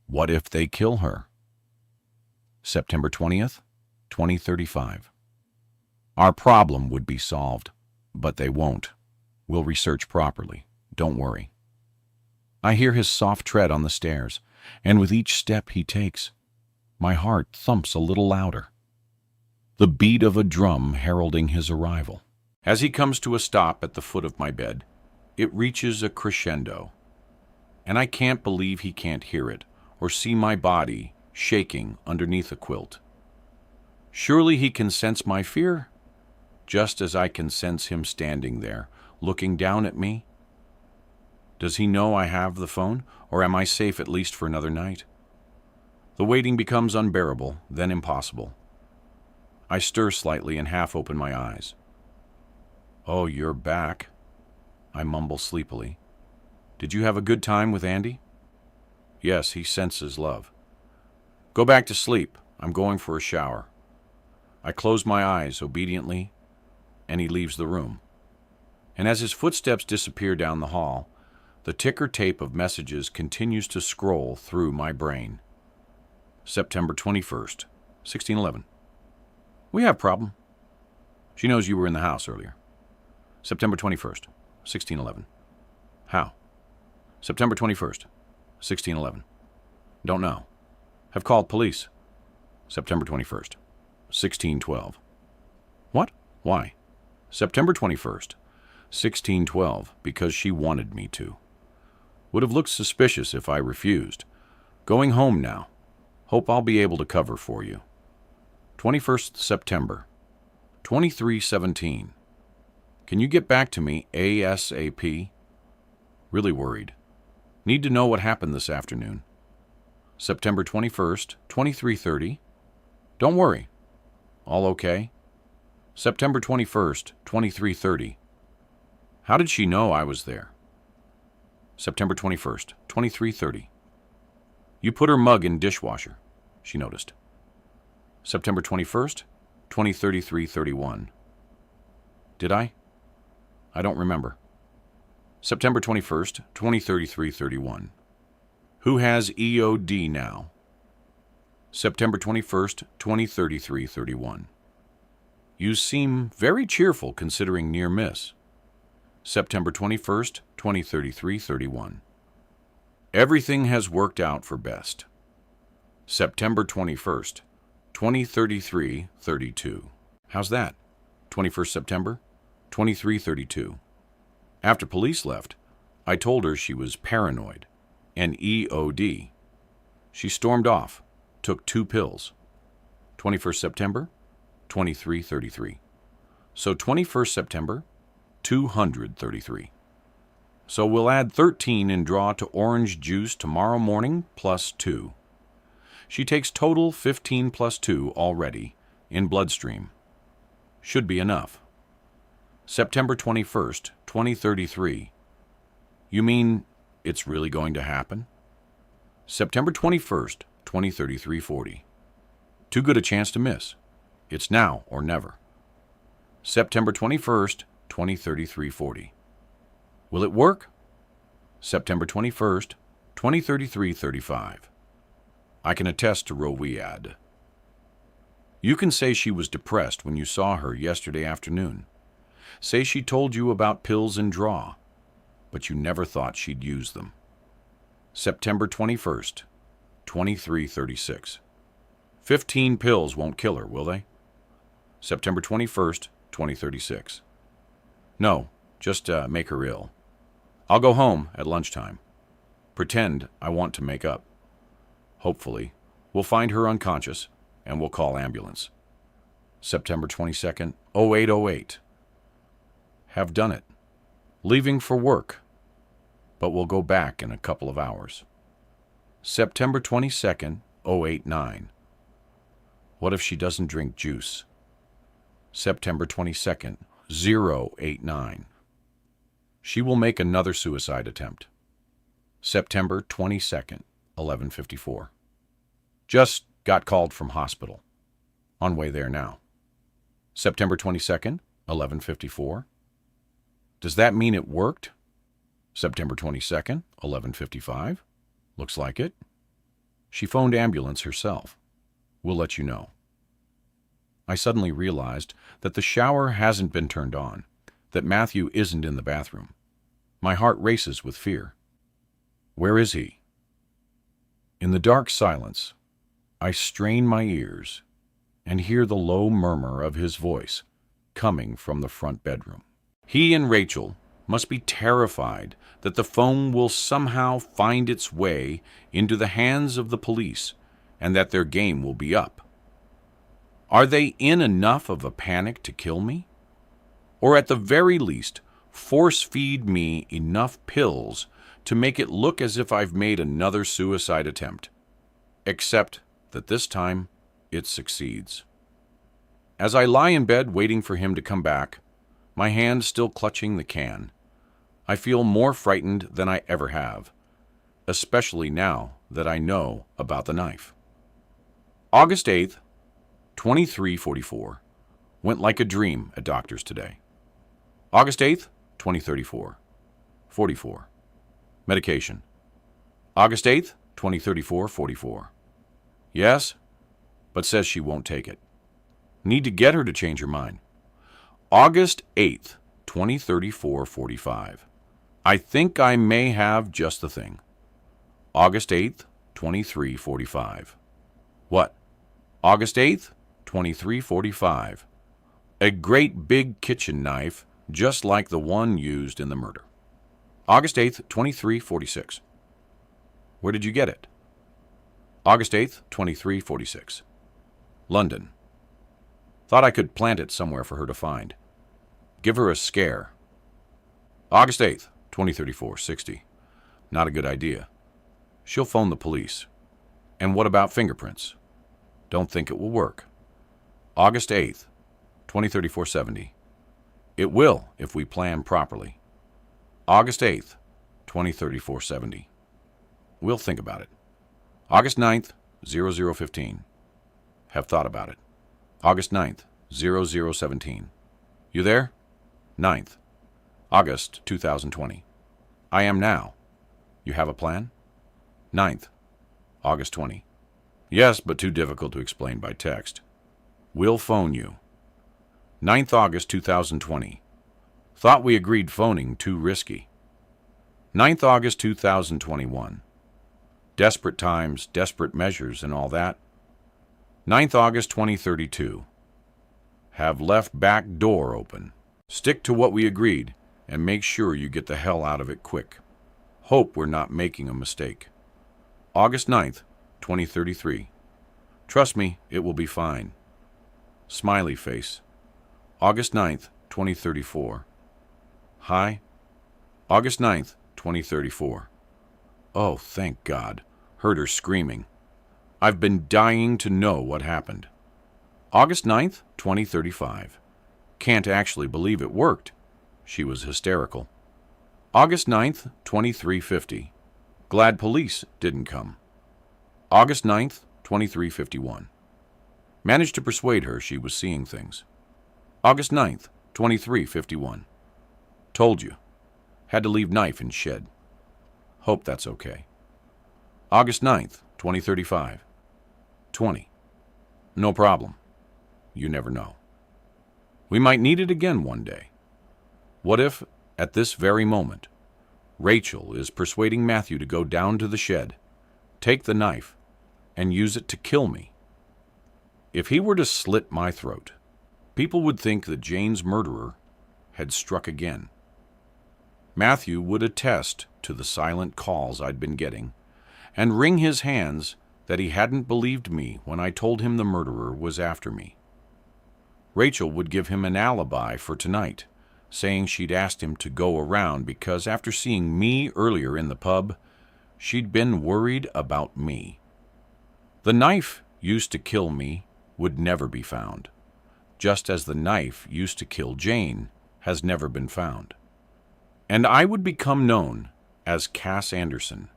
What if they kill her? September 20th, 2035. Our problem would be solved, but they won't. We'll research properly. Don't worry. I hear his soft tread on the stairs, and with each step he takes, my heart thumps a little louder. The beat of a drum heralding his arrival. As he comes to a stop at the foot of my bed, it reaches a crescendo, and I can't believe he can't hear it or see my body shaking underneath a quilt. Surely he can sense my fear, just as I can sense him standing there, looking down at me. Does he know I have the phone, or am I safe at least for another night? The waiting becomes unbearable, then impossible. I stir slightly and half open my eyes. Oh, you're back, I mumble sleepily. Did you have a good time with Andy? Yes, he senses love. Go back to sleep. I'm going for a shower. I close my eyes obediently, and he leaves the room. And as his footsteps disappear down the hall, the ticker tape of messages continues to scroll through my brain. September 21st, 1611. We have problem. She knows you were in the house earlier. September 21st, 1611. How? September 21st, 1611. Don't know. Have called police. September 21st, 1612. What? Why? September 21st, 1612, because she wanted me to. Would have looked suspicious if I refused. Going home now. Hope I'll be able to cover for you. 21st September, 2317. Can you get back to me ASAP? Really worried. Need to know what happened this afternoon. September 21st, 2330. Don't worry. All okay. September 21st, 2330. How did she know I was there? September 21st, 2330. You put her mug in dishwasher, she noticed. September 21st, 2033-31. Did I? I don't remember. September 21st, 2033-31. Who has EOD now? September 21st, 2033-31. You seem very cheerful considering near miss. September 21st, 2033-31. Everything has worked out for best. September 21st, 2033-32. How's that? 21st September, 2332. After police left, I told her she was paranoid, and EOD. She stormed off, took 2 pills. 21st September, 2333. So 21st September, 233. So we'll add 13 in draw to orange juice tomorrow morning plus 2. She takes total 15 plus 2 already in bloodstream. Should be enough. September 21st, 2033. You mean it's really going to happen? September 21st, 2033-40. Too good a chance to miss. It's now or never. September 21st, 2033-40. Will it work? September 21st, 2033-35. I can attest to Rowiad. You can say she was depressed when you saw her yesterday afternoon. Say she told you about pills and draw, but you never thought she'd use them. September 21st, 2336. 15 pills won't kill her, will they? September 21st, 2036. No, just make her ill. I'll go home at lunchtime. Pretend I want to make up. Hopefully, we'll find her unconscious and we'll call ambulance. September 22nd, 0808. Have done it. Leaving for work, but we'll go back in a couple of hours. September 22nd, 089. What if she doesn't drink juice? September 22nd, 089. She will make another suicide attempt. September 22nd, 1154. Just got called from hospital. On way there now. September 22nd, 1154. Does that mean it worked? September 22nd, 1155. Looks like it. She phoned ambulance herself. We'll let you know. I suddenly realized that the shower hasn't been turned on, that Matthew isn't in the bathroom. My heart races with fear. Where is he? In the dark silence, I strain my ears and hear the low murmur of his voice coming from the front bedroom. He and Rachel must be terrified that the phone will somehow find its way into the hands of the police and that their game will be up. Are they in enough of a panic to kill me? Or at the very least, force-feed me enough pills to make it look as if I've made another suicide attempt, except that this time it succeeds. As I lie in bed waiting for him to come back, my hand still clutching the can, I feel more frightened than I ever have, especially now that I know about the knife. August 8th, 2344, went like a dream at doctor's today. August 8th, 2034, 44. Medication. August 8th, 2034, 44. Yes, but says she won't take it. Need to get her to change her mind. August 8th, 2034, 45. I think I may have just the thing. August 8th, 2345. What? August 8th, 2345. A great big kitchen knife, just like the one used in the murder. August 8th, 2346. Where did you get it? August 8th, 2346. London. Thought I could plant it somewhere for her to find. Give her a scare. August 8th, 2034, 60. Not a good idea. She'll phone the police. And what about fingerprints? Don't think it will work. August 8th, 2034, 70. It will if we plan properly. August 8th, 2034, 70. We'll think about it. August 9th, 0015. Have thought about it. August 9th, 0017. You there? 9th. August 2020. I am now. You have a plan? 9th. August 20. Yes, but too difficult to explain by text. We'll phone you. 9th August 2020. Thought we agreed phoning too risky. 9th August 2021. Desperate times, desperate measures, and all that. 9th August 2032. Have left back door open. Stick to what we agreed and make sure you get the hell out of it quick. Hope we're not making a mistake. August 9th, 2033. Trust me, it will be fine. Smiley face. August 9th, 2034. Hi. August 9th, 2034. Oh, thank God. Heard her screaming. I've been dying to know what happened. August 9th, 2035. Can't actually believe it worked. She was hysterical. August 9th, 2350. Glad police didn't come. August 9th, 2351. Managed to persuade her she was seeing things. August 9th, 2351. Told you. Had to leave knife in shed. Hope that's okay. August 9th, 2035. 20. No problem. You never know. We might need it again one day. What if, at this very moment, Rachel is persuading Matthew to go down to the shed, take the knife, and use it to kill me? If he were to slit my throat, people would think that Jane's murderer had struck again. Matthew would attest to the silent calls I'd been getting and wring his hands that he hadn't believed me when I told him the murderer was after me. Rachel would give him an alibi for tonight, saying she'd asked him to go around because after seeing me earlier in the pub, she'd been worried about me. The knife used to kill me would never be found, just as the knife used to kill Jane has never been found. And I would become known as Cass Anderson,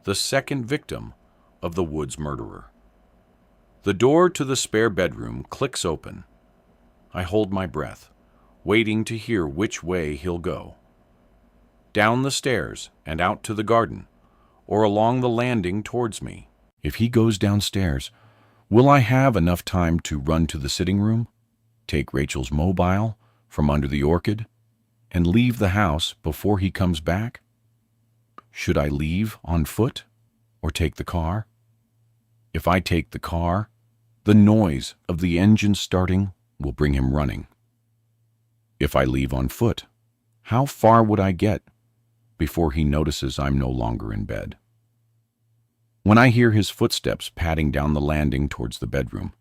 the second victim of the Woods murderer. The door to the spare bedroom clicks open. I hold my breath, waiting to hear which way he'll go. Down the stairs and out to the garden, or along the landing towards me. If he goes downstairs, will I have enough time to run to the sitting room, take Rachel's mobile from under the orchid, and leave the house before he comes back? Should I leave on foot or take the car? If I take the car, the noise of the engine starting will bring him running. If I leave on foot, how far would I get before he notices I'm no longer in bed? When I hear his footsteps padding down the landing towards the bedroom,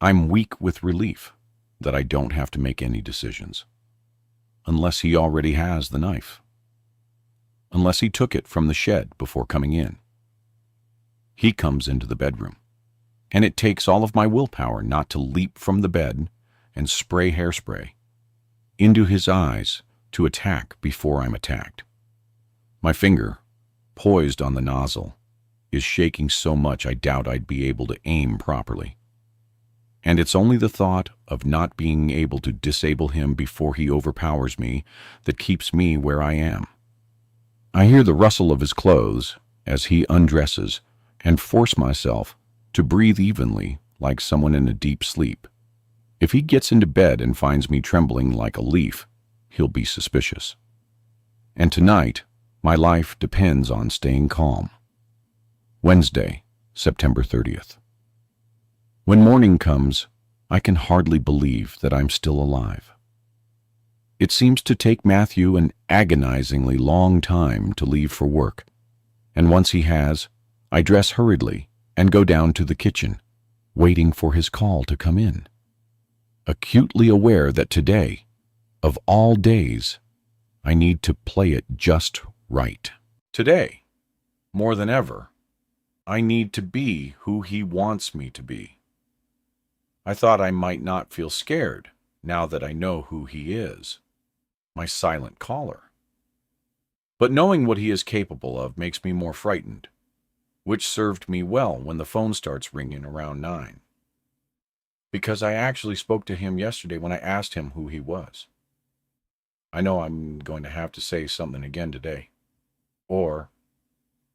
I'm weak with relief that I don't have to make any decisions. Unless he already has the knife. Unless he took it from the shed before coming in. He comes into the bedroom, and it takes all of my willpower not to leap from the bed and spray hairspray into his eyes to attack before I'm attacked. My finger, poised on the nozzle, is shaking so much I doubt I'd be able to aim properly. And it's only the thought of not being able to disable him before he overpowers me that keeps me where I am. I hear the rustle of his clothes as he undresses and force myself to breathe evenly like someone in a deep sleep. If he gets into bed and finds me trembling like a leaf, he'll be suspicious. And tonight, my life depends on staying calm. Wednesday, September 30th. When morning comes, I can hardly believe that I'm still alive. It seems to take Matthew an agonizingly long time to leave for work, and once he has, I dress hurriedly and go down to the kitchen, waiting for his call to come in. Acutely aware that today, of all days, I need to play it just right. Today, more than ever, I need to be who he wants me to be. I thought I might not feel scared now that I know who he is, my silent caller. But knowing what he is capable of makes me more frightened, which served me well when the phone starts ringing around 9. Because I actually spoke to him yesterday when I asked him who he was. I know I'm going to have to say something again today, or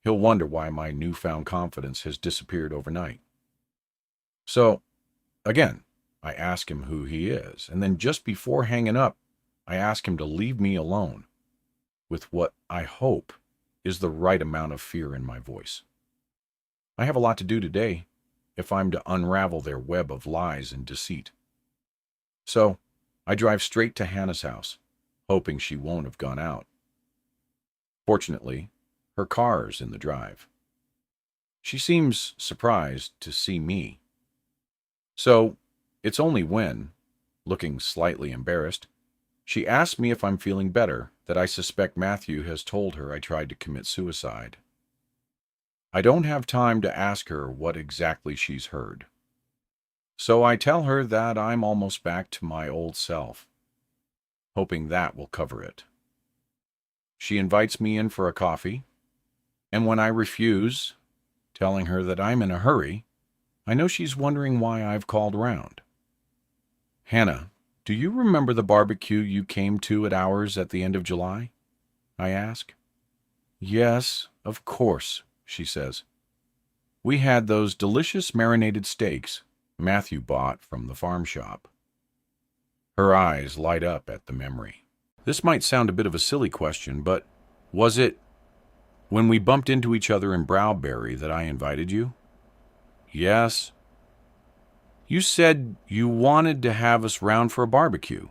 he'll wonder why my newfound confidence has disappeared overnight. So, again, I ask him who he is, and then just before hanging up, I ask him to leave me alone, with what I hope is the right amount of fear in my voice. I have a lot to do today if I'm to unravel their web of lies and deceit. So, I drive straight to Hannah's house, hoping she won't have gone out. Fortunately, her car's in the drive. She seems surprised to see me. So, it's only when, looking slightly embarrassed, she asks me if I'm feeling better that I suspect Matthew has told her I tried to commit suicide. I don't have time to ask her what exactly she's heard. So I tell her that I'm almost back to my old self, hoping that will cover it. She invites me in for a coffee, and when I refuse, telling her that I'm in a hurry, I know she's wondering why I've called round. Hannah, do you remember the barbecue you came to at ours at the end of July? I ask. Yes, of course, she says. We had those delicious marinated steaks Matthew bought from the farm shop. Her eyes light up at the memory. This might sound a bit of a silly question, but was it when we bumped into each other in Browberry that I invited you? Yes. You said you wanted to have us round for a barbecue.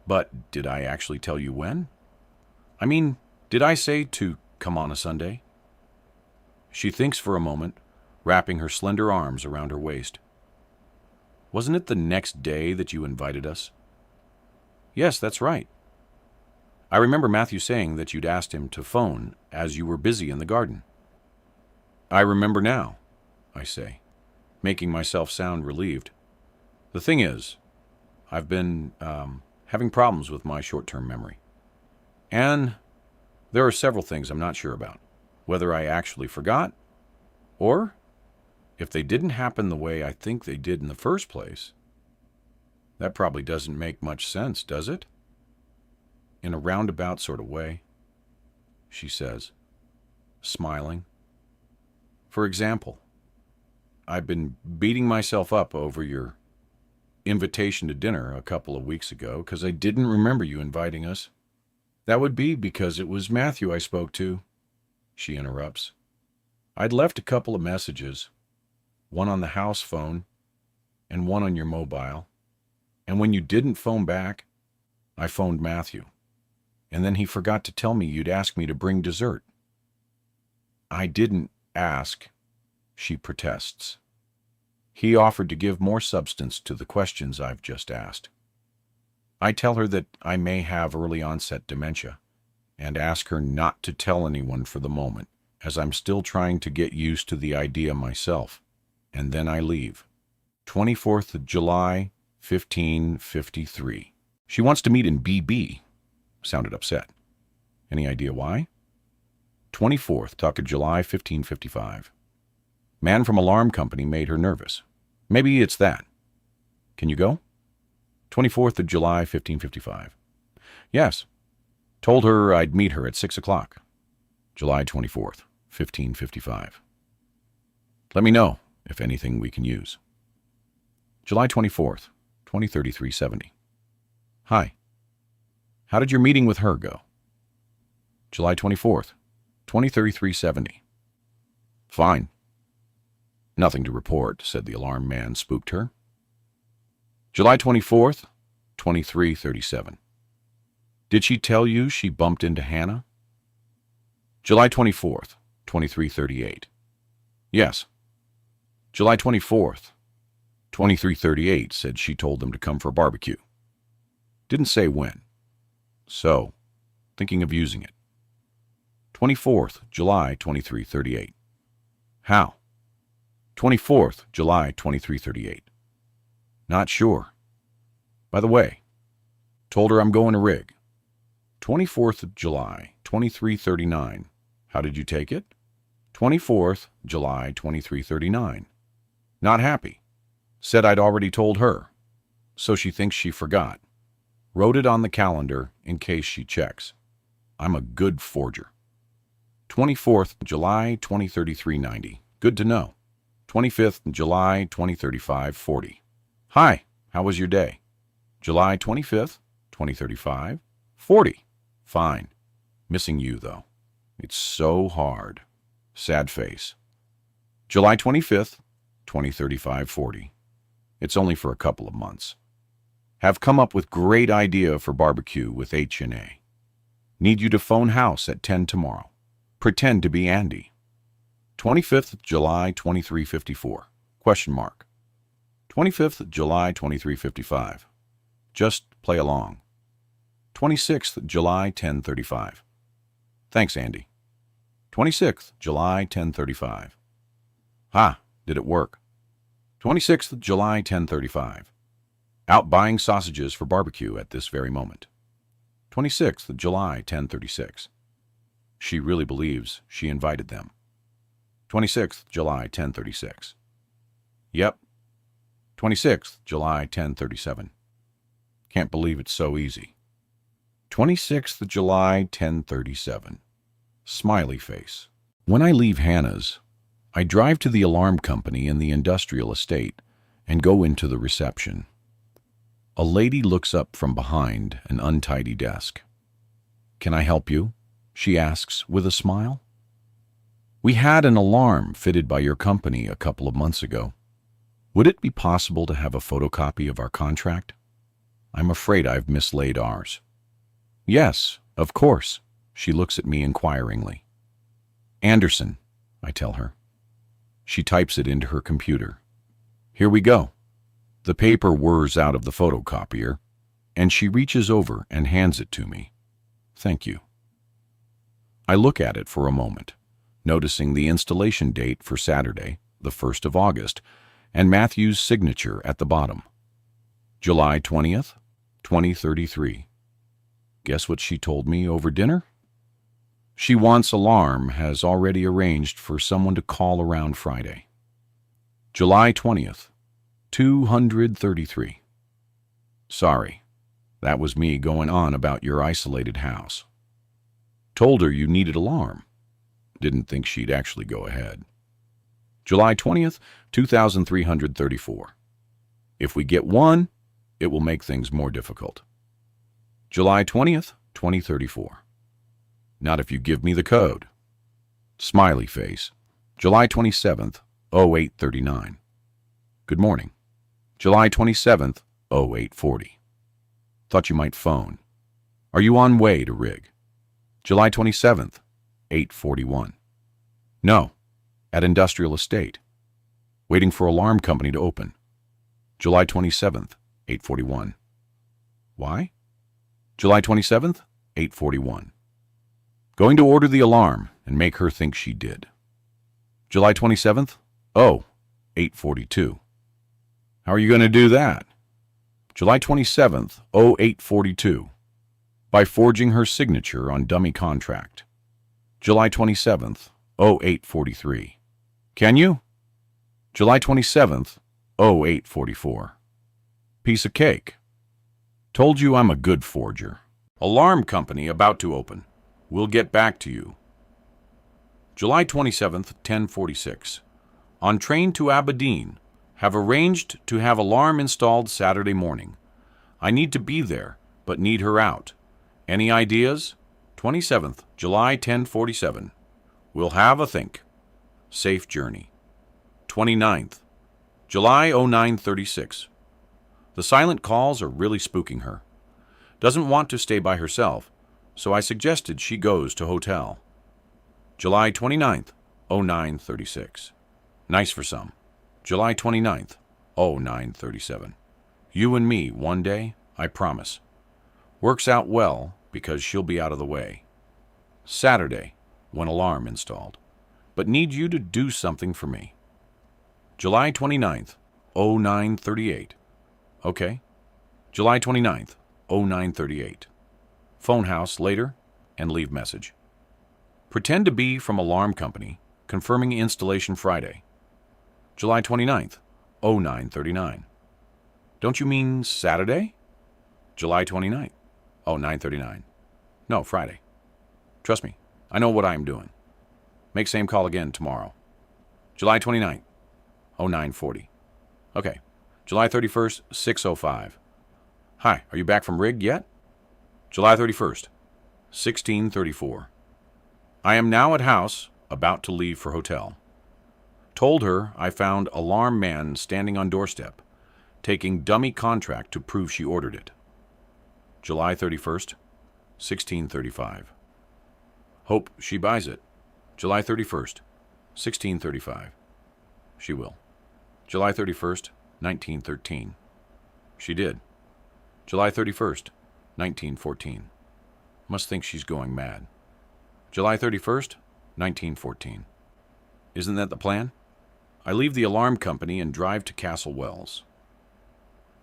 But did I actually tell you when? I mean, did I say to come on a Sunday? She thinks for a moment, wrapping her slender arms around her waist. Wasn't it the next day that you invited us? Yes, that's right. I remember Matthew saying that you'd asked him to phone as you were busy in the garden. I remember now, I say, making myself sound relieved. The thing is, I've been having problems with my short-term memory. And there are several things I'm not sure about. Whether I actually forgot, or if they didn't happen the way I think they did in the first place. That probably doesn't make much sense, does it? In a roundabout sort of way, she says, smiling. For example, I've been beating myself up over your invitation to dinner a couple of weeks ago because I didn't remember you inviting us. That would be because it was Matthew I spoke to, she interrupts. I'd left a couple of messages, one on the house phone and one on your mobile. And when you didn't phone back, I phoned Matthew. And then he forgot to tell me you'd asked me to bring dessert. I didn't ask, she protests. He offered to give more substance to the questions I've just asked. I tell her that I may have early onset dementia and ask her not to tell anyone for the moment, as I'm still trying to get used to the idea myself. And then I leave. 24th of July, 1553. She wants to meet in BB. Sounded upset. Any idea why? 24th of July, 1555. Man from alarm company made her nervous. Maybe it's that. Can you go? 24th of July, 1555. Yes. Told her I'd meet her at 6 o'clock. July 24th, 1555. Let me know if anything we can use. July 24th, 2033-70. Hi. How did your meeting with her go? July 24th, 2033-70. Fine. Nothing to report, said the alarm man spooked her. July 24th, 2337. Did she tell you she bumped into Hannah? July 24th, 2338. Yes. July 24th, 2338 said she told them to come for a barbecue. Didn't say when. So, thinking of using it. 24th, July 2338. How? 24th, July 2338. Not sure. By the way, told her I'm going to rig. 24th of July, 2339. How did you take it? 24th, July 2339. Not happy. Said I'd already told her. So she thinks she forgot. Wrote it on the calendar in case she checks. I'm a good forger. 24th, July 2033-90. Good to know. 25th, July 2035-40. Hi, how was your day? July 25th, 2035, 40. Fine. Missing you, though. It's so hard. Sad face. July 25th, 2035, 40. It's only for a couple of months. Have come up with great idea for barbecue with H&A. Need you to phone house at 10 tomorrow. Pretend to be Andy. 25th July 2354. Question mark. 25th July 2355. Just play along. 26th July 1035. Thanks, Andy. 26th July 1035. Ha, did it work? 26th July 1035. Out buying sausages for barbecue at this very moment. 26th July 1036. She really believes she invited them. 26th July 1036. Yep. 26th July 1037. Can't believe it's so easy. 26th July, 10:37. Smiley face. When I leave Hannah's, I drive to the alarm company in the industrial estate and go into the reception. A lady looks up from behind an untidy desk. "Can I help you?" she asks with a smile. "We had an alarm fitted by your company a couple of months ago. Would it be possible to have a photocopy of our contract? I'm afraid I've mislaid ours." "Yes, of course." She looks at me inquiringly. "Anderson," I tell her. She types it into her computer. "Here we go." The paper whirs out of the photocopier, and she reaches over and hands it to me. "Thank you." I look at it for a moment, noticing the installation date for Saturday, the 1st of August, and Matthew's signature at the bottom. July 20th, 2033. Guess what she told me over dinner? She wants alarm has already arranged for someone to call around Friday. July 20th, 233. Sorry, that was me going on about your isolated house. Told her you needed alarm. Didn't think she'd actually go ahead. July 20th, 2334. If we get one, it will make things more difficult. July 20th, 2034. Not if you give me the code. Smiley face. July 27th, 0839. Good morning. July 27th, 0840. Thought you might phone. Are you on way to Rig? July 27th, 841. No, at Industrial Estate. Waiting for alarm company to open. July 27th, 841. Why? July 27th, 841. Going to order the alarm and make her think she did. July 27th, 842. How are you going to do that? July 27th, 0842. By forging her signature on dummy contract. July 27th, 0843. Can you? July 27th, 0844. Piece of cake. Told you I'm a good forger. Alarm company about to open. We'll get back to you. July 27th, 10:46. On train to Aberdeen. Have arranged to have alarm installed Saturday morning. I need to be there, but need her out. Any ideas? 27th, July 10:47. We'll have a think. Safe journey. 29th, July 0936. The silent calls are really spooking her. Doesn't want to stay by herself, so I suggested she goes to hotel. July 29th, 0936. Nice for some. July 29th, 0937. You and me one day, I promise. Works out well because she'll be out of the way. Saturday, when alarm installed. But need you to do something for me. July 29th, 0938. Okay. July 29th, 0938. Phone house later and leave message. Pretend to be from alarm company, confirming installation Friday. July 29th, 0939. Don't you mean Saturday? July 29th, 0939. No, Friday. Trust me, I know what I am doing. Make same call again tomorrow. July 29th, 0940. Okay. July 31st, 6:05. Hi, are you back from Rig yet? July 31st, 16:34. I am now at house, about to leave for hotel. Told her I found alarm man standing on doorstep, taking dummy contract to prove she ordered it. July 31st, 16:35. Hope she buys it. July 31st, 16:35. She will. July 31st, 1913. She did. July 31st, 1914. Must think she's going mad. July 31st, 1914. Isn't that the plan? I leave the alarm company and drive to Castle Wells.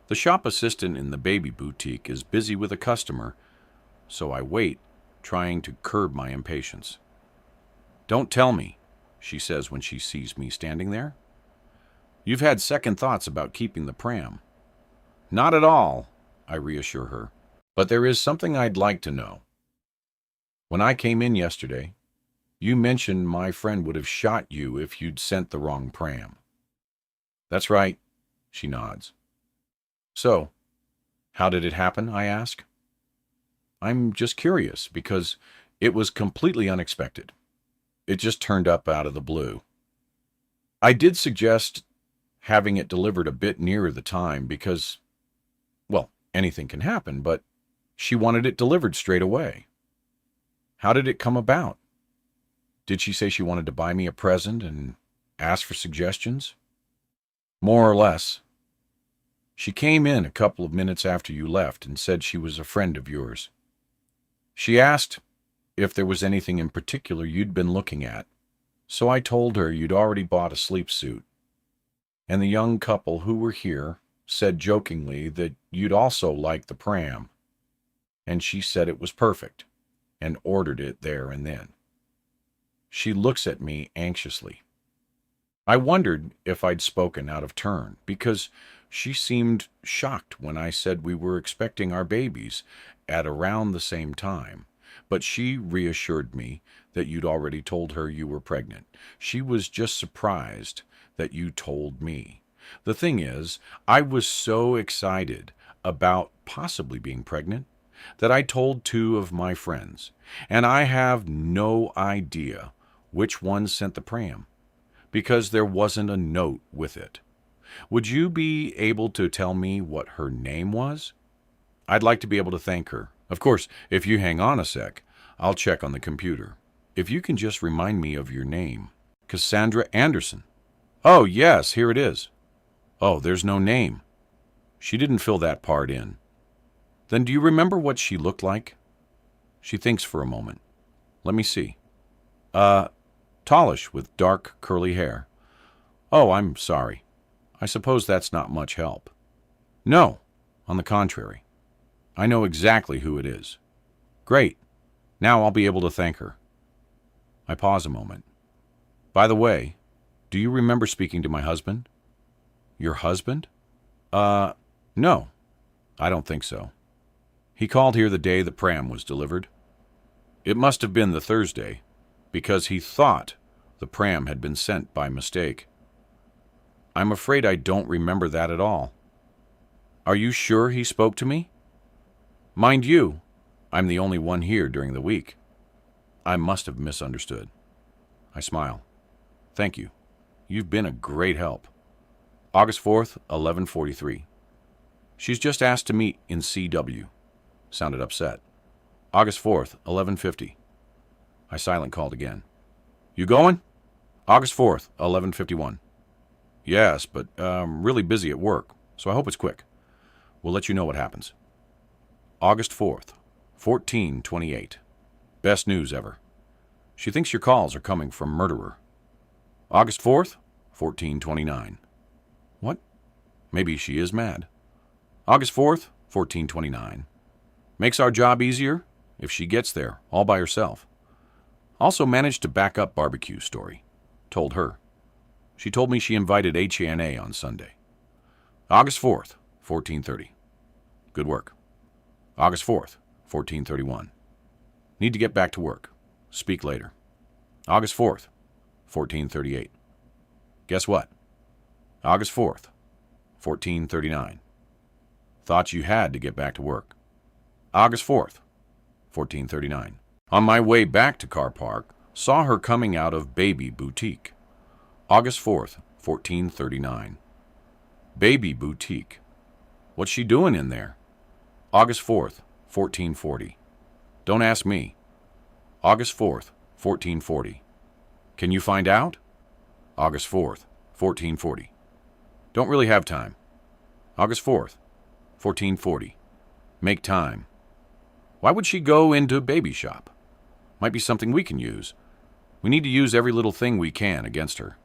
The shop assistant in the baby boutique is busy with a customer, so I wait, trying to curb my impatience. Don't tell me, she says when she sees me standing there. You've had second thoughts about keeping the pram. Not at all, I reassure her. But there is something I'd like to know. When I came in yesterday, you mentioned my friend would have shot you if you'd sent the wrong pram. That's right, she nods. So, how did it happen, I ask. I'm just curious, because it was completely unexpected. It just turned up out of the blue. I did suggest having it delivered a bit nearer the time because, well, anything can happen, but she wanted it delivered straight away. How did it come about? Did she say she wanted to buy me a present and ask for suggestions? More or less. She came in a couple of minutes after you left and said she was a friend of yours. She asked if there was anything in particular you'd been looking at, so I told her you'd already bought a sleep suit. And the young couple who were here said jokingly that you'd also like the pram, and she said it was perfect and ordered it there and then. She looks at me anxiously. I wondered if I'd spoken out of turn, because she seemed shocked when I said we were expecting our babies at around the same time, but she reassured me that you'd already told her you were pregnant. She was just surprised that you told me. The thing is, I was so excited about possibly being pregnant that I told two of my friends, and I have no idea which one sent the pram, because there wasn't a note with it. Would you be able to tell me what her name was? I'd like to be able to thank her. Of course, if you hang on a sec, I'll check on the computer. If you can just remind me of your name. Cassandra Anderson. Oh, yes, here it is. Oh, there's no name. She didn't fill that part in. Then do you remember what she looked like? She thinks for a moment. Let me see. Tallish with dark, curly hair. Oh, I'm sorry. I suppose that's not much help. No, on the contrary. I know exactly who it is. Great. Now I'll be able to thank her. I pause a moment. By the way, do you remember speaking to my husband? Your husband? No. I don't think so. He called here the day the pram was delivered. It must have been the Thursday, because he thought the pram had been sent by mistake. I'm afraid I don't remember that at all. Are you sure he spoke to me? Mind you, I'm the only one here during the week. I must have misunderstood. I smile. Thank you. You've been a great help. August 4th, 11:43. She's just asked to meet in CW. Sounded upset. August 4th, 11:50. I silent called again. You going? August 4th, 11:51. Yes, but really busy at work, so I hope it's quick. We'll let you know what happens. August 4th, 14:28. Best news ever. She thinks your calls are coming from murderer. August 4th, 14:29. What? Maybe she is mad. August 4th, 14:29. Makes our job easier if she gets there all by herself. Also managed to back up barbecue story. Told her. She told me she invited HANA on Sunday. August 4th, 14:30. Good work. August 4th, 14:31. Need to get back to work. Speak later. August 4th, 14:38. Guess what? August 4th, 14:39. Thought you had to get back to work. August 4th, 14:39. On my way back to car park, saw her coming out of Baby Boutique. August 4th, 14:39. Baby Boutique. What's she doing in there? August 4th, 14:40. Don't ask me. August 4th, 14:40. Can you find out? August 4th, 14:40. Don't really have time. August 4th, 14:40. Make time. Why would she go into baby shop? Might be something we can use. We need to use every little thing we can against her.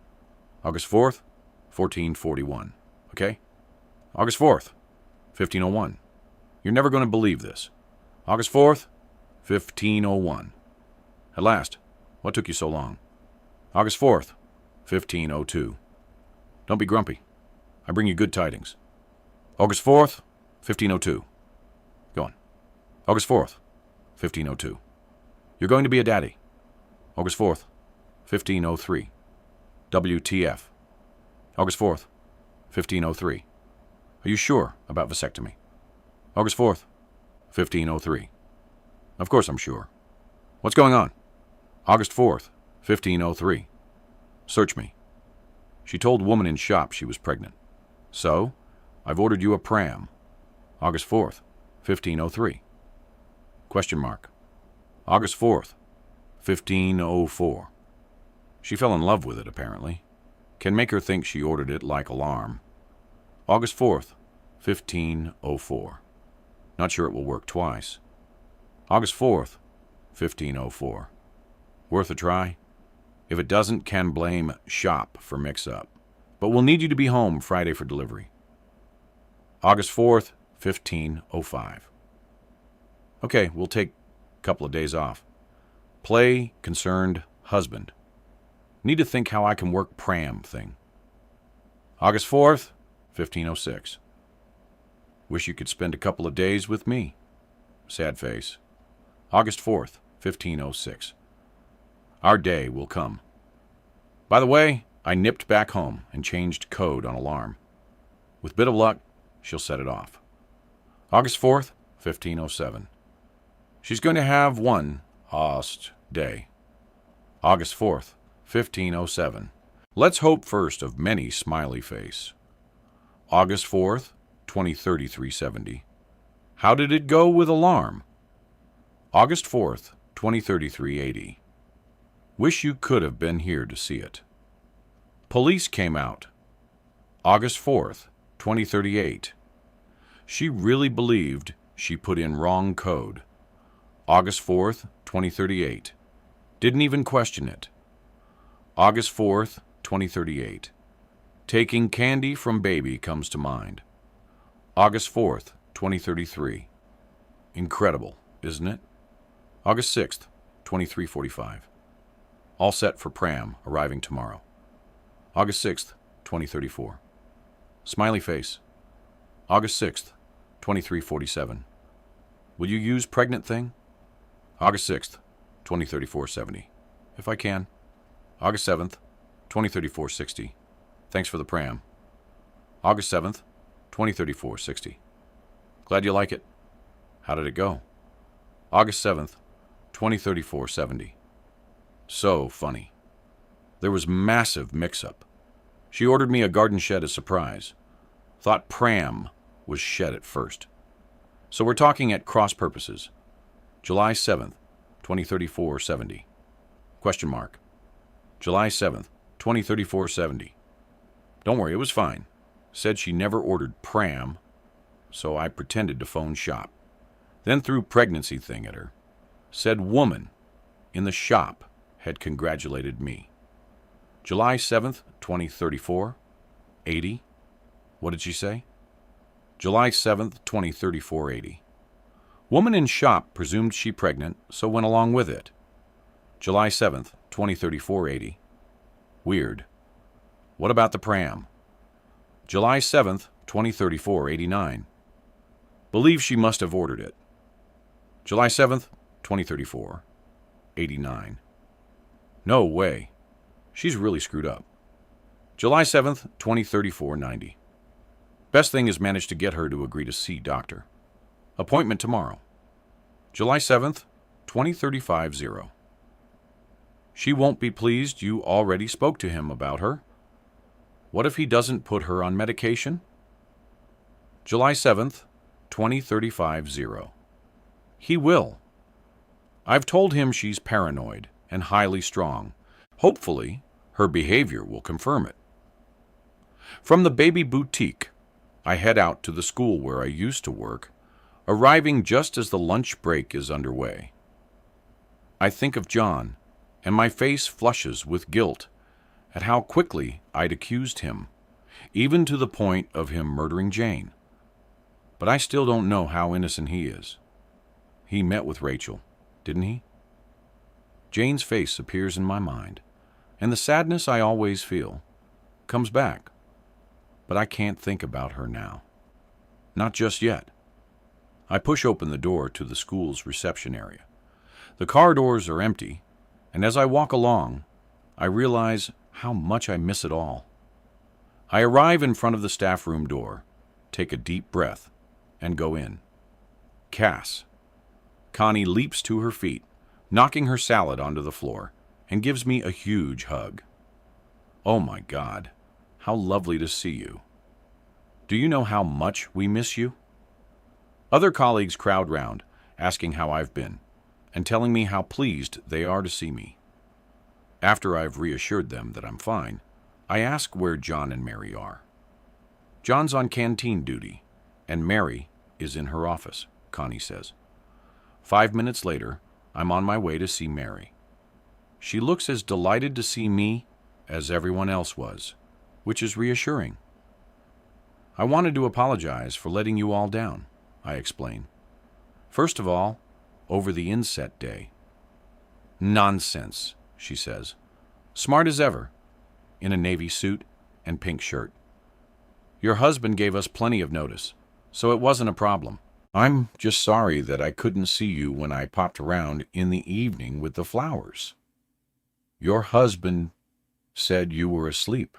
August 4th, 14:41. Okay? August 4th, 15:01. You're never going to believe this. August 4th, 15:01. At last, what took you so long? August 4th, 15:02. Don't be grumpy. I bring you good tidings. August 4th, 15:02. Go on. August 4th, 1502. You're going to be a daddy. August 4th, 1503. WTF. August 4th, 1503. Are you sure about vasectomy? August 4th, 1503. Of course I'm sure. What's going on? August 4th, 1503. Search me. She told woman in shop she was pregnant. So, I've ordered you a pram. August 4th, 1503. Question mark. August 4th, 1504. She fell in love with it, apparently. Can make her think she ordered it like alarm. August 4th, 1504. Not sure it will work twice. August 4th, 1504. Worth a try? If it doesn't, can blame shop for mix-up. But we'll need you to be home Friday for delivery. August 4th, 1505. Okay, we'll take a couple of days off. Play concerned husband. Need to think how I can work pram thing. August 4th, 1506. Wish you could spend a couple of days with me. Sad face. August 4th, 1506. Our day will come. By the way, I nipped back home and changed code on alarm. With bit of luck, she'll set it off. August 4th, 1507. She's going to have one host day. August 4th, 1507. Let's hope first of many smiley face. August 4th, 203370. How did it go with alarm? August 4th, 203380. Wish you could have been here to see it. Police came out. August 4th, 2038. She really believed she put in wrong code. August 4th, 2038. Didn't even question it. August 4th, 2038. Taking candy from baby comes to mind. August 4th, 2033. Incredible, isn't it? August 6th, 2345. All set for pram, arriving tomorrow. August 6th, 2034. Smiley face. August 6th, 2347. Will you use pregnant thing? August 6th, 203470. If I can. August 7th, 203460. Thanks for the pram. August 7th, 203460. Glad you like it. How did it go? August 7th, 203470. So funny. There was massive mix-up. She ordered me a garden shed as surprise. Thought pram was shed at first. So we're talking at cross purposes. July 7th, 203470. Question mark. July 7th, 203470. Don't worry, it was fine. Said she never ordered pram, so I pretended to phone shop. Then threw pregnancy thing at her. Said woman in the shop had congratulated me. July 7th, 2034, 80. What did she say? July 7th, 2034, 80. Woman in shop presumed she pregnant, so went along with it. July 7th, 2034, 80. Weird. What about the pram? July 7th, 2034, 89. Believe she must have ordered it. July 7th, 2034, 89. No way. She's really screwed up. July 7th, 2034, 90. Best thing is managed to get her to agree to see doctor. Appointment tomorrow. July 7th, 2035, 0. She won't be pleased you already spoke to him about her. What if he doesn't put her on medication? July 7th, 2035, 0. He will. I've told him she's paranoid and highly strong. Hopefully, her behavior will confirm it. From the baby boutique, I head out to the school where I used to work, arriving just as the lunch break is underway. I think of John, and my face flushes with guilt at how quickly I'd accused him, even to the point of him murdering Jane. But I still don't know how innocent he is. He met with Rachel, didn't he? Jane's face appears in my mind, and the sadness I always feel comes back. But I can't think about her now. Not just yet. I push open the door to the school's reception area. The corridors are empty, and as I walk along, I realize how much I miss it all. I arrive in front of the staff room door, take a deep breath, and go in. Cass. Connie leaps to her feet, knocking her salad onto the floor, and gives me a huge hug. Oh my God, how lovely to see you. Do you know how much we miss you? Other colleagues crowd round, asking how I've been, and telling me how pleased they are to see me. After I've reassured them that I'm fine, I ask where John and Mary are. John's on canteen duty, and Mary is in her office, Connie says. 5 minutes later, I'm on my way to see Mary. She looks as delighted to see me as everyone else was, which is reassuring. I wanted to apologize for letting you all down, I explain. First of all, over the inset day. Nonsense, she says. Smart as ever, in a navy suit and pink shirt. Your husband gave us plenty of notice, so it wasn't a problem. I'm just sorry that I couldn't see you when I popped around in the evening with the flowers. Your husband said you were asleep.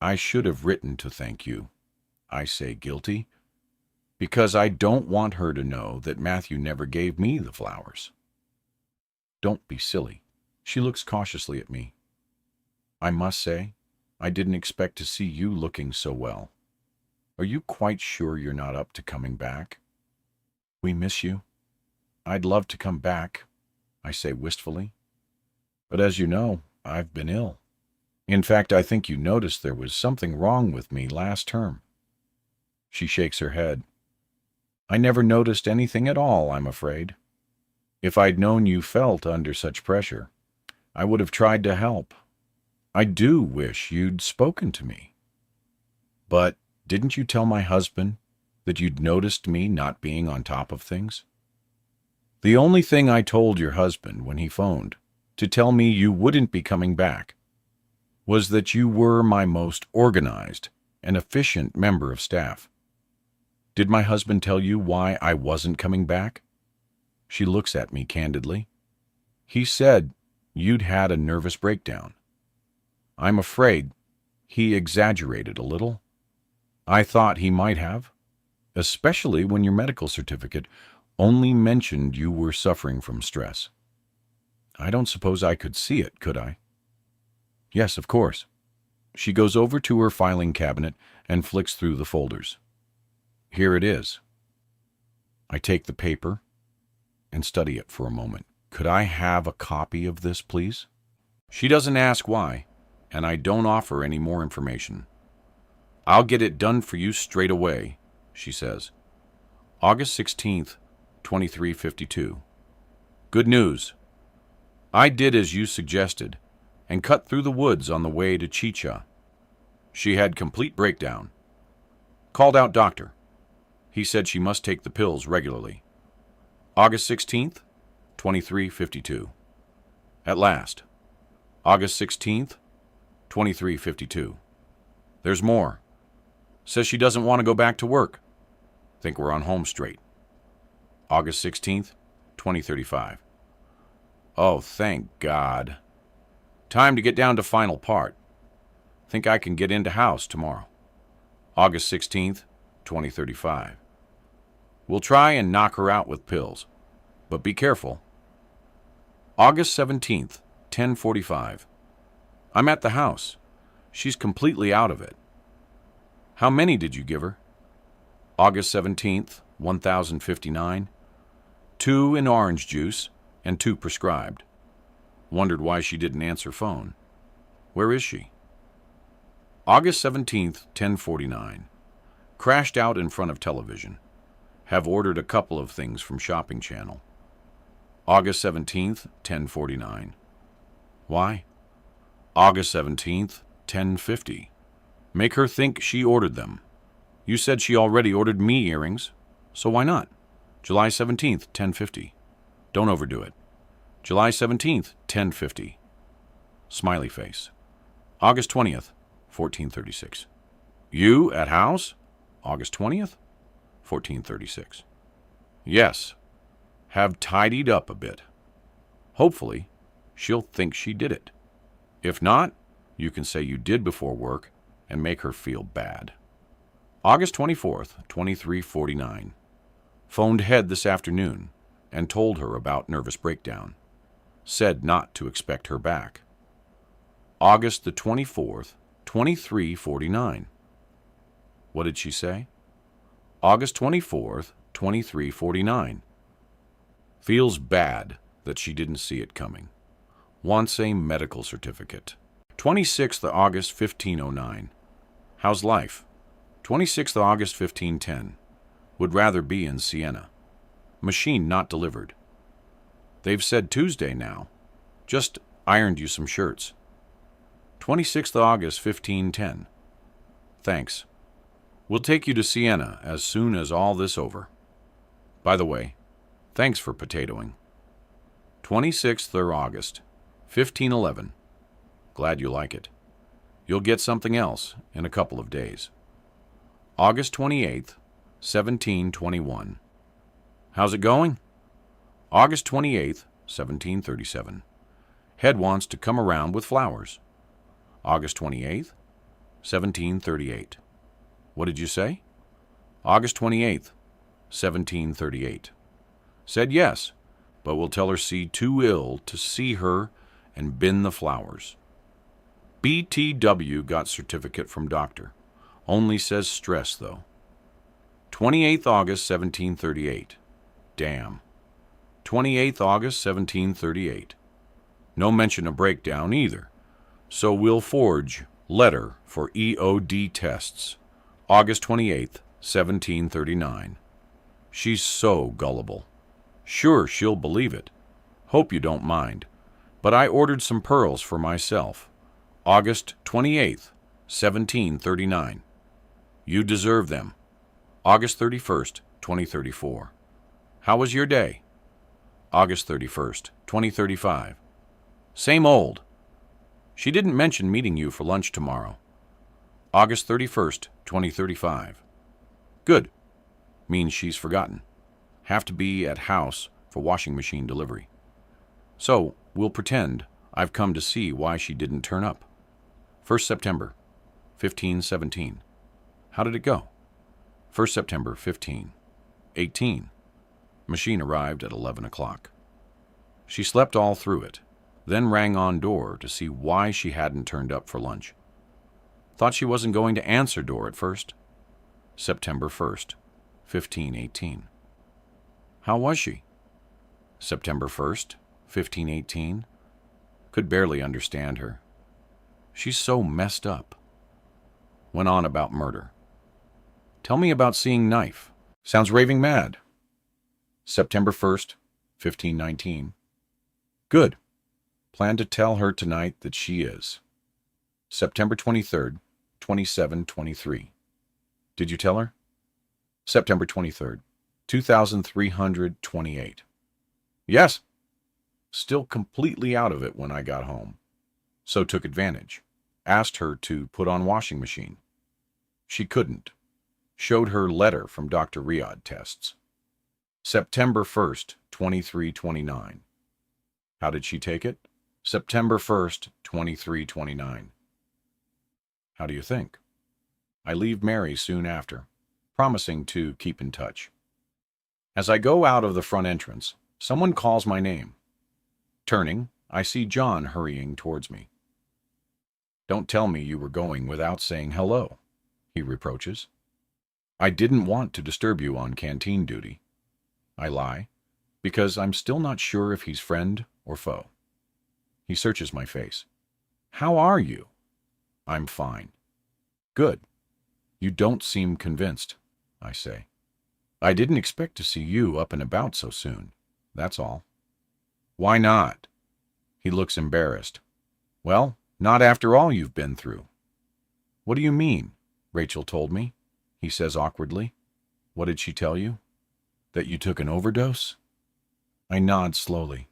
I should have written to thank you. I say guilty, because I don't want her to know that Matthew never gave me the flowers. Don't be silly. She looks cautiously at me. I must say, I didn't expect to see you looking so well. Are you quite sure you're not up to coming back? We miss you. I'd love to come back, I say wistfully. But as you know, I've been ill. In fact, I think you noticed there was something wrong with me last term. She shakes her head. I never noticed anything at all, I'm afraid. If I'd known you felt under such pressure, I would have tried to help. I do wish you'd spoken to me. But didn't you tell my husband that you'd noticed me not being on top of things? The only thing I told your husband when he phoned to tell me you wouldn't be coming back was that you were my most organized and efficient member of staff. Did my husband tell you why I wasn't coming back? She looks at me candidly. He said you'd had a nervous breakdown. I'm afraid he exaggerated a little. I thought he might have, especially when your medical certificate only mentioned you were suffering from stress. I don't suppose I could see it, could I? Yes, of course. She goes over to her filing cabinet and flicks through the folders. Here it is. I take the paper and study it for a moment. Could I have a copy of this, please? She doesn't ask why, and I don't offer any more information. I'll get it done for you straight away, she says. August 16th, 2352. Good news. I did as you suggested and cut through the woods on the way to Chicha. She had complete breakdown. Called out doctor. He said she must take the pills regularly. August 16th, 2352. At last. August 16th, 2352. There's more. Says she doesn't want to go back to work. Think we're on home straight. August 16th, 2035. Oh, thank God. Time to get down to final part. Think I can get into house tomorrow. August 16th, 2035. We'll try and knock her out with pills, but be careful. August 17th, 10:45. I'm at the house. She's completely out of it. How many did you give her? August 17th, 1059. 2 in orange juice and 2 prescribed. Wondered why she didn't answer phone. Where is she? August 17th, 10:49. Crashed out in front of television. Have ordered a couple of things from Shopping Channel. August 17th, 10:49. Why? August 17th, 10:50. Make her think she ordered them. You said she already ordered me earrings, so why not? July 17th, 10:50. Don't overdo it. July 17th, 10:50. Smiley face. August 20th, 14:36. You at house? August 20th, 14:36. Yes, have tidied up a bit. Hopefully, she'll think she did it. If not, you can say you did before work and make her feel bad. August 24th, 23:49. Phoned head this afternoon and told her about nervous breakdown. Said not to expect her back. August the 24th, 23:49. What did she say? August 24th, 23:49. Feels bad that she didn't see it coming. Wants a medical certificate. 26th of August, 1509. How's life? 26th of August, 1510. Would rather be in Siena. Machine not delivered. They've said Tuesday now. Just ironed you some shirts. 26th of August, 1510. Thanks. We'll take you to Siena as soon as all this over. By the way, thanks for potatoing. 26th of August, 1511. Glad you like it. You'll get something else in a couple of days. August 28th, 1721. How's it going? August 28th, 1737. Head wants to come around with flowers. August 28th, 1738. What did you say? August 28th, 1738. Said yes, but will tell her C too ill to see her and bin the flowers. BTW got certificate from doctor. Only says stress, though. 28th August, 1738. Damn. 28th August, 1738. No mention of breakdown either. So we'll forge letter for EOD tests. August 28th, 1739. She's so gullible. Sure, she'll believe it. Hope you don't mind. But I ordered some pearls for myself. August 28th, 1739. You deserve them. August 31st, 2034. How was your day? August 31st, 2035. Same old. She didn't mention meeting you for lunch tomorrow. August 31st, 2035. Good. Means she's forgotten. Have to be at house for washing machine delivery. So, we'll pretend I've come to see why she didn't turn up. 1st September, 1517. How did it go? 1st September, 1518. Machine arrived at 11 o'clock. She slept all through it, then rang on door to see why she hadn't turned up for lunch. Thought she wasn't going to answer door at first. September 1st, 1518. How was she? September 1st, 1518. Could barely understand her. She's so messed up. Went on about murder. Tell me about seeing knife. Sounds raving mad. September 1st, 1519. Good. Plan to tell her tonight that she is. September 23rd, 2723. Did you tell her? September 23rd, 2328. Yes. Still completely out of it when I got home. So took advantage. Asked her to put on washing machine. She couldn't. Showed her letter from Dr. Riyadh tests. September 1st, 2329. How did she take it? September 1st, 2329. How do you think? I leave Mary soon after, promising to keep in touch. As I go out of the front entrance, someone calls my name. Turning, I see John hurrying towards me. Don't tell me you were going without saying hello, he reproaches. I didn't want to disturb you on canteen duty. I lie, because I'm still not sure if he's friend or foe. He searches my face. How are you? I'm fine. Good. You don't seem convinced, I say. I didn't expect to see you up and about so soon. That's all. Why not? He looks embarrassed. Well, not after all you've been through. What do you mean? Rachel told me, he says awkwardly. What did she tell you? That you took an overdose? I nod slowly.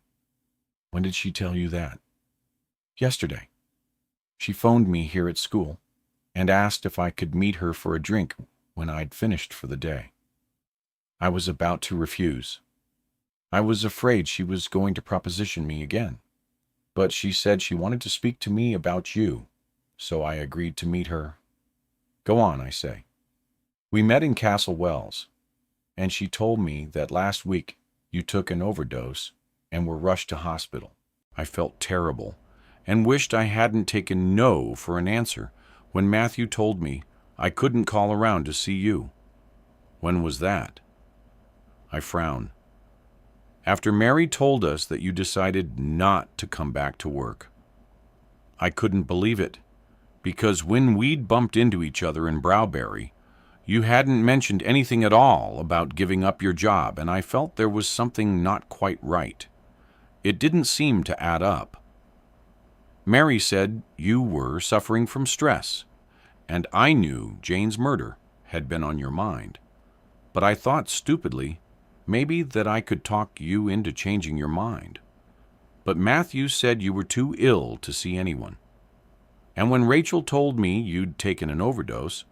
When did she tell you that? Yesterday. She phoned me here at school and asked if I could meet her for a drink when I'd finished for the day. I was about to refuse. I was afraid she was going to proposition me again. But she said she wanted to speak to me about you, so I agreed to meet her. Go on, I say. We met in Castle Wells, and she told me that last week you took an overdose and were rushed to hospital. I felt terrible and wished I hadn't taken no for an answer when Matthew told me I couldn't call around to see you. When was that? I frown. After Mary told us that you decided not to come back to work. I couldn't believe it, because when we'd bumped into each other in Browberry, you hadn't mentioned anything at all about giving up your job, and I felt there was something not quite right. It didn't seem to add up. Mary said you were suffering from stress, and I knew Jane's murder had been on your mind. But I thought stupidly, maybe that I could talk you into changing your mind. But Matthew said you were too ill to see anyone. And when Rachel told me you'd taken an overdose,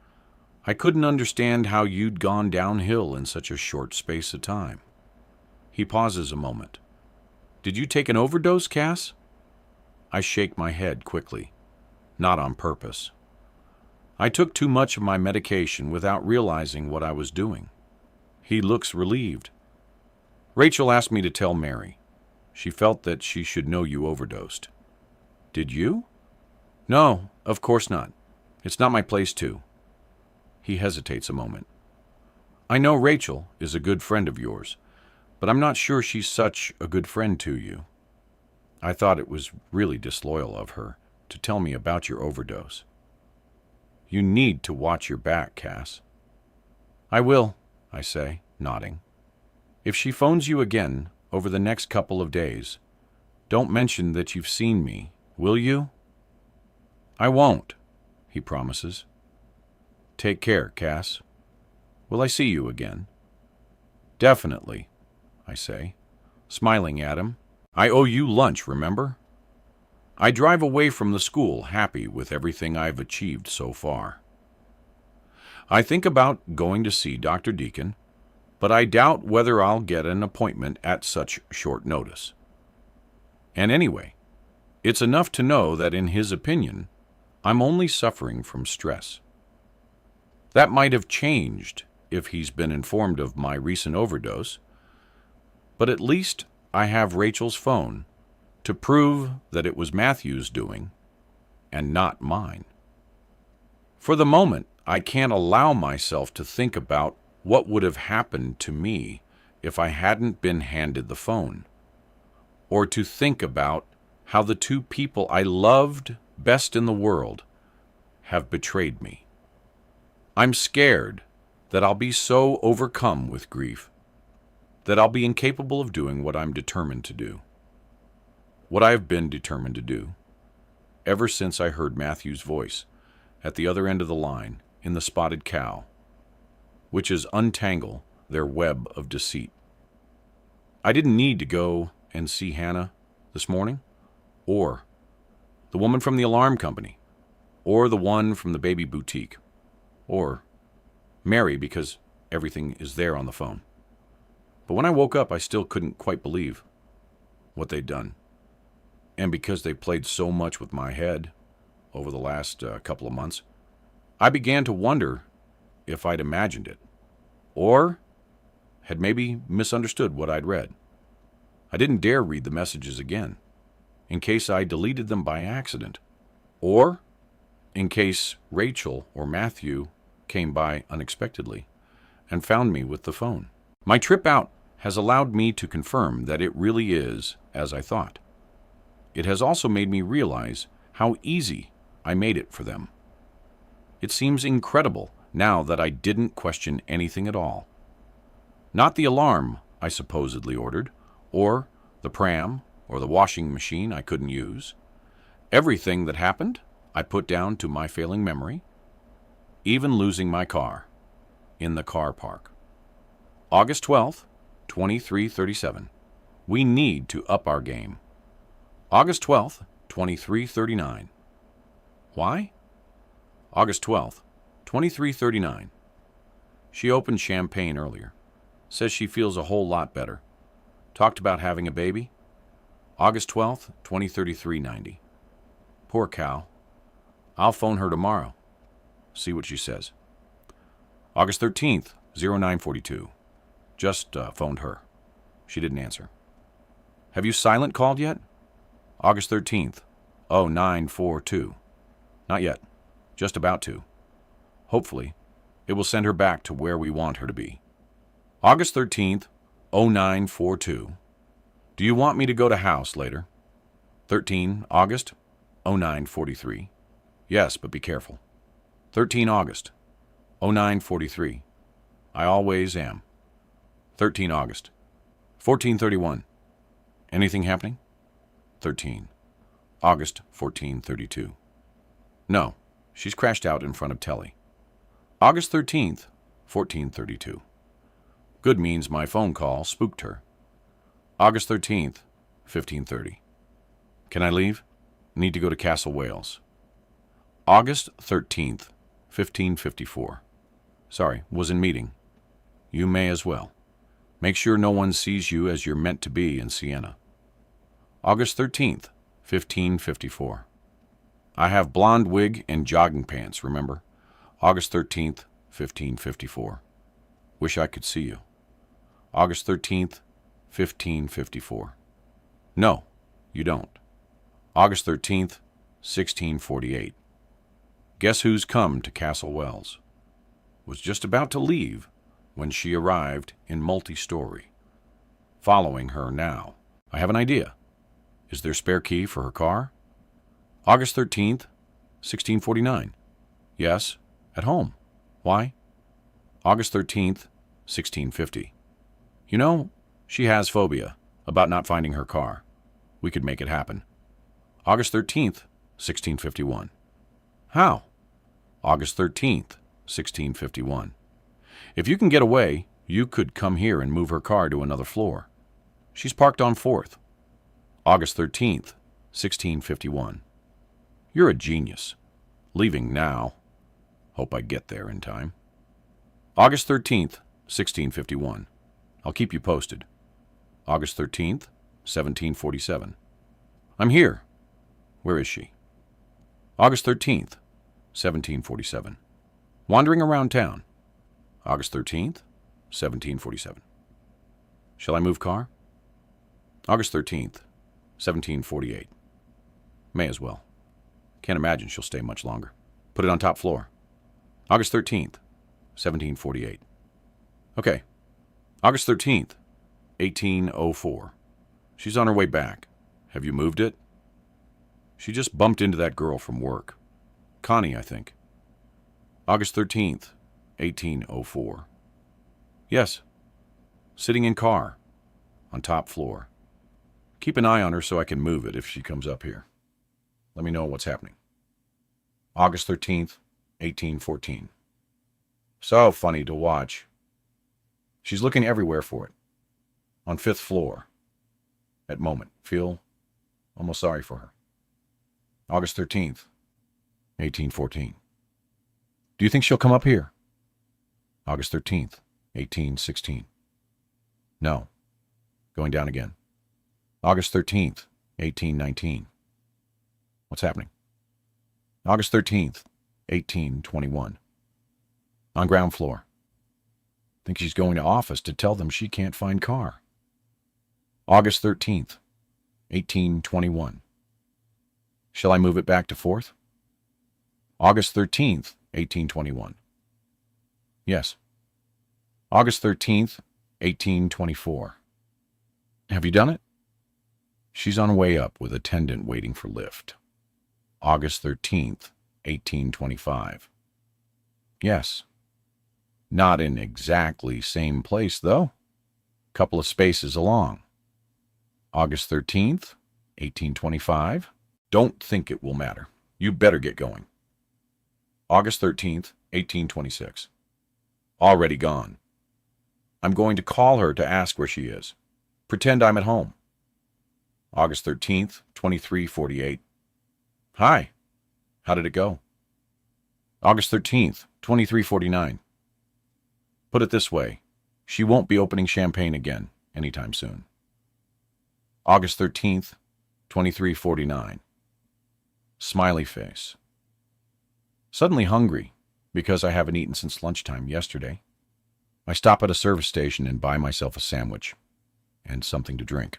I couldn't understand how you'd gone downhill in such a short space of time. He pauses a moment. Did you take an overdose, Cass? I shake my head quickly. Not on purpose. I took too much of my medication without realizing what I was doing. He looks relieved. Rachel asked me to tell Mary. She felt that she should know you overdosed. Did you? No, of course not. It's not my place to. He hesitates a moment. I know Rachel is a good friend of yours, but I'm not sure she's such a good friend to you. I thought it was really disloyal of her to tell me about your overdose. You need to watch your back, Cass. I will, I say, nodding. If she phones you again over the next couple of days, don't mention that you've seen me, will you? I won't, he promises. Take care, Cass. Will I see you again? Definitely, I say, smiling at him. I owe you lunch, remember? I drive away from the school happy with everything I've achieved so far. I think about going to see Dr. Deacon, but I doubt whether I'll get an appointment at such short notice. And anyway, it's enough to know that in his opinion, I'm only suffering from stress. That might have changed if he's been informed of my recent overdose, but at least I have Rachel's phone to prove that it was Matthew's doing and not mine. For the moment, I can't allow myself to think about what would have happened to me if I hadn't been handed the phone, or to think about how the two people I loved best in the world have betrayed me. I'm scared that I'll be so overcome with grief that I'll be incapable of doing what I'm determined to do. What I've been determined to do ever since I heard Matthew's voice at the other end of the line in the Spotted Cow, which is untangle their web of deceit. I didn't need to go and see Hannah this morning, or the woman from the alarm company, or the one from the baby boutique, or Mary, because everything is there on the phone. But when I woke up, I still couldn't quite believe what they'd done. And because they played so much with my head over the last couple of months, I began to wonder if I'd imagined it, or had maybe misunderstood what I'd read. I didn't dare read the messages again, in case I deleted them by accident, or in case Rachel or Matthew came by unexpectedly and found me with the phone. My trip out has allowed me to confirm that it really is as I thought. It has also made me realize how easy I made it for them. It seems incredible now that I didn't question anything at all. Not the alarm I supposedly ordered, or the pram, or the washing machine I couldn't use. Everything that happened, I put down to my failing memory, even losing my car in the car park. August 12th, 2337. We need to up our game. August 12th, 2339. Why? August 12th, 2339. She opened champagne earlier. Says she feels a whole lot better. Talked about having a baby. August 12th, 2033-90. Poor cow. I'll phone her tomorrow. See what she says. August 13th, 0942. Just phoned her. She didn't answer. Have you silent called yet? August 13th, 0942. Not yet. Just about to. Hopefully, it will send her back to where we want her to be. August 13th, 0942. Do you want me to go to house later? 13 August, 0943. Yes, but be careful. 13 August, 0943. I always am. 13 August, 1431. Anything happening? 13 August, 1432. No, she's crashed out in front of Telly. August 13th, 1432. Good means my phone call spooked her. August 13th, 1530. Can I leave? Need to go to Castle Wales. August 13th, 1554. Sorry, was in meeting. You may as well. Make sure no one sees you as you're meant to be in Siena. August 13th, 1554. I have blonde wig and jogging pants, remember? August 13th, 1554. Wish I could see you. August 13th, 1554. No, you don't. August 13th, 1648. Guess who's come to Castle Wells? Was just about to leave when she arrived in multi-story. Following her now. I have an idea. Is there spare key for her car? August 13th, 1649. Yes, at home. Why? August 13th, 1650. You know, she has phobia about not finding her car. We could make it happen. August 13th, 1651. How? August 13th, 1651. If you can get away, you could come here and move her car to another floor. She's parked on 4th. August 13th, 1651. You're a genius. Leaving now. Hope I get there in time. August 13th, 1651. I'll keep you posted. August 13th, 1747. I'm here. Where is she? August 13th, 1747. Wandering around town. August 13th, 1747. Shall I move car? August 13th, 1748. May as well. Can't imagine she'll stay much longer. Put it on top floor. August 13th, 1748. Okay. August 13th, 1804. She's on her way back. Have you moved it? She just bumped into that girl from work. Connie, I think. August 13th, 1804. Yes. Sitting in car. On top floor. Keep an eye on her so I can move it if she comes up here. Let me know what's happening. August 13th, 1814. So funny to watch. She's looking everywhere for it. On 5th floor. At moment. Feel almost sorry for her. August 13th, 1814. Do you think she'll come up here? August 13th, 1816. No. Going down again. August 13th, 1819. What's happening? August 13th, 1821. On ground floor. Think she's going to office to tell them she can't find car. August 13th, 1821. Shall I move it back to 4th? August 13th, 1821. Yes. August 13th, 1824. Have you done it? She's on way up with attendant waiting for lift. August 13th, 1825. Yes. Not in exactly same place, though. Couple of spaces along. August 13th, 1825. Don't think it will matter. You better get going. August 13th, 1826. Already gone. I'm going to call her to ask where she is. Pretend I'm at home. August 13th, 2348. Hi. How did it go? August 13th, 2349. Put it this way. She won't be opening champagne again anytime soon. August 13th, 23:49. Smiley face. Suddenly hungry because I haven't eaten since lunchtime yesterday. I stop at a service station and buy myself a sandwich and something to drink.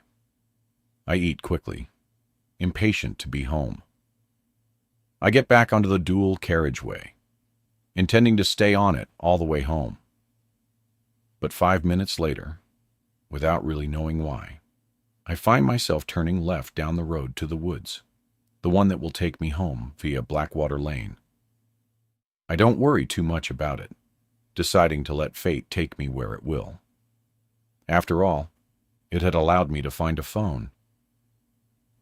I eat quickly, impatient to be home. I get back onto the dual carriageway, intending to stay on it all the way home. But 5 minutes later, without really knowing why, I find myself turning left down the road to the woods, the one that will take me home via Blackwater Lane. I don't worry too much about it, deciding to let fate take me where it will. After all, it had allowed me to find a phone.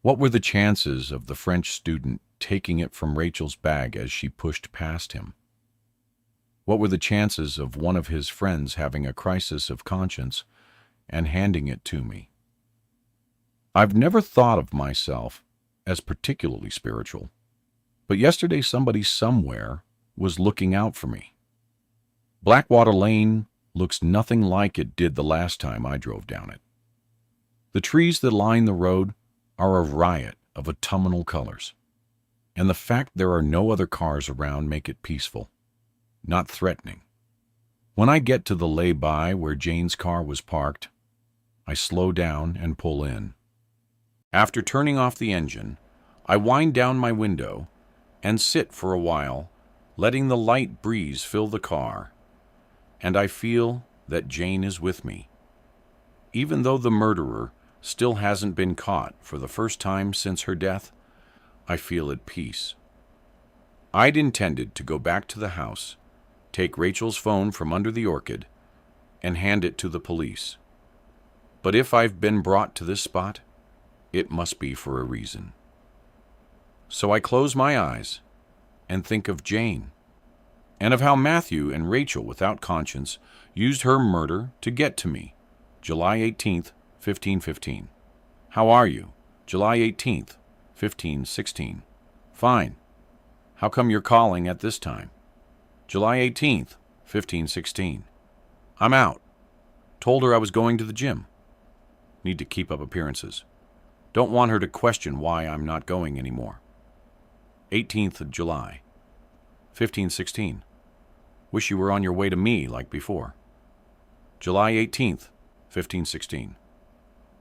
What were the chances of the French student taking it from Rachel's bag as she pushed past him? What were the chances of one of his friends having a crisis of conscience and handing it to me? I've never thought of myself as particularly spiritual, but yesterday somebody somewhere was looking out for me. Blackwater Lane looks nothing like it did the last time I drove down it. The trees that line the road are a riot of autumnal colors, and the fact there are no other cars around make it peaceful, not threatening. When I get to the lay-by where Jane's car was parked, I slow down and pull in. After turning off the engine, I wind down my window and sit for a while, letting the light breeze fill the car, and I feel that Jane is with me. Even though the murderer still hasn't been caught for the first time since her death, I feel at peace. I'd intended to go back to the house, take Rachel's phone from under the orchid, and hand it to the police. But if I've been brought to this spot, it must be for a reason. So I close my eyes and think of Jane, and of how Matthew and Rachel, without conscience, used her murder to get to me. July 18th, 15:15. How are you? July 18th, 15:16. Fine. How come you're calling at this time? July 18th, 15:16. I'm out. Told her I was going to the gym. Need to keep up appearances. Don't want her to question why I'm not going anymore. 18th of July, 15:16. Wish you were on your way to me like before. July 18th, 15:16.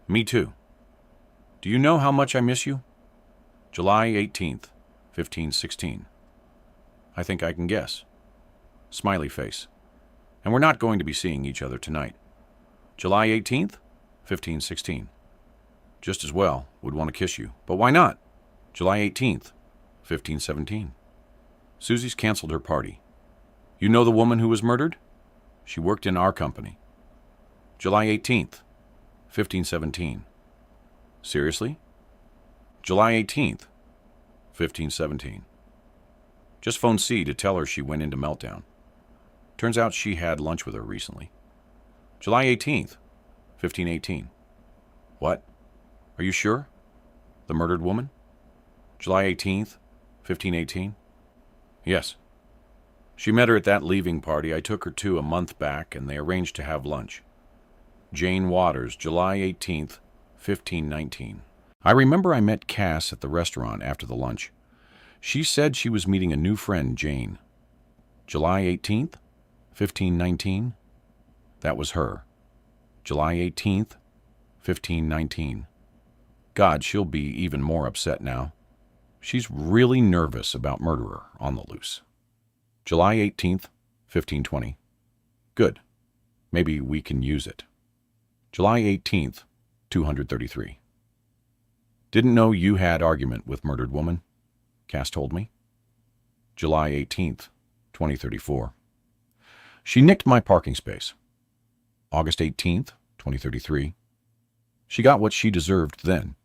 Me too. Do you know how much I miss you? July 18th, 15:16. I think I can guess. Smiley face. And we're not going to be seeing each other tonight. July 18th, 15:16. Just as well, would want to kiss you. But why not? July 18th, 15:17. Susie's canceled her party. You know the woman who was murdered? She worked in our company. July 18th, 15:17. Seriously? July 18th, 15:17. Just phoned C to tell her she went into meltdown. Turns out she had lunch with her recently. July 18th, 15:18. What? Are you sure? The murdered woman? July 18th, 15:18. Yes. She met her at that leaving party I took her to a month back, and they arranged to have lunch. Jane Waters, July 18th, 15:19. I remember I met Cass at the restaurant after the lunch. She said she was meeting a new friend, Jane. July 18th, 15:19. That was her. July 18th, 15:19. God, she'll be even more upset now. She's really nervous about murderer on the loose. July 18th, 15:20. Good. Maybe we can use it. July 18th, 233. Didn't know you had argument with murdered woman, Cass told me. July 18th, 2034. She nicked my parking space. August 18th, 2033. She got what she deserved then.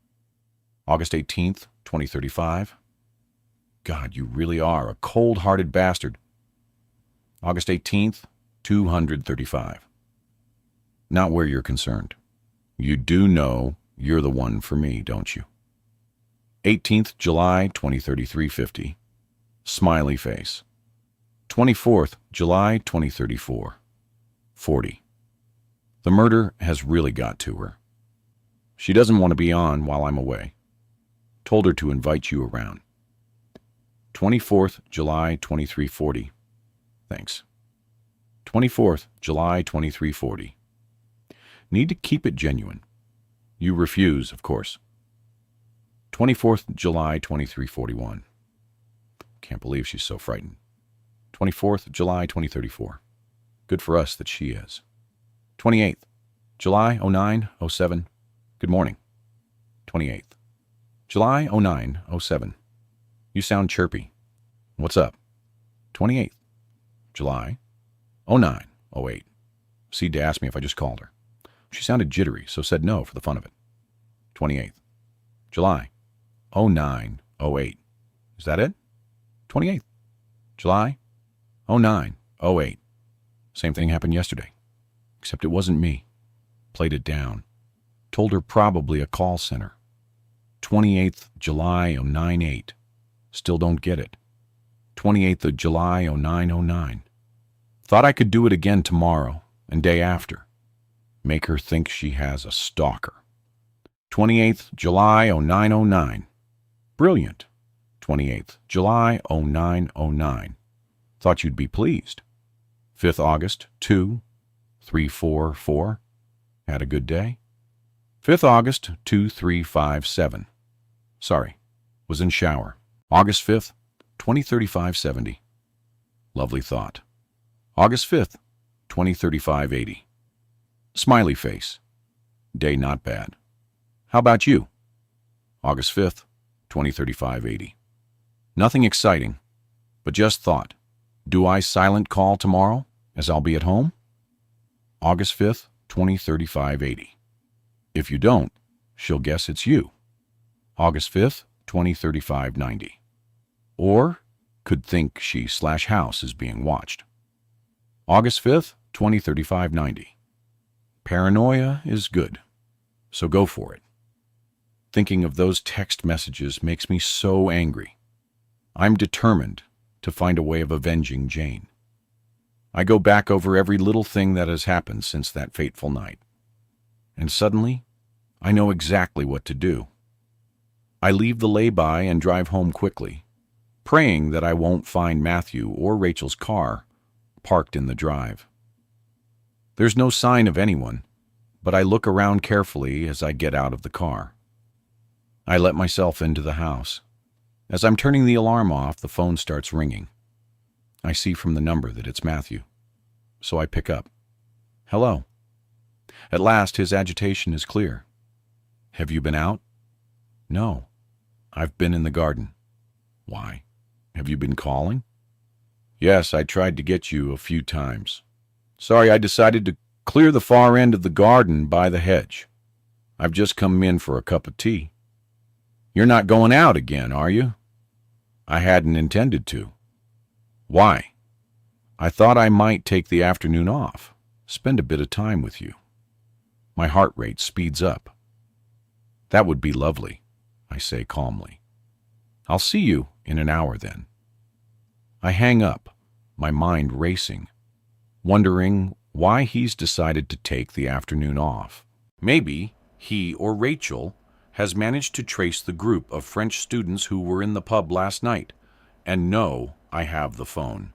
August 18th, 2035. God, you really are a cold-hearted bastard. August 18th, 235. Not where you're concerned. You do know you're the one for me, don't you? 18th July, 2033-50. Smiley face. 24th July, 2034. 40. The murder has really got to her. She doesn't want to be on while I'm away. Told her to invite you around. 24th July 2340. Thanks. 24th July 2340. Need to keep it genuine. You refuse, of course. 24th July 2341. Can't believe she's so frightened. 24th July 2034. Good for us that she is. 28th July 0907. Good morning. 28th July 0907. You sound chirpy. What's up? 28th July 0908. Seed to ask me if I just called her. She sounded jittery, so said no for the fun of it. 28th July 0908. Is that it? 28th July 0908. Same thing happened yesterday, except it wasn't me. Played it down. Told her probably a call center. 28th July 098. Still don't get it. 28th of July 0909. Thought I could do it again tomorrow and day after. Make her think she has a stalker. 28th July 0909. Brilliant. 28th July 0909. Thought you'd be pleased. 5th August 2344. Had a good day. 5th August 2357. Sorry, was in shower. August 5th 203570. Lovely thought. August 5th 203580. Smiley face. Day not bad. How about you? August 5th 203580. Nothing exciting, but just thought. Do I silent call tomorrow, as I'll be at home? August 5th 203580. If you don't, she'll guess it's you. August 5th 203590. Or could think she/house is being watched. August 5th 203590. Paranoia is good, so go for it. Thinking of those text messages makes me so angry. I'm determined to find a way of avenging Jane. I go back over every little thing that has happened since that fateful night. And suddenly, I know exactly what to do. I leave the lay-by and drive home quickly, praying that I won't find Matthew or Rachel's car parked in the drive. There's no sign of anyone, but I look around carefully as I get out of the car. I let myself into the house. As I'm turning the alarm off, the phone starts ringing. I see from the number that it's Matthew, so I pick up. Hello. At last, his agitation is clear. Have you been out? No. I've been in the garden. Why? Have you been calling? Yes, I tried to get you a few times. Sorry, I decided to clear the far end of the garden by the hedge. I've just come in for a cup of tea. You're not going out again, are you? I hadn't intended to. Why? I thought I might take the afternoon off, spend a bit of time with you. My heart rate speeds up. That would be lovely, I say calmly. I'll see you in an hour then. I hang up, my mind racing, wondering why he's decided to take the afternoon off. Maybe he or Rachel has managed to trace the group of French students who were in the pub last night and know I have the phone.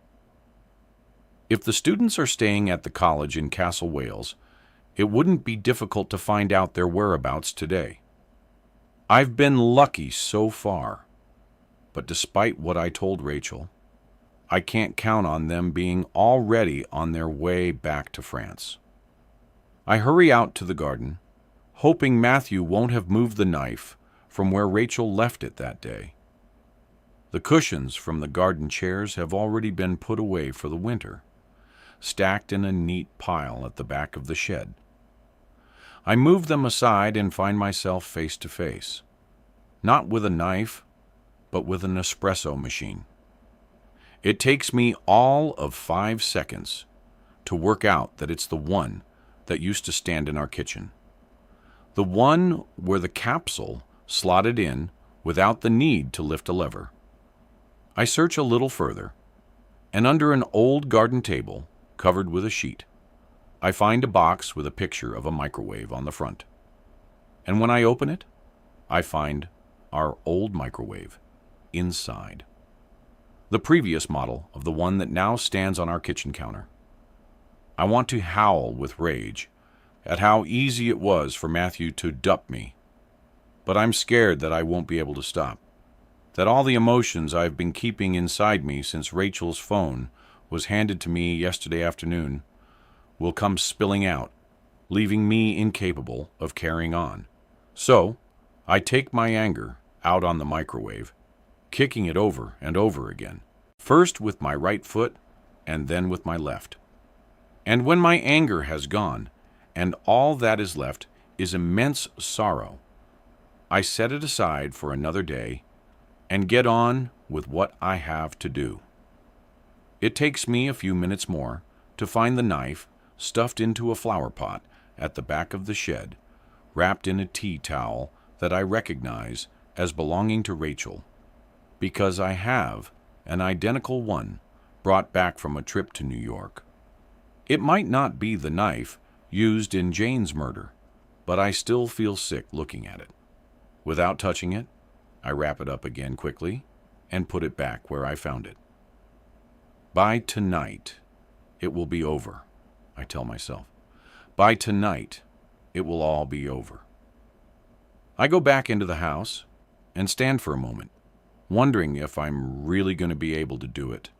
If the students are staying at the college in Castle Wales, it wouldn't be difficult to find out their whereabouts today. I've been lucky so far, but despite what I told Rachel, I can't count on them being already on their way back to France. I hurry out to the garden, hoping Matthew won't have moved the knife from where Rachel left it that day. The cushions from the garden chairs have already been put away for the winter, stacked in a neat pile at the back of the shed. I move them aside and find myself face to face, not with a knife, but with an espresso machine. It takes me all of 5 seconds to work out that it's the one that used to stand in our kitchen. The one where the capsule slotted in without the need to lift a lever. I search a little further, and under an old garden table covered with a sheet, I find a box with a picture of a microwave on the front. And when I open it, I find our old microwave inside. The previous model of the one that now stands on our kitchen counter. I want to howl with rage at how easy it was for Matthew to dupe me. But I'm scared that I won't be able to stop. That all the emotions I've been keeping inside me since Rachel's phone was handed to me yesterday afternoon will come spilling out, leaving me incapable of carrying on. So, I take my anger out on the microwave, kicking it over and over again, first with my right foot and then with my left. And when my anger has gone, and all that is left is immense sorrow, I set it aside for another day and get on with what I have to do. It takes me a few minutes more to find the knife stuffed into a flower pot at the back of the shed, wrapped in a tea towel that I recognize as belonging to Rachel, because I have an identical one brought back from a trip to New York. It might not be the knife used in Jane's murder, but I still feel sick looking at it. Without touching it, I wrap it up again quickly and put it back where I found it. By tonight, it will be over, I tell myself. By tonight, it will all be over. I go back into the house and stand for a moment, wondering if I'm really going to be able to do it.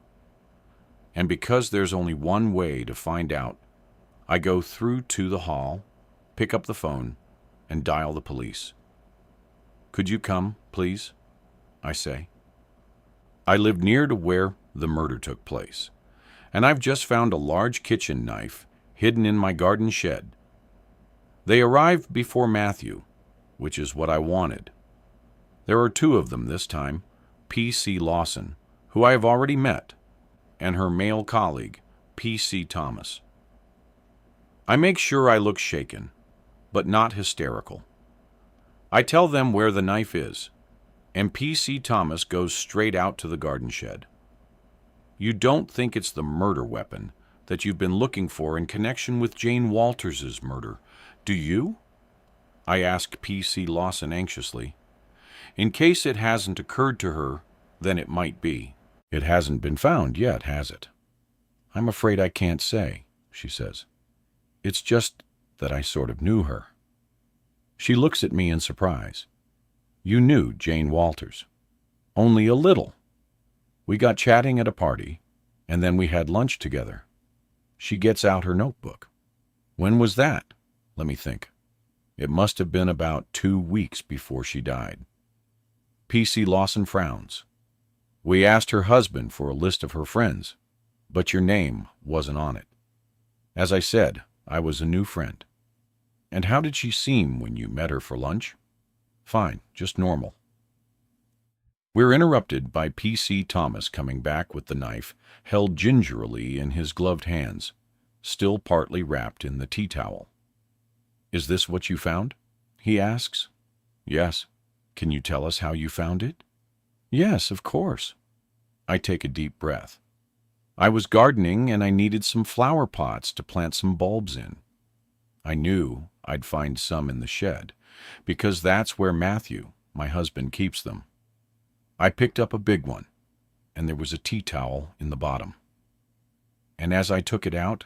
And because there's only one way to find out, I go through to the hall, pick up the phone, and dial the police. Could you come, please? I say. I live near to where the murder took place, and I've just found a large kitchen knife hidden in my garden shed. They arrived before Matthew, which is what I wanted. There are two of them this time, P.C. Lawson, who I have already met, and her male colleague, P.C. Thomas. I make sure I look shaken, but not hysterical. I tell them where the knife is, and P.C. Thomas goes straight out to the garden shed. You don't think it's the murder weapon that you've been looking for in connection with Jane Walters's murder, do you? I ask P.C. Lawson anxiously. In case it hasn't occurred to her, then it might be. It hasn't been found yet, has it? I'm afraid I can't say, she says. It's just that I sort of knew her. She looks at me in surprise. You knew Jane Walters. Only a little. We got chatting at a party, and then we had lunch together. She gets out her notebook. When was that? Let me think. It must have been about 2 weeks before she died. P.C. Lawson frowns. We asked her husband for a list of her friends, but your name wasn't on it. As I said, I was a new friend. And how did she seem when you met her for lunch? Fine, just normal. We're interrupted by P.C. Thomas coming back with the knife held gingerly in his gloved hands, still partly wrapped in the tea towel. Is this what you found? He asks. Yes. Can you tell us how you found it? Yes, of course. I take a deep breath. I was gardening and I needed some flower pots to plant some bulbs in. I knew I'd find some in the shed, because that's where Matthew, my husband, keeps them. I picked up a big one, and there was a tea towel in the bottom. And as I took it out,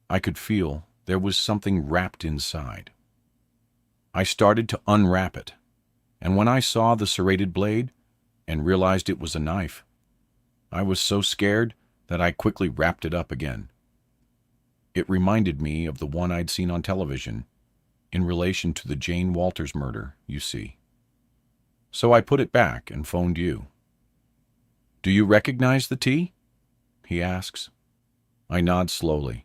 I could feel there was something wrapped inside. I started to unwrap it, and when I saw the serrated blade and realized it was a knife, I was so scared that I quickly wrapped it up again. It reminded me of the one I'd seen on television in relation to the Jane Walters murder, you see. So I put it back and phoned you. Do you recognize the tea? He asks. I nod slowly.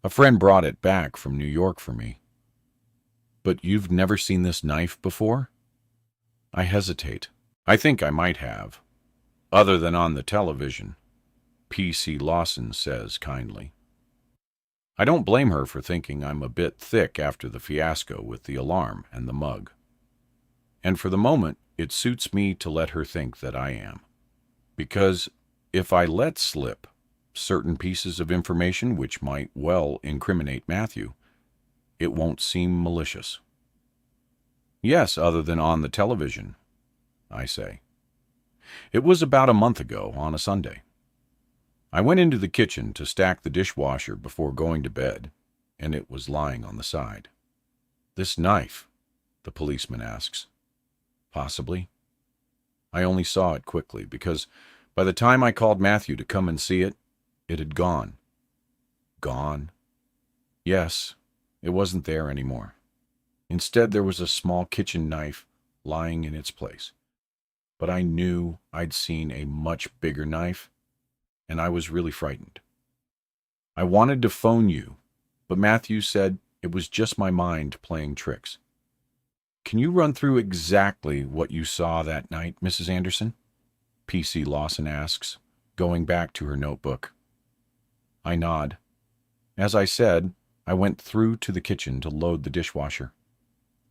A friend brought it back from New York for me. But you've never seen this knife before? I hesitate. I think I might have, other than on the television, P.C. Lawson says kindly. I don't blame her for thinking I'm a bit thick after the fiasco with the alarm and the mug. And for the moment, it suits me to let her think that I am. Because if I let slip certain pieces of information which might well incriminate Matthew, it won't seem malicious. Yes, other than on the television, I say. It was about a month ago on a Sunday. I went into the kitchen to stack the dishwasher before going to bed, and it was lying on the side. This knife, the policeman asks. Possibly. I only saw it quickly because by the time I called Matthew to come and see it, it had gone. Gone? Yes, it wasn't there anymore. Instead, there was a small kitchen knife lying in its place. But I knew I'd seen a much bigger knife, and I was really frightened. I wanted to phone you, but Matthew said it was just my mind playing tricks. Can you run through exactly what you saw that night, Mrs. Anderson? P.C. Lawson asks, going back to her notebook. I nod. As I said, I went through to the kitchen to load the dishwasher,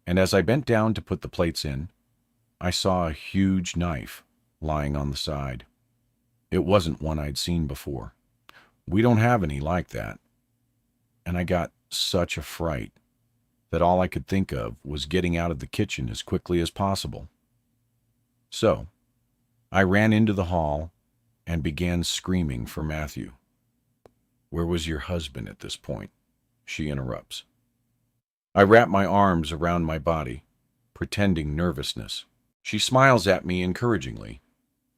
and as I bent down to put the plates in, I saw a huge knife lying on the side. It wasn't one I'd seen before. We don't have any like that. And I got such a fright that all I could think of was getting out of the kitchen as quickly as possible. So, I ran into the hall and began screaming for Matthew. Where was your husband at this point? She interrupts. I wrap my arms around my body, pretending nervousness. She smiles at me encouragingly,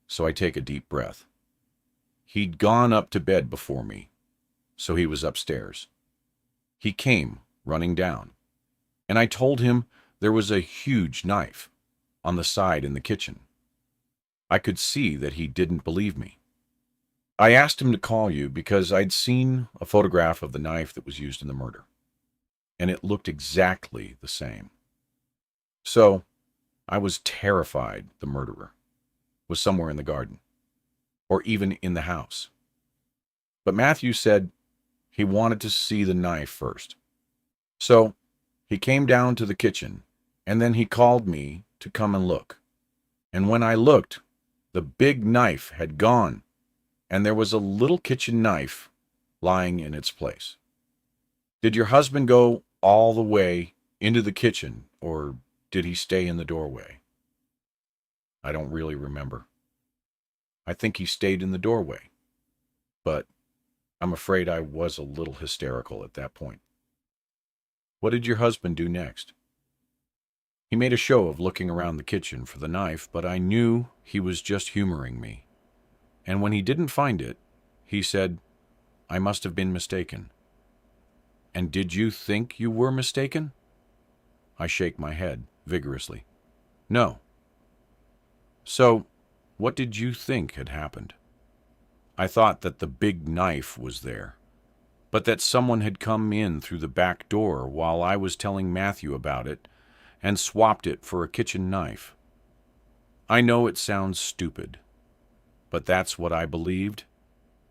so I take a deep breath. He'd gone up to bed before me, so he was upstairs. He came running down, and I told him there was a huge knife on the side in the kitchen. I could see that he didn't believe me. I asked him to call you because I'd seen a photograph of the knife that was used in the murder, and it looked exactly the same. So, I was terrified the murderer was somewhere in the garden, or even in the house. But Matthew said he wanted to see the knife first. So, he came down to the kitchen, and then he called me to come and look. And when I looked, the big knife had gone, and there was a little kitchen knife lying in its place. Did your husband go all the way into the kitchen, or did he stay in the doorway? I don't really remember. I think he stayed in the doorway, but I'm afraid I was a little hysterical at that point. What did your husband do next? He made a show of looking around the kitchen for the knife, but I knew he was just humoring me. And when he didn't find it, he said, I must have been mistaken. And did you think you were mistaken? I shake my head vigorously. No. So, what did you think had happened? I thought that the big knife was there, but that someone had come in through the back door while I was telling Matthew about it and swapped it for a kitchen knife. I know it sounds stupid, but that's what I believed,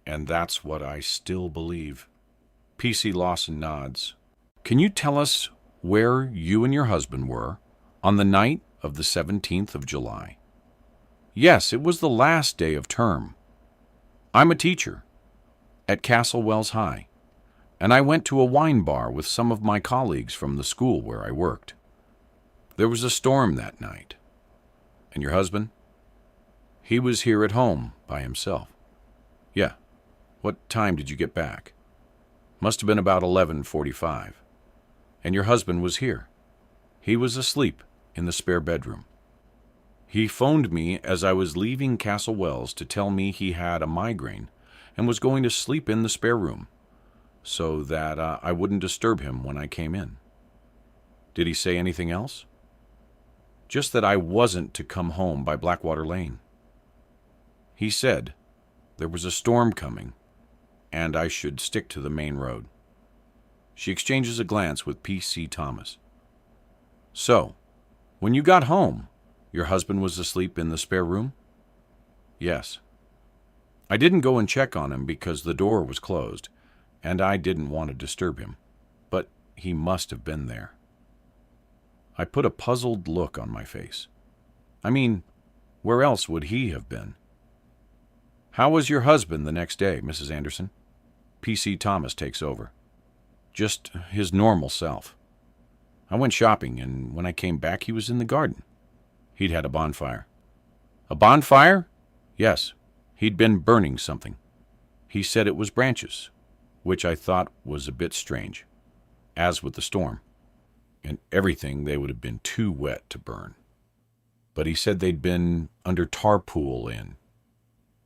and that's what I still believe. P.C. Lawson nods. Can you tell us where you and your husband were on the night of the 17th of July? Yes, it was the last day of term. I'm a teacher at Castle Wells High, and I went to a wine bar with some of my colleagues from the school where I worked. There was a storm that night. And your husband? He was here at home by himself. Yeah. What time did you get back? Must have been about 11:45. And your husband was here. He was asleep in the spare bedroom. He phoned me as I was leaving Castle Wells to tell me he had a migraine and was going to sleep in the spare room so that I wouldn't disturb him when I came in. Did he say anything else? Just that I wasn't to come home by Blackwater Lane. He said there was a storm coming and I should stick to the main road. She exchanges a glance with P.C. Thomas. So, when you got home, your husband was asleep in the spare room? Yes. I didn't go and check on him because the door was closed, and I didn't want to disturb him, but he must have been there. I put a puzzled look on my face. I mean, where else would he have been? How was your husband the next day, Mrs. Anderson? P.C. Thomas takes over. Just his normal self. I went shopping, and when I came back, he was in the garden. He'd had a bonfire. A bonfire? Yes. He'd been burning something. He said it was branches, which I thought was a bit strange, as with the storm. And everything, they would have been too wet to burn. But he said they'd been under tarpaulin.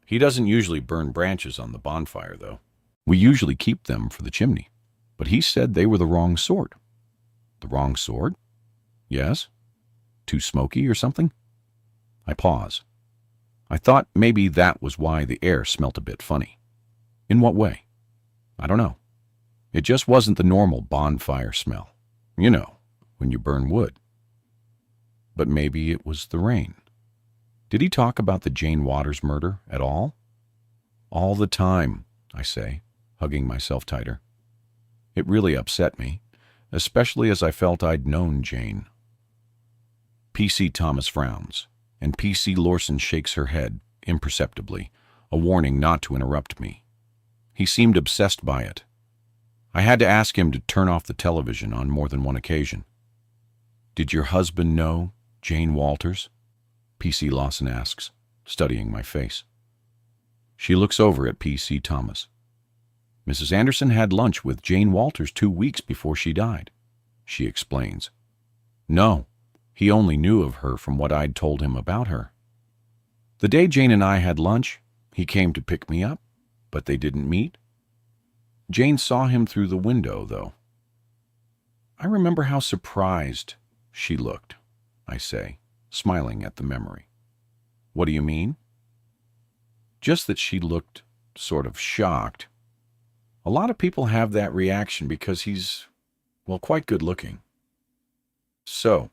He doesn't usually burn branches on the bonfire, though. We usually keep them for the chimney. But he said they were the wrong sort. The wrong sort? Yes. Too smoky or something? I pause. I thought maybe that was why the air smelt a bit funny. In what way? I don't know. It just wasn't the normal bonfire smell. You know, when you burn wood. But maybe it was the rain. Did he talk about the Jane Waters murder at all? All the time, I say, hugging myself tighter. It really upset me, especially as I felt I'd known Jane. P.C. Thomas frowns, and P.C. Lawson shakes her head, imperceptibly, a warning not to interrupt me. He seemed obsessed by it. I had to ask him to turn off the television on more than one occasion. Did your husband know Jane Walters? P.C. Lawson asks, studying my face. She looks over at P.C. Thomas. Mrs. Anderson had lunch with Jane Walters 2 weeks before she died, she explains. No, he only knew of her from what I'd told him about her. The day Jane and I had lunch, he came to pick me up, but they didn't meet. Jane saw him through the window, though. I remember how surprised she looked, I say, smiling at the memory. What do you mean? Just that she looked sort of shocked. A lot of people have that reaction because he's, well, quite good looking. So,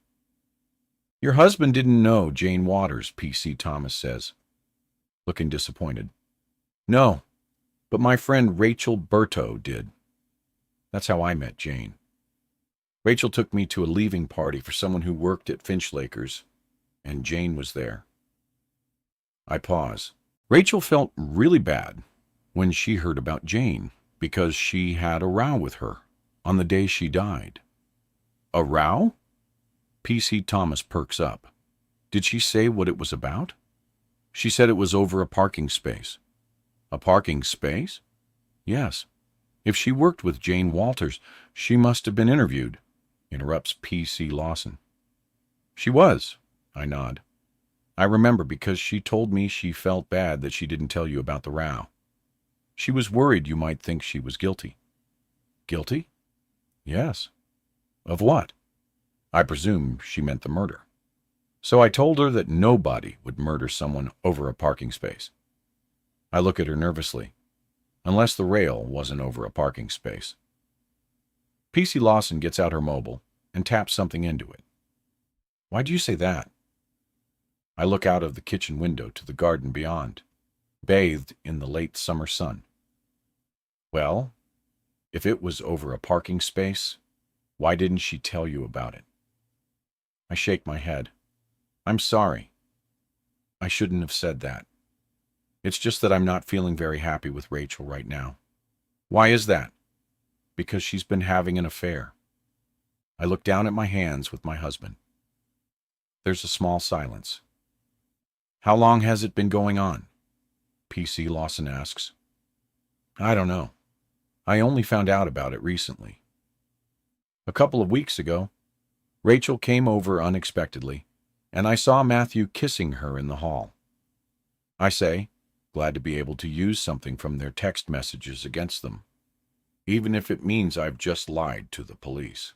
your husband didn't know Jane Waters, P.C. Thomas says, looking disappointed. No, but my friend Rachel Berto did. That's how I met Jane. Rachel took me to a leaving party for someone who worked at Finchlakers, and Jane was there. I pause. Rachel felt really bad when she heard about Jane, because she had a row with her on the day she died. A row? P.C. Thomas perks up. Did she say what it was about? She said it was over a parking space. A parking space? Yes. If she worked with Jane Walters, she must have been interviewed, interrupts P.C. Lawson. She was, I nod. I remember because she told me she felt bad that she didn't tell you about the row. She was worried you might think she was guilty. Guilty? Yes. Of what? I presume she meant the murder. So I told her that nobody would murder someone over a parking space. I look at her nervously, unless the rail wasn't over a parking space. P.C. Lawson gets out her mobile and taps something into it. Why'd you say that? I look out of the kitchen window to the garden beyond, bathed in the late summer sun. Well, if it was over a parking space, why didn't she tell you about it? I shake my head. I'm sorry. I shouldn't have said that. It's just that I'm not feeling very happy with Rachel right now. Why is that? Because she's been having an affair. I look down at my hands with my husband. There's a small silence. How long has it been going on? P.C. Lawson asks. I don't know. I only found out about it recently. A couple of weeks ago, Rachel came over unexpectedly, and I saw Matthew kissing her in the hall. I say, glad to be able to use something from their text messages against them, even if it means I've just lied to the police.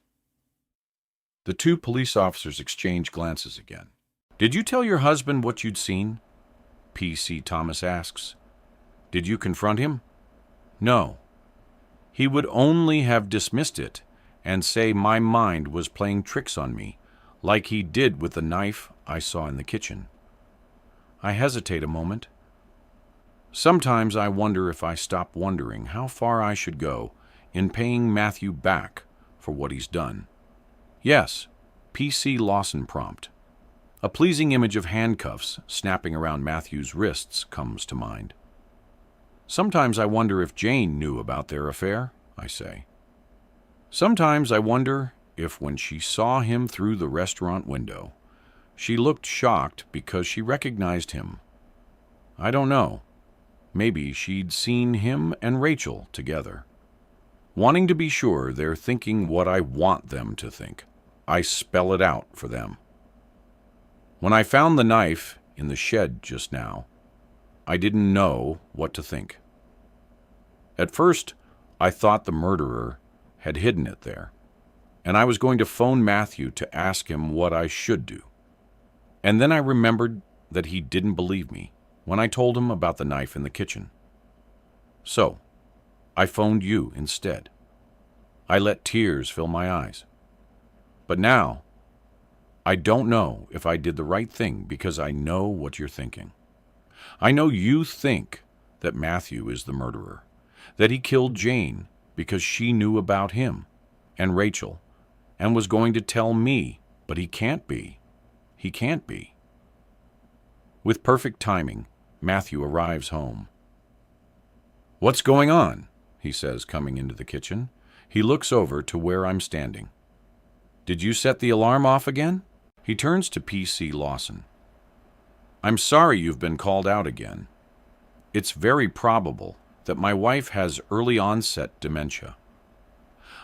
The two police officers exchange glances again. Did you tell your husband what you'd seen? P.C. Thomas asks. Did you confront him? No. He would only have dismissed it and say my mind was playing tricks on me, like he did with the knife I saw in the kitchen. I hesitate a moment. Sometimes I wonder if I stop wondering how far I should go in paying Matthew back for what he's done. Yes, P.C. Lawson prompt. A pleasing image of handcuffs snapping around Matthew's wrists comes to mind. Sometimes I wonder if Jane knew about their affair, I say. Sometimes I wonder if when she saw him through the restaurant window, she looked shocked because she recognized him. I don't know. Maybe she'd seen him and Rachel together. Wanting to be sure they're thinking what I want them to think, I spell it out for them. When I found the knife in the shed just now, I didn't know what to think. At first, I thought the murderer had hidden it there, and I was going to phone Matthew to ask him what I should do. And then I remembered that he didn't believe me when I told him about the knife in the kitchen. So, I phoned you instead. I let tears fill my eyes. But now, I don't know if I did the right thing because I know what you're thinking. I know you think that Matthew is the murderer, that he killed Jane because she knew about him and Rachel and was going to tell me, but he can't be. He can't be. With perfect timing, Matthew arrives home. "What's going on?" he says, coming into the kitchen. He looks over to where I'm standing. "Did you set the alarm off again?" He turns to P.C. Lawson. "I'm sorry you've been called out again. It's very probable that my wife has early onset dementia.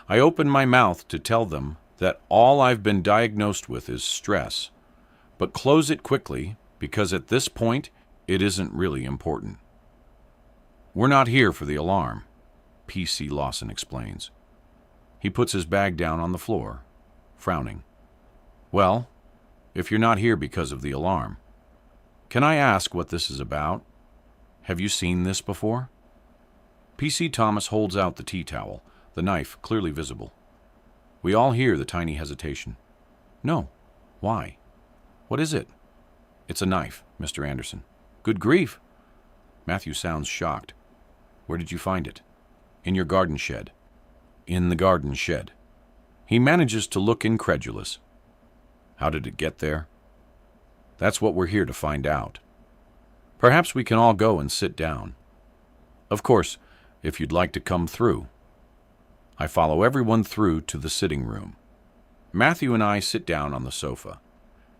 I open my mouth to tell them that all I've been diagnosed with is stress, but close it quickly because at this point it isn't really important. We're not here for the alarm," P.C. Lawson explains. He puts his bag down on the floor, frowning. "Well, if you're not here because of the alarm, can I ask what this is about? Have you seen this before?" P.C. Thomas holds out the tea towel, the knife clearly visible. We all hear the tiny hesitation. "No. Why? What is it?" "It's a knife, Mr. Anderson." "Good grief!" Matthew sounds shocked. "Where did you find it?" "In your garden shed." "In the garden shed." He manages to look incredulous. "How did it get there?" "That's what we're here to find out. Perhaps we can all go and sit down. Of course, if you'd like to come through." I follow everyone through to the sitting room. Matthew and I sit down on the sofa,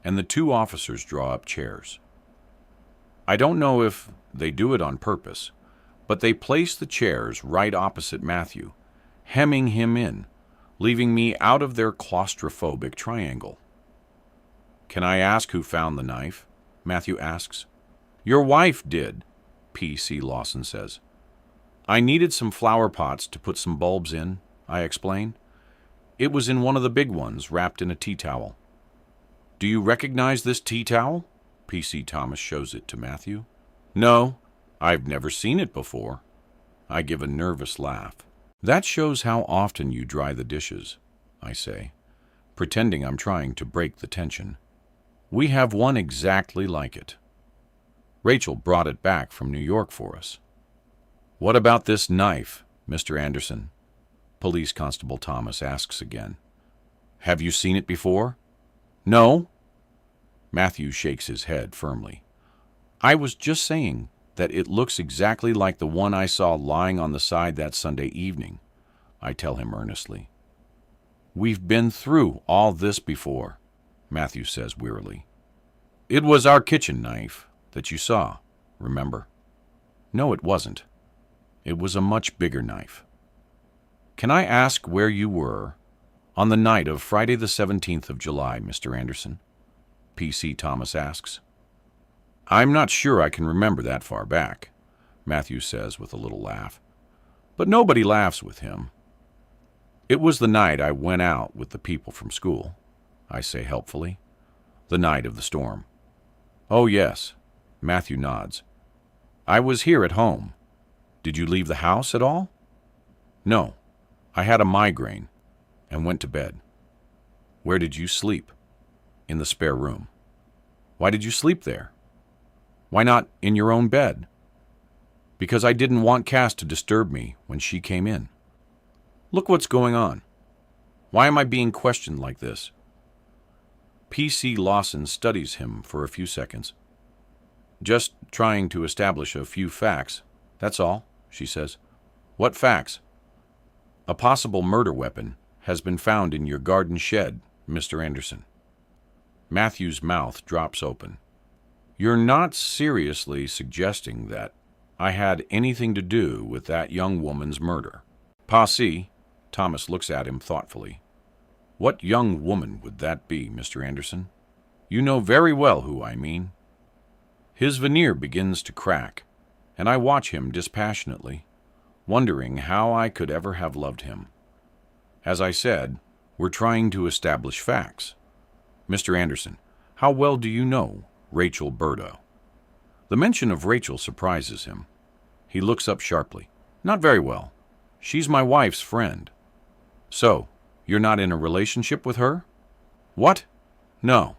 and the two officers draw up chairs. I don't know if they do it on purpose, but they place the chairs right opposite Matthew, hemming him in, leaving me out of their claustrophobic triangle. "Can I ask who found the knife?" Matthew asks. "Your wife did," P.C. Lawson says. "I needed some flower pots to put some bulbs in," I explain. "It was in one of the big ones, wrapped in a tea towel." "Do you recognize this tea towel?" P.C. Thomas shows it to Matthew. "No, I've never seen it before." I give a nervous laugh. "That shows how often you dry the dishes," I say, pretending I'm trying to break the tension. "We have one exactly like it. Rachel brought it back from New York for us." "What about this knife, Mr. Anderson?" Police Constable Thomas asks again. "Have you seen it before?" "No." Matthew shakes his head firmly. "I was just saying that it looks exactly like the one I saw lying on the side that Sunday evening," I tell him earnestly. "We've been through all this before," Matthew says wearily. "It was our kitchen knife that you saw, remember?" "No, it wasn't. It was a much bigger knife." "Can I ask where you were on the night of Friday the 17th of July, Mr. Anderson?" P.C. Thomas asks. "I'm not sure I can remember that far back," Matthew says with a little laugh. But nobody laughs with him. "It was the night I went out with the people from school," I say helpfully. "The night of the storm." "Oh, yes," Matthew nods. "I was here at home. Did you leave the house at all?" "No. I had a migraine and went to bed." "Where did you sleep?" "In the spare room." "Why did you sleep there?" "Why not in your own bed?" "Because I didn't want Cass to disturb me when she came in." Look what's going on. Why am I being questioned like this? P.C. Lawson studies him for a few seconds. "Just trying to establish a few facts, that's all," she says. What facts? A possible murder weapon has been found in your garden shed, Mr. Anderson. Matthew's mouth drops open. You're not seriously suggesting that I had anything to do with that young woman's murder? Posse, Thomas looks at him thoughtfully. What young woman would that be, Mr. Anderson? You know very well who I mean. His veneer begins to crack, and I watch him dispassionately, wondering how I could ever have loved him. As I said, we're trying to establish facts. Mr. Anderson, how well do you know Rachel Burdo? The mention of Rachel surprises him. He looks up sharply. Not very well. She's my wife's friend. So, you're not in a relationship with her? What? No.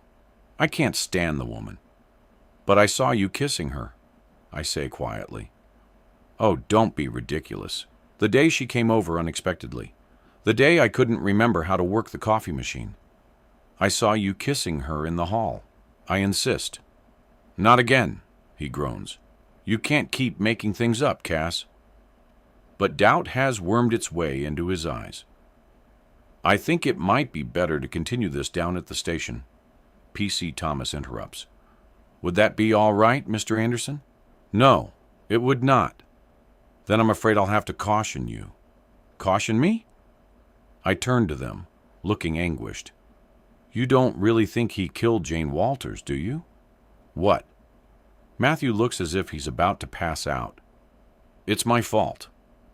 I can't stand the woman. But I saw you kissing her, I say quietly. Oh, don't be ridiculous. The day she came over unexpectedly. The day I couldn't remember how to work the coffee machine. I saw you kissing her in the hall. I insist. Not again, he groans. You can't keep making things up, Cass. But doubt has wormed its way into his eyes. I think it might be better to continue this down at the station. P.C. Thomas interrupts. Would that be all right, Mr. Anderson? No, it would not. Then I'm afraid I'll have to caution you. Caution me? I turn to them, looking anguished. You don't really think he killed Jane Walters, do you? What? Matthew looks as if he's about to pass out. It's my fault,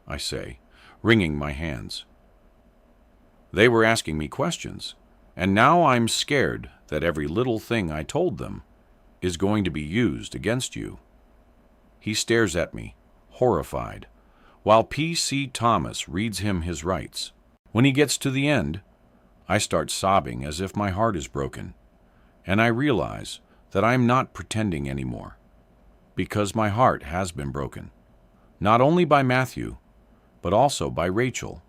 I say, wringing my hands. They were asking me questions, and now I'm scared that every little thing I told them is going to be used against you. He stares at me, horrified, while P.C. Thomas reads him his rights. When he gets to the end, I start sobbing as if my heart is broken, and I realize that I'm not pretending anymore, because my heart has been broken, not only by Matthew, but also by Rachel,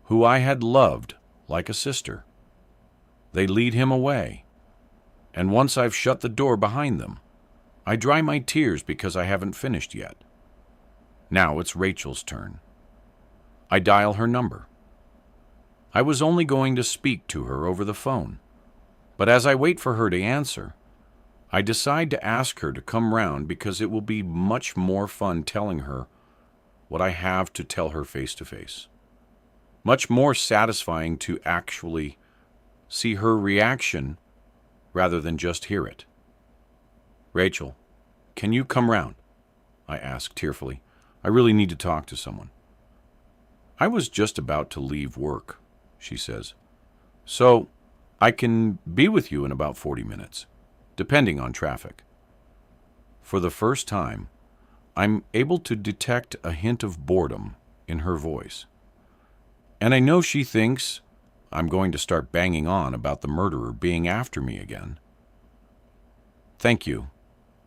who I had loved like a sister. They lead him away, and once I've shut the door behind them, I dry my tears because I haven't finished yet. Now it's Rachel's turn. I dial her number. I was only going to speak to her over the phone, but as I wait for her to answer, I decide to ask her to come round because it will be much more fun telling her what I have to tell her face to face. Much more satisfying to actually see her reaction rather than just hear it. Rachel, can you come round? I ask tearfully. I really need to talk to someone. I was just about to leave work, she says. So I can be with you in about 40 minutes, depending on traffic. For the first time, I'm able to detect a hint of boredom in her voice. And I know she thinks I'm going to start banging on about the murderer being after me again. Thank you,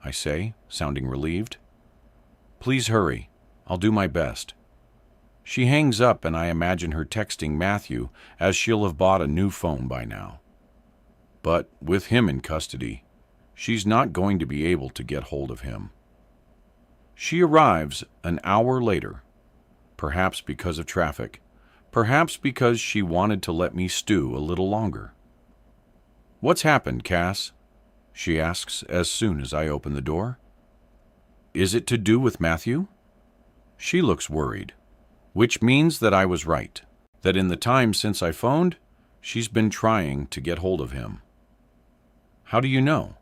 I say, sounding relieved. Please hurry. I'll do my best. She hangs up and I imagine her texting Matthew as she'll have bought a new phone by now. But with him in custody, she's not going to be able to get hold of him. She arrives an hour later, perhaps because of traffic, perhaps because she wanted to let me stew a little longer. What's happened, Cass? She asks as soon as I open the door. Is it to do with Matthew? She looks worried, which means that I was right, that in the time since I phoned, she's been trying to get hold of him. How do you know?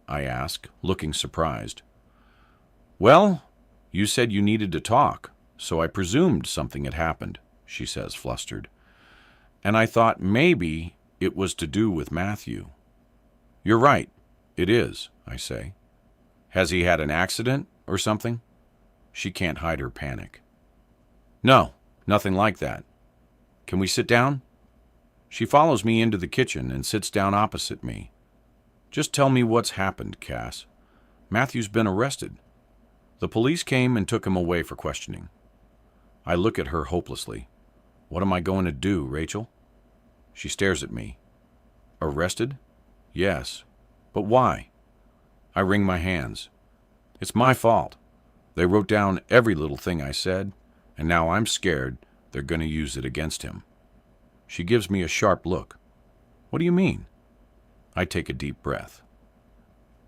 I ask, looking surprised. Well, you said you needed to talk, so I presumed something had happened, she says, flustered. And I thought maybe it was to do with Matthew. You're right, it is, I say. Has he had an accident or something? She can't hide her panic. No, nothing like that. Can we sit down? She follows me into the kitchen and sits down opposite me. Just tell me what's happened, Cass. Matthew's been arrested. The police came and took him away for questioning. I look at her hopelessly. What am I going to do, Rachel? She stares at me. Arrested? Yes. But why? I wring my hands. It's my fault. They wrote down every little thing I said, and now I'm scared they're going to use it against him. She gives me a sharp look. What do you mean? I take a deep breath.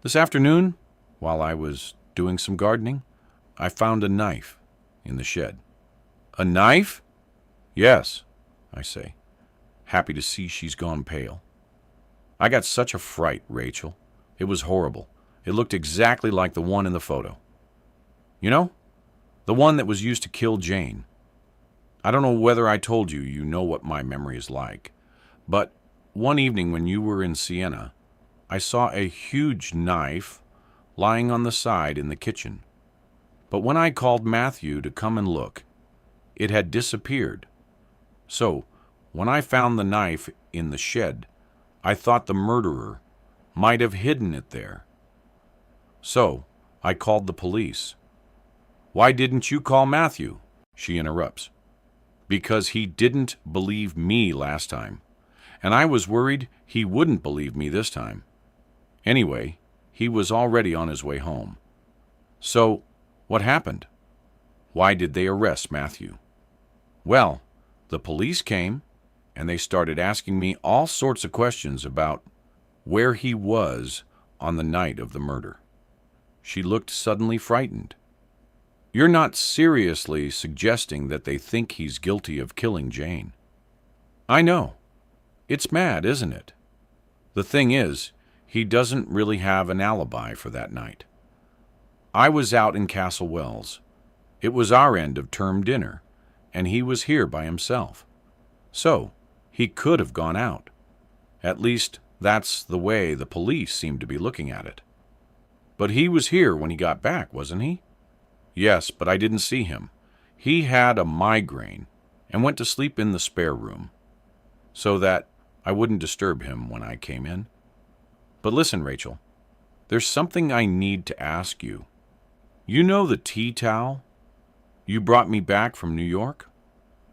This afternoon, while I was doing some gardening, I found a knife in the shed. A knife? Yes, I say, happy to see she's gone pale. I got such a fright, Rachel. It was horrible. It looked exactly like the one in the photo. You know, the one that was used to kill Jane. I don't know whether I told you, you know what my memory is like, but one evening when you were in Siena, I saw a huge knife lying on the side in the kitchen. But when I called Matthew to come and look, it had disappeared. So, when I found the knife in the shed, I thought the murderer might have hidden it there. So, I called the police. Why didn't you call Matthew? She interrupts. Because he didn't believe me last time, and I was worried he wouldn't believe me this time. Anyway, he was already on his way home. So, what happened? Why did they arrest Matthew? Well, the police came, and they started asking me all sorts of questions about where he was on the night of the murder. She looked suddenly frightened. You're not seriously suggesting that they think he's guilty of killing Jane? I know. It's mad, isn't it? The thing is, he doesn't really have an alibi for that night. I was out in Castle Wells. It was our end of term dinner, and he was here by himself. So, he could have gone out. At least, that's the way the police seem to be looking at it. But he was here when he got back, wasn't he? Yes, but I didn't see him. He had a migraine and went to sleep in the spare room, so that I wouldn't disturb him when I came in. But listen, Rachel, there's something I need to ask you. You know the tea towel you brought me back from New York?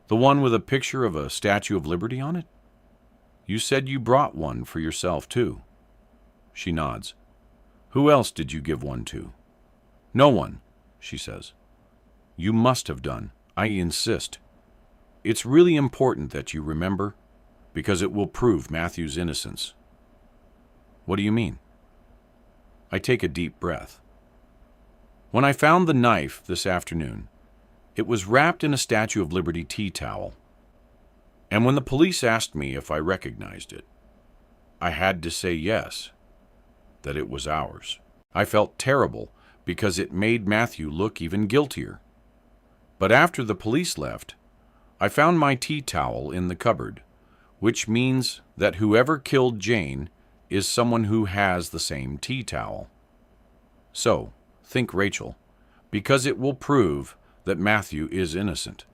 The one with a picture of a Statue of Liberty on it? You said you brought one for yourself, too. She nods. Who else did you give one to? No one, she says. You must have done. I insist. It's really important that you remember, because it will prove Matthew's innocence. What do you mean? I take a deep breath. When I found the knife this afternoon, it was wrapped in a Statue of Liberty tea towel. And when the police asked me if I recognized it, I had to say yes, that it was ours. I felt terrible because it made Matthew look even guiltier. But after the police left, I found my tea towel in the cupboard, which means that whoever killed Jane is someone who has the same tea towel. So, think Rachel, because it will prove that Matthew is innocent.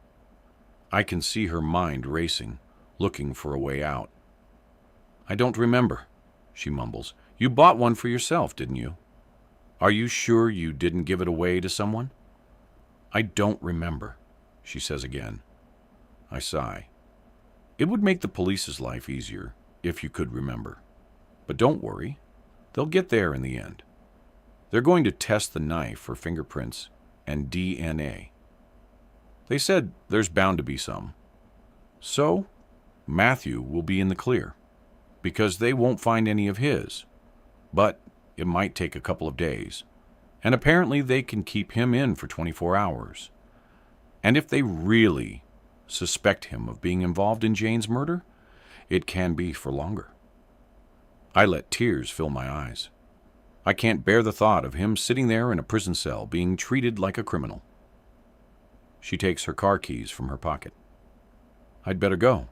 I can see her mind racing, looking for a way out. I don't remember, she mumbles. You bought one for yourself, didn't you? Are you sure you didn't give it away to someone? I don't remember, she says again. I sigh. It would make the police's life easier if you could remember. But don't worry, they'll get there in the end. They're going to test the knife for fingerprints and DNA. They said there's bound to be some. So, Matthew will be in the clear, because they won't find any of his. But it might take a couple of days, and apparently they can keep him in for 24 hours. And if they really suspect him of being involved in Jane's murder, it can be for longer. I let tears fill my eyes. I can't bear the thought of him sitting there in a prison cell being treated like a criminal. She takes her car keys from her pocket. I'd better go.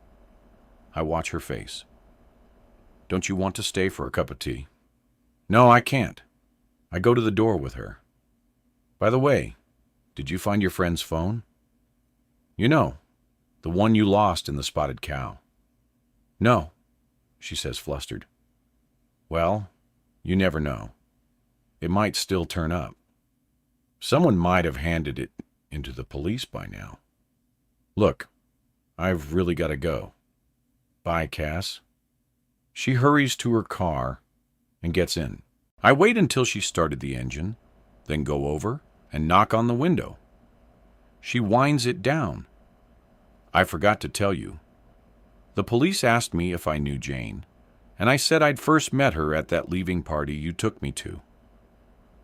I watch her face. Don't you want to stay for a cup of tea? No, I can't. I go to the door with her. By the way, did you find your friend's phone? You know, the one you lost in the Spotted Cow. No, she says flustered. Well, you never know. It might still turn up. Someone might have handed it into the police by now. Look, I've really got to go. Bye, Cass. She hurries to her car and gets in. I wait until she started the engine, then go over and knock on the window. She winds it down. I forgot to tell you. The police asked me if I knew Jane, and I said I'd first met her at that leaving party you took me to.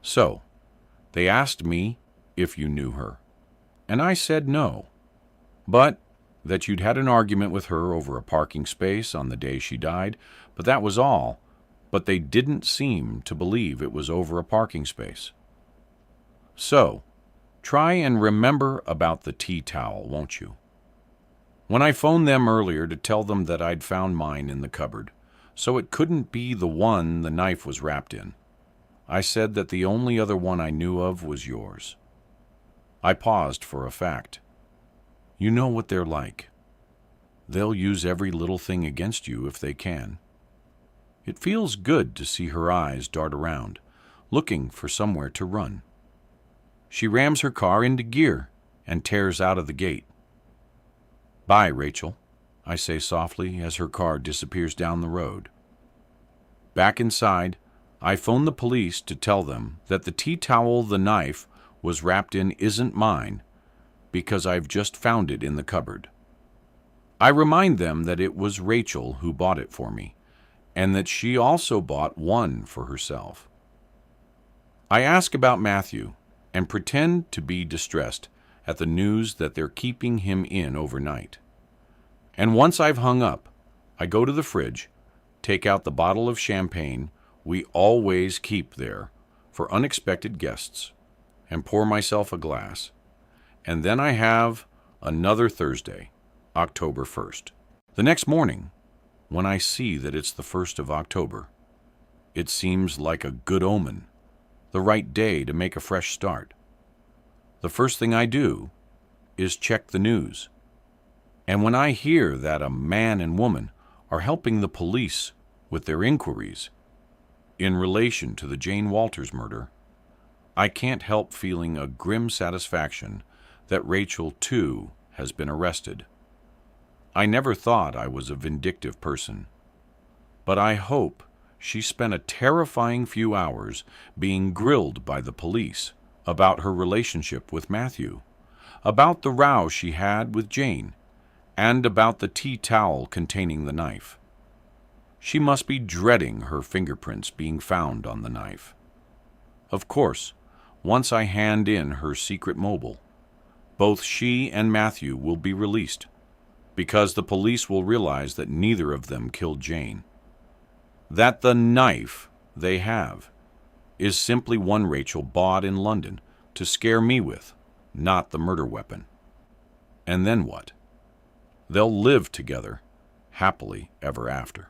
So, they asked me if you knew her, and I said no, but that you'd had an argument with her over a parking space on the day she died, but that was all. But they didn't seem to believe it was over a parking space. So, try and remember about the tea towel, won't you? When I phoned them earlier to tell them that I'd found mine in the cupboard, so it couldn't be the one the knife was wrapped in, I said that the only other one I knew of was yours. I paused for a fact. You know what they're like. They'll use every little thing against you if they can. It feels good to see her eyes dart around, looking for somewhere to run. She rams her car into gear and tears out of the gate. Bye, Rachel, I say softly as her car disappears down the road. Back inside, I phone the police to tell them that the tea towel the knife was wrapped in isn't mine because I've just found it in the cupboard. I remind them that it was Rachel who bought it for me, and that she also bought one for herself. I ask about Matthew and pretend to be distressed at the news that they're keeping him in overnight. And once I've hung up, I go to the fridge, take out the bottle of champagne we always keep there for unexpected guests, and pour myself a glass. And then I have another Thursday, October 1st. The next morning, when I see that it's the 1st of October, it seems like a good omen, the right day to make a fresh start. The first thing I do is check the news. And when I hear that a man and woman are helping the police with their inquiries in relation to the Jane Walters murder, I can't help feeling a grim satisfaction that Rachel, too, has been arrested. I never thought I was a vindictive person, but I hope she spent a terrifying few hours being grilled by the police about her relationship with Matthew, about the row she had with Jane, and about the tea towel containing the knife. She must be dreading her fingerprints being found on the knife. Of course, once I hand in her secret mobile, both she and Matthew will be released, because the police will realize that neither of them killed Jane. That the knife they have is simply one Rachel bought in London to scare me with, not the murder weapon. And then what? They'll live together, happily ever after.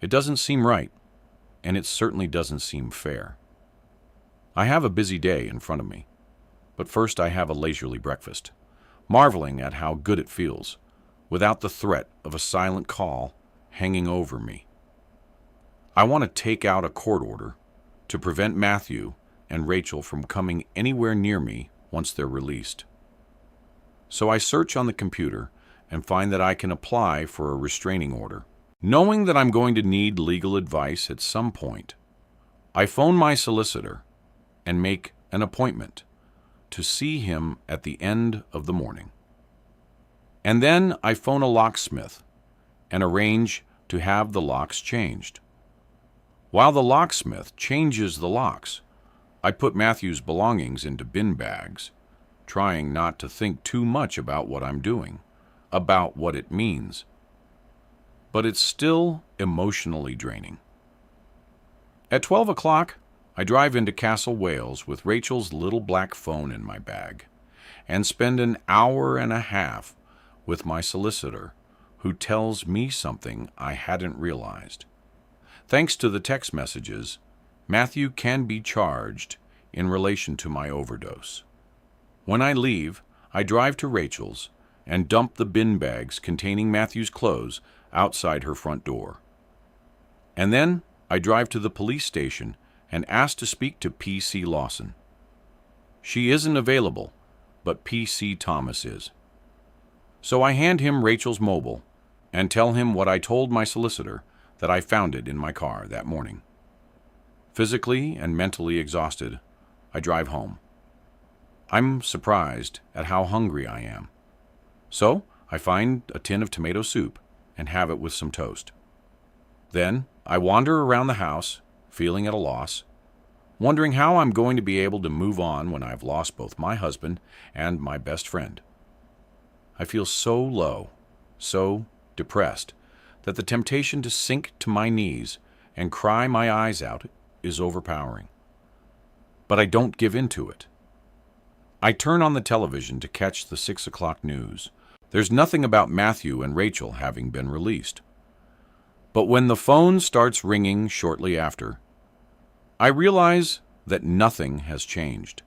It doesn't seem right, and it certainly doesn't seem fair. I have a busy day in front of me, but first I have a leisurely breakfast, marveling at how good it feels, without the threat of a silent call hanging over me. I want to take out a court order to prevent Matthew and Rachel from coming anywhere near me once they're released. So I search on the computer and find that I can apply for a restraining order. Knowing that I'm going to need legal advice at some point, I phone my solicitor and make an appointment to see him at the end of the morning. And then I phone a locksmith and arrange to have the locks changed. While the locksmith changes the locks, I put Matthew's belongings into bin bags, trying not to think too much about what I'm doing, about what it means. But it's still emotionally draining. At 12 o'clock, I drive into Castle Wales with Rachel's little black phone in my bag and spend an hour and a half with my solicitor, who tells me something I hadn't realized. Thanks to the text messages, Matthew can be charged in relation to my overdose. When I leave, I drive to Rachel's and dump the bin bags containing Matthew's clothes outside her front door. And then I drive to the police station and ask to speak to P.C. Lawson. She isn't available, but P.C. Thomas is. So I hand him Rachel's mobile and tell him what I told my solicitor, that I found it in my car that morning. Physically and mentally exhausted, I drive home, I'm surprised at how hungry I am. So I find a tin of tomato soup and have it with some toast. Then I wander around the house, feeling at a loss, wondering how I'm going to be able to move on when I've lost both my husband and my best friend. I feel so low, so depressed, that the temptation to sink to my knees and cry my eyes out is overpowering. But I don't give in to it. I turn on the television to catch the 6 o'clock news. There's nothing about Matthew and Rachel having been released. But when the phone starts ringing shortly after, I realize that nothing has changed,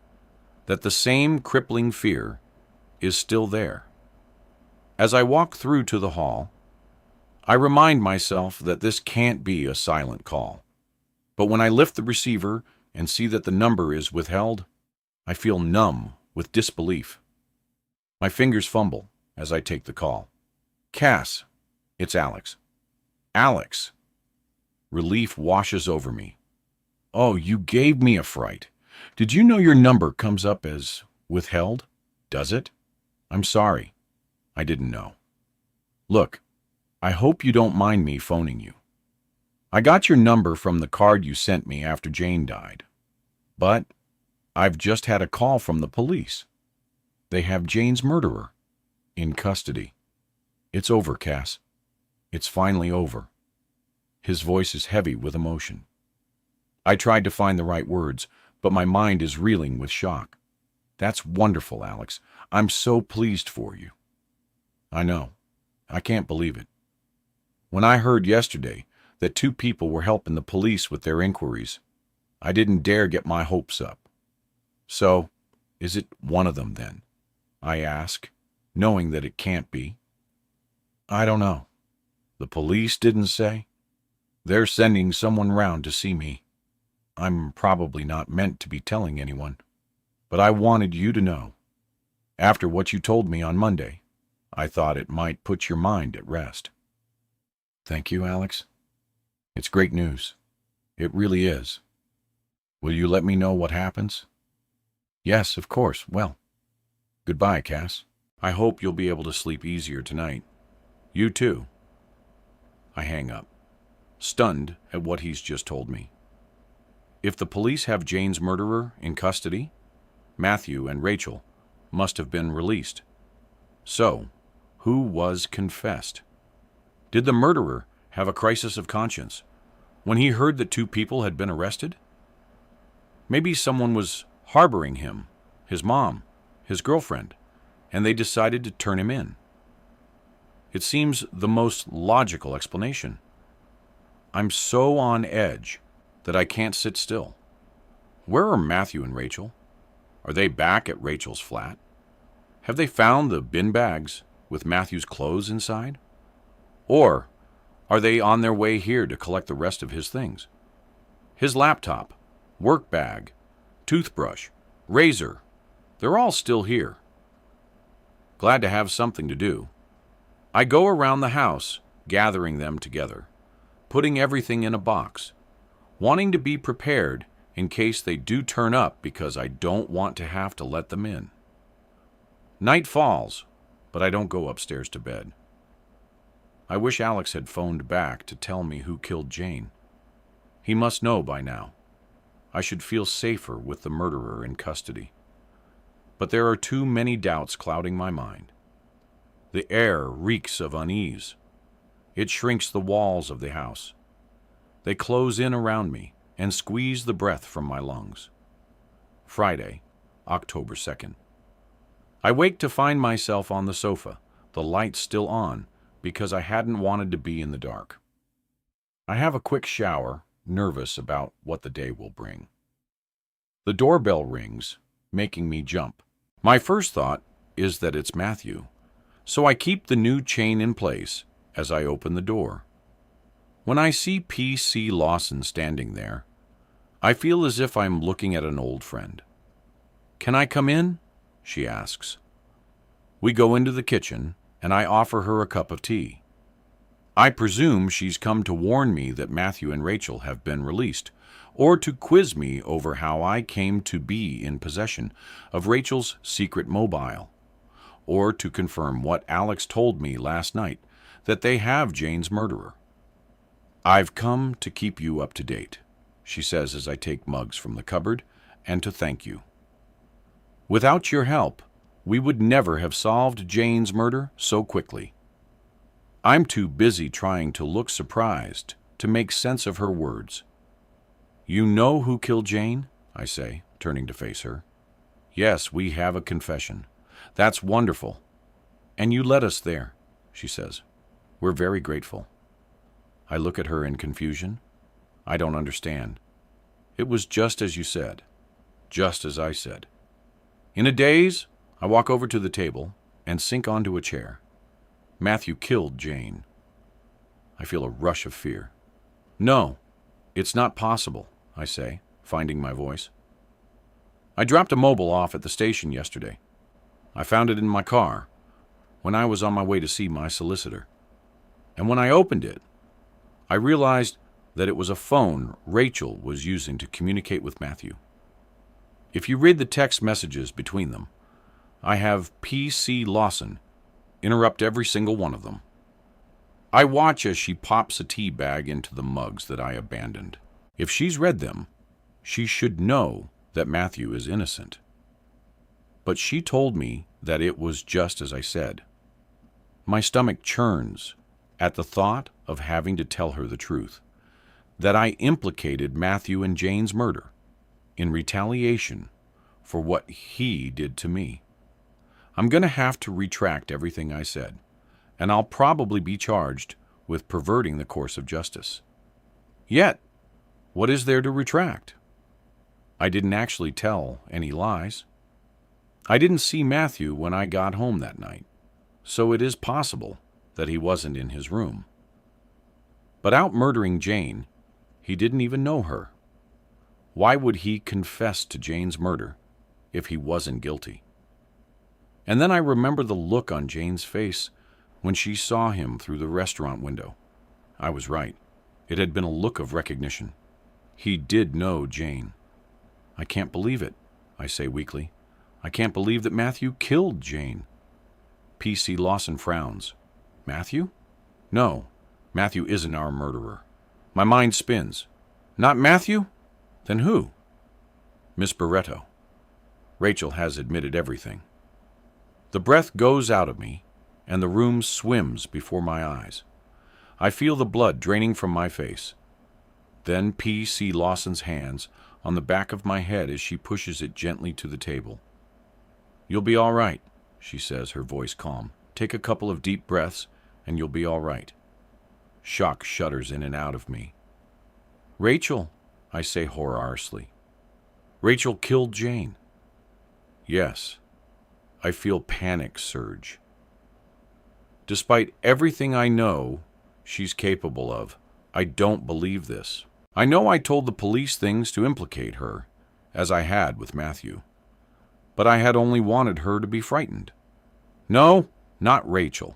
that the same crippling fear is still there. As I walk through to the hall, I remind myself that this can't be a silent call. But when I lift the receiver and see that the number is withheld, I feel numb with disbelief. My fingers fumble as I take the call. Cass, it's Alex. Alex. Relief washes over me. Oh, you gave me a fright. Did you know your number comes up as withheld? Does it? I'm sorry. I didn't know. Look, I hope you don't mind me phoning you. I got your number from the card you sent me after Jane died. But I've just had a call from the police. They have Jane's murderer in custody. It's over, Cass. It's finally over. His voice is heavy with emotion. I tried to find the right words, but my mind is reeling with shock. That's wonderful, Alex. I'm so pleased for you. I know. I can't believe it. When I heard yesterday that 2 people were helping the police with their inquiries, I didn't dare get my hopes up. So, is it one of them then? I ask, knowing that it can't be. I don't know. The police didn't say. They're sending someone round to see me. I'm probably not meant to be telling anyone, but I wanted you to know. After what you told me on Monday, I thought it might put your mind at rest. Thank you, Alex. It's great news. It really is. Will you let me know what happens? Yes, of course. Well, goodbye, Cass. I hope you'll be able to sleep easier tonight. You too. I hang up, stunned at what he's just told me. If the police have Jane's murderer in custody, Matthew and Rachel must have been released. So, who was confessed? Did the murderer have a crisis of conscience when he heard that 2 people had been arrested? Maybe someone was harboring him, his mom, his girlfriend, and they decided to turn him in. It seems the most logical explanation. I'm so on edge that I can't sit still. Where are Matthew and Rachel? Are they back at Rachel's flat? Have they found the bin bags with Matthew's clothes inside? Or are they on their way here to collect the rest of his things? His laptop, work bag, toothbrush, razor, they're all still here. Glad to have something to do. I go around the house, gathering them together, putting everything in a box, wanting to be prepared in case they do turn up because I don't want to have to let them in. Night falls, but I don't go upstairs to bed. I wish Alex had phoned back to tell me who killed Jane. He must know by now. I should feel safer with the murderer in custody. But there are too many doubts clouding my mind. The air reeks of unease. It shrinks the walls of the house. They close in around me and squeeze the breath from my lungs. Friday, October 2nd. I wake to find myself on the sofa, the lights still on, because I hadn't wanted to be in the dark. I have a quick shower, nervous about what the day will bring. The doorbell rings, making me jump. My first thought is that it's Matthew, so I keep the new chain in place as I open the door. When I see P.C. Lawson standing there, I feel as if I'm looking at an old friend. "Can I come in?" she asks. We go into the kitchen, and I offer her a cup of tea. I presume she's come to warn me that Matthew and Rachel have been released, or to quiz me over how I came to be in possession of Rachel's secret mobile, or to confirm what Alex told me last night, that they have Jane's murderer. "I've come to keep you up to date," she says as I take mugs from the cupboard, "and to thank you. Without your help, we would never have solved Jane's murder so quickly." I'm too busy trying to look surprised to make sense of her words. "You know who killed Jane?" I say, turning to face her. "Yes, we have a confession." "That's wonderful. And you led us there," she says. "We're very grateful." I look at her in confusion. I don't understand. It was just as you said. Just as I said. In a daze, I walk over to the table and sink onto a chair. Matthew killed Jane. I feel a rush of fear. "No, it's not possible," I say, finding my voice. "I dropped a mobile off at the station yesterday. I found it in my car when I was on my way to see my solicitor. And when I opened it, I realized that it was a phone Rachel was using to communicate with Matthew. If you read the text messages between them, I have P.C. Lawson interrupt every single one of them. I watch as she pops a tea bag into the mugs that I abandoned. If she's read them, she should know that Matthew is innocent. But she told me that it was just as I said. My stomach churns at the thought of having to tell her the truth, that I implicated Matthew in Jane's murder in retaliation for what he did to me. I'm going to have to retract everything I said, and I'll probably be charged with perverting the course of justice. Yet, what is there to retract? I didn't actually tell any lies. I didn't see Matthew when I got home that night, so it is possible that he wasn't in his room. But out murdering Jane, he didn't even know her. Why would he confess to Jane's murder if he wasn't guilty? And then I remember the look on Jane's face when she saw him through the restaurant window. I was right. It had been a look of recognition. He did know Jane. I can't believe it, I say weakly. I can't believe that Matthew killed Jane. P.C. Lawson frowns. Matthew? No, Matthew isn't our murderer. My mind spins. Not Matthew? Then who? Miss Barretto. Rachel has admitted everything. The breath goes out of me, and the room swims before my eyes. I feel the blood draining from my face. Then P.C. Lawson's hands on the back of my head as she pushes it gently to the table. "You'll be all right," she says, her voice calm. "Take a couple of deep breaths, and you'll be all right." Shock shudders in and out of me. "Rachel," I say horrorously. "Rachel killed Jane." Yes. I feel panic surge. Despite everything I know she's capable of, I don't believe this. I know I told the police things to implicate her, as I had with Matthew. But I had only wanted her to be frightened. No, not Rachel.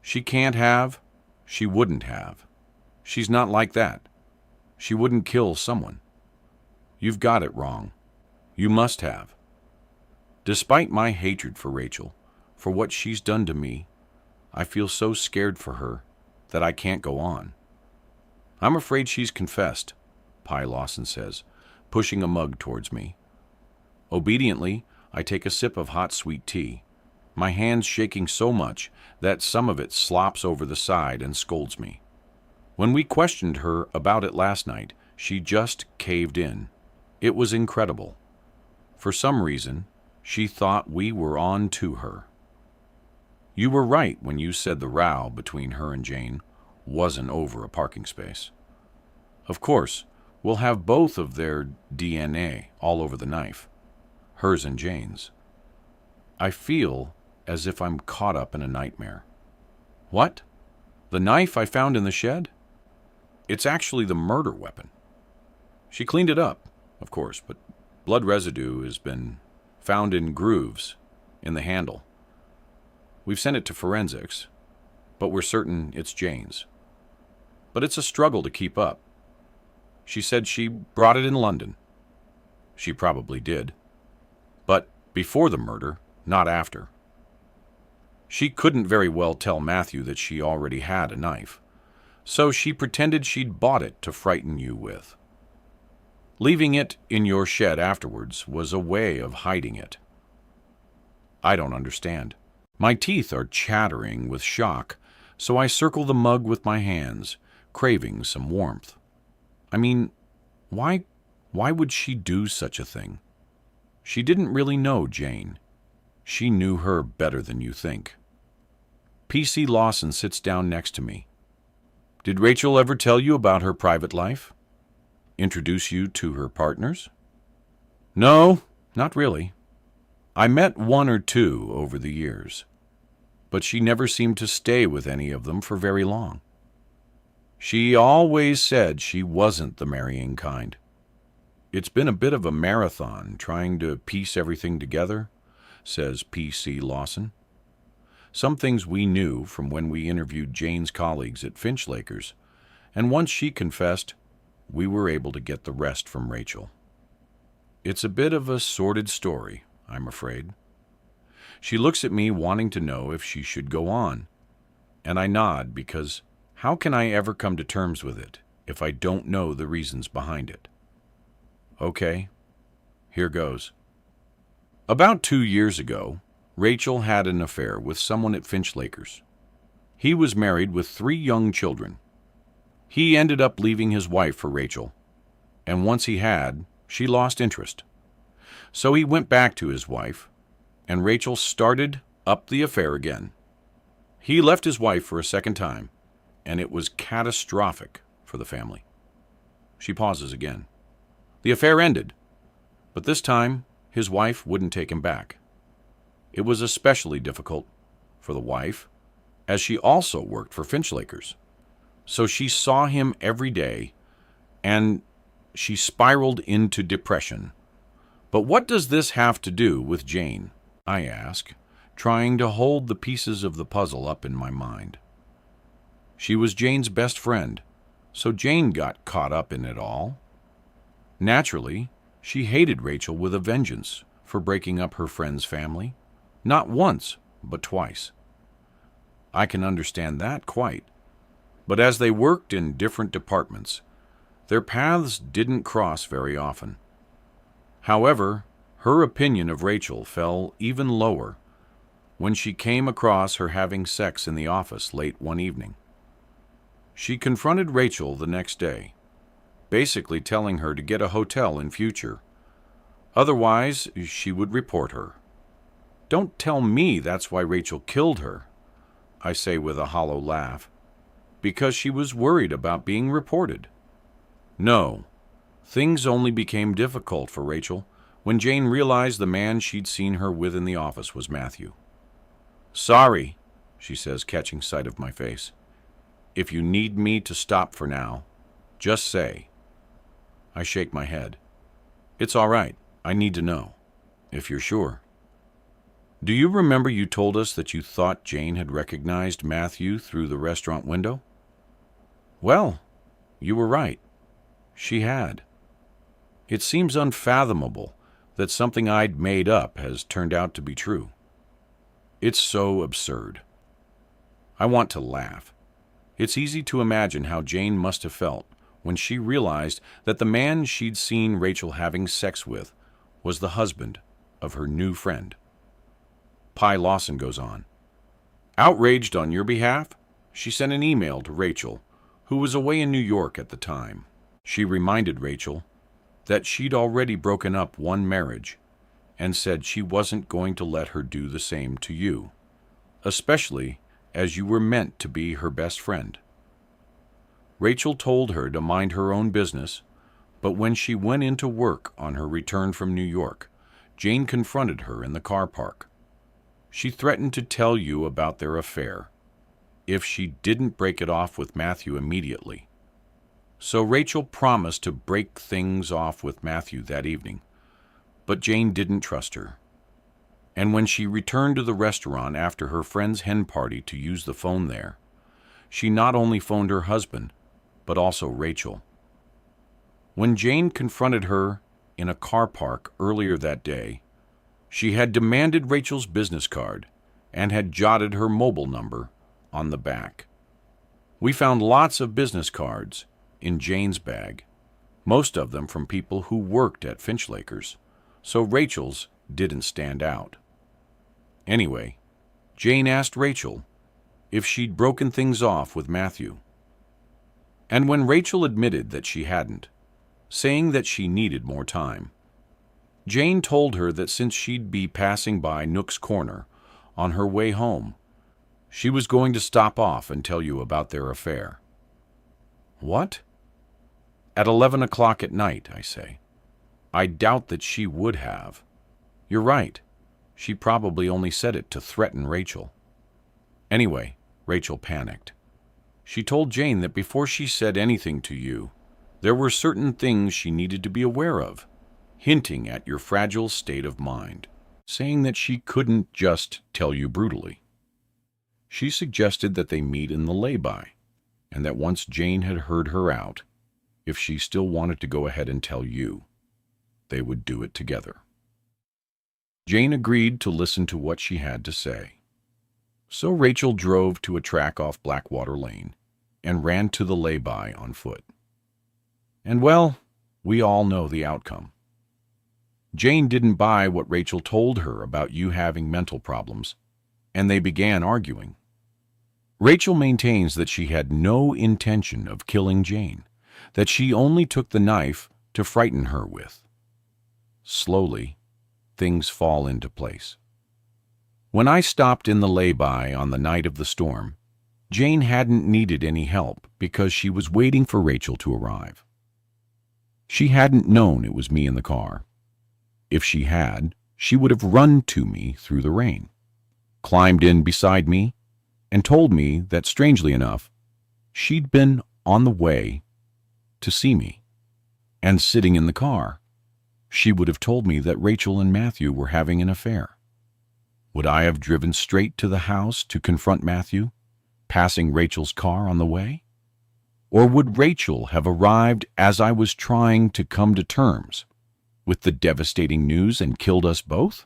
She can't have, she wouldn't have. She's not like that. She wouldn't kill someone. You've got it wrong. You must have. Despite my hatred for Rachel, for what she's done to me, I feel so scared for her that I can't go on. "I'm afraid she's confessed," Pi Lawson says, pushing a mug towards me. Obediently, I take a sip of hot sweet tea, my hands shaking so much that some of it slops over the side and scolds me. When we questioned her about it last night, she just caved in. It was incredible. For some reason, she thought we were on to her. You were right when you said the row between her and Jane wasn't over a parking space. Of course, we'll have both of their DNA all over the knife, hers and Jane's. I feel as if I'm caught up in a nightmare. What? The knife I found in the shed? It's actually the murder weapon. She cleaned it up, of course, but blood residue has been found in grooves in the handle. We've sent it to forensics, but we're certain it's Jane's. but it's a struggle to keep up. She said she brought it in London. She probably did. But before the murder, not after. She couldn't very well tell Matthew that she already had a knife, so she pretended she'd bought it to frighten you with. Leaving it in your shed afterwards was a way of hiding it. I don't understand. My teeth are chattering with shock, so I circle the mug with my hands, craving some warmth. I mean, why would she do such a thing? She didn't really know Jane. She knew her better than you think. P.C. Lawson sits down next to me. Did Rachel ever tell you about her private life? Introduce you to her partners? No, not really. I met one or two over the years, but she never seemed to stay with any of them for very long. She always said she wasn't the marrying kind. It's been a bit of a marathon trying to piece everything together, says P.C. Lawson. Some things we knew from when we interviewed Jane's colleagues at Finchlakers, and once she confessed, we were able to get the rest from Rachel. It's a bit of a sordid story, I'm afraid. She looks at me wanting to know if she should go on, and I nod because how can I ever come to terms with it if I don't know the reasons behind it? Okay, here goes. About 2 years ago, Rachel had an affair with someone at Finchlakers. He was married with 3 young children. He ended up leaving his wife for Rachel, and once he had, she lost interest. So he went back to his wife, and Rachel started up the affair again. He left his wife for a second time, and it was catastrophic for the family. She pauses again. The affair ended, but this time his wife wouldn't take him back. It was especially difficult for the wife, as she also worked for Finchlakers. So she saw him every day, and she spiraled into depression. But what does this have to do with Jane? I ask, trying to hold the pieces of the puzzle up in my mind. She was Jane's best friend, so Jane got caught up in it all. Naturally, she hated Rachel with a vengeance for breaking up her friend's family. Not once, but twice. I can understand that quite. But as they worked in different departments, their paths didn't cross very often. However, her opinion of Rachel fell even lower when she came across her having sex in the office late one evening. She confronted Rachel the next day, basically telling her to get a hotel in future. Otherwise, she would report her. Don't tell me that's why Rachel killed her, I say with a hollow laugh, because she was worried about being reported. No, things only became difficult for Rachel when Jane realized the man she'd seen her with in the office was Matthew. Sorry, she says, catching sight of my face. If you need me to stop for now, just say. I shake my head. It's all right. I need to know, if you're sure. Do you remember you told us that you thought Jane had recognized Matthew through the restaurant window? Well, you were right. She had. It seems unfathomable that something I'd made up has turned out to be true. It's so absurd. I want to laugh. It's easy to imagine how Jane must have felt when she realized that the man she'd seen Rachel having sex with was the husband of her new friend. Pi Lawson goes on. Outraged on your behalf, she sent an email to Rachel, who was away in New York at the time. She reminded Rachel that she'd already broken up one marriage and said she wasn't going to let her do the same to you, especially as you were meant to be her best friend. Rachel told her to mind her own business, but when she went into work on her return from New York, Jane confronted her in the car park. She threatened to tell you about their affair if she didn't break it off with Matthew immediately. So Rachel promised to break things off with Matthew that evening, but Jane didn't trust her. And when she returned to the restaurant after her friend's hen party to use the phone there, she not only phoned her husband, but also Rachel. When Jane confronted her in a car park earlier that day, she had demanded Rachel's business card and had jotted her mobile number on the back. We found lots of business cards in Jane's bag, most of them from people who worked at Finchlakers, so Rachel's didn't stand out. Anyway, Jane asked Rachel if she'd broken things off with Matthew. And when Rachel admitted that she hadn't, saying that she needed more time, Jane told her that since she'd be passing by Nook's Corner on her way home, she was going to stop off and tell you about their affair. What? At 11 o'clock at night, I say. I doubt that she would have. You're right. She probably only said it to threaten Rachel. Anyway, Rachel panicked. She told Jane that before she said anything to you, there were certain things she needed to be aware of, hinting at your fragile state of mind, saying that she couldn't just tell you brutally. She suggested that they meet in the lay-by, and that once Jane had heard her out, if she still wanted to go ahead and tell you, they would do it together. Jane agreed to listen to what she had to say. So Rachel drove to a track off Blackwater Lane and ran to the lay-by on foot. And well, we all know the outcome. Jane didn't buy what Rachel told her about you having mental problems, and they began arguing. Rachel maintains that she had no intention of killing Jane, that she only took the knife to frighten her with. Slowly, things fall into place. When I stopped in the lay-by on the night of the storm, Jane hadn't needed any help because she was waiting for Rachel to arrive. She hadn't known it was me in the car. If she had, she would have run to me through the rain, climbed in beside me, and told me that, strangely enough, she'd been on the way to see me. And sitting in the car, she would have told me that Rachel and Matthew were having an affair. Would I have driven straight to the house to confront Matthew, passing Rachel's car on the way? Or would Rachel have arrived as I was trying to come to terms with the devastating news and killed us both?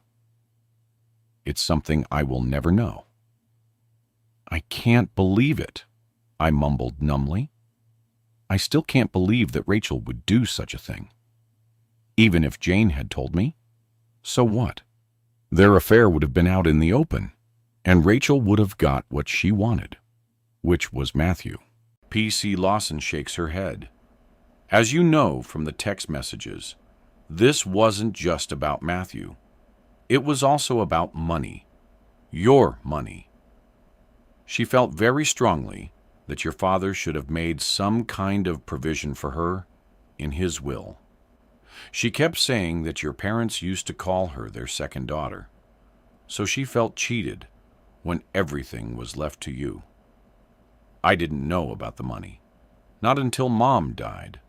It's something I will never know. I can't believe it, I mumbled numbly. I still can't believe that Rachel would do such a thing. Even if Jane had told me, so what? Their affair would have been out in the open, and Rachel would have got what she wanted, which was Matthew. P.C. Lawson shakes her head. As you know from the text messages, this wasn't just about Matthew. It was also about money. Your money. She felt very strongly that your father should have made some kind of provision for her in his will. She kept saying that your parents used to call her their second daughter, so she felt cheated when everything was left to you. I didn't know about the money, not until Mom died.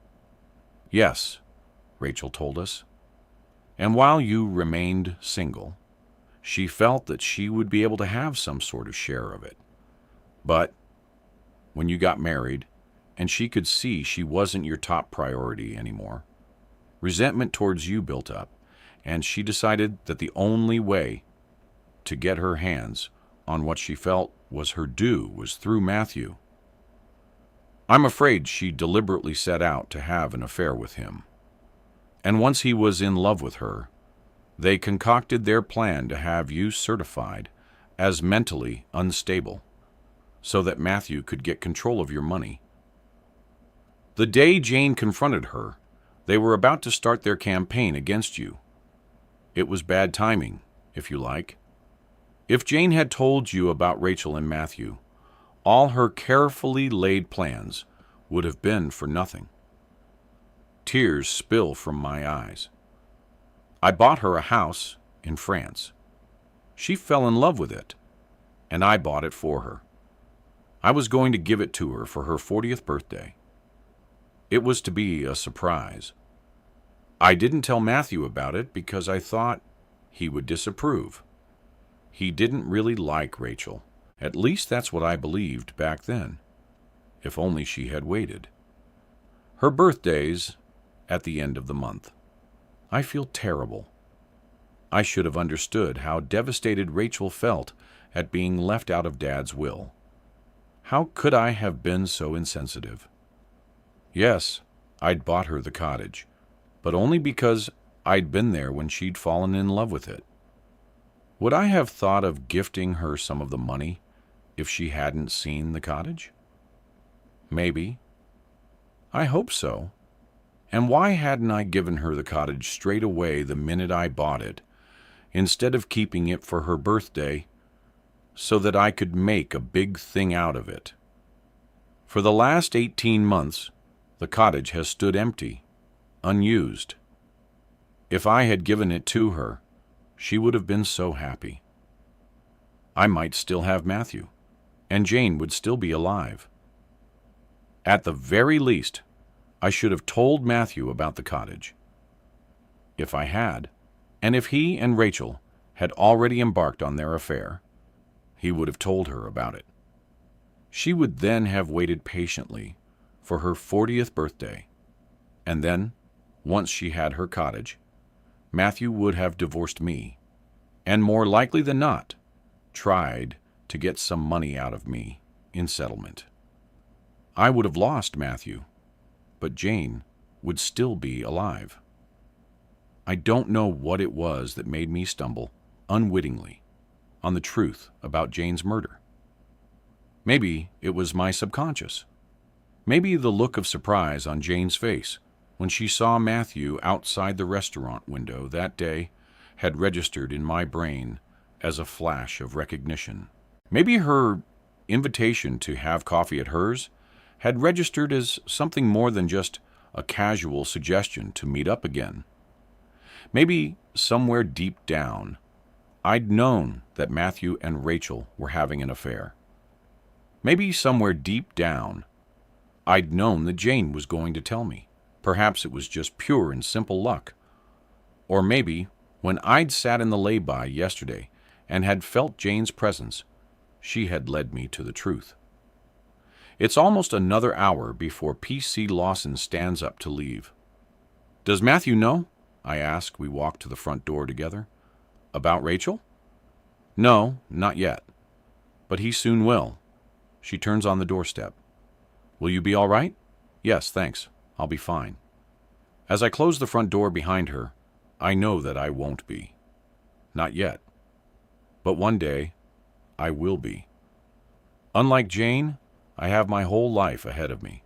Yes, Rachel told us. And while you remained single, she felt that she would be able to have some sort of share of it. But when you got married, and she could see she wasn't your top priority anymore, resentment towards you built up, and she decided that the only way to get her hands on what she felt was her due was through Matthew. I'm afraid she deliberately set out to have an affair with him. And once he was in love with her, they concocted their plan to have you certified as mentally unstable, so that Matthew could get control of your money. The day Jane confronted her, they were about to start their campaign against you. It was bad timing, if you like. If Jane had told you about Rachel and Matthew, all her carefully laid plans would have been for nothing. Tears spill from my eyes. I bought her a house in France. She fell in love with it, and I bought it for her. I was going to give it to her for her 40th birthday. It was to be a surprise. I didn't tell Matthew about it because I thought he would disapprove. He didn't really like Rachel. At least that's what I believed back then. If only she had waited. Her birthday's at the end of the month. I feel terrible. I should have understood how devastated Rachel felt at being left out of Dad's will. How could I have been so insensitive? Yes, I'd bought her the cottage, but only because I'd been there when she'd fallen in love with it. Would I have thought of gifting her some of the money if she hadn't seen the cottage? Maybe. I hope so. And why hadn't I given her the cottage straight away the minute I bought it, instead of keeping it for her birthday so that I could make a big thing out of it? For the last 18 months, the cottage has stood empty, unused. If I had given it to her, she would have been so happy. I might still have Matthew, and Jane would still be alive. At the very least, I should have told Matthew about the cottage. If I had, and if he and Rachel had already embarked on their affair, he would have told her about it. She would then have waited patiently for her 40th birthday, and then, once she had her cottage, Matthew would have divorced me, and more likely than not, tried to get some money out of me in settlement. I would have lost Matthew, but Jane would still be alive. I don't know what it was that made me stumble, unwittingly, on the truth about Jane's murder. Maybe it was my subconscious. Maybe the look of surprise on Jane's face when she saw Matthew outside the restaurant window that day had registered in my brain as a flash of recognition. Maybe her invitation to have coffee at hers had registered as something more than just a casual suggestion to meet up again. Maybe somewhere deep down, I'd known that Matthew and Rachel were having an affair. Maybe somewhere deep down, I'd known that Jane was going to tell me. Perhaps it was just pure and simple luck. Or maybe, when I'd sat in the lay-by yesterday and had felt Jane's presence, she had led me to the truth. It's almost another hour before P.C. Lawson stands up to leave. "Does Matthew know?" I ask. We walk to the front door together. "About Rachel?" "No, not yet. But he soon will." She turns on the doorstep. "Will you be all right?" "Yes, thanks. I'll be fine." As I close the front door behind her, I know that I won't be. Not yet. But one day, I will be. Unlike Jane, I have my whole life ahead of me.